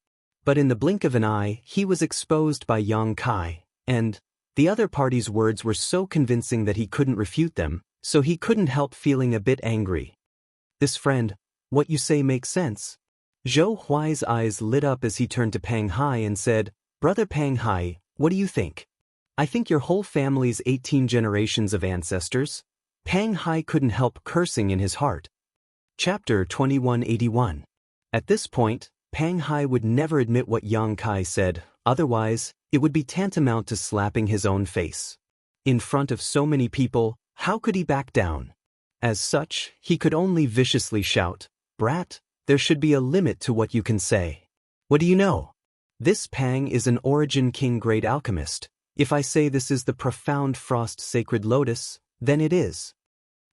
But in the blink of an eye, he was exposed by Yang Kai, and the other party's words were so convincing that he couldn't refute them, so he couldn't help feeling a bit angry. This friend, what you say makes sense. Zhou Huai's eyes lit up as he turned to Pang Hai and said, Brother Pang Hai, what do you think? I think your whole family's 18 generations of ancestors. Pang Hai couldn't help cursing in his heart. Chapter 2181. At this point, Pang Hai would never admit what Yang Kai said, otherwise, it would be tantamount to slapping his own face. In front of so many people, how could he back down? As such, he could only viciously shout, Brat, there should be a limit to what you can say. What do you know? This Pang is an Origin King Great Alchemist. If I say this is the profound frost sacred lotus, then it is.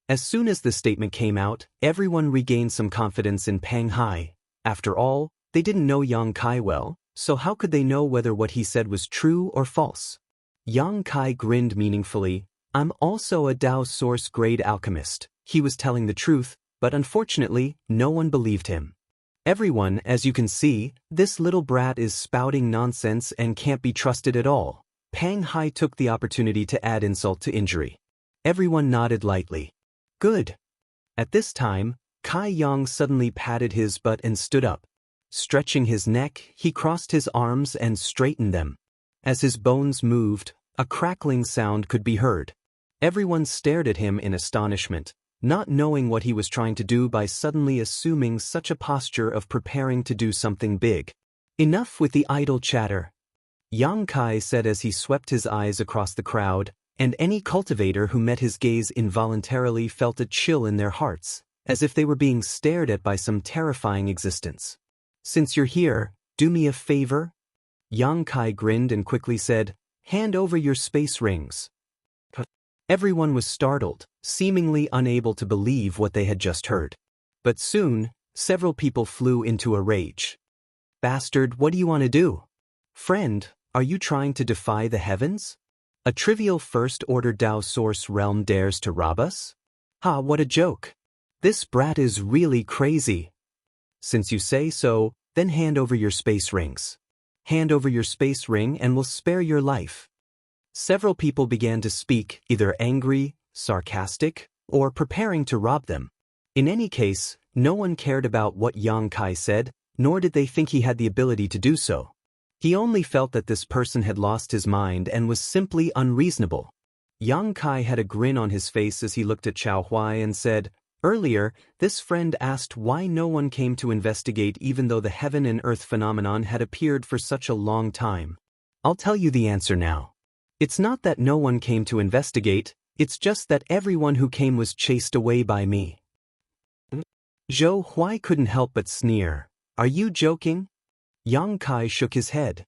As soon as the statement came out, everyone regained some confidence in Pang Hai. After all, they didn't know Yang Kai well, so how could they know whether what he said was true or false? Yang Kai grinned meaningfully. I'm also a Dao Source grade alchemist. He was telling the truth, but unfortunately, no one believed him. Everyone, as you can see, this little brat is spouting nonsense and can't be trusted at all. Pang Hai took the opportunity to add insult to injury. Everyone nodded lightly. Good. At this time, Kai Yang suddenly patted his butt and stood up. Stretching his neck, he crossed his arms and straightened them. As his bones moved, A crackling sound could be heard. Everyone stared at him in astonishment, not knowing what he was trying to do by suddenly assuming such a posture of preparing to do something big. Enough with the idle chatter, Yang Kai said as he swept his eyes across the crowd, and any cultivator who met his gaze involuntarily felt a chill in their hearts, as if they were being stared at by some terrifying existence. Since you're here, do me a favor? Yang Kai grinned and quickly said, hand over your space rings. Everyone was startled, seemingly unable to believe what they had just heard. But soon, several people flew into a rage. Bastard, what do you want to do? Friend, are you trying to defy the heavens? A trivial first-order Dao source realm dares to rob us? Ha, what a joke. This brat is really crazy. Since you say so, then hand over your space rings. Hand over your space ring and we'll spare your life. Several people began to speak, either angry, sarcastic, or preparing to rob them. In any case, no one cared about what Yang Kai said, nor did they think he had the ability to do so. He only felt that this person had lost his mind and was simply unreasonable. Yang Kai had a grin on his face as he looked at Chao Huai and said, earlier, this friend asked why no one came to investigate even though the heaven and earth phenomenon had appeared for such a long time. I'll tell you the answer now. It's not that no one came to investigate, it's just that everyone who came was chased away by me. Zhou Huai couldn't help but sneer. Are you joking? Yang Kai shook his head.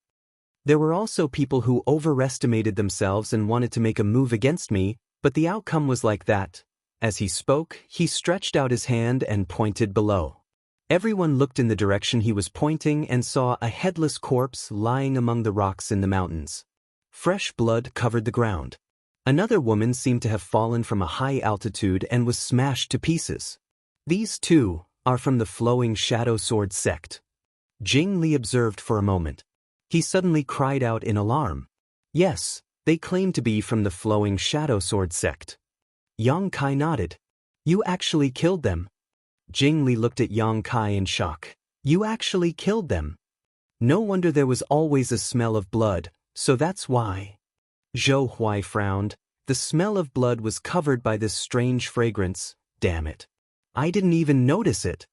There were also people who overestimated themselves and wanted to make a move against me, but the outcome was like that. As he spoke, he stretched out his hand and pointed below. Everyone looked in the direction he was pointing and saw a headless corpse lying among the rocks in the mountains. Fresh blood covered the ground. Another woman seemed to have fallen from a high altitude and was smashed to pieces. These two are from the Flowing Shadow Sword sect. Jing Li observed for a moment. He suddenly cried out in alarm. Yes, they claim to be from the Flowing Shadow Sword sect. Yang Kai nodded. You actually killed them. Jing Li looked at Yang Kai in shock. You actually killed them. No wonder there was always a smell of blood, so that's why. Zhou Huai frowned. The smell of blood was covered by this strange fragrance. Damn it. I didn't even notice it.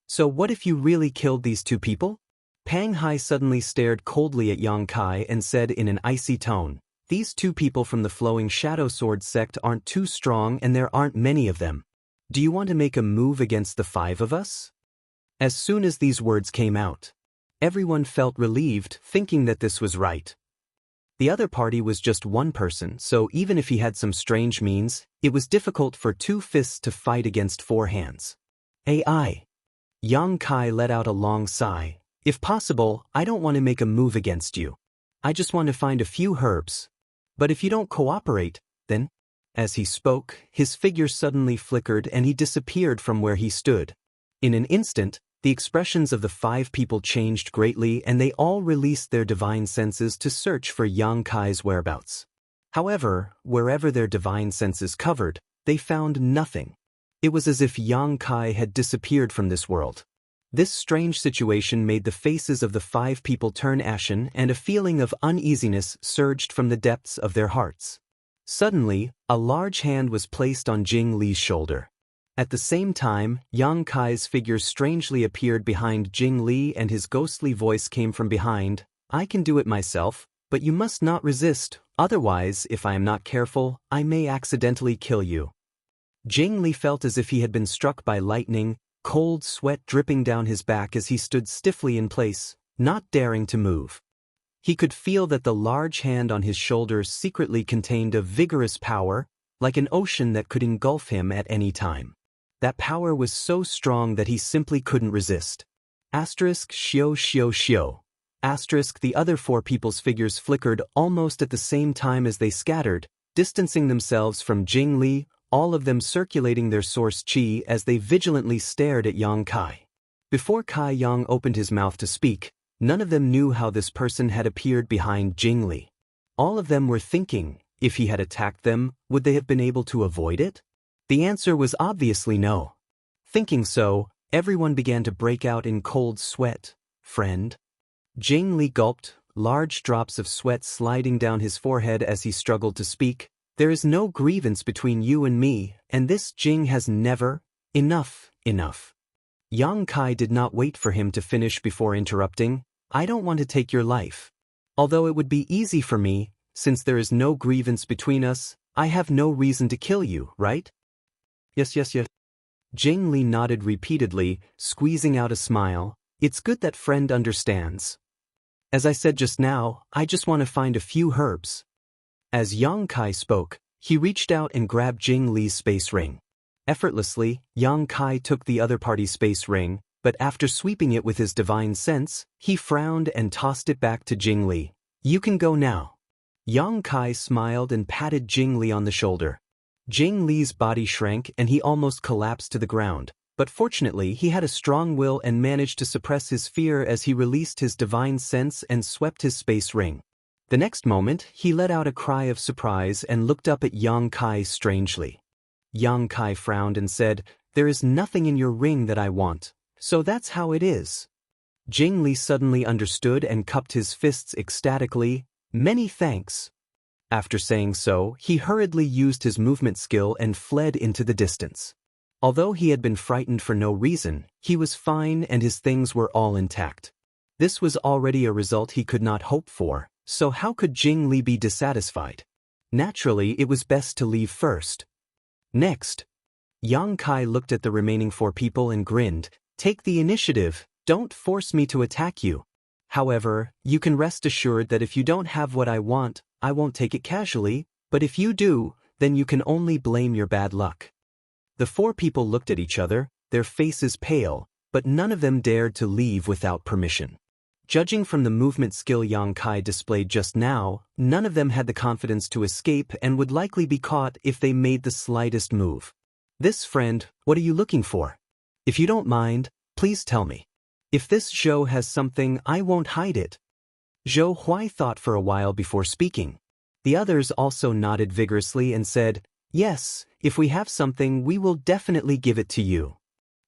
So what if you really killed these two people? Pang Hai suddenly stared coldly at Yang Kai and said in an icy tone, these two people from the Flowing Shadow Sword sect aren't too strong and there aren't many of them. Do you want to make a move against the five of us? As soon as these words came out, everyone felt relieved, thinking that this was right. The other party was just one person, so even if he had some strange means, it was difficult for two fists to fight against four hands. AI. Yang Kai let out a long sigh. If possible, I don't want to make a move against you. I just want to find a few herbs. But if you don't cooperate, then... As he spoke, his figure suddenly flickered and he disappeared from where he stood. In an instant, the expressions of the five people changed greatly and they all released their divine senses to search for Yang Kai's whereabouts. However, wherever their divine senses covered, they found nothing. It was as if Yang Kai had disappeared from this world. This strange situation made the faces of the five people turn ashen and a feeling of uneasiness surged from the depths of their hearts. Suddenly, a large hand was placed on Jing Li's shoulder. At the same time, Yang Kai's figure strangely appeared behind Jing Li and his ghostly voice came from behind. I can do it myself, but you must not resist, otherwise, if I am not careful, I may accidentally kill you. Jing Li felt as if he had been struck by lightning, cold sweat dripping down his back as he stood stiffly in place, not daring to move. He could feel that the large hand on his shoulder secretly contained a vigorous power, like an ocean that could engulf him at any time. That power was so strong that he simply couldn't resist. Asterisk Xiao Xiao Xiao. Asterisk the other four people's figures flickered almost at the same time as they scattered, distancing themselves from Jing Li, all of them circulating their source qi as they vigilantly stared at Yang Kai. Before Kai Yang opened his mouth to speak, none of them knew how this person had appeared behind Jing Li. All of them were thinking, if he had attacked them, would they have been able to avoid it? The answer was obviously no. Thinking so, everyone began to break out in cold sweat. Friend? Jing Li gulped, large drops of sweat sliding down his forehead as he struggled to speak. "There is no grievance between you and me, and this Jing has never— Enough. Yang Kai did not wait for him to finish before interrupting. "I don't want to take your life. Although it would be easy for me, since there is no grievance between us, I have no reason to kill you, right?" Yes. Jing Li nodded repeatedly, squeezing out a smile. "It's good that friend understands. As I said just now, I just want to find a few herbs." As Yang Kai spoke, he reached out and grabbed Jing Li's space ring. Effortlessly, Yang Kai took the other party's space ring, but after sweeping it with his divine sense, he frowned and tossed it back to Jing Li. "You can go now." Yang Kai smiled and patted Jing Li on the shoulder. Jing Li's body shrank and he almost collapsed to the ground, but fortunately he had a strong will and managed to suppress his fear as he released his divine sense and swept his space ring. The next moment, he let out a cry of surprise and looked up at Yang Kai strangely. Yang Kai frowned and said, "There is nothing in your ring that I want, so that's how it is." Jing Li suddenly understood and cupped his fists ecstatically. "Many thanks." After saying so, he hurriedly used his movement skill and fled into the distance. Although he had been frightened for no reason, he was fine and his things were all intact. This was already a result he could not hope for, so how could Jing Li be dissatisfied? Naturally, it was best to leave first. Next, Yang Kai looked at the remaining 4 people and grinned. "Take the initiative, don't force me to attack you. However, you can rest assured that if you don't have what I want, I won't take it casually, but if you do, then you can only blame your bad luck." The 4 people looked at each other, their faces pale, but none of them dared to leave without permission. Judging from the movement skill Yang Kai displayed just now, none of them had the confidence to escape and would likely be caught if they made the slightest move. "This friend, what are you looking for? If you don't mind, please tell me. If this Zhou has something, I won't hide it." Zhou Huai thought for a while before speaking. The others also nodded vigorously and said, "Yes, if we have something we will definitely give it to you."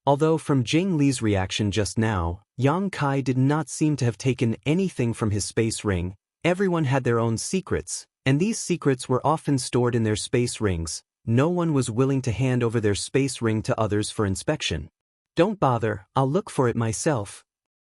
Although from Jing Li's reaction just now, Yang Kai did not seem to have taken anything from his space ring. Everyone had their own secrets, and these secrets were often stored in their space rings. No one was willing to hand over their space ring to others for inspection. "Don't bother, I'll look for it myself."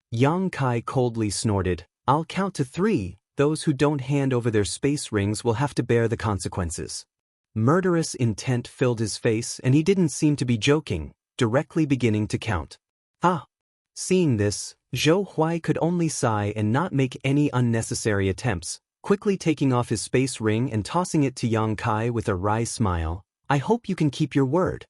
Yang Kai coldly snorted. "I'll count to 3, those who don't hand over their space rings will have to bear the consequences." Murderous intent filled his face and he didn't seem to be joking, directly beginning to count. "Ah!" Seeing this, Zhou Huai could only sigh and not make any unnecessary attempts, quickly taking off his space ring and tossing it to Yang Kai with a wry smile. "I hope you can keep your word."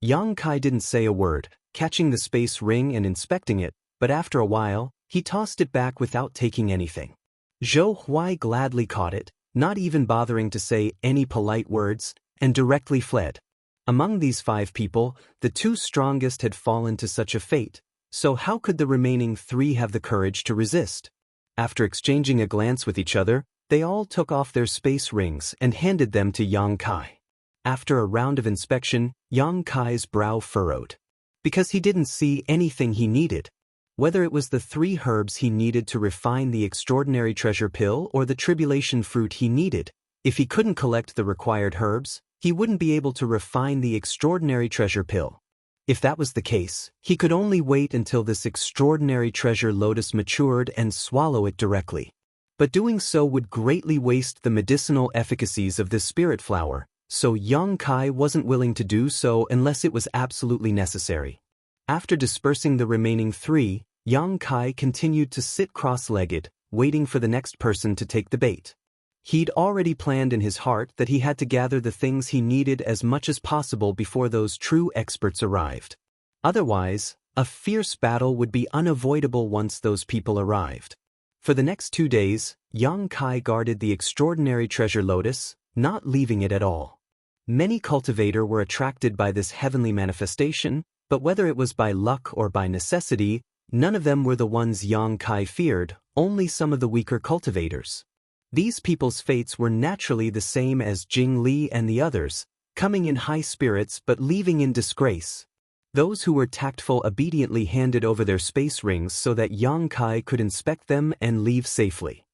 Yang Kai didn't say a word, catching the space ring and inspecting it, but after a while, he tossed it back without taking anything. Zhou Huai gladly caught it, not even bothering to say any polite words, and directly fled. Among these 5 people, the 2 strongest had fallen to such a fate, so how could the remaining 3 have the courage to resist? After exchanging a glance with each other, they all took off their space rings and handed them to Yang Kai. After a round of inspection, Yang Kai's brow furrowed. Because he didn't see anything he needed. Whether it was the 3 herbs he needed to refine the extraordinary treasure pill or the tribulation fruit he needed, if he couldn't collect the required herbs, he wouldn't be able to refine the extraordinary treasure pill. If that was the case, he could only wait until this extraordinary treasure lotus matured and swallow it directly. But doing so would greatly waste the medicinal efficacies of this spirit flower, so Yang Kai wasn't willing to do so unless it was absolutely necessary. After dispersing the remaining 3, Yang Kai continued to sit cross-legged, waiting for the next person to take the bait. He'd already planned in his heart that he had to gather the things he needed as much as possible before those true experts arrived. Otherwise, a fierce battle would be unavoidable once those people arrived. For the next 2 days, Yang Kai guarded the extraordinary treasure lotus, not leaving it at all. Many cultivators were attracted by this heavenly manifestation, but whether it was by luck or by necessity, none of them were the ones Yang Kai feared, only some of the weaker cultivators. These people's fates were naturally the same as Jing Li and the others, coming in high spirits but leaving in disgrace. Those who were tactful obediently handed over their space rings so that Yang Kai could inspect them and leave safely.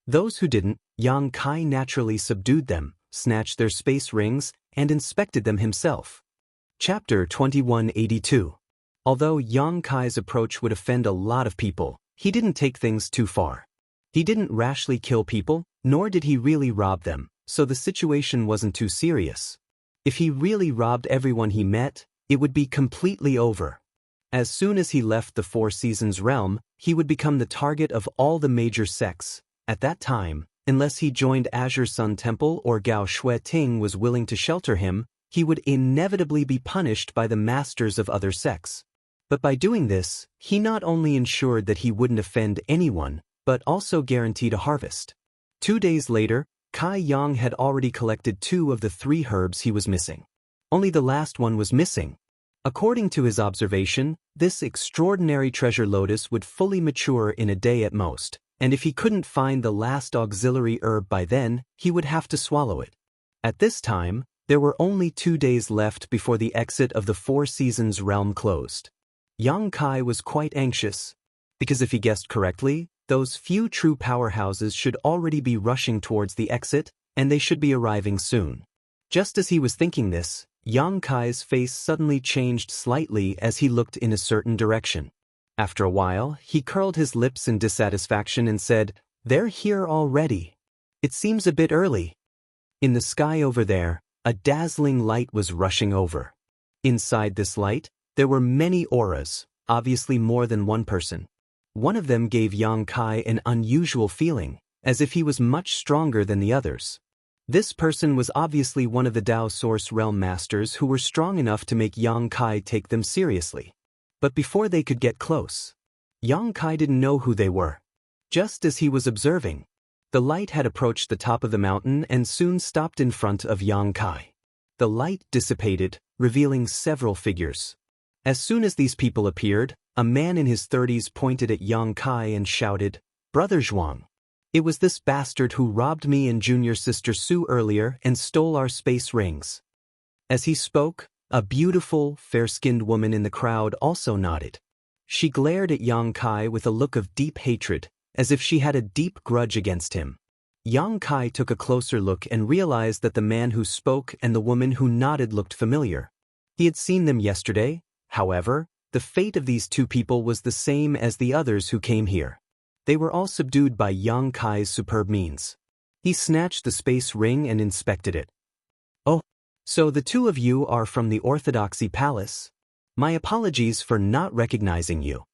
Those who didn't, Yang Kai naturally subdued them, snatched their space rings, and inspected them himself. Chapter 2182. Although Yang Kai's approach would offend a lot of people, he didn't take things too far. He didn't rashly kill people, nor did he really rob them, so the situation wasn't too serious. If he really robbed everyone he met, it would be completely over. As soon as he left the Four Seasons realm, he would become the target of all the major sects. At that time, unless he joined Azure Sun Temple or Gao Shui Ting was willing to shelter him, he would inevitably be punished by the masters of other sects. But by doing this, he not only ensured that he wouldn't offend anyone, but also guaranteed a harvest. 2 days later, Kai Yang had already collected 2 of the 3 herbs he was missing. Only the last one was missing. According to his observation, this extraordinary treasure lotus would fully mature in a day at most, and if he couldn't find the last auxiliary herb by then, he would have to swallow it. At this time, there were only 2 days left before the exit of the Four Seasons realm closed. Yang Kai was quite anxious, because if he guessed correctly, those few true powerhouses should already be rushing towards the exit, and they should be arriving soon. Just as he was thinking this, Yang Kai's face suddenly changed slightly as he looked in a certain direction. After a while, he curled his lips in dissatisfaction and said, "They're here already. It seems a bit early." In the sky over there, a dazzling light was rushing over. Inside this light, there were many auras, obviously more than one person. One of them gave Yang Kai an unusual feeling, as if he was much stronger than the others. This person was obviously one of the Dao Source Realm Masters who were strong enough to make Yang Kai take them seriously. But before they could get close, Yang Kai didn't know who they were. Just as he was observing, the light had approached the top of the mountain and soon stopped in front of Yang Kai. The light dissipated, revealing several figures. As soon as these people appeared, a man in his 30s pointed at Yang Kai and shouted, "Brother Zhuang. It was this bastard who robbed me and junior sister Su earlier and stole our space rings." As he spoke, a beautiful, fair-skinned woman in the crowd also nodded. She glared at Yang Kai with a look of deep hatred, as if she had a deep grudge against him. Yang Kai took a closer look and realized that the man who spoke and the woman who nodded looked familiar. He had seen them yesterday. However, the fate of these 2 people was the same as the others who came here. They were all subdued by Yang Kai's superb means. He snatched the space ring and inspected it. "Oh, so the 2 of you are from the Orthodoxy Palace? My apologies for not recognizing you."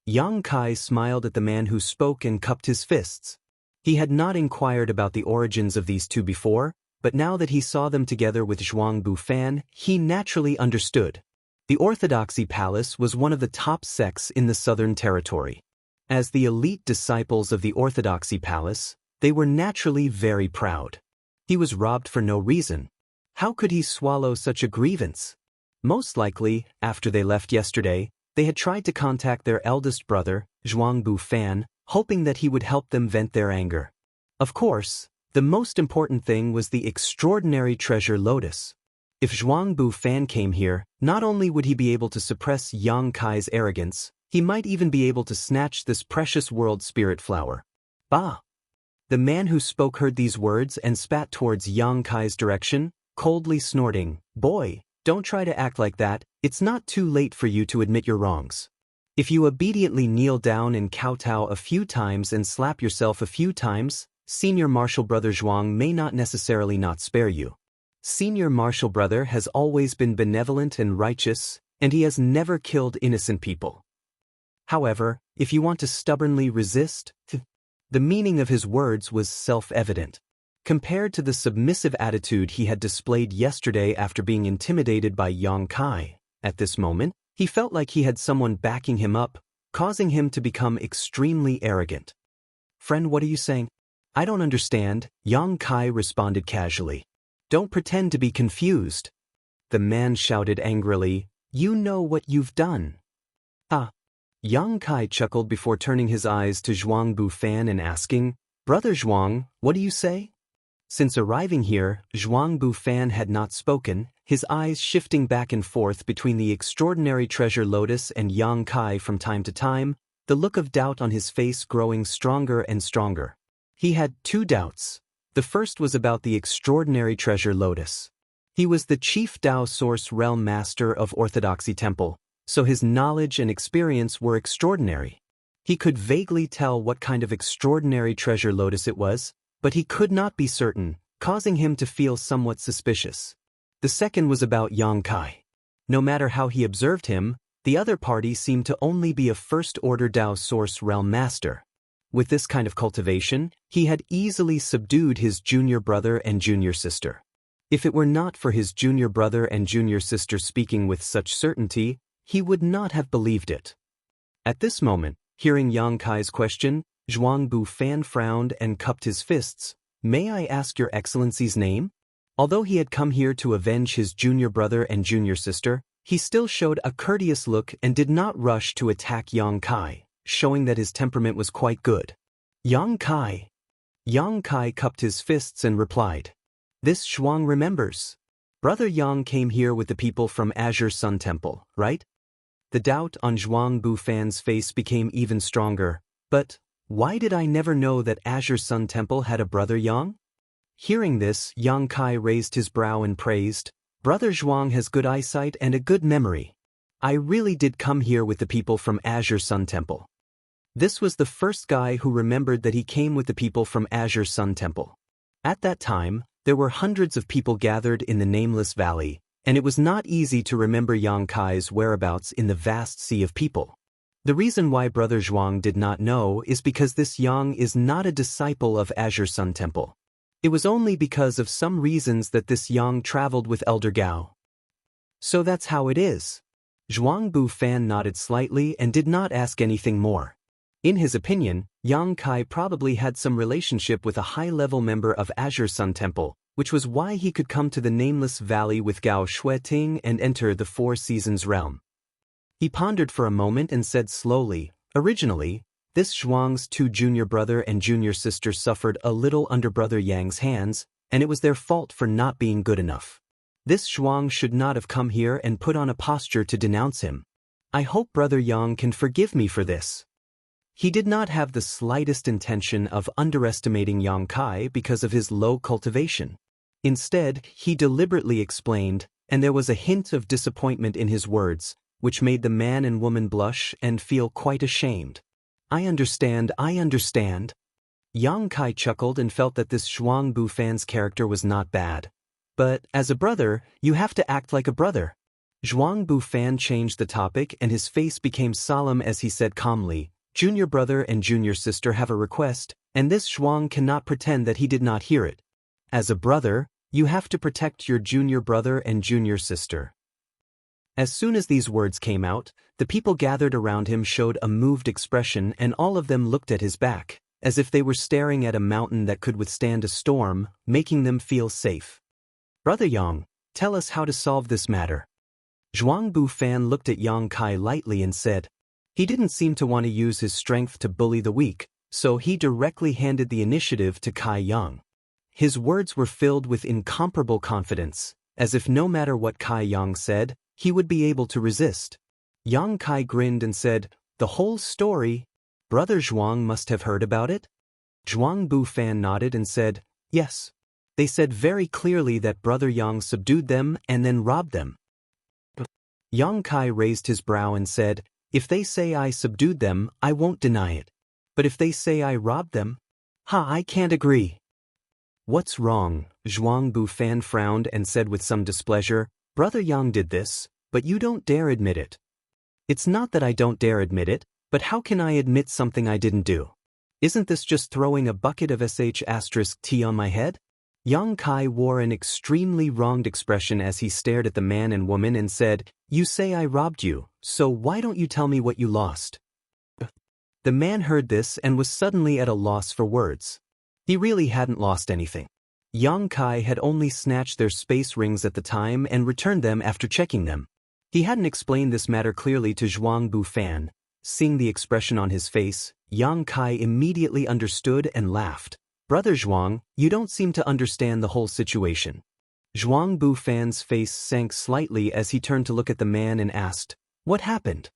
Yang Kai smiled at the man who spoke and cupped his fists. He had not inquired about the origins of these 2 before, but now that he saw them together with Zhuang Bufan, he naturally understood. The Orthodoxy Palace was one of the top sects in the Southern Territory. As the elite disciples of the Orthodoxy Palace, they were naturally very proud. He was robbed for no reason. How could he swallow such a grievance? Most likely, after they left yesterday, they had tried to contact their eldest brother, Zhuang Bufan, hoping that he would help them vent their anger. Of course, the most important thing was the extraordinary treasure lotus. If Zhuang Bufan came here, not only would he be able to suppress Yang Kai's arrogance, he might even be able to snatch this precious world spirit flower. Bah! The man who spoke heard these words and spat towards Yang Kai's direction, coldly snorting, "Boy, don't try to act like that. It's not too late for you to admit your wrongs. If you obediently kneel down and kowtow a few times and slap yourself a few times, Senior Martial Brother Zhuang may not necessarily not spare you. Senior Martial Brother has always been benevolent and righteous, and he has never killed innocent people. However, if you want to stubbornly resist..." The meaning of his words was self-evident. Compared to the submissive attitude he had displayed yesterday after being intimidated by Yang Kai, at this moment, he felt like he had someone backing him up, causing him to become extremely arrogant. "Friend, what are you saying?" "I don't understand," Yang Kai responded casually. "Don't pretend to be confused." The man shouted angrily, "You know what you've done." "Ah." Yang Kai chuckled before turning his eyes to Zhuang Bufan and asking, "Brother Zhuang, what do you say?" Since arriving here, Zhuang Bufan had not spoken, his eyes shifting back and forth between the extraordinary treasure lotus and Yang Kai from time to time, the look of doubt on his face growing stronger and stronger. He had two doubts. The first was about the extraordinary treasure lotus. He was the chief Dao Source Realm Master of Orthodoxy Temple, so his knowledge and experience were extraordinary. He could vaguely tell what kind of extraordinary treasure lotus it was, but he could not be certain, causing him to feel somewhat suspicious. The second was about Yang Kai. No matter how he observed him, the other party seemed to only be a first-order Dao Source Realm Master. With this kind of cultivation, he had easily subdued his junior brother and junior sister. If it were not for his junior brother and junior sister speaking with such certainty, he would not have believed it. At this moment, hearing Yang Kai's question, Zhuang Bufan frowned and cupped his fists. "May I ask your excellency's name?" Although he had come here to avenge his junior brother and junior sister, he still showed a courteous look and did not rush to attack Yang Kai, showing that his temperament was quite good. "Yang Kai." Yang Kai cupped his fists and replied. "This Zhuang remembers. Brother Yang came here with the people from Azure Sun Temple, right?" The doubt on Zhuang Bufan's face became even stronger. "But why did I never know that Azure Sun Temple had a brother Yang?" Hearing this, Yang Kai raised his brow and praised, "Brother Zhuang has good eyesight and a good memory. I really did come here with the people from Azure Sun Temple." This was the first guy who remembered that he came with the people from Azure Sun Temple. At that time, there were hundreds of people gathered in the nameless valley, and it was not easy to remember Yang Kai's whereabouts in the vast sea of people. The reason why Brother Zhuang did not know is because this Yang is not a disciple of Azure Sun Temple. It was only because of some reasons that this Yang traveled with Elder Gao. "So that's how it is." Zhuang Bufan nodded slightly and did not ask anything more. In his opinion, Yang Kai probably had some relationship with a high-level member of Azure Sun Temple, which was why he could come to the Nameless Valley with Gao Shueting and enter the Four Seasons realm. He pondered for a moment and said slowly, "Originally, this Zhuang's two junior brother and junior sister suffered a little under Brother Yang's hands, and it was their fault for not being good enough. This Zhuang should not have come here and put on a posture to denounce him. I hope Brother Yang can forgive me for this." He did not have the slightest intention of underestimating Yang Kai because of his low cultivation. Instead, he deliberately explained, and there was a hint of disappointment in his words, which made the man and woman blush and feel quite ashamed. I understand. Yang Kai chuckled and felt that this Zhuang Bufan's character was not bad. "But, as a brother, you have to act like a brother." Zhuang Bufan changed the topic and his face became solemn as he said calmly, "Junior brother and junior sister have a request, and this Zhuang cannot pretend that he did not hear it. As a brother, you have to protect your junior brother and junior sister." As soon as these words came out, the people gathered around him showed a moved expression and all of them looked at his back, as if they were staring at a mountain that could withstand a storm, making them feel safe. "Brother Yang, tell us how to solve this matter." Zhuang Bufan looked at Yang Kai lightly and said. He didn't seem to want to use his strength to bully the weak, so he directly handed the initiative to Kai Yang. His words were filled with incomparable confidence, as if no matter what Kai Yang said, he would be able to resist. Yang Kai grinned and said, "The whole story? Brother Zhuang must have heard about it?" Zhuang Bufan nodded and said, "Yes. They said very clearly that Brother Yang subdued them and then robbed them." Yang Kai raised his brow and said, "If they say I subdued them, I won't deny it. But if they say I robbed them? I can't agree." "What's wrong?" Zhuang Bufan frowned and said with some displeasure, "Brother Yang did this, but you don't dare admit it." "It's not that I don't dare admit it, but how can I admit something I didn't do? Isn't this just throwing a bucket of sh*t on my head?" Yang Kai wore an extremely wronged expression as he stared at the man and woman and said, "You say I robbed you, so why don't you tell me what you lost?" The man heard this and was suddenly at a loss for words. He really hadn't lost anything. Yang Kai had only snatched their space rings at the time and returned them after checking them. He hadn't explained this matter clearly to Zhuang Bufan. Seeing the expression on his face, Yang Kai immediately understood and laughed. "Brother Zhuang, you don't seem to understand the whole situation." Zhuang Bufan's face sank slightly as he turned to look at the man and asked, "What happened?"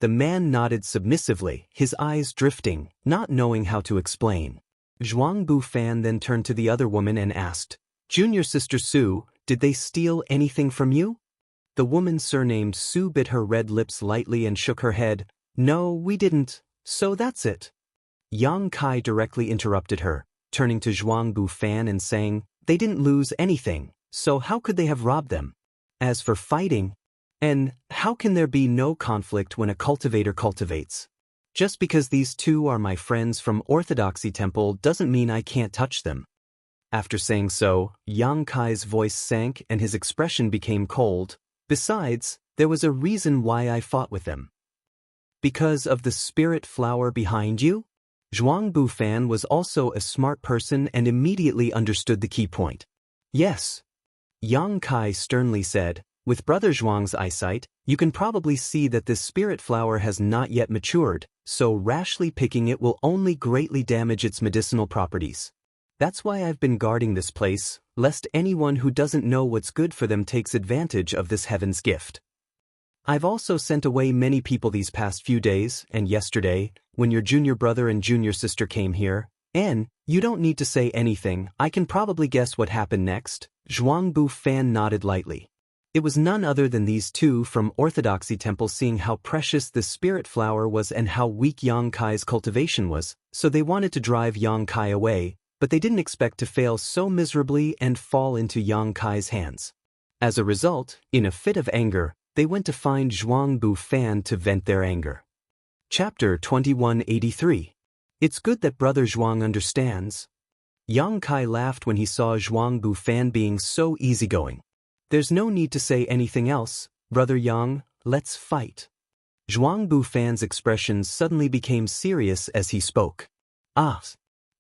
The man nodded submissively, his eyes drifting, not knowing how to explain. Zhuang Bufan then turned to the other woman and asked, "Junior Sister Su, did they steal anything from you?" The woman surnamed Su bit her red lips lightly and shook her head. "No, we didn't, so that's it." Yang Kai directly interrupted her, turning to Zhuang Bufan and saying, "They didn't lose anything, so how could they have robbed them? As for fighting, and how can there be no conflict when a cultivator cultivates? Just because these two are my friends from Orthodoxy Temple doesn't mean I can't touch them." After saying so, Yang Kai's voice sank and his expression became cold. "Besides, there was a reason why I fought with them." "Because of the spirit flower behind you?" Zhuang Bufan was also a smart person and immediately understood the key point. "Yes." Yang Kai sternly said, "With Brother Zhuang's eyesight, you can probably see that this spirit flower has not yet matured, so rashly picking it will only greatly damage its medicinal properties. That's why I've been guarding this place, lest anyone who doesn't know what's good for them takes advantage of this heaven's gift. I've also sent away many people these past few days, and yesterday, when your junior brother and junior sister came here, and you don't need to say anything, I can probably guess what happened next." Zhuang Bufan nodded lightly. It was none other than these two from Orthodoxy Temple seeing how precious the spirit flower was and how weak Yang Kai's cultivation was, so they wanted to drive Yang Kai away, but they didn't expect to fail so miserably and fall into Yang Kai's hands. As a result, in a fit of anger, they went to find Zhuang Bufan to vent their anger. Chapter 2183. It's good that Brother Zhuang understands. Yang Kai laughed when he saw Zhuang Bufan being so easygoing. "There's no need to say anything else, Brother Yang, let's fight." Zhuang Bufan's expression suddenly became serious as he spoke. "Ah."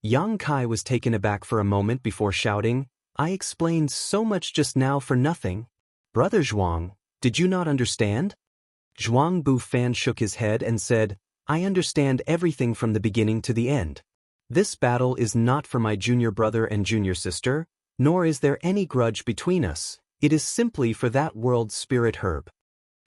Yang Kai was taken aback for a moment before shouting, "I explained so much just now for nothing. Brother Zhuang, did you not understand?" Zhuang Bufan shook his head and said, "I understand everything from the beginning to the end. This battle is not for my junior brother and junior sister, nor is there any grudge between us. It is simply for that world spirit herb."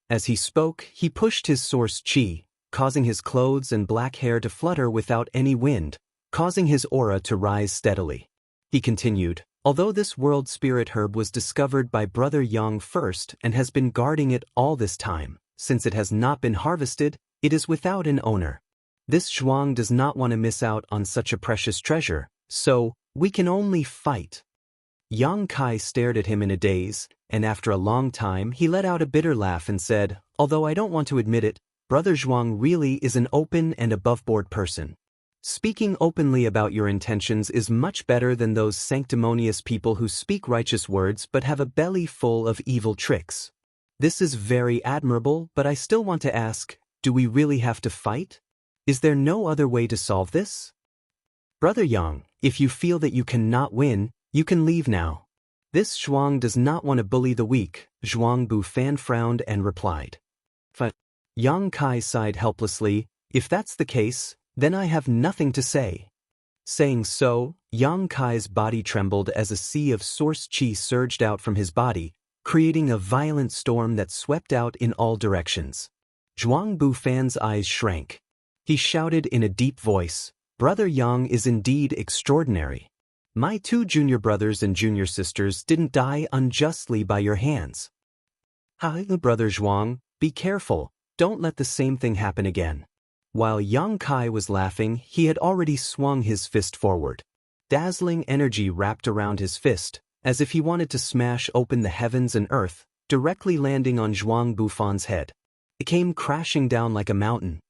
As he spoke, he pushed his source chi, causing his clothes and black hair to flutter without any wind, causing his aura to rise steadily. He continued, "Although this world spirit herb was discovered by Brother Yang first and has been guarding it all this time, since it has not been harvested, it is without an owner. This Zhuang does not want to miss out on such a precious treasure, so we can only fight." Yang Kai stared at him in a daze, and after a long time he let out a bitter laugh and said, "Although I don't want to admit it, Brother Zhuang really is an open and above-board person. Speaking openly about your intentions is much better than those sanctimonious people who speak righteous words but have a belly full of evil tricks. This is very admirable, but I still want to ask, do we really have to fight? Is there no other way to solve this? Brother Yang, if you feel that you cannot win, you can leave now. This Zhuang does not want to bully the weak." Zhuang Bufan frowned and replied. But Yang Kai sighed helplessly, "If that's the case, then I have nothing to say." Saying so, Yang Kai's body trembled as a sea of source chi surged out from his body, creating a violent storm that swept out in all directions. Zhuang Bufan's eyes shrank. He shouted in a deep voice, "Brother Yang is indeed extraordinary. My two junior brothers and junior sisters didn't die unjustly by your hands. Hi, Brother Zhuang, be careful, don't let the same thing happen again." While Yang Kai was laughing, he had already swung his fist forward. Dazzling energy wrapped around his fist, as if he wanted to smash open the heavens and earth, directly landing on Zhuang Bufan's head. It came crashing down like a mountain.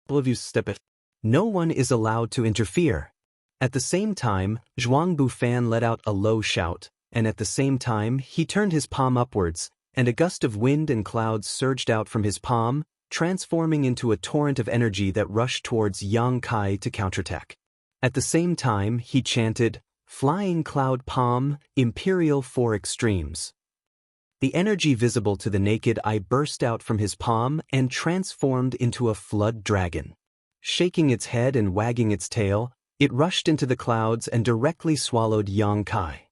"All of you step it. No one is allowed to interfere." At the same time, Zhuang Bufan let out a low shout, and at the same time he turned his palm upwards, and a gust of wind and clouds surged out from his palm, transforming into a torrent of energy that rushed towards Yang Kai to counterattack. At the same time, he chanted, "Flying Cloud Palm, Imperial for Extremes." The energy visible to the naked eye burst out from his palm and transformed into a flood dragon. Shaking its head and wagging its tail, it rushed into the clouds and directly swallowed Yang Kai.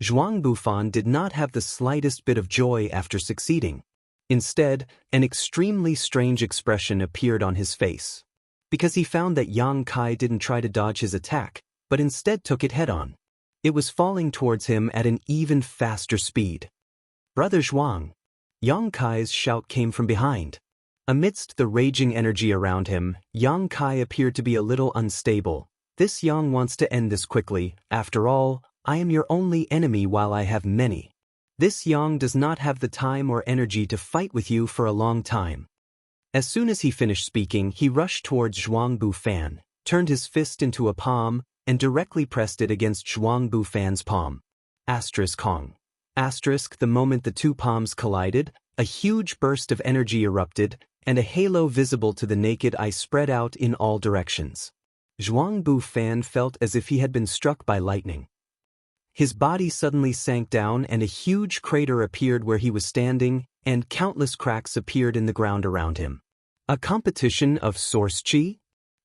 Zhuang Bufan did not have the slightest bit of joy after succeeding. Instead, an extremely strange expression appeared on his face. because he found that Yang Kai didn't try to dodge his attack, but instead took it head-on. It was falling towards him at an even faster speed. "Brother Zhuang!" Yang Kai's shout came from behind. Amidst the raging energy around him, Yang Kai appeared to be a little unstable. "This Yang wants to end this quickly. After all, I am your only enemy while I have many. This Yang does not have the time or energy to fight with you for a long time." As soon as he finished speaking, he rushed towards Zhuang Bufan, turned his fist into a palm, and directly pressed it against Zhuang Bufan's palm. Kong. The moment the two palms collided, a huge burst of energy erupted, and a halo visible to the naked eye spread out in all directions. Zhuang Bufan felt as if he had been struck by lightning. His body suddenly sank down and a huge crater appeared where he was standing, and countless cracks appeared in the ground around him. A competition of source chi?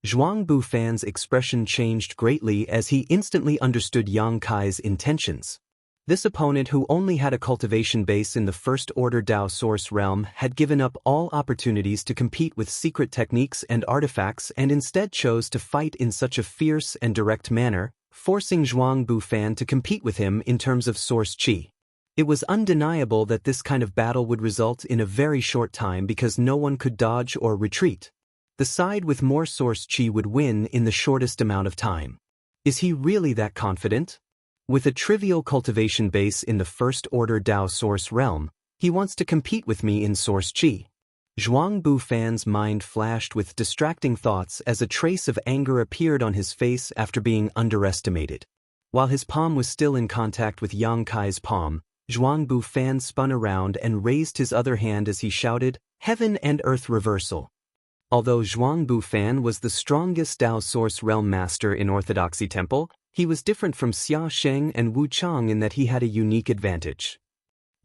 Zhuang Bufan's expression changed greatly as he instantly understood Yang Kai's intentions. This opponent, who only had a cultivation base in the first-order Dao source realm, had given up all opportunities to compete with secret techniques and artifacts and instead chose to fight in such a fierce and direct manner, forcing Zhuang Bufan to compete with him in terms of source chi. It was undeniable that this kind of battle would result in a very short time because no one could dodge or retreat. The side with more source chi would win in the shortest amount of time. Is he really that confident? With a trivial cultivation base in the first-order Dao source realm, he wants to compete with me in source chi. Zhuang Bufan's mind flashed with distracting thoughts as a trace of anger appeared on his face after being underestimated. While his palm was still in contact with Yang Kai's palm, Zhuang Bufan spun around and raised his other hand as he shouted, "Heaven and Earth Reversal." Although Zhuang Bufan was the strongest Dao source realm master in Orthodoxy Temple, he was different from Xia Sheng and Wu Chang in that he had a unique advantage.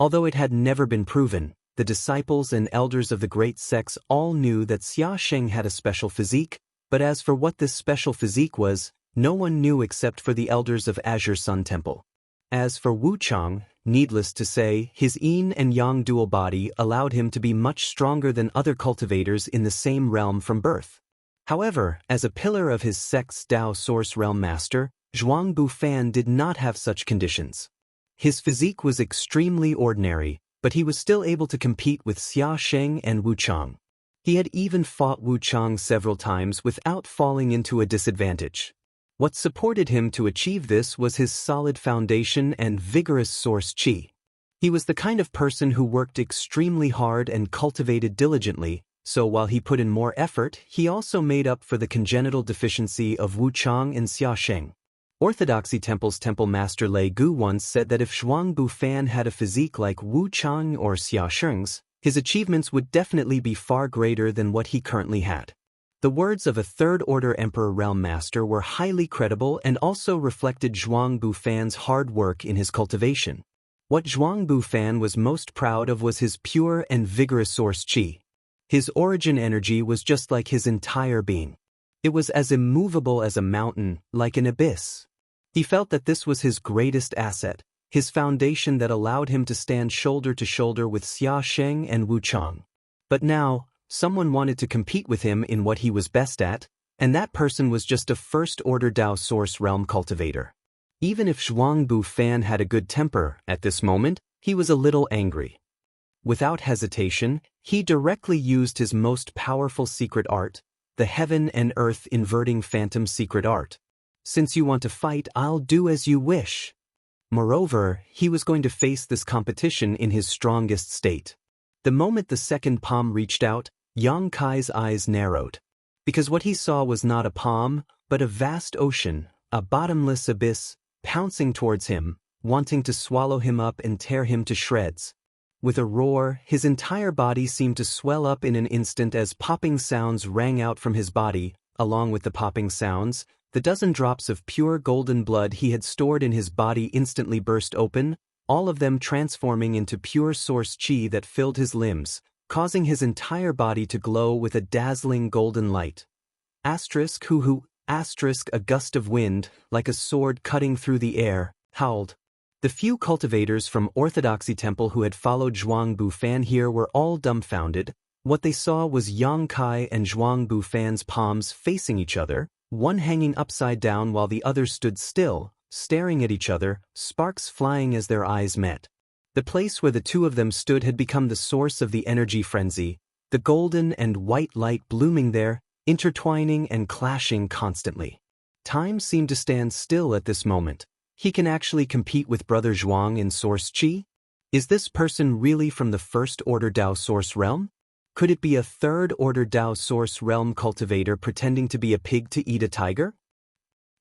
Although it had never been proven, the disciples and elders of the great sects all knew that Xia Sheng had a special physique, but as for what this special physique was, no one knew except for the elders of Azure Sun Temple. As for Wu Chang, needless to say, his yin and yang dual body allowed him to be much stronger than other cultivators in the same realm from birth. However, as a pillar of his sect's Dao source realm master, Zhuang Bufan did not have such conditions. His physique was extremely ordinary, but he was still able to compete with Xia Sheng and Wu Chang. He had even fought Wu Chang several times without falling into a disadvantage. What supported him to achieve this was his solid foundation and vigorous source chi. He was the kind of person who worked extremely hard and cultivated diligently, so while he put in more effort, he also made up for the congenital deficiency of Wu Chang and Xia Sheng. Orthodoxy Temple's temple master Lei Gu once said that if Zhuang Bufan had a physique like Wu Chang or Xia Sheng's, his achievements would definitely be far greater than what he currently had. The words of a third-order Emperor Realm Master were highly credible and also reflected Zhuang Bufan's hard work in his cultivation. What Zhuang Bufan was most proud of was his pure and vigorous source chi. His origin energy was just like his entire being. It was as immovable as a mountain, like an abyss. He felt that this was his greatest asset, his foundation that allowed him to stand shoulder to shoulder with Xia Sheng and Wu Chang. But now, someone wanted to compete with him in what he was best at, and that person was just a first-order Dao source realm cultivator. Even if Zhuang Bufan had a good temper, at this moment, he was a little angry. Without hesitation, he directly used his most powerful secret art, the Heaven and Earth Inverting Phantom Secret Art. "Since you want to fight, I'll do as you wish." Moreover, he was going to face this competition in his strongest state. The moment the second palm reached out, Yang Kai's eyes narrowed. Because what he saw was not a palm, but a vast ocean, a bottomless abyss, pouncing towards him, wanting to swallow him up and tear him to shreds. With a roar, his entire body seemed to swell up in an instant as popping sounds rang out from his body. Along with the popping sounds, the dozen drops of pure golden blood he had stored in his body instantly burst open, all of them transforming into pure source chi that filled his limbs, causing his entire body to glow with a dazzling golden light. Asterisk hoo-hoo, asterisk a gust of wind, like a sword cutting through the air, howled. The few cultivators from Orthodoxy Temple who had followed Zhuang Bufan here were all dumbfounded, What they saw was Yang Kai and Zhuang Bufan's palms facing each other, one hanging upside down while the other stood still, staring at each other, sparks flying as their eyes met. The place where the two of them stood had become the source of the energy frenzy, the golden and white light blooming there, intertwining and clashing constantly. Time seemed to stand still at this moment. He can actually compete with Brother Zhuang in Source Chi? Is this person really from the First Order Dao Source Realm? Could it be a Third Order Dao Source Realm cultivator pretending to be a pig to eat a tiger?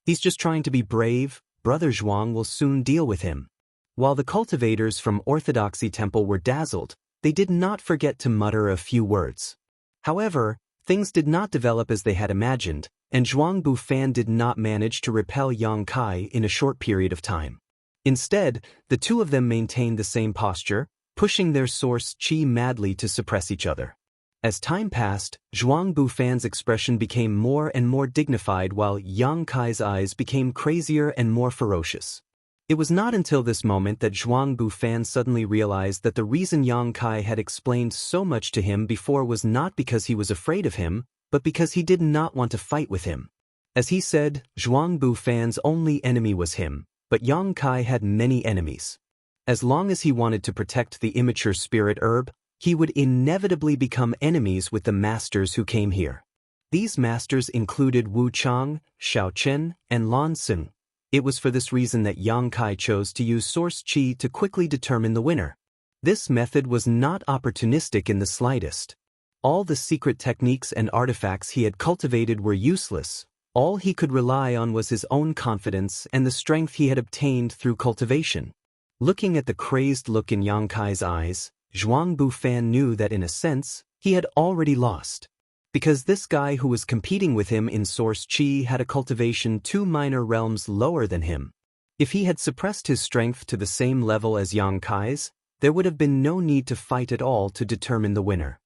He's just trying to be brave. Brother Zhuang will soon deal with him. While the cultivators from Orthodoxy Temple were dazzled, they did not forget to mutter a few words. However, things did not develop as they had imagined, and Zhuang Bufan did not manage to repel Yang Kai in a short period of time. Instead, the two of them maintained the same posture, pushing their source qi madly to suppress each other. As time passed, Zhuang Bufan's expression became more and more dignified while Yang Kai's eyes became crazier and more ferocious. It was not until this moment that Zhuang Bufan suddenly realized that the reason Yang Kai had explained so much to him before was not because he was afraid of him, but because he did not want to fight with him. As he said, Zhuang Bufan's only enemy was him, but Yang Kai had many enemies. As long as he wanted to protect the immature spirit herb, he would inevitably become enemies with the masters who came here. These masters included Wu Chang, Xiao Chen, and Lan Xing. It was for this reason that Yang Kai chose to use Source Qi to quickly determine the winner. This method was not opportunistic in the slightest. All the secret techniques and artifacts he had cultivated were useless. All he could rely on was his own confidence and the strength he had obtained through cultivation. Looking at the crazed look in Yang Kai's eyes, Zhuang Bufan knew that in a sense, he had already lost. Because this guy who was competing with him in Source Qi had a cultivation 2 minor realms lower than him. If he had suppressed his strength to the same level as Yang Kai's, there would have been no need to fight at all to determine the winner.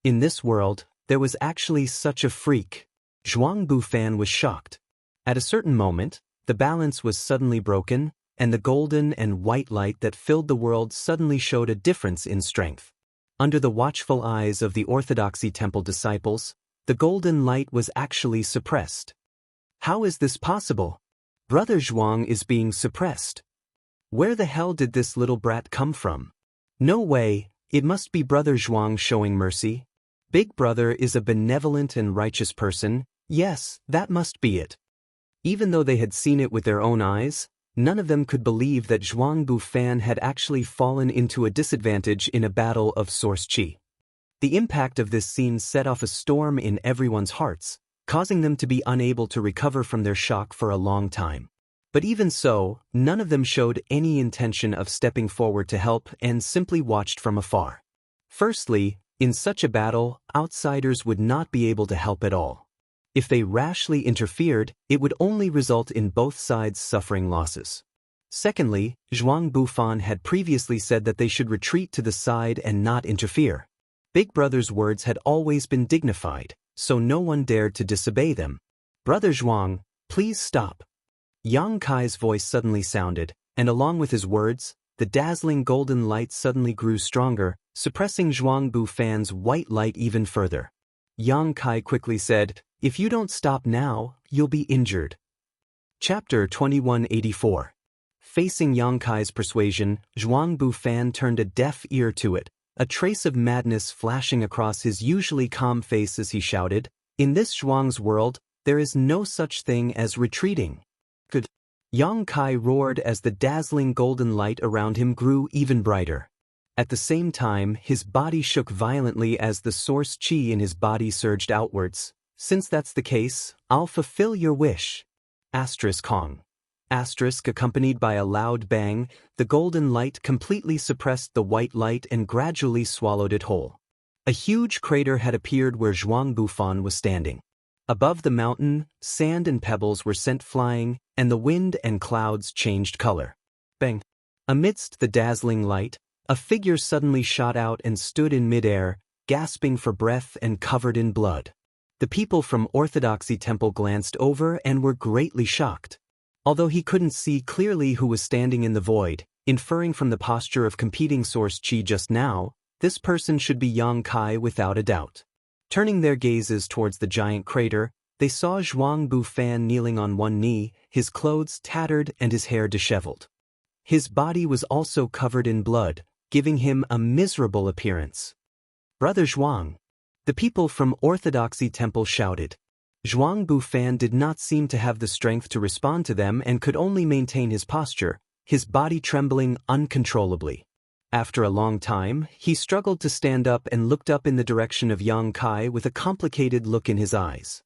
In this world, there was actually such a freak. Zhuang Bufan was shocked. At a certain moment, the balance was suddenly broken, and the golden and white light that filled the world suddenly showed a difference in strength. Under the watchful eyes of the Orthodoxy Temple disciples, the golden light was actually suppressed. How is this possible? Brother Zhuang is being suppressed. Where the hell did this little brat come from? No way, it must be Brother Zhuang showing mercy. Big Brother is a benevolent and righteous person, yes, that must be it. Even though they had seen it with their own eyes, none of them could believe that Zhuang Bufan had actually fallen into a disadvantage in a battle of Source Qi. The impact of this scene set off a storm in everyone's hearts, causing them to be unable to recover from their shock for a long time. But even so, none of them showed any intention of stepping forward to help and simply watched from afar. Firstly, in such a battle, outsiders would not be able to help at all. If they rashly interfered, it would only result in both sides suffering losses. Secondly, Zhuang Bufan had previously said that they should retreat to the side and not interfere. Big Brother's words had always been dignified, so no one dared to disobey them. Brother Zhuang, please stop. Yang Kai's voice suddenly sounded, and along with his words, the dazzling golden light suddenly grew stronger, suppressing Zhuang Bufan's white light even further. Yang Kai quickly said, "If you don't stop now, you'll be injured." Chapter 2184. Facing Yang Kai's persuasion, Zhuang Bufan turned a deaf ear to it, a trace of madness flashing across his usually calm face as he shouted, "In this Zhuang's world, there is no such thing as retreating." Good. Yang Kai roared as the dazzling golden light around him grew even brighter. At the same time, his body shook violently as the source qi in his body surged outwards. "Since that's the case, I'll fulfill your wish." Kong. Accompanied by a loud bang, the golden light completely suppressed the white light and gradually swallowed it whole. A huge crater had appeared where Zhuang Bufan was standing. Above the mountain, sand and pebbles were sent flying, and the wind and clouds changed color. Bang! Amidst the dazzling light, a figure suddenly shot out and stood in midair, gasping for breath and covered in blood. The people from Orthodoxy Temple glanced over and were greatly shocked. Although he couldn't see clearly who was standing in the void, inferring from the posture of competing source qi just now, This person should be Yang Kai without a doubt. Turning their gazes towards the giant crater, they saw Zhuang Bufan kneeling on one knee, his clothes tattered and his hair disheveled. His body was also covered in blood, giving him a miserable appearance. "Brother Zhuang!" The people from Orthodoxy Temple shouted. Zhuang Bufan did not seem to have the strength to respond to them and could only maintain his posture, his body trembling uncontrollably. After a long time, he struggled to stand up and looked up in the direction of Yang Kai with a complicated look in his eyes.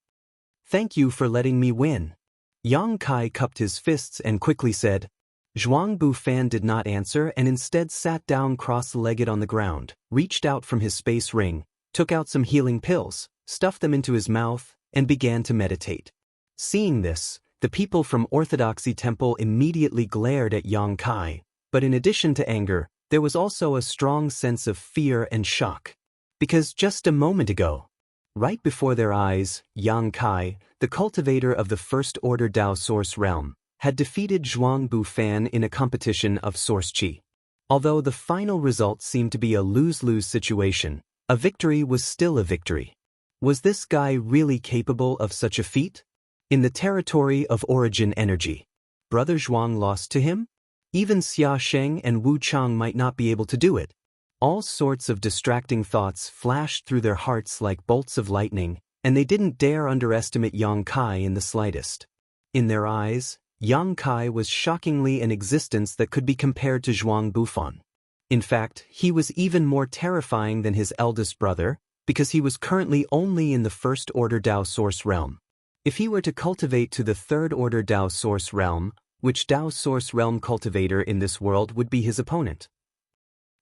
"Thank you for letting me win." Yang Kai cupped his fists and quickly said. Zhuang Bufan did not answer and instead sat down cross-legged on the ground, reached out from his space ring, took out some healing pills, stuffed them into his mouth, and began to meditate. Seeing this, the people from Orthodoxy Temple immediately glared at Yang Kai, but in addition to anger, there was also a strong sense of fear and shock. Because just a moment ago, right before their eyes, Yang Kai, the cultivator of the First Order Dao Source Realm, had defeated Zhuang Bufan in a competition of Source Qi. Although the final result seemed to be a lose-lose situation, a victory was still a victory. Was this guy really capable of such a feat? In the territory of origin energy, Brother Zhuang lost to him? Even Xia Sheng and Wu Chang might not be able to do it. All sorts of distracting thoughts flashed through their hearts like bolts of lightning, and they didn't dare underestimate Yang Kai in the slightest. In their eyes, Yang Kai was shockingly an existence that could be compared to Zhuang Bufan. In fact, he was even more terrifying than his eldest brother, because he was currently only in the First Order Dao Source Realm. If he were to cultivate to the Third Order Dao Source Realm, which Dao Source Realm cultivator in this world would be his opponent?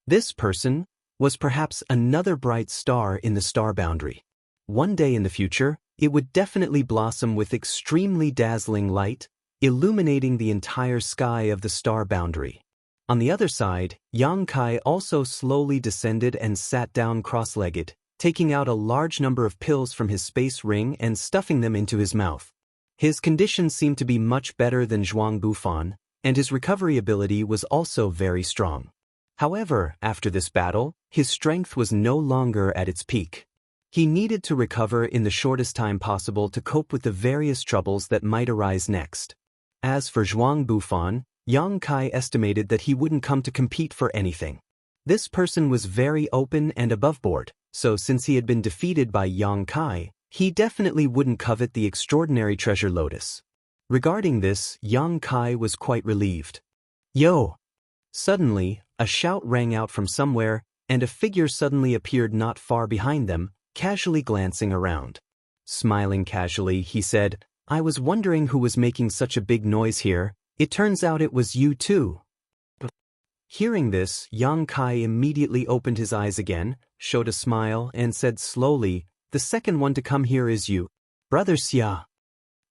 This person was perhaps another bright star in the star boundary. One day in the future, it would definitely blossom with extremely dazzling light, illuminating the entire sky of the star boundary. On the other side, Yang Kai also slowly descended and sat down cross-legged, taking out a large number of pills from his space ring and stuffing them into his mouth. His condition seemed to be much better than Zhuang Bufan, and his recovery ability was also very strong. However, after this battle, his strength was no longer at its peak. He needed to recover in the shortest time possible to cope with the various troubles that might arise next. As for Zhuang Bufan, Yang Kai estimated that he wouldn't come to compete for anything. This person was very open and above board, so since he had been defeated by Yang Kai, he definitely wouldn't covet the extraordinary treasure lotus. Regarding this, Yang Kai was quite relieved. "Yo!" Suddenly, a shout rang out from somewhere, and a figure suddenly appeared not far behind them, casually glancing around. Smiling casually, he said, "I was wondering who was making such a big noise here. It turns out it was you too." Hearing this, Yang Kai immediately opened his eyes again, showed a smile, and said slowly, "The second one to come here is you, Brother Xia."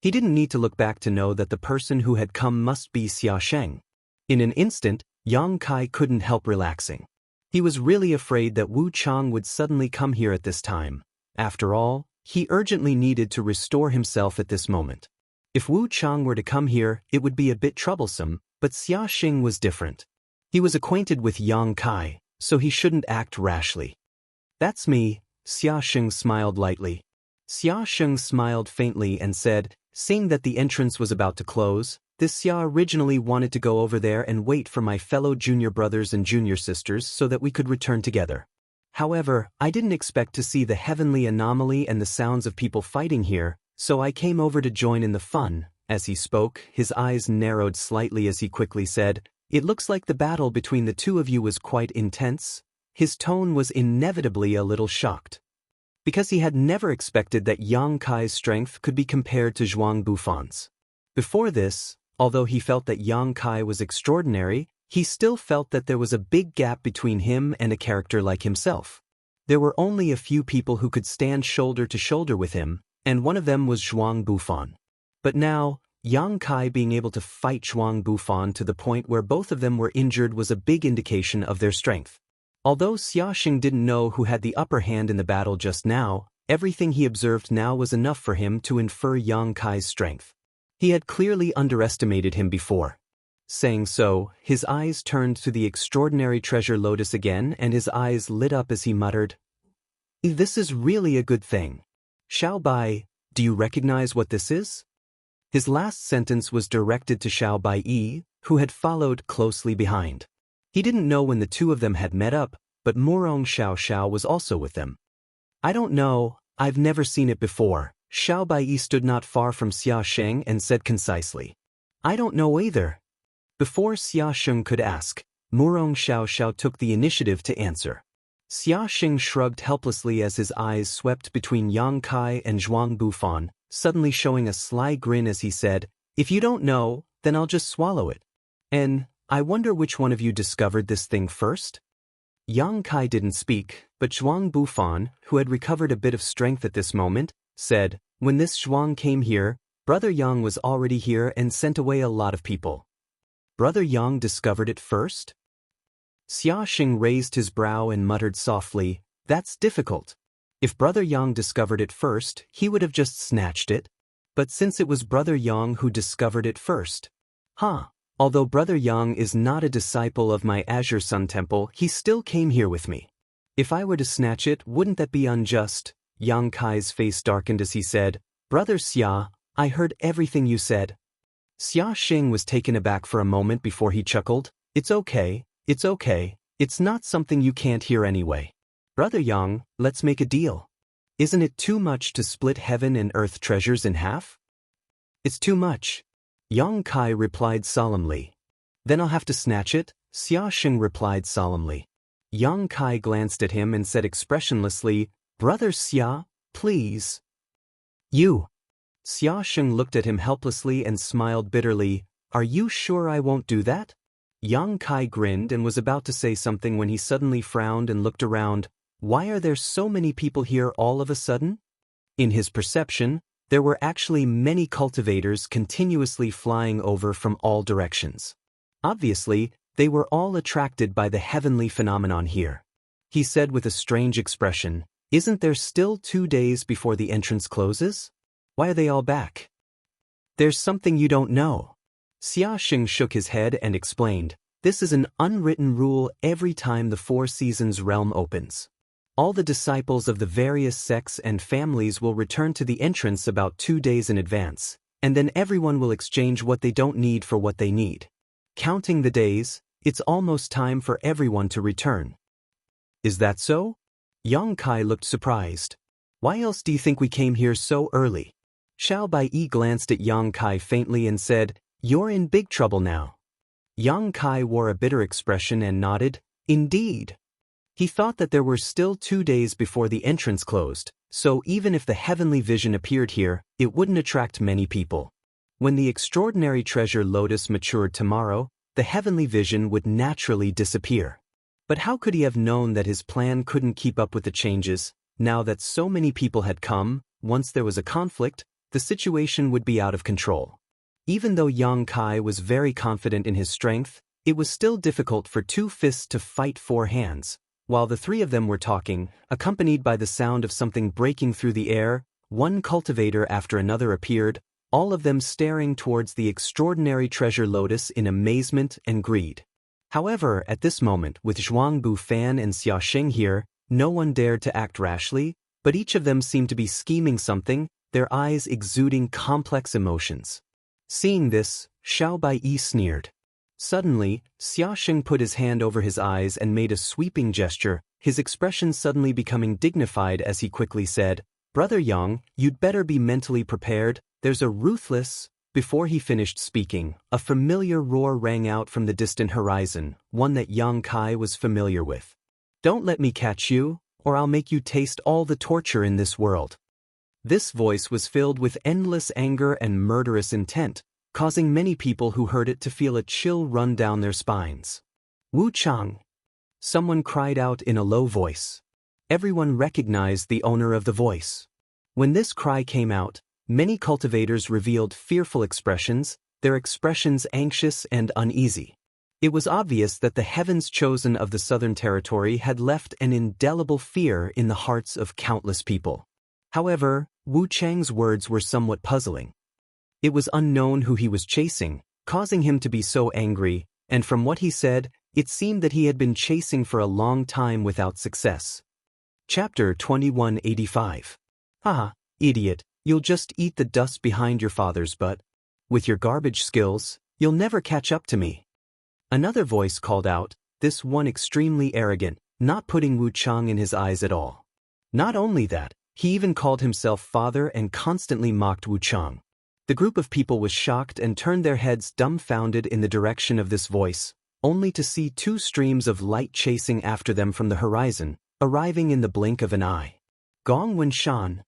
He didn't need to look back to know that the person who had come must be Xia Sheng. In an instant, Yang Kai couldn't help relaxing. He was really afraid that Wu Chang would suddenly come here at this time. After all, he urgently needed to restore himself at this moment. If Wu Chang were to come here, it would be a bit troublesome, but Xia Sheng was different. He was acquainted with Yang Kai, so he shouldn't act rashly. "That's me," Xia Sheng smiled lightly. Xia Sheng smiled faintly and said, seeing that the entrance was about to close, "This Xia originally wanted to go over there and wait for my fellow junior brothers and junior sisters so that we could return together. However, I didn't expect to see the heavenly anomaly and the sounds of people fighting here, so I came over to join in the fun." As he spoke, his eyes narrowed slightly as he quickly said, "It looks like the battle between the two of you was quite intense." His tone was inevitably a little shocked, because he had never expected that Yang Kai's strength could be compared to Zhuang Bufan's. Before this, although he felt that Yang Kai was extraordinary, he still felt that there was a big gap between him and a character like himself. There were only a few people who could stand shoulder to shoulder with him, and one of them was Zhuang Bufan. But now, Yang Kai being able to fight Zhuang Bufan to the point where both of them were injured was a big indication of their strength. Although Xia Sheng didn't know who had the upper hand in the battle just now, everything he observed now was enough for him to infer Yang Kai's strength. He had clearly underestimated him before. Saying so, his eyes turned to the extraordinary treasure lotus again and his eyes lit up as he muttered, "This is really a good thing. Xiao Bai, do you recognize what this is?" His last sentence was directed to Xiao Bai, who had followed closely behind. He didn't know when the two of them had met up, but Murong Xiao was also with them. "I don't know, I've never seen it before." Xiao Bai stood not far from Xia Sheng and said concisely, "I don't know either." Before Xia Sheng could ask, Murong Xiao took the initiative to answer. Xia Sheng shrugged helplessly as his eyes swept between Yang Kai and Zhuang Bufan, suddenly showing a sly grin as he said, "If you don't know, then I'll just swallow it. And I wonder which one of you discovered this thing first?" Yang Kai didn't speak, but Zhuang Bufan, who had recovered a bit of strength at this moment, said, "When this Zhuang came here, Brother Yang was already here and sent away a lot of people." "Brother Yang discovered it first?" Xia Sheng raised his brow and muttered softly, "That's difficult. If Brother Yang discovered it first, he would have just snatched it. But since it was Brother Yang who discovered it first. Although Brother Yang is not a disciple of my Azure Sun Temple, he still came here with me. If I were to snatch it, wouldn't that be unjust?" Yang Kai's face darkened as he said, "Brother Xia, I heard everything you said." Xia Sheng was taken aback for a moment before he chuckled, "It's okay. It's okay, it's not something you can't hear anyway. Brother Yang, let's make a deal. Isn't it too much to split heaven and earth treasures in half?" "It's too much," Yang Kai replied solemnly. "Then I'll have to snatch it," Xia Sheng replied solemnly. Yang Kai glanced at him and said expressionlessly, "Brother Xia, please." "You." Xia Sheng looked at him helplessly and smiled bitterly, "Are you sure I won't do that?" Yang Kai grinned and was about to say something when he suddenly frowned and looked around. Why are there so many people here all of a sudden? In his perception, there were actually many cultivators continuously flying over from all directions. Obviously, they were all attracted by the heavenly phenomenon here. He said with a strange expression, "Isn't there still 2 days before the entrance closes? Why are they all back?" "There's something you don't know." Xia Sheng shook his head and explained, "This is an unwritten rule every time the Four Seasons realm opens. All the disciples of the various sects and families will return to the entrance about 2 days in advance, and then everyone will exchange what they don't need for what they need. Counting the days, it's almost time for everyone to return." "Is that so?" Yang Kai looked surprised. "Why else do you think we came here so early?" Xiao Bai glanced at Yang Kai faintly and said, "You're in big trouble now." Yang Kai wore a bitter expression and nodded, "Indeed." He thought that there were still 2 days before the entrance closed, so even if the heavenly vision appeared here, it wouldn't attract many people. When the extraordinary treasure lotus matured tomorrow, the heavenly vision would naturally disappear. But how could he have known that his plan couldn't keep up with the changes? Now that so many people had come, once there was a conflict, the situation would be out of control. Even though Yang Kai was very confident in his strength, it was still difficult for 2 fists to fight 4 hands. While the 3 of them were talking, accompanied by the sound of something breaking through the air, one cultivator after another appeared, all of them staring towards the extraordinary treasure lotus in amazement and greed. However, at this moment, with Zhuang Bufan and Xia Sheng here, no one dared to act rashly, but each of them seemed to be scheming something, their eyes exuding complex emotions. Seeing this, Xiao Bai sneered. Suddenly, Xia Sheng put his hand over his eyes and made a sweeping gesture, his expression suddenly becoming dignified as he quickly said, "Brother Yang, you'd better be mentally prepared, there's a ruthless..." Before he finished speaking, a familiar roar rang out from the distant horizon, one that Yang Kai was familiar with. "Don't let me catch you, or I'll make you taste all the torture in this world." This voice was filled with endless anger and murderous intent, causing many people who heard it to feel a chill run down their spines. "Wu Chang!" Someone cried out in a low voice. Everyone recognized the owner of the voice. When this cry came out, many cultivators revealed fearful expressions, their expressions anxious and uneasy. It was obvious that the heavens chosen of the Southern Territory had left an indelible fear in the hearts of countless people. However, Wu Chang's words were somewhat puzzling. It was unknown who he was chasing, causing him to be so angry, and from what he said, it seemed that he had been chasing for a long time without success. Chapter 2185. Haha, idiot, you'll just eat the dust behind your father's butt. With your garbage skills, you'll never catch up to me. Another voice called out, this one extremely arrogant, not putting Wu Chang in his eyes at all. Not only that, he even called himself father and constantly mocked Wu Chang. The group of people was shocked and turned their heads dumbfounded in the direction of this voice, only to see two streams of light chasing after them from the horizon, arriving in the blink of an eye. Gong Wenshan.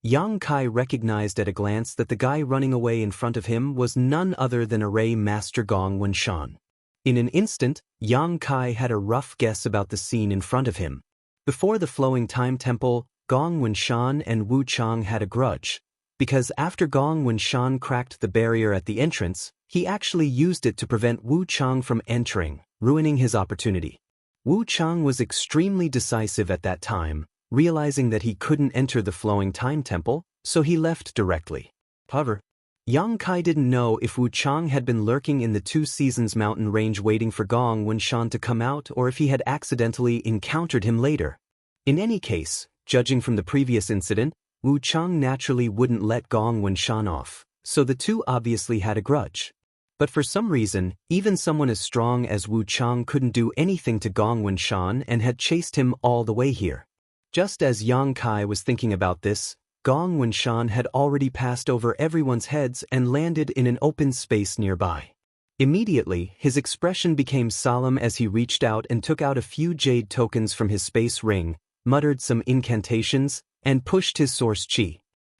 Yang Kai recognized at a glance that the guy running away in front of him was none other than Array Master Gong Wenshan. In an instant, Yang Kai had a rough guess about the scene in front of him. Before the Flowing Time Temple, Gong Wenshan and Wu Chang had a grudge, because after Gong Wenshan cracked the barrier at the entrance, he actually used it to prevent Wu Chang from entering, ruining his opportunity. Wu Chang was extremely decisive at that time, realizing that he couldn't enter the Flowing Time Temple, so he left directly. However, Yang Kai didn't know if Wu Chang had been lurking in the Two Seasons mountain range waiting for Gong Wenshan to come out or if he had accidentally encountered him later. In any case, judging from the previous incident, Wu Chang naturally wouldn't let Gong Wenshan off, so the two obviously had a grudge. But for some reason, even someone as strong as Wu Chang couldn't do anything to Gong Wenshan and had chased him all the way here. Just as Yang Kai was thinking about this, Gong Wenshan had already passed over everyone's heads and landed in an open space nearby. Immediately, his expression became solemn as he reached out and took out a few jade tokens from his space ring, muttered some incantations, and pushed his source chi.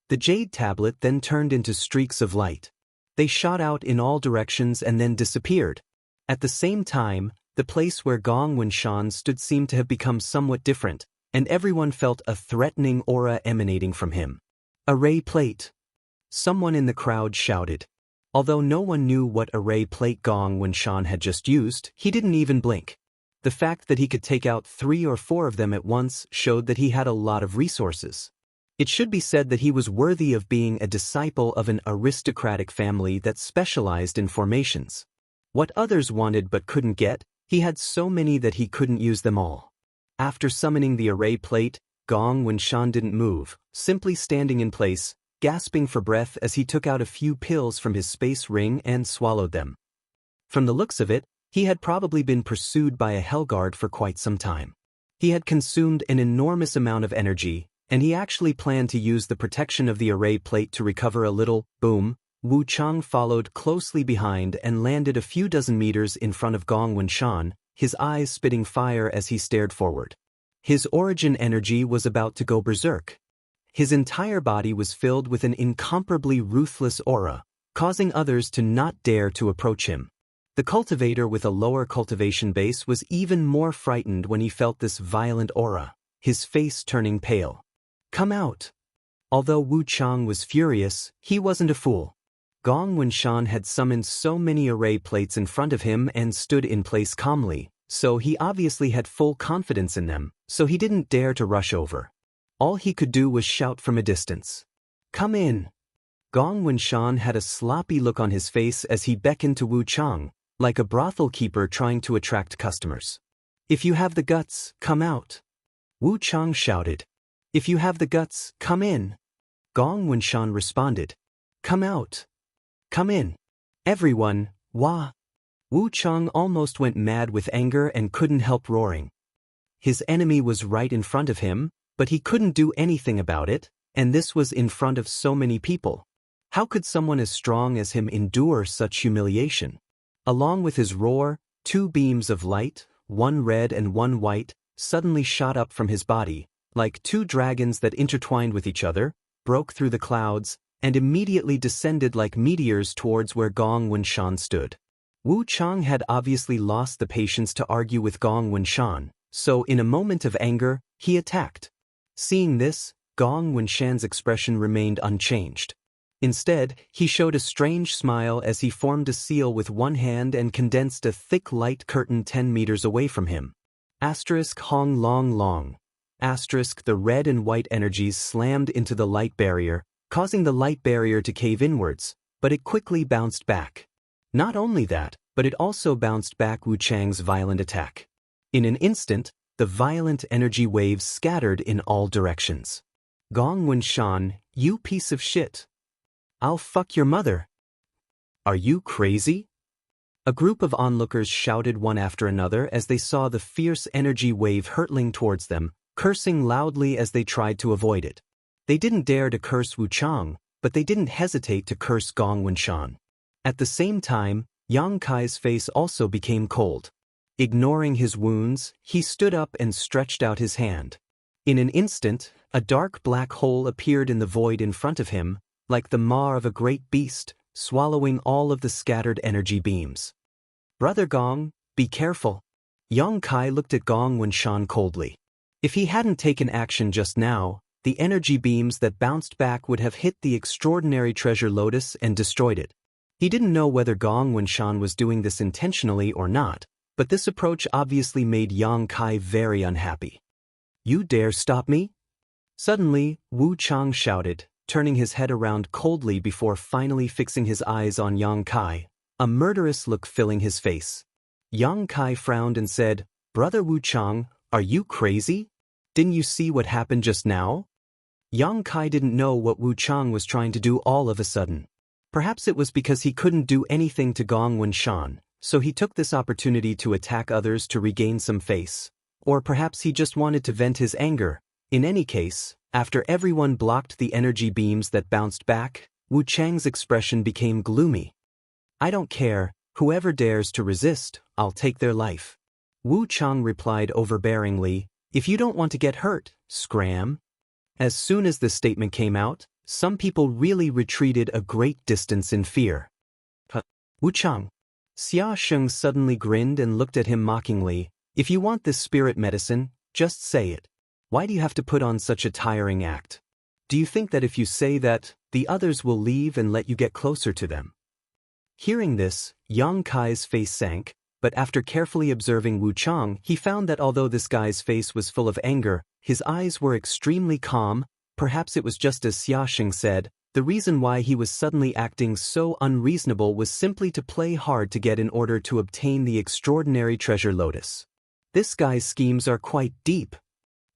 The jade tablet then turned into streaks of light. They shot out in all directions and then disappeared. At the same time, the place where Gong Wenshan stood seemed to have become somewhat different, and everyone felt a threatening aura emanating from him. Array plate. Someone in the crowd shouted. Although no one knew what array plate Gong Wenshan had just used, he didn't even blink. The fact that he could take out 3 or 4 of them at once showed that he had a lot of resources. It should be said that he was worthy of being a disciple of an aristocratic family that specialized in formations. What others wanted but couldn't get, he had so many that he couldn't use them all. After summoning the array plate, Gong Wenshan didn't move, simply standing in place, gasping for breath as he took out a few pills from his space ring and swallowed them. From the looks of it, he had probably been pursued by a Hellguard for quite some time. He had consumed an enormous amount of energy, and he actually planned to use the protection of the array plate to recover a little. Boom. Wu Chang followed closely behind and landed a few dozen meters in front of Gong Wenshan, his eyes spitting fire as he stared forward. His origin energy was about to go berserk. His entire body was filled with an incomparably ruthless aura, causing others to not dare to approach him. The cultivator with a lower cultivation base was even more frightened when he felt this violent aura, his face turning pale. Come out! Although Wu Chang was furious, he wasn't a fool. Gong Wenshan had summoned so many array plates in front of him and stood in place calmly, so he obviously had full confidence in them, so he didn't dare to rush over. All he could do was shout from a distance. Come in! Gong Wenshan had a sloppy look on his face as he beckoned to Wu Chang, like a brothel keeper trying to attract customers. If you have the guts, come out. Wu Chang shouted. If you have the guts, come in. Gong Wenshan responded. Come out. Come in. Everyone, wah. Wu Chang almost went mad with anger and couldn't help roaring. His enemy was right in front of him, but he couldn't do anything about it, and this was in front of so many people. How could someone as strong as him endure such humiliation? Along with his roar, 2 beams of light, one red and one white, suddenly shot up from his body, like 2 dragons that intertwined with each other, broke through the clouds, and immediately descended like meteors towards where Gong Wenshan stood. Wu Chang had obviously lost the patience to argue with Gong Wenshan, so in a moment of anger, he attacked. Seeing this, Gong Wenshan's expression remained unchanged. Instead, he showed a strange smile as he formed a seal with one hand and condensed a thick light curtain 10 meters away from him. Hong long long. The red and white energies slammed into the light barrier, causing the light barrier to cave inwards, but it quickly bounced back. Not only that, but it also bounced back Wu Chang's violent attack. In an instant, the violent energy waves scattered in all directions. Gong Wenshan, you piece of shit. I'll fuck your mother. Are you crazy? A group of onlookers shouted one after another as they saw the fierce energy wave hurtling towards them, cursing loudly as they tried to avoid it. They didn't dare to curse Wu Chang, but they didn't hesitate to curse Gong Wenshan. At the same time, Yang Kai's face also became cold. Ignoring his wounds, he stood up and stretched out his hand. In an instant, a dark black hole appeared in the void in front of him, like the maw of a great beast, swallowing all of the scattered energy beams. Brother Gong, be careful. Yang Kai looked at Gong Wenshan coldly. If he hadn't taken action just now, the energy beams that bounced back would have hit the extraordinary treasure lotus and destroyed it. He didn't know whether Gong Wenshan was doing this intentionally or not, but this approach obviously made Yang Kai very unhappy. You dare stop me? Suddenly, Wu Chang shouted, turning his head around coldly before finally fixing his eyes on Yang Kai, a murderous look filling his face. Yang Kai frowned and said, Brother Wu Chang, are you crazy? Didn't you see what happened just now? Yang Kai didn't know what Wu Chang was trying to do all of a sudden. Perhaps it was because he couldn't do anything to Gong Wenshan, so he took this opportunity to attack others to regain some face. Or perhaps he just wanted to vent his anger. In any case, after everyone blocked the energy beams that bounced back, Wu Chang's expression became gloomy. I don't care, whoever dares to resist, I'll take their life. Wu Chang replied overbearingly, if you don't want to get hurt, scram. As soon as this statement came out, some people really retreated a great distance in fear. Wu Chang. Xia Sheng suddenly grinned and looked at him mockingly. If you want this spirit medicine, just say it. Why do you have to put on such a tiring act? Do you think that if you say that, the others will leave and let you get closer to them? Hearing this, Yang Kai's face sank, but after carefully observing Wu Chang, he found that although this guy's face was full of anger, his eyes were extremely calm. Perhaps it was just as Xia Sheng said, the reason why he was suddenly acting so unreasonable was simply to play hard to get in order to obtain the extraordinary treasure lotus. This guy's schemes are quite deep.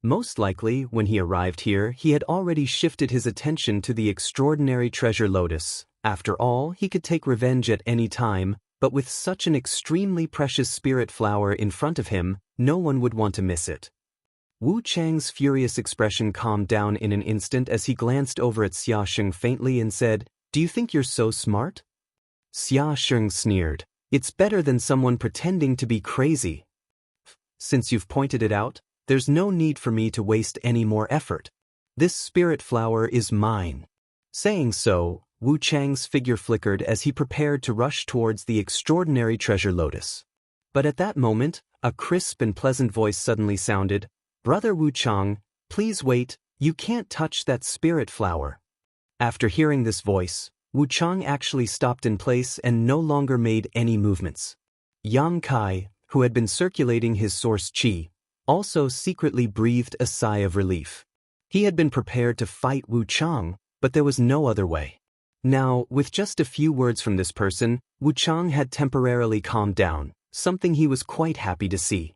Most likely, when he arrived here, he had already shifted his attention to the extraordinary treasure lotus. After all, he could take revenge at any time, but with such an extremely precious spirit flower in front of him, no one would want to miss it. Wu Chang's furious expression calmed down in an instant as he glanced over at Xia Sheng faintly and said, Do you think you're so smart? Xia Sheng sneered. It's better than someone pretending to be crazy. Since you've pointed it out, there's no need for me to waste any more effort. This spirit flower is mine. Saying so, Wu Chang's figure flickered as he prepared to rush towards the extraordinary treasure lotus. But at that moment, a crisp and pleasant voice suddenly sounded, Brother Wu Chang, please wait, you can't touch that spirit flower. After hearing this voice, Wu Chang actually stopped in place and no longer made any movements. Yang Kai, who had been circulating his source qi, also secretly breathed a sigh of relief. He had been prepared to fight Wu Chang, but there was no other way. Now, with just a few words from this person, Wu Chang had temporarily calmed down, something he was quite happy to see.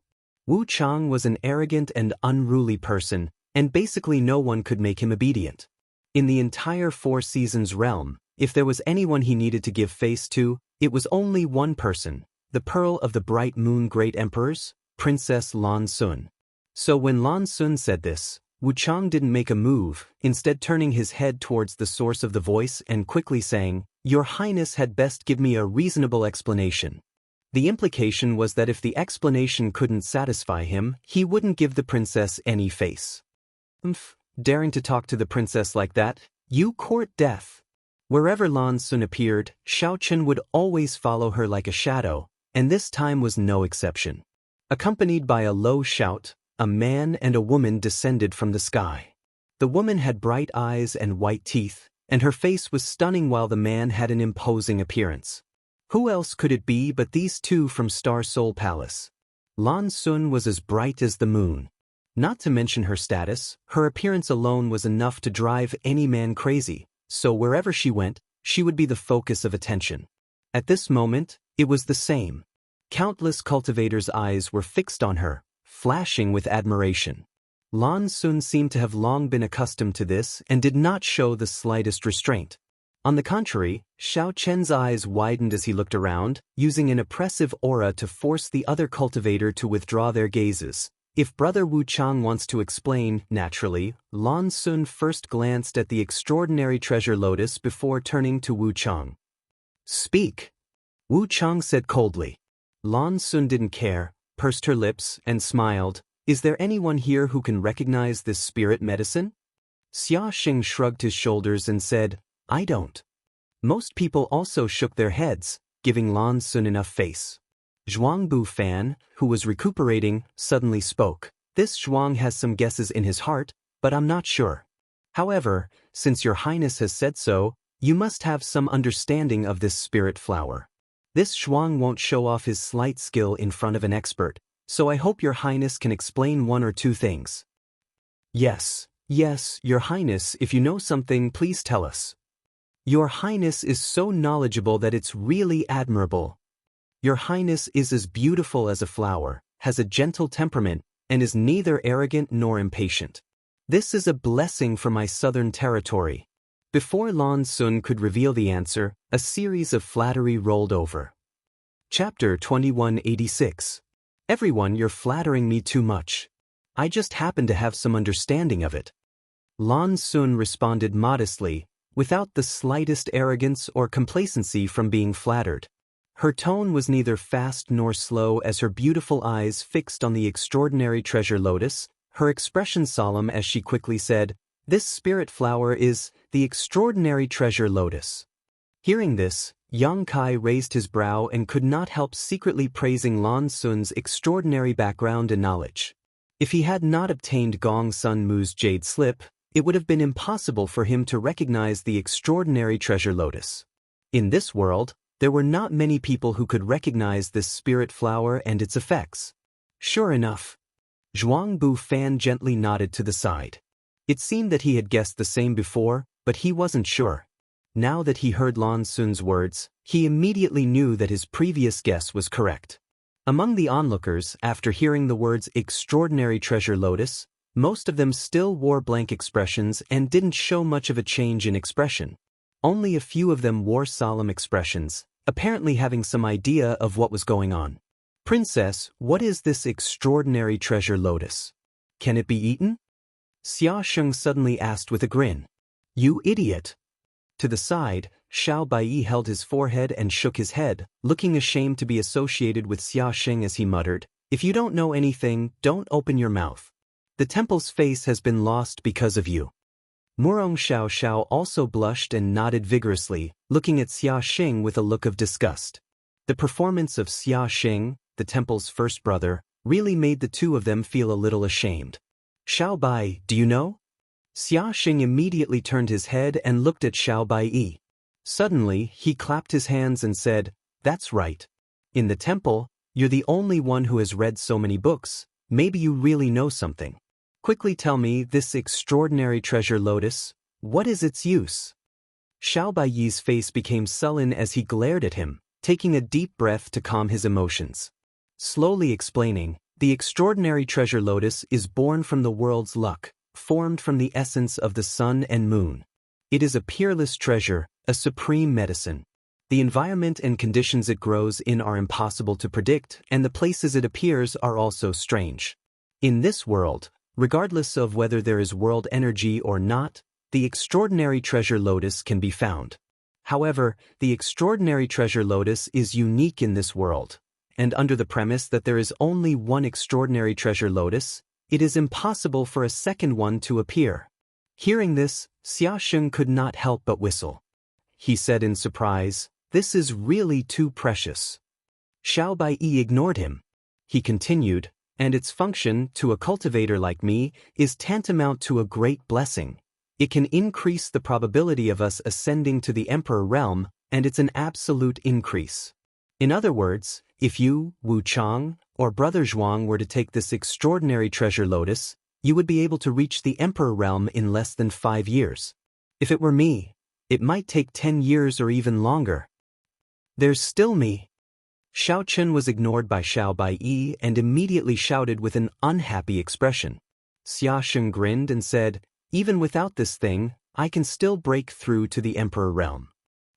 Wu Chang was an arrogant and unruly person, and basically no one could make him obedient. In the entire Four Seasons realm, if there was anyone he needed to give face to, it was only one person, the Pearl of the Bright Moon Great Emperors, Princess Lan Sun. So when Lan Sun said this, Wu Chang didn't make a move, instead turning his head towards the source of the voice and quickly saying, Your Highness had best give me a reasonable explanation. The implication was that if the explanation couldn't satisfy him, he wouldn't give the princess any face. Daring to talk to the princess like that, you court death. Wherever Lan Sun appeared, Xiao Chen would always follow her like a shadow, and this time was no exception. Accompanied by a low shout, a man and a woman descended from the sky. The woman had bright eyes and white teeth, and her face was stunning while the man had an imposing appearance. Who else could it be but these two from Star Soul Palace? Lan Sun was as bright as the moon. Not to mention her status, her appearance alone was enough to drive any man crazy, so wherever she went, she would be the focus of attention. At this moment, it was the same. Countless cultivators' eyes were fixed on her, flashing with admiration. Lan Sun seemed to have long been accustomed to this and did not show the slightest restraint. On the contrary, Xiao Chen's eyes widened as he looked around, using an oppressive aura to force the other cultivator to withdraw their gazes. If Brother Wu Chang wants to explain, naturally, Lan Sun first glanced at the extraordinary treasure lotus before turning to Wu Chang. "Speak," Wu Chang said coldly. Lan Sun didn't care, pursed her lips, and smiled. "Is there anyone here who can recognize this spirit medicine?" Xia Xing shrugged his shoulders and said, "I don't." Most people also shook their heads, giving Lan Sun enough face. Zhuang Bu Fan, who was recuperating, suddenly spoke. "This Zhuang has some guesses in his heart, but I'm not sure. However, since your highness has said so, you must have some understanding of this spirit flower. This Zhuang won't show off his slight skill in front of an expert, so I hope your highness can explain one or two things." Yes, your highness, if you know something, please tell us. Your highness is so knowledgeable that it's really admirable. Your highness is as beautiful as a flower, has a gentle temperament, and is neither arrogant nor impatient. This is a blessing for my southern territory. Before Lan Sun could reveal the answer, a series of flattery rolled over. Chapter 2186. Everyone, you're flattering me too much. I just happen to have some understanding of it. Lan Sun responded modestly, without the slightest arrogance or complacency from being flattered. Her tone was neither fast nor slow as her beautiful eyes fixed on the extraordinary treasure lotus, her expression solemn as she quickly said, "This spirit flower is the extraordinary treasure lotus." Hearing this, Yang Kai raised his brow and could not help secretly praising Lan Sun's extraordinary background and knowledge. If he had not obtained Gong Sun Mu's jade slip, it would have been impossible for him to recognize the extraordinary treasure lotus. In this world, there were not many people who could recognize this spirit flower and its effects. Sure enough, Zhuang Bu Fan gently nodded to the side. It seemed that he had guessed the same before, but he wasn't sure. Now that he heard Lan Sun's words, he immediately knew that his previous guess was correct. Among the onlookers, after hearing the words extraordinary treasure lotus, most of them still wore blank expressions and didn't show much of a change in expression. Only a few of them wore solemn expressions, apparently having some idea of what was going on. "Princess, what is this extraordinary treasure lotus? Can it be eaten?" Xia Sheng suddenly asked with a grin. "You idiot!" To the side, Xiao Baiyi held his forehead and shook his head, looking ashamed to be associated with Xia Sheng as he muttered, "If you don't know anything, don't open your mouth. The temple's face has been lost because of you." Murong Xiao Xiao also blushed and nodded vigorously, looking at Xia Xing with a look of disgust. The performance of Xia Xing, the temple's first brother, really made the two of them feel a little ashamed. "Xiao Bai, do you know?" Xia Xing immediately turned his head and looked at Xiao Baiyi. Suddenly, he clapped his hands and said, "That's right. In the temple, you're the only one who has read so many books. Maybe you really know something. Quickly tell me, this extraordinary treasure lotus, what is its use?" Xiao Baiyi's face became sullen as he glared at him, taking a deep breath to calm his emotions. Slowly explaining, the extraordinary treasure lotus is born from the world's luck, formed from the essence of the sun and moon. It is a peerless treasure, a supreme medicine. The environment and conditions it grows in are impossible to predict, and the places it appears are also strange. In this world, regardless of whether there is world energy or not, the extraordinary treasure lotus can be found. However, the extraordinary treasure lotus is unique in this world, and under the premise that there is only one extraordinary treasure lotus, it is impossible for a second one to appear. Hearing this, Xia Sheng could not help but whistle. He said in surprise, "This is really too precious." Xiao Baiyi ignored him. He continued, "And its function, to a cultivator like me, is tantamount to a great blessing. It can increase the probability of us ascending to the emperor realm, and it's an absolute increase. In other words, if you, Wu Chang, or Brother Zhuang were to take this extraordinary treasure lotus, you would be able to reach the emperor realm in less than 5 years. If it were me, it might take 10 years or even longer." There's still me. Xiao Chen was ignored by Xiao Baiyi and immediately shouted with an unhappy expression. Xia Sheng grinned and said, even without this thing, I can still break through to the Emperor realm.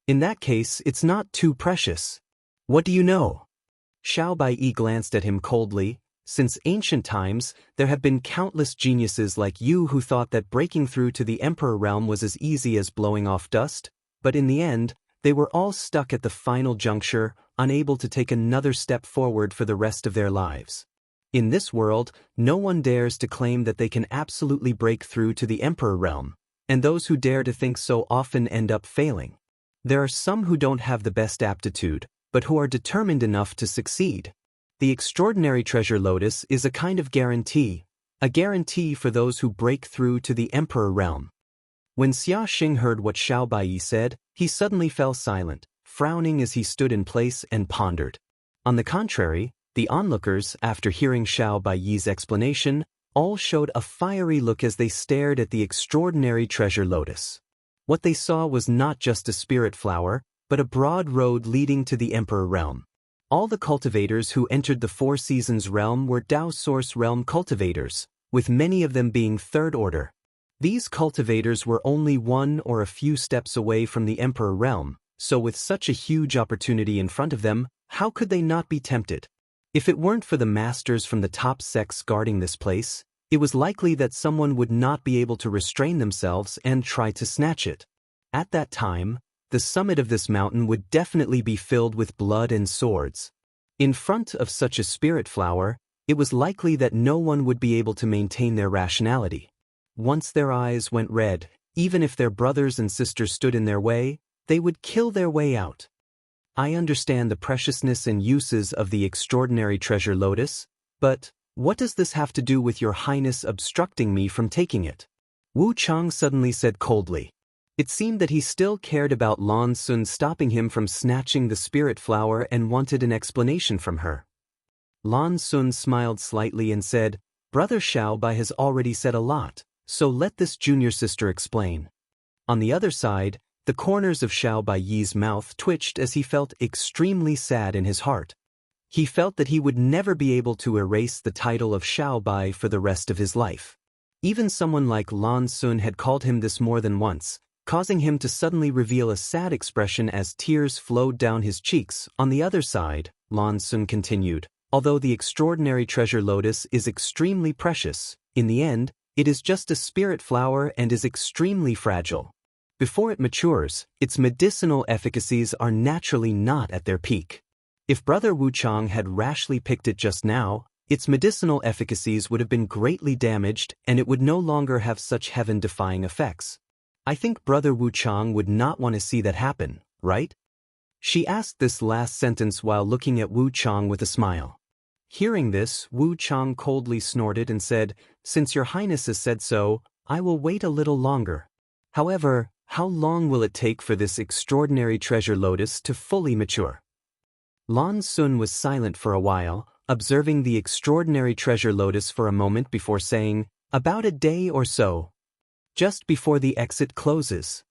In that case, it's not too precious. What do you know? Xiao Baiyi glanced at him coldly. Since ancient times, there have been countless geniuses like you who thought that breaking through to the Emperor realm was as easy as blowing off dust, but in the end, they were all stuck at the final juncture, unable to take another step forward for the rest of their lives. In this world, no one dares to claim that they can absolutely break through to the Emperor realm, and those who dare to think so often end up failing. There are some who don't have the best aptitude, but who are determined enough to succeed. The extraordinary treasure lotus is a kind of guarantee, a guarantee for those who break through to the Emperor realm. When Xia Xing heard what Xiao Baiyi said, he suddenly fell silent, frowning as he stood in place and pondered. On the contrary, the onlookers, after hearing Xiao Baiyi's explanation, all showed a fiery look as they stared at the extraordinary treasure lotus. What they saw was not just a spirit flower, but a broad road leading to the Emperor realm. All the cultivators who entered the Four Seasons realm were Dao Source realm cultivators, with many of them being third order. These cultivators were only one or a few steps away from the Emperor realm, so with such a huge opportunity in front of them, how could they not be tempted? If it weren't for the masters from the top sects guarding this place, it was likely that someone would not be able to restrain themselves and try to snatch it. At that time, the summit of this mountain would definitely be filled with blood and swords. In front of such a spirit flower, it was likely that no one would be able to maintain their rationality. Once their eyes went red, even if their brothers and sisters stood in their way, they would kill their way out. I understand the preciousness and uses of the extraordinary treasure lotus, but what does this have to do with your highness obstructing me from taking it? Wu Chang suddenly said coldly. It seemed that he still cared about Lan Sun stopping him from snatching the spirit flower and wanted an explanation from her. Lan Sun smiled slightly and said, Brother Xiao Bai has already said a lot, so let this junior sister explain. On the other side, the corners of Xiao Baiyi's mouth twitched as he felt extremely sad in his heart. He felt that he would never be able to erase the title of Xiao Bai for the rest of his life. Even someone like Lan Sun had called him this more than once, causing him to suddenly reveal a sad expression as tears flowed down his cheeks. On the other side, Lan Sun continued, although the extraordinary treasure lotus is extremely precious, in the end, it is just a spirit flower and is extremely fragile. Before it matures, its medicinal efficacies are naturally not at their peak. If Brother Wu Chang had rashly picked it just now, its medicinal efficacies would have been greatly damaged and it would no longer have such heaven-defying effects. I think Brother Wu Chang would not want to see that happen, right? She asked this last sentence while looking at Wu Chang with a smile. Hearing this, Wu Chang coldly snorted and said, Since your highness has said so, I will wait a little longer. However, how long will it take for this extraordinary treasure lotus to fully mature? Lan Sun was silent for a while, observing the extraordinary treasure lotus for a moment before saying, About a day or so. Just before the exit closes.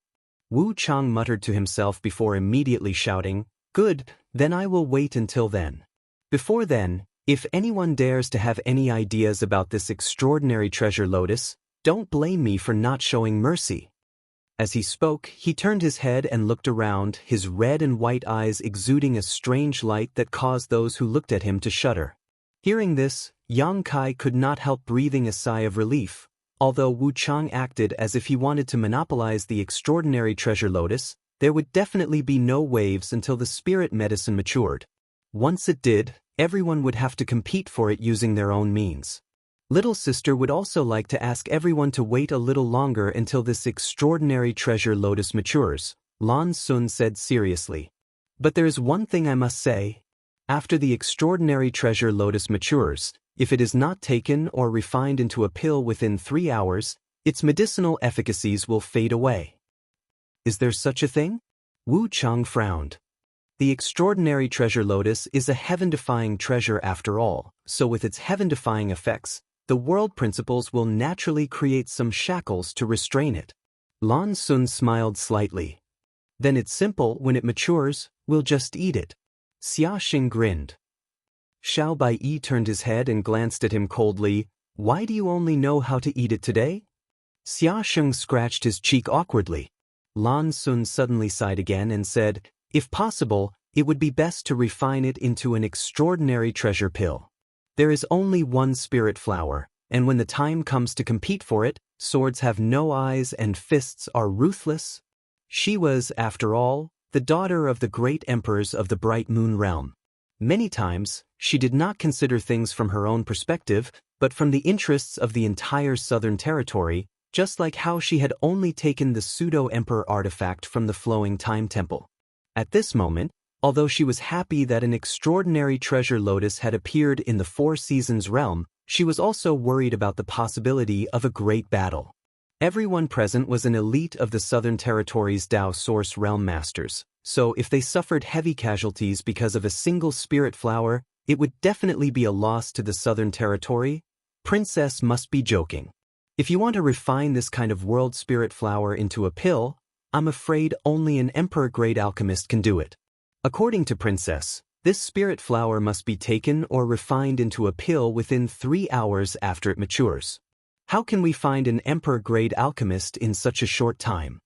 Wu Chang muttered to himself before immediately shouting, Good, then I will wait until then. Before then, if anyone dares to have any ideas about this extraordinary treasure lotus, don't blame me for not showing mercy. As he spoke, he turned his head and looked around, his red and white eyes exuding a strange light that caused those who looked at him to shudder. Hearing this, Yang Kai could not help breathing a sigh of relief. Although Wu Chang acted as if he wanted to monopolize the extraordinary treasure lotus, there would definitely be no waves until the spirit medicine matured. Once it did, everyone would have to compete for it using their own means. Little sister would also like to ask everyone to wait a little longer until this extraordinary treasure lotus matures, Lan Sun said seriously. But there is one thing I must say. After the extraordinary treasure lotus matures, if it is not taken or refined into a pill within 3 hours, its medicinal efficacies will fade away. Is there such a thing? Wu Chang frowned. The extraordinary treasure lotus is a heaven-defying treasure after all, so with its heaven-defying effects, the world principles will naturally create some shackles to restrain it. Lan Sun smiled slightly. Then it's simple, when it matures, We'll just eat it. Xia Xing grinned. Xiao Baiyi turned his head and glanced at him coldly. Why do you only know how to eat it today? Xia Xing scratched his cheek awkwardly. Lan Sun suddenly sighed again and said, if possible, it would be best to refine it into an extraordinary treasure pill. There is only one spirit flower, and when the time comes to compete for it, swords have no eyes and fists are ruthless. She was, after all, the daughter of the great emperors of the Bright Moon Realm. Many times, she did not consider things from her own perspective, but from the interests of the entire Southern Territory, just like how she had only taken the pseudo-emperor artifact from the Flowing Time Temple. At this moment, although she was happy that an extraordinary treasure lotus had appeared in the Four Seasons realm, she was also worried about the possibility of a great battle. Everyone present was an elite of the Southern Territory's Dao Source Realm Masters, so if they suffered heavy casualties because of a single spirit flower, it would definitely be a loss to the Southern Territory. Princess must be joking. If you want to refine this kind of world spirit flower into a pill, I'm afraid only an emperor-grade alchemist can do it. According to Princess, this spirit flower must be taken or refined into a pill within 3 hours after it matures. How can we find an emperor-grade alchemist in such a short time?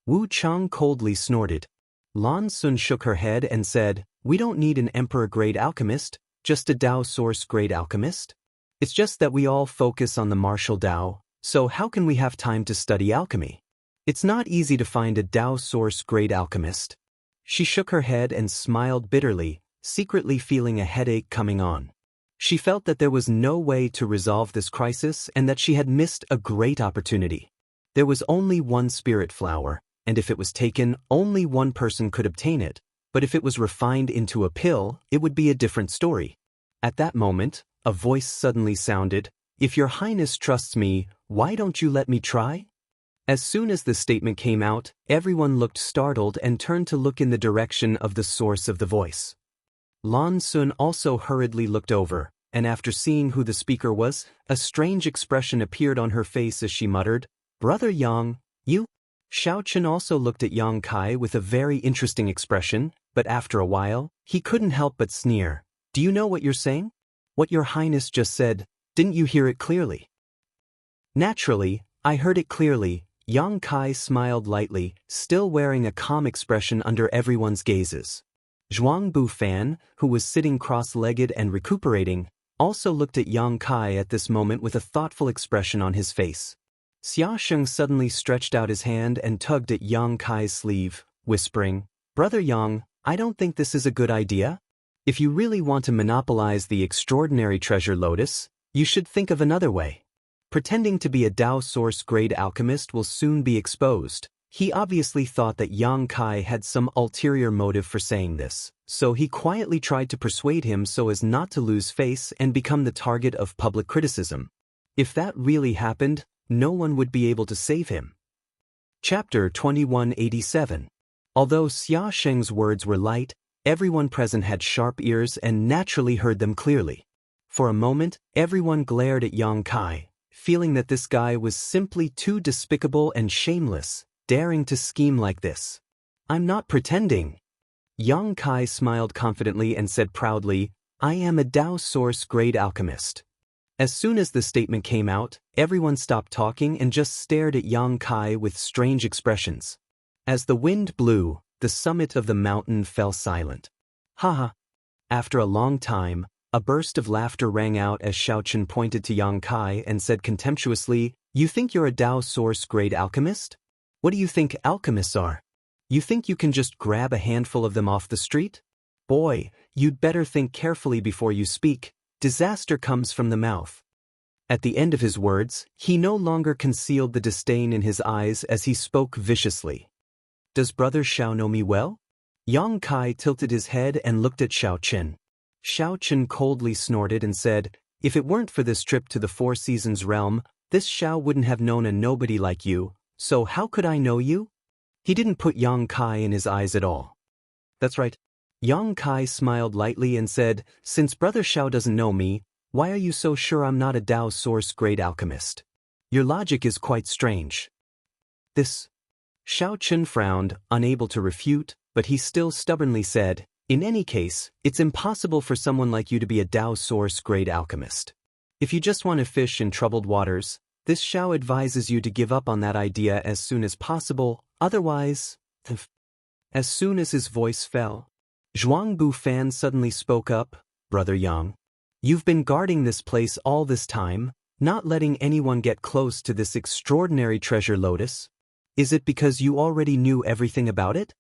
Wu Chang coldly snorted. Lan Sun shook her head and said, we don't need an emperor-grade alchemist, just a Dao Source-grade alchemist. It's just that we all focus on the martial Dao, so how can we have time to study alchemy? It's not easy to find a Dao Source-grade alchemist. She shook her head and smiled bitterly, secretly feeling a headache coming on. She felt that there was no way to resolve this crisis and that she had missed a great opportunity. There was only one spirit flower, and if it was taken, only one person could obtain it, but if it was refined into a pill, it would be a different story. At that moment, a voice suddenly sounded, if your highness trusts me, why don't you let me try? As soon as the statement came out, everyone looked startled and turned to look in the direction of the source of the voice. Lan Sun also hurriedly looked over, and after seeing who the speaker was, a strange expression appeared on her face as she muttered, Brother Yang, you? Xiao Chen also looked at Yang Kai with a very interesting expression, but after a while, he couldn't help but sneer. Do you know what you're saying? What your highness just said, didn't you hear it clearly? Naturally, I heard it clearly. Yang Kai smiled lightly, still wearing a calm expression under everyone's gazes. Zhuang Bufan, who was sitting cross-legged and recuperating, also looked at Yang Kai at this moment with a thoughtful expression on his face. Xia Sheng suddenly stretched out his hand and tugged at Yang Kai's sleeve, whispering, Brother Yang, I don't think this is a good idea. If you really want to monopolize the extraordinary treasure lotus, you should think of another way. Pretending to be a Dao Source-grade alchemist will soon be exposed. He obviously thought that Yang Kai had some ulterior motive for saying this, so he quietly tried to persuade him so as not to lose face and become the target of public criticism. If that really happened, no one would be able to save him. Chapter 2187. Although Xia Sheng's words were light, everyone present had sharp ears and naturally heard them clearly. For a moment, everyone glared at Yang Kai, feeling that this guy was simply too despicable and shameless, daring to scheme like this. I'm not pretending. Yang Kai smiled confidently and said proudly, I am a Dao Source-grade alchemist. As soon as the statement came out, everyone stopped talking and just stared at Yang Kai with strange expressions. As the wind blew, the summit of the mountain fell silent. Haha. After a long time, a burst of laughter rang out as Xiao Chen pointed to Yang Kai and said contemptuously, You think you're a Dao Source-grade alchemist? What do you think alchemists are? You think you can just grab a handful of them off the street? Boy, you'd better think carefully before you speak. Disaster comes from the mouth. At the end of his words, he no longer concealed the disdain in his eyes as he spoke viciously. Does Brother Xiao know me well? Yang Kai tilted his head and looked at Xiao Chen. Xiao Chen coldly snorted and said, If it weren't for this trip to the Four Seasons realm, this Xiao wouldn't have known a nobody like you, so how could I know you? He didn't put Yang Kai in his eyes at all. That's right. Yang Kai smiled lightly and said, Since Brother Xiao doesn't know me, why are you so sure I'm not a Dao Source-grade alchemist? Your logic is quite strange. This. Xiao Chen frowned, unable to refute, but he still stubbornly said, "In any case, it's impossible for someone like you to be a Dao Source-grade alchemist. If you just want to fish in troubled waters, this Xiao advises you to give up on that idea as soon as possible, otherwise..." As soon as his voice fell, Zhuang Bufan suddenly spoke up, "Brother Yang, you've been guarding this place all this time, not letting anyone get close to this extraordinary treasure lotus. Is it because you already knew everything about it?"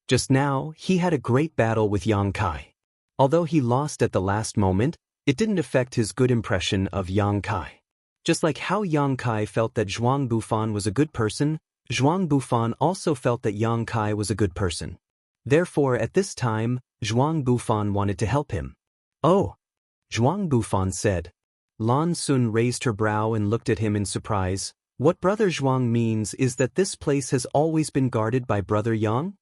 Just now, he had a great battle with Yang Kai. Although he lost at the last moment, it didn't affect his good impression of Yang Kai. Just like how Yang Kai felt that Zhuang Bufan was a good person, Zhuang Bufan also felt that Yang Kai was a good person. Therefore, at this time, Zhuang Bufan wanted to help him. "Oh," Zhuang Bufan said. Lan Sun raised her brow and looked at him in surprise. "What Brother Zhuang means is that this place has always been guarded by Brother Yang?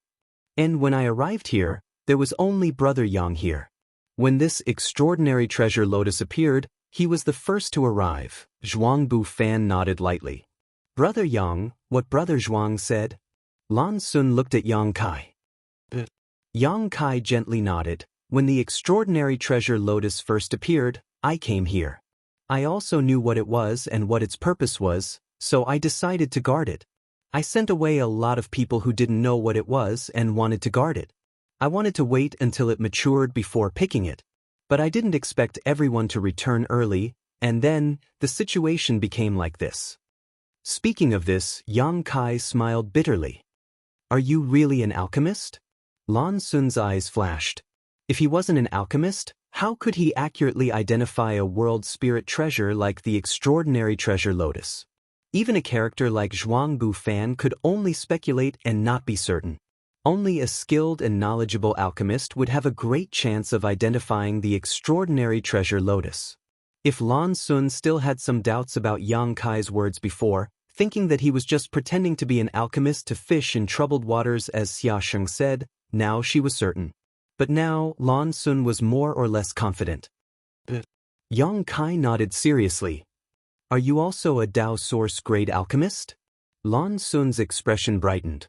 And when I arrived here, there was only Brother Yang here. When this extraordinary treasure lotus appeared, he was the first to arrive." Zhuang Bufan nodded lightly. "Brother Yang, what Brother Zhuang said?" Lan Sun looked at Yang Kai. Yang Kai gently nodded. "When the extraordinary treasure lotus first appeared, I came here. I also knew what it was and what its purpose was, so I decided to guard it. I sent away a lot of people who didn't know what it was and wanted to guard it. I wanted to wait until it matured before picking it. But I didn't expect everyone to return early, and then, the situation became like this." Speaking of this, Yang Kai smiled bitterly. "Are you really an alchemist?" Lan Sun's eyes flashed. If he wasn't an alchemist, how could he accurately identify a world spirit treasure like the extraordinary treasure lotus? Even a character like Zhuang Bufan could only speculate and not be certain. Only a skilled and knowledgeable alchemist would have a great chance of identifying the extraordinary treasure lotus. If Lan Sun still had some doubts about Yang Kai's words before, thinking that he was just pretending to be an alchemist to fish in troubled waters as Xia Sheng said, now she was certain. But now, Lan Sun was more or less confident. Yang Kai nodded seriously. "Are you also a Dao Source-grade alchemist?" Lan Sun's expression brightened.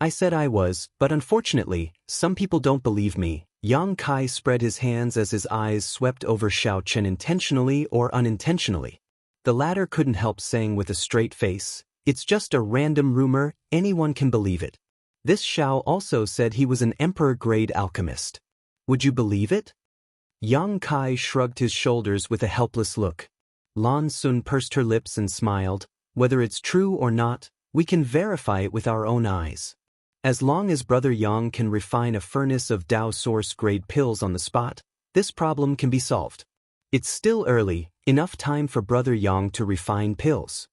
"I said I was, but unfortunately, some people don't believe me." Yang Kai spread his hands as his eyes swept over Xiao Chen intentionally or unintentionally. The latter couldn't help saying with a straight face, "It's just a random rumor, anyone can believe it." This Xiao also said he was an emperor-grade alchemist. Would you believe it? Yang Kai shrugged his shoulders with a helpless look. Lan Sun pursed her lips and smiled. "Whether it's true or not, we can verify it with our own eyes. As long as Brother Yang can refine a furnace of Dao Source-grade pills on the spot, this problem can be solved. It's still early, enough time for Brother Yang to refine pills.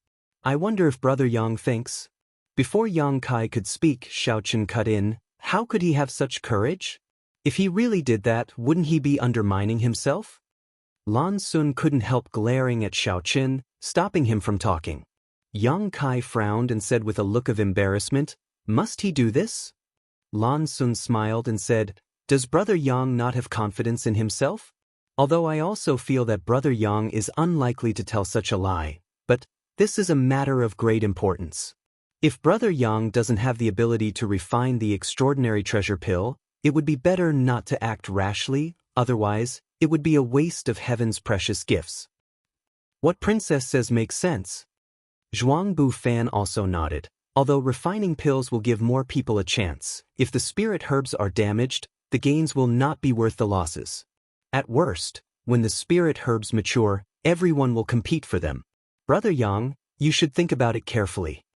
I wonder if Brother Yang thinks..." Before Yang Kai could speak, Xiao Chen cut in. How could he have such courage? If he really did that, wouldn't he be undermining himself? Lan Sun couldn't help glaring at Xiao Chen, stopping him from talking. Yang Kai frowned and said with a look of embarrassment, "Must he do this?" Lan Sun smiled and said, "Does Brother Yang not have confidence in himself? Although I also feel that Brother Yang is unlikely to tell such a lie, but this is a matter of great importance. If Brother Yang doesn't have the ability to refine the extraordinary treasure pill, it would be better not to act rashly, otherwise, it would be a waste of heaven's precious gifts." "What Princess says makes sense." Zhuang Bufan also nodded. Although refining pills will give more people a chance, if the spirit herbs are damaged, the gains will not be worth the losses. At worst, when the spirit herbs mature, everyone will compete for them. Brother Yang, you should think about it carefully.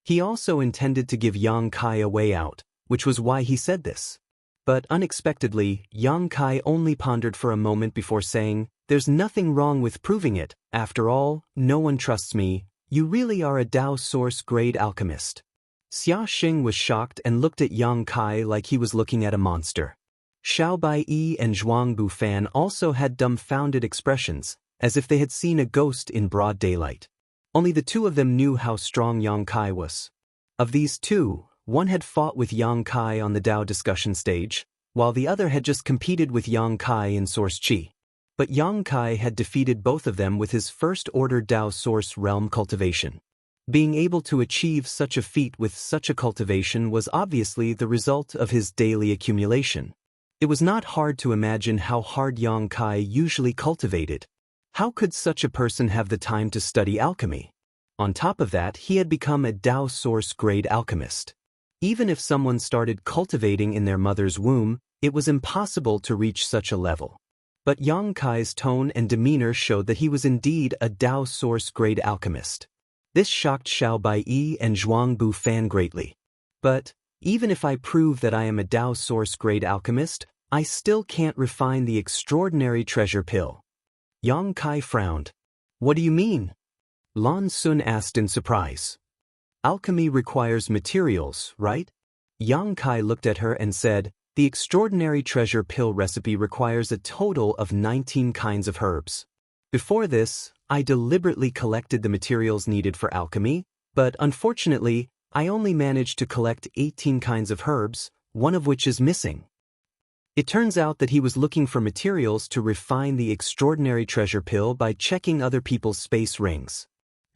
He also intended to give Yang Kai a way out, which was why he said this. But unexpectedly, Yang Kai only pondered for a moment before saying, "There's nothing wrong with proving it. After all, no one trusts me. You really are a Dao Source-grade alchemist." Xia Xing was shocked and looked at Yang Kai like he was looking at a monster. Xiao Baiyi and Zhuang Bufan also had dumbfounded expressions, as if they had seen a ghost in broad daylight. Only the two of them knew how strong Yang Kai was. Of these two, one had fought with Yang Kai on the Dao discussion stage, while the other had just competed with Yang Kai in Source Qi. But Yang Kai had defeated both of them with his first-order Dao Source realm cultivation. Being able to achieve such a feat with such a cultivation was obviously the result of his daily accumulation. It was not hard to imagine how hard Yang Kai usually cultivated. How could such a person have the time to study alchemy? On top of that, he had become a Dao source grade alchemist. Even if someone started cultivating in their mother's womb, it was impossible to reach such a level. But Yang Kai's tone and demeanor showed that he was indeed a Dao source grade alchemist. This shocked Xiao Baiyi and Zhuang Bufan greatly. But, even if I prove that I am a Dao source grade alchemist, I still can't refine the extraordinary treasure pill. Yang Kai frowned. What do you mean? Lan Sun asked in surprise. Alchemy requires materials, right? Yang Kai looked at her and said, the extraordinary treasure pill recipe requires a total of 19 kinds of herbs. Before this, I deliberately collected the materials needed for alchemy, but unfortunately, I only managed to collect 18 kinds of herbs, one of which is missing. It turns out that he was looking for materials to refine the extraordinary treasure pill by checking other people's space rings.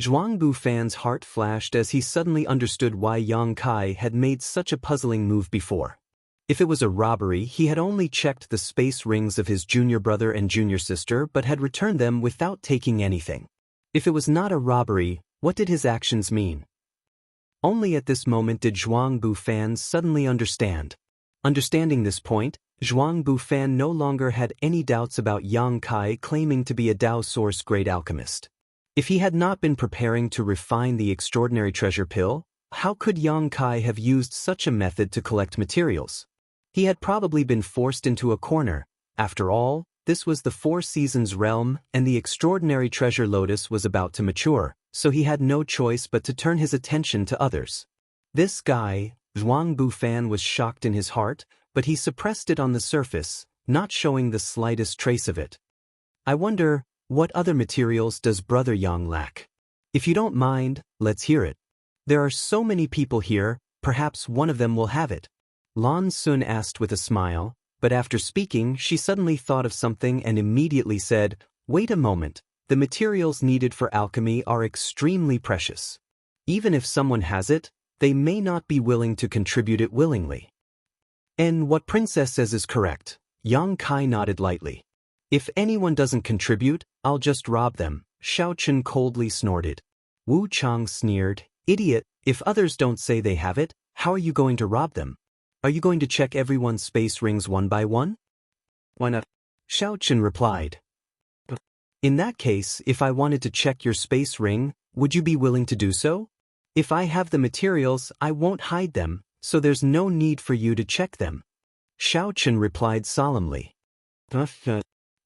Zhuang Bufan's heart flashed as he suddenly understood why Yang Kai had made such a puzzling move before. If it was a robbery, he had only checked the space rings of his junior brother and junior sister but had returned them without taking anything. If it was not a robbery, what did his actions mean? Only at this moment did Zhuang Bufan suddenly understand. Understanding this point, Zhuang Bufan no longer had any doubts about Yang Kai claiming to be a Dao source grade alchemist. If he had not been preparing to refine the extraordinary treasure pill, how could Yang Kai have used such a method to collect materials? He had probably been forced into a corner. After all, this was the Four Seasons realm and the extraordinary treasure lotus was about to mature, so he had no choice but to turn his attention to others. This guy, Zhuang Bufan, was shocked in his heart, but he suppressed it on the surface, not showing the slightest trace of it. I wonder, what other materials does Brother Yang lack? If you don't mind, let's hear it. There are so many people here, perhaps one of them will have it. Lan Sun asked with a smile, but after speaking, she suddenly thought of something and immediately said, wait a moment, the materials needed for alchemy are extremely precious. Even if someone has it, they may not be willing to contribute it willingly. And what Princess says is correct. Yang Kai nodded lightly. If anyone doesn't contribute, I'll just rob them, Xiao Chen coldly snorted. Wu Chang sneered, idiot, if others don't say they have it, how are you going to rob them? Are you going to check everyone's space rings one by one? Why not? Xiao Chen replied. In that case, if I wanted to check your space ring, would you be willing to do so? If I have the materials, I won't hide them, so there's no need for you to check them. Xiao Chen replied solemnly.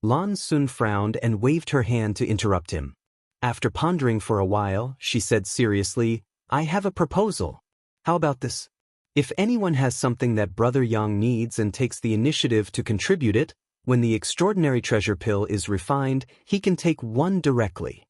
Lan Sun frowned and waved her hand to interrupt him. After pondering for a while, she said seriously, I have a proposal. How about this? If anyone has something that Brother Yang needs and takes the initiative to contribute it, when the extraordinary treasure pill is refined, he can take one directly.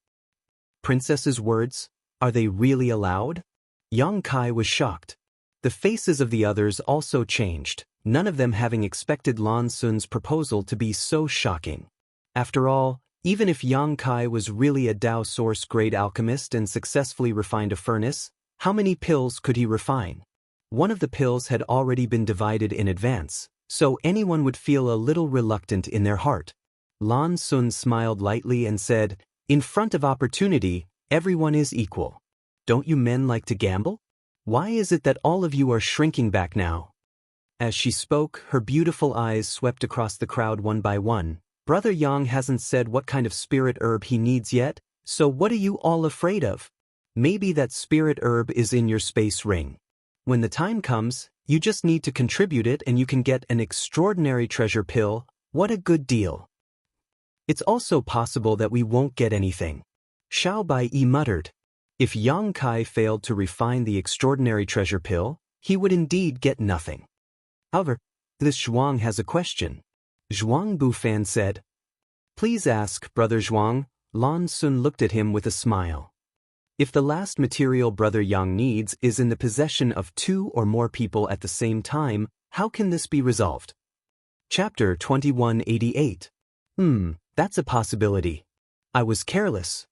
Princess's words, are they really allowed? Yang Kai was shocked. The faces of the others also changed, none of them having expected Lan Sun's proposal to be so shocking. After all, even if Yang Kai was really a Dao source grade alchemist and successfully refined a furnace, how many pills could he refine? One of the pills had already been divided in advance, so anyone would feel a little reluctant in their heart. Lan Sun smiled lightly and said, in front of opportunity, everyone is equal. Don't you men like to gamble? Why is it that all of you are shrinking back now? As she spoke, her beautiful eyes swept across the crowd one by one. Brother Yang hasn't said what kind of spirit herb he needs yet, so what are you all afraid of? Maybe that spirit herb is in your space ring. When the time comes, you just need to contribute it and you can get an extraordinary treasure pill. What a good deal. It's also possible that we won't get anything. Xiao Baiyi muttered. If Yang Kai failed to refine the extraordinary treasure pill, he would indeed get nothing. However, this Zhuang has a question. Zhuang Bufan said. Please ask, Brother Zhuang. Lan Sun looked at him with a smile. If the last material Brother Yang needs is in the possession of 2 or more people at the same time, how can this be resolved? Chapter 2188. That's a possibility. I was careless.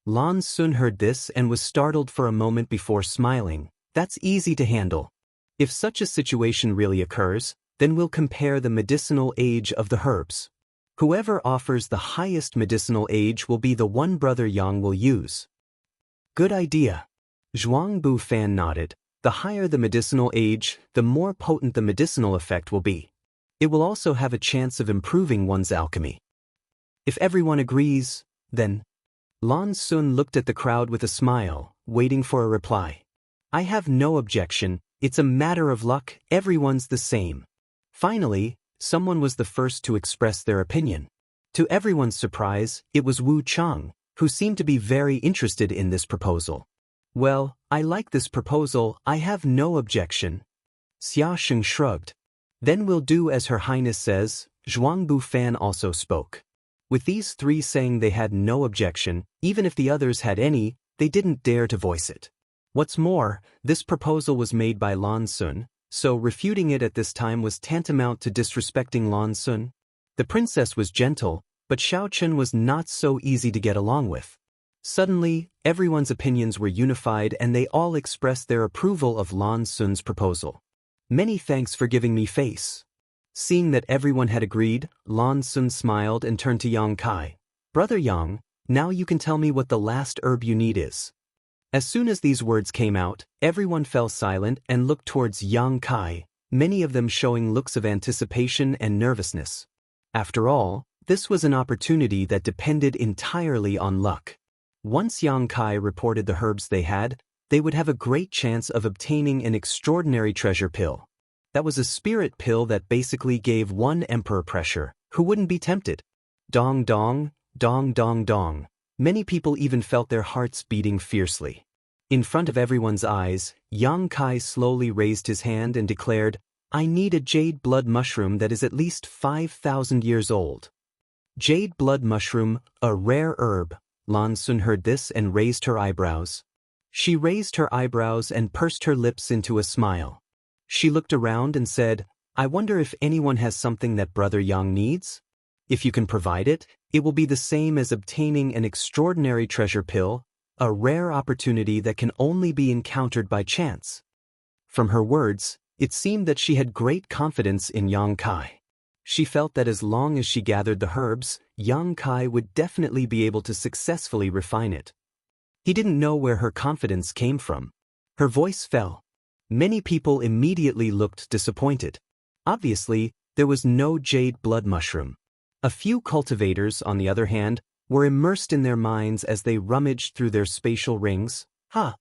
Lan Sun heard this and was startled for a moment before smiling. That's easy to handle. If such a situation really occurs, then we'll compare the medicinal age of the herbs. Whoever offers the highest medicinal age will be the one Brother Yang will use. Good idea. Zhuang Bu Fan nodded. The higher the medicinal age, the more potent the medicinal effect will be. It will also have a chance of improving one's alchemy. If everyone agrees, then... Lan Sun looked at the crowd with a smile, waiting for a reply. I have no objection, it's a matter of luck, everyone's the same. Finally, someone was the first to express their opinion. To everyone's surprise, it was Wu Chang, who seemed to be very interested in this proposal. Well, I like this proposal, I have no objection. Xia Sheng shrugged. Then we'll do as Her Highness says. Zhuang Bu Fan also spoke. With these three saying they had no objection, even if the others had any, they didn't dare to voice it. What's more, this proposal was made by Lan Sun, so refuting it at this time was tantamount to disrespecting Lan Sun. The princess was gentle, but Xiao Chen was not so easy to get along with. Suddenly, everyone's opinions were unified and they all expressed their approval of Lan Sun's proposal. Many thanks for giving me face. Seeing that everyone had agreed, Lan Sun smiled and turned to Yang Kai. Brother Yang, now you can tell me what the last herb you need is. As soon as these words came out, everyone fell silent and looked towards Yang Kai, many of them showing looks of anticipation and nervousness. After all, this was an opportunity that depended entirely on luck. Once Yang Kai reported the herbs they had, they would have a great chance of obtaining an extraordinary treasure pill. That was a spirit pill that basically gave one emperor pressure. Who wouldn't be tempted? Dong dong, dong dong dong. Many people even felt their hearts beating fiercely. In front of everyone's eyes, Yang Kai slowly raised his hand and declared, I need a jade blood mushroom that is at least 5,000 years old. Jade blood mushroom, a rare herb. Lan Sun heard this and raised her eyebrows. She raised her eyebrows and pursed her lips into a smile. She looked around and said, I wonder if anyone has something that Brother Yang needs? If you can provide it, it will be the same as obtaining an extraordinary treasure pill, a rare opportunity that can only be encountered by chance. From her words, it seemed that she had great confidence in Yang Kai. She felt that as long as she gathered the herbs, Yang Kai would definitely be able to successfully refine it. He didn't know where her confidence came from. Her voice fell. Many people immediately looked disappointed. Obviously, there was no jade blood mushroom. A few cultivators, on the other hand, were immersed in their minds as they rummaged through their spatial rings. Ha!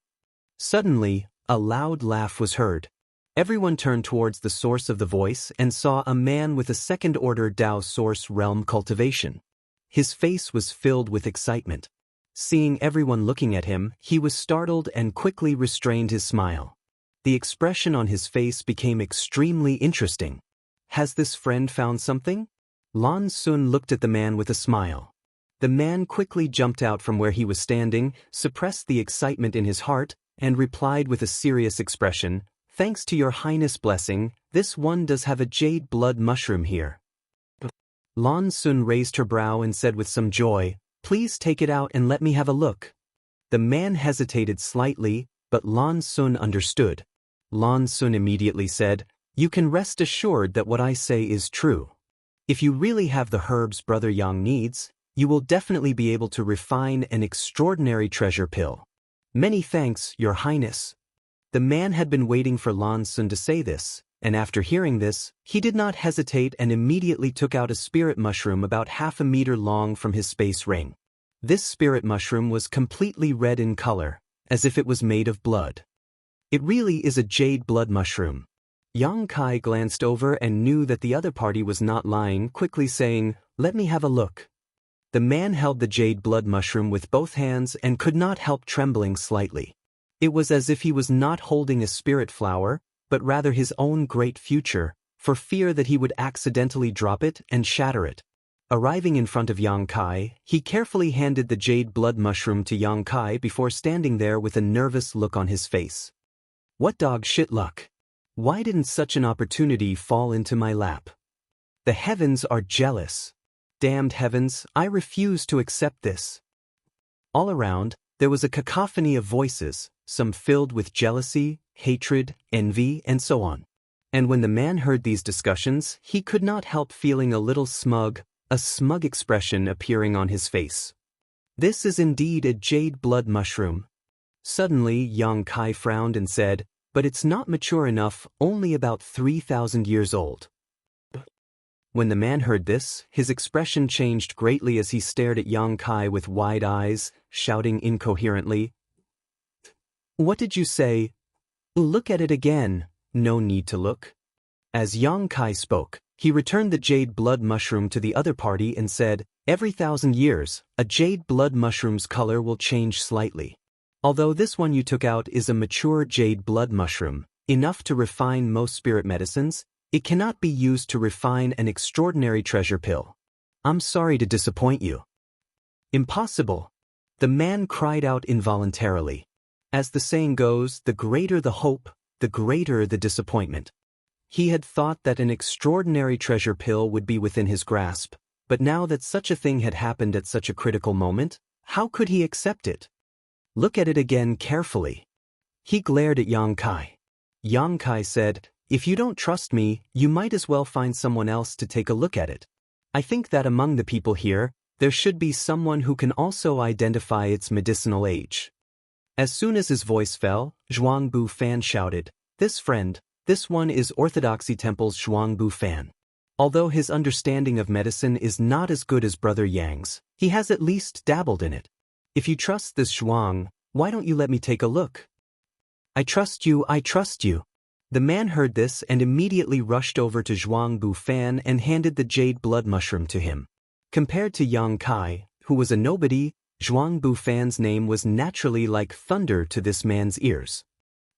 Suddenly, a loud laugh was heard. Everyone turned towards the source of the voice and saw a man with a second-order Dao source realm cultivation. His face was filled with excitement. Seeing everyone looking at him, he was startled and quickly restrained his smile. The expression on his face became extremely interesting. Has this friend found something? Lan Sun looked at the man with a smile. The man quickly jumped out from where he was standing, suppressed the excitement in his heart, and replied with a serious expression, Thanks to your highness' blessing, this one does have a jade blood mushroom here. Lan Sun raised her brow and said with some joy, Please take it out and let me have a look. The man hesitated slightly, but Lan Sun understood. Lan Sun immediately said, You can rest assured that what I say is true. If you really have the herbs Brother Yang needs, you will definitely be able to refine an extraordinary treasure pill. Many thanks, Your Highness. The man had been waiting for Lan Sun to say this, and after hearing this, he did not hesitate and immediately took out a spirit mushroom about 1/2 meter long from his space ring. This spirit mushroom was completely red in color, as if it was made of blood. It really is a jade blood mushroom. Yang Kai glanced over and knew that the other party was not lying, quickly saying, Let me have a look. The man held the jade blood mushroom with both hands and could not help trembling slightly. It was as if he was not holding a spirit flower, but rather his own great future, for fear that he would accidentally drop it and shatter it. Arriving in front of Yang Kai, he carefully handed the jade blood mushroom to Yang Kai before standing there with a nervous look on his face. What dog shit luck? Why didn't such an opportunity fall into my lap? The heavens are jealous. Damned heavens, I refuse to accept this. All around, there was a cacophony of voices, some filled with jealousy, hatred, envy, and so on. And when the man heard these discussions, he could not help feeling a smug expression appearing on his face. This is indeed a jade blood mushroom. Suddenly, Yang Kai frowned and said, but it's not mature enough, only about 3,000 years old. When the man heard this, his expression changed greatly as he stared at Yang Kai with wide eyes, shouting incoherently, "What did you say? Look at it again." "No need to look." As Yang Kai spoke, he returned the jade blood mushroom to the other party and said, "Every 1,000 years, a jade blood mushroom's color will change slightly. Although this one you took out is a mature jade blood mushroom, enough to refine most spirit medicines, it cannot be used to refine an extraordinary treasure pill. I'm sorry to disappoint you." "Impossible!" The man cried out involuntarily. As the saying goes, the greater the hope, the greater the disappointment. He had thought that an extraordinary treasure pill would be within his grasp, but now that such a thing had happened at such a critical moment, how could he accept it? "Look at it again carefully." He glared at Yang Kai. Yang Kai said, "If you don't trust me, you might as well find someone else to take a look at it. I think that among the people here, there should be someone who can also identify its medicinal age." As soon as his voice fell, Zhuangbu Fan shouted, This one is Orthodoxy Temple's Zhuangbu Fan. Although his understanding of medicine is not as good as Brother Yang's, he has at least dabbled in it. If you trust this Zhuang, why don't you let me take a look?" I trust you. The man heard this and immediately rushed over to Zhuangbu Fan and handed the jade blood mushroom to him. Compared to Yang Kai, who was a nobody, Zhuangbu Fan's name was naturally like thunder to this man's ears.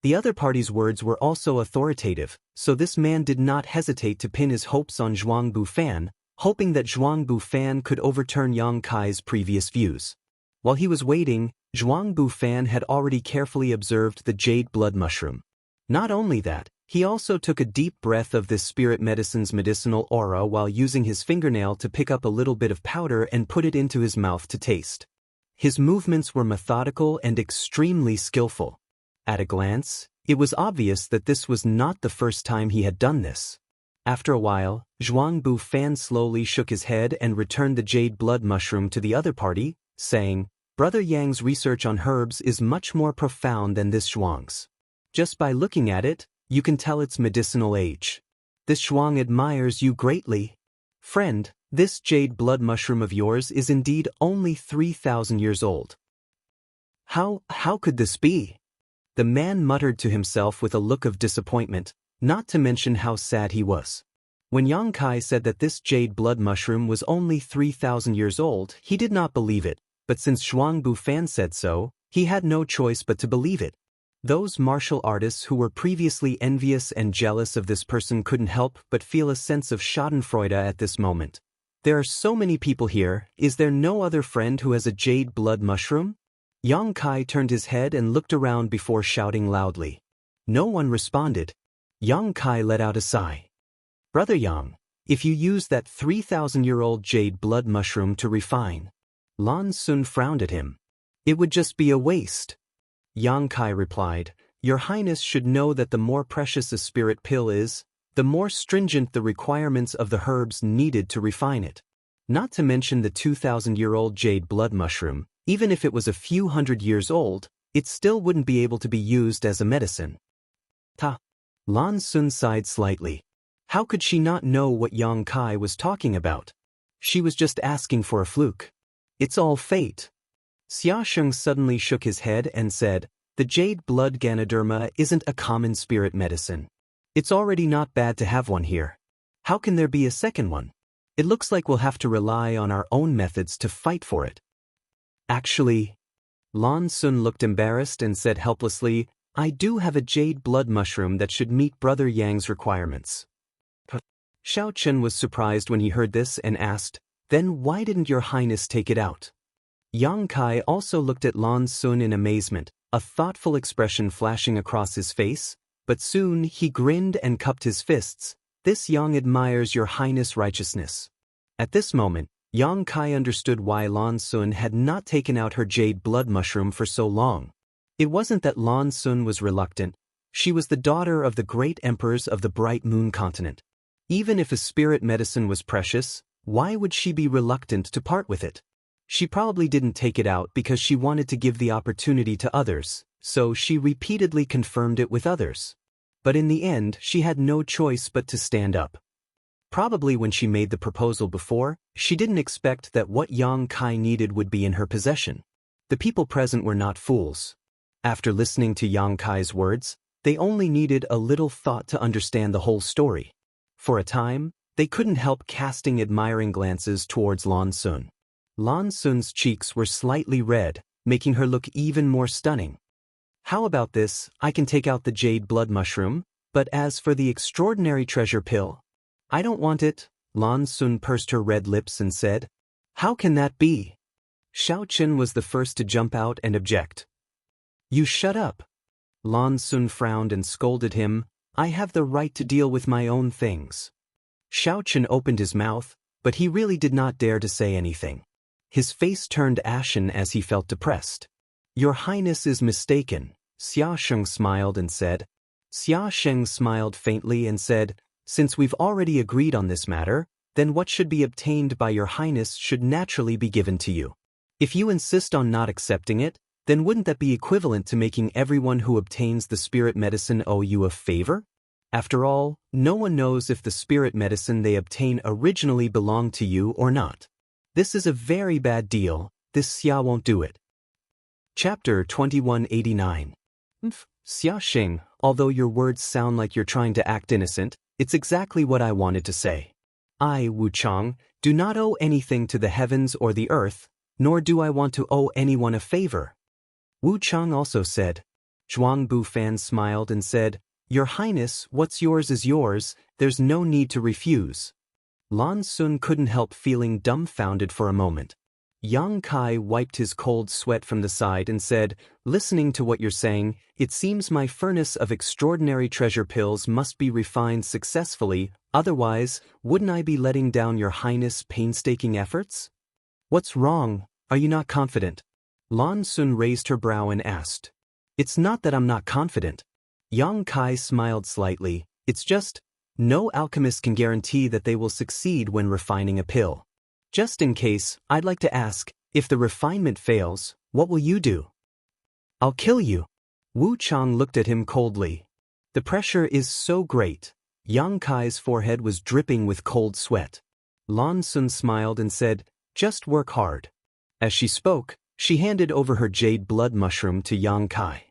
The other party's words were also authoritative, so this man did not hesitate to pin his hopes on Zhuangbu Fan, hoping that Zhuangbu Fan could overturn Yang Kai's previous views. While he was waiting, Zhuangbu Fan had already carefully observed the jade blood mushroom. Not only that, he also took a deep breath of this spirit medicine's medicinal aura while using his fingernail to pick up a little bit of powder and put it into his mouth to taste. His movements were methodical and extremely skillful. At a glance, it was obvious that this was not the first time he had done this. After a while, Zhuangbu Fan slowly shook his head and returned the jade blood mushroom to the other party, saying, "Brother Yang's research on herbs is much more profound than this Zhuang's. Just by looking at it, you can tell its medicinal age. This Zhuang admires you greatly. Friend, this jade blood mushroom of yours is indeed only 3,000 years old." How could this be?" The man muttered to himself with a look of disappointment, not to mention how sad he was. When Yang Kai said that this jade blood mushroom was only 3,000 years old, he did not believe it, but since Zhuangbu Fan said so, he had no choice but to believe it. Those martial artists who were previously envious and jealous of this person couldn't help but feel a sense of schadenfreude at this moment. There are so many people here, is there no other friend who has a jade blood mushroom? Yang Kai turned his head and looked around before shouting loudly. No one responded. Yang Kai let out a sigh. "Brother Yang, if you use that 3,000-year-old jade blood mushroom to refine..." Lan Sun frowned at him. "It would just be a waste." Yang Kai replied, "Your Highness should know that the more precious a spirit pill is, the more stringent the requirements of the herbs needed to refine it. Not to mention the 2,000-year-old jade blood mushroom, even if it was a few hundred years old, it still wouldn't be able to be used as a medicine." Lan Sun sighed slightly. How could she not know what Yang Kai was talking about? She was just asking for a fluke. It's all fate. Xia Sheng suddenly shook his head and said, "The jade blood Ganoderma isn't a common spirit medicine. It's already not bad to have one here. How can there be a second one? It looks like we'll have to rely on our own methods to fight for it." "Actually," Lan Sun looked embarrassed and said helplessly, "I do have a jade blood mushroom that should meet Brother Yang's requirements." Xiao Chen was surprised when he heard this and asked, "Then why didn't your Highness take it out?" Yang Kai also looked at Lan Sun in amazement, a thoughtful expression flashing across his face, but soon he grinned and cupped his fists. "This Yang admires your Highness' righteousness." At this moment, Yang Kai understood why Lan Sun had not taken out her jade blood mushroom for so long. It wasn't that Lan Sun was reluctant. She was the daughter of the great emperors of the Bright Moon continent. Even if a spirit medicine was precious, why would she be reluctant to part with it? She probably didn't take it out because she wanted to give the opportunity to others, so she repeatedly confirmed it with others. But in the end, she had no choice but to stand up. Probably when she made the proposal before, she didn't expect that what Yang Kai needed would be in her possession. The people present were not fools. After listening to Yang Kai's words, they only needed a little thought to understand the whole story. For a time, they couldn't help casting admiring glances towards Lan Sun. Lan Sun's cheeks were slightly red, making her look even more stunning. How about this? I can take out the jade blood mushroom, but as for the extraordinary treasure pill, I don't want it. Lan Sun pursed her red lips and said, "How can that be?" Xiao Qin was the first to jump out and object. "You shut up." Lan Sun frowned and scolded him. "I have the right to deal with my own things." Xiao Qin opened his mouth, but he really did not dare to say anything. His face turned ashen as he felt depressed. "Your Highness is mistaken," Xia Sheng smiled and said. Xia Sheng smiled faintly and said, "Since we've already agreed on this matter, then what should be obtained by your Highness should naturally be given to you. If you insist on not accepting it, then wouldn't that be equivalent to making everyone who obtains the spirit medicine owe you a favor? After all, no one knows if the spirit medicine they obtain originally belonged to you or not. This is a very bad deal. This Xia won't do it." Chapter 2189. Xia Xing, although your words sound like you're trying to act innocent, it's exactly what I wanted to say. I, Wu Chang, do not owe anything to the heavens or the earth, nor do I want to owe anyone a favor. Wu Chang also said. Zhuang Bufan smiled and said, "Your Highness, what's yours is yours, there's no need to refuse." Lan Sun couldn't help feeling dumbfounded for a moment. Yang Kai wiped his cold sweat from the side and said, "Listening to what you're saying, it seems my furnace of extraordinary treasure pills must be refined successfully, otherwise, wouldn't I be letting down your Highness' painstaking efforts?" "What's wrong? Are you not confident?" Lan Sun raised her brow and asked. "It's not that I'm not confident." Yang Kai smiled slightly. "It's just, no alchemist can guarantee that they will succeed when refining a pill. Just in case, I'd like to ask, if the refinement fails, what will you do?" "I'll kill you." Wu Chang looked at him coldly. The pressure is so great. Yang Kai's forehead was dripping with cold sweat. Lan Sun smiled and said, "Just work hard." As she spoke, she handed over her jade blood mushroom to Yang Kai.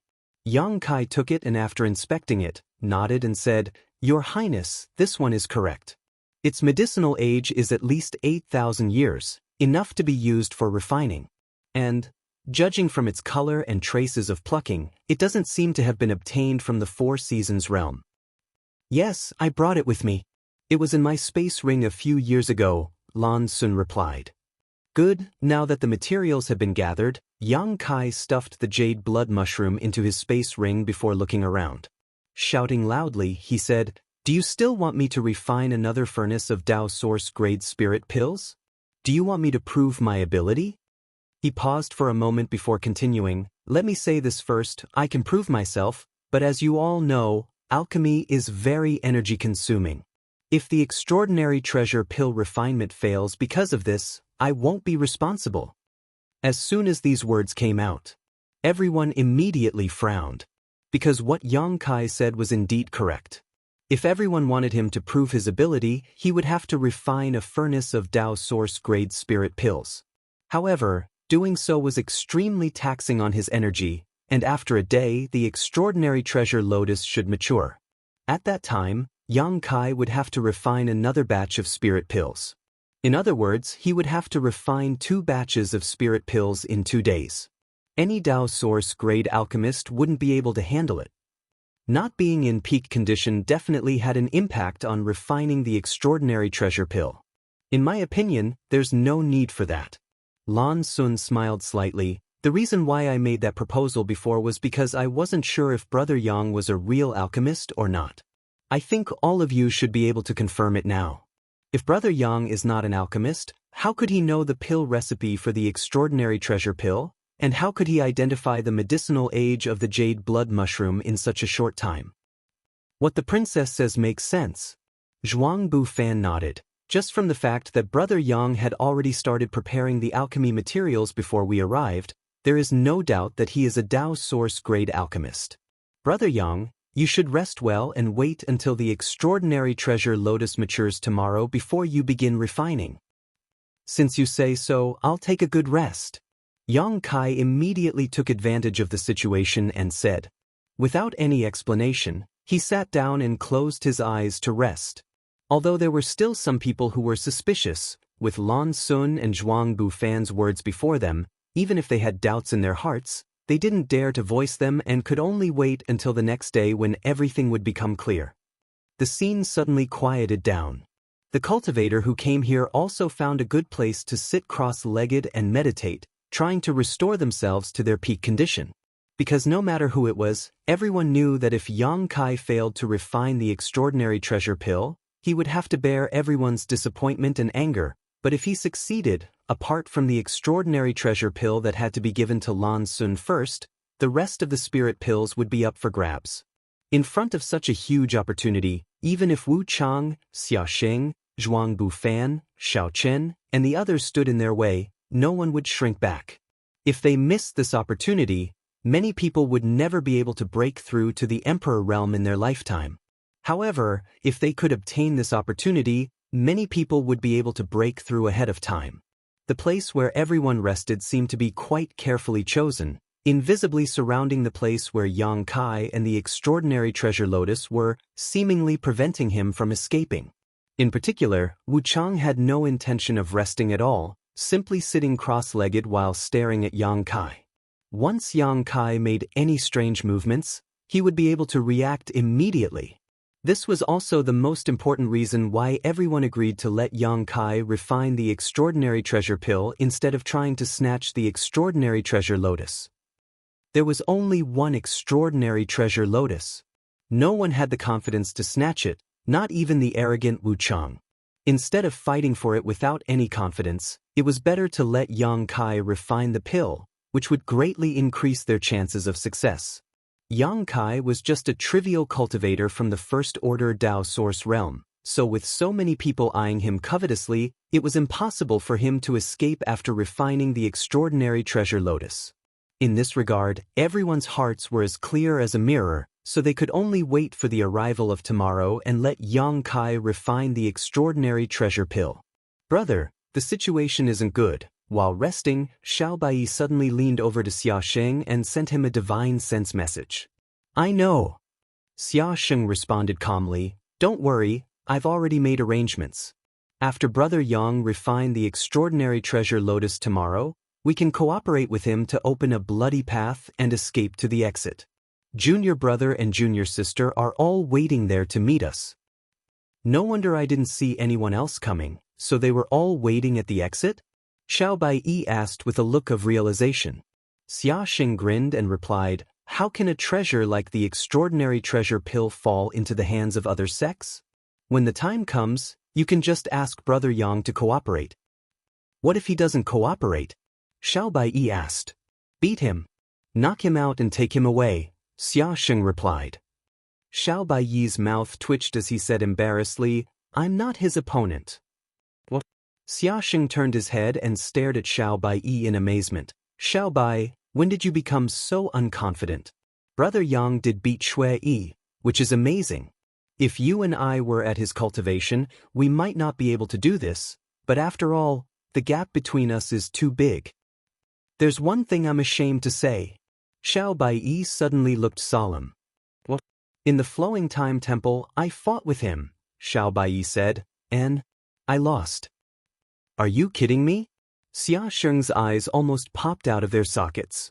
Yang Kai took it and after inspecting it, nodded and said, "Your Highness, this one is correct. Its medicinal age is at least 8,000 years, enough to be used for refining. And, judging from its color and traces of plucking, it doesn't seem to have been obtained from the Four Seasons realm." "Yes, I brought it with me. It was in my space ring a few years ago," Lan Sun replied. "Good, now that the materials have been gathered," Yang Kai stuffed the jade blood mushroom into his space ring before looking around. Shouting loudly, he said, "Do you still want me to refine another furnace of Dao Source grade spirit pills? Do you want me to prove my ability?" He paused for a moment before continuing, "Let me say this first, I can prove myself, but as you all know, alchemy is very energy-consuming. If the extraordinary treasure pill refinement fails because of this, I won't be responsible." As soon as these words came out, everyone immediately frowned, because what Yang Kai said was indeed correct. If everyone wanted him to prove his ability, he would have to refine a furnace of Dao Source grade spirit pills. However, doing so was extremely taxing on his energy, and after a day the extraordinary treasure lotus should mature. At that time, Yang Kai would have to refine another batch of spirit pills. In other words, he would have to refine 2 batches of spirit pills in 2 days. Any Dao Source grade alchemist wouldn't be able to handle it. Not being in peak condition definitely had an impact on refining the extraordinary treasure pill. In my opinion, there's no need for that. Lan Sun smiled slightly. The reason why I made that proposal before was because I wasn't sure if Brother Yang was a real alchemist or not. I think all of you should be able to confirm it now. If Brother Yang is not an alchemist, how could he know the pill recipe for the extraordinary treasure pill? And how could he identify the medicinal age of the jade blood mushroom in such a short time? What the princess says makes sense. Zhuang Bufan nodded. Just from the fact that Brother Yang had already started preparing the alchemy materials before we arrived, there is no doubt that he is a Dao source-grade alchemist. Brother Yang, you should rest well and wait until the extraordinary treasure lotus matures tomorrow before you begin refining. Since you say so, I'll take a good rest. Yang Kai immediately took advantage of the situation and said. Without any explanation, he sat down and closed his eyes to rest. Although there were still some people who were suspicious, with Lan Sun and Zhuang Bufan's words before them, even if they had doubts in their hearts, they didn't dare to voice them and could only wait until the next day when everything would become clear. The scene suddenly quieted down. The cultivator who came here also found a good place to sit cross-legged and meditate, trying to restore themselves to their peak condition. Because no matter who it was, everyone knew that if Yang Kai failed to refine the extraordinary treasure pill, he would have to bear everyone's disappointment and anger, but if he succeeded, apart from the extraordinary treasure pill that had to be given to Lan Sun first, the rest of the spirit pills would be up for grabs. In front of such a huge opportunity, even if Wu Chang, Xia Sheng, Zhuang Bufan, Xiao Chen, and the others stood in their way, no one would shrink back. If they missed this opportunity, many people would never be able to break through to the Emperor realm in their lifetime. However, if they could obtain this opportunity, many people would be able to break through ahead of time. The place where everyone rested seemed to be quite carefully chosen, invisibly surrounding the place where Yang Kai and the extraordinary treasure lotus were, seemingly preventing him from escaping. In particular, Wu Chang had no intention of resting at all, simply sitting cross-legged while staring at Yang Kai. Once Yang Kai made any strange movements, he would be able to react immediately. This was also the most important reason why everyone agreed to let Yang Kai refine the extraordinary treasure pill instead of trying to snatch the extraordinary treasure lotus. There was only one extraordinary treasure lotus. No one had the confidence to snatch it, not even the arrogant Wu Chang. Instead of fighting for it without any confidence, it was better to let Yang Kai refine the pill, which would greatly increase their chances of success. Yang Kai was just a trivial cultivator from the First Order Dao Source realm, so with so many people eyeing him covetously, it was impossible for him to escape after refining the extraordinary treasure lotus. In this regard, everyone's hearts were as clear as a mirror, so they could only wait for the arrival of tomorrow and let Yang Kai refine the extraordinary treasure pill. Brother, the situation isn't good. While resting, Xiao Bai suddenly leaned over to Xia Sheng and sent him a divine sense message. I know. Xia Sheng responded calmly, don't worry, I've already made arrangements. After Brother Yang refine the extraordinary treasure lotus tomorrow, we can cooperate with him to open a bloody path and escape to the exit. Junior brother and junior sister are all waiting there to meet us. No wonder I didn't see anyone else coming, so they were all waiting at the exit? Xiao Bai asked with a look of realization. Xia Sheng grinned and replied, how can a treasure like the extraordinary treasure pill fall into the hands of other sects? When the time comes, you can just ask Brother Yang to cooperate. What if he doesn't cooperate? Xiao Bai asked. Beat him. Knock him out and take him away, Xia Sheng replied. Xiao Bai's mouth twitched as he said embarrassedly, I'm not his opponent. What? Xia Sheng turned his head and stared at Xiao Bai in amazement. Xiao Bai, when did you become so unconfident? Brother Yang did beat Shui Yi, which is amazing. If you and I were at his cultivation, we might not be able to do this, but after all, the gap between us is too big. There's one thing I'm ashamed to say. Xiao Bai suddenly looked solemn. What? In the Flowing Time Temple, I fought with him, Xiao Bai said, and I lost. Are you kidding me? Xia Sheng's eyes almost popped out of their sockets.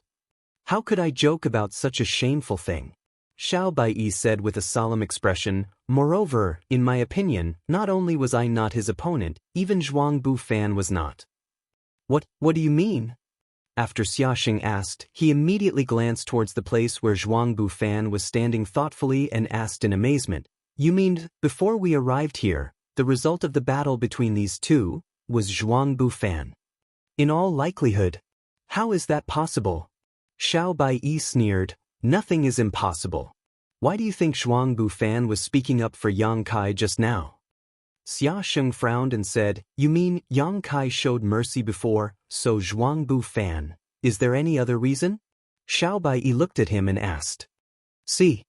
How could I joke about such a shameful thing? Xiao Bai said with a solemn expression, moreover, in my opinion, not only was I not his opponent, even Zhuang Bufan was not. What do you mean? After Xia Sheng asked, he immediately glanced towards the place where Zhuang Bufan was standing thoughtfully and asked in amazement, you mean, before we arrived here, The result of the battle between these two was Zhuangbu Fan. In all likelihood. How is that possible? Xiao Baiyi sneered, nothing is impossible. Why do you think Zhuangbu Fan was speaking up for Yang Kai just now? Xia Sheng frowned and said, you mean Yang Kai showed mercy before, so Zhuangbu Fan, is there any other reason? Xiao Baiyi looked at him and asked. See.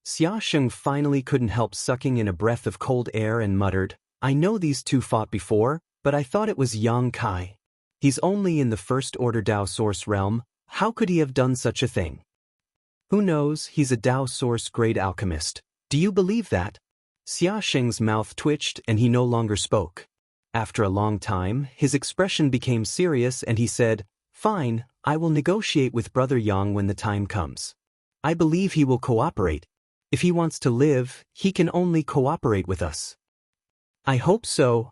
Xia Sheng finally couldn't help sucking in a breath of cold air and muttered, I know these two fought before, but I thought it was Yang Kai. He's only in the first order Dao Source realm, how could he have done such a thing? Who knows, he's a Dao Source grade alchemist. Do you believe that? Xia Sheng's mouth twitched and he no longer spoke. After a long time, his expression became serious and he said, fine, I will negotiate with Brother Yang when the time comes. I believe he will cooperate. If he wants to live, he can only cooperate with us. I hope so.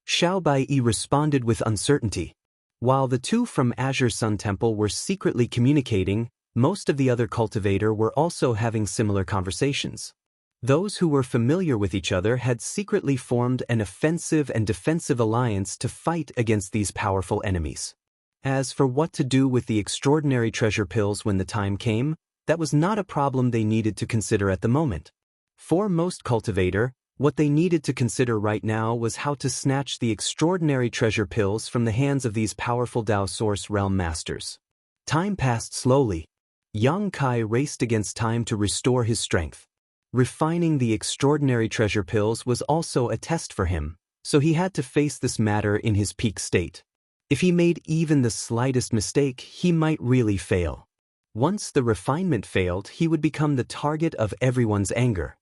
Xiao Baiyi responded with uncertainty. While the two from Azure Sun Temple were secretly communicating, most of the other cultivator were also having similar conversations. Those who were familiar with each other had secretly formed an offensive and defensive alliance to fight against these powerful enemies. As for what to do with the extraordinary treasure pills when the time came, that was not a problem they needed to consider at the moment. For most cultivator, what they needed to consider right now was how to snatch the extraordinary treasure pills from the hands of these powerful Dao Source realm masters. Time passed slowly. Yang Kai raced against time to restore his strength. Refining the extraordinary treasure pills was also a test for him, so he had to face this matter in his peak state. If he made even the slightest mistake, he might really fail. Once the refinement failed, he would become the target of everyone's anger.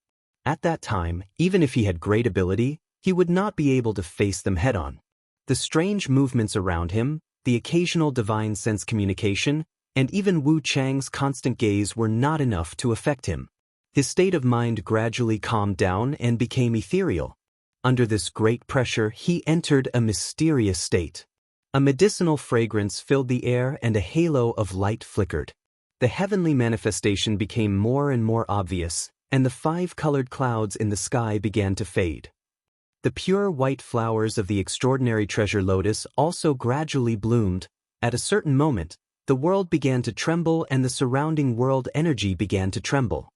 At that time, even if he had great ability, he would not be able to face them head-on. The strange movements around him, the occasional divine sense communication, and even Wu Chang's constant gaze were not enough to affect him. His state of mind gradually calmed down and became ethereal. Under this great pressure, he entered a mysterious state. A medicinal fragrance filled the air and a halo of light flickered. The heavenly manifestation became more and more obvious, and the 5-colored clouds in the sky began to fade. The pure white flowers of the extraordinary treasure lotus also gradually bloomed. At a certain moment, the world began to tremble and the surrounding world energy began to tremble.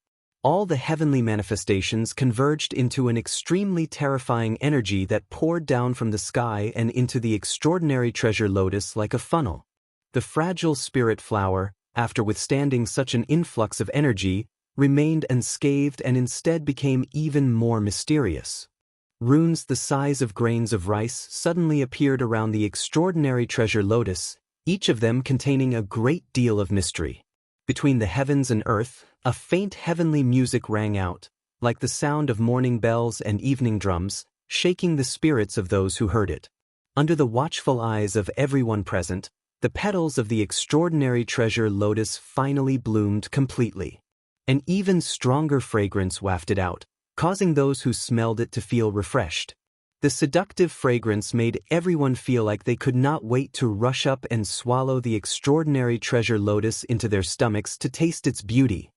All the heavenly manifestations converged into an extremely terrifying energy that poured down from the sky and into the extraordinary treasure lotus like a funnel. The fragile spirit flower, after withstanding such an influx of energy, remained unscathed and instead became even more mysterious. Runes the size of grains of rice suddenly appeared around the extraordinary treasure lotus, each of them containing a great deal of mystery. Between the heavens and earth, a faint heavenly music rang out, like the sound of morning bells and evening drums, shaking the spirits of those who heard it. Under the watchful eyes of everyone present, the petals of the extraordinary treasure lotus finally bloomed completely. An even stronger fragrance wafted out, causing those who smelled it to feel refreshed. The seductive fragrance made everyone feel like they could not wait to rush up and swallow the extraordinary treasure lotus into their stomachs to taste its beauty.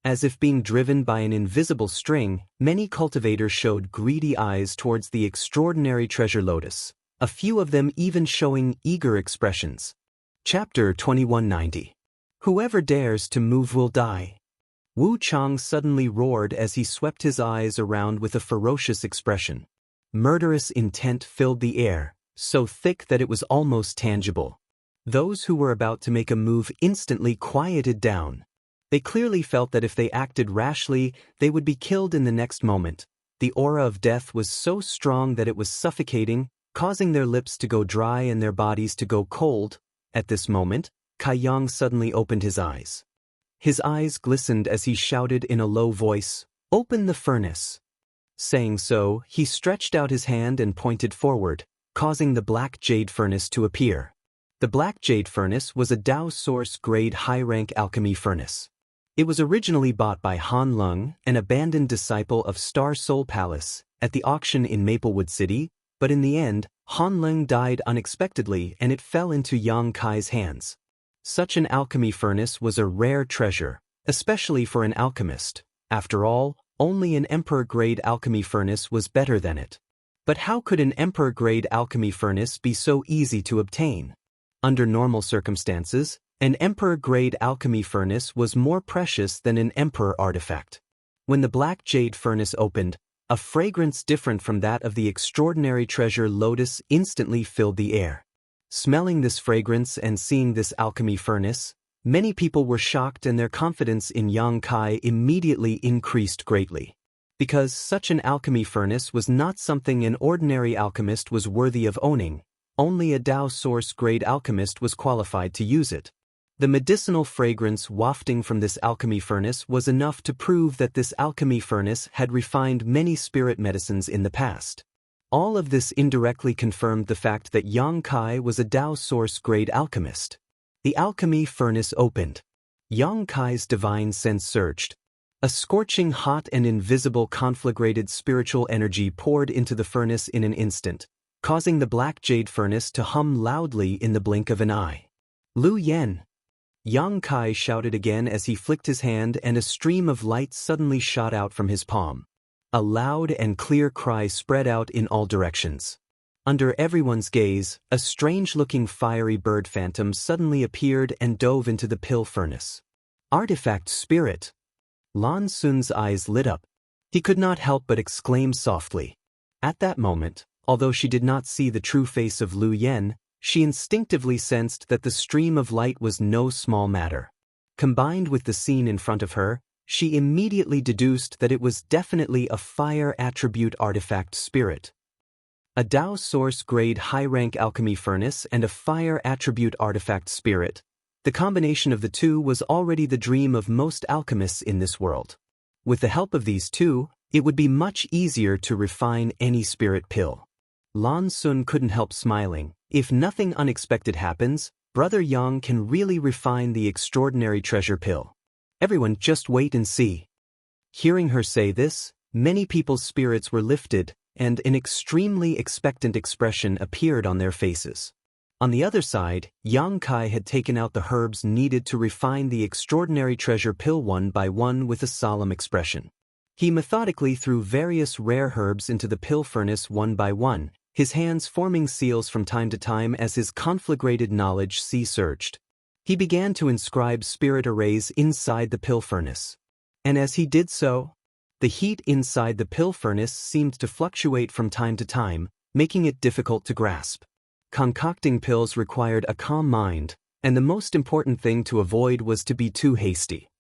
As if being driven by an invisible string, many cultivators showed greedy eyes towards the extraordinary treasure lotus, a few of them even showing eager expressions. Chapter 2190. Whoever dares to move will die. Wu Chang suddenly roared as he swept his eyes around with a ferocious expression. Murderous intent filled the air, so thick that it was almost tangible. Those who were about to make a move instantly quieted down. They clearly felt that if they acted rashly, they would be killed in the next moment. The aura of death was so strong that it was suffocating, causing their lips to go dry and their bodies to go cold. At this moment, Kai Yang suddenly opened his eyes. His eyes glistened as he shouted in a low voice, "Open the furnace." Saying so, he stretched out his hand and pointed forward, causing the black jade furnace to appear. The black jade furnace was a Dao Source grade high-rank alchemy furnace. It was originally bought by Han Lung, an abandoned disciple of Star Soul Palace, at the auction in Maplewood City, but in the end, Han Lung died unexpectedly and it fell into Yang Kai's hands. Such an alchemy furnace was a rare treasure, especially for an alchemist. After all, only an emperor-grade alchemy furnace was better than it. But how could an emperor-grade alchemy furnace be so easy to obtain? Under normal circumstances, an emperor-grade alchemy furnace was more precious than an emperor artifact. When the black jade furnace opened, a fragrance different from that of the extraordinary treasure lotus instantly filled the air. Smelling this fragrance and seeing this alchemy furnace, many people were shocked and their confidence in Yang Kai immediately increased greatly. Because such an alchemy furnace was not something an ordinary alchemist was worthy of owning, only a Dao Source-grade alchemist was qualified to use it. The medicinal fragrance wafting from this alchemy furnace was enough to prove that this alchemy furnace had refined many spirit medicines in the past. All of this indirectly confirmed the fact that Yang Kai was a Dao Source-grade alchemist. The alchemy furnace opened. Yang Kai's divine sense surged. A scorching hot and invisible conflagrated spiritual energy poured into the furnace in an instant, causing the black jade furnace to hum loudly in the blink of an eye. Lu Yen! Yang Kai shouted again as he flicked his hand and a stream of light suddenly shot out from his palm. A loud and clear cry spread out in all directions. Under everyone's gaze, a strange-looking fiery bird phantom suddenly appeared and dove into the pill furnace. Artifact spirit! Lan Sun's eyes lit up. He could not help but exclaim softly. At that moment, although she did not see the true face of Lu Yen, she instinctively sensed that the stream of light was no small matter. Combined with the scene in front of her, she immediately deduced that it was definitely a fire attribute artifact spirit. A Dao Source-grade high-rank alchemy furnace and a fire attribute artifact spirit. The combination of the two was already the dream of most alchemists in this world. With the help of these two, it would be much easier to refine any spirit pill. Lan Sun couldn't help smiling. If nothing unexpected happens, Brother Yang can really refine the extraordinary treasure pill. Everyone just wait and see. Hearing her say this, many people's spirits were lifted, and an extremely expectant expression appeared on their faces. On the other side, Yang Kai had taken out the herbs needed to refine the extraordinary treasure pill one by one with a solemn expression. He methodically threw various rare herbs into the pill furnace one by one, his hands forming seals from time to time as his conflagrated knowledge sea surged. He began to inscribe spirit arrays inside the pill furnace. And as he did so, the heat inside the pill furnace seemed to fluctuate from time to time, making it difficult to grasp. Concocting pills required a calm mind, and the most important thing to avoid was to be too hasty.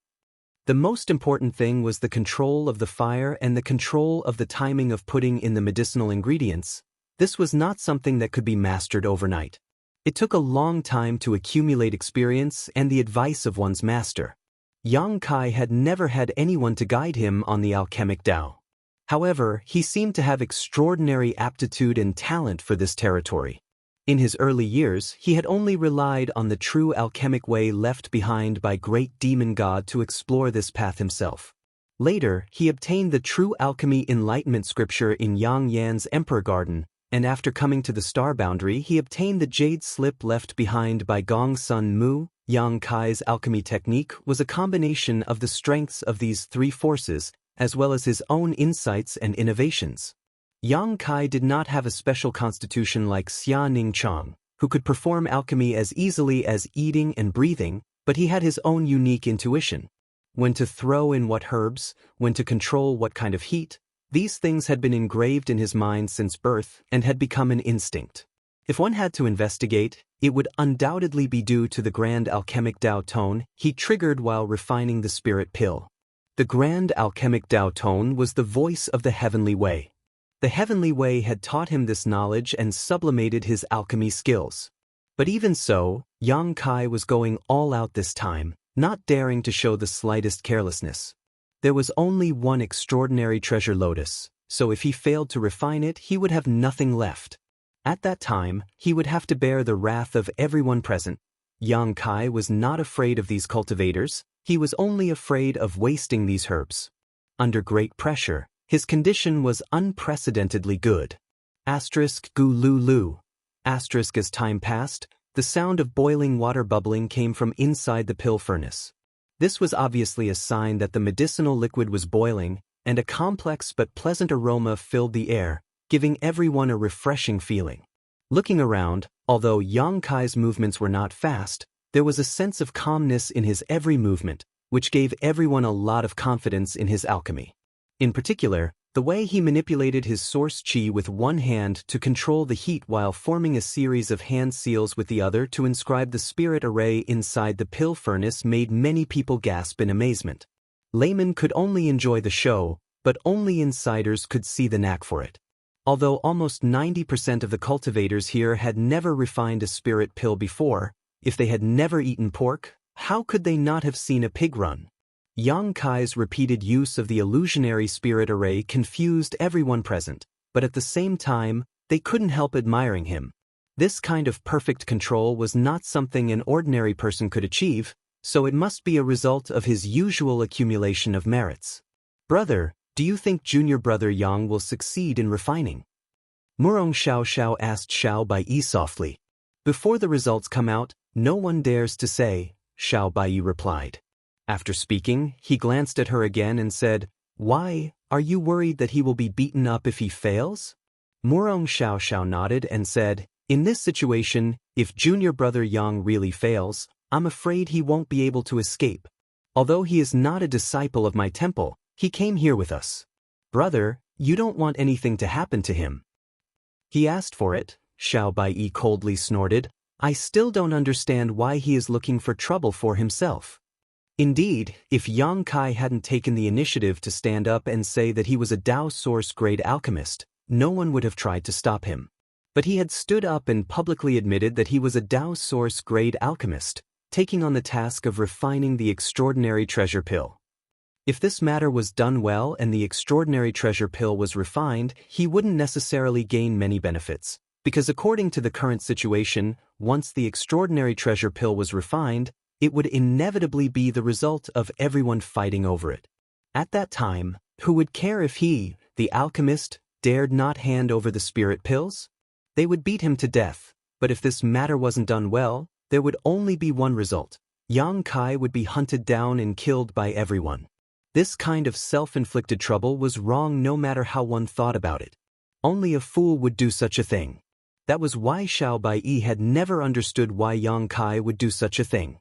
The most important thing was the control of the fire and the control of the timing of putting in the medicinal ingredients. This was not something that could be mastered overnight. It took a long time to accumulate experience and the advice of one's master. Yang Kai had never had anyone to guide him on the alchemic Tao. However, he seemed to have extraordinary aptitude and talent for this territory. In his early years, he had only relied on the true alchemic way left behind by great demon god to explore this path himself. Later, he obtained the true alchemy enlightenment scripture in Yang Yan's Emperor Garden, and after coming to the star boundary he obtained the jade slip left behind by Gong Sun Mu. Yang Kai's alchemy technique was a combination of the strengths of these three forces, as well as his own insights and innovations. Yang Kai did not have a special constitution like Xia Ningchang, who could perform alchemy as easily as eating and breathing, but he had his own unique intuition. When to throw in what herbs, when to control what kind of heat, these things had been engraved in his mind since birth and had become an instinct. If one had to investigate, it would undoubtedly be due to the grand alchemic Tao tone he triggered while refining the spirit pill. The grand alchemic Tao tone was the voice of the heavenly way. The heavenly way had taught him this knowledge and sublimated his alchemy skills. But even so, Yang Kai was going all out this time, not daring to show the slightest carelessness. There was only one extraordinary treasure lotus, so if he failed to refine it, he would have nothing left. At that time, he would have to bear the wrath of everyone present. Yang Kai was not afraid of these cultivators, he was only afraid of wasting these herbs. Under great pressure, his condition was unprecedentedly good. Gu lu lu. As time passed, the sound of boiling water bubbling came from inside the pill furnace. This was obviously a sign that the medicinal liquid was boiling, and a complex but pleasant aroma filled the air, giving everyone a refreshing feeling. Looking around, although Yang Kai's movements were not fast, there was a sense of calmness in his every movement, which gave everyone a lot of confidence in his alchemy. In particular, the way he manipulated his source chi with one hand to control the heat while forming a series of hand seals with the other to inscribe the spirit array inside the pill furnace made many people gasp in amazement. Laymen could only enjoy the show, but only insiders could see the knack for it. Although almost 90% of the cultivators here had never refined a spirit pill before, if they had never eaten pork, how could they not have seen a pig run? Yang Kai's repeated use of the illusionary spirit array confused everyone present, but at the same time, they couldn't help admiring him. This kind of perfect control was not something an ordinary person could achieve, so it must be a result of his usual accumulation of merits. Brother, do you think junior brother Yang will succeed in refining? Murong Xiao Xiao asked Xiao Baiyi softly. Before the results come out, no one dares to say, Xiao Baiyi replied. After speaking, he glanced at her again and said, Why, are you worried that he will be beaten up if he fails? Murong Xiao Xiao nodded and said, In this situation, if junior brother Yang really fails, I'm afraid he won't be able to escape. Although he is not a disciple of my temple, he came here with us. Brother, you don't want anything to happen to him. He asked for it, Xiao Baiyi coldly snorted. I still don't understand why he is looking for trouble for himself. Indeed, if Yang Kai hadn't taken the initiative to stand up and say that he was a Dao Source-grade alchemist, no one would have tried to stop him. But he had stood up and publicly admitted that he was a Dao Source-grade alchemist, taking on the task of refining the extraordinary treasure pill. If this matter was done well and the extraordinary treasure pill was refined, he wouldn't necessarily gain many benefits, because according to the current situation, once the extraordinary treasure pill was refined, it would inevitably be the result of everyone fighting over it. At that time, who would care if he, the alchemist, dared not hand over the spirit pills? They would beat him to death, but if this matter wasn't done well, there would only be one result. Yang Kai would be hunted down and killed by everyone. This kind of self-inflicted trouble was wrong no matter how one thought about it. Only a fool would do such a thing. That was why Xiao Baiyi had never understood why Yang Kai would do such a thing.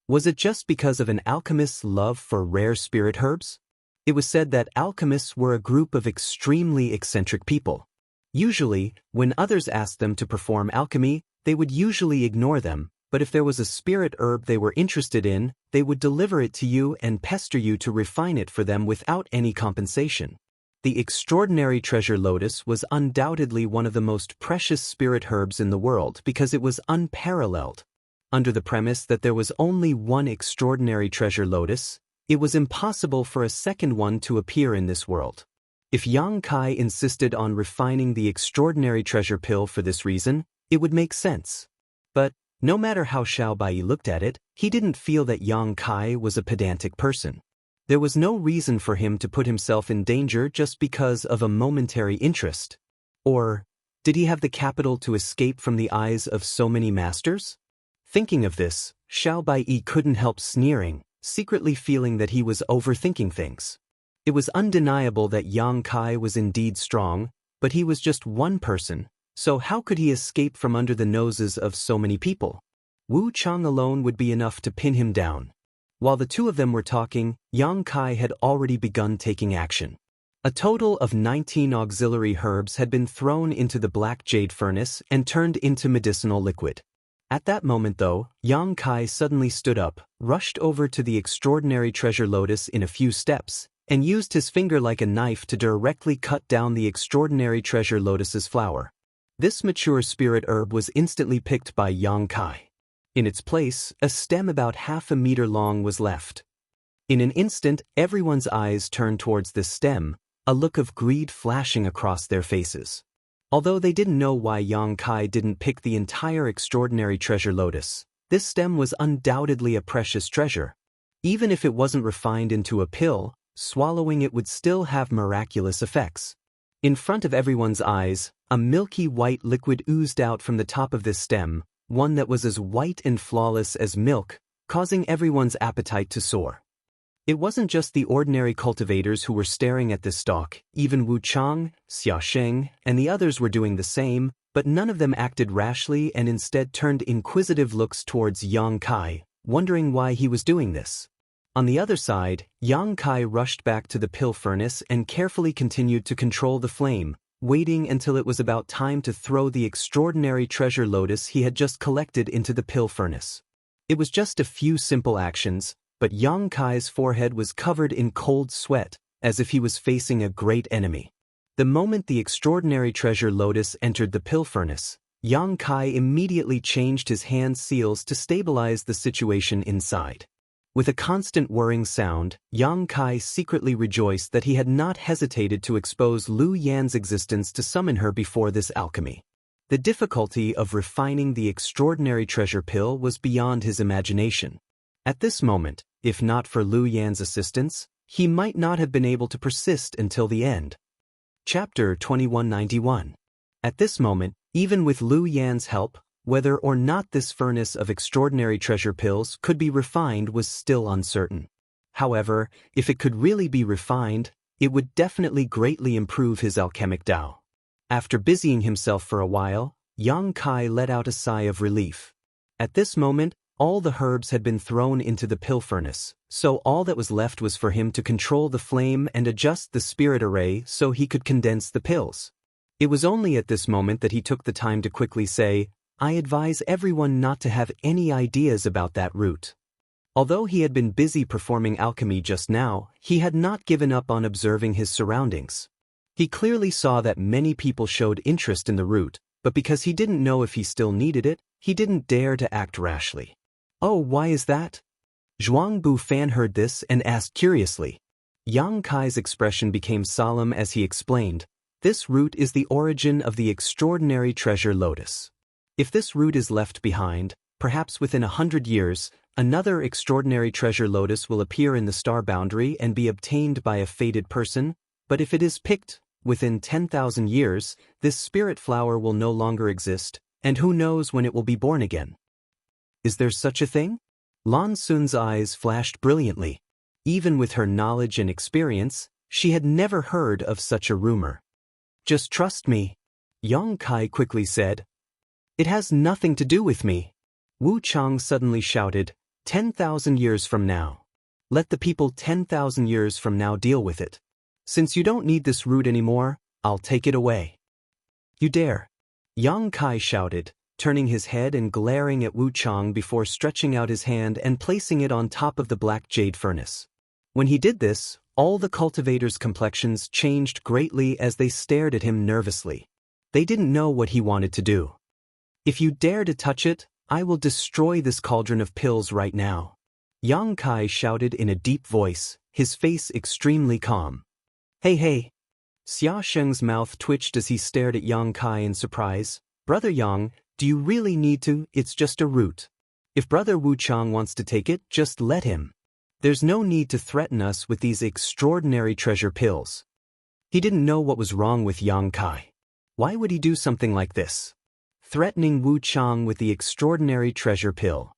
Was it just because of an alchemist's love for rare spirit herbs? It was said that alchemists were a group of extremely eccentric people. Usually, when others asked them to perform alchemy, they would usually ignore them, but if there was a spirit herb they were interested in, they would deliver it to you and pester you to refine it for them without any compensation. The extraordinary treasure lotus was undoubtedly one of the most precious spirit herbs in the world because it was unparalleled. Under the premise that there was only one extraordinary treasure lotus, it was impossible for a second one to appear in this world. If Yang Kai insisted on refining the extraordinary treasure pill for this reason, it would make sense. But, no matter how Xiao Baiyi looked at it, he didn't feel that Yang Kai was a pedantic person. There was no reason for him to put himself in danger just because of a momentary interest. Or, did he have the capital to escape from the eyes of so many masters? Thinking of this, Xiao Baiyi couldn't help sneering, secretly feeling that he was overthinking things. It was undeniable that Yang Kai was indeed strong, but he was just one person, so how could he escape from under the noses of so many people? Wu Chang alone would be enough to pin him down. While the two of them were talking, Yang Kai had already begun taking action. A total of 19 auxiliary herbs had been thrown into the black jade furnace and turned into medicinal liquid. At that moment though, Yang Kai suddenly stood up, rushed over to the extraordinary treasure lotus in a few steps, and used his finger like a knife to directly cut down the extraordinary treasure lotus's flower. This mature spirit herb was instantly picked by Yang Kai. In its place, a stem about half a meter long was left. In an instant, everyone's eyes turned towards this stem, a look of greed flashing across their faces. Although they didn't know why Yang Kai didn't pick the entire extraordinary treasure lotus, this stem was undoubtedly a precious treasure. Even if it wasn't refined into a pill, swallowing it would still have miraculous effects. In front of everyone's eyes, a milky white liquid oozed out from the top of this stem, one that was as white and flawless as milk, causing everyone's appetite to soar. It wasn't just the ordinary cultivators who were staring at this stalk, even Wu Chang, Xia Sheng, and the others were doing the same, but none of them acted rashly and instead turned inquisitive looks towards Yang Kai, wondering why he was doing this. On the other side, Yang Kai rushed back to the pill furnace and carefully continued to control the flame, waiting until it was about time to throw the extraordinary treasure lotus he had just collected into the pill furnace. It was just a few simple actions, but Yang Kai's forehead was covered in cold sweat, as if he was facing a great enemy. The moment the extraordinary treasure lotus entered the pill furnace, Yang Kai immediately changed his hand seals to stabilize the situation inside. With a constant whirring sound, Yang Kai secretly rejoiced that he had not hesitated to expose Lu Yan's existence to summon her before this alchemy. The difficulty of refining the extraordinary treasure pill was beyond his imagination. At this moment, if not for Lu Yan's assistance, he might not have been able to persist until the end. Chapter 2191. At this moment, even with Lu Yan's help, whether or not this furnace of extraordinary treasure pills could be refined was still uncertain. However, if it could really be refined, it would definitely greatly improve his alchemic Tao. After busying himself for a while, Yang Kai let out a sigh of relief. At this moment, all the herbs had been thrown into the pill furnace, so all that was left was for him to control the flame and adjust the spirit array so he could condense the pills. It was only at this moment that he took the time to quickly say, "I advise everyone not to have any ideas about that root." Although he had been busy performing alchemy just now, he had not given up on observing his surroundings. He clearly saw that many people showed interest in the root, but because he didn't know if he still needed it, he didn't dare to act rashly. "Oh, why is that?" Zhuang Bufan heard this and asked curiously. Yang Kai's expression became solemn as he explained, "This root is the origin of the extraordinary treasure lotus. If this root is left behind, perhaps within 100 years, another extraordinary treasure lotus will appear in the star boundary and be obtained by a fated person, but if it is picked, within 10,000 years, this spirit flower will no longer exist, and who knows when it will be born again." "Is there such a thing?" Lan Sun's eyes flashed brilliantly. Even with her knowledge and experience, she had never heard of such a rumor. "Just trust me," Yang Kai quickly said. "It has nothing to do with me." Wu Chang suddenly shouted, 10,000 years from now. Let the people 10,000 years from now deal with it. Since you don't need this root anymore, I'll take it away." "You dare?" Yang Kai shouted, turning his head and glaring at Wu Chang before stretching out his hand and placing it on top of the black jade furnace. When he did this, all the cultivators' complexions changed greatly as they stared at him nervously. They didn't know what he wanted to do. "If you dare to touch it, I will destroy this cauldron of pills right now." Yang Kai shouted in a deep voice, his face extremely calm. Hey. Xia Sheng's mouth twitched as he stared at Yang Kai in surprise. "Brother Yang, do you really need to? It's just a root. If Brother Wu Chang wants to take it, just let him. There's no need to threaten us with these extraordinary treasure pills." He didn't know what was wrong with Yang Kai. Why would he do something like this? Threatening Wu Chang with the extraordinary treasure pill.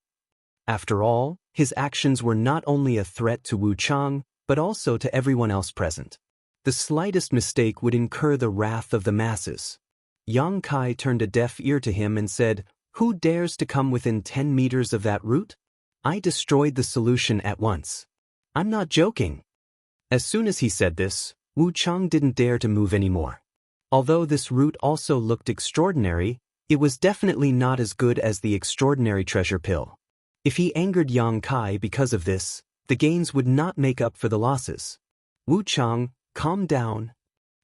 After all, his actions were not only a threat to Wu Chang, but also to everyone else present. The slightest mistake would incur the wrath of the masses. Yang Kai turned a deaf ear to him and said, "Who dares to come within 10 meters of that root? I destroyed the solution at once. I'm not joking." As soon as he said this, Wu Chang didn't dare to move anymore. Although this root also looked extraordinary, it was definitely not as good as the extraordinary treasure pill. If he angered Yang Kai because of this, the gains would not make up for the losses. "Wu Chang, calm down."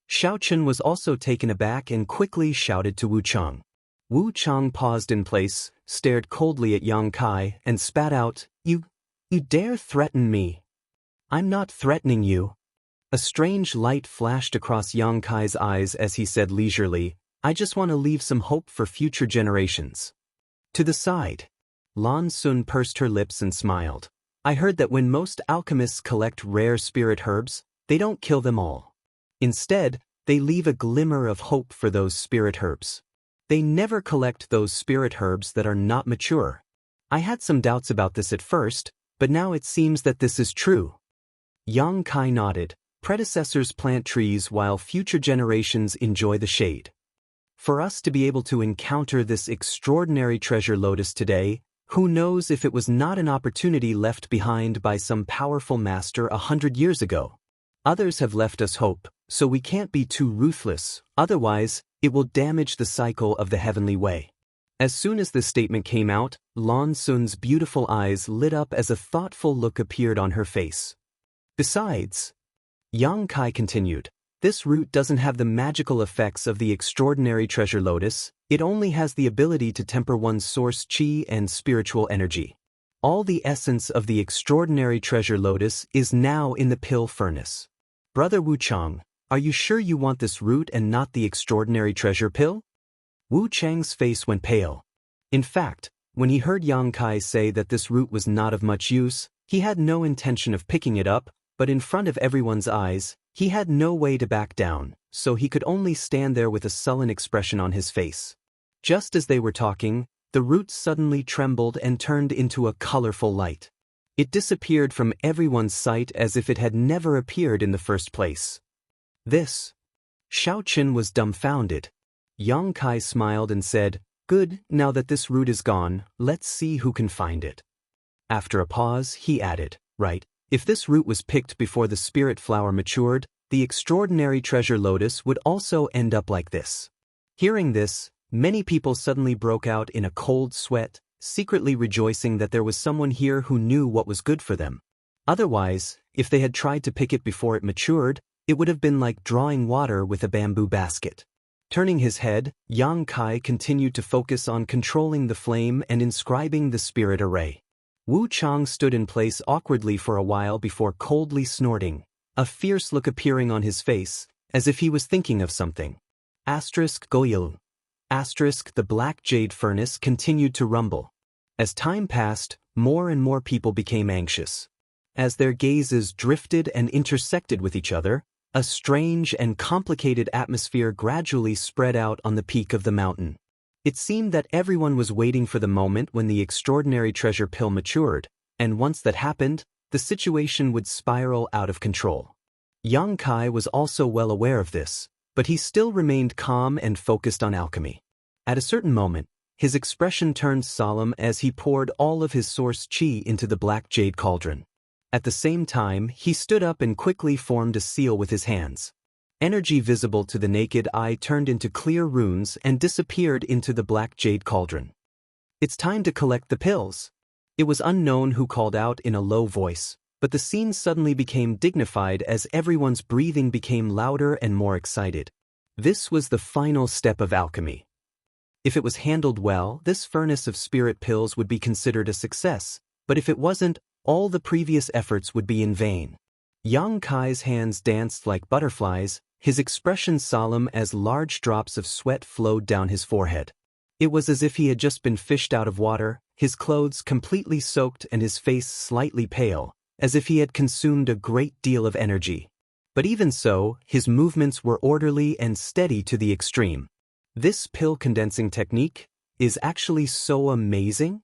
Xiao Chen was also taken aback and quickly shouted to Wu Chang. Wu Chang paused in place, stared coldly at Yang Kai, and spat out, You dare threaten me? I'm not threatening you." A strange light flashed across Yang Kai's eyes as he said leisurely, "I just want to leave some hope for future generations." To the side, Lan Sun pursed her lips and smiled. "I heard that when most alchemists collect rare spirit herbs, they don't kill them all. Instead, they leave a glimmer of hope for those spirit herbs. They never collect those spirit herbs that are not mature. I had some doubts about this at first, but now it seems that this is true." Yang Kai nodded. Predecessors plant trees while future generations enjoy the shade. For us to be able to encounter this extraordinary treasure lotus today, who knows if it was not an opportunity left behind by some powerful master 100 years ago. Others have left us hope, so we can't be too ruthless, otherwise, it will damage the cycle of the heavenly way. As soon as this statement came out, Lan Sun's beautiful eyes lit up as a thoughtful look appeared on her face. Besides, Yang Kai continued, this root doesn't have the magical effects of the extraordinary treasure lotus, it only has the ability to temper one's source qi and spiritual energy. All the essence of the extraordinary treasure lotus is now in the pill furnace. Brother Wu Chang, are you sure you want this root and not the extraordinary treasure pill? Wu Chang's face went pale. In fact, when he heard Yang Kai say that this root was not of much use, he had no intention of picking it up, but in front of everyone's eyes, he had no way to back down, so he could only stand there with a sullen expression on his face. Just as they were talking, the root suddenly trembled and turned into a colorful light. It disappeared from everyone's sight as if it had never appeared in the first place. This. Xiao Qin was dumbfounded. Yang Kai smiled and said, "Good, now that this root is gone, let's see who can find it." After a pause, he added, "Right, if this root was picked before the spirit flower matured, the extraordinary treasure lotus would also end up like this." Hearing this, many people suddenly broke out in a cold sweat, secretly rejoicing that there was someone here who knew what was good for them. Otherwise, if they had tried to pick it before it matured, it would have been like drawing water with a bamboo basket. Turning his head, Yang Kai continued to focus on controlling the flame and inscribing the spirit array. Wu Chang stood in place awkwardly for a while before coldly snorting, a fierce look appearing on his face, as if he was thinking of something. Goyil. The black jade furnace continued to rumble. As time passed, more and more people became anxious. As their gazes drifted and intersected with each other, a strange and complicated atmosphere gradually spread out on the peak of the mountain. It seemed that everyone was waiting for the moment when the extraordinary treasure pill matured, and once that happened, the situation would spiral out of control. Yang Kai was also well aware of this, but he still remained calm and focused on alchemy. At a certain moment, his expression turned solemn as he poured all of his source qi into the black jade cauldron. At the same time, he stood up and quickly formed a seal with his hands. Energy visible to the naked eye turned into clear runes and disappeared into the black jade cauldron. "It's time to collect the pills." It was unknown who called out in a low voice, but the scene suddenly became dignified as everyone's breathing became louder and more excited. This was the final step of alchemy. If it was handled well, this furnace of spirit pills would be considered a success, but if it wasn't, all the previous efforts would be in vain. Yang Kai's hands danced like butterflies, his expression solemn as large drops of sweat flowed down his forehead. It was as if he had just been fished out of water, his clothes completely soaked and his face slightly pale, as if he had consumed a great deal of energy. But even so, his movements were orderly and steady to the extreme. This pill condensing technique is actually so amazing.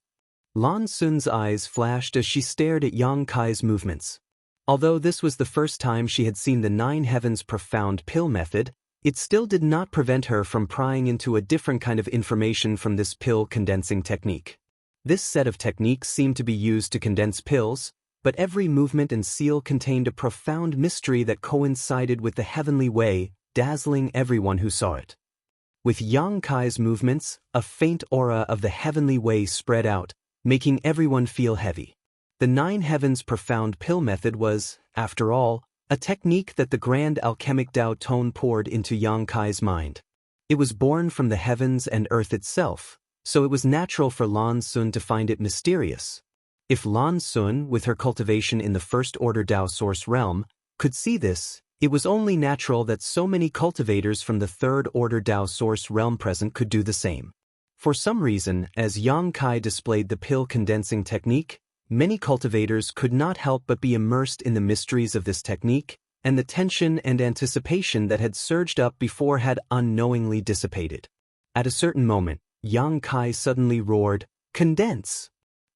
Lan Sun's eyes flashed as she stared at Yang Kai's movements. Although this was the first time she had seen the Nine Heavens profound pill method, it still did not prevent her from prying into a different kind of information from this pill condensing technique. This set of techniques seemed to be used to condense pills, but every movement and seal contained a profound mystery that coincided with the heavenly way, dazzling everyone who saw it. With Yang Kai's movements, a faint aura of the heavenly way spread out, making everyone feel heavy. The Nine Heavens profound pill method was, after all, a technique that the grand alchemic Tao Tone poured into Yang Kai's mind. It was born from the heavens and earth itself, so it was natural for Lan Sun to find it mysterious. If Lan Sun, with her cultivation in the first order Tao source realm, could see this, it was only natural that so many cultivators from the third order Tao source realm present could do the same. For some reason, as Yang Kai displayed the pill condensing technique, many cultivators could not help but be immersed in the mysteries of this technique, and the tension and anticipation that had surged up before had unknowingly dissipated. At a certain moment, Yang Kai suddenly roared, "Condense!"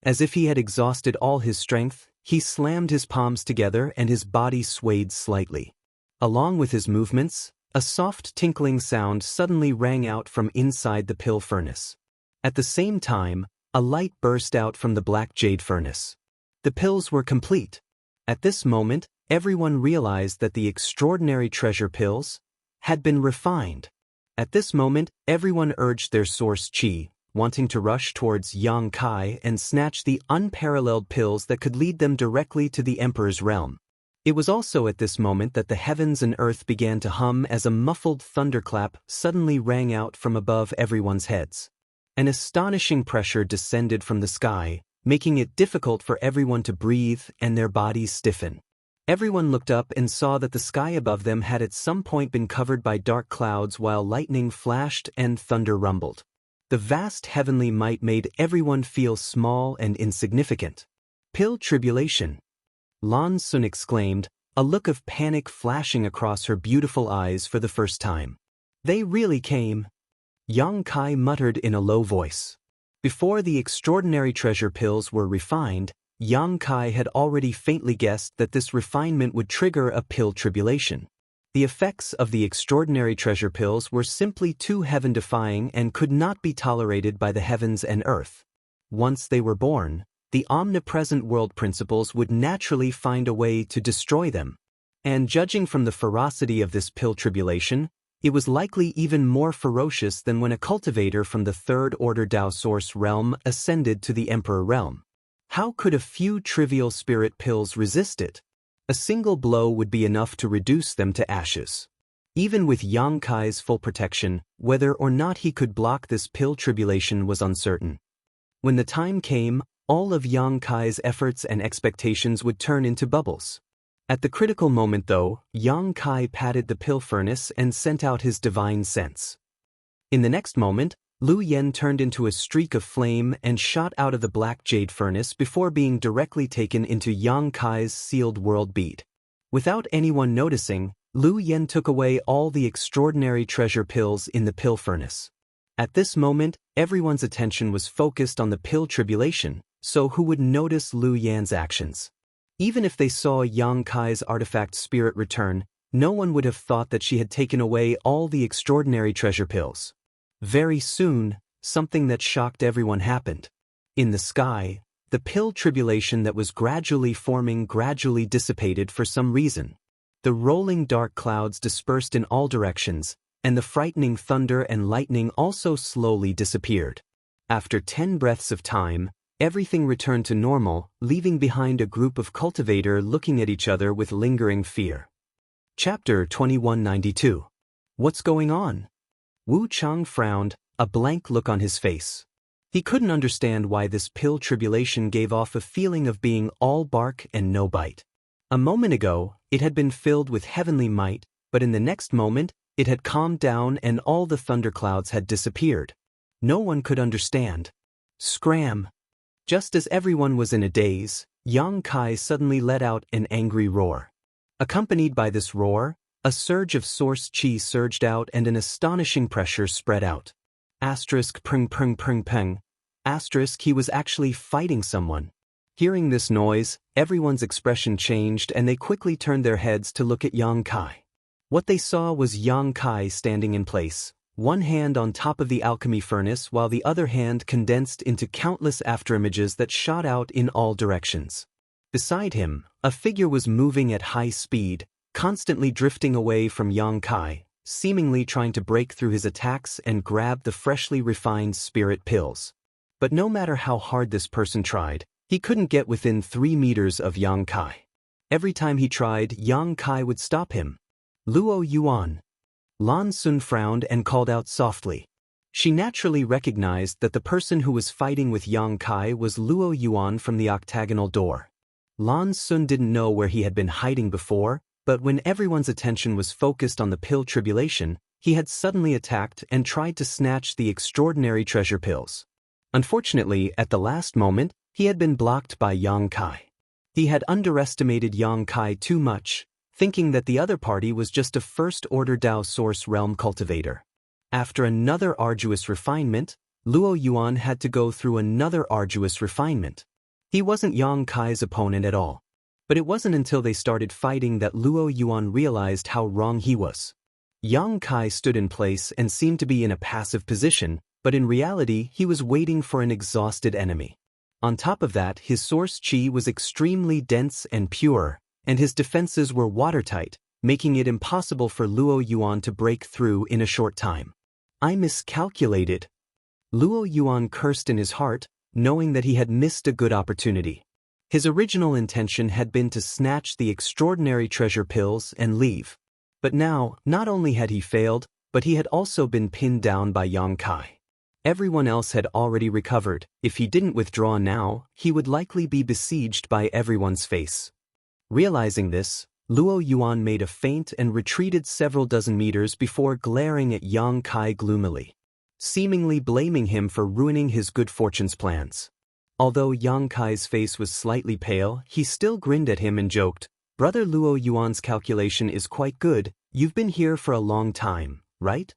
As if he had exhausted all his strength, He slammed his palms together and his body swayed slightly. Along with his movements, a soft tinkling sound suddenly rang out from inside the pill furnace. At the same time, a light burst out from the black jade furnace. The pills were complete. At this moment, everyone realized that the extraordinary treasure pills had been refined. At this moment, everyone urged their source Qi, wanting to rush towards Yang Kai and snatch the unparalleled pills that could lead them directly to the Emperor's realm. It was also at this moment that the heavens and earth began to hum as a muffled thunderclap suddenly rang out from above everyone's heads. An astonishing pressure descended from the sky, making it difficult for everyone to breathe and their bodies stiffen. Everyone looked up and saw that the sky above them had at some point been covered by dark clouds while lightning flashed and thunder rumbled. The vast heavenly might made everyone feel small and insignificant. Pill tribulation. Lan Sun exclaimed, a look of panic flashing across her beautiful eyes for the first time. They really came. Yang Kai muttered in a low voice. Before the extraordinary treasure pills were refined, Yang Kai had already faintly guessed that this refinement would trigger a pill tribulation. The effects of the extraordinary treasure pills were simply too heaven-defying and could not be tolerated by the heavens and earth. Once they were born, the omnipresent world principles would naturally find a way to destroy them. And judging from the ferocity of this pill tribulation, it was likely even more ferocious than when a cultivator from the third-order Dao Source realm ascended to the Emperor realm. How could a few trivial spirit pills resist it? A single blow would be enough to reduce them to ashes. Even with Yang Kai's full protection, whether or not he could block this pill tribulation was uncertain. When the time came, all of Yang Kai's efforts and expectations would turn into bubbles. At the critical moment though, Yang Kai patted the pill furnace and sent out his divine sense. In the next moment, Lu Yen turned into a streak of flame and shot out of the black jade furnace before being directly taken into Yang Kai's sealed world bead. Without anyone noticing, Lu Yen took away all the extraordinary treasure pills in the pill furnace. At this moment, everyone's attention was focused on the pill tribulation, so who would notice Lu Yan's actions? Even if they saw Yang Kai's artifact spirit return, no one would have thought that she had taken away all the extraordinary treasure pills. Very soon, something that shocked everyone happened. In the sky, the pill tribulation that was gradually forming gradually dissipated for some reason. The rolling dark clouds dispersed in all directions, and the frightening thunder and lightning also slowly disappeared. After 10 breaths of time, everything returned to normal, leaving behind a group of cultivators looking at each other with lingering fear. Chapter 2192. What's going on? Wu Chang frowned, a blank look on his face. He couldn't understand why this pill tribulation gave off a feeling of being all bark and no bite. A moment ago, it had been filled with heavenly might, but in the next moment, it had calmed down and all the thunderclouds had disappeared. No one could understand. Scram! Just as everyone was in a daze, Yang Kai suddenly let out an angry roar. Accompanied by this roar, a surge of source qi surged out and an astonishing pressure spread out. Asterisk pring pring pring peng. Asterisk he was actually fighting someone. Hearing this noise, everyone's expression changed and they quickly turned their heads to look at Yang Kai. What they saw was Yang Kai standing in place, one hand on top of the alchemy furnace while the other hand condensed into countless afterimages that shot out in all directions. Beside him, a figure was moving at high speed, constantly drifting away from Yang Kai, seemingly trying to break through his attacks and grab the freshly refined spirit pills. But no matter how hard this person tried, he couldn't get within 3 meters of Yang Kai. Every time he tried, Yang Kai would stop him. Luo Yuan. Lan Sun frowned and called out softly. She naturally recognized that the person who was fighting with Yang Kai was Luo Yuan from the octagonal door. Lan Sun didn't know where he had been hiding before, but when everyone's attention was focused on the pill tribulation, he had suddenly attacked and tried to snatch the extraordinary treasure pills. Unfortunately, at the last moment, he had been blocked by Yang Kai. He had underestimated Yang Kai too much, thinking that the other party was just a first-order Dao Source realm cultivator. After another arduous refinement, Luo Yuan had to go through another arduous refinement. He wasn't Yang Kai's opponent at all. But it wasn't until they started fighting that Luo Yuan realized how wrong he was. Yang Kai stood in place and seemed to be in a passive position, but in reality he was waiting for an exhausted enemy. On top of that, his source qi was extremely dense and pure, and his defenses were watertight, making it impossible for Luo Yuan to break through in a short time. I miscalculated. Luo Yuan cursed in his heart, knowing that he had missed a good opportunity. His original intention had been to snatch the extraordinary treasure pills and leave. But now, not only had he failed, but he had also been pinned down by Yang Kai. Everyone else had already recovered. If he didn't withdraw now, he would likely be besieged by everyone's face. Realizing this, Luo Yuan made a feint and retreated several dozen meters before glaring at Yang Kai gloomily, seemingly blaming him for ruining his good fortune's plans. Although Yang Kai's face was slightly pale, he still grinned at him and joked, "Brother Luo Yuan's calculation is quite good. You've been here for a long time, right?"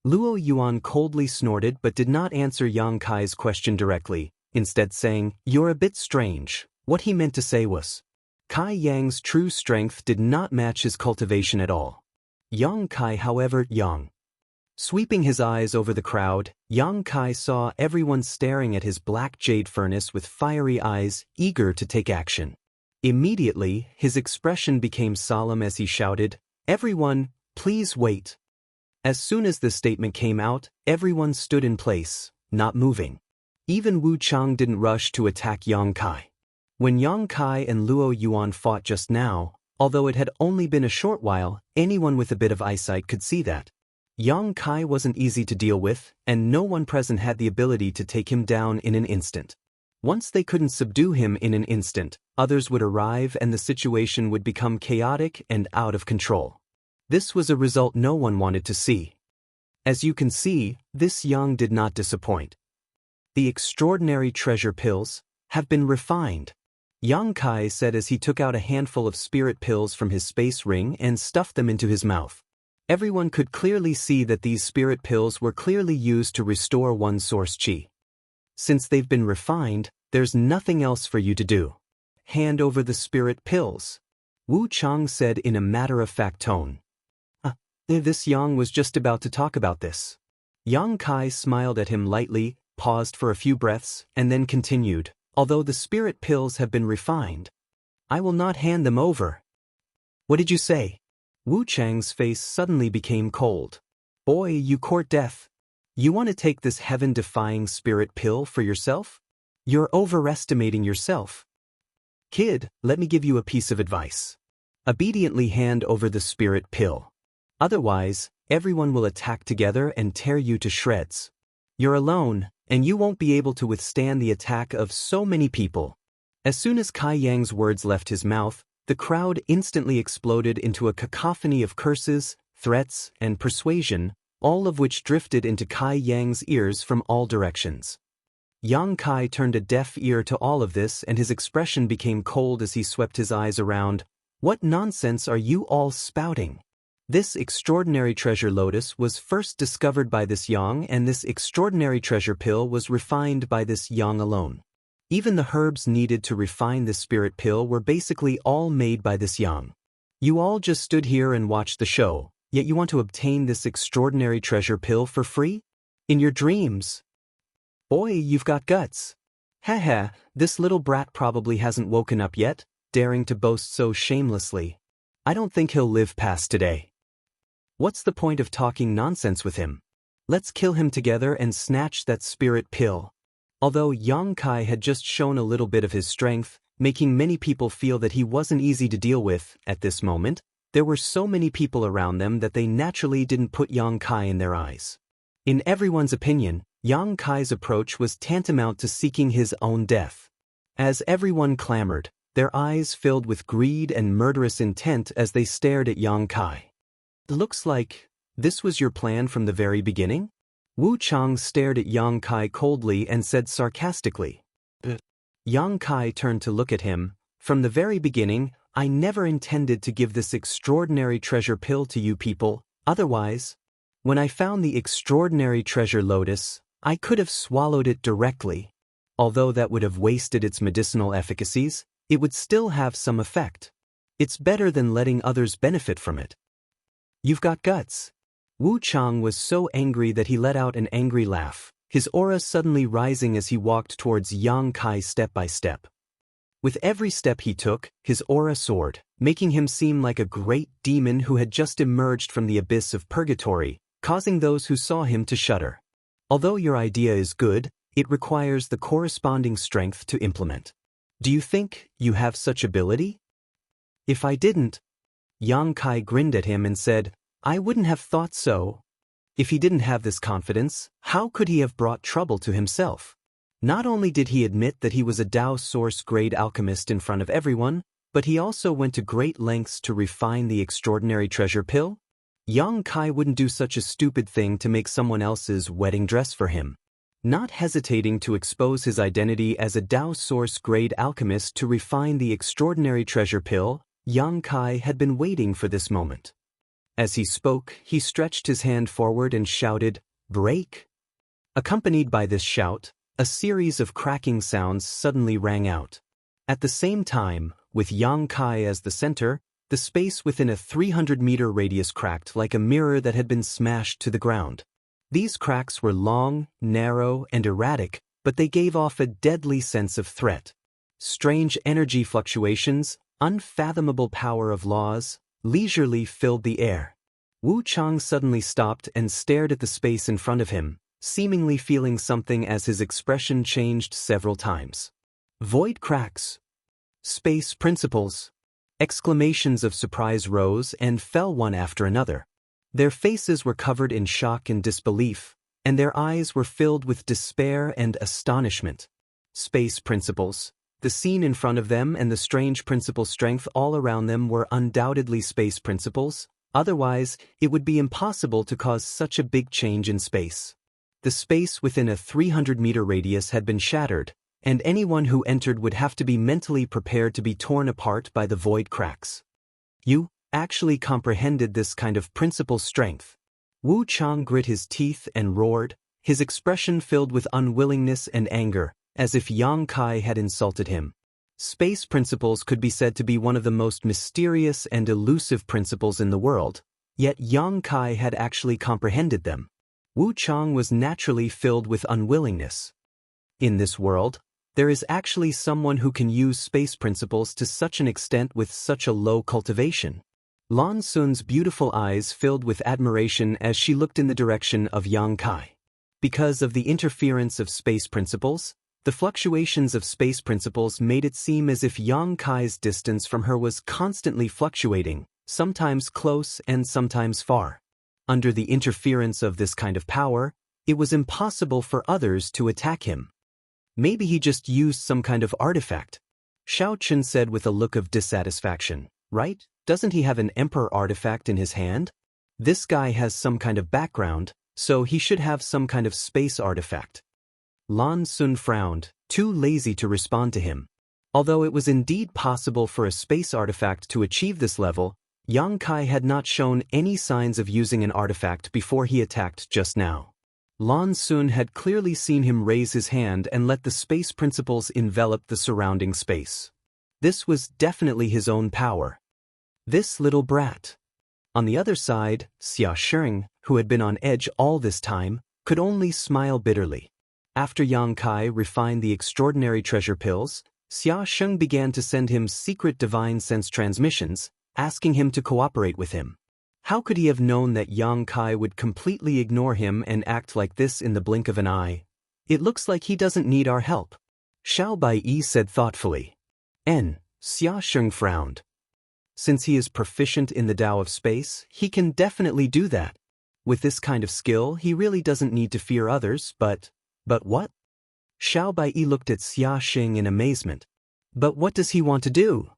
Luo Yuan coldly snorted but did not answer Yang Kai's question directly, instead saying, "You're a bit strange." What he meant to say was, Kai Yang's true strength did not match his cultivation at all. Yang Kai, however, Sweeping his eyes over the crowd, Yang Kai saw everyone staring at his black jade furnace with fiery eyes, eager to take action. Immediately, his expression became solemn as he shouted, "Everyone, please wait." As soon as the statement came out, everyone stood in place, not moving. Even Wu Chang didn't rush to attack Yang Kai. When Yang Kai and Luo Yuan fought just now, although it had only been a short while, anyone with a bit of eyesight could see that Yang Kai wasn't easy to deal with, and no one present had the ability to take him down in an instant. Once they couldn't subdue him in an instant, others would arrive and the situation would become chaotic and out of control. This was a result no one wanted to see. As you can see, this Yang did not disappoint. The extraordinary treasure pills have been refined, Yang Kai said as he took out a handful of spirit pills from his space ring and stuffed them into his mouth. Everyone could clearly see that these spirit pills were clearly used to restore one's source qi. Since they've been refined, there's nothing else for you to do. Hand over the spirit pills, Wu Chang said in a matter-of-fact tone. This Yang was just about to talk about this. Yang Kai smiled at him lightly, paused for a few breaths, and then continued, "Although the spirit pills have been refined, I will not hand them over." "What did you say?" Wu Chang's face suddenly became cold. "Boy, you court death. You want to take this heaven-defying spirit pill for yourself? You're overestimating yourself. Kid, let me give you a piece of advice. Obediently hand over the spirit pill. Otherwise, everyone will attack together and tear you to shreds. You're alone, and you won't be able to withstand the attack of so many people." As soon as Kai Yang's words left his mouth, the crowd instantly exploded into a cacophony of curses, threats, and persuasion, all of which drifted into Kai Yang's ears from all directions. Yang Kai turned a deaf ear to all of this and his expression became cold as he swept his eyes around. "What nonsense are you all spouting? This extraordinary treasure lotus was first discovered by this Yang, and this extraordinary treasure pill was refined by this Yang alone. Even the herbs needed to refine this spirit pill were basically all made by this Yang. You all just stood here and watched the show, yet you want to obtain this extraordinary treasure pill for free? In your dreams? Boy, you've got guts. Haha, this little brat probably hasn't woken up yet, daring to boast so shamelessly. I don't think he'll live past today. What's the point of talking nonsense with him? Let's kill him together and snatch that spirit pill." Although Yang Kai had just shown a little bit of his strength, making many people feel that he wasn't easy to deal with, at this moment, there were so many people around them that they naturally didn't put Yang Kai in their eyes. In everyone's opinion, Yang Kai's approach was tantamount to seeking his own death. As everyone clamored, their eyes filled with greed and murderous intent as they stared at Yang Kai. "Looks like this was your plan from the very beginning?" Wu Chang stared at Yang Kai coldly and said sarcastically. Yang Kai turned to look at him. "From the very beginning, I never intended to give this extraordinary treasure pill to you people, otherwise, when I found the extraordinary treasure lotus, I could have swallowed it directly. Although that would have wasted its medicinal efficacies, it would still have some effect. It's better than letting others benefit from it. You've got guts. Wu Chang was so angry that he let out an angry laugh, his aura suddenly rising as he walked towards Yang Kai step by step. With every step he took, his aura soared, making him seem like a great demon who had just emerged from the abyss of purgatory, causing those who saw him to shudder. Although your idea is good, it requires the corresponding strength to implement. Do you think you have such ability? If I didn't, Yang Kai grinned at him and said, I wouldn't have thought so. If he didn't have this confidence, how could he have brought trouble to himself? Not only did he admit that he was a Tao Source grade alchemist in front of everyone, but he also went to great lengths to refine the extraordinary treasure pill. Yang Kai wouldn't do such a stupid thing to make someone else's wedding dress for him. Not hesitating to expose his identity as a Tao Source grade alchemist to refine the extraordinary treasure pill, Yang Kai had been waiting for this moment. As he spoke, he stretched his hand forward and shouted, "Break!" Accompanied by this shout, a series of cracking sounds suddenly rang out. At the same time, with Yang Kai as the center, the space within a 300-meter radius cracked like a mirror that had been smashed to the ground. These cracks were long, narrow, and erratic, but they gave off a deadly sense of threat. Strange energy fluctuations, unfathomable power of laws, leisurely filled the air. Wu Chang suddenly stopped and stared at the space in front of him, seemingly feeling something as his expression changed several times. Void cracks. Space principles. Exclamations of surprise rose and fell one after another. Their faces were covered in shock and disbelief, and their eyes were filled with despair and astonishment. Space principles. The scene in front of them and the strange principle strength all around them were undoubtedly space principles, otherwise it would be impossible to cause such a big change in space. The space within a 300-meter radius had been shattered, and anyone who entered would have to be mentally prepared to be torn apart by the void cracks. You actually comprehended this kind of principle strength. Wu Chang grit his teeth and roared, his expression filled with unwillingness and anger, as if Yang Kai had insulted him. Space principles could be said to be one of the most mysterious and elusive principles in the world, yet Yang Kai had actually comprehended them. Wu Chang was naturally filled with unwillingness. In this world, there is actually someone who can use space principles to such an extent with such a low cultivation. Lan Sun's beautiful eyes filled with admiration as she looked in the direction of Yang Kai. Because of the interference of space principles, the fluctuations of space principles made it seem as if Yang Kai's distance from her was constantly fluctuating, sometimes close and sometimes far. Under the interference of this kind of power, it was impossible for others to attack him. Maybe he just used some kind of artifact. Xiao Chen said with a look of dissatisfaction. Right? Doesn't he have an emperor artifact in his hand? This guy has some kind of background, so he should have some kind of space artifact. Lan Sun frowned, too lazy to respond to him. Although it was indeed possible for a space artifact to achieve this level, Yang Kai had not shown any signs of using an artifact before he attacked just now. Lan Sun had clearly seen him raise his hand and let the space principles envelop the surrounding space. This was definitely his own power. This little brat. On the other side, Xia Sheng, who had been on edge all this time, could only smile bitterly. After Yang Kai refined the extraordinary treasure pills, Xia Sheng began to send him secret divine sense transmissions, asking him to cooperate with him. How could he have known that Yang Kai would completely ignore him and act like this in the blink of an eye? It looks like he doesn't need our help. Xiao Baiyi said thoughtfully. Xia Sheng frowned. Since he is proficient in the Tao of space, he can definitely do that. With this kind of skill, he really doesn't need to fear others, but what? Xiao Baiyi looked at Xia Sheng in amazement. But what does he want to do?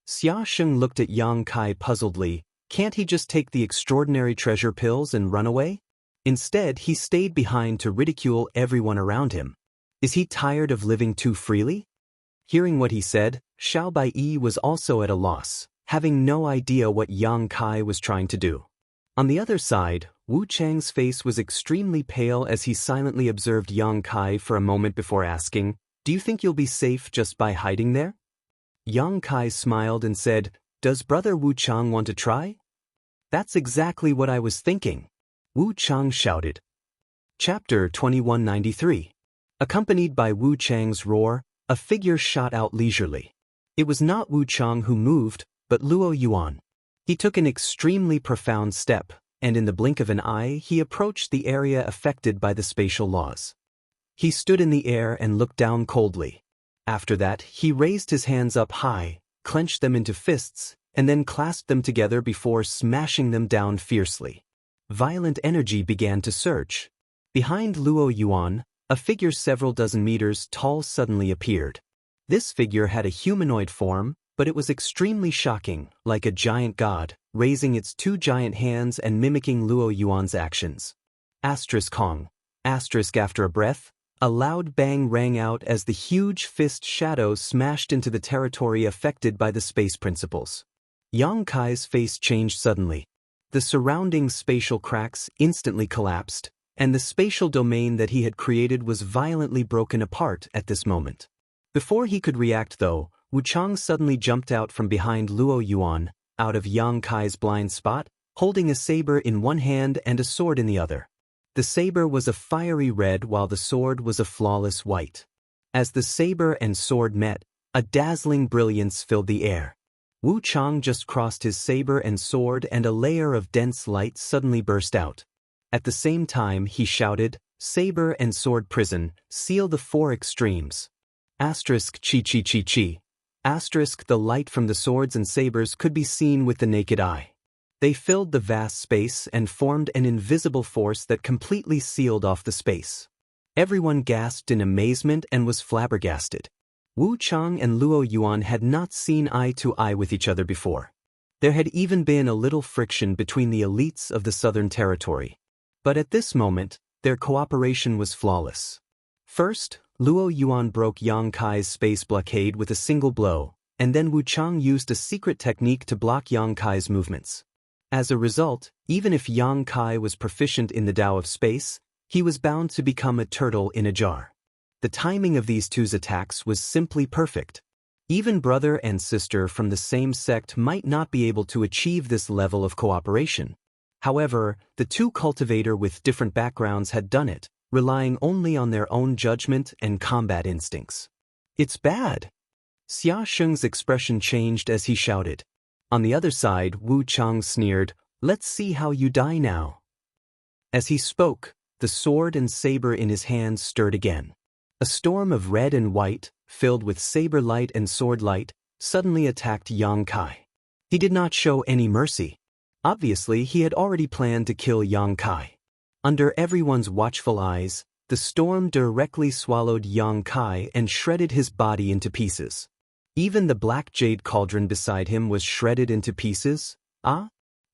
Xia Sheng looked at Yang Kai puzzledly. Can't he just take the extraordinary treasure pills and run away? Instead, he stayed behind to ridicule everyone around him. Is he tired of living too freely? Hearing what he said, Xiao Baiyi was also at a loss, having no idea what Yang Kai was trying to do. On the other side, Wu Chang's face was extremely pale as he silently observed Yang Kai for a moment before asking, Do you think you'll be safe just by hiding there? Yang Kai smiled and said, "Does Brother Wu Chang want to try?" "That's exactly what I was thinking," Wu Chang shouted. Chapter 2193. Accompanied by Wu Chang's roar, a figure shot out leisurely. It was not Wu Chang who moved, but Luo Yuan. He took an extremely profound step, and in the blink of an eye he approached the area affected by the spatial laws. He stood in the air and looked down coldly. After that, he raised his hands up high, clenched them into fists, and then clasped them together before smashing them down fiercely. Violent energy began to surge. Behind Luo Yuan, a figure several dozen meters tall suddenly appeared. This figure had a humanoid form, but it was extremely shocking, like a giant god, raising its two giant hands and mimicking Luo Yuan's actions. Asterisk Kong. Asterisk after a breath, a loud bang rang out as the huge fist shadow smashed into the territory affected by the space principles. Yang Kai's face changed suddenly. The surrounding spatial cracks instantly collapsed, and the spatial domain that he had created was violently broken apart at this moment. Before he could react though, Wu Chang suddenly jumped out from behind Luo Yuan, out of Yang Kai's blind spot, holding a saber in one hand and a sword in the other. The saber was a fiery red while the sword was a flawless white. As the saber and sword met, a dazzling brilliance filled the air. Wu Chang just crossed his saber and sword and a layer of dense light suddenly burst out. At the same time he shouted, "Saber and sword prison, seal the four extremes." Asterisk chi chi chi chi. Asterisk the light from the swords and sabers could be seen with the naked eye. They filled the vast space and formed an invisible force that completely sealed off the space. Everyone gasped in amazement and was flabbergasted. Wu Chang and Luo Yuan had not seen eye to eye with each other before. There had even been a little friction between the elites of the Southern Territory. But at this moment, their cooperation was flawless. First, Luo Yuan broke Yang Kai's space blockade with a single blow, and then Wu Chang used a secret technique to block Yang Kai's movements. As a result, even if Yang Kai was proficient in the Tao of space, he was bound to become a turtle in a jar. The timing of these two's attacks was simply perfect. Even brother and sister from the same sect might not be able to achieve this level of cooperation. However, the two cultivators with different backgrounds had done it, relying only on their own judgment and combat instincts. "It's bad." Xia Sheng's expression changed as he shouted. On the other side, Wu Chang sneered, "Let's see how you die now." As he spoke, the sword and saber in his hands stirred again. A storm of red and white, filled with saber light and sword light, suddenly attacked Yang Kai. He did not show any mercy. Obviously, he had already planned to kill Yang Kai. Under everyone's watchful eyes, the storm directly swallowed Yang Kai and shredded his body into pieces. Even the black jade cauldron beside him was shredded into pieces.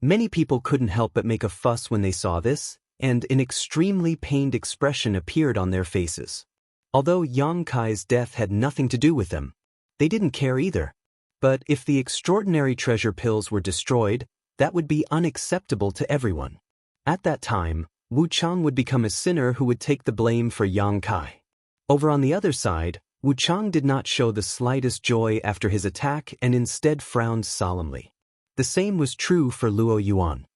Many people couldn't help but make a fuss when they saw this, and an extremely pained expression appeared on their faces. Although Yang Kai's death had nothing to do with them, they didn't care either. But if the extraordinary treasure pills were destroyed, that would be unacceptable to everyone. At that time, Wu Chang would become a sinner who would take the blame for Yang Kai. Over on the other side, Wu Chang did not show the slightest joy after his attack and instead frowned solemnly. The same was true for Luo Yuan.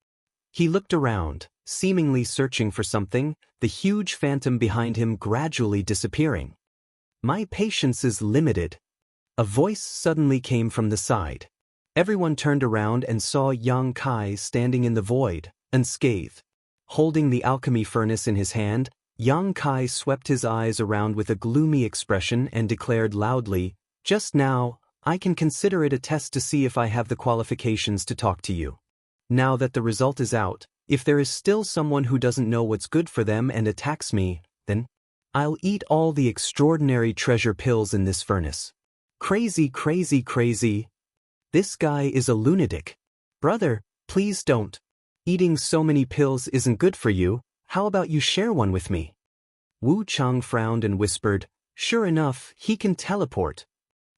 He looked around, seemingly searching for something, the huge phantom behind him gradually disappearing. "My patience is limited." A voice suddenly came from the side. Everyone turned around and saw Yang Kai standing in the void, unscathed. Holding the alchemy furnace in his hand, Yang Kai swept his eyes around with a gloomy expression and declared loudly, "Just now, I can consider it a test to see if I have the qualifications to talk to you. Now that the result is out, if there is still someone who doesn't know what's good for them and attacks me, then I'll eat all the extraordinary treasure pills in this furnace." Crazy, crazy, crazy. This guy is a lunatic. Brother, please don't. Eating so many pills isn't good for you. How about you share one with me? Wu Chang frowned and whispered, "Sure enough, he can teleport."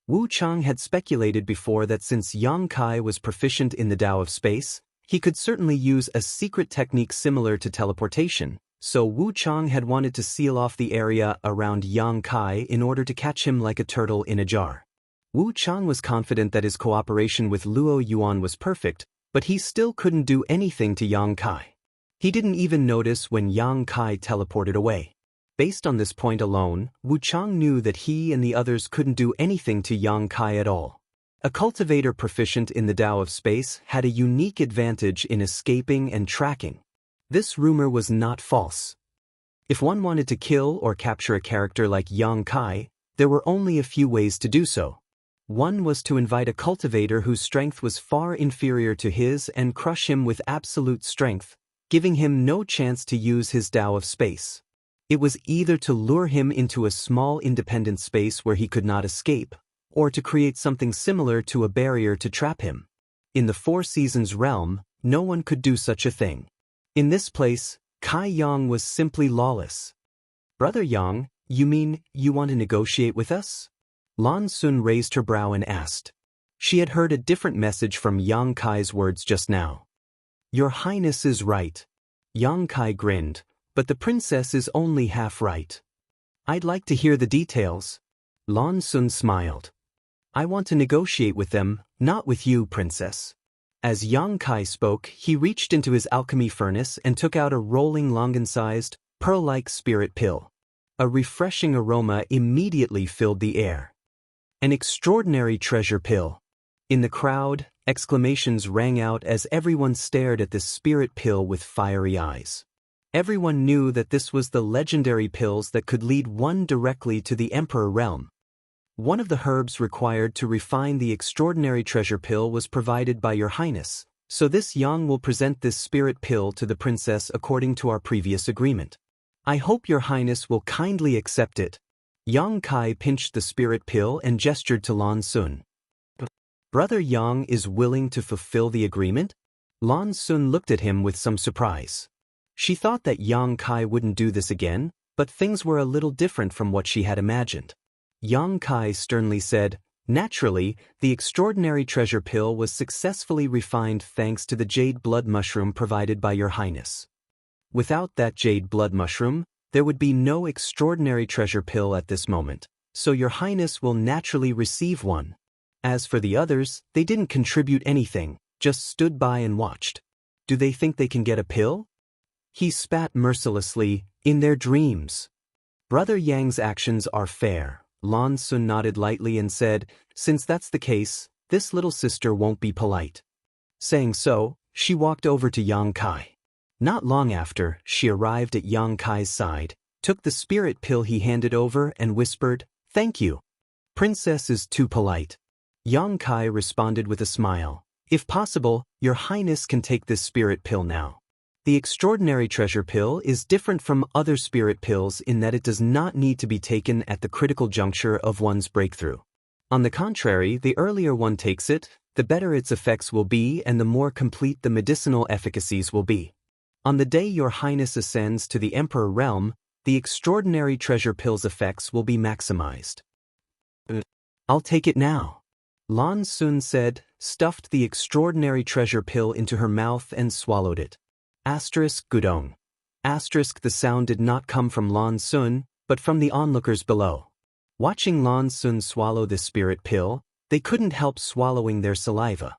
Wu Chang had speculated before that since Yang Kai was proficient in the Tao of space, he could certainly use a secret technique similar to teleportation, so Wu Chang had wanted to seal off the area around Yang Kai in order to catch him like a turtle in a jar. Wu Chang was confident that his cooperation with Luo Yuan was perfect, but he still couldn't do anything to Yang Kai. He didn't even notice when Yang Kai teleported away. Based on this point alone, Wu Chang knew that he and the others couldn't do anything to Yang Kai at all. A cultivator proficient in the Tao of Space had a unique advantage in escaping and tracking. This rumor was not false. If one wanted to kill or capture a character like Yang Kai, there were only a few ways to do so. One was to invite a cultivator whose strength was far inferior to his and crush him with absolute strength, giving him no chance to use his Tao of Space. It was either to lure him into a small independent space where he could not escape, or to create something similar to a barrier to trap him. In the Four Seasons realm, no one could do such a thing. In this place, Kai Yang was simply lawless. "Brother Yang, you mean you want to negotiate with us?" Lan Sun raised her brow and asked. She had heard a different message from Yang Kai's words just now. "Your Highness is right." Yang Kai grinned, "but the princess is only half right." "I'd like to hear the details." Lan Sun smiled. "I want to negotiate with them, not with you, princess." As Yang Kai spoke, he reached into his alchemy furnace and took out a rolling longan-sized, pearl-like spirit pill. A refreshing aroma immediately filled the air. An extraordinary treasure pill. In the crowd, exclamations rang out as everyone stared at this spirit pill with fiery eyes. Everyone knew that this was the legendary pills that could lead one directly to the Emperor realm. One of the herbs required to refine the extraordinary treasure pill was provided by Your Highness, so this Yang will present this spirit pill to the princess according to our previous agreement. I hope Your Highness will kindly accept it. Yang Kai pinched the spirit pill and gestured to Lan Sun. Brother Yang is willing to fulfill the agreement? Lan Sun looked at him with some surprise. She thought that Yang Kai wouldn't do this again, but things were a little different from what she had imagined. Yang Kai sternly said, "Naturally, the extraordinary treasure pill was successfully refined thanks to the jade blood mushroom provided by Your Highness. Without that jade blood mushroom, there would be no extraordinary treasure pill at this moment, so Your Highness will naturally receive one. As for the others, they didn't contribute anything, just stood by and watched. Do they think they can get a pill?" He spat mercilessly, "In their dreams." Brother Yang's actions are fair. Lan Sun nodded lightly and said, "Since that's the case, this little sister won't be polite." Saying so, she walked over to Yang Kai. Not long after, she arrived at Yang Kai's side, took the spirit pill he handed over and whispered, "Thank you. Princess is too polite." Yang Kai responded with a smile, "If possible, Your Highness can take this spirit pill now. The extraordinary treasure pill is different from other spirit pills in that it does not need to be taken at the critical juncture of one's breakthrough. On the contrary, the earlier one takes it, the better its effects will be and the more complete the medicinal efficacies will be. On the day Your Highness ascends to the Emperor realm, the extraordinary treasure pill's effects will be maximized." "I'll take it now." Lan Sun said, stuffed the extraordinary treasure pill into her mouth and swallowed it. Gudong. The sound did not come from Lan Sun, but from the onlookers below. Watching Lan Sun swallow this spirit pill, they couldn't help swallowing their saliva.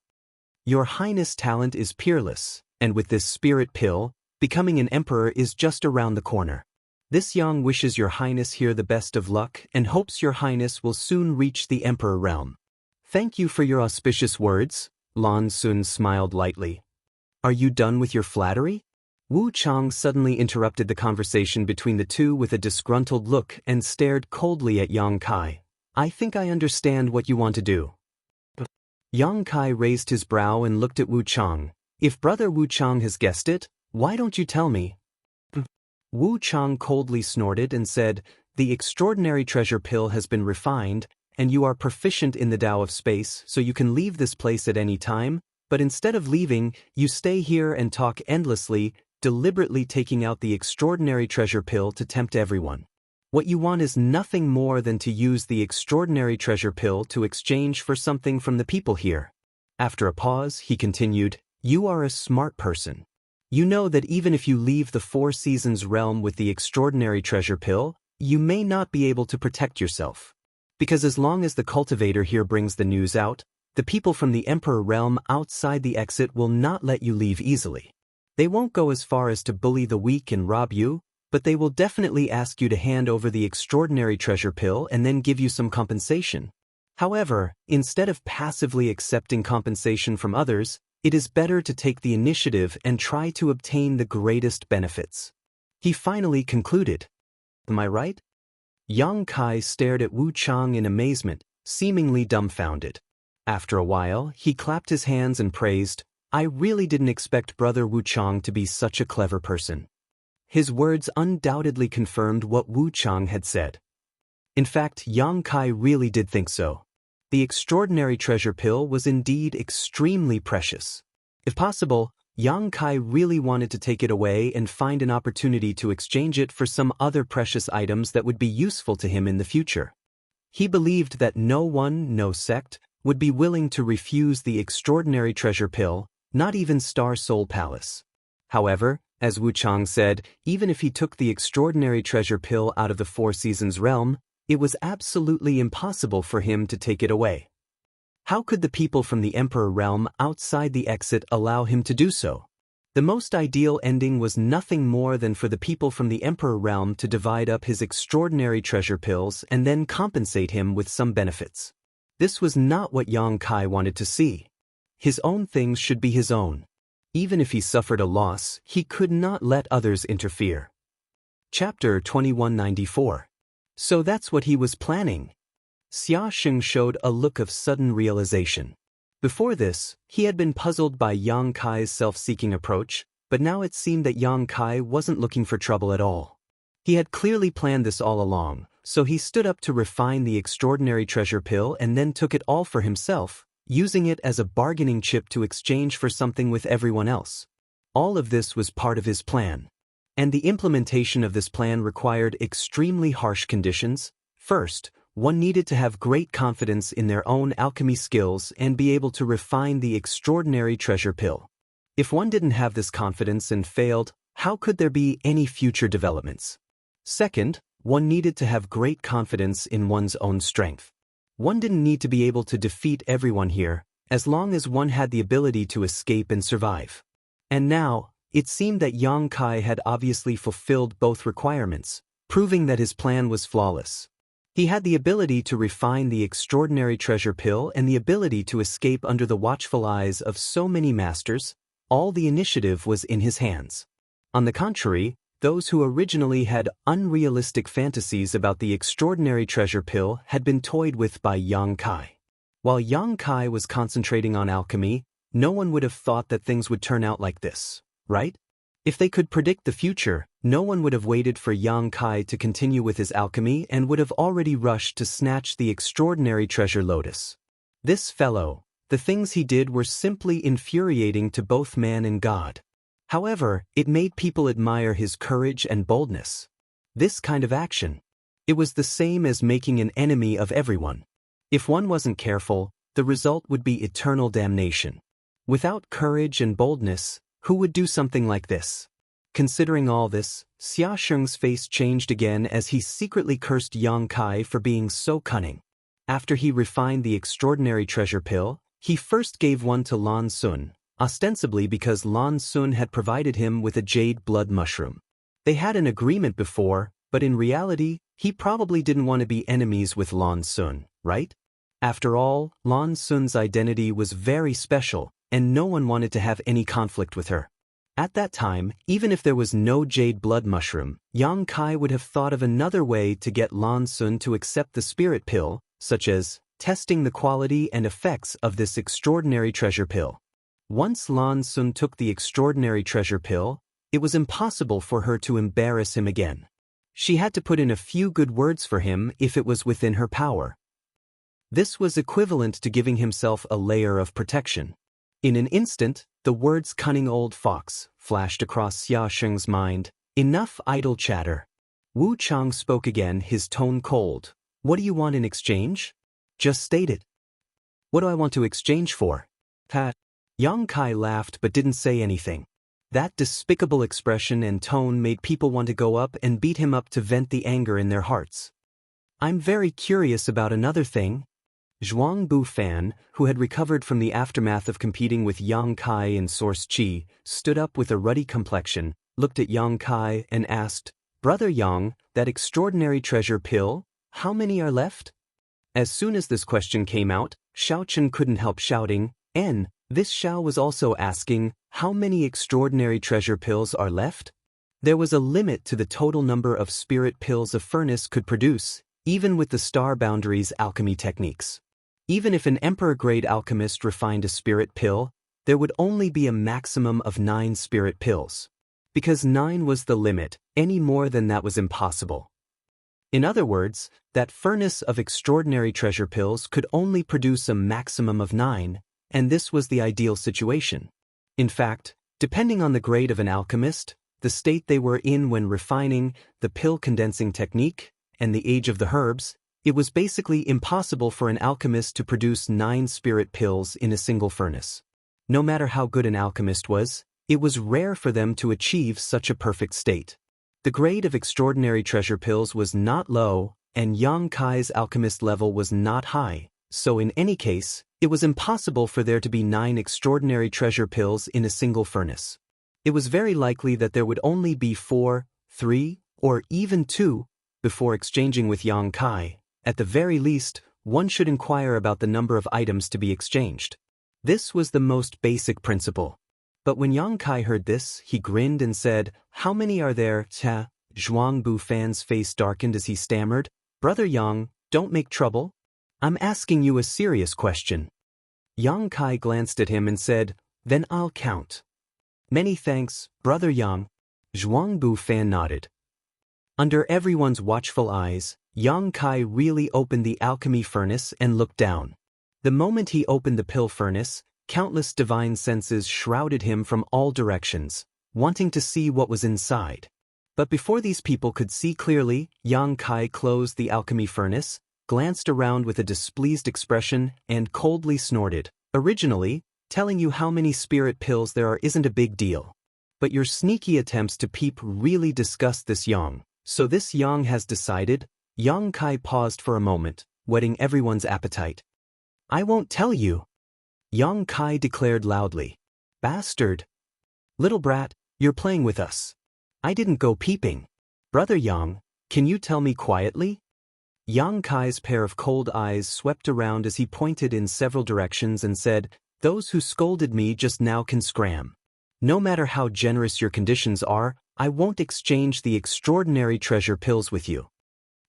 Your Highness' talent is peerless, and with this spirit pill, becoming an emperor is just around the corner. This Yang wishes Your Highness here the best of luck and hopes Your Highness will soon reach the Emperor realm. Thank you for your auspicious words, Lan Sun smiled lightly. Are you done with your flattery? Wu Chang suddenly interrupted the conversation between the two with a disgruntled look and stared coldly at Yang Kai. I think I understand what you want to do. Yang Kai raised his brow and looked at Wu Chang. If brother Wu Chang has guessed it, why don't you tell me? Wu Chang coldly snorted and said, the extraordinary treasure pill has been refined, and you are proficient in the Tao of Space, so you can leave this place at any time, but instead of leaving, you stay here and talk endlessly, deliberately taking out the extraordinary treasure pill to tempt everyone. What you want is nothing more than to use the extraordinary treasure pill to exchange for something from the people here. After a pause, he continued, you are a smart person. You know that even if you leave the Four Seasons realm with the extraordinary treasure pill, you may not be able to protect yourself. Because as long as the cultivator here brings the news out, the people from the Emperor realm outside the exit will not let you leave easily. They won't go as far as to bully the weak and rob you, but they will definitely ask you to hand over the extraordinary treasure pill and then give you some compensation. However, instead of passively accepting compensation from others, it is better to take the initiative and try to obtain the greatest benefits. He finally concluded. Am I right? Yang Kai stared at Wu Chang in amazement, seemingly dumbfounded. After a while, he clapped his hands and praised, I really didn't expect Brother Wu Chang to be such a clever person. His words undoubtedly confirmed what Wu Chang had said. In fact, Yang Kai really did think so. The extraordinary treasure pill was indeed extremely precious. If possible, Yang Kai really wanted to take it away and find an opportunity to exchange it for some other precious items that would be useful to him in the future. He believed that no one, no sect, would be willing to refuse the extraordinary treasure pill, not even Star Soul Palace. However, as Wu Chang said, even if he took the extraordinary treasure pill out of the Four Seasons realm, it was absolutely impossible for him to take it away. How could the people from the Emperor realm outside the exit allow him to do so? The most ideal ending was nothing more than for the people from the Emperor realm to divide up his extraordinary treasure pills and then compensate him with some benefits. This was not what Yang Kai wanted to see. His own things should be his own. Even if he suffered a loss, he could not let others interfere. Chapter 2194. So that's what he was planning. Xia Sheng showed a look of sudden realization. Before this, he had been puzzled by Yang Kai's self-seeking approach, but now it seemed that Yang Kai wasn't looking for trouble at all. He had clearly planned this all along, so he stood up to refine the extraordinary treasure pill and then took it all for himself, using it as a bargaining chip to exchange for something with everyone else. All of this was part of his plan. And the implementation of this plan required extremely harsh conditions. First, one needed to have great confidence in their own alchemy skills and be able to refine the extraordinary treasure pill. If one didn't have this confidence and failed, how could there be any future developments? Second, one needed to have great confidence in one's own strength. One didn't need to be able to defeat everyone here, as long as one had the ability to escape and survive. And now, it seemed that Yang Kai had obviously fulfilled both requirements, proving that his plan was flawless. He had the ability to refine the extraordinary treasure pill and the ability to escape under the watchful eyes of so many masters. All the initiative was in his hands. On the contrary, those who originally had unrealistic fantasies about the extraordinary treasure pill had been toyed with by Yang Kai. While Yang Kai was concentrating on alchemy, no one would have thought that things would turn out like this. Right? If they could predict the future, no one would have waited for Yang Kai to continue with his alchemy and would have already rushed to snatch the extraordinary treasure lotus. This fellow, the things he did were simply infuriating to both man and God. However, it made people admire his courage and boldness. This kind of action. It was the same as making an enemy of everyone. If one wasn't careful, the result would be eternal damnation. Without courage and boldness, who would do something like this? Considering all this, Xia Sheng's face changed again as he secretly cursed Yang Kai for being so cunning. After he refined the extraordinary treasure pill, he first gave one to Lan Sun, ostensibly because Lan Sun had provided him with a jade blood mushroom. They had an agreement before, but in reality, he probably didn't want to be enemies with Lan Sun, right? After all, Lan Sun's identity was very special, and no one wanted to have any conflict with her. At that time, even if there was no jade blood mushroom, Yang Kai would have thought of another way to get Lan Sun to accept the spirit pill, such as testing the quality and effects of this extraordinary treasure pill. Once Lan Sun took the extraordinary treasure pill, it was impossible for her to embarrass him again. She had to put in a few good words for him if it was within her power. This was equivalent to giving himself a layer of protection. In an instant, the words "cunning old fox" flashed across Xia Sheng's mind. Enough idle chatter. Wu Chang spoke again, his tone cold. What do you want in exchange? Just state it. What do I want to exchange for? Yang Kai laughed but didn't say anything. That despicable expression and tone made people want to go up and beat him up to vent the anger in their hearts. I'm very curious about another thing. Zhuang Bu-fan, who had recovered from the aftermath of competing with Yang Kai in Source Qi, stood up with a ruddy complexion, looked at Yang Kai and asked, "Brother Yang, that extraordinary treasure pill, how many are left?" As soon as this question came out, Xiao Chen couldn't help shouting, "N." This Xiao was also asking, how many extraordinary treasure pills are left? There was a limit to the total number of spirit pills a furnace could produce, even with the star boundaries alchemy techniques. Even if an emperor-grade alchemist refined a spirit pill, there would only be a maximum of 9 spirit pills. Because 9 was the limit, any more than that was impossible. In other words, that furnace of extraordinary treasure pills could only produce a maximum of 9, and this was the ideal situation. In fact, depending on the grade of an alchemist, the state they were in when refining, the pill condensing technique, and the age of the herbs, it was basically impossible for an alchemist to produce 9 spirit pills in a single furnace. No matter how good an alchemist was, it was rare for them to achieve such a perfect state. The grade of extraordinary treasure pills was not low, and Yang Kai's alchemist level was not high, so in any case, it was impossible for there to be 9 extraordinary treasure pills in a single furnace. It was very likely that there would only be 4, 3, or even 2, before exchanging with Yang Kai. At the very least, one should inquire about the number of items to be exchanged. This was the most basic principle. But when Yang Kai heard this, he grinned and said, "How many are there?" Zhuang Bu-fan's face darkened as he stammered, "Brother Yang, don't make trouble. I'm asking you a serious question." Yang Kai glanced at him and said, "Then I'll count." "Many thanks, Brother Yang." Zhuang Bu-fan nodded. Under everyone's watchful eyes, Yang Kai really opened the alchemy furnace and looked down. The moment he opened the pill furnace, countless divine senses shrouded him from all directions, wanting to see what was inside. But before these people could see clearly, Yang Kai closed the alchemy furnace, glanced around with a displeased expression, and coldly snorted. "Originally, telling you how many spirit pills there are isn't a big deal. But your sneaky attempts to peep really disgust this Yang. So this Yang has decided." Yang Kai paused for a moment, whetting everyone's appetite. "I won't tell you," Yang Kai declared loudly. "Bastard. Little brat, you're playing with us. I didn't go peeping. Brother Yang, can you tell me quietly?" Yang Kai's pair of cold eyes swept around as he pointed in several directions and said, "Those who scolded me just now can scram. No matter how generous your conditions are, I won't exchange the extraordinary treasure pills with you."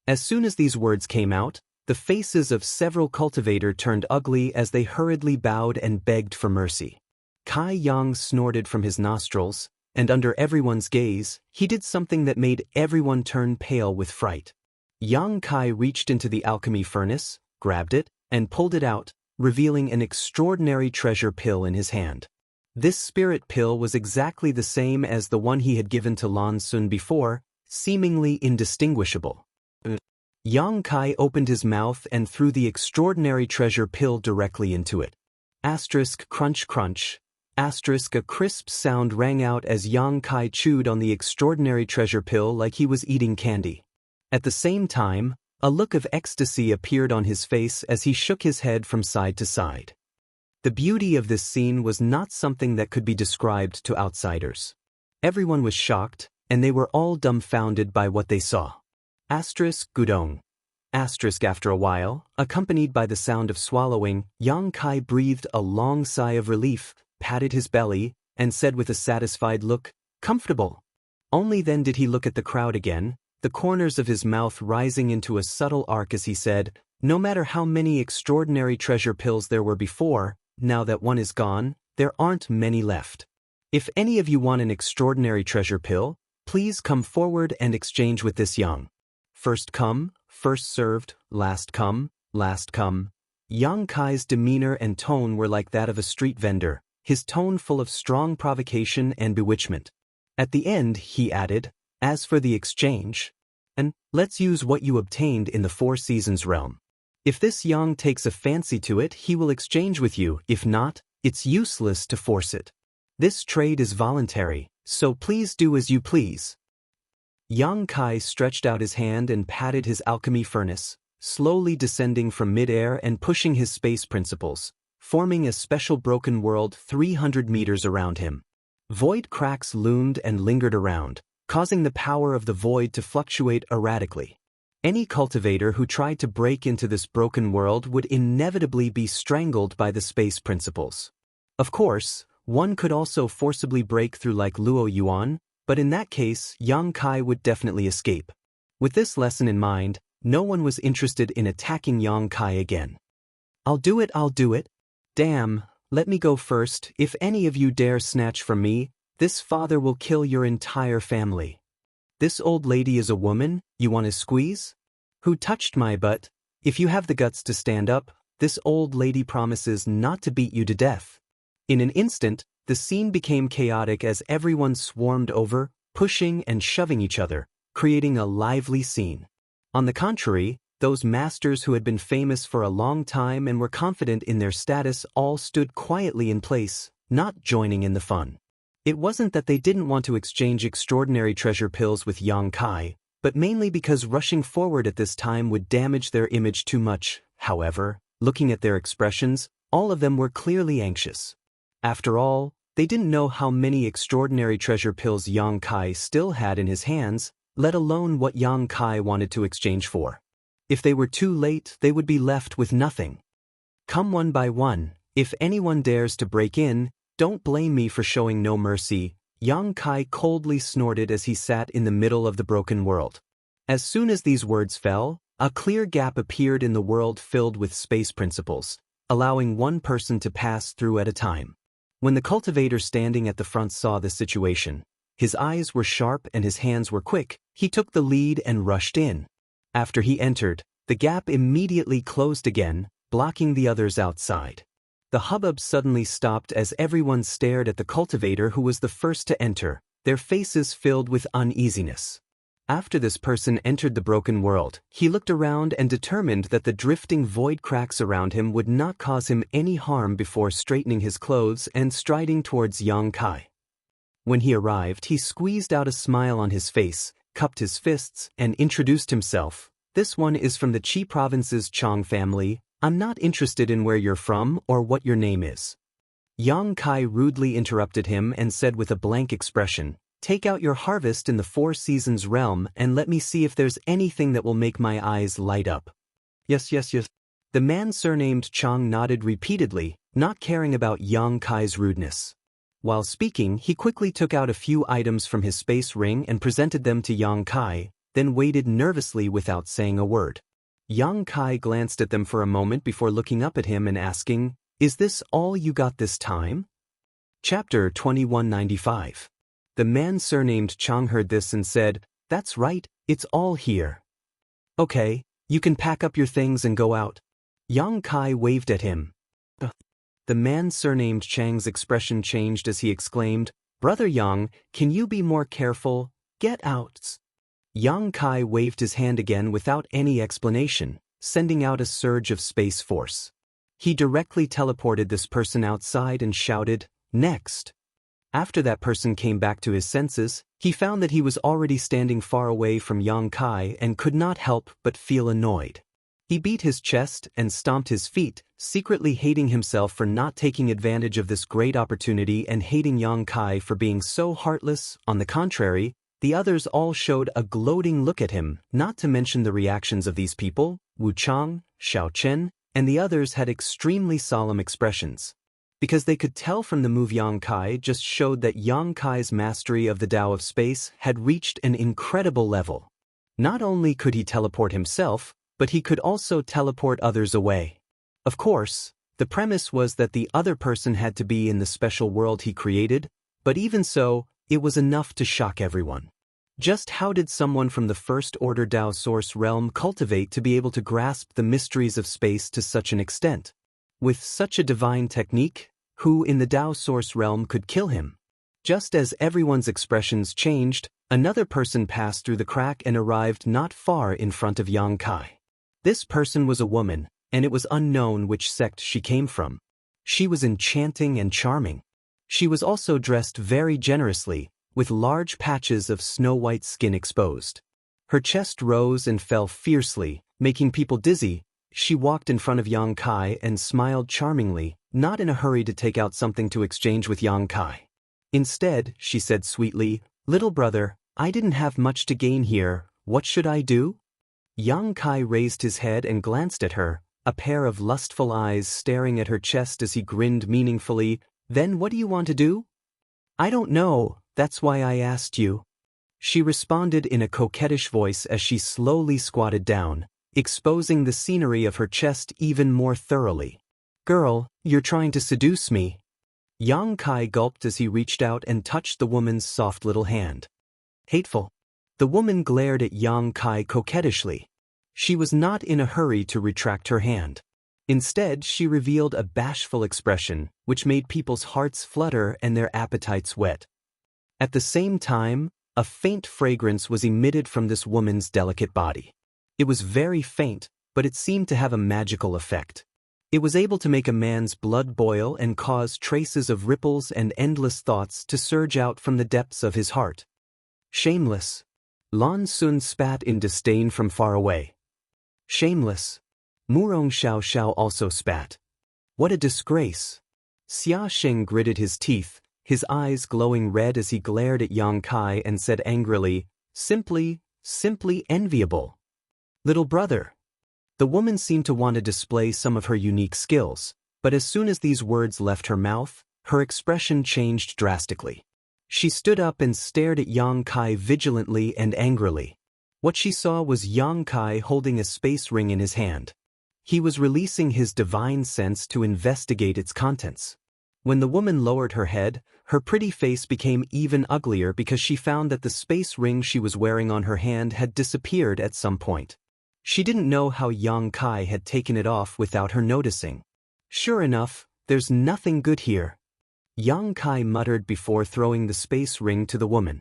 As soon as these words came out, the faces of several cultivators turned ugly as they hurriedly bowed and begged for mercy. Kai Yang snorted from his nostrils, and under everyone's gaze, he did something that made everyone turn pale with fright. Yang Kai reached into the alchemy furnace, grabbed it, and pulled it out, revealing an extraordinary treasure pill in his hand. This spirit pill was exactly the same as the one he had given to Lan Sun before, seemingly indistinguishable. Yang Kai opened his mouth and threw the extraordinary treasure pill directly into it. Asterisk crunch crunch. Asterisk a crisp sound rang out as Yang Kai chewed on the extraordinary treasure pill like he was eating candy. At the same time, a look of ecstasy appeared on his face as he shook his head from side to side. The beauty of this scene was not something that could be described to outsiders. Everyone was shocked, and they were all dumbfounded by what they saw. Asterisk gudong. Asterisk after a while, accompanied by the sound of swallowing, Yang Kai breathed a long sigh of relief, patted his belly, and said with a satisfied look, "Comfortable." Only then did he look at the crowd again, the corners of his mouth rising into a subtle arc as he said, "No matter how many extraordinary treasure pills there were before, now that one is gone, there aren't many left. If any of you want an extraordinary treasure pill, please come forward and exchange with this Yang. First come, first served, last come, last come." Yang Kai's demeanor and tone were like that of a street vendor, his tone full of strong provocation and bewitchment. At the end, he added, "As for the exchange, and let's use what you obtained in the Four Seasons realm. If this Yang takes a fancy to it, he will exchange with you. If not, it's useless to force it." This trade is voluntary, so please do as you please. Yang Kai stretched out his hand and patted his alchemy furnace, slowly descending from mid-air and pushing his space principles, forming a special broken world 300 meters around him. Void cracks loomed and lingered around, causing the power of the void to fluctuate erratically. Any cultivator who tried to break into this broken world would inevitably be strangled by the space principles. Of course, one could also forcibly break through like Luo Yuan, but in that case, Yang Kai would definitely escape. With this lesson in mind, no one was interested in attacking Yang Kai again. I'll do it. Damn, let me go first. If any of you dare snatch from me, this father will kill your entire family. This old lady is a woman, you want to squeeze? Who touched my butt? If you have the guts to stand up, this old lady promises not to beat you to death. In an instant, the scene became chaotic as everyone swarmed over, pushing and shoving each other, creating a lively scene. On the contrary, those masters who had been famous for a long time and were confident in their status all stood quietly in place, not joining in the fun. It wasn't that they didn't want to exchange extraordinary treasure pills with Yang Kai, but mainly because rushing forward at this time would damage their image too much. However, looking at their expressions, all of them were clearly anxious. After all, they didn't know how many extraordinary treasure pills Yang Kai still had in his hands, let alone what Yang Kai wanted to exchange for. If they were too late, they would be left with nothing. Come one by one, if anyone dares to break in, don't blame me for showing no mercy, Yang Kai coldly snorted as he sat in the middle of the broken world. As soon as these words fell, a clear gap appeared in the world filled with space principles, allowing one person to pass through at a time. When the cultivator standing at the front saw the situation, his eyes were sharp and his hands were quick. He took the lead and rushed in. After he entered, the gap immediately closed again, blocking the others outside. The hubbub suddenly stopped as everyone stared at the cultivator who was the first to enter, their faces filled with uneasiness. After this person entered the broken world, he looked around and determined that the drifting void cracks around him would not cause him any harm before straightening his clothes and striding towards Yang Kai. When he arrived, he squeezed out a smile on his face, cupped his fists, and introduced himself. This one is from the Qi province's Chang family. I'm not interested in where you're from or what your name is. Yang Kai rudely interrupted him and said with a blank expression, take out your harvest in the Four Seasons realm and let me see if there's anything that will make my eyes light up. Yes. The man surnamed Chang nodded repeatedly, not caring about Yang Kai's rudeness. While speaking, he quickly took out a few items from his space ring and presented them to Yang Kai, then waited nervously without saying a word. Yang Kai glanced at them for a moment before looking up at him and asking, is this all you got this time? Chapter 2195. The man surnamed Chang heard this and said, that's right, it's all here. Okay, you can pack up your things and go out. Yang Kai waved at him. The man surnamed Chang's expression changed as he exclaimed, Brother Yang, can you be more careful? Get out. Yang Kai waved his hand again without any explanation, sending out a surge of space force. He directly teleported this person outside and shouted, next. After that person came back to his senses, he found that he was already standing far away from Yang Kai and could not help but feel annoyed. He beat his chest and stomped his feet, secretly hating himself for not taking advantage of this great opportunity and hating Yang Kai for being so heartless. On the contrary, the others all showed a gloating look at him, not to mention the reactions of these people. Wu Chang, Xiao Chen, and the others had extremely solemn expressions. Because they could tell from the move Yang Kai just showed that Yang Kai's mastery of the Tao of space had reached an incredible level. Not only could he teleport himself, but he could also teleport others away. Of course, the premise was that the other person had to be in the special world he created, but even so, it was enough to shock everyone. Just how did someone from the First Order Tao Source realm cultivate to be able to grasp the mysteries of space to such an extent? With such a divine technique, who in the Tao Source realm could kill him? Just as everyone's expressions changed, another person passed through the crack and arrived not far in front of Yang Kai. This person was a woman, and it was unknown which sect she came from. She was enchanting and charming. She was also dressed very generously, with large patches of snow-white skin exposed. Her chest rose and fell fiercely, making people dizzy. She walked in front of Yang Kai and smiled charmingly, not in a hurry to take out something to exchange with Yang Kai. Instead, she said sweetly, "Little brother, I didn't have much to gain here, what should I do?" Yang Kai raised his head and glanced at her, a pair of lustful eyes staring at her chest as he grinned meaningfully. "Then what do you want to do?" "I don't know, that's why I asked you," she responded in a coquettish voice as she slowly squatted down, exposing the scenery of her chest even more thoroughly. "Girl, you're trying to seduce me." Yang Kai gulped as he reached out and touched the woman's soft little hand. "Hateful." The woman glared at Yang Kai coquettishly. She was not in a hurry to retract her hand. Instead, she revealed a bashful expression, which made people's hearts flutter and their appetites whet. At the same time, a faint fragrance was emitted from this woman's delicate body. It was very faint, but it seemed to have a magical effect. It was able to make a man's blood boil and cause traces of ripples and endless thoughts to surge out from the depths of his heart. "Shameless." Lan Sun spat in disdain from far away. "Shameless." Murong Xiao Xiao also spat. "What a disgrace." Xia Sheng gritted his teeth, his eyes glowing red as he glared at Yang Kai and said angrily, simply enviable." "Little brother." The woman seemed to want to display some of her unique skills, but as soon as these words left her mouth, her expression changed drastically. She stood up and stared at Yang Kai vigilantly and angrily. What she saw was Yang Kai holding a space ring in his hand. He was releasing his divine sense to investigate its contents. When the woman lowered her head, her pretty face became even uglier because she found that the space ring she was wearing on her hand had disappeared at some point. She didn't know how Yang Kai had taken it off without her noticing. "Sure enough, there's nothing good here," Yang Kai muttered before throwing the space ring to the woman.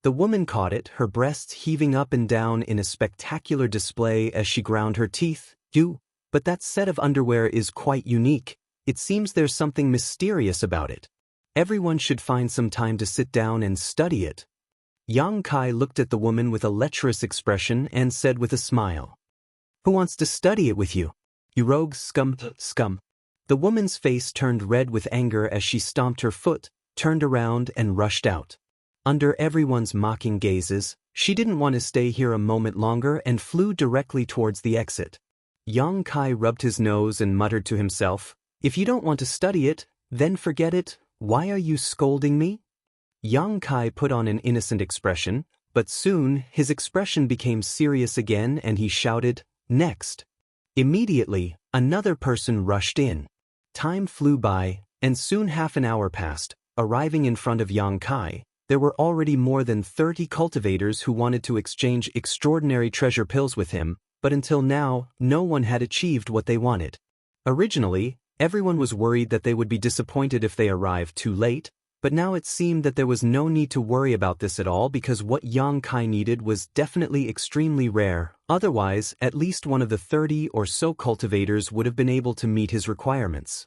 The woman caught it, her breasts heaving up and down in a spectacular display as she ground her teeth. But that set of underwear is quite unique. It seems there's something mysterious about it. Everyone should find some time to sit down and study it." Yang Kai looked at the woman with a lecherous expression and said with a smile, "Who wants to study it with you? You rogue scum." The woman's face turned red with anger as she stomped her foot, turned around and rushed out. Under everyone's mocking gazes, she didn't want to stay here a moment longer and flew directly towards the exit. Yang Kai rubbed his nose and muttered to himself, "If you don't want to study it, then forget it. Why are you scolding me?" Yang Kai put on an innocent expression, but soon his expression became serious again and he shouted, "Next!" Immediately, another person rushed in. Time flew by, and soon half an hour passed. Arriving in front of Yang Kai, there were already more than 30 cultivators who wanted to exchange extraordinary treasure pills with him, but until now, no one had achieved what they wanted. Originally, everyone was worried that they would be disappointed if they arrived too late, but now it seemed that there was no need to worry about this at all because what Yang Kai needed was definitely extremely rare. Otherwise, at least one of the 30 or so cultivators would have been able to meet his requirements.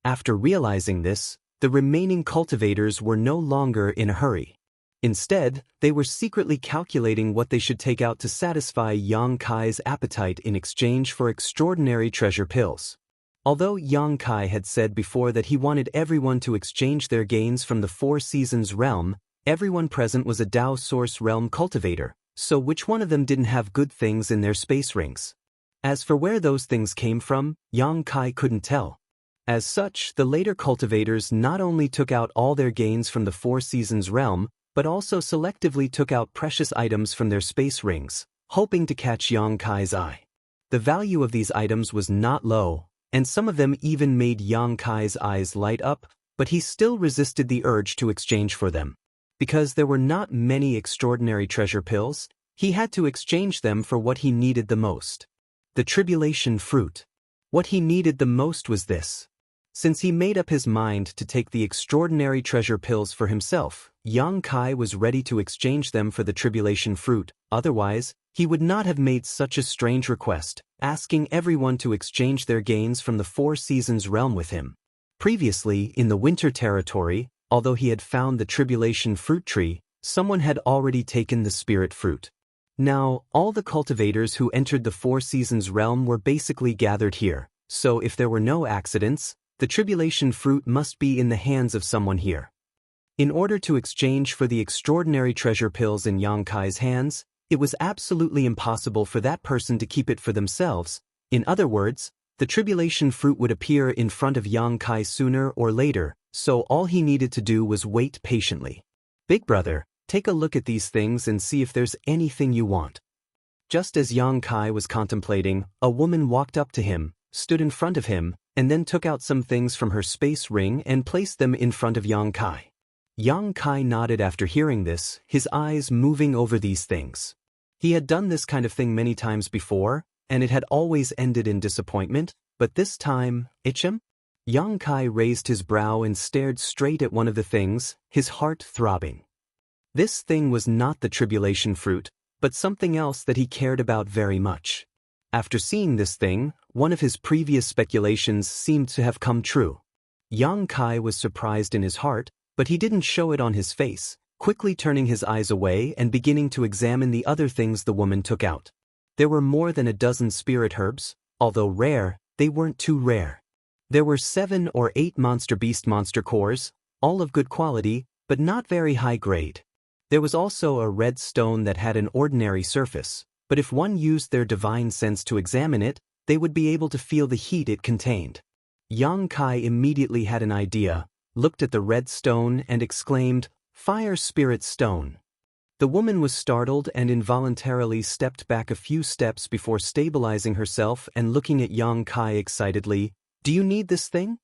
After realizing this, the remaining cultivators were no longer in a hurry. Instead, they were secretly calculating what they should take out to satisfy Yang Kai's appetite in exchange for extraordinary treasure pills. Although Yang Kai had said before that he wanted everyone to exchange their gains from the Four Seasons realm, everyone present was a Dao Source realm cultivator, so which one of them didn't have good things in their space rings? As for where those things came from, Yang Kai couldn't tell. As such, the later cultivators not only took out all their gains from the Four Seasons realm, but also selectively took out precious items from their space rings, hoping to catch Yang Kai's eye. The value of these items was not low, and some of them even made Yang Kai's eyes light up, but he still resisted the urge to exchange for them. Because there were not many extraordinary treasure pills, he had to exchange them for what he needed the most. The tribulation fruit. What he needed the most was this. Since he made up his mind to take the extraordinary treasure pills for himself, Yang Kai was ready to exchange them for the tribulation fruit. Otherwise, he would not have made such a strange request, asking everyone to exchange their gains from the Four Seasons realm with him. Previously, in the winter territory, although he had found the tribulation fruit tree, someone had already taken the spirit fruit. Now, all the cultivators who entered the Four Seasons realm were basically gathered here, so if there were no accidents, the tribulation fruit must be in the hands of someone here. In order to exchange for the extraordinary treasure pills in Yang Kai's hands, it was absolutely impossible for that person to keep it for themselves. In other words, the tribulation fruit would appear in front of Yang Kai sooner or later, so all he needed to do was wait patiently. Big brother, take a look at these things and see if there's anything you want. Just as Yang Kai was contemplating, a woman walked up to him, stood in front of him, and then took out some things from her space ring and placed them in front of Yang Kai. Yang Kai nodded after hearing this, his eyes moving over these things. He had done this kind of thing many times before, and it had always ended in disappointment, but this time, Ichem? Yang Kai raised his brow and stared straight at one of the things, his heart throbbing. This thing was not the tribulation fruit, but something else that he cared about very much. After seeing this thing, one of his previous speculations seemed to have come true. Yang Kai was surprised in his heart, but he didn't show it on his face, quickly turning his eyes away and beginning to examine the other things the woman took out. There were more than a dozen spirit herbs, although rare, they weren't too rare. There were 7 or 8 monster cores, all of good quality, but not very high grade. There was also a red stone that had an ordinary surface, but if one used their divine sense to examine it, they would be able to feel the heat it contained. Yang Kai immediately had an idea, looked at the red stone and exclaimed, "Fire Spirit Stone." The woman was startled and involuntarily stepped back a few steps before stabilizing herself and looking at Yang Kai excitedly. "Do you need this thing?"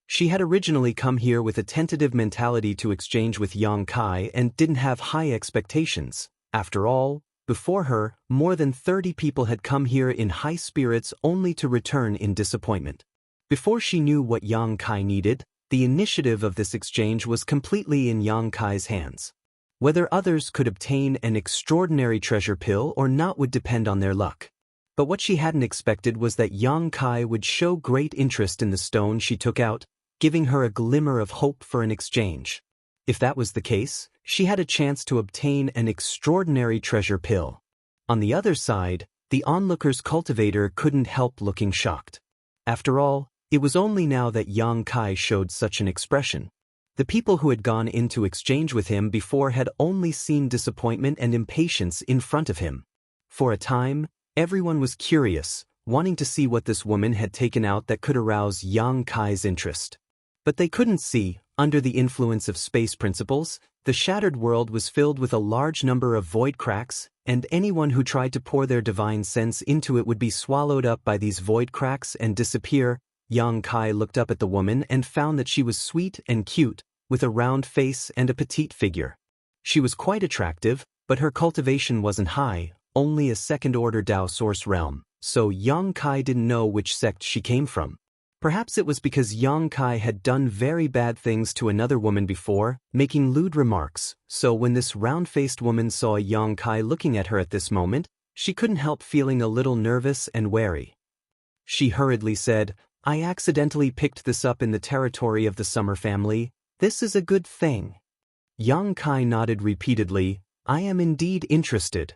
She had originally come here with a tentative mentality to exchange with Yang Kai and didn't have high expectations. After all, before her, more than 30 people had come here in high spirits only to return in disappointment. Before she knew what Yang Kai needed, the initiative of this exchange was completely in Yang Kai's hands. Whether others could obtain an extraordinary treasure pill or not would depend on their luck. But what she hadn't expected was that Yang Kai would show great interest in the stone she took out, giving her a glimmer of hope for an exchange. If that was the case, she had a chance to obtain an extraordinary treasure pill. On the other side, the onlooker's cultivator couldn't help looking shocked. After all, it was only now that Yang Kai showed such an expression. The people who had gone into exchange with him before had only seen disappointment and impatience in front of him. For a time, everyone was curious, wanting to see what this woman had taken out that could arouse Yang Kai's interest. But they couldn't see, under the influence of space principles, the shattered world was filled with a large number of void cracks, and anyone who tried to pour their divine sense into it would be swallowed up by these void cracks and disappear. Yang Kai looked up at the woman and found that she was sweet and cute, with a round face and a petite figure. She was quite attractive, but her cultivation wasn't high, only a second-order Dao source realm, so Yang Kai didn't know which sect she came from. Perhaps it was because Yang Kai had done very bad things to another woman before, making lewd remarks, so when this round-faced woman saw Yang Kai looking at her at this moment, she couldn't help feeling a little nervous and wary. She hurriedly said, "I accidentally picked this up in the territory of the Summer family. This is a good thing." Yang Kai nodded repeatedly. "I am indeed interested."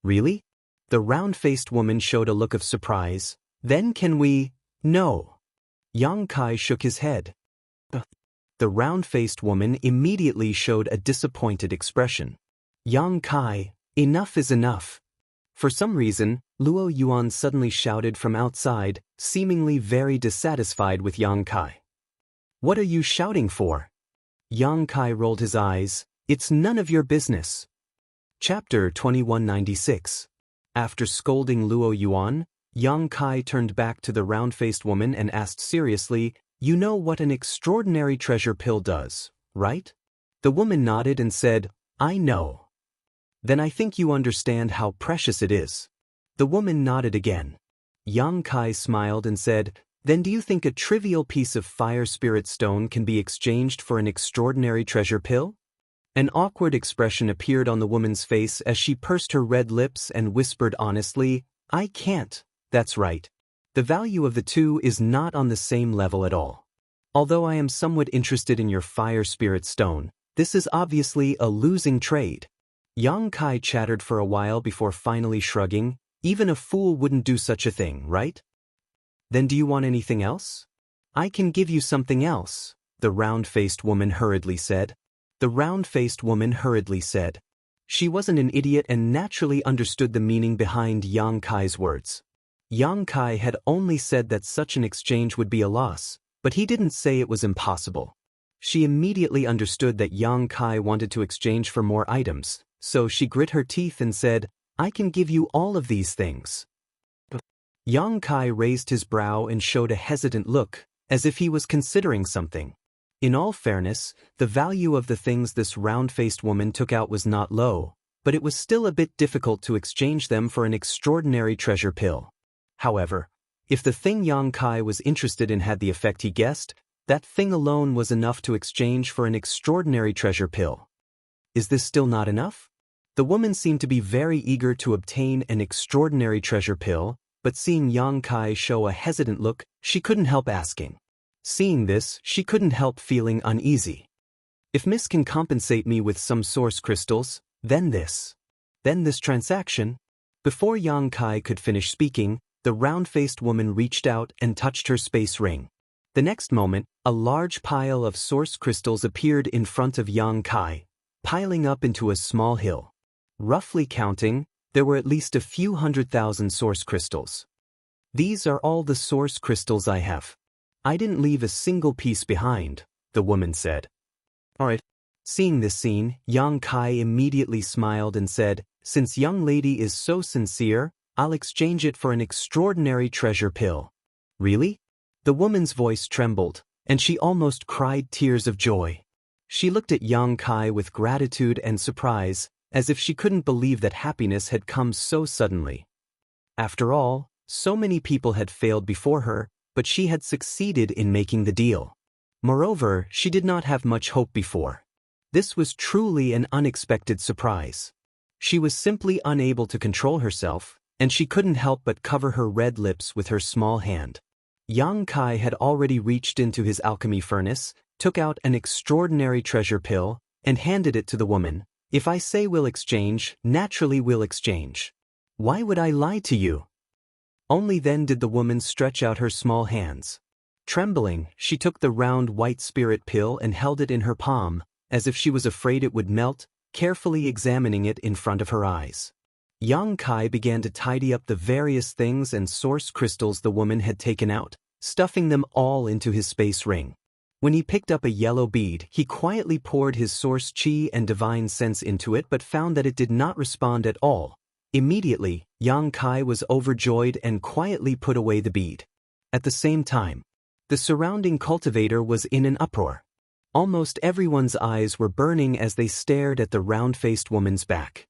"Really?" The round-faced woman showed a look of surprise. "Then can we—" "No." Yang Kai shook his head. The round-faced woman immediately showed a disappointed expression. "Yang Kai, enough is enough." For some reason, Luo Yuan suddenly shouted from outside, seemingly very dissatisfied with Yang Kai. "What are you shouting for?" Yang Kai rolled his eyes. "It's none of your business." Chapter 2196. After scolding Luo Yuan, Yang Kai turned back to the round-faced woman and asked seriously, "You know what an extraordinary treasure pill does, right?" The woman nodded and said, "I know." "Then I think you understand how precious it is." The woman nodded again. Yang Kai smiled and said, "Then do you think a trivial piece of fire spirit stone can be exchanged for an extraordinary treasure pill?" An awkward expression appeared on the woman's face as she pursed her red lips and whispered honestly, "I can't." "That's right. The value of the two is not on the same level at all." Although I am somewhat interested in your fire spirit stone, this is obviously a losing trade. Yang Kai chattered for a while before finally shrugging. Even a fool wouldn't do such a thing, right? Then do you want anything else? I can give you something else, the round-faced woman hurriedly said. The round-faced woman hurriedly said. She wasn't an idiot and naturally understood the meaning behind Yang Kai's words. Yang Kai had only said that such an exchange would be a loss, but he didn't say it was impossible. She immediately understood that Yang Kai wanted to exchange for more items, so she grit her teeth and said, I can give you all of these things. Yang Kai raised his brow and showed a hesitant look, as if he was considering something. In all fairness, the value of the things this round-faced woman took out was not low, but it was still a bit difficult to exchange them for an extraordinary treasure pill. However, if the thing Yang Kai was interested in had the effect he guessed, that thing alone was enough to exchange for an extraordinary treasure pill. Is this still not enough? The woman seemed to be very eager to obtain an extraordinary treasure pill, but seeing Yang Kai show a hesitant look, she couldn't help asking. Seeing this, she couldn't help feeling uneasy. If Miss can compensate me with some source crystals, then this transaction. Before Yang Kai could finish speaking, the round-faced woman reached out and touched her space ring. The next moment, a large pile of source crystals appeared in front of Yang Kai, piling up into a small hill. Roughly counting, there were at least a few 100,000 source crystals. These are all the source crystals I have. I didn't leave a single piece behind, the woman said. All right. Seeing this scene, Yang Kai immediately smiled and said, since young lady is so sincere, I'll exchange it for an extraordinary treasure pill. Really? The woman's voice trembled, and she almost cried tears of joy. She looked at Yang Kai with gratitude and surprise, as if she couldn't believe that happiness had come so suddenly. After all, so many people had failed before her, but she had succeeded in making the deal. Moreover, she did not have much hope before. This was truly an unexpected surprise. She was simply unable to control herself, and she couldn't help but cover her red lips with her small hand. Yang Kai had already reached into his alchemy furnace, took out an extraordinary treasure pill, and handed it to the woman. If I say we'll exchange, naturally we'll exchange. Why would I lie to you? Only then did the woman stretch out her small hands. Trembling, she took the round white spirit pill and held it in her palm, as if she was afraid it would melt, carefully examining it in front of her eyes. Yang Kai began to tidy up the various things and source crystals the woman had taken out, stuffing them all into his space ring. When he picked up a yellow bead, he quietly poured his source chi and divine sense into it but found that it did not respond at all. Immediately, Yang Kai was overjoyed and quietly put away the bead. At the same time, the surrounding cultivator was in an uproar. Almost everyone's eyes were burning as they stared at the round-faced woman's back.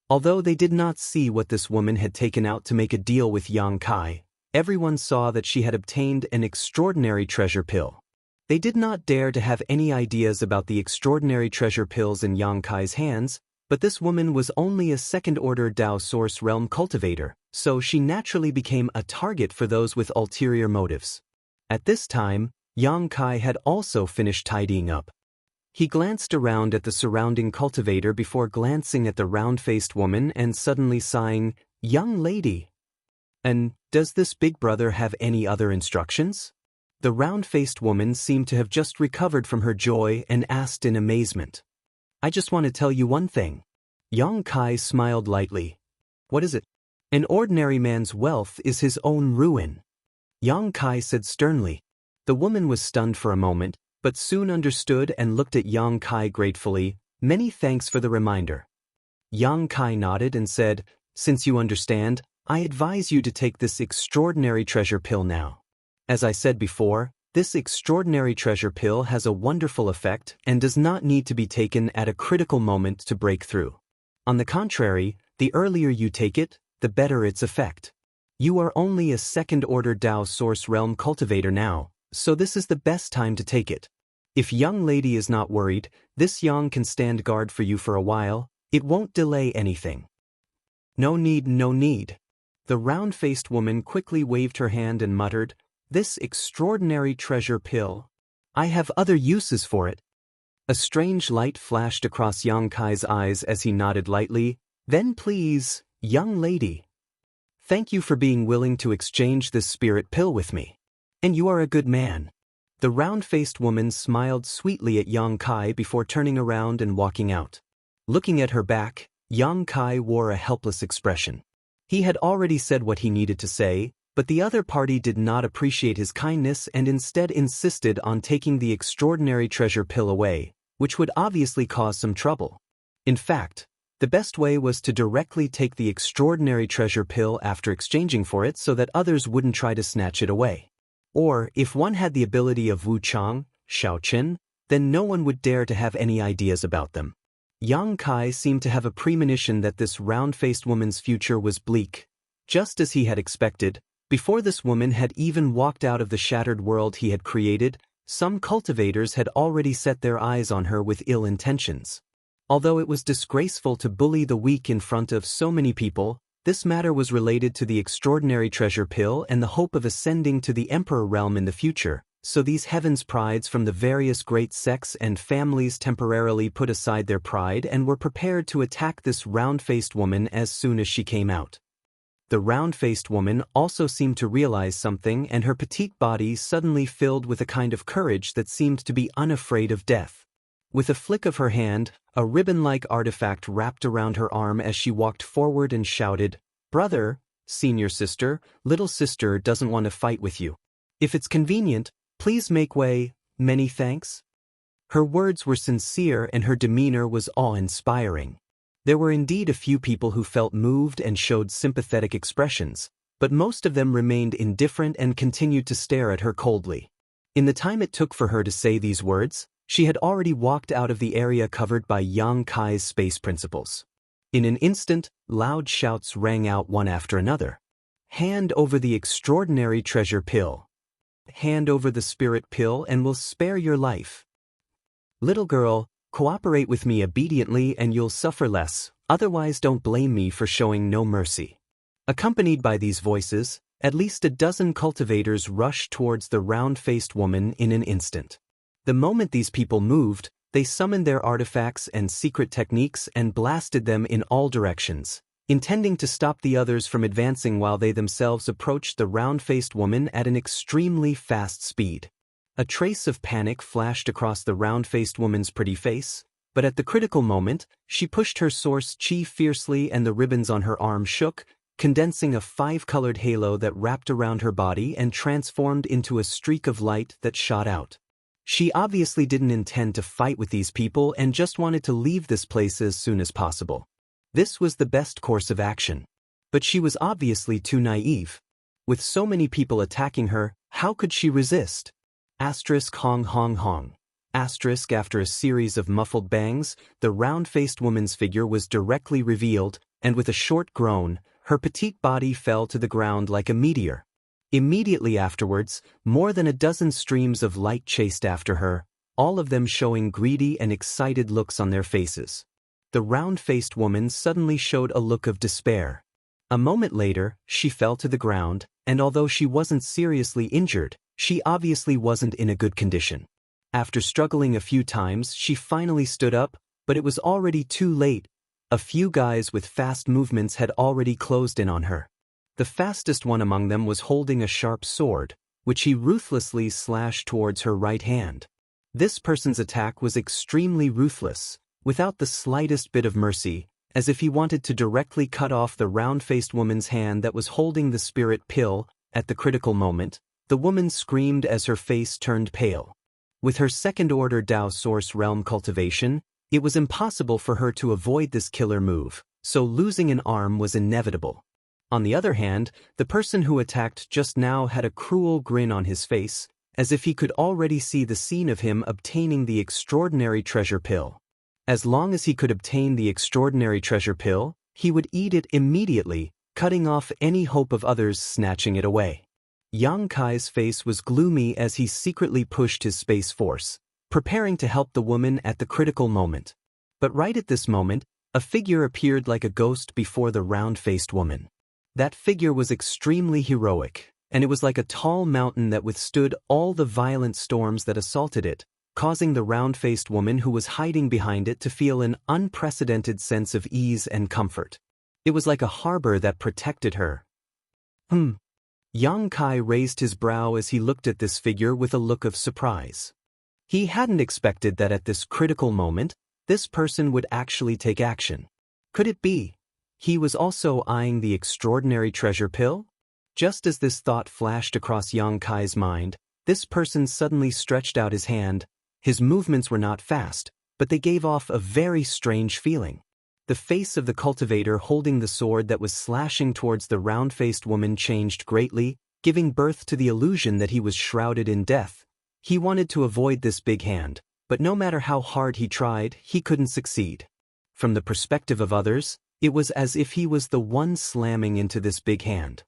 Although they did not see what this woman had taken out to make a deal with Yang Kai, everyone saw that she had obtained an extraordinary treasure pill. They did not dare to have any ideas about the extraordinary treasure pills in Yang Kai's hands, but this woman was only a second-order Dao Source Realm cultivator, so she naturally became a target for those with ulterior motives. At this time, Yang Kai had also finished tidying up. He glanced around at the surrounding cultivator before glancing at the round-faced woman and suddenly sighing, "Young lady. And does this big brother have any other instructions?" The round-faced woman seemed to have just recovered from her joy and asked in amazement. "I just want to tell you one thing." Yang Kai smiled lightly. "What is it?" "An ordinary man's wealth is his own ruin," Yang Kai said sternly. The woman was stunned for a moment, but soon understood and looked at Yang Kai gratefully. "Many thanks for the reminder." Yang Kai nodded and said, "Since you understand, I advise you to take this extraordinary treasure pill now. As I said before, this extraordinary treasure pill has a wonderful effect and does not need to be taken at a critical moment to break through. On the contrary, the earlier you take it, the better its effect. You are only a second-order Dao Source Realm cultivator now, so this is the best time to take it. If young lady is not worried, this Yang can stand guard for you for a while. It won't delay anything." "No need, no need." The round-faced woman quickly waved her hand and muttered, "This extraordinary treasure pill. I have other uses for it. A strange light flashed across Yang Kai's eyes as he nodded lightly. Then please, young lady. Thank you for being willing to exchange this spirit pill with me. And you are a good man. The round-faced woman smiled sweetly at Yang Kai before turning around and walking out. Looking at her back, Yang Kai wore a helpless expression. He had already said what he needed to say, but the other party did not appreciate his kindness and instead insisted on taking the extraordinary treasure pill away, which would obviously cause some trouble. In fact, the best way was to directly take the extraordinary treasure pill after exchanging for it so that others wouldn't try to snatch it away. Or, if one had the ability of Wu Chang, Shao Qin, then no one would dare to have any ideas about them. Yang Kai seemed to have a premonition that this round-faced woman's future was bleak. Just as he had expected, before this woman had even walked out of the shattered world he had created, some cultivators had already set their eyes on her with ill intentions. Although it was disgraceful to bully the weak in front of so many people, this matter was related to the extraordinary treasure pill and the hope of ascending to the emperor realm in the future, so these heavens prides from the various great sects and families temporarily put aside their pride and were prepared to attack this round-faced woman as soon as she came out. The round-faced woman also seemed to realize something, and her petite body suddenly filled with a kind of courage that seemed to be unafraid of death. With a flick of her hand, a ribbon-like artifact wrapped around her arm as she walked forward and shouted, "Brother, senior sister, little sister doesn't want to fight with you. If it's convenient, please make way, many thanks." Her words were sincere and her demeanor was awe-inspiring. There were indeed a few people who felt moved and showed sympathetic expressions, but most of them remained indifferent and continued to stare at her coldly. In the time it took for her to say these words, she had already walked out of the area covered by Yang Kai's space principles. In an instant, loud shouts rang out one after another. "Hand over the extraordinary treasure pill. Hand over the spirit pill and we'll spare your life. Little girl, cooperate with me obediently and you'll suffer less, otherwise don't blame me for showing no mercy." Accompanied by these voices, at least a dozen cultivators rushed towards the round-faced woman in an instant. The moment these people moved, they summoned their artifacts and secret techniques and blasted them in all directions, intending to stop the others from advancing while they themselves approached the round-faced woman at an extremely fast speed. A trace of panic flashed across the round-faced woman's pretty face, but at the critical moment, she pushed her source chi fiercely and the ribbons on her arm shook, condensing a five-colored halo that wrapped around her body and transformed into a streak of light that shot out. She obviously didn't intend to fight with these people and just wanted to leave this place as soon as possible. This was the best course of action. But she was obviously too naive. With so many people attacking her, how could she resist? Asterisk hong hong hong. Asterisk after a series of muffled bangs, the round-faced woman's figure was directly revealed, and with a short groan, her petite body fell to the ground like a meteor. Immediately afterwards, more than a dozen streams of light chased after her, all of them showing greedy and excited looks on their faces. The round-faced woman suddenly showed a look of despair. A moment later, she fell to the ground, and although she wasn't seriously injured, she obviously wasn't in a good condition. After struggling a few times, she finally stood up, but it was already too late. A few guys with fast movements had already closed in on her. The fastest one among them was holding a sharp sword, which he ruthlessly slashed towards her right hand. This person's attack was extremely ruthless, without the slightest bit of mercy, as if he wanted to directly cut off the round-faced woman's hand that was holding the spirit pill. At the critical moment, the woman screamed as her face turned pale. With her second-order Dao Source Realm cultivation, it was impossible for her to avoid this killer move, so losing an arm was inevitable. On the other hand, the person who attacked just now had a cruel grin on his face, as if he could already see the scene of him obtaining the extraordinary treasure pill. As long as he could obtain the extraordinary treasure pill, he would eat it immediately, cutting off any hope of others snatching it away. Yang Kai's face was gloomy as he secretly pushed his space force, preparing to help the woman at the critical moment. But right at this moment, a figure appeared like a ghost before the round-faced woman. That figure was extremely heroic, and it was like a tall mountain that withstood all the violent storms that assaulted it, causing the round-faced woman who was hiding behind it to feel an unprecedented sense of ease and comfort. It was like a harbor that protected her. Yang Kai raised his brow as he looked at this figure with a look of surprise. He hadn't expected that at this critical moment, this person would actually take action. Could it be he was also eyeing the extraordinary treasure pill? Just as this thought flashed across Yang Kai's mind, this person suddenly stretched out his hand. His movements were not fast, but they gave off a very strange feeling. The face of the cultivator holding the sword that was slashing towards the round-faced woman changed greatly, giving birth to the illusion that he was shrouded in death. He wanted to avoid this big hand, but no matter how hard he tried, he couldn't succeed. From the perspective of others, it was as if he was the one slamming into this big hand.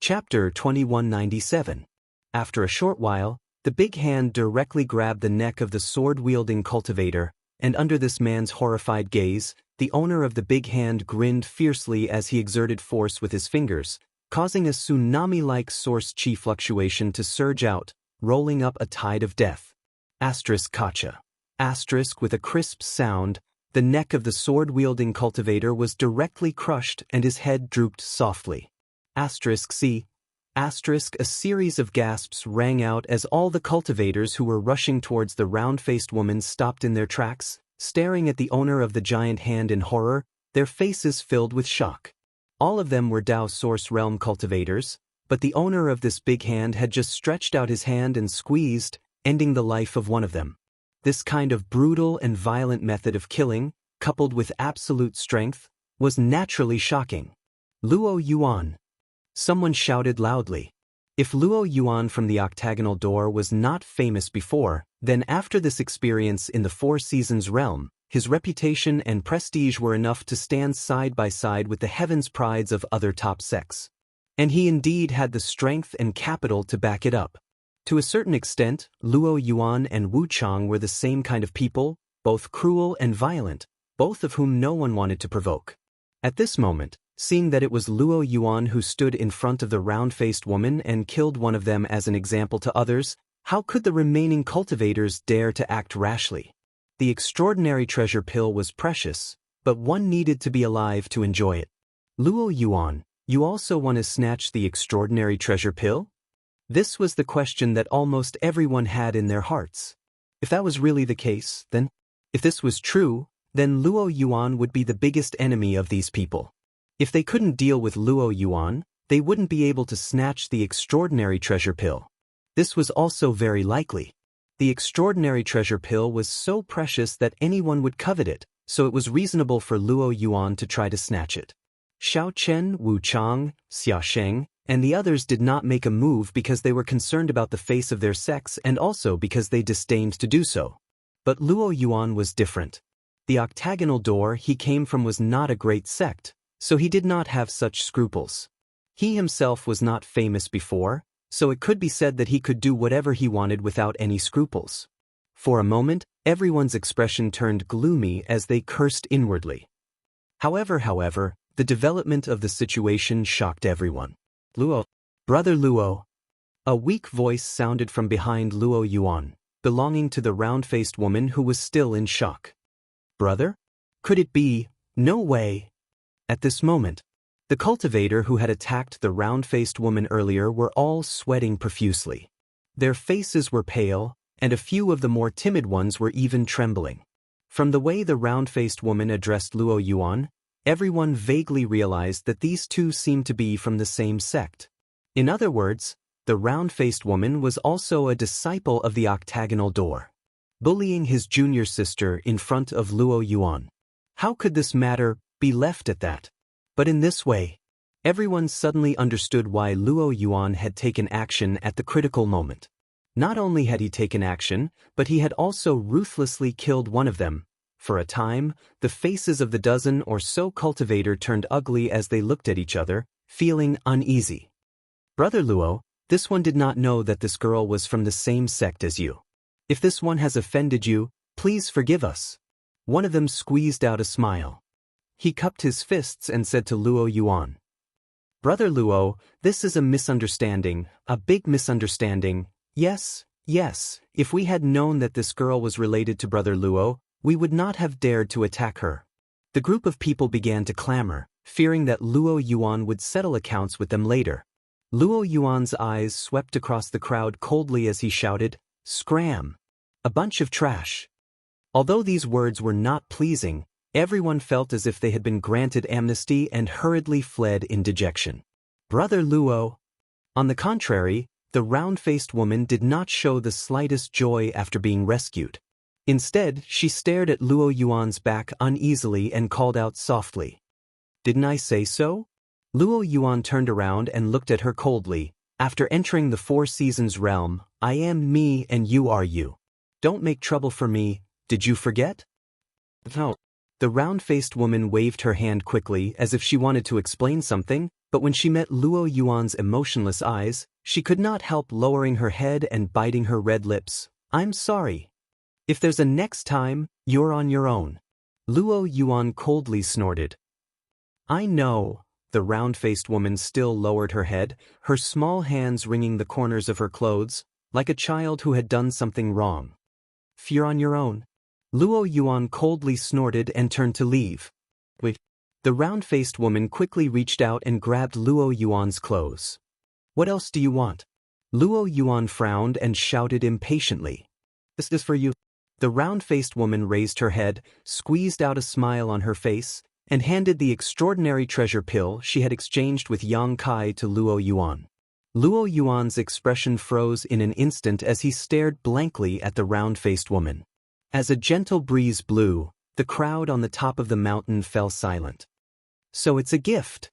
Chapter 2197. After a short while, the big hand directly grabbed the neck of the sword-wielding cultivator, and under this man's horrified gaze, the owner of the big hand grinned fiercely as he exerted force with his fingers, causing a tsunami-like source chi fluctuation to surge out, rolling up a tide of death. Kacha. With a crisp sound, the neck of the sword-wielding cultivator was directly crushed and his head drooped softly. C. A series of gasps rang out as all the cultivators who were rushing towards the round-faced woman stopped in their tracks, staring at the owner of the giant hand in horror, their faces filled with shock. All of them were Dao Source Realm cultivators, but the owner of this big hand had just stretched out his hand and squeezed, ending the life of one of them. This kind of brutal and violent method of killing, coupled with absolute strength, was naturally shocking. Luo Yuan. Someone shouted loudly. If Luo Yuan from the octagonal door was not famous before, then after this experience in the Four Seasons realm, his reputation and prestige were enough to stand side by side with the heavens' prides of other top sects. And he indeed had the strength and capital to back it up. To a certain extent, Luo Yuan and Wu Chang were the same kind of people, both cruel and violent, both of whom no one wanted to provoke. At this moment, seeing that it was Luo Yuan who stood in front of the round-faced woman and killed one of them as an example to others, how could the remaining cultivators dare to act rashly? The extraordinary treasure pill was precious, but one needed to be alive to enjoy it. Luo Yuan, you also want to snatch the extraordinary treasure pill? This was the question that almost everyone had in their hearts. If that was really the case, then, if this was true, then Luo Yuan would be the biggest enemy of these people. If they couldn't deal with Luo Yuan, they wouldn't be able to snatch the extraordinary treasure pill. This was also very likely. The extraordinary treasure pill was so precious that anyone would covet it, so it was reasonable for Luo Yuan to try to snatch it. Xiao Chen, Wu Chang, Xia Sheng, and the others did not make a move because they were concerned about the face of their sex and also because they disdained to do so. But Luo Yuan was different. The octagonal door he came from was not a great sect, so he did not have such scruples. He himself was not famous before, so it could be said that he could do whatever he wanted without any scruples. For a moment, everyone's expression turned gloomy as they cursed inwardly. However, the development of the situation shocked everyone. Luo, brother Luo. A weak voice sounded from behind Luo Yuan, belonging to the round-faced woman who was still in shock. Brother? Could it be? No way. At this moment, the cultivator who had attacked the round-faced woman earlier were all sweating profusely. Their faces were pale, and a few of the more timid ones were even trembling. From the way the round-faced woman addressed Luo Yuan, everyone vaguely realized that these two seemed to be from the same sect. In other words, the round-faced woman was also a disciple of the octagonal door, bullying his junior sister in front of Luo Yuan. How could this matter be left at that? But in this way, everyone suddenly understood why Luo Yuan had taken action at the critical moment. Not only had he taken action, but he had also ruthlessly killed one of them. For a time, the faces of the dozen or so cultivator turned ugly as they looked at each other, feeling uneasy. Brother Luo, this one did not know that this girl was from the same sect as you. If this one has offended you, please forgive us. One of them squeezed out a smile. He cupped his fists and said to Luo Yuan, Brother Luo, this is a misunderstanding, a big misunderstanding. Yes, yes, if we had known that this girl was related to Brother Luo, we would not have dared to attack her. The group of people began to clamor, fearing that Luo Yuan would settle accounts with them later. Luo Yuan's eyes swept across the crowd coldly as he shouted, "Scram! A bunch of trash." Although these words were not pleasing, everyone felt as if they had been granted amnesty and hurriedly fled in dejection. Brother Luo. On the contrary, the round-faced woman did not show the slightest joy after being rescued. Instead, she stared at Luo Yuan's back uneasily and called out softly, "Didn't I say so?" Luo Yuan turned around and looked at her coldly. "After entering the Four Seasons realm, I am me and you are you. Don't make trouble for me, did you forget?" "No." The round-faced woman waved her hand quickly as if she wanted to explain something, but when she met Luo Yuan's emotionless eyes, she could not help lowering her head and biting her red lips. "I'm sorry. If there's a next time, you're on your own." Luo Yuan coldly snorted. "I know." The round-faced woman still lowered her head, her small hands wringing the corners of her clothes, like a child who had done something wrong. "If you're on your own." Luo Yuan coldly snorted and turned to leave. "Wait." The round-faced woman quickly reached out and grabbed Luo Yuan's clothes. "What else do you want?" Luo Yuan frowned and shouted impatiently. "This is for you." The round-faced woman raised her head, squeezed out a smile on her face, and handed the extraordinary treasure pill she had exchanged with Yang Kai to Luo Yuan. Luo Yuan's expression froze in an instant as he stared blankly at the round-faced woman. As a gentle breeze blew, the crowd on the top of the mountain fell silent. "So it's a gift."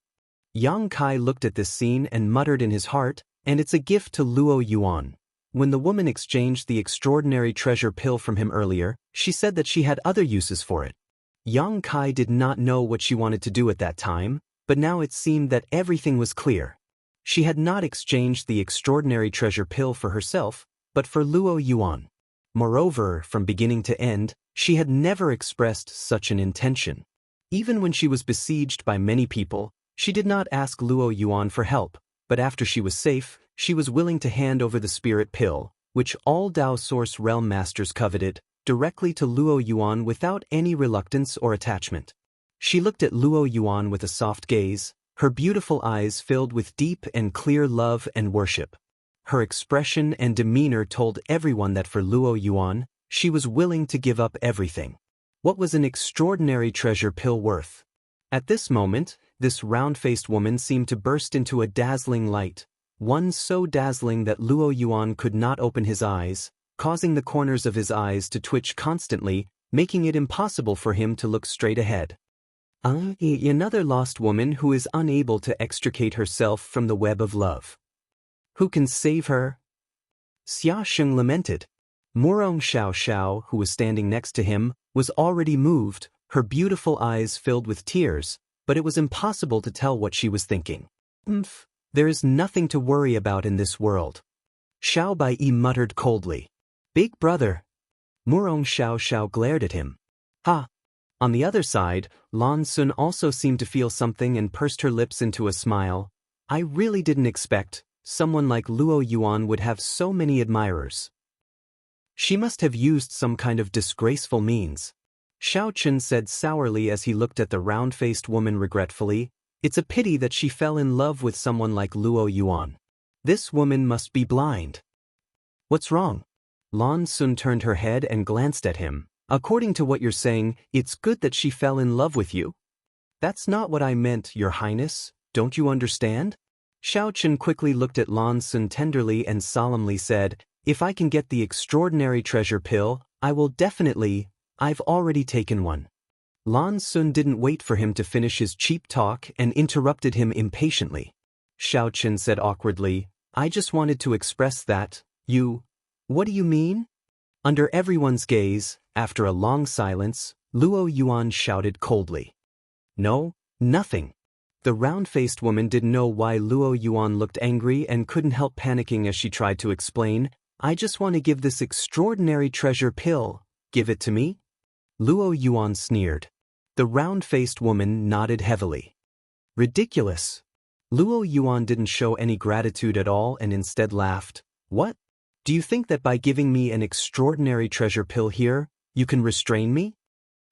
Yang Kai looked at this scene and muttered in his heart, "And it's a gift to Luo Yuan." When the woman exchanged the extraordinary treasure pill from him earlier, she said that she had other uses for it. Yang Kai did not know what she wanted to do at that time, but now it seemed that everything was clear. She had not exchanged the extraordinary treasure pill for herself, but for Luo Yuan. Moreover, from beginning to end, she had never expressed such an intention. Even when she was besieged by many people, she did not ask Luo Yuan for help, but after she was safe, she was willing to hand over the spirit pill, which all Dao Source Realm Masters coveted, directly to Luo Yuan without any reluctance or attachment. She looked at Luo Yuan with a soft gaze, her beautiful eyes filled with deep and clear love and worship. Her expression and demeanor told everyone that for Luo Yuan, she was willing to give up everything. What was an extraordinary treasure pill worth? At this moment, this round-faced woman seemed to burst into a dazzling light, one so dazzling that Luo Yuan could not open his eyes, causing the corners of his eyes to twitch constantly, making it impossible for him to look straight ahead. Another lost woman who is unable to extricate herself from the web of love. Who can save her? Xia Sheng lamented. Murong Xiao Xiao, who was standing next to him, was already moved, her beautiful eyes filled with tears, but it was impossible to tell what she was thinking. There is nothing to worry about in this world. Xiao Bai muttered coldly. Big brother. Murong Xiao Xiao glared at him. Ha! On the other side, Lan Sun also seemed to feel something and pursed her lips into a smile. I really didn't expect someone like Luo Yuan would have so many admirers. She must have used some kind of disgraceful means. Xiao Chen said sourly as he looked at the round-faced woman regretfully. It's a pity that she fell in love with someone like Luo Yuan. This woman must be blind. What's wrong? Lan Sun turned her head and glanced at him. According to what you're saying, it's good that she fell in love with you. That's not what I meant, Your Highness. Don't you understand? Xiao Chen quickly looked at Lan Sun tenderly and solemnly said, If I can get the extraordinary treasure pill, I will definitely. I've already taken one. Lan Sun didn't wait for him to finish his cheap talk and interrupted him impatiently. Xiao Chen said awkwardly, I just wanted to express that. What do you mean? Under everyone's gaze, after a long silence, Luo Yuan shouted coldly. No, nothing. The round-faced woman didn't know why Luo Yuan looked angry and couldn't help panicking as she tried to explain. I just want to give this extraordinary treasure pill. Give it to me? Luo Yuan sneered. The round-faced woman nodded heavily. Ridiculous. Luo Yuan didn't show any gratitude at all and instead laughed. What? Do you think that by giving me an extraordinary treasure pill here, you can restrain me?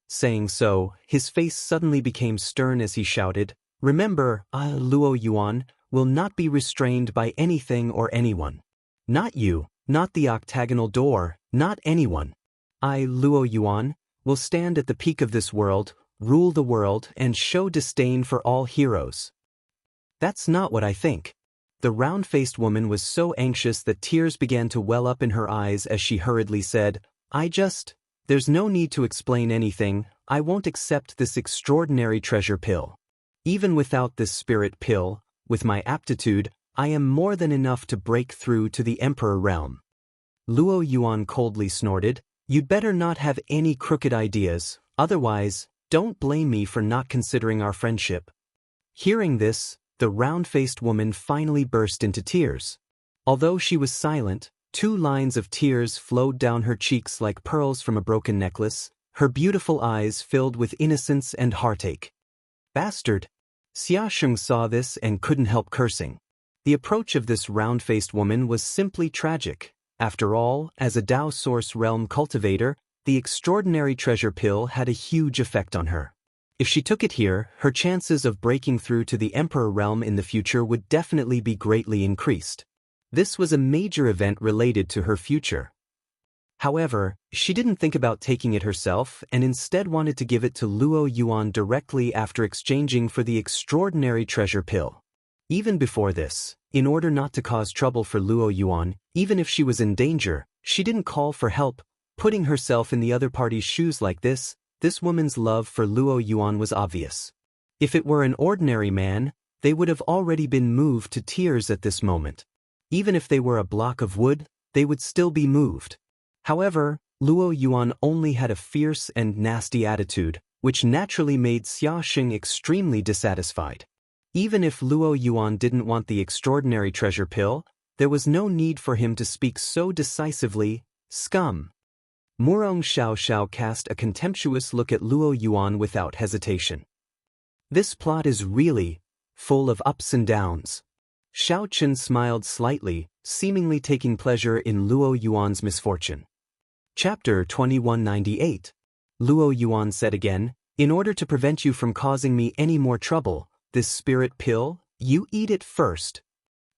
Saying so, his face suddenly became stern as he shouted, Remember, Luo Yuan will not be restrained by anything or anyone. Not you, not the octagonal door, not anyone. I, Luo Yuan, will stand at the peak of this world, rule the world, and show disdain for all heroes. That's not what I think. The round-faced woman was so anxious that tears began to well up in her eyes as she hurriedly said, There's no need to explain anything, I won't accept this extraordinary treasure pill. Even without this spirit pill, with my aptitude, I am more than enough to break through to the Emperor realm. Luo Yuan coldly snorted, You'd better not have any crooked ideas, otherwise, don't blame me for not considering our friendship. Hearing this, the round-faced woman finally burst into tears. Although she was silent, 2 lines of tears flowed down her cheeks like pearls from a broken necklace, her beautiful eyes filled with innocence and heartache. Bastard! Xia Sheng saw this and couldn't help cursing. The approach of this round-faced woman was simply tragic. After all, as a Dao Source Realm cultivator, the extraordinary treasure pill had a huge effect on her. If she took it here, her chances of breaking through to the Emperor realm in the future would definitely be greatly increased. This was a major event related to her future. However, she didn't think about taking it herself and instead wanted to give it to Luo Yuan directly after exchanging for the extraordinary treasure pill. Even before this, in order not to cause trouble for Luo Yuan, even if she was in danger, she didn't call for help, putting herself in the other party's shoes like this. This woman's love for Luo Yuan was obvious. If it were an ordinary man, they would have already been moved to tears at this moment. Even if they were a block of wood, they would still be moved. However, Luo Yuan only had a fierce and nasty attitude, which naturally made Xia Sheng extremely dissatisfied. Even if Luo Yuan didn't want the extraordinary treasure pill, there was no need for him to speak so decisively. Scum! Murong Xiao cast a contemptuous look at Luo Yuan without hesitation. This plot is really full of ups and downs. Xiao Chen smiled slightly, seemingly taking pleasure in Luo Yuan's misfortune. Chapter 2198. Luo Yuan said again, In order to prevent you from causing me any more trouble, this spirit pill, you eat it first.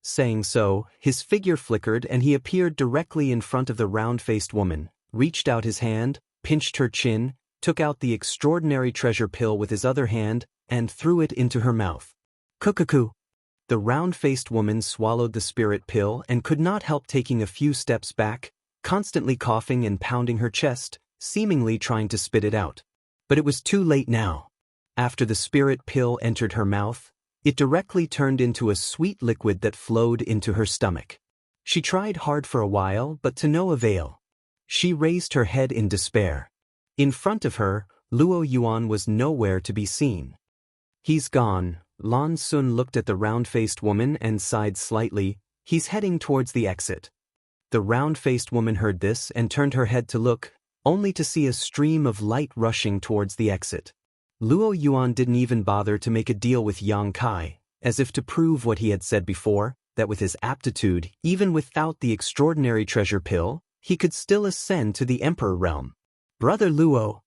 Saying so, his figure flickered and he appeared directly in front of the round-faced woman, reached out his hand, pinched her chin, took out the extraordinary treasure pill with his other hand, and threw it into her mouth. Cuckoo! The round-faced woman swallowed the spirit pill and could not help taking a few steps back, constantly coughing and pounding her chest, seemingly trying to spit it out. But it was too late now. After the spirit pill entered her mouth, it directly turned into a sweet liquid that flowed into her stomach. She tried hard for a while, but to no avail. She raised her head in despair. In front of her, Luo Yuan was nowhere to be seen. He's gone. Lan Sun looked at the round-faced woman and sighed slightly. He's heading towards the exit. The round-faced woman heard this and turned her head to look, only to see a stream of light rushing towards the exit. Luo Yuan didn't even bother to make a deal with Yang Kai, as if to prove what he had said before, that with his aptitude, even without the extraordinary treasure pill, he could still ascend to the Emperor realm. Brother Luo!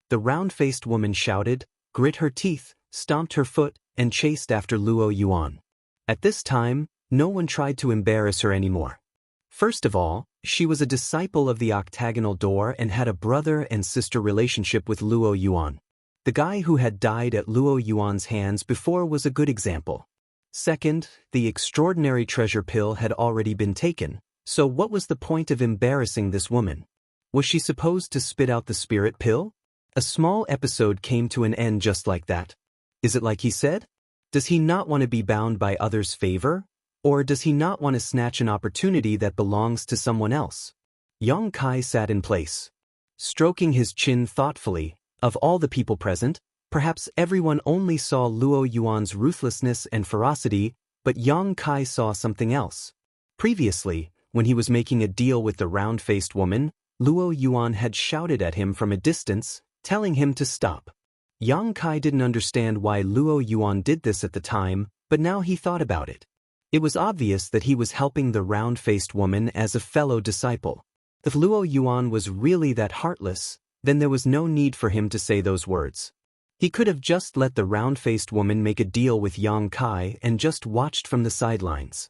The round-faced woman shouted, grit her teeth, stomped her foot, and chased after Luo Yuan. At this time, no one tried to embarrass her anymore. First of all, she was a disciple of the octagonal door and had a brother and sister relationship with Luo Yuan. The guy who had died at Luo Yuan's hands before was a good example. Second, the extraordinary treasure pill had already been taken, so what was the point of embarrassing this woman? Was she supposed to spit out the spirit pill? A small episode came to an end just like that. Is it like he said? Does he not want to be bound by others' favor? Or does he not want to snatch an opportunity that belongs to someone else? Yang Kai sat in place, stroking his chin thoughtfully. Of all the people present, perhaps everyone only saw Luo Yuan's ruthlessness and ferocity, but Yang Kai saw something else. Previously, when he was making a deal with the round-faced woman, Luo Yuan had shouted at him from a distance, telling him to stop. Yang Kai didn't understand why Luo Yuan did this at the time, but now he thought about it. It was obvious that he was helping the round-faced woman as a fellow disciple. If Luo Yuan was really that heartless, then there was no need for him to say those words. He could have just let the round-faced woman make a deal with Yang Kai and just watched from the sidelines.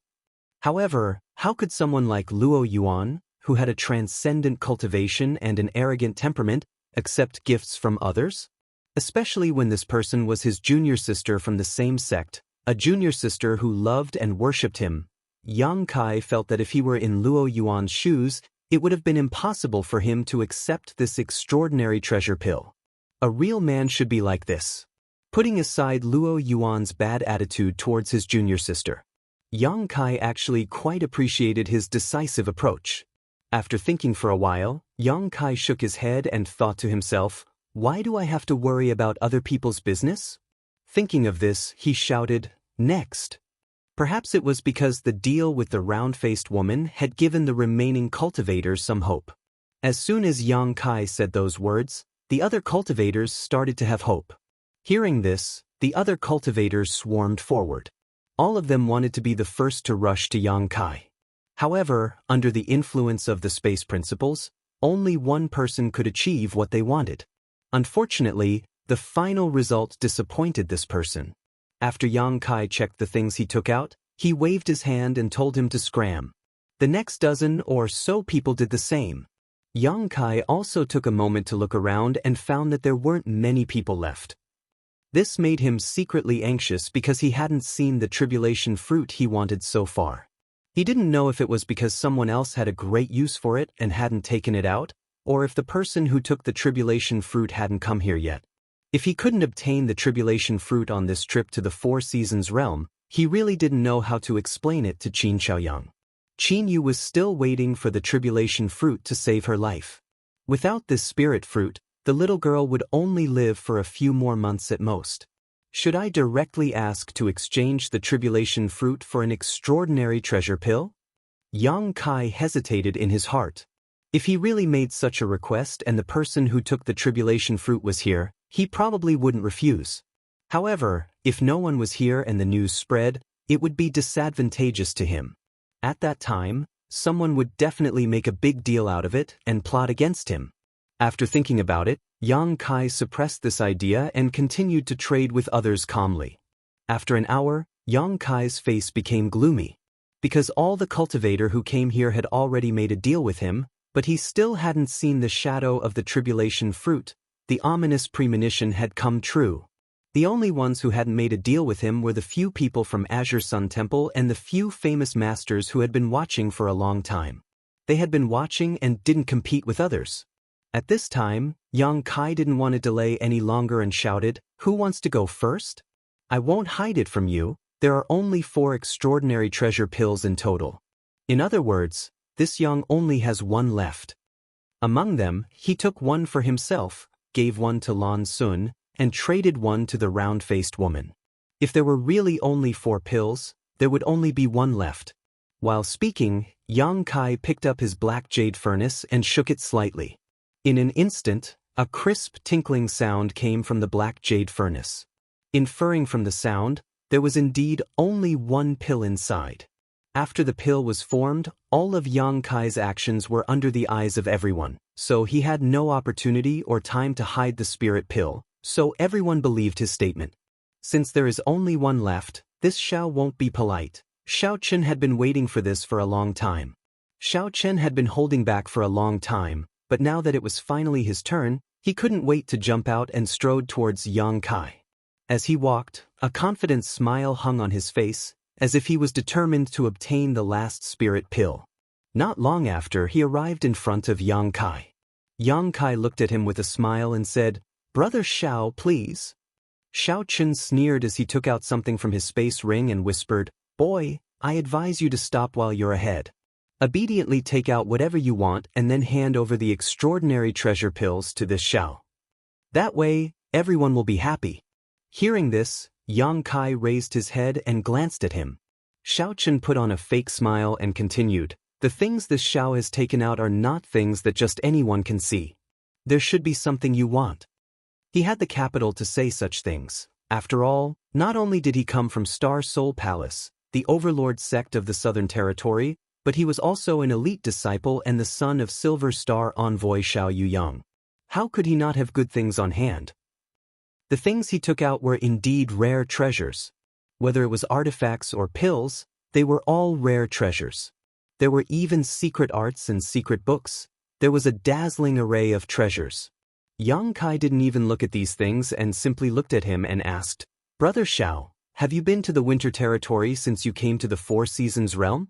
However, how could someone like Luo Yuan, who had a transcendent cultivation and an arrogant temperament, accept gifts from others? Especially when this person was his junior sister from the same sect, a junior sister who loved and worshipped him. Yang Kai felt that if he were in Luo Yuan's shoes, it would have been impossible for him to accept this extraordinary treasure pill. A real man should be like this. Putting aside Luo Yuan's bad attitude towards his junior sister, Yang Kai actually quite appreciated his decisive approach. After thinking for a while, Yang Kai shook his head and thought to himself, "Why do I have to worry about other people's business?" Thinking of this, he shouted, "Next!" Perhaps it was because the deal with the round-faced woman had given the remaining cultivators some hope. As soon as Yang Kai said those words, the other cultivators started to have hope. Hearing this, the other cultivators swarmed forward. All of them wanted to be the first to rush to Yang Kai. However, under the influence of the space principles, only one person could achieve what they wanted. Unfortunately, the final result disappointed this person. After Yang Kai checked the things he took out, he waved his hand and told him to scram. The next dozen or so people did the same. Yang Kai also took a moment to look around and found that there weren't many people left. This made him secretly anxious because he hadn't seen the tribulation fruit he wanted so far. He didn't know if it was because someone else had a great use for it and hadn't taken it out, or if the person who took the tribulation fruit hadn't come here yet. If he couldn't obtain the tribulation fruit on this trip to the Four Seasons realm, he really didn't know how to explain it to Qin Xiaoyang. Qin Yu was still waiting for the tribulation fruit to save her life. Without this spirit fruit, the little girl would only live for a few more months at most. Should I directly ask to exchange the tribulation fruit for an extraordinary treasure pill? Yang Kai hesitated in his heart. If he really made such a request and the person who took the tribulation fruit was here, he probably wouldn't refuse. However, if no one was here and the news spread, it would be disadvantageous to him. At that time, someone would definitely make a big deal out of it and plot against him. After thinking about it, Yang Kai suppressed this idea and continued to trade with others calmly. After an hour, Yang Kai's face became gloomy. Because all the cultivator who came here had already made a deal with him, but he still hadn't seen the shadow of the tribulation fruit, the ominous premonition had come true. The only ones who hadn't made a deal with him were the few people from Azure Sun Temple and the few famous masters who had been watching for a long time. They had been watching and didn't compete with others. At this time, Yang Kai didn't want to delay any longer and shouted, "Who wants to go first? I won't hide it from you, there are only 4 extraordinary treasure pills in total. In other words, this Yang only has one left." Among them, he took one for himself, gave one to Lan Sun, and traded one to the round-faced woman. If there were really only 4 pills, there would only be one left. While speaking, Yang Kai picked up his black jade furnace and shook it slightly. In an instant, a crisp tinkling sound came from the black jade furnace. Inferring from the sound, there was indeed only one pill inside. After the pill was formed, all of Yang Kai's actions were under the eyes of everyone, so he had no opportunity or time to hide the spirit pill, so everyone believed his statement. Since there is only one left, this Xiao won't be polite. Xiao Chen had been waiting for this for a long time. Xiao Chen had been holding back for a long time, but now that it was finally his turn, he couldn't wait to jump out and strode towards Yang Kai. As he walked, a confident smile hung on his face, as if he was determined to obtain the last spirit pill. Not long after, he arrived in front of Yang Kai. Yang Kai looked at him with a smile and said, "Brother Xiao, please." Xiao Chen sneered as he took out something from his space ring and whispered, "Boy, I advise you to stop while you're ahead. Obediently take out whatever you want and then hand over the extraordinary treasure pills to this Xiao. That way, everyone will be happy." Hearing this, Yang Kai raised his head and glanced at him. Xiao Chen put on a fake smile and continued, "The things this Xiao has taken out are not things that just anyone can see. There should be something you want." He had the capital to say such things, After all, not only did he come from Star Soul Palace, the overlord sect of the Southern Territory, but he was also an elite disciple and the son of Silver Star envoy Xiao Yuyang. How could he not have good things on hand? The things he took out were indeed rare treasures. Whether it was artifacts or pills, they were all rare treasures. There were even secret arts and secret books. There was a dazzling array of treasures. Yang Kai didn't even look at these things and simply looked at him and asked, "Brother Xiao, have you been to the Winter Territory since you came to the Four Seasons realm?"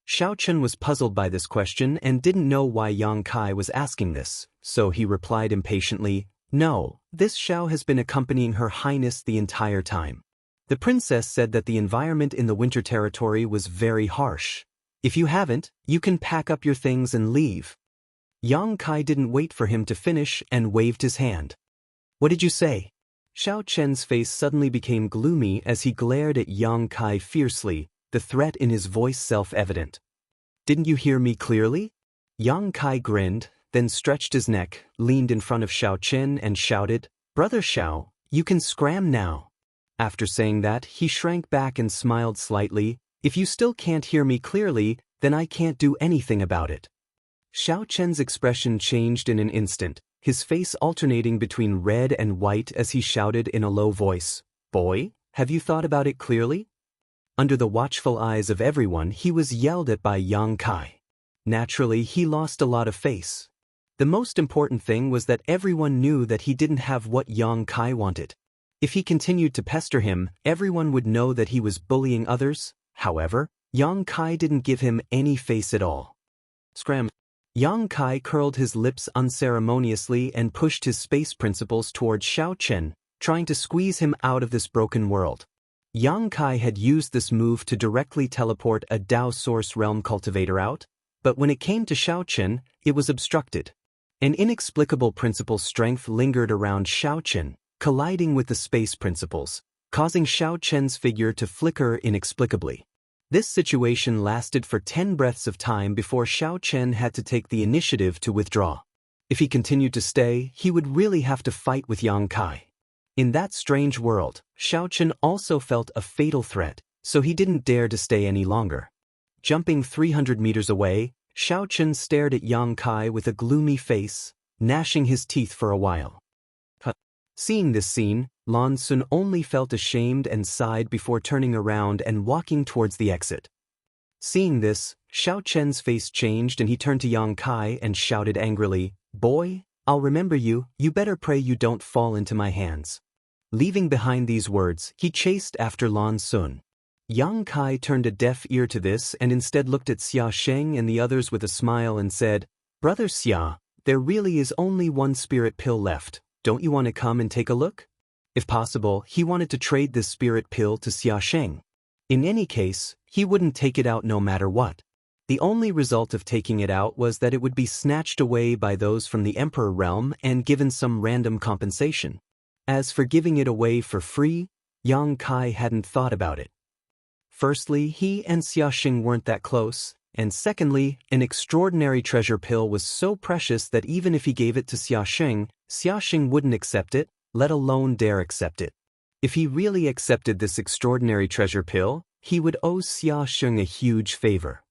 Xiao Chen was puzzled by this question and didn't know why Yang Kai was asking this, so he replied impatiently, "No, this Xiao has been accompanying Her Highness the entire time. The princess said that the environment in the Winter Territory was very harsh. If you haven't, you can pack up your things and leave." Yang Kai didn't wait for him to finish and waved his hand. "What did you say?" Xiao Chen's face suddenly became gloomy as he glared at Yang Kai fiercely, the threat in his voice self-evident. "Didn't you hear me clearly?" Yang Kai grinned, then stretched his neck, leaned in front of Xiao Chen and shouted, "Brother Xiao, you can scram now." After saying that, he shrank back and smiled slightly. "If you still can't hear me clearly, then I can't do anything about it." Xiao Chen's expression changed in an instant, his face alternating between red and white as he shouted in a low voice, "Boy, have you thought about it clearly?" Under the watchful eyes of everyone, he was yelled at by Yang Kai. Naturally, he lost a lot of face. The most important thing was that everyone knew that he didn't have what Yang Kai wanted. If he continued to pester him, everyone would know that he was bullying others. However, Yang Kai didn't give him any face at all. Scram. Yang Kai curled his lips unceremoniously and pushed his space principles toward Xiao Chen, trying to squeeze him out of this broken world. Yang Kai had used this move to directly teleport a Dao Source Realm cultivator out, but when it came to Xiao Chen, it was obstructed. An inexplicable principle strength lingered around Xiao Chen, colliding with the space principles, causing Xiao Chen's figure to flicker inexplicably. This situation lasted for 10 breaths of time before Xiao Chen had to take the initiative to withdraw. If he continued to stay, he would really have to fight with Yang Kai. In that strange world, Xiao Chen also felt a fatal threat, so he didn't dare to stay any longer. Jumping 300 meters away, Xiao Chen stared at Yang Kai with a gloomy face, gnashing his teeth for a while. Seeing this scene, Lan Sun only felt ashamed and sighed before turning around and walking towards the exit. Seeing this, Xiao Chen's face changed and he turned to Yang Kai and shouted angrily, "Boy, I'll remember you, you better pray you don't fall into my hands." Leaving behind these words, he chased after Lan Sun. Yang Kai turned a deaf ear to this and instead looked at Xia Sheng and the others with a smile and said, "Brother Xia, there really is only one spirit pill left. Don't you want to come and take a look?" If possible, he wanted to trade this spirit pill to Xia Sheng. In any case, he wouldn't take it out no matter what. The only result of taking it out was that it would be snatched away by those from the Emperor realm and given some random compensation. As for giving it away for free, Yang Kai hadn't thought about it. Firstly, he and Xia Sheng weren't that close, and secondly, an extraordinary treasure pill was so precious that even if he gave it to Xia Sheng wouldn't accept it, let alone dare accept it. If he really accepted this extraordinary treasure pill, he would owe Xia Sheng a huge favor.